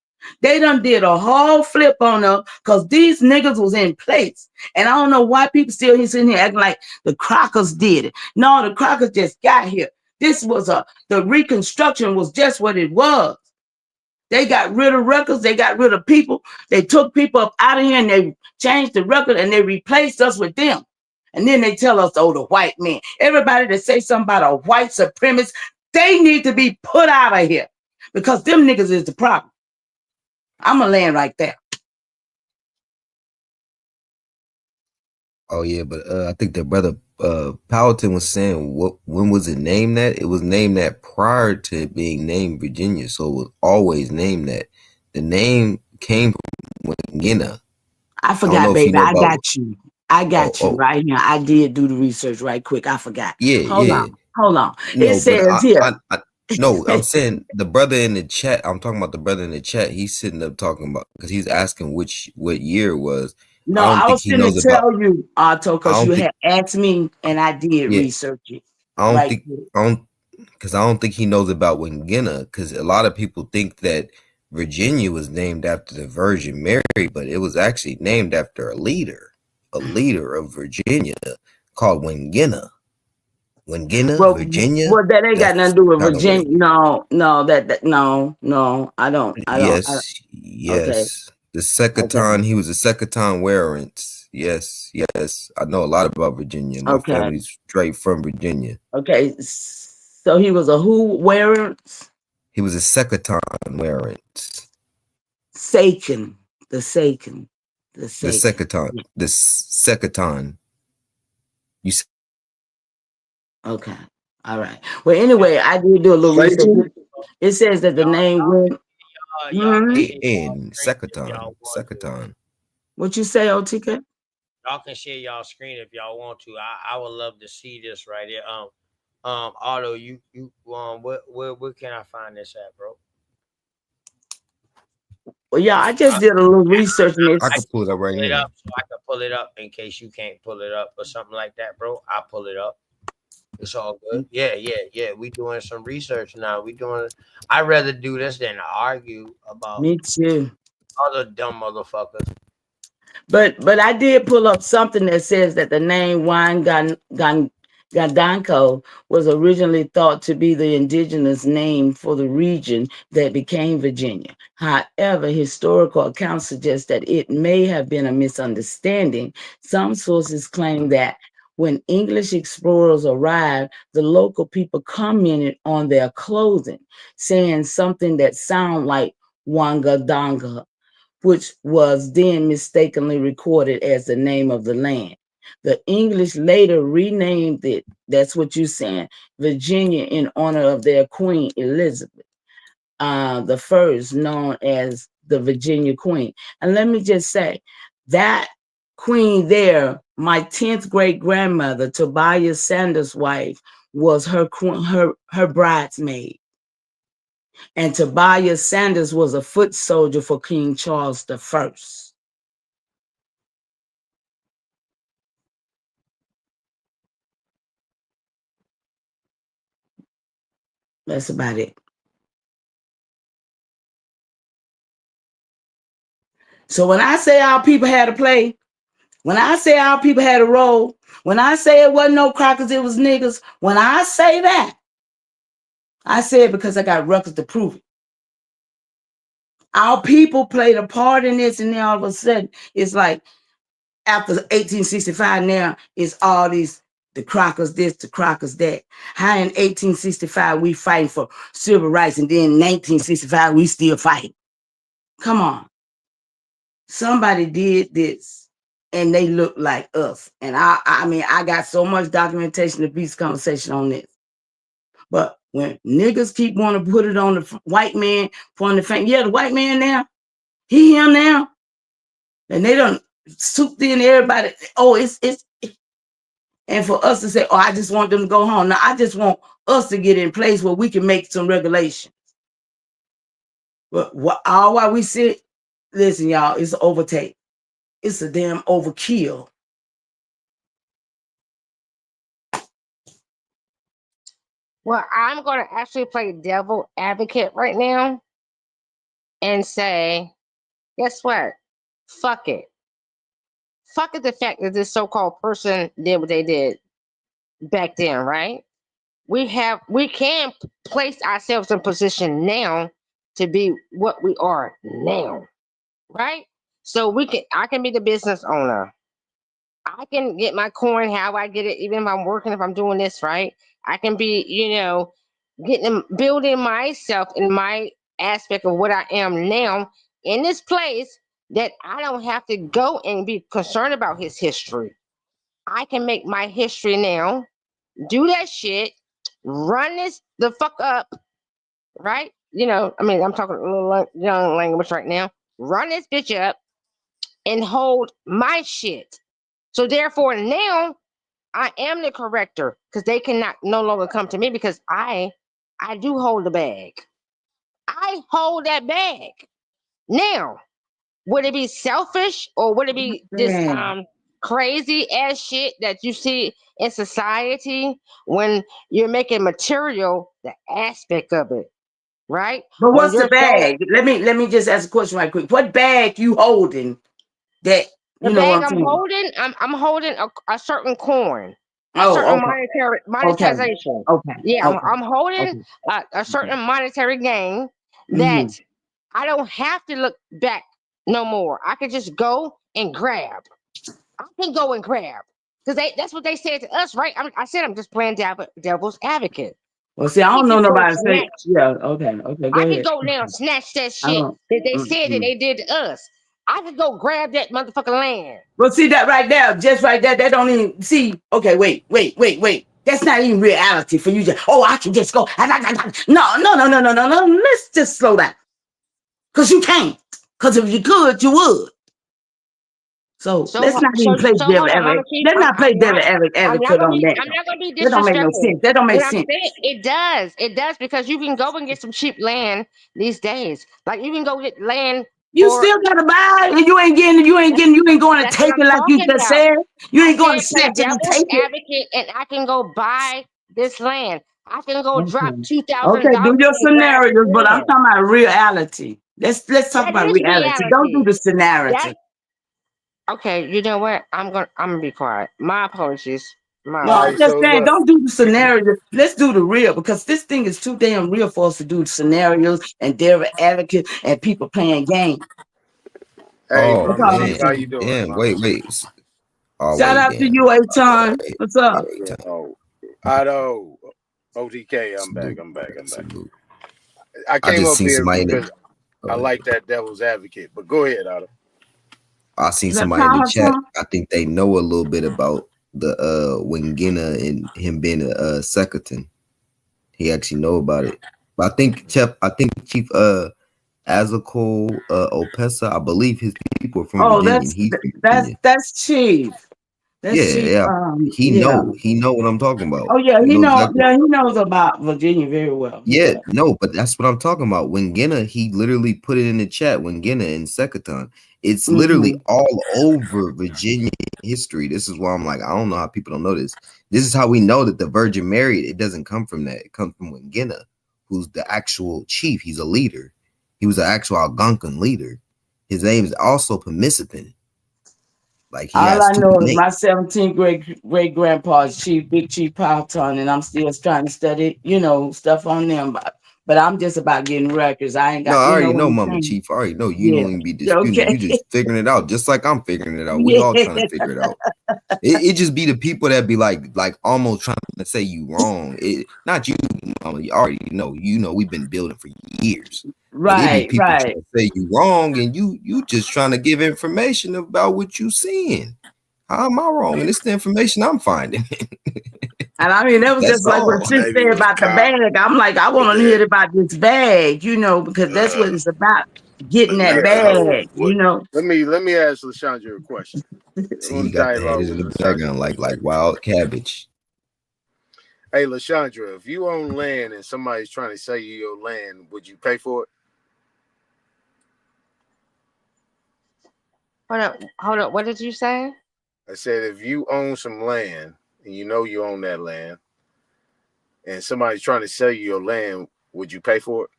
Speaker 21: They done did a whole flip on us because these niggas was in place. And I don't know why people still here sitting here acting like the Crockers did it. No, the Crockers just got here. This was the Reconstruction was just what it was. They got rid of records. They got rid of people. They took people up out of here and they changed the record and they replaced us with them. And then they tell us, oh, the white man. Everybody that say something about a white supremacist, they need to be put out of here because them niggas is the problem. I'm going to land right there.
Speaker 20: Oh yeah, but I think that brother Powelton was saying when was it named that? It was named that prior to it being named Virginia, so it was always named that. The name came from Wingina.
Speaker 21: I forgot, baby. I got you. I got you right here. I did do the research right quick. I forgot.
Speaker 20: Yeah,
Speaker 21: Hold on. It says here.
Speaker 20: No, I'm saying the brother in the chat. I'm talking about the brother in the chat. He's sitting up talking about because he's asking what year it was.
Speaker 21: No, I was going to tell you, Otto, because you had asked me and I did research it.
Speaker 20: I don't think he knows about Wingina because a lot of people think that Virginia was named after the Virgin Mary, but it was actually named after a leader of Virginia called Wingina. Virginia.
Speaker 21: Well, that ain't got nothing to do with Virginia. No, I don't.
Speaker 20: Yes. Okay. The Secaton, he was a Secaton Warrants. Yes. I know a lot about Virginia. My family's straight from Virginia.
Speaker 21: Okay. So he was a who Warrants?
Speaker 20: He was a Secaton Warrants.
Speaker 21: The Secaton.
Speaker 20: You.
Speaker 21: Okay. All right. Well, anyway, I did do a little research. It says that the name went
Speaker 20: in Secaton.
Speaker 21: What you say, OTK?
Speaker 2: Y'all can share y'all screen if y'all want to. I would love to see this right here. Otto, you where can I find this at, bro?
Speaker 21: Well, yeah, I just did a little research.
Speaker 20: I can pull it up right now.
Speaker 2: So I can pull it up in case you can't pull it up or something like that, bro. I'll pull it up. It's all good. Yeah. We doing some research now. I'd rather do this than argue about
Speaker 21: me too.
Speaker 2: Other dumb motherfuckers.
Speaker 21: But I did pull up something that says that the name Juan Gandanco was originally thought to be the indigenous name for the region that became Virginia. However, historical accounts suggest that it may have been a misunderstanding. Some sources claim that when English explorers arrived, the local people commented on their clothing, saying something that sounded like Wangadanga, which was then mistakenly recorded as the name of the land. The English later renamed it, that's what you're saying, Virginia, in honor of their Queen Elizabeth, the first, known as the Virginia Queen. And let me just say, that queen there, my 10th great grandmother, Tobias Sanders' wife, was her bridesmaid. And Tobias Sanders was a foot soldier for King Charles I. That's about it. So when I say our people had a play, when I say our people had a role, when I say it wasn't no crackers, it was niggas, when I say that, I say it because I got records to prove it. Our people played a part in this, and then all of a sudden, it's like after 1865, now it's all these the Crockers this, the Crockers that. How in 1865 we fighting for civil rights, and then 1965 we still fight. Come on, somebody did this, and they look like us. And I mean, I got so much documentation to be this conversation on this. But when niggas keep wanting to put it on the white man, pointing the finger, yeah, the white man now, he him now, and they done souped in everybody. Oh, it's and for us to say, oh, I just want them to go home. Now I just want us to get in place where we can make some regulations. But all while we sit, listen, y'all, it's an overtake. It's a damn overkill.
Speaker 17: Well, I'm going to actually play devil advocate right now and say, guess what? Fuck it. Fuck it, the fact that this so-called person did what they did back then, right? We can place ourselves in position now to be what we are now, right? So I can be the business owner. I can get my coin how I get it, even if I'm working, if I'm doing this, right? I can be, building myself in my aspect of what I am now in this place that I don't have to go and be concerned about his history. I can make my history now, do that shit, run this the fuck up, right? I'm talking a little young language right now. Run this bitch up and hold my shit. So therefore now I am the corrector because they cannot no longer come to me because I do hold the bag. I hold that bag. Now, would it be selfish or would it be this crazy ass shit that you see in society when you're making material the aspect of it, right?
Speaker 21: But
Speaker 17: When
Speaker 21: what's the
Speaker 17: you're
Speaker 21: bag? Let me just ask a question right quick. What bag you holding that
Speaker 17: the
Speaker 21: you know
Speaker 17: bag
Speaker 21: what I'm saying?
Speaker 17: I'm holding a certain coin, a
Speaker 21: Oh,
Speaker 17: certain
Speaker 21: okay.
Speaker 17: monetization.
Speaker 21: Okay.
Speaker 17: Yeah,
Speaker 21: Okay.
Speaker 17: I'm holding
Speaker 21: Okay.
Speaker 17: a certain monetary gain that
Speaker 21: Mhm.
Speaker 17: I don't have to look back no more. I can just go and grab. I can go and grab because that's what they said to us, right? I said I'm just playing devil's advocate.
Speaker 21: Well, see, I
Speaker 17: I
Speaker 21: don't
Speaker 17: can
Speaker 21: know
Speaker 17: just go
Speaker 21: nobody say,
Speaker 17: snatch.
Speaker 21: yeah, okay, go
Speaker 17: I can
Speaker 21: ahead.
Speaker 17: go now and snatch that
Speaker 21: I
Speaker 17: shit
Speaker 21: don't.
Speaker 17: that they said that they did to us. I can go grab that motherfucking land.
Speaker 21: Well, see that right there, just right there, that don't even see. Okay, wait. That's not even reality for you. I can just go. No. Let's just slow down. Because you can't. Because if you could, you would. So let's not even play devil
Speaker 17: hold on, Mama
Speaker 21: advocate.
Speaker 17: Chief.
Speaker 21: Let's not play devil
Speaker 17: I'm not
Speaker 21: advocate
Speaker 17: gonna
Speaker 21: on
Speaker 17: be.
Speaker 21: that.
Speaker 17: I'm not gonna be
Speaker 21: That don't make no
Speaker 17: disrespectful.
Speaker 21: sense. That don't make
Speaker 17: What I'm
Speaker 21: sense.
Speaker 17: saying, it does. It does because you can go and get some cheap land these days. Like you can go get land.
Speaker 21: You still gotta buy, and you ain't going to
Speaker 17: That's what
Speaker 21: take
Speaker 17: I'm
Speaker 21: it like you
Speaker 17: talking
Speaker 21: just
Speaker 17: about.
Speaker 21: said. You
Speaker 17: I
Speaker 21: ain't going
Speaker 17: said
Speaker 21: to
Speaker 17: play
Speaker 21: snatch it and
Speaker 17: devil's
Speaker 21: take it.
Speaker 17: advocate, and I can go buy this land. I can go drop
Speaker 21: Okay.
Speaker 17: $2,000
Speaker 21: Okay, do your
Speaker 17: and grab this
Speaker 21: scenarios, but I'm
Speaker 17: land.
Speaker 21: talking about reality. Let's talk
Speaker 17: That
Speaker 21: about
Speaker 17: is
Speaker 21: reality. Don't do
Speaker 17: reality.
Speaker 21: the scenario.
Speaker 17: Okay. You know what? I'm gonna be quiet. My apologies. My
Speaker 21: No, I'm
Speaker 17: apologies.
Speaker 21: just saying, don't do the scenario. Let's do the real because this thing is too damn real for us to do scenarios and devil advocate and people playing games.
Speaker 14: Hey,
Speaker 11: Oh
Speaker 21: That's
Speaker 14: Mama
Speaker 21: all I'm
Speaker 14: Chief,
Speaker 11: man,
Speaker 14: how you
Speaker 21: saying.
Speaker 14: doing,
Speaker 11: damn.
Speaker 14: Mama Chief?
Speaker 11: Wait. Oh
Speaker 21: Shout
Speaker 11: wait,
Speaker 21: out to
Speaker 11: damn.
Speaker 21: you, Aton. What's up?
Speaker 13: Oh, Otto, OTK, I'm back.
Speaker 11: Salute.
Speaker 13: I
Speaker 11: I
Speaker 13: came
Speaker 11: just
Speaker 13: up
Speaker 11: seen
Speaker 13: here
Speaker 11: somebody in the.
Speaker 13: because
Speaker 11: Go
Speaker 13: I
Speaker 11: ahead.
Speaker 13: like that devil's advocate. But go ahead, Otto.
Speaker 11: I seen
Speaker 21: Is that
Speaker 11: somebody in the chat. I think they know a little bit about the Wingina and him being a secretary. He actually know about it. But I think Chief Azakol Opesa, I believe his people are from
Speaker 21: Oh,
Speaker 11: Virginia. He's from Virginia.
Speaker 21: that's Chief. That's Chief.
Speaker 11: Yeah. He
Speaker 21: Yeah.
Speaker 11: know what I'm talking about.
Speaker 21: Oh yeah,
Speaker 11: He
Speaker 21: he
Speaker 11: knows exactly.
Speaker 21: knows about Virginia very well. He
Speaker 11: Yeah,
Speaker 21: does.
Speaker 11: no, but that's what I'm talking about. Wingina, he literally put it in the chat. Wingina and Sekaton. It's literally all over Virginia history. This is why I'm like, I don't know how people don't know this. This is how we know that the Virgin Mary, it doesn't come from that. It comes from Wingina, who's the actual chief. He's a leader. He was an actual Algonquin leader. His name is also Permissipin. Like he
Speaker 21: All
Speaker 11: has
Speaker 21: I
Speaker 11: two
Speaker 21: know is
Speaker 11: names.
Speaker 21: my 17th great grandpa is Big Chief Powhatan, and I'm still trying to study, stuff on them. but I'm just about getting records. I ain't
Speaker 20: No,
Speaker 21: got,
Speaker 20: I
Speaker 21: you know
Speaker 20: already
Speaker 21: what
Speaker 20: know,
Speaker 21: I'm
Speaker 20: Mama
Speaker 21: saying?
Speaker 20: Chief. I already know you
Speaker 21: Yeah.
Speaker 20: don't even be disputing it. You
Speaker 21: Okay.
Speaker 20: just figuring it out, just like I'm figuring it out. We
Speaker 21: Yeah.
Speaker 20: all trying to figure it out. It just be the people that be like almost trying to say you wrong. It not you, Mama. You already know. You know we've been building for years. But it be
Speaker 21: Right,
Speaker 20: people
Speaker 21: right.
Speaker 20: trying to say you wrong, and you just trying to give information about what you seeing. How am I wrong? And it's the information I'm finding.
Speaker 21: And I mean, that was
Speaker 20: That's
Speaker 21: just like what
Speaker 20: all.
Speaker 21: Sis
Speaker 14: Maybe it
Speaker 21: said
Speaker 14: was
Speaker 21: about the
Speaker 14: Kyle.
Speaker 21: bag. I'm like, I want to hear about this bag, you know, because that's what it's about, getting that
Speaker 13: So
Speaker 21: bag, you know.
Speaker 13: let me ask Lashandra a question. I
Speaker 20: See,
Speaker 13: want
Speaker 20: he
Speaker 13: to
Speaker 20: got the
Speaker 13: dialogue
Speaker 20: haters in
Speaker 13: with
Speaker 20: the
Speaker 13: Lashandra
Speaker 20: background
Speaker 13: for a
Speaker 20: like
Speaker 13: second.
Speaker 20: wild cabbage.
Speaker 13: Hey, Lashandra, if you own land and somebody's trying to sell you your land, would you pay for it?
Speaker 17: Hold up. What did you say?
Speaker 13: I said, if you own some land and you know you own that land, and somebody's trying to sell you your land, would you pay for it?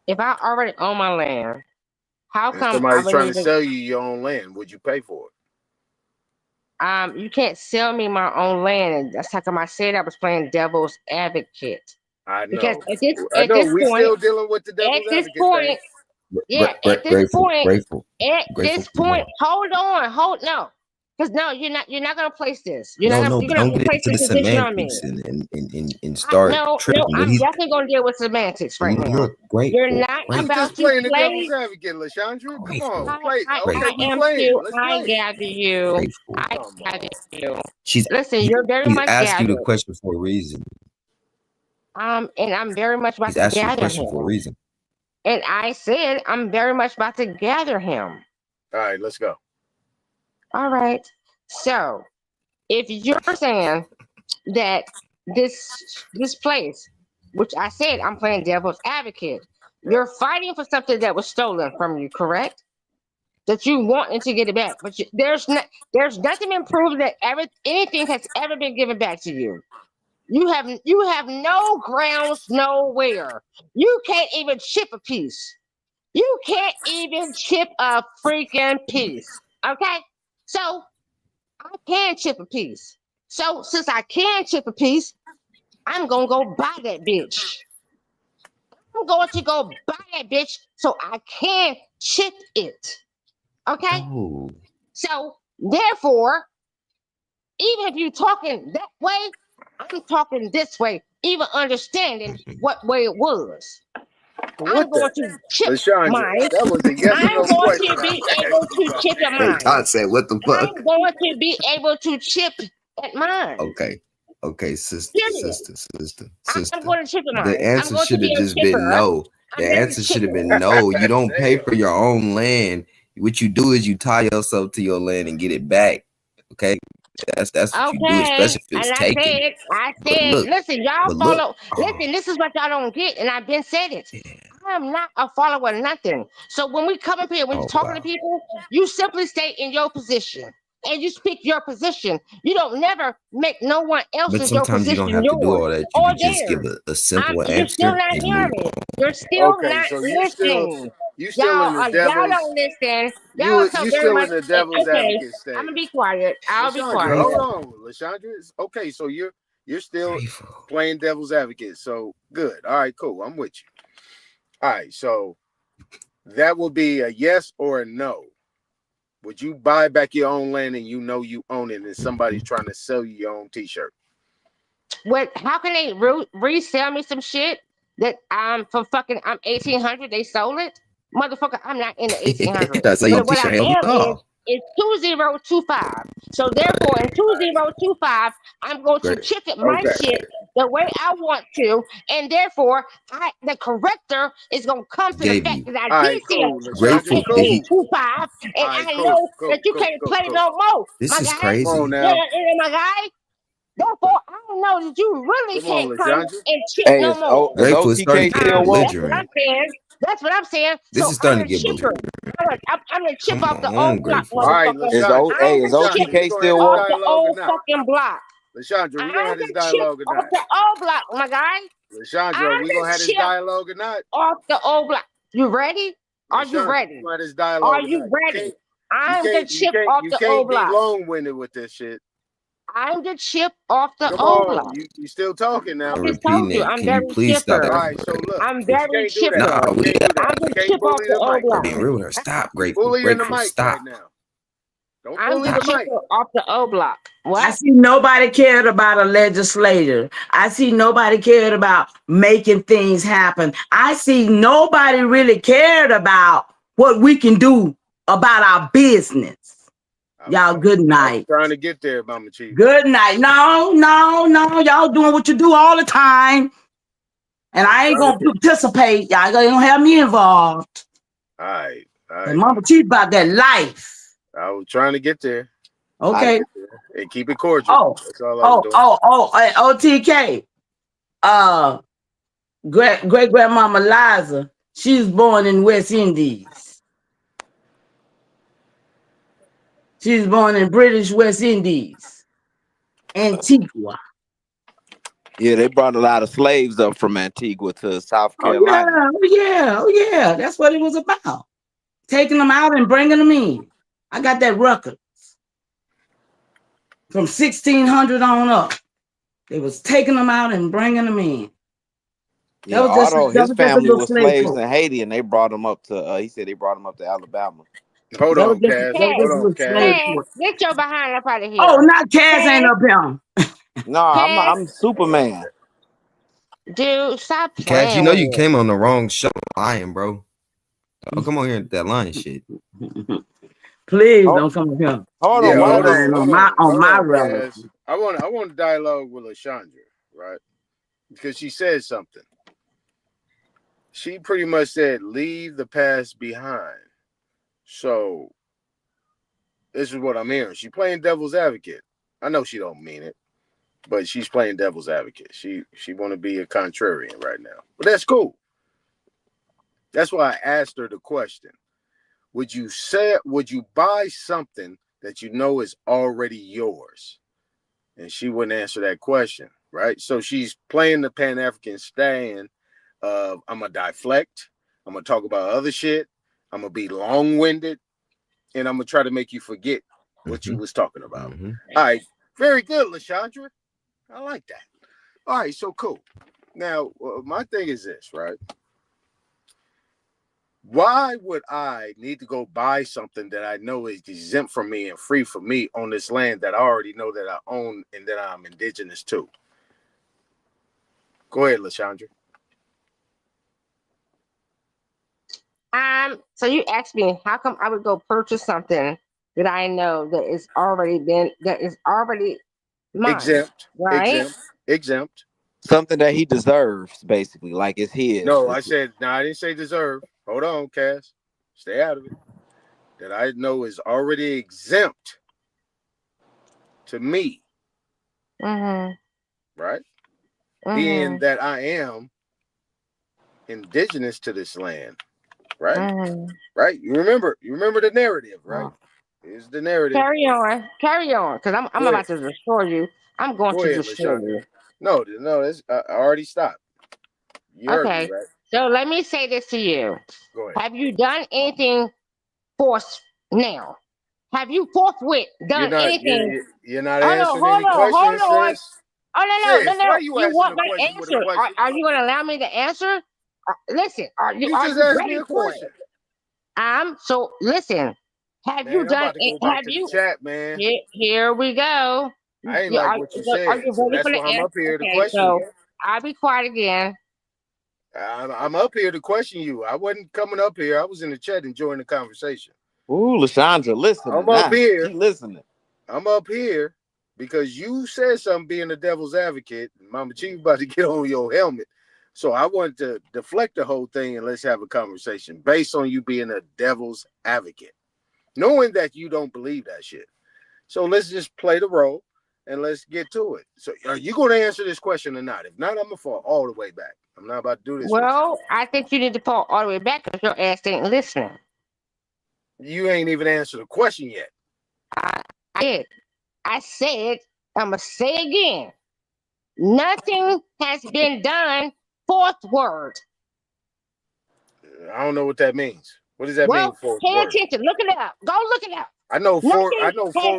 Speaker 17: If I already own my land, how
Speaker 13: And
Speaker 17: come I
Speaker 13: somebody's
Speaker 17: would
Speaker 13: trying
Speaker 17: need
Speaker 13: to
Speaker 17: to?
Speaker 13: sell you your own land, would you pay for it?
Speaker 17: You can't sell me my own land, and that's how come I said I was playing devil's advocate.
Speaker 13: I
Speaker 17: Because
Speaker 13: know.
Speaker 17: at this
Speaker 13: We
Speaker 17: point,
Speaker 13: still dealing with the
Speaker 17: at
Speaker 13: devil's
Speaker 17: this
Speaker 13: advocate thing.
Speaker 17: point, yeah, at this
Speaker 20: Grateful,
Speaker 17: point,
Speaker 20: grateful,
Speaker 17: at
Speaker 20: grateful.
Speaker 17: this point, hold on, no, because no, you're not gonna place this. You're
Speaker 20: No,
Speaker 17: not gonna,
Speaker 20: no,
Speaker 17: you're
Speaker 20: but
Speaker 17: gonna
Speaker 20: don't get
Speaker 17: place
Speaker 20: into
Speaker 17: this
Speaker 20: the
Speaker 17: position on me.
Speaker 20: semantics and start
Speaker 17: No,
Speaker 20: tripping. What
Speaker 17: I'm
Speaker 20: he's
Speaker 17: definitely gonna deal with semantics right now.
Speaker 20: look
Speaker 17: You're
Speaker 20: grateful,
Speaker 17: not
Speaker 13: I'm
Speaker 20: grateful,
Speaker 13: just
Speaker 17: about to
Speaker 13: playing the devil's
Speaker 17: play.
Speaker 13: advocate, Lashandra. Come on,
Speaker 20: grateful,
Speaker 13: play. Okay,
Speaker 17: I
Speaker 13: we
Speaker 17: am
Speaker 13: playing.
Speaker 17: too.
Speaker 13: Let's
Speaker 17: I
Speaker 13: play.
Speaker 17: gather you.
Speaker 20: grateful.
Speaker 17: I gather you.
Speaker 20: She's
Speaker 17: Listen, you're very
Speaker 20: he's
Speaker 17: much
Speaker 20: asked you the
Speaker 17: gathered.
Speaker 20: question for a reason.
Speaker 17: And I'm very much about
Speaker 20: He's
Speaker 17: to
Speaker 20: asked you the
Speaker 17: gather
Speaker 20: question for a
Speaker 17: him.
Speaker 20: reason.
Speaker 17: And I said I'm very much about to gather him.
Speaker 13: All right, let's go.
Speaker 17: All right. So if you're saying that this place, which I said I'm playing devil's advocate, you're fighting for something that was stolen from you, correct? That you wanting to get it back, but there's nothing been proven that anything has ever been given back to you. You have no grounds nowhere. You can't even chip a piece. You can't even chip a freaking piece. Okay? So I can chip a piece. So since I can chip a piece, I'm gonna go buy that bitch. I'm going to go buy that bitch so I can chip it. Okay?
Speaker 20: Oh,
Speaker 17: So therefore, even if you're talking that way, I'm talking this way, even understanding what way it was. I'm
Speaker 13: What
Speaker 17: going
Speaker 13: the?
Speaker 17: to chip
Speaker 13: Lashandra,
Speaker 17: mine.
Speaker 13: that was a yes or
Speaker 17: I'm
Speaker 13: no
Speaker 17: going
Speaker 13: question
Speaker 17: to
Speaker 13: I
Speaker 17: be able
Speaker 13: asked you,
Speaker 17: to
Speaker 13: bro.
Speaker 17: chip at
Speaker 20: wait,
Speaker 17: mine.
Speaker 20: Todd said, "What the fuck?"
Speaker 17: I'm going to be able to chip at mine.
Speaker 20: Okay, sister,
Speaker 17: Period.
Speaker 20: sister.
Speaker 17: I'm going to chip at
Speaker 20: The
Speaker 17: mine. I'm
Speaker 20: answer
Speaker 17: going to
Speaker 20: should
Speaker 17: be
Speaker 20: have
Speaker 17: a
Speaker 20: just been
Speaker 17: chipper.
Speaker 20: no.
Speaker 17: I'm
Speaker 20: The
Speaker 17: going to
Speaker 20: answer should
Speaker 17: chip
Speaker 20: have
Speaker 17: it.
Speaker 20: been no. You don't pay
Speaker 13: Damn.
Speaker 20: for your own land. What you do is you tie yourself to your land and get it back. Okay, that's what you do,
Speaker 17: Okay,
Speaker 20: especially if it's
Speaker 17: and
Speaker 20: taken.
Speaker 17: I
Speaker 20: But
Speaker 17: said,
Speaker 20: look,
Speaker 17: listen, y'all
Speaker 20: but look.
Speaker 17: follow.
Speaker 20: Oh,
Speaker 17: Listen, this is what y'all don't get, and I've been said it. I am not a follower of nothing. So when we come up here, when you're
Speaker 20: oh
Speaker 17: talking to
Speaker 20: wow.
Speaker 17: people, you simply stay in your position and you speak your position. You don't never make no one
Speaker 20: But
Speaker 17: else's your
Speaker 20: sometimes you don't
Speaker 17: position
Speaker 20: have to do
Speaker 17: yours
Speaker 20: all that. You
Speaker 17: or
Speaker 20: could just give
Speaker 17: theirs.
Speaker 20: a simple
Speaker 17: You're still
Speaker 20: answer
Speaker 17: not
Speaker 20: and
Speaker 17: hearing
Speaker 20: move
Speaker 17: me.
Speaker 20: on.
Speaker 17: You're still
Speaker 13: Okay,
Speaker 17: not
Speaker 13: so
Speaker 17: listening.
Speaker 13: you still in the
Speaker 17: Y'all
Speaker 13: devil's
Speaker 17: don't listen. Y'all are so
Speaker 13: you
Speaker 17: very
Speaker 13: still
Speaker 17: much
Speaker 13: in the devil's
Speaker 17: okay.
Speaker 13: advocate
Speaker 17: I'm gonna
Speaker 13: stage.
Speaker 17: be quiet. I'll be
Speaker 13: Lashandra,
Speaker 17: quiet.
Speaker 13: hold
Speaker 20: Grateful,
Speaker 13: on. Lashandra, okay, so you're still
Speaker 20: grateful.
Speaker 13: playing devil's advocate. So good. All right, cool. I'm with you. All right, so that will be a yes or a no. Would you buy back your own land and you know you own it and somebody's trying to sell you your own t-shirt?
Speaker 17: What? How can they resell me some shit that for fucking I'm 1800? They sold it, motherfucker. I'm not in the 1800s.
Speaker 20: That's how you
Speaker 17: But what I
Speaker 20: t-shirt. Hell
Speaker 17: am
Speaker 20: no.
Speaker 17: is 2025. So therefore, in 2025, I'm going to
Speaker 20: Great.
Speaker 17: chip it my
Speaker 13: Okay.
Speaker 17: shit the way I want to, and therefore, the corrector is gonna come to the
Speaker 20: Gave
Speaker 17: fact
Speaker 20: you.
Speaker 17: that I
Speaker 13: All
Speaker 17: did
Speaker 13: right,
Speaker 17: say
Speaker 13: cool.
Speaker 17: I'm
Speaker 20: Grateful.
Speaker 13: Lashandra,
Speaker 20: Did
Speaker 13: cool.
Speaker 20: he?
Speaker 17: 1825, and
Speaker 13: All right,
Speaker 17: I
Speaker 13: cool,
Speaker 17: know
Speaker 13: cool,
Speaker 17: that you
Speaker 13: cool,
Speaker 17: can't
Speaker 13: cool,
Speaker 17: play
Speaker 13: cool.
Speaker 17: no more,
Speaker 20: This
Speaker 17: my
Speaker 20: is
Speaker 17: guy.
Speaker 13: Come on
Speaker 20: crazy.
Speaker 13: now.
Speaker 17: My guy. Therefore, I don't know that you really
Speaker 13: Come on,
Speaker 17: can't come
Speaker 13: Lashandra.
Speaker 17: and chip
Speaker 12: Hey,
Speaker 17: no more.
Speaker 12: is
Speaker 20: Grateful is starting
Speaker 12: OTK
Speaker 20: to get
Speaker 12: still woke?
Speaker 17: That's what I'm
Speaker 20: belligerent.
Speaker 17: saying. That's what I'm saying.
Speaker 20: This
Speaker 17: So
Speaker 20: is
Speaker 17: I'm
Speaker 20: starting
Speaker 17: a
Speaker 20: to get
Speaker 17: chipper.
Speaker 20: belligerent.
Speaker 17: I'm the chip
Speaker 20: Come
Speaker 17: off the
Speaker 20: on,
Speaker 17: old block,
Speaker 20: grateful.
Speaker 13: All right,
Speaker 17: motherfucker.
Speaker 12: Is
Speaker 13: Lashandra.
Speaker 17: I'm the chip
Speaker 13: Lashandra, we
Speaker 12: OTK
Speaker 13: gonna have
Speaker 12: still
Speaker 13: this
Speaker 17: off
Speaker 12: woke?
Speaker 17: the
Speaker 13: dialogue or
Speaker 17: old
Speaker 13: not?
Speaker 17: fucking block.
Speaker 13: Lashandra, we gonna
Speaker 17: I'm
Speaker 13: have this
Speaker 17: the chip
Speaker 13: dialogue or
Speaker 17: off
Speaker 13: not?
Speaker 17: the old block, my guy.
Speaker 13: Lashandra,
Speaker 17: I'm
Speaker 13: we
Speaker 17: the
Speaker 13: gonna have this
Speaker 17: chip
Speaker 13: dialogue or not?
Speaker 17: off the old block. You ready? Are you
Speaker 13: Lashandra, we
Speaker 17: ready?
Speaker 13: gonna have this
Speaker 17: Are
Speaker 13: dialogue or
Speaker 17: you
Speaker 13: not?
Speaker 17: ready? I'm the chip off
Speaker 13: You
Speaker 17: the
Speaker 13: can't
Speaker 17: old
Speaker 13: be
Speaker 17: block.
Speaker 13: long-winded with this shit.
Speaker 17: I'm the chip off the
Speaker 13: Come
Speaker 17: old
Speaker 13: on,
Speaker 17: block.
Speaker 13: you still talking
Speaker 17: I
Speaker 13: now.
Speaker 17: just
Speaker 20: Repeating
Speaker 17: told you,
Speaker 20: it.
Speaker 17: I'm
Speaker 20: Can you
Speaker 17: very
Speaker 20: please stop
Speaker 17: chipper.
Speaker 13: All
Speaker 20: that?
Speaker 13: right, so look,
Speaker 17: I'm
Speaker 13: you
Speaker 17: very
Speaker 13: can't do that.
Speaker 17: chipper.
Speaker 20: Nah,
Speaker 13: You can't do that.
Speaker 17: I'm
Speaker 13: You
Speaker 17: the
Speaker 13: can't
Speaker 17: chip off
Speaker 13: bully
Speaker 17: the
Speaker 13: the
Speaker 17: old
Speaker 13: mic
Speaker 20: I'm
Speaker 17: block.
Speaker 20: being
Speaker 13: now.
Speaker 20: real with her. Stop, grateful.
Speaker 13: Bullying the
Speaker 20: Grateful.
Speaker 13: mic right
Speaker 20: Stop.
Speaker 13: now. Don't
Speaker 17: I'm
Speaker 13: bully
Speaker 17: the
Speaker 13: the mic.
Speaker 17: chipper off the old block.
Speaker 21: I
Speaker 17: What?
Speaker 21: see nobody cared about a legislator. I see nobody cared about making things happen. I see nobody really cared about what we can do about our business. Y'all, good
Speaker 13: I was
Speaker 21: night.
Speaker 13: trying to get there, Mama Chief.
Speaker 21: Good night. No. Y'all doing what you do all the time. And I ain't gonna participate. Y'all gonna have me involved.
Speaker 13: All right.
Speaker 21: And Mama Chief about that life.
Speaker 13: I was trying to get there.
Speaker 21: Okay.
Speaker 13: And keep it cordial. That's all I was doing.
Speaker 21: OTK. Great grandmama Liza. She was born in West Indies. She was born in British West Indies, Antigua.
Speaker 5: Yeah, they brought a lot of slaves up from Antigua to South
Speaker 21: Oh
Speaker 5: Carolina.
Speaker 21: yeah. That's what it was about. Taking them out and bringing them in. I got that record from 1600 on up. They was taking them out and bringing them in.
Speaker 5: Yeah, Otto, his family was slaves in Haiti, and they brought them up to. He said they brought them up to Alabama.
Speaker 13: Hold on, Cass.
Speaker 17: Get your behind up out of here.
Speaker 21: Oh, not Cass ain't up here.
Speaker 5: No, I'm Superman.
Speaker 17: Dude, stop playing.
Speaker 20: Cash, you know you came on the wrong show, lying, bro. Don't come on here with that lying shit.
Speaker 21: Please don't come up here.
Speaker 5: Hold
Speaker 13: Yeah,
Speaker 5: on,
Speaker 21: on my
Speaker 13: Cass. I want to dialogue with LaShondra, right? Because she said something. She pretty much said, leave the past behind. So this is what I'm hearing. She's playing devil's advocate. I know she don't mean it, but she's playing devil's advocate. She want to be a contrarian right now. But that's cool. That's why I asked her the question. Would you buy something that you know is already yours? And she wouldn't answer that question, right? So she's playing the Pan-African stand of I'm gonna deflect, I'm gonna talk about other shit, I'm gonna be long-winded, and I'm gonna try to make you forget what you was talking about. All right, very good, LaShondra. I like that. All right, so cool. Now, my thing is this, right? Why would I need to go buy something that I know is exempt from me and free for me on this land that I already know that I own and that I'm indigenous to? Go ahead, LaShondra.
Speaker 17: So you asked me how come I would go purchase something that I know that is already mine, right?
Speaker 13: Exempt.
Speaker 5: Something that he deserves, basically, like it's his.
Speaker 13: No, I didn't say deserve. Hold on, Cass. Stay out of it. That I know is already exempt to me. Right? Being that I am indigenous to this land. Right? Right? You remember the narrative, right? Here's the narrative.
Speaker 17: Carry on, because I'm about to destroy you. I'm going to destroy you.
Speaker 13: No, I already stopped. You heard me, right?
Speaker 17: So let me say this to you.
Speaker 13: Go ahead.
Speaker 17: Have you done anything now? Have you forthwith done anything?
Speaker 13: You're not answering any questions, sis.
Speaker 17: Oh no.
Speaker 13: Why you
Speaker 17: want my
Speaker 13: question with a
Speaker 17: answer?
Speaker 13: question?
Speaker 17: Are you going to allow me to answer? Listen, are you
Speaker 13: just asked me
Speaker 17: ready
Speaker 13: a
Speaker 17: for
Speaker 13: question.
Speaker 17: it? So listen. Have you done?
Speaker 13: I'm about to go back to the chat, man.
Speaker 17: Here we go.
Speaker 13: I ain't like what you said.
Speaker 17: Are you
Speaker 13: So
Speaker 17: ready
Speaker 13: that's
Speaker 17: for the
Speaker 13: why I'm
Speaker 17: answer?
Speaker 13: up here to
Speaker 17: Okay,
Speaker 13: question
Speaker 17: so
Speaker 13: you.
Speaker 17: I'll be quiet again.
Speaker 13: I'm up here to question you. I wasn't coming up here. I was in the chat enjoying the conversation.
Speaker 5: Ooh, LaShondra, listen.
Speaker 13: I'm up here.
Speaker 5: She listening.
Speaker 13: I'm up here because you said something being the devil's advocate. Mama Chief about to get on your helmet. So I wanted to deflect the whole thing and let's have a conversation based on you being a devil's advocate. Knowing that you don't believe that shit. So let's just play the role and let's get to it. So are you going to answer this question or not? If not, I'm going to fall all the way back. I'm not about to do this.
Speaker 17: Well, I think you need to fall all the way back because your ass ain't listening.
Speaker 13: You ain't even answered the question yet.
Speaker 17: I did. I said, I'm going to say again. Nothing has been done forthward.
Speaker 13: I don't know what that means. What does that mean?
Speaker 17: Well, pay attention. Look it up. Go look it up.
Speaker 13: I know
Speaker 17: Nothing has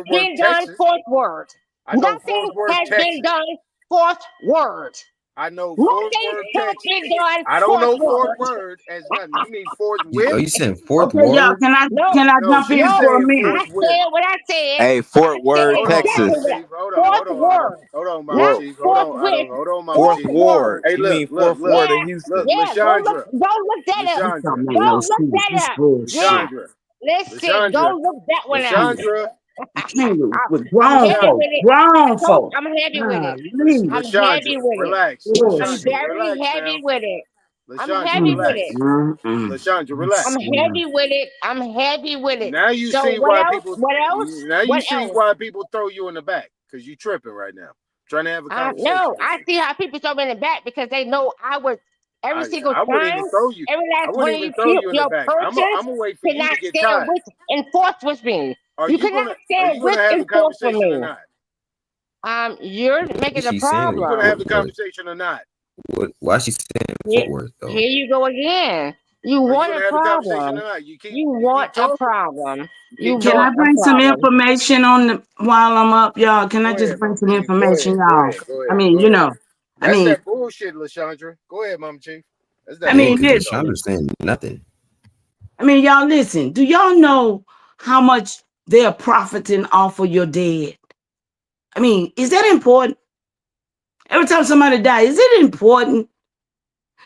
Speaker 17: been done forthward.
Speaker 13: I know
Speaker 17: Nothing
Speaker 13: Fort Worth,
Speaker 17: has been
Speaker 13: Texas.
Speaker 17: done. Fourth word.
Speaker 13: I know Fort
Speaker 17: Nothing
Speaker 13: Worth,
Speaker 17: has
Speaker 13: Texas.
Speaker 17: been done.
Speaker 13: I don't
Speaker 17: Fourth
Speaker 13: know Fort
Speaker 17: word.
Speaker 13: Worth as nothing. You mean Fort
Speaker 20: Oh,
Speaker 13: Worth?
Speaker 20: you saying fourth
Speaker 21: Okay, y'all,
Speaker 20: word?
Speaker 17: No,
Speaker 21: can I
Speaker 13: No,
Speaker 21: jump in
Speaker 13: she's
Speaker 17: no.
Speaker 21: for a
Speaker 13: saying
Speaker 21: minute?
Speaker 17: I
Speaker 13: Fort Worth.
Speaker 17: said what I said.
Speaker 5: Hey, Fort
Speaker 17: I said
Speaker 5: Worth,
Speaker 13: Hold on,
Speaker 17: exactly
Speaker 13: Mama
Speaker 5: Texas.
Speaker 17: that.
Speaker 13: Chief. Hold on,
Speaker 17: Fourth
Speaker 13: hold on,
Speaker 17: word.
Speaker 13: hold on, Mama
Speaker 17: Not
Speaker 5: Fourth
Speaker 13: Chief. Hold on,
Speaker 17: forthwith.
Speaker 13: hold on, Mama
Speaker 17: Fourth
Speaker 5: Fourth
Speaker 13: Chief.
Speaker 5: Ward.
Speaker 17: word.
Speaker 13: Hey,
Speaker 5: You
Speaker 13: look,
Speaker 5: mean
Speaker 13: look,
Speaker 5: Fourth
Speaker 13: look,
Speaker 5: Ward of
Speaker 17: Yeah,
Speaker 13: look,
Speaker 5: Houston?
Speaker 17: yeah. Go look.
Speaker 13: Lashandra,
Speaker 17: Go look that up.
Speaker 21: This
Speaker 13: Lashandra,
Speaker 21: don't make
Speaker 17: Go
Speaker 21: no
Speaker 17: look
Speaker 21: sense. This
Speaker 17: that up. Yeah.
Speaker 21: bullshit.
Speaker 13: Lashandra,
Speaker 17: Listen. Go
Speaker 13: Lashandra,
Speaker 17: look that one up.
Speaker 13: Lashandra,
Speaker 21: With
Speaker 17: I'm
Speaker 21: grown
Speaker 17: heavy
Speaker 13: Lashandra,
Speaker 21: folk.
Speaker 17: with it.
Speaker 21: Grown folk.
Speaker 17: I'm heavy with it.
Speaker 21: Golly.
Speaker 17: I'm heavy
Speaker 13: Lashandra,
Speaker 17: with it.
Speaker 13: relax.
Speaker 17: I'm
Speaker 21: Bullshit.
Speaker 13: Lashandra,
Speaker 17: very
Speaker 13: relax,
Speaker 17: heavy
Speaker 13: ma'am.
Speaker 17: with it. I'm
Speaker 13: Lashandra,
Speaker 17: heavy with
Speaker 13: relax.
Speaker 17: it.
Speaker 13: Lashandra,
Speaker 17: I'm
Speaker 13: relax.
Speaker 17: heavy with it. I'm heavy with it.
Speaker 13: Now you
Speaker 17: So
Speaker 13: see
Speaker 17: what
Speaker 13: why
Speaker 17: else?
Speaker 13: people.
Speaker 17: What else?
Speaker 13: Now you
Speaker 17: What
Speaker 13: see
Speaker 17: else?
Speaker 13: why people throw you in the back because you tripping right now. Trying to have a conversation
Speaker 17: No,
Speaker 13: with
Speaker 17: I
Speaker 13: you.
Speaker 17: see how people throw me in the back because they know I was every single
Speaker 13: I wouldn't
Speaker 17: time,
Speaker 13: even throw you.
Speaker 17: every
Speaker 13: I
Speaker 17: last one
Speaker 13: wouldn't
Speaker 17: of
Speaker 13: even
Speaker 17: you
Speaker 13: throw
Speaker 17: keep
Speaker 13: you in the
Speaker 17: your
Speaker 13: back. I'm
Speaker 17: persons
Speaker 13: gonna wait for you
Speaker 17: cannot
Speaker 13: to get
Speaker 17: stand
Speaker 13: tired.
Speaker 17: with and forth with me.
Speaker 13: Are
Speaker 17: You
Speaker 13: you
Speaker 17: cannot
Speaker 13: gonna
Speaker 17: stand with
Speaker 13: have the
Speaker 17: and forth with
Speaker 13: conversation or
Speaker 17: me.
Speaker 13: not?
Speaker 17: You're
Speaker 20: What is
Speaker 17: making a
Speaker 20: she saying?
Speaker 13: Are you gonna have
Speaker 17: problem.
Speaker 13: the conversation or not?
Speaker 20: Why is she saying
Speaker 17: Here,
Speaker 20: Fort Worth though?
Speaker 17: here you go again. You
Speaker 13: Are you
Speaker 17: want
Speaker 13: gonna
Speaker 17: a
Speaker 13: have the conversation or
Speaker 17: problem.
Speaker 13: not?
Speaker 17: You
Speaker 13: You
Speaker 17: want
Speaker 13: keep
Speaker 17: a
Speaker 13: talking.
Speaker 17: problem.
Speaker 13: You
Speaker 17: You
Speaker 13: keep
Speaker 21: Can I
Speaker 17: want
Speaker 13: talking.
Speaker 17: a
Speaker 21: bring some
Speaker 17: problem.
Speaker 21: information on the while I'm up, y'all? Can I
Speaker 13: Go
Speaker 21: just
Speaker 13: ahead,
Speaker 21: bring
Speaker 13: Mama
Speaker 21: some
Speaker 13: Chief. Go
Speaker 21: information,
Speaker 13: ahead. Go
Speaker 21: y'all?
Speaker 13: ahead. Go
Speaker 21: I
Speaker 13: ahead.
Speaker 21: mean,
Speaker 13: Go ahead.
Speaker 21: I
Speaker 13: That's
Speaker 21: mean,
Speaker 13: that bullshit, Lashandra. Go ahead, Mama Chief. That's that
Speaker 20: Yeah, because
Speaker 13: bullshit talk.
Speaker 20: Lashandra's saying nothing.
Speaker 21: y'all listen. Do y'all know how much they're profiting off of your dead? I mean, is that important? Every time somebody dies, is it important?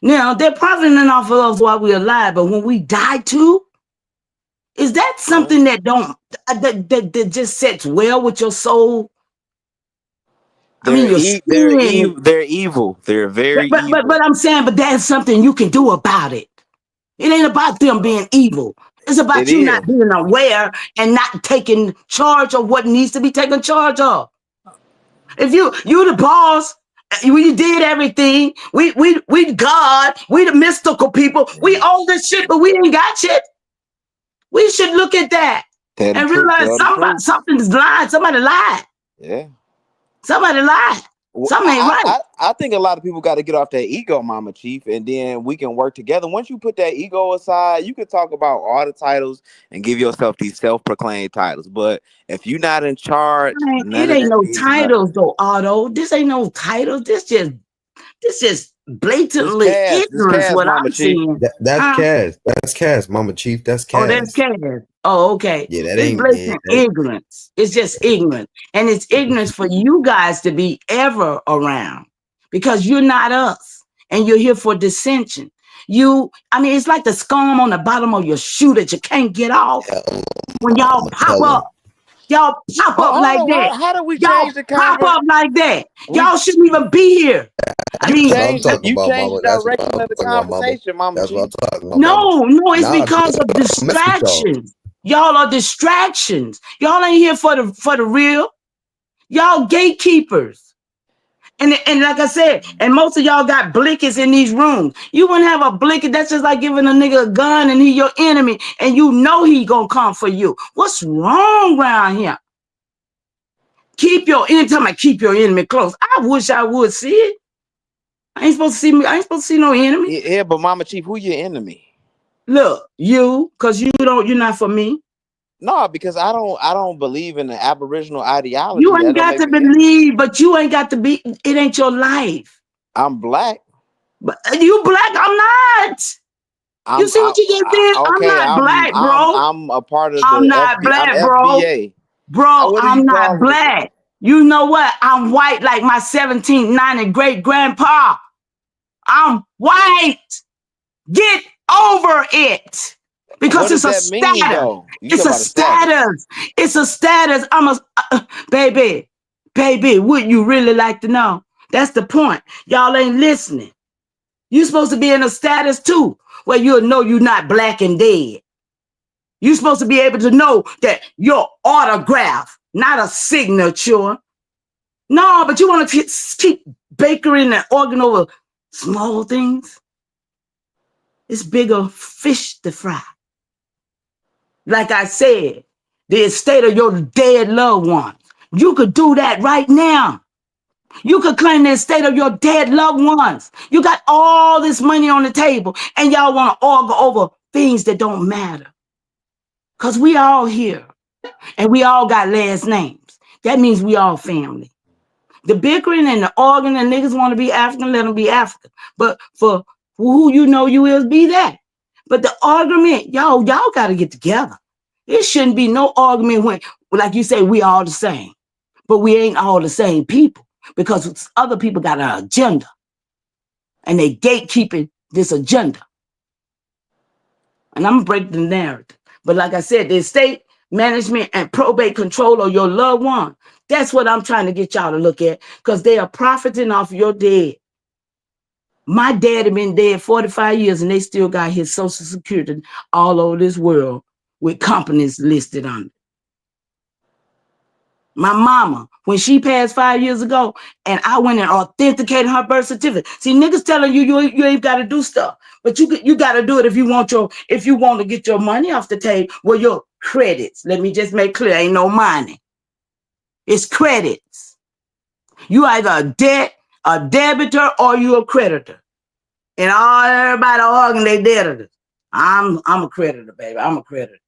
Speaker 21: Now they're profiting off of us while we're alive, but when we die too, is that something that don't that just sets well with your soul? I mean, your skin.
Speaker 5: They're evil. They're very evil.
Speaker 21: But I'm saying, but that's something you can do about it. It ain't about them being evil. It's about
Speaker 5: It
Speaker 21: you not
Speaker 5: is.
Speaker 21: being aware and not taking charge of what needs to be taken charge of. If you the boss, we did everything. We God, we the mystical people. We all this shit, but we ain't got shit. We should look at that
Speaker 5: Tell the
Speaker 21: and
Speaker 5: truth.
Speaker 21: realize
Speaker 5: Tell the truth.
Speaker 21: something's lying. Somebody lied.
Speaker 5: Yeah.
Speaker 21: Somebody lied. Something ain't right.
Speaker 5: I think a lot of people got to get off that ego, Mama Chief, and then we can work together. Once you put that ego aside, you can talk about all the titles and give yourself these self-proclaimed titles. But if you're not in charge,
Speaker 21: Man,
Speaker 5: none
Speaker 21: it
Speaker 5: of
Speaker 21: ain't
Speaker 5: that
Speaker 21: no
Speaker 5: means
Speaker 21: titles
Speaker 5: nothing.
Speaker 21: though, Otto. This ain't no titles. This just
Speaker 5: This
Speaker 21: blatantly ignorance.
Speaker 5: Cass,
Speaker 21: What
Speaker 5: Mama
Speaker 21: I'm
Speaker 5: Chief.
Speaker 21: seeing,
Speaker 20: That's
Speaker 21: huh?
Speaker 20: Cass. That's Cass, Mama Chief. That's
Speaker 21: Oh, that's
Speaker 20: Cass.
Speaker 21: Cass. Oh, okay.
Speaker 20: Yeah, that
Speaker 21: It's
Speaker 20: ain't. Yeah,
Speaker 21: blatant ignorance. It's just ignorance, and it's ignorance for you guys to be ever around because you're not us, and you're here for dissension. I mean, it's like the scum on the bottom of your shoe that you can't get off when y'all
Speaker 20: I'ma
Speaker 21: pop
Speaker 20: tell
Speaker 21: up.
Speaker 20: him.
Speaker 21: Y'all pop up
Speaker 5: Hold
Speaker 21: like
Speaker 5: on.
Speaker 21: that.
Speaker 5: How do we
Speaker 21: Y'all
Speaker 5: change the
Speaker 21: pop
Speaker 5: conversation?
Speaker 21: up like that.
Speaker 5: We
Speaker 21: Y'all shouldn't even be here. I
Speaker 5: you
Speaker 20: That's
Speaker 21: mean,
Speaker 20: what I'm
Speaker 5: changed
Speaker 20: talking
Speaker 5: you
Speaker 20: about,
Speaker 5: changed
Speaker 20: Mama.
Speaker 5: the
Speaker 20: That's what
Speaker 5: direction
Speaker 20: I'm
Speaker 5: of the
Speaker 20: talking about, Mama.
Speaker 5: conversation, Mama
Speaker 20: That's what
Speaker 5: Chief.
Speaker 20: I'm talking about, Mama.
Speaker 21: no, it's
Speaker 20: Nah,
Speaker 21: because of
Speaker 20: I'm messing with y'all.
Speaker 21: distractions. Y'all are distractions. Y'all ain't here for the real. Y'all gatekeepers. And like I said, and most of y'all got blinkers in these rooms. You wouldn't have a blinker. That's just like giving a nigga a gun and he your enemy, and you know he gonna come for you. What's wrong around here? Keep your enemy close. I wish I would see it. I ain't supposed to see me. I ain't supposed to see no enemy.
Speaker 5: Yeah, but Mama Chief, who your enemy?
Speaker 21: Look, cause you're not for me.
Speaker 5: No, because I don't believe in the Aboriginal ideology.
Speaker 21: You
Speaker 5: That
Speaker 21: ain't
Speaker 5: don't
Speaker 21: got
Speaker 5: make
Speaker 21: to
Speaker 5: me an enemy.
Speaker 21: believe, but you ain't got to be. It ain't your life.
Speaker 5: I'm black.
Speaker 21: But you black, I'm not. You see what you just did? I'm
Speaker 5: Okay.
Speaker 21: not black, bro.
Speaker 5: I'm a part of
Speaker 21: I'm
Speaker 5: the
Speaker 21: not
Speaker 5: I'm
Speaker 21: black, bro.
Speaker 5: FBA.
Speaker 21: Bro,
Speaker 5: What are
Speaker 21: I'm
Speaker 5: you
Speaker 21: not
Speaker 5: calling it?
Speaker 21: black. You know what? I'm white like my 1790 great grandpa. I'm white. Get over it.
Speaker 5: What
Speaker 21: Because
Speaker 5: does
Speaker 21: it's a
Speaker 5: that mean,
Speaker 21: status.
Speaker 5: though? You
Speaker 21: It's
Speaker 5: talk
Speaker 21: a
Speaker 5: about a status.
Speaker 21: status. It's a status. Baby, would you really like to know? That's the point. Y'all ain't listening. You supposed to be in a status too, where you'll know you're not black and dead. You're supposed to be able to know that your autograph, not a signature. No, but you want to keep bakering and arguing over small things. It's bigger fish to fry. Like I said, the estate of your dead loved ones. You could do that right now. You could claim the estate of your dead loved ones. You got all this money on the table and y'all want to argue over things that don't matter. Because we all here and we all got last names. That means we all family. The bickering and the arguing and niggas want to be African, let them be African. But for who you know you is, be that. But the argument, y'all got to get together. It shouldn't be no argument when, like you say, we all the same. But we ain't all the same people because other people got an agenda. And they gatekeeping this agenda. And I'm going to break the narrative. But like I said, the estate management and probate control of your loved one, that's what I'm trying to get y'all to look at because they are profiting off your dead. My dad had been dead 45 years and they still got his Social Security all over this world with companies listed on it. My mama, when she passed 5 years ago, and I went and authenticated her birth certificate. See, niggas telling you ain't got to do stuff, but you got to do it if you want to get your money off the table. Well, your credits. Let me just make clear, ain't no money. It's credits. You either a debitor, or you a creditor. And everybody arguing they debtors. I'm a creditor, baby. I'm a creditor.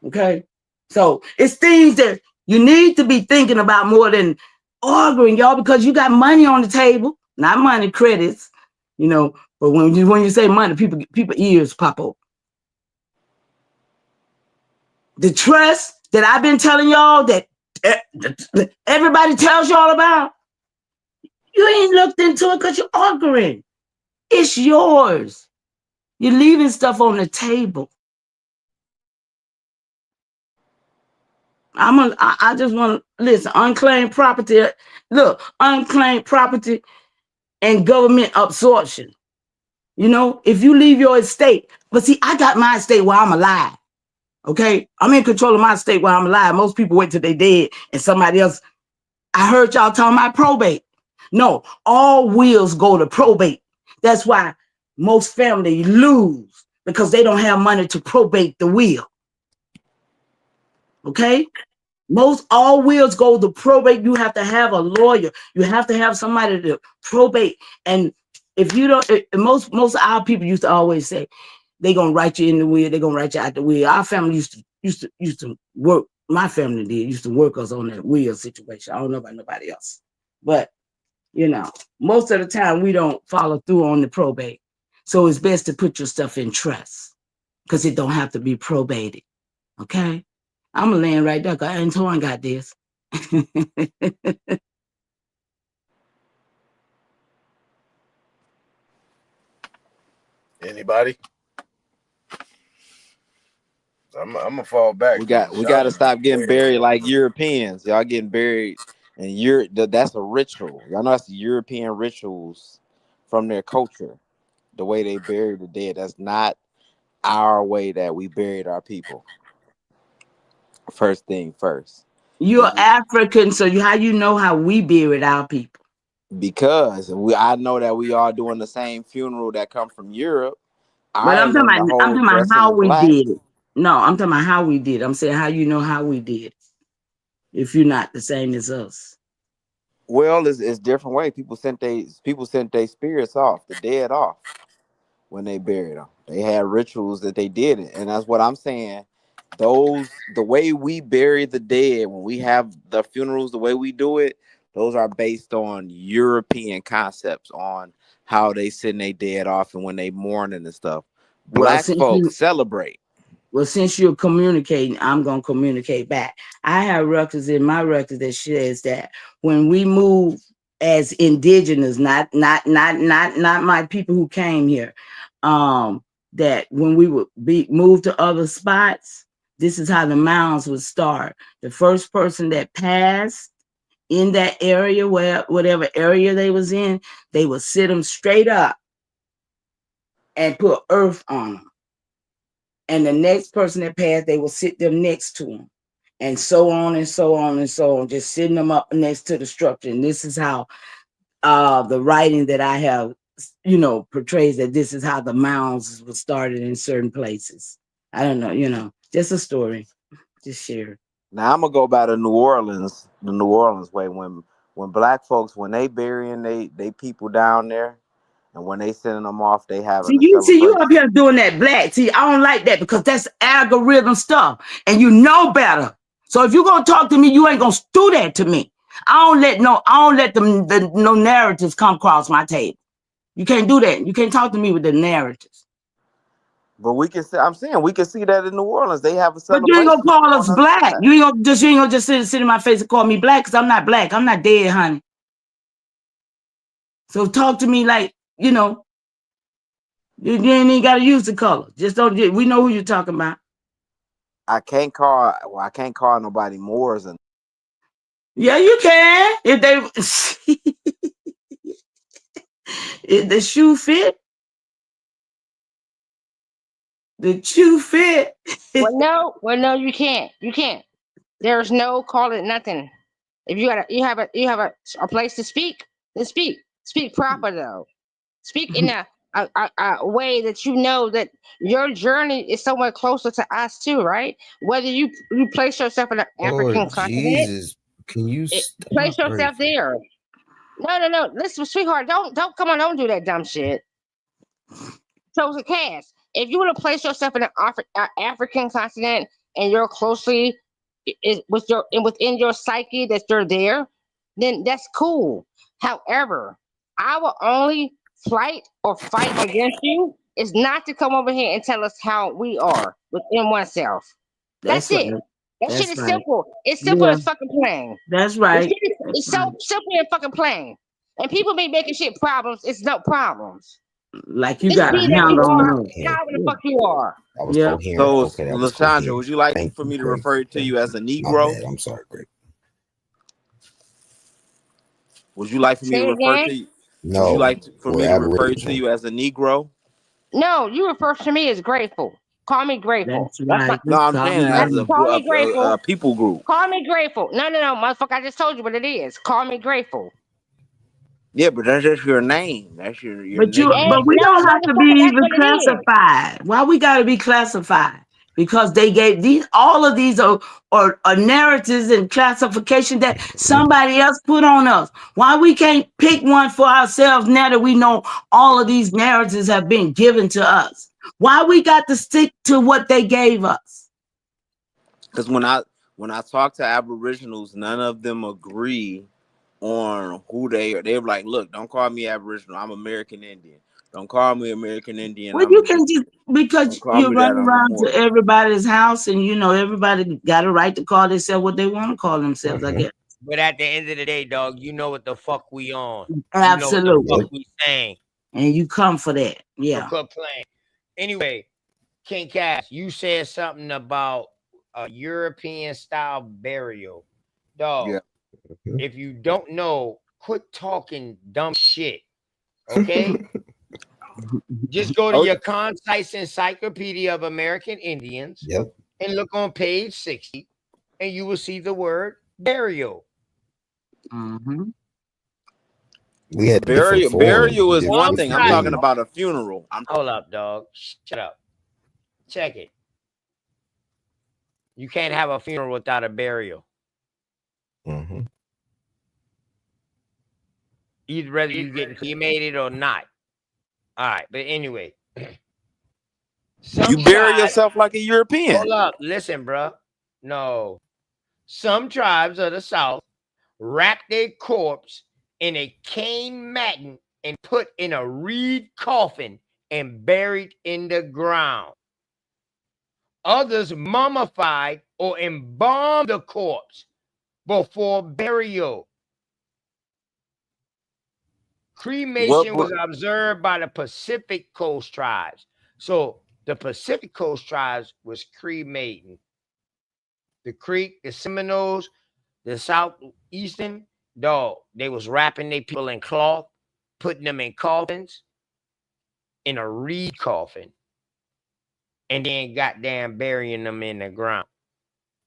Speaker 21: Okay, so it's things that you need to be thinking about more than arguing, y'all, because you got money on the table, not money, credits, but when you say money, people ears pop up. The trust that I've been telling y'all that everybody tells y'all about, you ain't looked into it because you're arguing. It's yours. You're leaving stuff on the table. I just want to listen. Unclaimed property. Look, unclaimed property and government absorption. If you leave your estate, but see, I got my estate while I'm alive. Okay, I'm in control of my estate while I'm alive. Most people wait till they dead and somebody else. I heard y'all talking about probate. No, all wills go to probate. That's why most families lose because they don't have money to probate the will. Okay. All wills go to probate. You have to have a lawyer. You have to have somebody to probate. And if you don't, most of our people used to always say, they're gonna write you in the will, they're gonna write you out the will. Our family used to work, my family used to work us on that will situation. I don't know about nobody else. But most of the time we don't follow through on the probate. So it's best to put your stuff in trust because it don't have to be probated. Okay? I'm gonna land right there because Antoine got this.
Speaker 14: Anybody? I'm gonna fall back.
Speaker 5: We got to stop getting buried like Europeans. Y'all getting buried, and that's a ritual. Y'all know that's the European rituals from their culture. The way they bury the dead. That's not our way that we buried our people. First thing first.
Speaker 21: You're African, so how you know how we buried our people?
Speaker 5: Because I know that we are doing the same funeral that come from Europe.
Speaker 21: But I'm talking about how we did it. No, I'm talking about how we did. I'm saying how you know how we did it. If you're not the same as us.
Speaker 5: Well, it's different way. People sent their spirits off, the dead off, when they buried them. They had rituals that they did it, and that's what I'm saying. The way we bury the dead, when we have the funerals, the way we do it, those are based on European concepts on how they send their dead off and when they mourning and stuff. Black folks celebrate.
Speaker 21: Well, since you're communicating, I'm gonna communicate back. I have records in my records that says that when we move as indigenous, not my people who came here, that when we would be moved to other spots, this is how the mounds would start. The first person that passed in that area, whatever area they was in, they would sit them straight up and put earth on them. And the next person that passed, they will sit them next to them. And so on and so on and so on, just sitting them up next to the structure. And this is how the writing that I have, portrays that this is how the mounds were started in certain places. I don't know, just a story, just share.
Speaker 5: Now I'm gonna go by the New Orleans way. When black folks, when they burying they people down there, and when they sending them off, they having
Speaker 21: See you up here doing that black. See, I don't like that because that's algorithm stuff, and you know better. So if you're gonna talk to me, you ain't gonna do that to me. I don't let no narratives come across my table. You can't do that. You can't talk to me with the narratives.
Speaker 5: But we can say, I'm saying we can see that in New Orleans. They have a
Speaker 21: But you ain't
Speaker 5: celebration
Speaker 21: gonna call us
Speaker 5: on
Speaker 21: black.
Speaker 5: Sunday.
Speaker 21: You ain't gonna just sit in my face and call me black because I'm not black. I'm not dead, honey. So talk to me like, you know, you ain't even gotta use the color. Just don't. We know who you're talking about.
Speaker 5: I can't call nobody Moors and
Speaker 21: Yeah, you can if they if the shoe fit. The shoe fit.
Speaker 17: Well, no, you can't. You can't. There's no call it nothing. If you have a place to speak, then speak. Speak proper though. Speak in a way that you know that your journey is somewhat closer to us too, right? Whether you place yourself in an
Speaker 20: Lord
Speaker 17: African continent,
Speaker 20: Jesus, can you
Speaker 17: place
Speaker 20: stop?
Speaker 17: yourself there. No. Listen, sweetheart, don't come on, don't do that dumb shit. So the cast, if you were to place yourself in an African continent and you're closely within your psyche that you're there, then that's cool. However, our only flight or fight against you is not to come over here and tell us how we are within oneself. That's
Speaker 21: That's right.
Speaker 17: it. That shit
Speaker 21: That's
Speaker 17: is
Speaker 21: right.
Speaker 17: simple. It's simple
Speaker 21: Yeah,
Speaker 17: as fucking plain.
Speaker 21: that's right.
Speaker 17: It's
Speaker 21: That's
Speaker 17: so
Speaker 21: right.
Speaker 17: simple and fucking plain. And people be making shit problems. It's no problems.
Speaker 21: Like you
Speaker 17: Just
Speaker 21: got a
Speaker 17: be that
Speaker 21: handle
Speaker 17: you
Speaker 21: on
Speaker 17: are,
Speaker 21: them.
Speaker 17: however the
Speaker 21: Yeah.
Speaker 17: fuck you are.
Speaker 20: I was
Speaker 21: Yeah.
Speaker 20: coherent.
Speaker 5: so
Speaker 20: Okay, that was
Speaker 5: Lashandra,
Speaker 20: coherent.
Speaker 5: would you like
Speaker 20: Thank
Speaker 5: for
Speaker 20: you,
Speaker 5: me to
Speaker 20: Grace.
Speaker 5: refer to
Speaker 20: Thank
Speaker 5: you as a
Speaker 20: you. My
Speaker 5: Negro?
Speaker 20: bad. I'm sorry, Grace.
Speaker 5: Would you like for me
Speaker 17: Say
Speaker 5: to
Speaker 17: it
Speaker 5: refer
Speaker 17: again.
Speaker 5: to you? Would you
Speaker 20: No,
Speaker 5: like for
Speaker 20: we're
Speaker 5: me to refer to
Speaker 20: Aboriginal.
Speaker 5: you as a Negro?
Speaker 17: No, you refer to me as grateful. Call me grateful.
Speaker 21: That's
Speaker 17: That's my.
Speaker 21: right.
Speaker 5: No,
Speaker 21: Just
Speaker 5: I'm
Speaker 21: call
Speaker 5: saying
Speaker 21: me
Speaker 5: as
Speaker 17: That's
Speaker 5: a,
Speaker 21: right.
Speaker 17: call me grateful.
Speaker 5: a people group.
Speaker 17: Call me grateful. No, motherfucker. I just told you what it is. Call me grateful.
Speaker 5: Yeah, but that's just your name. That's your
Speaker 21: But
Speaker 5: nickname.
Speaker 21: we
Speaker 17: No,
Speaker 21: don't have to be
Speaker 17: motherfucker. That's
Speaker 21: even
Speaker 17: what it is.
Speaker 21: classified. Why we got to be classified? Because they gave all of these are narratives and classification that somebody else put on us. Why we can't pick one for ourselves now that we know all of these narratives have been given to us? Why we got to stick to what they gave us?
Speaker 5: Because when I talk to Aboriginals, none of them agree on who they are. They're like, look, don't call me Aboriginal. I'm American Indian. Don't call me American Indian.
Speaker 21: Well,
Speaker 5: I'm
Speaker 21: you
Speaker 5: a
Speaker 21: can just because
Speaker 5: Don't call
Speaker 21: you
Speaker 5: me
Speaker 21: run
Speaker 5: that. I'm a
Speaker 21: around to
Speaker 5: Moor.
Speaker 21: everybody's house and everybody got a right to call themselves what they want to call themselves, I guess.
Speaker 2: But at the end of the day, dog, you know what the fuck we on. You know what the
Speaker 21: Absolutely.
Speaker 2: fuck we saying.
Speaker 21: And you come for that.
Speaker 2: So
Speaker 21: Yeah.
Speaker 2: quit playing. Anyway, King Cass, you said something about a European style burial. Dog,
Speaker 5: Yeah.
Speaker 2: if you don't know, quit talking dumb shit. Okay? Just go to
Speaker 5: Oh,
Speaker 2: your concise encyclopedia of American Indians
Speaker 20: Yep.
Speaker 2: and look on page 60, and you will see the word burial.
Speaker 21: Mm-hmm.
Speaker 20: We had different forms.
Speaker 5: burial is one
Speaker 20: different
Speaker 5: thing. I'm talking
Speaker 20: ways.
Speaker 5: about a funeral.
Speaker 2: Hold up, dog. Shut up. Check it. You can't have a funeral without a burial.
Speaker 20: Mm-hmm.
Speaker 2: Either whether you getting cremated or not. All right, but anyway.
Speaker 5: You bury yourself like a European.
Speaker 2: Hold up. Listen, bro. No. Some tribes of the South wrap their corpse in a cane matting and put in a reed coffin and buried in the ground. Others mummified or embalmed the corpse before burial. Cremation was observed by the Pacific Coast tribes. So the Pacific Coast tribes was cremating. The Creek, the Seminoles, the Southeastern, dog, they was wrapping their people in cloth, putting them in coffins, in a reed coffin, and then goddamn burying them in the ground.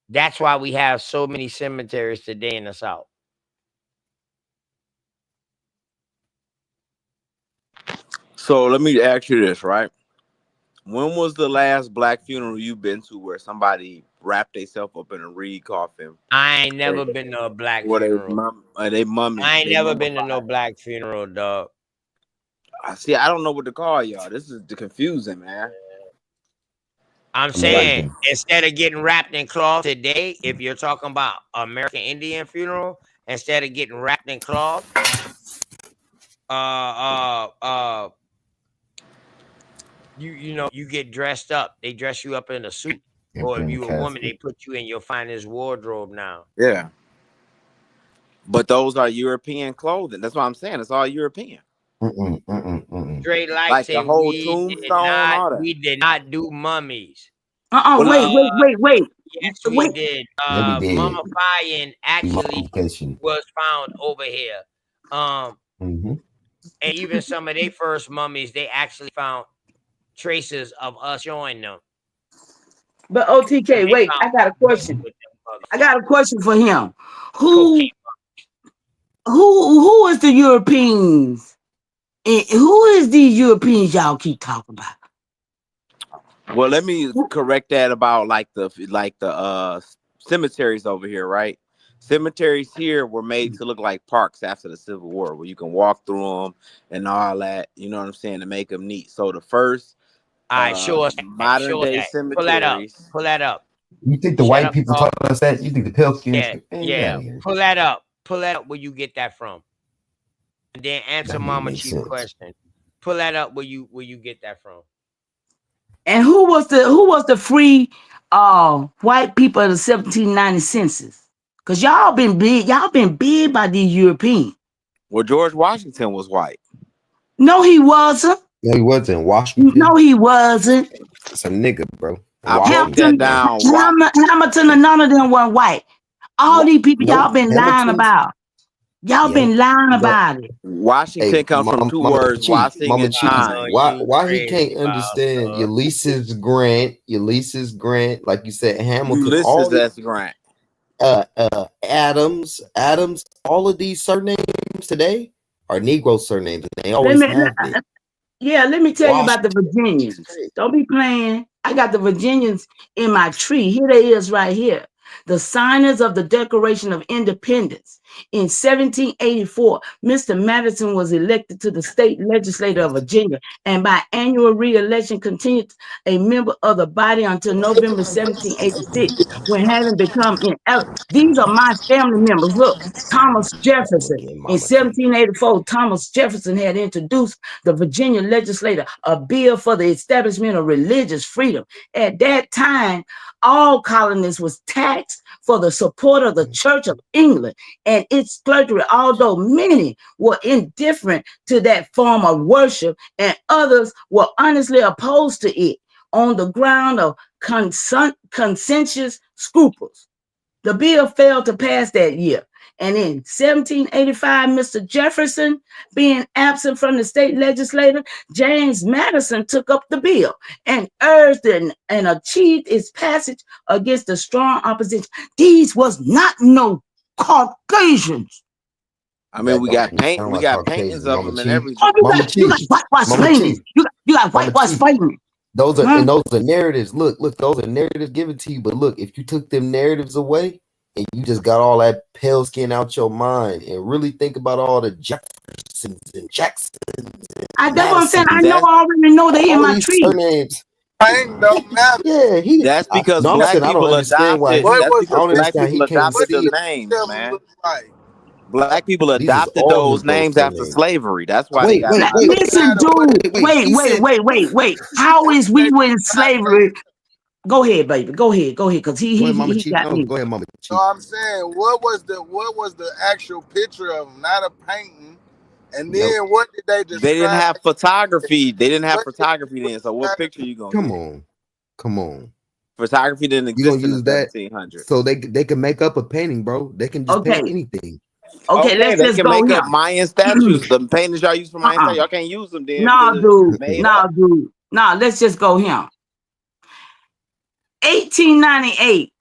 Speaker 2: That's why we have so many cemeteries today in the South.
Speaker 5: So let me ask you this, right? When was the last black funeral you've been to where somebody wrapped themselves up in a reed coffin?
Speaker 2: I ain't never been to a black funeral.
Speaker 5: They mummy.
Speaker 2: I ain't never been to no black funeral, dog.
Speaker 5: I see. I don't know what to call y'all. This is confusing, man.
Speaker 2: I'm saying instead of getting wrapped in cloth today, if you're talking about American Indian funeral, instead of getting wrapped in cloth, you know, you get dressed up. They dress you up in a suit. Or if you a woman, they put you in your finest wardrobe now.
Speaker 5: Yeah. But those are European clothing. That's what I'm saying. It's all European.
Speaker 2: Straight like
Speaker 5: Like
Speaker 2: say
Speaker 5: the whole tombstone, all that.
Speaker 2: we did not do mummies.
Speaker 21: Wait.
Speaker 2: Yes, we did. Mummifying actually was found over here. And even some of their first mummies, they actually found traces of us showing them.
Speaker 21: But OTK, wait, I got a question. I got a question for him. Who is the Europeans? Who is these Europeans y'all keep talking about?
Speaker 5: Well, let me correct that about like the cemeteries over here, right? Cemeteries here were made to look like parks after the Civil War, where you can walk through them and all that. You know what I'm saying, to make them neat. So the first,
Speaker 2: show us
Speaker 5: modern day cemeteries.
Speaker 2: Pull that up.
Speaker 11: You think the white people taught us that? You think the pale skins?
Speaker 2: Yeah. Pull that up. Where you get that from? And then answer Mama Chief's question. Pull that up where you get that from.
Speaker 21: And who was the free white people of the 1790 census? Because y'all been big by these Europeans.
Speaker 5: Well, George Washington was white.
Speaker 21: No, he wasn't.
Speaker 11: No, he wasn't. Washington.
Speaker 21: No, he wasn't.
Speaker 11: It's a nigga, bro.
Speaker 5: I broke that down.
Speaker 21: Hamilton and none of them weren't white. All these people y'all been lying about. Y'all been lying about it.
Speaker 5: Washington comes from two words, washing and shine.
Speaker 11: Why he can't understand Ulysses Grant, like you said, Hamilton,
Speaker 5: Ulysses Grant.
Speaker 11: Adams, all of these surnames today are Negro surnames. They always have been.
Speaker 21: Yeah, let me tell you about the Virginians. Don't be playing. I got the Virginians in my tree. Here they is right here. The signers of the Declaration of Independence. In 1784, Mr. Madison was elected to the state legislature of Virginia, and by annual re-election continued a member of the body until November 1786, when having become ineligible. These are my family members. Look, Thomas Jefferson. In 1784, Thomas Jefferson had introduced the Virginia legislature a bill for the establishment of religious freedom. At that time, all colonists was taxed for the support of the Church of England and its clergy, although many were indifferent to that form of worship and others were honestly opposed to it on the ground of conscientious scruples. The bill failed to pass that year. And in 1785, Mr. Jefferson, being absent from the state legislature, James Madison took up the bill and urged and achieved its passage against the strong opposition. These was not no Caucasians.
Speaker 5: I mean, we got paintings of them and everything.
Speaker 21: Oh, you got whitewash paintings. You got whitewash paintings.
Speaker 11: Those are narratives. Look, those are narratives given to you. But look, if you took them narratives away and you just got all that pale skin out your mind and really think about all the Jeffersons and Jacksons.
Speaker 21: That's what I'm saying. I already know they in my tree.
Speaker 11: Surnames.
Speaker 14: Don't matter.
Speaker 11: Yeah,
Speaker 5: that's because black people adopted. Those names, man. Black people adopted those names after slavery. That's why they got.
Speaker 21: Listen, dude. Wait. How is we in slavery? Go ahead, baby. Go ahead. Because he got me.
Speaker 11: Go ahead, Mama.
Speaker 14: So I'm saying, what was the actual picture of them? Not a painting. And then what did they describe?
Speaker 5: They didn't have photography. Then. So what picture you gonna?
Speaker 11: Come on.
Speaker 5: Photography didn't exist in the 1700s.
Speaker 11: So they can make up a painting, bro. They can just paint anything.
Speaker 21: Okay, let's just go
Speaker 5: make
Speaker 21: here.
Speaker 5: up Mayan statues. The paintings y'all use for Mayan statues, y'all can't use them. Then
Speaker 21: No, dude. No, let's just go here. 1898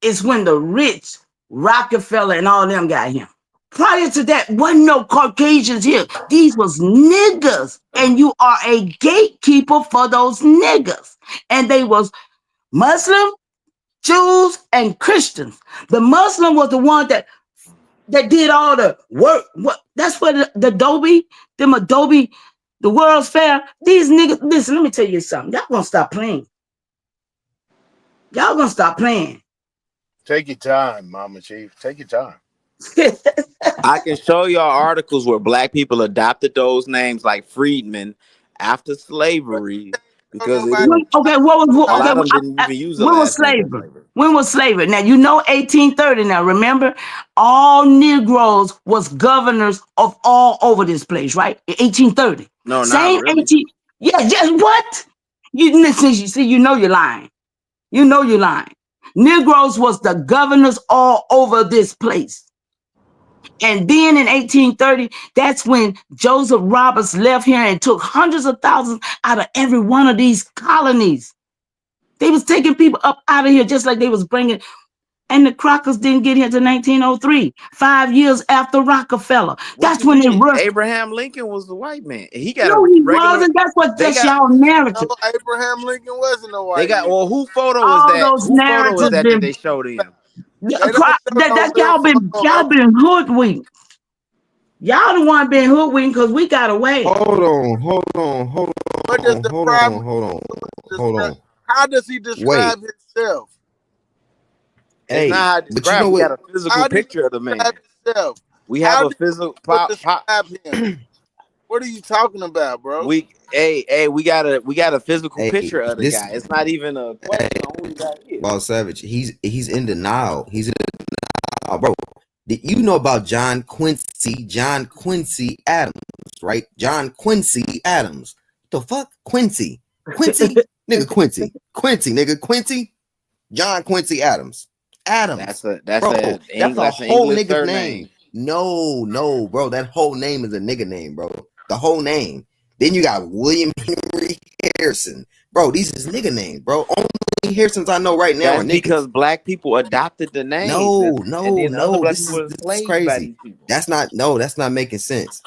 Speaker 21: is when the rich Rockefeller and all them got him. Prior to that, wasn't no Caucasians here. These was niggas, and you are a gatekeeper for those niggas. And they was Muslim, Jews, and Christians. The Muslim was the one that did all the work. That's what the Adobe, the World's Fair. These niggas. Listen, let me tell you something. Y'all gonna stop playing. Y'all gonna stop playing.
Speaker 13: Take your time, Mama Chief. Take your time.
Speaker 5: I can show y'all articles where black people adopted those names like freedmen after slavery because it didn't.
Speaker 21: Okay,
Speaker 5: A lot of them didn't even use the
Speaker 21: when was
Speaker 5: last name of
Speaker 21: slavery?
Speaker 5: slavery.
Speaker 21: When was slavery? Now you know 1830. Now remember, all Negroes was governors of all over this place, right? In 1830.
Speaker 5: No, not
Speaker 21: Same
Speaker 5: really.
Speaker 21: 18. Yeah, just what? You listen. You see, you know you're lying. You know you're lying. Negroes was the governors all over this place. And then in 1830, that's when Joseph Roberts left here and took hundreds of thousands out of every one of these colonies. They was taking people up out of here just like they was bringing. And the Crockers didn't get here till 1903, 5 years after Rockefeller.
Speaker 5: What
Speaker 21: That's
Speaker 5: you
Speaker 21: when they
Speaker 5: mean?
Speaker 21: rushed.
Speaker 5: Abraham Lincoln was the white man. He got a
Speaker 21: No, he
Speaker 5: regular.
Speaker 21: wasn't.
Speaker 5: They
Speaker 21: That's
Speaker 5: got.
Speaker 21: y'all narrative.
Speaker 14: No, Abraham Lincoln wasn't a
Speaker 5: They
Speaker 14: white
Speaker 5: got.
Speaker 14: nigga.
Speaker 5: Well, who photo is
Speaker 21: All
Speaker 5: that?
Speaker 21: those
Speaker 5: Who photo is
Speaker 21: narratives
Speaker 5: that
Speaker 21: been
Speaker 5: they showed him?
Speaker 14: They don't show no real
Speaker 21: y'all
Speaker 14: photo.
Speaker 21: been hoodwinked. Y'all the one been hoodwinked because we got away.
Speaker 11: Hold on, hold on, hold
Speaker 14: What does the
Speaker 11: hold
Speaker 14: prime
Speaker 11: on, hold on, hold on.
Speaker 14: How does he
Speaker 11: Wait.
Speaker 14: describe himself?
Speaker 5: It's not
Speaker 11: Hey,
Speaker 5: how I
Speaker 11: but you
Speaker 5: describe.
Speaker 11: know
Speaker 5: We
Speaker 11: what?
Speaker 5: got a physical
Speaker 14: How did he
Speaker 5: picture of the man.
Speaker 14: describe himself?
Speaker 5: We have
Speaker 14: How
Speaker 5: a
Speaker 14: did
Speaker 5: physical
Speaker 14: people
Speaker 5: pop.
Speaker 14: describe him? What are you talking about, bro?
Speaker 5: We we got a physical
Speaker 20: Hey,
Speaker 5: picture of the
Speaker 20: this
Speaker 5: guy. It's not even a question on who the guy is.
Speaker 20: Boss Savage, he's in denial. He's in denial, bro. Did you know about John Quincy Adams, right? John Quincy Adams. The fuck? Quincy. Nigga, Quincy. John Quincy Adams.
Speaker 5: That's
Speaker 20: Bro,
Speaker 5: a
Speaker 20: that's a
Speaker 5: that's an
Speaker 20: whole
Speaker 5: English
Speaker 20: nigga's
Speaker 5: surname.
Speaker 20: name. No, bro. That whole name is a nigga name, bro. The whole name. Then you got William Henry Harrison. Bro, these is nigga names, bro. Only Harrisons I know right now are
Speaker 5: That's
Speaker 20: niggas.
Speaker 5: because black people adopted the names.
Speaker 20: No.
Speaker 5: And then other black
Speaker 20: This
Speaker 5: people were
Speaker 20: is
Speaker 5: enslaved by
Speaker 20: crazy.
Speaker 5: these people.
Speaker 20: That's not making sense.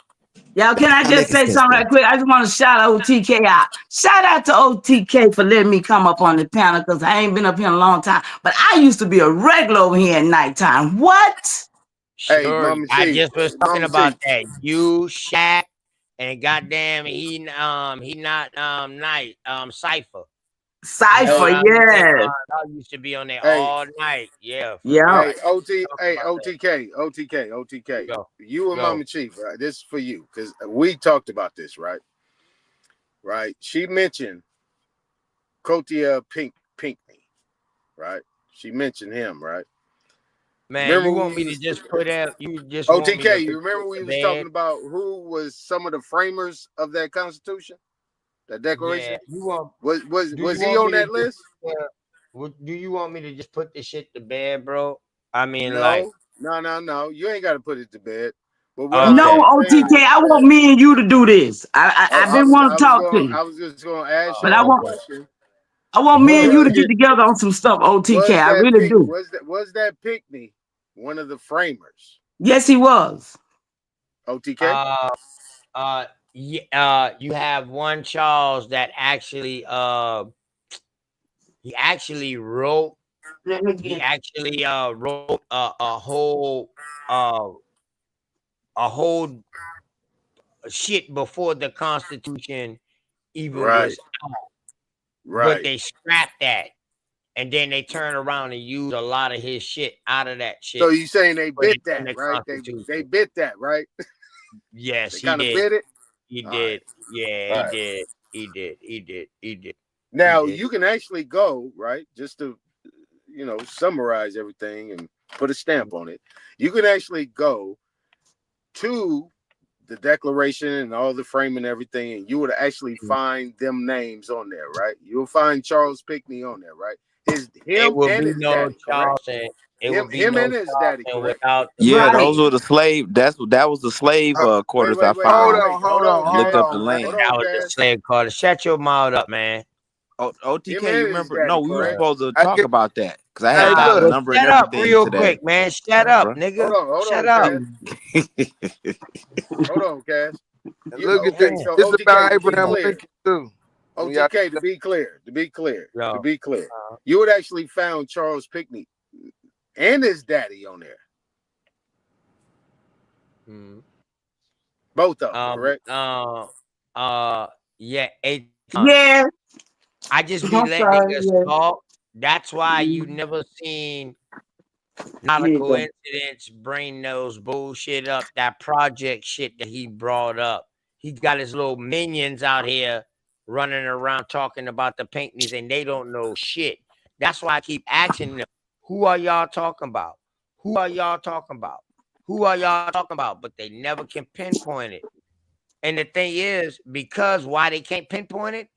Speaker 21: Y'all, can I
Speaker 20: Not
Speaker 21: just
Speaker 20: making
Speaker 21: say
Speaker 20: sense,
Speaker 21: something
Speaker 20: bro.
Speaker 21: right quick? I just want to shout out OTK out. Shout out to OTK for letting me come up on the panel because I ain't been up here in a long time. But I used to be a regular over here at nighttime. What?
Speaker 13: Hey,
Speaker 2: Sure,
Speaker 13: Mama
Speaker 2: I
Speaker 13: Chief.
Speaker 2: just was talking
Speaker 13: Mama
Speaker 2: about
Speaker 13: Chief.
Speaker 2: that. You, Shaq, and goddamn, he not night Cipher.
Speaker 21: Cypher, yes.
Speaker 2: I used to be on there
Speaker 13: Hey,
Speaker 2: all night. Yeah, for
Speaker 21: Yeah.
Speaker 2: real.
Speaker 13: hey, OTK.
Speaker 2: Go,
Speaker 13: You and
Speaker 2: go.
Speaker 13: Mama Chief, right? This is for you because we talked about this, right? Right. She mentioned Cotia Pinkney, right? She mentioned him, right?
Speaker 2: Man,
Speaker 13: Remember
Speaker 2: you
Speaker 13: we
Speaker 2: want me to
Speaker 13: was
Speaker 2: just put out? You just want me to
Speaker 13: OTK.
Speaker 2: put
Speaker 13: You remember we
Speaker 2: the
Speaker 13: was
Speaker 2: bed?
Speaker 13: talking about who was some of the framers of that Constitution, that Declaration?
Speaker 2: Yeah, you want? Do
Speaker 13: Was
Speaker 2: you
Speaker 13: he
Speaker 2: want
Speaker 13: on
Speaker 2: me to
Speaker 13: that
Speaker 2: just?
Speaker 13: list?
Speaker 2: Do you want me to just put the shit to bed, bro? I mean, like,
Speaker 13: No. You ain't got to put it to bed. But what
Speaker 21: No,
Speaker 2: okay.
Speaker 13: I'm saying
Speaker 21: OTK,
Speaker 13: is
Speaker 21: I want
Speaker 13: that
Speaker 21: me and you to do this. I've been wanting to talk to you.
Speaker 13: I was just going to ask
Speaker 21: But
Speaker 13: y'all a
Speaker 2: Okay.
Speaker 13: question.
Speaker 21: I want me and you to
Speaker 13: Was
Speaker 21: get together on some stuff, OTK. I really do.
Speaker 13: was that Pinkney one of the framers?
Speaker 21: Yes, he was.
Speaker 13: OTK.
Speaker 2: Yeah, you have one Charles that actually he actually wrote wrote uh a whole shit before the Constitution even
Speaker 13: Right.
Speaker 2: was out, but
Speaker 13: Right.
Speaker 2: they scrapped that and then they turn around and use a lot of his shit out of that
Speaker 13: So
Speaker 2: shit.
Speaker 13: you saying they
Speaker 2: Put
Speaker 13: bit
Speaker 2: it in
Speaker 13: that,
Speaker 2: the
Speaker 13: right? They
Speaker 2: Constitution.
Speaker 13: bit that, right?
Speaker 2: Yes,
Speaker 13: They
Speaker 2: he
Speaker 13: kind of
Speaker 2: did.
Speaker 13: bit it.
Speaker 2: He
Speaker 13: All right.
Speaker 2: did. Yeah,
Speaker 13: All
Speaker 2: he
Speaker 13: right.
Speaker 2: did. He did. He did. He did. He
Speaker 13: Now
Speaker 2: did.
Speaker 13: you can actually go, right, just to summarize everything and put a stamp on it. You can actually go to the Declaration and all the framing and everything, and you would actually find them names on there, right? You'll find Charles Pickney on there, right?
Speaker 2: It
Speaker 13: Him
Speaker 2: will
Speaker 13: and
Speaker 2: be
Speaker 13: his
Speaker 2: no
Speaker 13: daddy, correct?
Speaker 2: Charleston. It will be
Speaker 13: Him
Speaker 2: no
Speaker 13: and his daddy,
Speaker 2: Charleston
Speaker 13: correct?
Speaker 2: without the
Speaker 5: Yeah,
Speaker 2: probate.
Speaker 5: those were the slave. That was the slave quarters I
Speaker 14: Hold
Speaker 5: found
Speaker 14: on, hold
Speaker 13: Hold
Speaker 14: on,
Speaker 13: on,
Speaker 5: and looked
Speaker 14: hold
Speaker 13: Cash.
Speaker 5: up the
Speaker 14: on, man.
Speaker 13: Hold
Speaker 5: land.
Speaker 13: on,
Speaker 2: That was the
Speaker 13: Cash.
Speaker 2: slave quarter. Shut your mouth up, man.
Speaker 5: OTK,
Speaker 13: Him
Speaker 5: you
Speaker 13: and his
Speaker 5: remember?
Speaker 13: daddy,
Speaker 5: No, we were
Speaker 13: correct?
Speaker 5: supposed to
Speaker 14: I
Speaker 5: talk
Speaker 14: get,
Speaker 5: about that because I had
Speaker 14: hey,
Speaker 5: dialed
Speaker 2: Nah,
Speaker 5: the
Speaker 14: look.
Speaker 2: well,
Speaker 5: number and
Speaker 2: shut up
Speaker 5: everything
Speaker 2: real
Speaker 5: today.
Speaker 2: quick, man. Shut up,
Speaker 5: Bruh.
Speaker 2: nigga.
Speaker 13: Hold
Speaker 2: Shut
Speaker 13: on,
Speaker 2: up.
Speaker 13: Cash. Hold on, Cash.
Speaker 14: Look at this.
Speaker 13: Okay, so
Speaker 14: This
Speaker 13: OTK,
Speaker 14: about
Speaker 13: to be
Speaker 14: Abraham
Speaker 13: clear,
Speaker 14: Lincoln too. When y'all,
Speaker 13: OTK, to be
Speaker 2: Yo.
Speaker 13: clear, you would actually found Charles Pickney and his daddy on there. Both of them, correct?
Speaker 2: Yeah, 8 times.
Speaker 21: Yeah.
Speaker 2: I just be
Speaker 21: I'm
Speaker 2: letting
Speaker 21: sorry.
Speaker 2: niggas
Speaker 21: Yeah.
Speaker 2: talk. That's why you never seen, not a coincidence, bring those bullshit up, that project shit that he brought up. He got his little minions out here running around talking about the paintings and they don't know shit. That's why I keep asking them, who are y'all talking about? Who are y'all talking about? Who are y'all talking about? But they never can pinpoint it. And the thing is, because why they can't pinpoint it?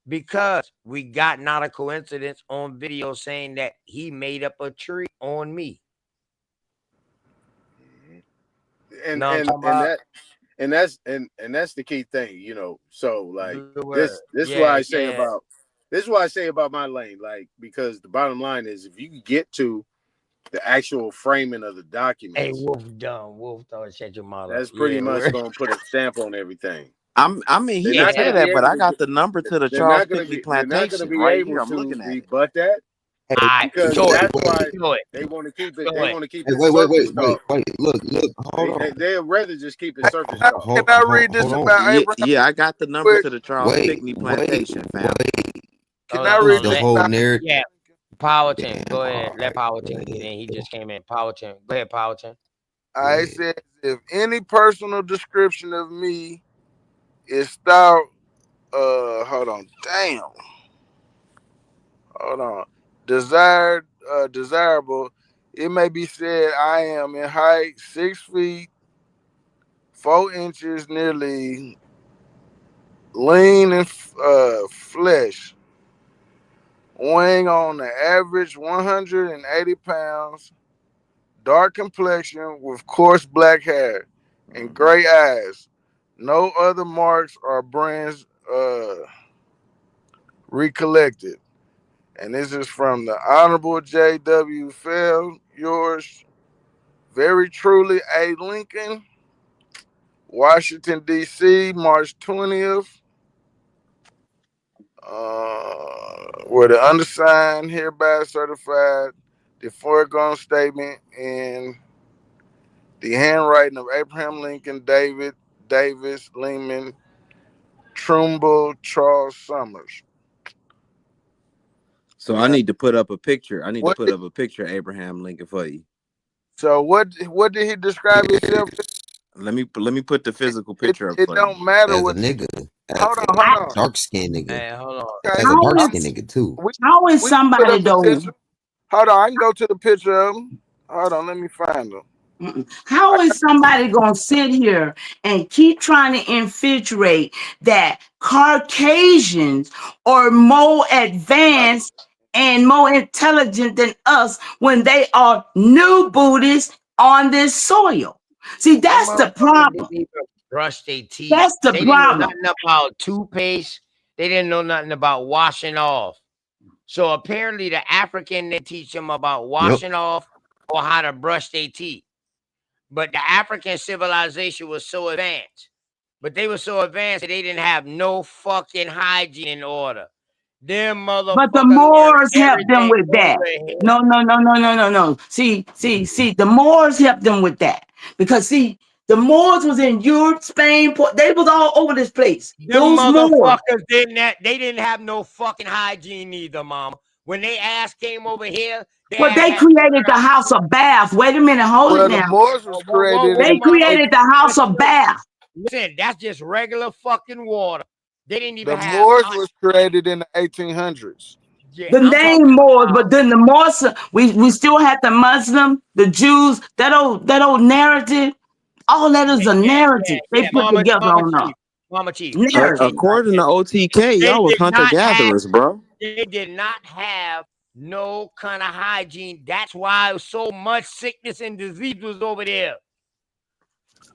Speaker 2: Because we got not a coincidence on video saying that he made up a tree on me.
Speaker 13: And
Speaker 2: No, I'm talking
Speaker 13: and
Speaker 2: about.
Speaker 13: that and that's the key thing, you know. So like
Speaker 2: Good word.
Speaker 13: this is
Speaker 2: Yeah,
Speaker 13: why I say
Speaker 2: yeah.
Speaker 13: about this is why I say about my lane, like, because the bottom line is if you can get to the actual framing of the
Speaker 2: Hey,
Speaker 13: documents,
Speaker 2: Wolf done. Wolf thought shut your mouth up.
Speaker 13: that's pretty
Speaker 2: Yeah,
Speaker 13: much
Speaker 2: word.
Speaker 13: gonna put a stamp on everything.
Speaker 5: I mean, he
Speaker 13: They're
Speaker 5: can
Speaker 13: not
Speaker 5: say
Speaker 13: gonna be
Speaker 5: that, but
Speaker 13: able
Speaker 5: I
Speaker 13: to
Speaker 5: got the number to the Charles Pickley
Speaker 13: they're not gonna
Speaker 5: plantation
Speaker 13: be
Speaker 5: right here.
Speaker 13: able
Speaker 5: I'm
Speaker 13: to
Speaker 5: looking at it.
Speaker 13: rebut that,
Speaker 2: All right,
Speaker 13: because
Speaker 2: show it.
Speaker 13: that's why
Speaker 2: Show it.
Speaker 13: they want to keep it.
Speaker 2: Show
Speaker 13: They
Speaker 2: it.
Speaker 13: want to keep
Speaker 11: Hey,
Speaker 13: it
Speaker 11: wait,
Speaker 13: surface talk.
Speaker 11: look, hold on.
Speaker 13: They'd rather just keep it surface talk.
Speaker 14: Can I read this
Speaker 11: Hold on.
Speaker 14: about
Speaker 5: Yeah,
Speaker 14: Abraham?
Speaker 5: yeah, I got the number
Speaker 14: Quick?
Speaker 5: to the Charles
Speaker 11: Wait,
Speaker 5: Pickley plantation, fam.
Speaker 14: Can
Speaker 2: Hold
Speaker 14: I
Speaker 2: on.
Speaker 14: read
Speaker 11: the
Speaker 14: this
Speaker 11: whole
Speaker 14: about?
Speaker 11: narrative.
Speaker 2: Yeah, Powerton.
Speaker 11: Damn,
Speaker 2: Go ahead.
Speaker 11: all
Speaker 2: Let
Speaker 11: right,
Speaker 2: Powerton get in. He just came in. Powerton. Go ahead, Powerton.
Speaker 14: I said, if any personal description of me is thought, hold on, damn, hold on, desirable, it may be said I am in height 6 feet 4 inches, nearly lean and flesh, weighing on the average 180 pounds, dark complexion with coarse black hair and gray eyes. No other marks or brands recollected. And this is from the Honorable J.W. Fell, yours very truly, A. Lincoln, Washington, D.C., March 20th. Where the undersigned hereby certified the foregoing statement in the handwriting of Abraham Lincoln, David Davis, Lehman, Trumbull, Charles Summers.
Speaker 5: So I need to put up a picture. I need to put up a picture of Abraham Lincoln for you.
Speaker 14: So what did he describe himself?
Speaker 5: Let me put the physical picture up
Speaker 14: It
Speaker 5: for
Speaker 14: don't
Speaker 5: you.
Speaker 14: matter
Speaker 11: As
Speaker 14: what.
Speaker 11: a nigga,
Speaker 14: Hold on.
Speaker 11: dark skinned nigga,
Speaker 2: Hey, hold on.
Speaker 14: Okay.
Speaker 11: as a dark skinned nigga too.
Speaker 21: How is
Speaker 14: We can put
Speaker 21: somebody
Speaker 14: up the
Speaker 21: though?
Speaker 14: picture. Hold on, I can go to the picture of him. Hold on, let me find him.
Speaker 21: How is somebody gonna sit here and keep trying to infiltrate that Caucasians are more advanced and more intelligent than us when they are new Buddhists on this soil? See, that's the problem.
Speaker 2: Didn't even brush their teeth.
Speaker 21: That's the
Speaker 2: They didn't know
Speaker 21: problem.
Speaker 2: nothing about toothpaste. They didn't know nothing about washing off. So apparently the African didn't teach them about washing off or how to brush their teeth. But the African civilization was so advanced. But they were so advanced that they didn't have no fucking hygiene in order. Them motherfuckers
Speaker 21: But the
Speaker 2: left
Speaker 21: Moors helped them
Speaker 2: everything
Speaker 21: with that.
Speaker 2: over here.
Speaker 21: No. See, the Moors helped them with that. Because see, the Moors was in Europe, Spain, they was all over this place.
Speaker 2: Them
Speaker 21: Those Moors.
Speaker 2: motherfuckers they didn't have no fucking hygiene either, mama. When they ass came over here,
Speaker 21: But they created the House of Bath. Wait a minute, hold it
Speaker 14: Well, the
Speaker 21: now.
Speaker 14: Moors was created
Speaker 21: They
Speaker 14: in
Speaker 21: created the House of Bath.
Speaker 2: Listen, that's just regular fucking water. They didn't even
Speaker 14: the
Speaker 2: have
Speaker 14: Moors was created in the 1800s.
Speaker 2: Yeah,
Speaker 21: The
Speaker 2: I'm
Speaker 21: name
Speaker 2: talking
Speaker 21: Moors, but then the Moors, we still had the Muslim, the Jews, that old narrative. All that is a narrative they put together on us.
Speaker 2: Mama Chief.
Speaker 21: Narrative.
Speaker 5: According to OTK, y'all was hunter gatherers, bro.
Speaker 2: They did not have no kind of hygiene. That's why so much sickness and disease was over there.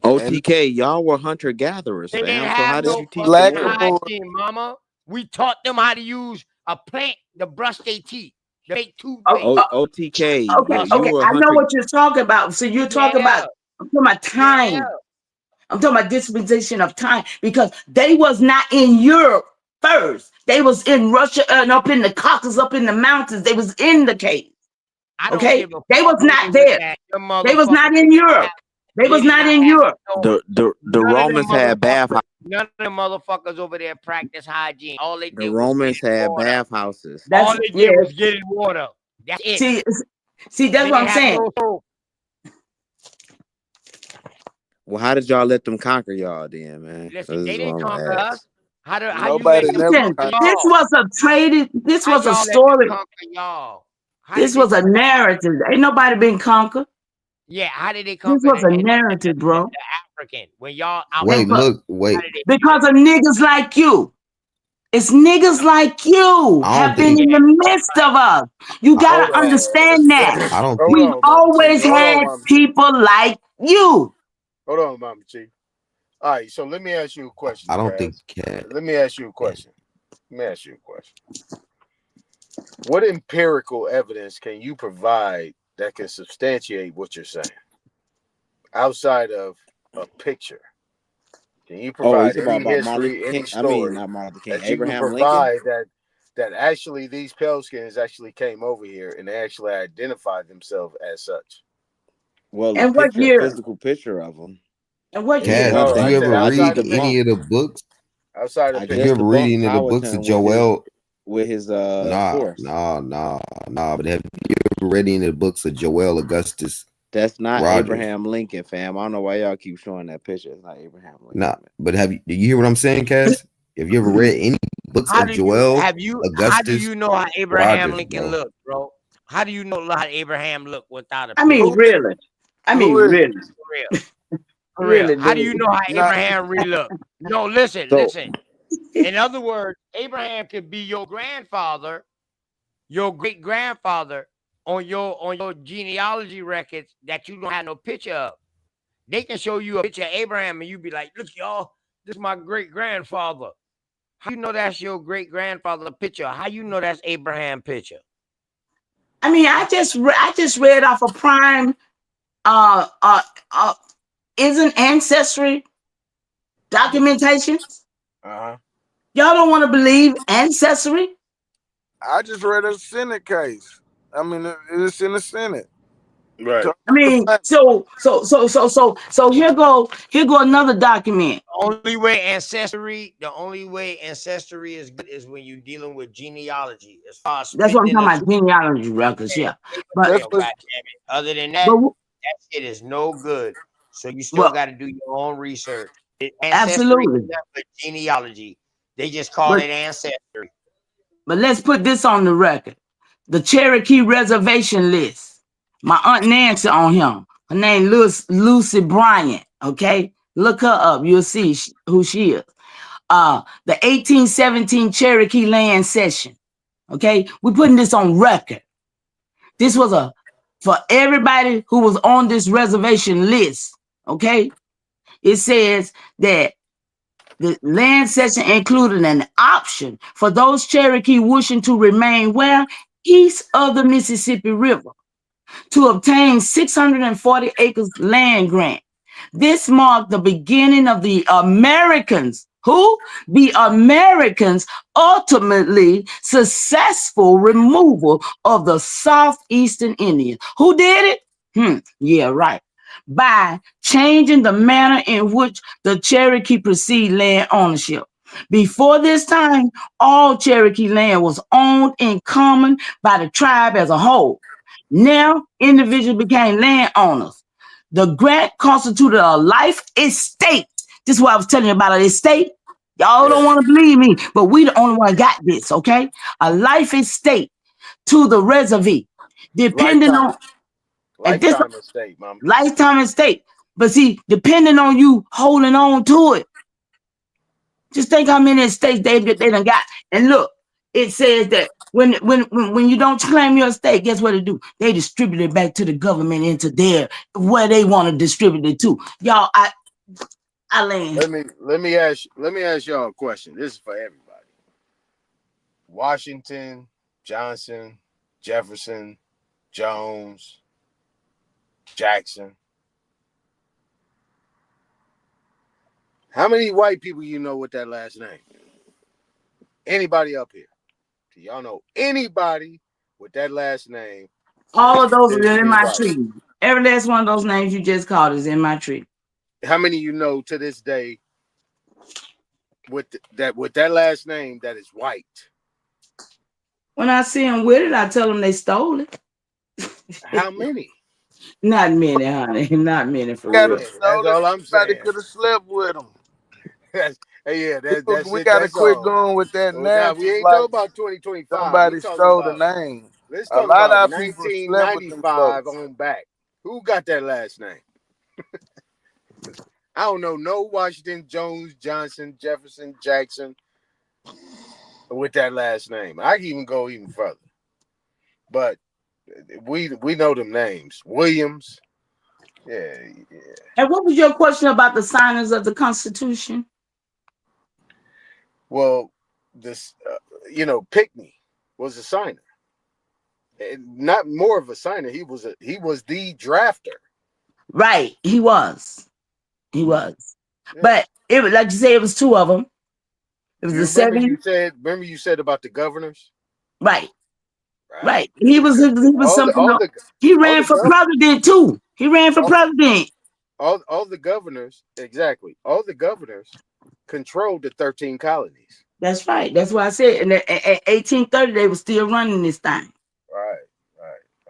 Speaker 5: OTK, y'all were hunter gatherers,
Speaker 2: They didn't
Speaker 5: fam. So how
Speaker 2: have
Speaker 5: did
Speaker 2: no
Speaker 5: you teach the
Speaker 2: fucking
Speaker 5: Moors?
Speaker 2: hygiene, mama. We taught them how to use a plant to brush their teeth, to make toothpaste.
Speaker 5: OTK,
Speaker 21: Okay.
Speaker 5: you were
Speaker 21: I know
Speaker 5: hunter.
Speaker 21: what you're talking about. So you're talking about, I'm talking about time.
Speaker 2: Yeah.
Speaker 21: I'm talking about disposition of time because they was not in Europe first. They was in Russia and up in the Caucasus, up in the mountains. They was in the cave. Okay, they was not there. They was not in Europe. They was not in Europe.
Speaker 5: The Romans had bathhouses
Speaker 15: None of the motherfuckers over there practice hygiene. All they
Speaker 5: The
Speaker 15: did was
Speaker 5: Romans
Speaker 15: get
Speaker 5: had
Speaker 15: water.
Speaker 5: bathhouses.
Speaker 15: All they did was get in water. That's it.
Speaker 21: See, that's
Speaker 15: They
Speaker 21: what I'm
Speaker 15: didn't have
Speaker 21: saying.
Speaker 15: no soap.
Speaker 5: Well, how did y'all let them conquer y'all then, man?
Speaker 15: Listen, they
Speaker 5: This is what
Speaker 15: didn't
Speaker 5: I'm gonna
Speaker 15: conquer
Speaker 5: ask.
Speaker 15: us. How you
Speaker 14: Nobody
Speaker 15: let them
Speaker 14: never
Speaker 21: Listen,
Speaker 15: conquer
Speaker 14: conquered.
Speaker 21: this
Speaker 15: y'all?
Speaker 21: was a traded. This
Speaker 15: How
Speaker 21: was a
Speaker 15: y'all let them
Speaker 21: story.
Speaker 15: conquer y'all? How
Speaker 21: This
Speaker 15: did they
Speaker 21: was a
Speaker 15: conquer?
Speaker 21: narrative. Ain't nobody been conquered.
Speaker 15: Yeah, how did they
Speaker 21: This
Speaker 15: conquer
Speaker 21: was a
Speaker 15: the
Speaker 21: narrative, bro.
Speaker 15: African when y'all out
Speaker 20: Wait,
Speaker 15: there?
Speaker 20: look,
Speaker 15: How
Speaker 20: wait.
Speaker 15: did they do
Speaker 21: Because
Speaker 15: that?
Speaker 21: of niggas like you. It's niggas like you
Speaker 20: I
Speaker 21: have
Speaker 20: don't
Speaker 21: been
Speaker 20: think.
Speaker 21: in the midst of us. You
Speaker 20: I,
Speaker 14: Hold
Speaker 21: gotta
Speaker 14: on.
Speaker 21: understand that.
Speaker 20: I don't
Speaker 14: Hold
Speaker 20: think.
Speaker 21: We've
Speaker 14: on, Mama Chief.
Speaker 21: always
Speaker 14: Hold on,
Speaker 21: had
Speaker 14: Mama Chief.
Speaker 21: people like you.
Speaker 14: Hold on, Mama Chief. All right, so let me ask you a question,
Speaker 20: I don't think.
Speaker 14: Kaz. Let me ask you a question. What empirical evidence can you provide that can substantiate what you're saying outside of a picture? Can you
Speaker 5: Oh, you
Speaker 14: provide
Speaker 5: talking about,
Speaker 14: any
Speaker 5: Martin Luther
Speaker 14: history, any
Speaker 5: King? I mean,
Speaker 14: story
Speaker 5: not Martin Luther King.
Speaker 14: that you can
Speaker 5: Abraham Lincoln.
Speaker 14: provide that actually these pale skins actually came over here and they actually identified themselves as such?
Speaker 5: Well,
Speaker 21: And what
Speaker 5: a
Speaker 21: year?
Speaker 5: physical picture of them.
Speaker 21: And what
Speaker 5: It's
Speaker 21: year?
Speaker 20: Cass,
Speaker 14: No,
Speaker 20: do
Speaker 14: I
Speaker 20: you
Speaker 5: weaponized.
Speaker 14: said
Speaker 20: ever
Speaker 5: I just
Speaker 14: outside
Speaker 20: read
Speaker 14: of picture.
Speaker 20: any
Speaker 5: debunked.
Speaker 20: of the books?
Speaker 14: Outside of
Speaker 5: I
Speaker 20: Have you
Speaker 14: picture.
Speaker 5: just
Speaker 20: ever read
Speaker 5: debunked
Speaker 20: any of the books of
Speaker 5: Powhatan
Speaker 20: Joel?
Speaker 5: with his
Speaker 20: Nah,
Speaker 5: horse.
Speaker 20: nah. But have you ever read any of the books of Joel Augustus
Speaker 5: That's not
Speaker 20: Rogers?
Speaker 5: Abraham Lincoln, fam. I don't know why y'all keep showing that picture. It's not Abraham Lincoln.
Speaker 20: Nah, but do you hear what I'm saying, Cass? Have you ever read any books
Speaker 15: How
Speaker 20: of
Speaker 15: do
Speaker 20: Joel
Speaker 15: you
Speaker 20: Augustus
Speaker 15: know how Abraham
Speaker 20: Rogers,
Speaker 15: Lincoln
Speaker 20: bro?
Speaker 15: looked, bro? How do you know how Abraham looked without a
Speaker 21: I
Speaker 15: picture?
Speaker 21: mean,
Speaker 14: Who is?
Speaker 21: really. I mean,
Speaker 14: Who is?
Speaker 21: really.
Speaker 15: For real. For real.
Speaker 21: Really,
Speaker 15: How do
Speaker 21: dude.
Speaker 15: you know how
Speaker 14: Not.
Speaker 15: Abraham really looked? No, listen.
Speaker 5: So
Speaker 15: In other words, Abraham could be your grandfather, your great grandfather on your genealogy records that you don't have no picture of. They can show you a picture of Abraham and you be like, look, y'all, this is my great grandfather. How you know that's your great grandfather picture? How you know that's Abraham picture?
Speaker 21: I mean, I just read off a prime. Uh, uh, uh, isn't Ancestry documentation?
Speaker 14: Uh-huh.
Speaker 21: Y'all don't want to believe Ancestry?
Speaker 14: I just read a Senate case. I mean, it's in the Senate. Right.
Speaker 21: I mean, so here go another document.
Speaker 15: The only way ancestry is good is when you're dealing with genealogy. As far as
Speaker 21: That's what I'm
Speaker 15: spitting in
Speaker 21: talking
Speaker 15: a
Speaker 21: about, genealogy records, yeah. But
Speaker 15: goddamn, other than that,
Speaker 21: but
Speaker 15: that shit is no good. So you still
Speaker 21: well,
Speaker 15: got to do your own research. Ancestry is
Speaker 21: absolutely.
Speaker 15: not with genealogy. They just call
Speaker 21: But
Speaker 15: it ancestry.
Speaker 21: let's put this on the record. The Cherokee Reservation list. My Aunt Nancy on him. Her name Lucy Bryant. Okay, look her up. You'll see who she is. The 1817 Cherokee land cession. Okay, we're putting this on record. This was for everybody who was on this reservation list. Okay, it says that the land cession included an option for those Cherokee wishing to remain where east of the Mississippi River to obtain 640 acres land grant. This marked the beginning of the Americans, the Americans' ultimately successful removal of the Southeastern Indians. Who did it? Yeah, right. By changing the manner in which the Cherokee perceived land ownership. Before this time, all Cherokee land was owned in common by the tribe as a whole. Now, individuals became landowners. The grant constituted a life estate. This is what I was telling you about an estate. Y'all don't want to believe me, but we the only one got this, okay? A life estate to the reservoir, depending on and this
Speaker 14: Lifetime estate, Mama.
Speaker 21: lifetime estate. But see, depending on you holding on to it, just think how many estates they done got. And look, it says that when you don't claim your estate, guess what they do? They distribute it back to the government into where they want to distribute it to. Y'all, I land.
Speaker 14: Let me ask y'all a question. This is for everybody. Washington, Johnson, Jefferson, Jones, Jackson. How many white people you know with that last name? Anybody up here? Do y'all know anybody with that last name?
Speaker 21: All of those
Speaker 14: Is
Speaker 21: are
Speaker 14: to
Speaker 21: in
Speaker 14: be
Speaker 21: my
Speaker 14: white?
Speaker 21: tree. Every last one of those names you just called is in my tree.
Speaker 14: How many you know to this day
Speaker 13: with that last name that is white?
Speaker 21: When I see them with it, I tell them they stole it.
Speaker 13: How many?
Speaker 21: Not many, honey. Not many for
Speaker 14: Gotta
Speaker 21: real.
Speaker 13: That's all I'm
Speaker 14: Somebody
Speaker 13: saying.
Speaker 14: could have slept with them.
Speaker 13: That's
Speaker 14: We
Speaker 13: it.
Speaker 14: gotta
Speaker 13: That's
Speaker 14: quit
Speaker 13: all.
Speaker 14: going with that
Speaker 13: Well, now we
Speaker 14: narrative
Speaker 13: ain't
Speaker 14: like
Speaker 13: talking about 2025. We
Speaker 14: somebody
Speaker 13: talking
Speaker 14: stole the
Speaker 13: about
Speaker 14: name.
Speaker 13: let's
Speaker 14: A
Speaker 13: talk
Speaker 14: lot of
Speaker 13: about
Speaker 14: our people slept with them
Speaker 13: 1995
Speaker 14: folks.
Speaker 13: on back. Who got that last name? I don't know. No Washington, Jones, Johnson, Jefferson, Jackson with that last name. I can even go even further. But we know them names. Williams. Yeah.
Speaker 21: And what was your question about the signers of the Constitution?
Speaker 13: Well, this Pickney was a signer. Not more of a signer. He was the drafter.
Speaker 21: Right, he was. Yeah. But it was, like you say, it was two of them. It was
Speaker 13: You
Speaker 21: the
Speaker 13: remember
Speaker 21: 70s.
Speaker 13: you said about the governors?
Speaker 21: Right. He was something else. He
Speaker 13: all
Speaker 21: ran
Speaker 13: the
Speaker 21: for
Speaker 13: gov-
Speaker 21: president too. He ran for president.
Speaker 13: all the governors, exactly. All the governors controlled the 13 colonies.
Speaker 21: That's right. That's why I said in 1830 they were still running this thing.
Speaker 13: Right.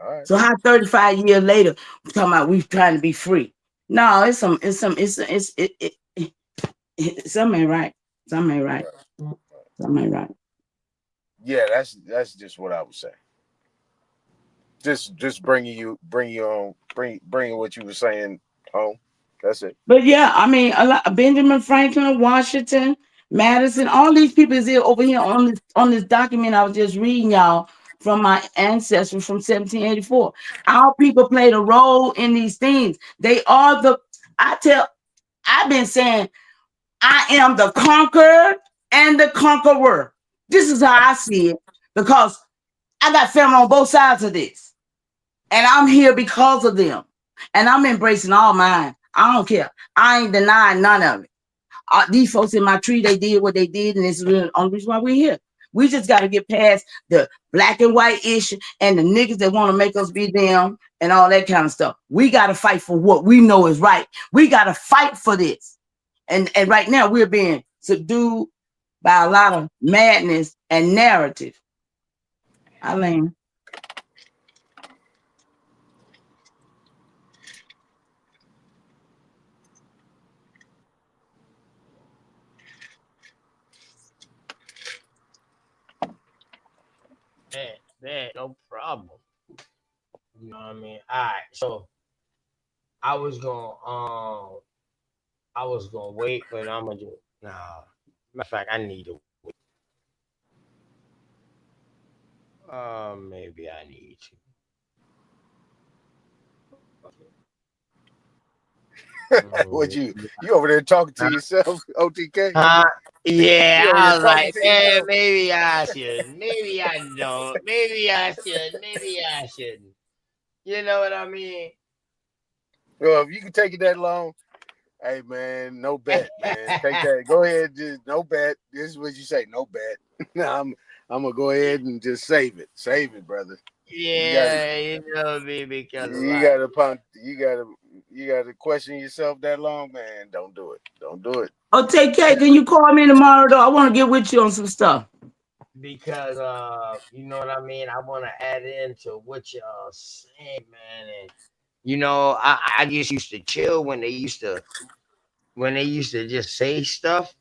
Speaker 13: All right.
Speaker 21: So how 35 years later we're talking about we trying to be free? No, something ain't right. Something ain't right. Something ain't right.
Speaker 13: Yeah, that's just what I would say. Just bringing what you were saying home. That's it.
Speaker 21: But yeah, I mean, a lot, Benjamin Franklin, Washington, Madison, all these people is here over here on this document I was just reading y'all from my ancestors from 1784. Our people played a role in these things. They are I've been saying I am the conqueror and the conqueror. This is how I see it because I got family on both sides of this. And I'm here because of them. And I'm embracing all mine. I don't care. I ain't denying none of it. These folks in my tree, they did what they did, and this is the only reason why we're here. We just got to get past the black and white issue and the niggas that want to make us be them and all that kind of stuff. We got to fight for what we know is right. We got to fight for this. And right now, we're being subdued by a lot of madness and narrative. I mean,
Speaker 2: Man, no problem. You know what I mean? All right, so I was gonna wait, but I'm gonna do nah. Matter of fact, I need to wait. Maybe I need to.
Speaker 13: What you over there talking to yourself, OTK?
Speaker 2: Yeah,
Speaker 13: You over
Speaker 2: I
Speaker 13: there
Speaker 2: was
Speaker 13: talking
Speaker 2: like,
Speaker 13: to
Speaker 2: man,
Speaker 13: yourself?
Speaker 2: maybe I should. Maybe I don't. Maybe I should. Maybe I shouldn't. You know what I mean?
Speaker 13: Well, if you can take it that long, hey man, no bet, man. Take that. Go ahead, just no bet. This is what you say, no bet. I'm gonna go ahead and just save it. Save it, brother.
Speaker 2: Yeah, you know me because
Speaker 13: You
Speaker 2: like,
Speaker 13: gotta question yourself that long, man. Don't do it. Don't do it.
Speaker 21: oh, take care. Can you call me tomorrow, though? I want to get with you on some stuff.
Speaker 2: because you know what I mean. I want to add into what y'all saying, man, and you know, I just used to chill when they used to just say stuff.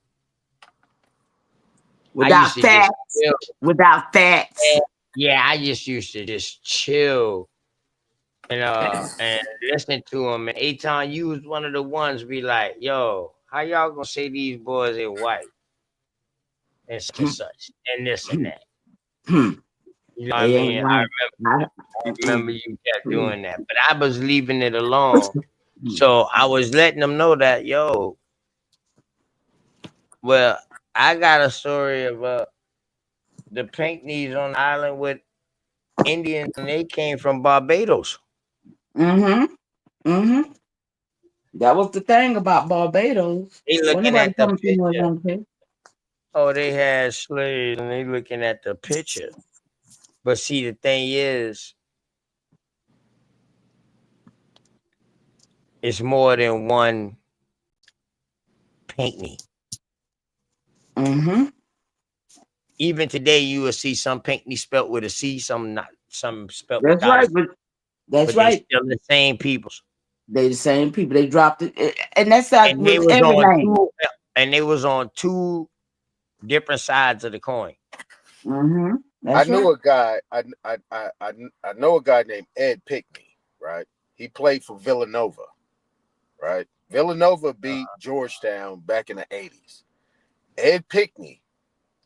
Speaker 21: Without facts. Without facts.
Speaker 2: Yeah, I just used to just chill and listen to them. And Aton, you was one of the ones be like, "Yo, how y'all gonna say these boys are white and such and this and that?" You know what I
Speaker 21: They ain't
Speaker 2: mean?
Speaker 21: right.
Speaker 2: I remember you kept doing that, but I was leaving it alone. So I was letting them know that, yo, well, I got a story of the Pinckneys on the island with Indians, and they came from Barbados.
Speaker 21: That was the thing about Barbados.
Speaker 2: They
Speaker 21: Wasn't
Speaker 2: looking
Speaker 21: nobody
Speaker 2: at the
Speaker 21: coming through no
Speaker 2: picture.
Speaker 21: young kid.
Speaker 2: Oh, they had slaves, and they looking at the picture. But see, the thing is, it's more than one Pinckney.
Speaker 21: Mm-hmm.
Speaker 2: Even today, you will see some Pinckney spelt with a C, some not, some spelt
Speaker 21: That's
Speaker 2: without a
Speaker 21: right,
Speaker 2: C,
Speaker 21: that's
Speaker 2: but they
Speaker 21: right.
Speaker 2: still the same peoples.
Speaker 21: They the same people. They dropped it, and that's like
Speaker 2: And they
Speaker 21: with
Speaker 2: was
Speaker 21: every
Speaker 2: on
Speaker 21: name.
Speaker 2: two, and they was on two different sides of the coin.
Speaker 21: Mm-hmm.
Speaker 13: I
Speaker 21: That's right.
Speaker 13: knew a guy. I know a guy named Ed Pickney. Right. He played for Villanova. Right. Villanova beat Georgetown back in the 80s. Ed Pickney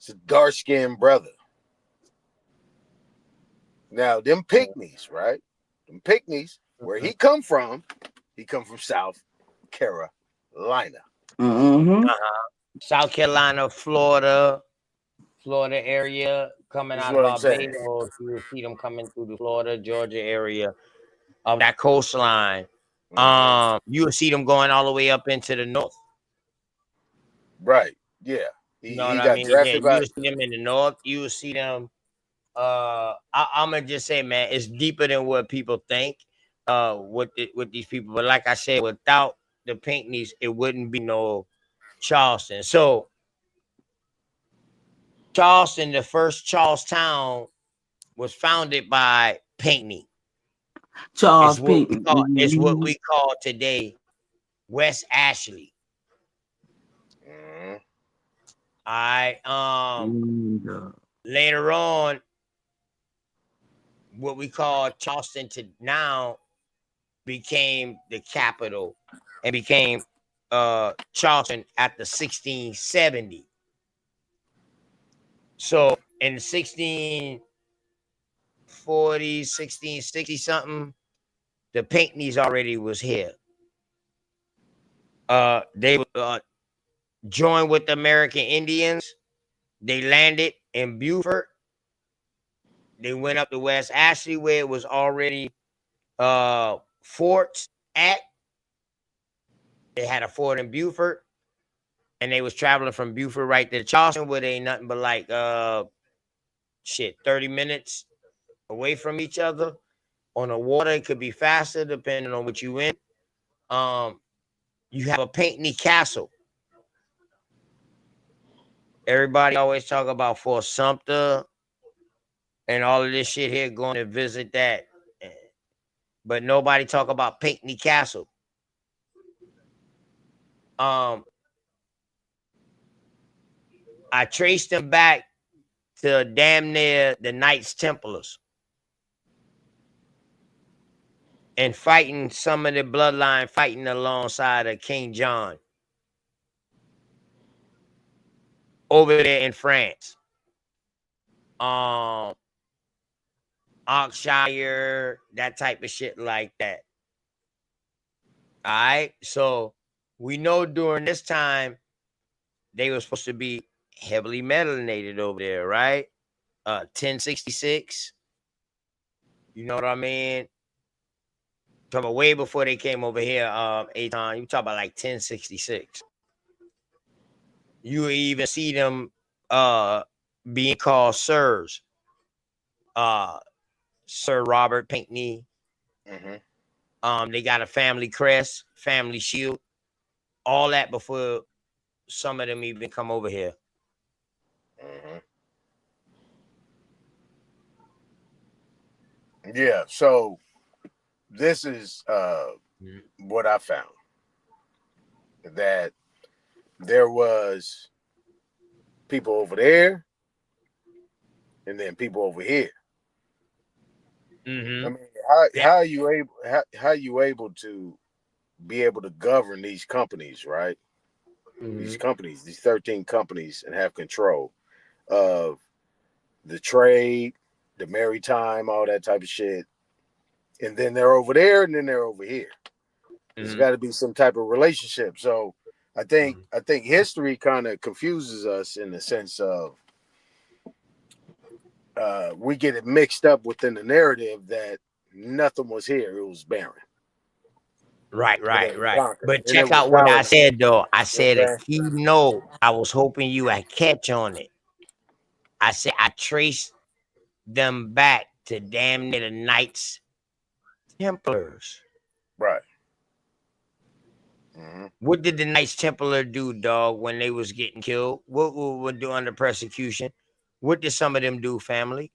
Speaker 13: is a dark skinned brother. Now them Pickneys, right? Them Pickneys, where he come from South Carolina.
Speaker 21: Mm-hmm.
Speaker 2: South Carolina, Florida area, coming
Speaker 13: This is
Speaker 2: out of
Speaker 13: what I'm saying.
Speaker 2: Barbados. You will see them coming through the Florida, Georgia area of that coastline. You will see them going all the way up into the north.
Speaker 13: Right. Yeah.
Speaker 2: You know what
Speaker 13: He
Speaker 2: I
Speaker 13: got
Speaker 2: mean? Yeah,
Speaker 13: drafted
Speaker 2: you
Speaker 13: by.
Speaker 2: will see them in the north. You will see them. I'm gonna just say, man, it's deeper than what people think. With these people, but like I said, without the Pinckneys, it wouldn't be no Charleston. So Charleston, the first Charlestown, was founded by Pinckney.
Speaker 21: Charles
Speaker 2: It's what we
Speaker 21: Pinkney.
Speaker 2: call. It's what
Speaker 21: Mm-hmm.
Speaker 2: we call today West Ashley.
Speaker 13: Mhm.
Speaker 2: All right.
Speaker 21: Mm-hmm.
Speaker 2: Later on, what we call Charleston to now became the capital and became Charleston after 1670. So in 1640, 1660 something, the Pinckneys already was here. They joined with the American Indians. They landed in Beaufort. They went up to West Ashley where it was already forts at. They had a fort in Beaufort, and they was traveling from Beaufort right to Charleston, where they ain't nothing but like 30 minutes away from each other. On the water, it could be faster depending on what you in. You have a Pinckney Castle. Everybody always talk about Fort Sumter and all of this shit here, going to visit that, but nobody talk about Pinckney Castle. I traced them back to damn near the Knights Templars and fighting some of the bloodline, fighting alongside of King John over there in France. Oxshire, that type of shit like that. All right. So we know during this time they were supposed to be heavily melanated over there, right? 1066. You know what I mean? Talking about way before they came over here, Aton. You talk about like 1066. You even see them being called sirs. Sir Robert Pinckney.
Speaker 13: Mm-hmm.
Speaker 2: They got a family crest, family shield, all that before some of them even come over here.
Speaker 13: Mm-hmm. Yeah. So this is what I found, that there was people over there and then people over here.
Speaker 2: Mm-hmm.
Speaker 13: I mean, how are you able to be able to govern these companies, right?
Speaker 2: Mm-hmm.
Speaker 13: These companies, these 13 companies, and have control of the trade, the maritime, all that type of shit. And then they're over there and then they're over here. There's got to be some type of relationship. So I think history kind of confuses us in the sense of we get it mixed up within the narrative that nothing was here; it was barren.
Speaker 2: Right. But
Speaker 13: And it
Speaker 2: check
Speaker 13: was
Speaker 2: out what I
Speaker 13: colonized.
Speaker 2: said though. I
Speaker 13: You know
Speaker 2: said
Speaker 13: what
Speaker 2: a
Speaker 13: I'm
Speaker 2: key note. I was hoping you would catch on it. I said I traced them back to damn near the Knights Templars.
Speaker 13: Right.
Speaker 2: What did the Knights Templar do, dog, when they was getting killed? What were do under persecution? What did some of them do, family?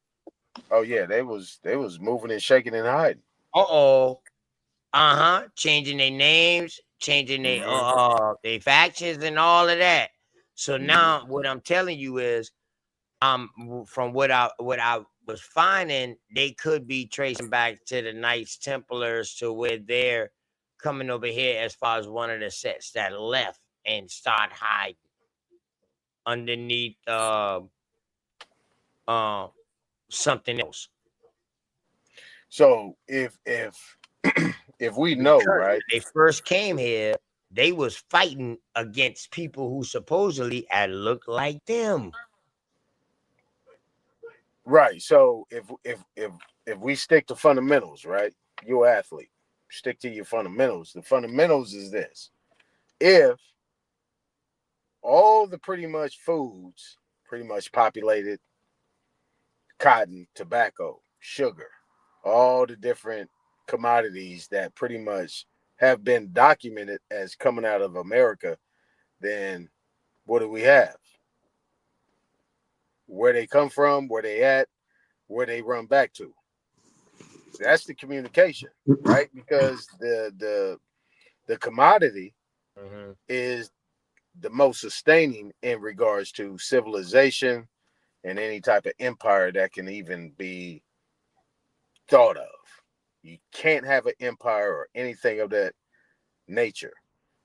Speaker 14: Oh yeah, they was moving and shaking and hiding.
Speaker 2: Uh-oh. Changing their names, changing their factions and all of that. So now what I'm telling you is from what I was finding, they could be tracing back to the Knights Templars to where they're coming over here as far as one of the sets that left and start hiding underneath something else.
Speaker 14: So if if we know,
Speaker 2: Because
Speaker 14: right?
Speaker 2: when they first came here, they was fighting against people who supposedly had looked like them.
Speaker 14: Right. So if we stick to fundamentals, right? You're an athlete. Stick to your fundamentals. The fundamentals is this. If all the pretty much foods pretty much populated cotton, tobacco, sugar, all the different commodities that pretty much have been documented as coming out of America, then what do we have? Where they come from, where they at, where they run back to. That's the communication, right? Because the commodity is the most sustaining in regards to civilization and any type of empire that can even be thought of. You can't have an empire or anything of that nature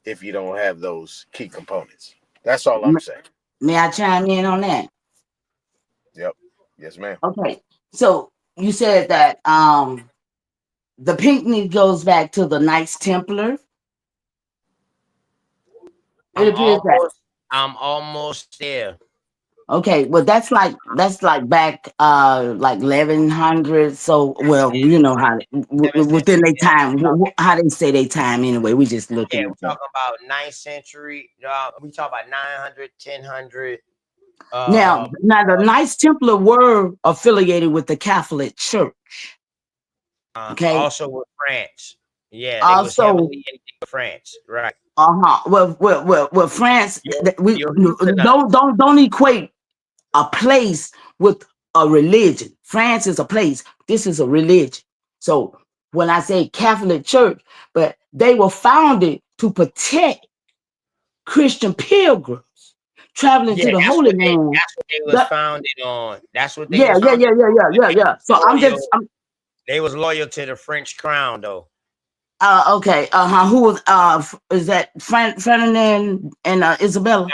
Speaker 14: if you don't have those key components. That's all I'm saying.
Speaker 21: May I chime in on that?
Speaker 14: Yep. Yes, ma'am.
Speaker 21: Okay. So you said that the picnic goes back to the Knights Templar. It appears that.
Speaker 2: I'm almost there.
Speaker 21: Okay, well that's like back like 1100. So well, you know how within their time, how they say they time anyway. We just looking
Speaker 2: Yeah,
Speaker 21: at
Speaker 2: we're
Speaker 21: that.
Speaker 2: talking about 9th century. We talk about 900, 1000.
Speaker 21: Now the Knights Templar were affiliated with the Catholic Church. Okay.
Speaker 2: Also with France. Yeah, they was
Speaker 21: Also,
Speaker 2: heavily into France, right?
Speaker 21: Well, France. Don't equate a place with a religion. France is a place. This is a religion. So when I say Catholic Church, but they were founded to protect Christian pilgrims traveling to the Holy Land.
Speaker 2: That's what they was founded on. That's what they was
Speaker 21: Yeah.
Speaker 2: founded on.
Speaker 21: Yeah. So
Speaker 2: they was loyal to the French crown, though.
Speaker 21: Okay. Who was is that Ferdinand and Isabella?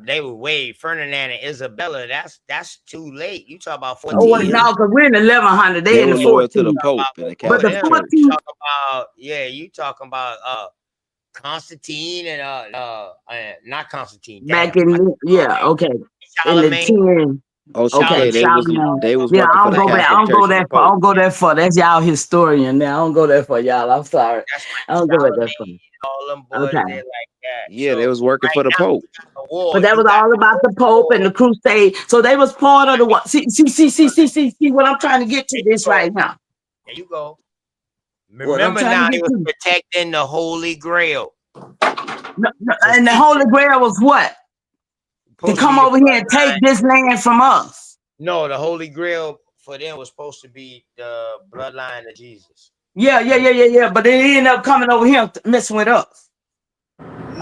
Speaker 2: They were Ferdinand and Isabella. That's too late. You talk about 14
Speaker 21: Oh no, because we're in 1100. They in the 14.
Speaker 5: To the Pope and the
Speaker 21: But the
Speaker 5: Catholic
Speaker 21: 14.
Speaker 2: You talk about you talking about Constantine and not Constantine.
Speaker 21: Back in okay.
Speaker 2: Charlemagne.
Speaker 21: In the 10. Okay,
Speaker 5: they was
Speaker 21: yeah,
Speaker 5: working
Speaker 21: I
Speaker 5: for
Speaker 21: don't
Speaker 5: the
Speaker 21: go back. I
Speaker 5: Catholic
Speaker 21: don't go
Speaker 5: Church and the
Speaker 21: that far. I
Speaker 5: Pope.
Speaker 21: don't go that far. That's y'all historian now. I don't go that far, y'all. I'm sorry. I don't go back that far.
Speaker 2: All them boys,
Speaker 21: Okay.
Speaker 2: they're like that.
Speaker 5: Yeah, they was working for the Pope.
Speaker 21: But that was all about the Pope and the Crusade. So they was part of the what? See what I'm trying to get to this right now.
Speaker 2: There you go.
Speaker 21: What I'm
Speaker 2: Remember
Speaker 21: trying
Speaker 2: now,
Speaker 21: to
Speaker 2: he
Speaker 21: get
Speaker 2: was
Speaker 21: to.
Speaker 2: protecting the Holy Grail.
Speaker 21: And the Holy Grail was what? To come over here and take this land from us.
Speaker 2: No, the Holy Grail for them was supposed to be the bloodline of Jesus.
Speaker 21: Yeah. But they ended up coming over here messing with us.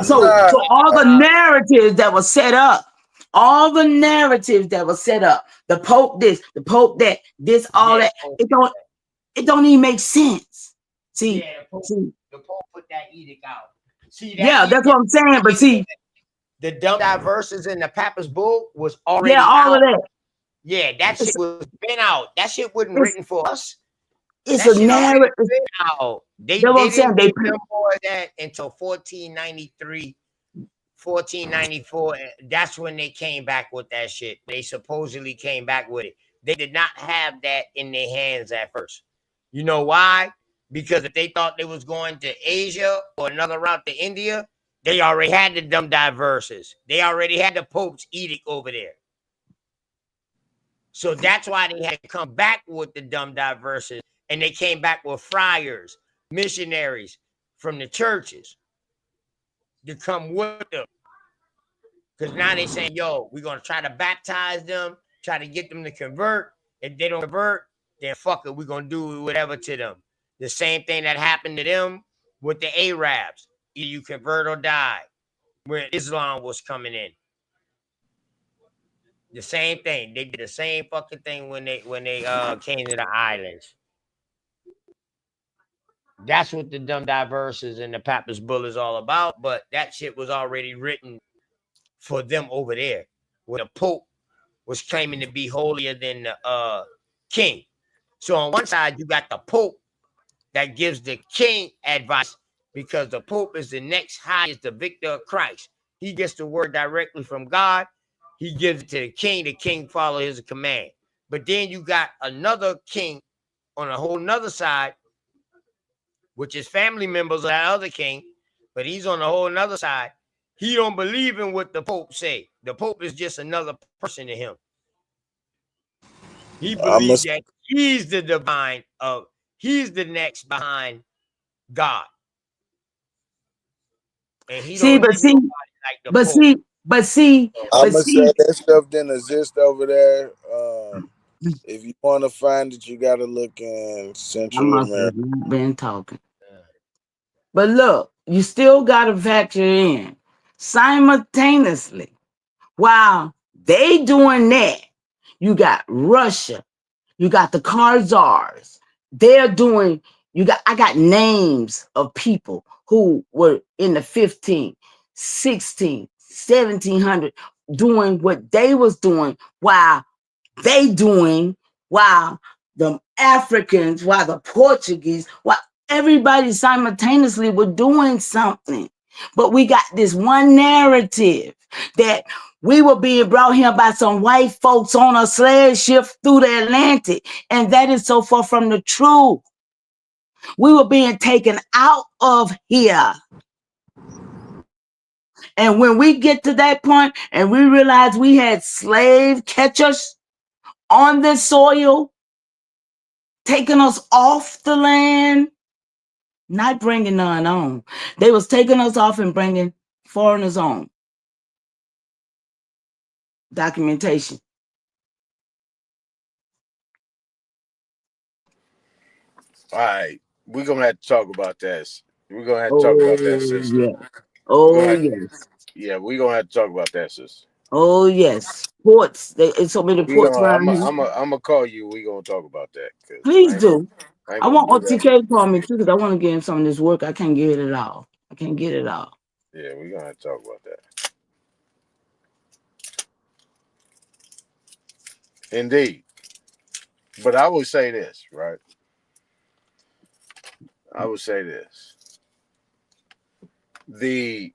Speaker 21: So all the narratives that were set up, the Pope this, the Pope that, this, all that, it don't even make sense. See,
Speaker 2: the Pope put that edict out. See,
Speaker 21: that's what I'm saying. But see,
Speaker 2: the dumb diverses in the Papist Bull was already
Speaker 21: all
Speaker 2: out.
Speaker 21: of that.
Speaker 2: Yeah, that shit was been out. That shit wasn't written for us.
Speaker 21: It's a narrative.
Speaker 2: They didn't give them more of that until 1493, 1494. That's when they came back with that shit. They supposedly came back with it. They did not have that in their hands at first. You know why? Because if they thought they was going to Asia or another route to India, they already had the dumb diverses. They already had the Pope's edict over there. So that's why they had to come back with the dumb diverses. And they came back with friars, missionaries from the churches.
Speaker 15: to come with them. Because now they saying, yo, we're going to try to baptize them, try to get them to convert. If they don't convert, then fuck it, we're going to do whatever to them. The same thing that happened to them with the Arabs. Either you convert or die when Islam was coming in. The same thing. They did the same fucking thing when they came to the islands. That's what the dumb diverses and the Papyrus Bull is all about. But that shit was already written for them over there, where the Pope was claiming to be holier than the king. So on one side, you got the Pope that gives the king advice because the Pope is the next highest, the victor of Christ. He gets the word directly from God. He gives it to the king follows his command. But then you got another king on a whole nother side, which is family members of that other king, but he's on a whole nother side. He don't believe in what the Pope say. The Pope is just another person to him. He believes that he's the divine of, he's the next behind God. And he don't need nobody like the Pope.
Speaker 14: I'ma say that stuff didn't exist over there. If you want to find it, you got to look in Central America.
Speaker 21: Been talking. But look, you still got to factor in simultaneously while they doing that. You got Russia, you got the Khazars. They're doing. I got names of people who were in the 15, 16, 1700 doing what they was doing while the Africans, while the Portuguese, while everybody simultaneously were doing something. But we got this one narrative that we were being brought here by some white folks on a slave ship through the Atlantic. And that is so far from the truth. We were being taken out of here. And when we get to that point and we realize we had slave catchers on this soil, taking us off the land, not bringing none on. They was taking us off and bringing foreigners on. Documentation.
Speaker 14: All right, we're gonna have to talk about this. We're gonna have to talk about that, sister.
Speaker 21: Yeah. Oh yes.
Speaker 14: Yeah, we're gonna have to talk about that, sister.
Speaker 21: Oh yes. Ports. There's so many ports around here.
Speaker 14: I'm gonna call you. We're gonna talk about that.
Speaker 21: Please do. I want
Speaker 14: OTK
Speaker 21: OTK to call me too because I want to get him some of this work. I can't get it all.
Speaker 14: Yeah, we're gonna have to talk about that. Indeed. But I would say this, right? I would say this. The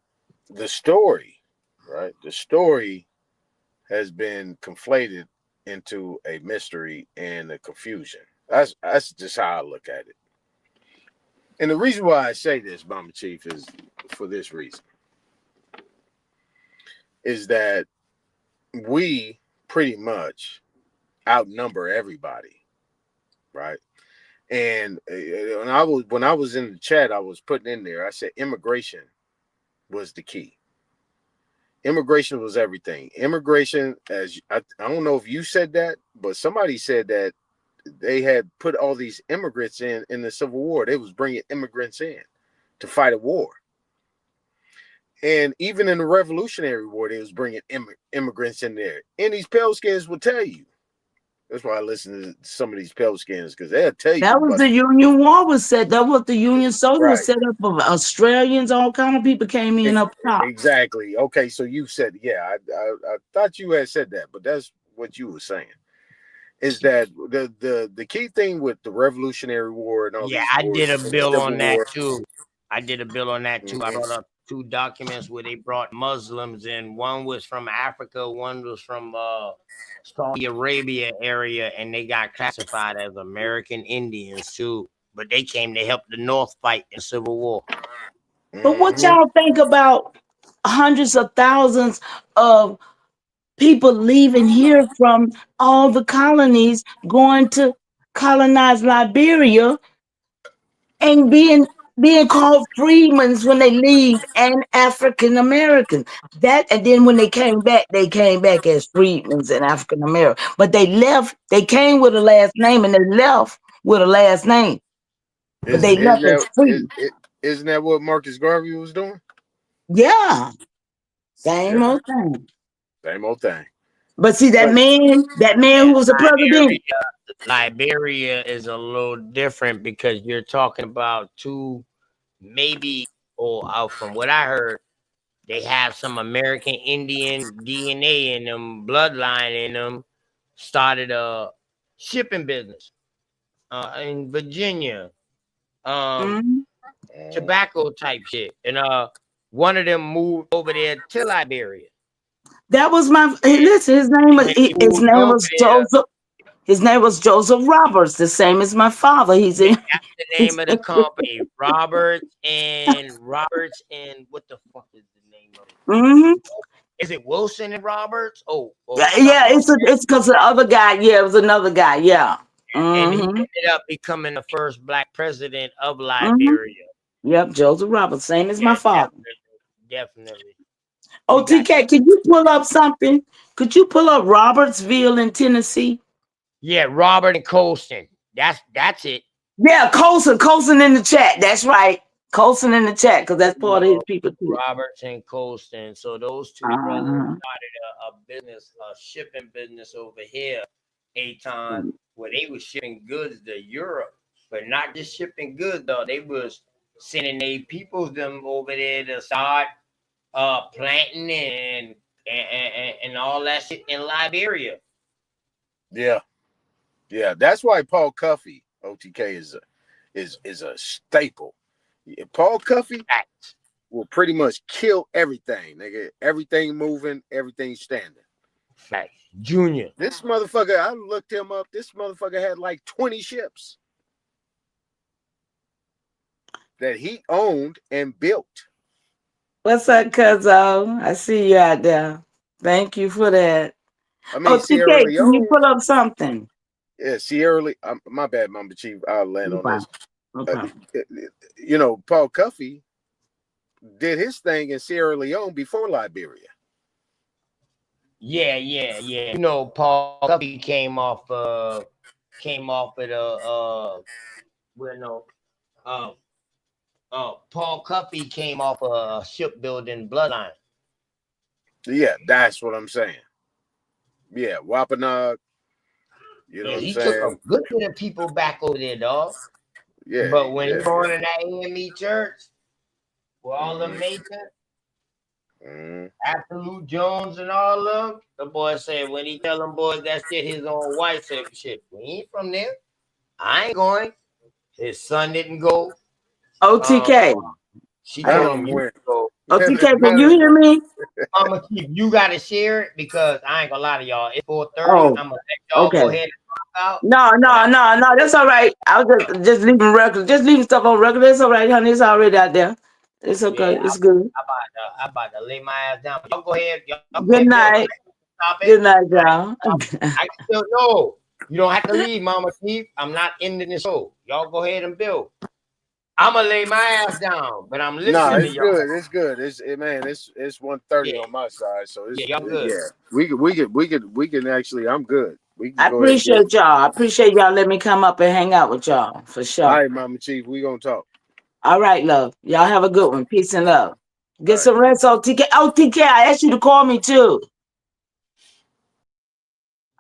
Speaker 14: story, right? The story has been conflated into a mystery and a confusion. That's just how I look at it. And the reason why I say this, Mama Chief, is for this reason. Is that we pretty much outnumber everybody, right? And when I was in the chat, I was putting in there, I said immigration was the key. Immigration was everything. Immigration, as I don't know if you said that, but somebody said that they had put all these immigrants in the Civil War. They was bringing immigrants in to fight a war. And even in the Revolutionary War, they was bringing immigrants in there. And these pale skins will tell you. That's why I listen to some of these pale skins, because they'll tell you.
Speaker 21: That was the Union War was set. That was the Union soldier was set up of Australians, all kind of people came in up top.
Speaker 14: Exactly. Okay, so you said, yeah, I thought you had said that, but that's what you were saying. Is that the key thing with the Revolutionary War and all these wars,
Speaker 15: I did a bill on that
Speaker 14: War.
Speaker 15: too. I did a bill on that too. I brought up 2 documents where they brought Muslims in. One was from Africa, one was from Saudi Arabia area, and they got classified as American Indians too. But they came to help the North fight in the Civil War.
Speaker 21: But what y'all think about hundreds of thousands of people leaving here from all the colonies going to colonize Liberia and being being called freedmen when they leave and African Americans. That and then when they came back as freedmen and African American. But they left, they came with a last name and they left with a last name. But they left as free.
Speaker 14: Isn't that what Marcus Garvey was doing?
Speaker 21: Yeah. Same old thing.
Speaker 14: Same old thing.
Speaker 21: But see that man who was the president.
Speaker 2: Liberia is a little different because you're talking about two, maybe, or from what I heard, they have some American Indian DNA in them, bloodline in them. Started a shipping business in Virginia, tobacco type shit, and one of them moved over there to Liberia.
Speaker 21: That was my listen. His name was Joseph. His name was Joseph Roberts, the same as my father. He's in.
Speaker 2: That's the name of the company, Roberts and what the fuck is the name of it?
Speaker 21: Mm-hmm.
Speaker 2: Is it Wilson and Roberts?
Speaker 21: Yeah, it's because the other guy. Yeah, it was another guy. Yeah.
Speaker 2: And he ended up becoming the first black president of Liberia.
Speaker 21: Mm-hmm. Yep, Joseph Roberts, same as my father.
Speaker 2: Definitely.
Speaker 21: Oh, TK, can you pull up something? Could you pull up Robertsville in Tennessee?
Speaker 2: Yeah, Robert and Colston. That's it.
Speaker 21: Yeah, Colston in the chat. That's right. Colston in the chat because that's part of his people too.
Speaker 2: Roberts and Colston. So those two brothers started a business, a shipping business over here, a time where they was shipping goods to Europe, but not just shipping goods though. They was sending their peoples them over there to start planting and all that shit in Liberia.
Speaker 14: Yeah. That's why Paul Cuffey, OTK, is a staple. Paul Cuffey will pretty much kill everything, nigga. Everything moving, everything standing.
Speaker 2: Facts. Junior.
Speaker 14: This motherfucker, I looked him up. This motherfucker had like 20 ships that he owned and built.
Speaker 21: What's up, Cuzzo? I see you out there. Thank you for that.
Speaker 14: I mean, Sierra Leone.
Speaker 21: Can you pull up something?
Speaker 14: Yeah, Sierra Leone. My bad, Mama Chief. I'll land on this.
Speaker 21: Okay.
Speaker 14: Paul Cuffey did his thing in Sierra Leone before Liberia.
Speaker 2: Yeah. You know, Paul Cuffey came off at Paul Cuffey came off a shipbuilding bloodline.
Speaker 14: Yeah, that's what I'm saying. Yeah, Wampanoag. You know what I'm saying?
Speaker 2: He took a good bit of people back over there, dog.
Speaker 14: Yeah.
Speaker 2: But when he going to that AME church, with all the Masons, Absolute Jones and all of them, the boy said when he tell them boys that shit, his own wife said, shit, we ain't from there. I ain't going. His son didn't go.
Speaker 21: OTK.
Speaker 2: She told him you go.
Speaker 21: OTK, can you hear me?
Speaker 2: Mama Chief, you gotta share it because I ain't gonna lie to y'all. It's 4:30. I'm gonna let y'all go ahead and rock out.
Speaker 21: No, that's all right. I was just leaving records, just leaving stuff on record. It's all right, honey. It's already out there. It's okay.
Speaker 2: Yeah,
Speaker 21: it's good.
Speaker 2: I'm about to lay my ass down. Y'all go ahead.
Speaker 21: Good night. Good night, y'all.
Speaker 2: I can still know. You don't have to leave, Mama Chief. I'm not ending the show. Y'all go ahead and build. I'm gonna lay my ass down, but I'm listening to y'all.
Speaker 14: It's good. It's 1:30 on my side, so it's
Speaker 2: y'all good.
Speaker 14: Yeah, we can actually. I'm good. We can
Speaker 21: I appreciate y'all. I appreciate y'all letting me come up and hang out with y'all for sure.
Speaker 14: All right, Mama Chief, we gonna talk.
Speaker 21: All right, love. Y'all have a good one. Peace and love. Get some rest, OTK. OTK, I asked you to call me too.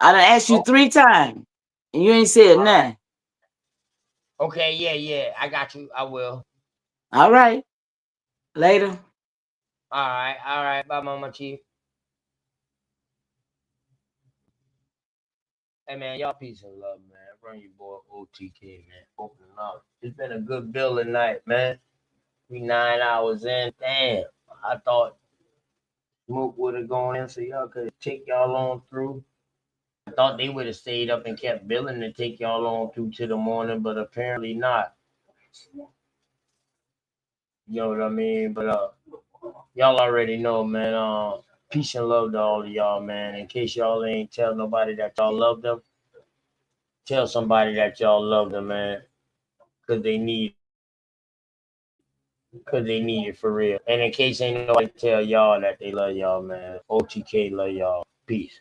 Speaker 21: I done asked you 3 times, and you ain't said nothing.
Speaker 2: Okay, yeah. I got you. I will.
Speaker 21: All right. Later.
Speaker 2: All right. Bye, Mama Chief. Hey, man, y'all peace and love, man. Run your boy OTK, man. Open up. It's been a good bill tonight, man. We 9 hours in. Damn. I thought Smoke would have gone in so y'all could take y'all on through. I thought they would have stayed up and kept billing to take y'all on through to the morning, but apparently not. You know what I mean? But y'all already know, man. Peace and love to all of y'all, man. In case y'all ain't tell nobody that y'all love them, tell somebody that y'all love them, man, because they need Cause they need it for real. And in case ain't nobody tell y'all that they love y'all, man, OTK love y'all. Peace.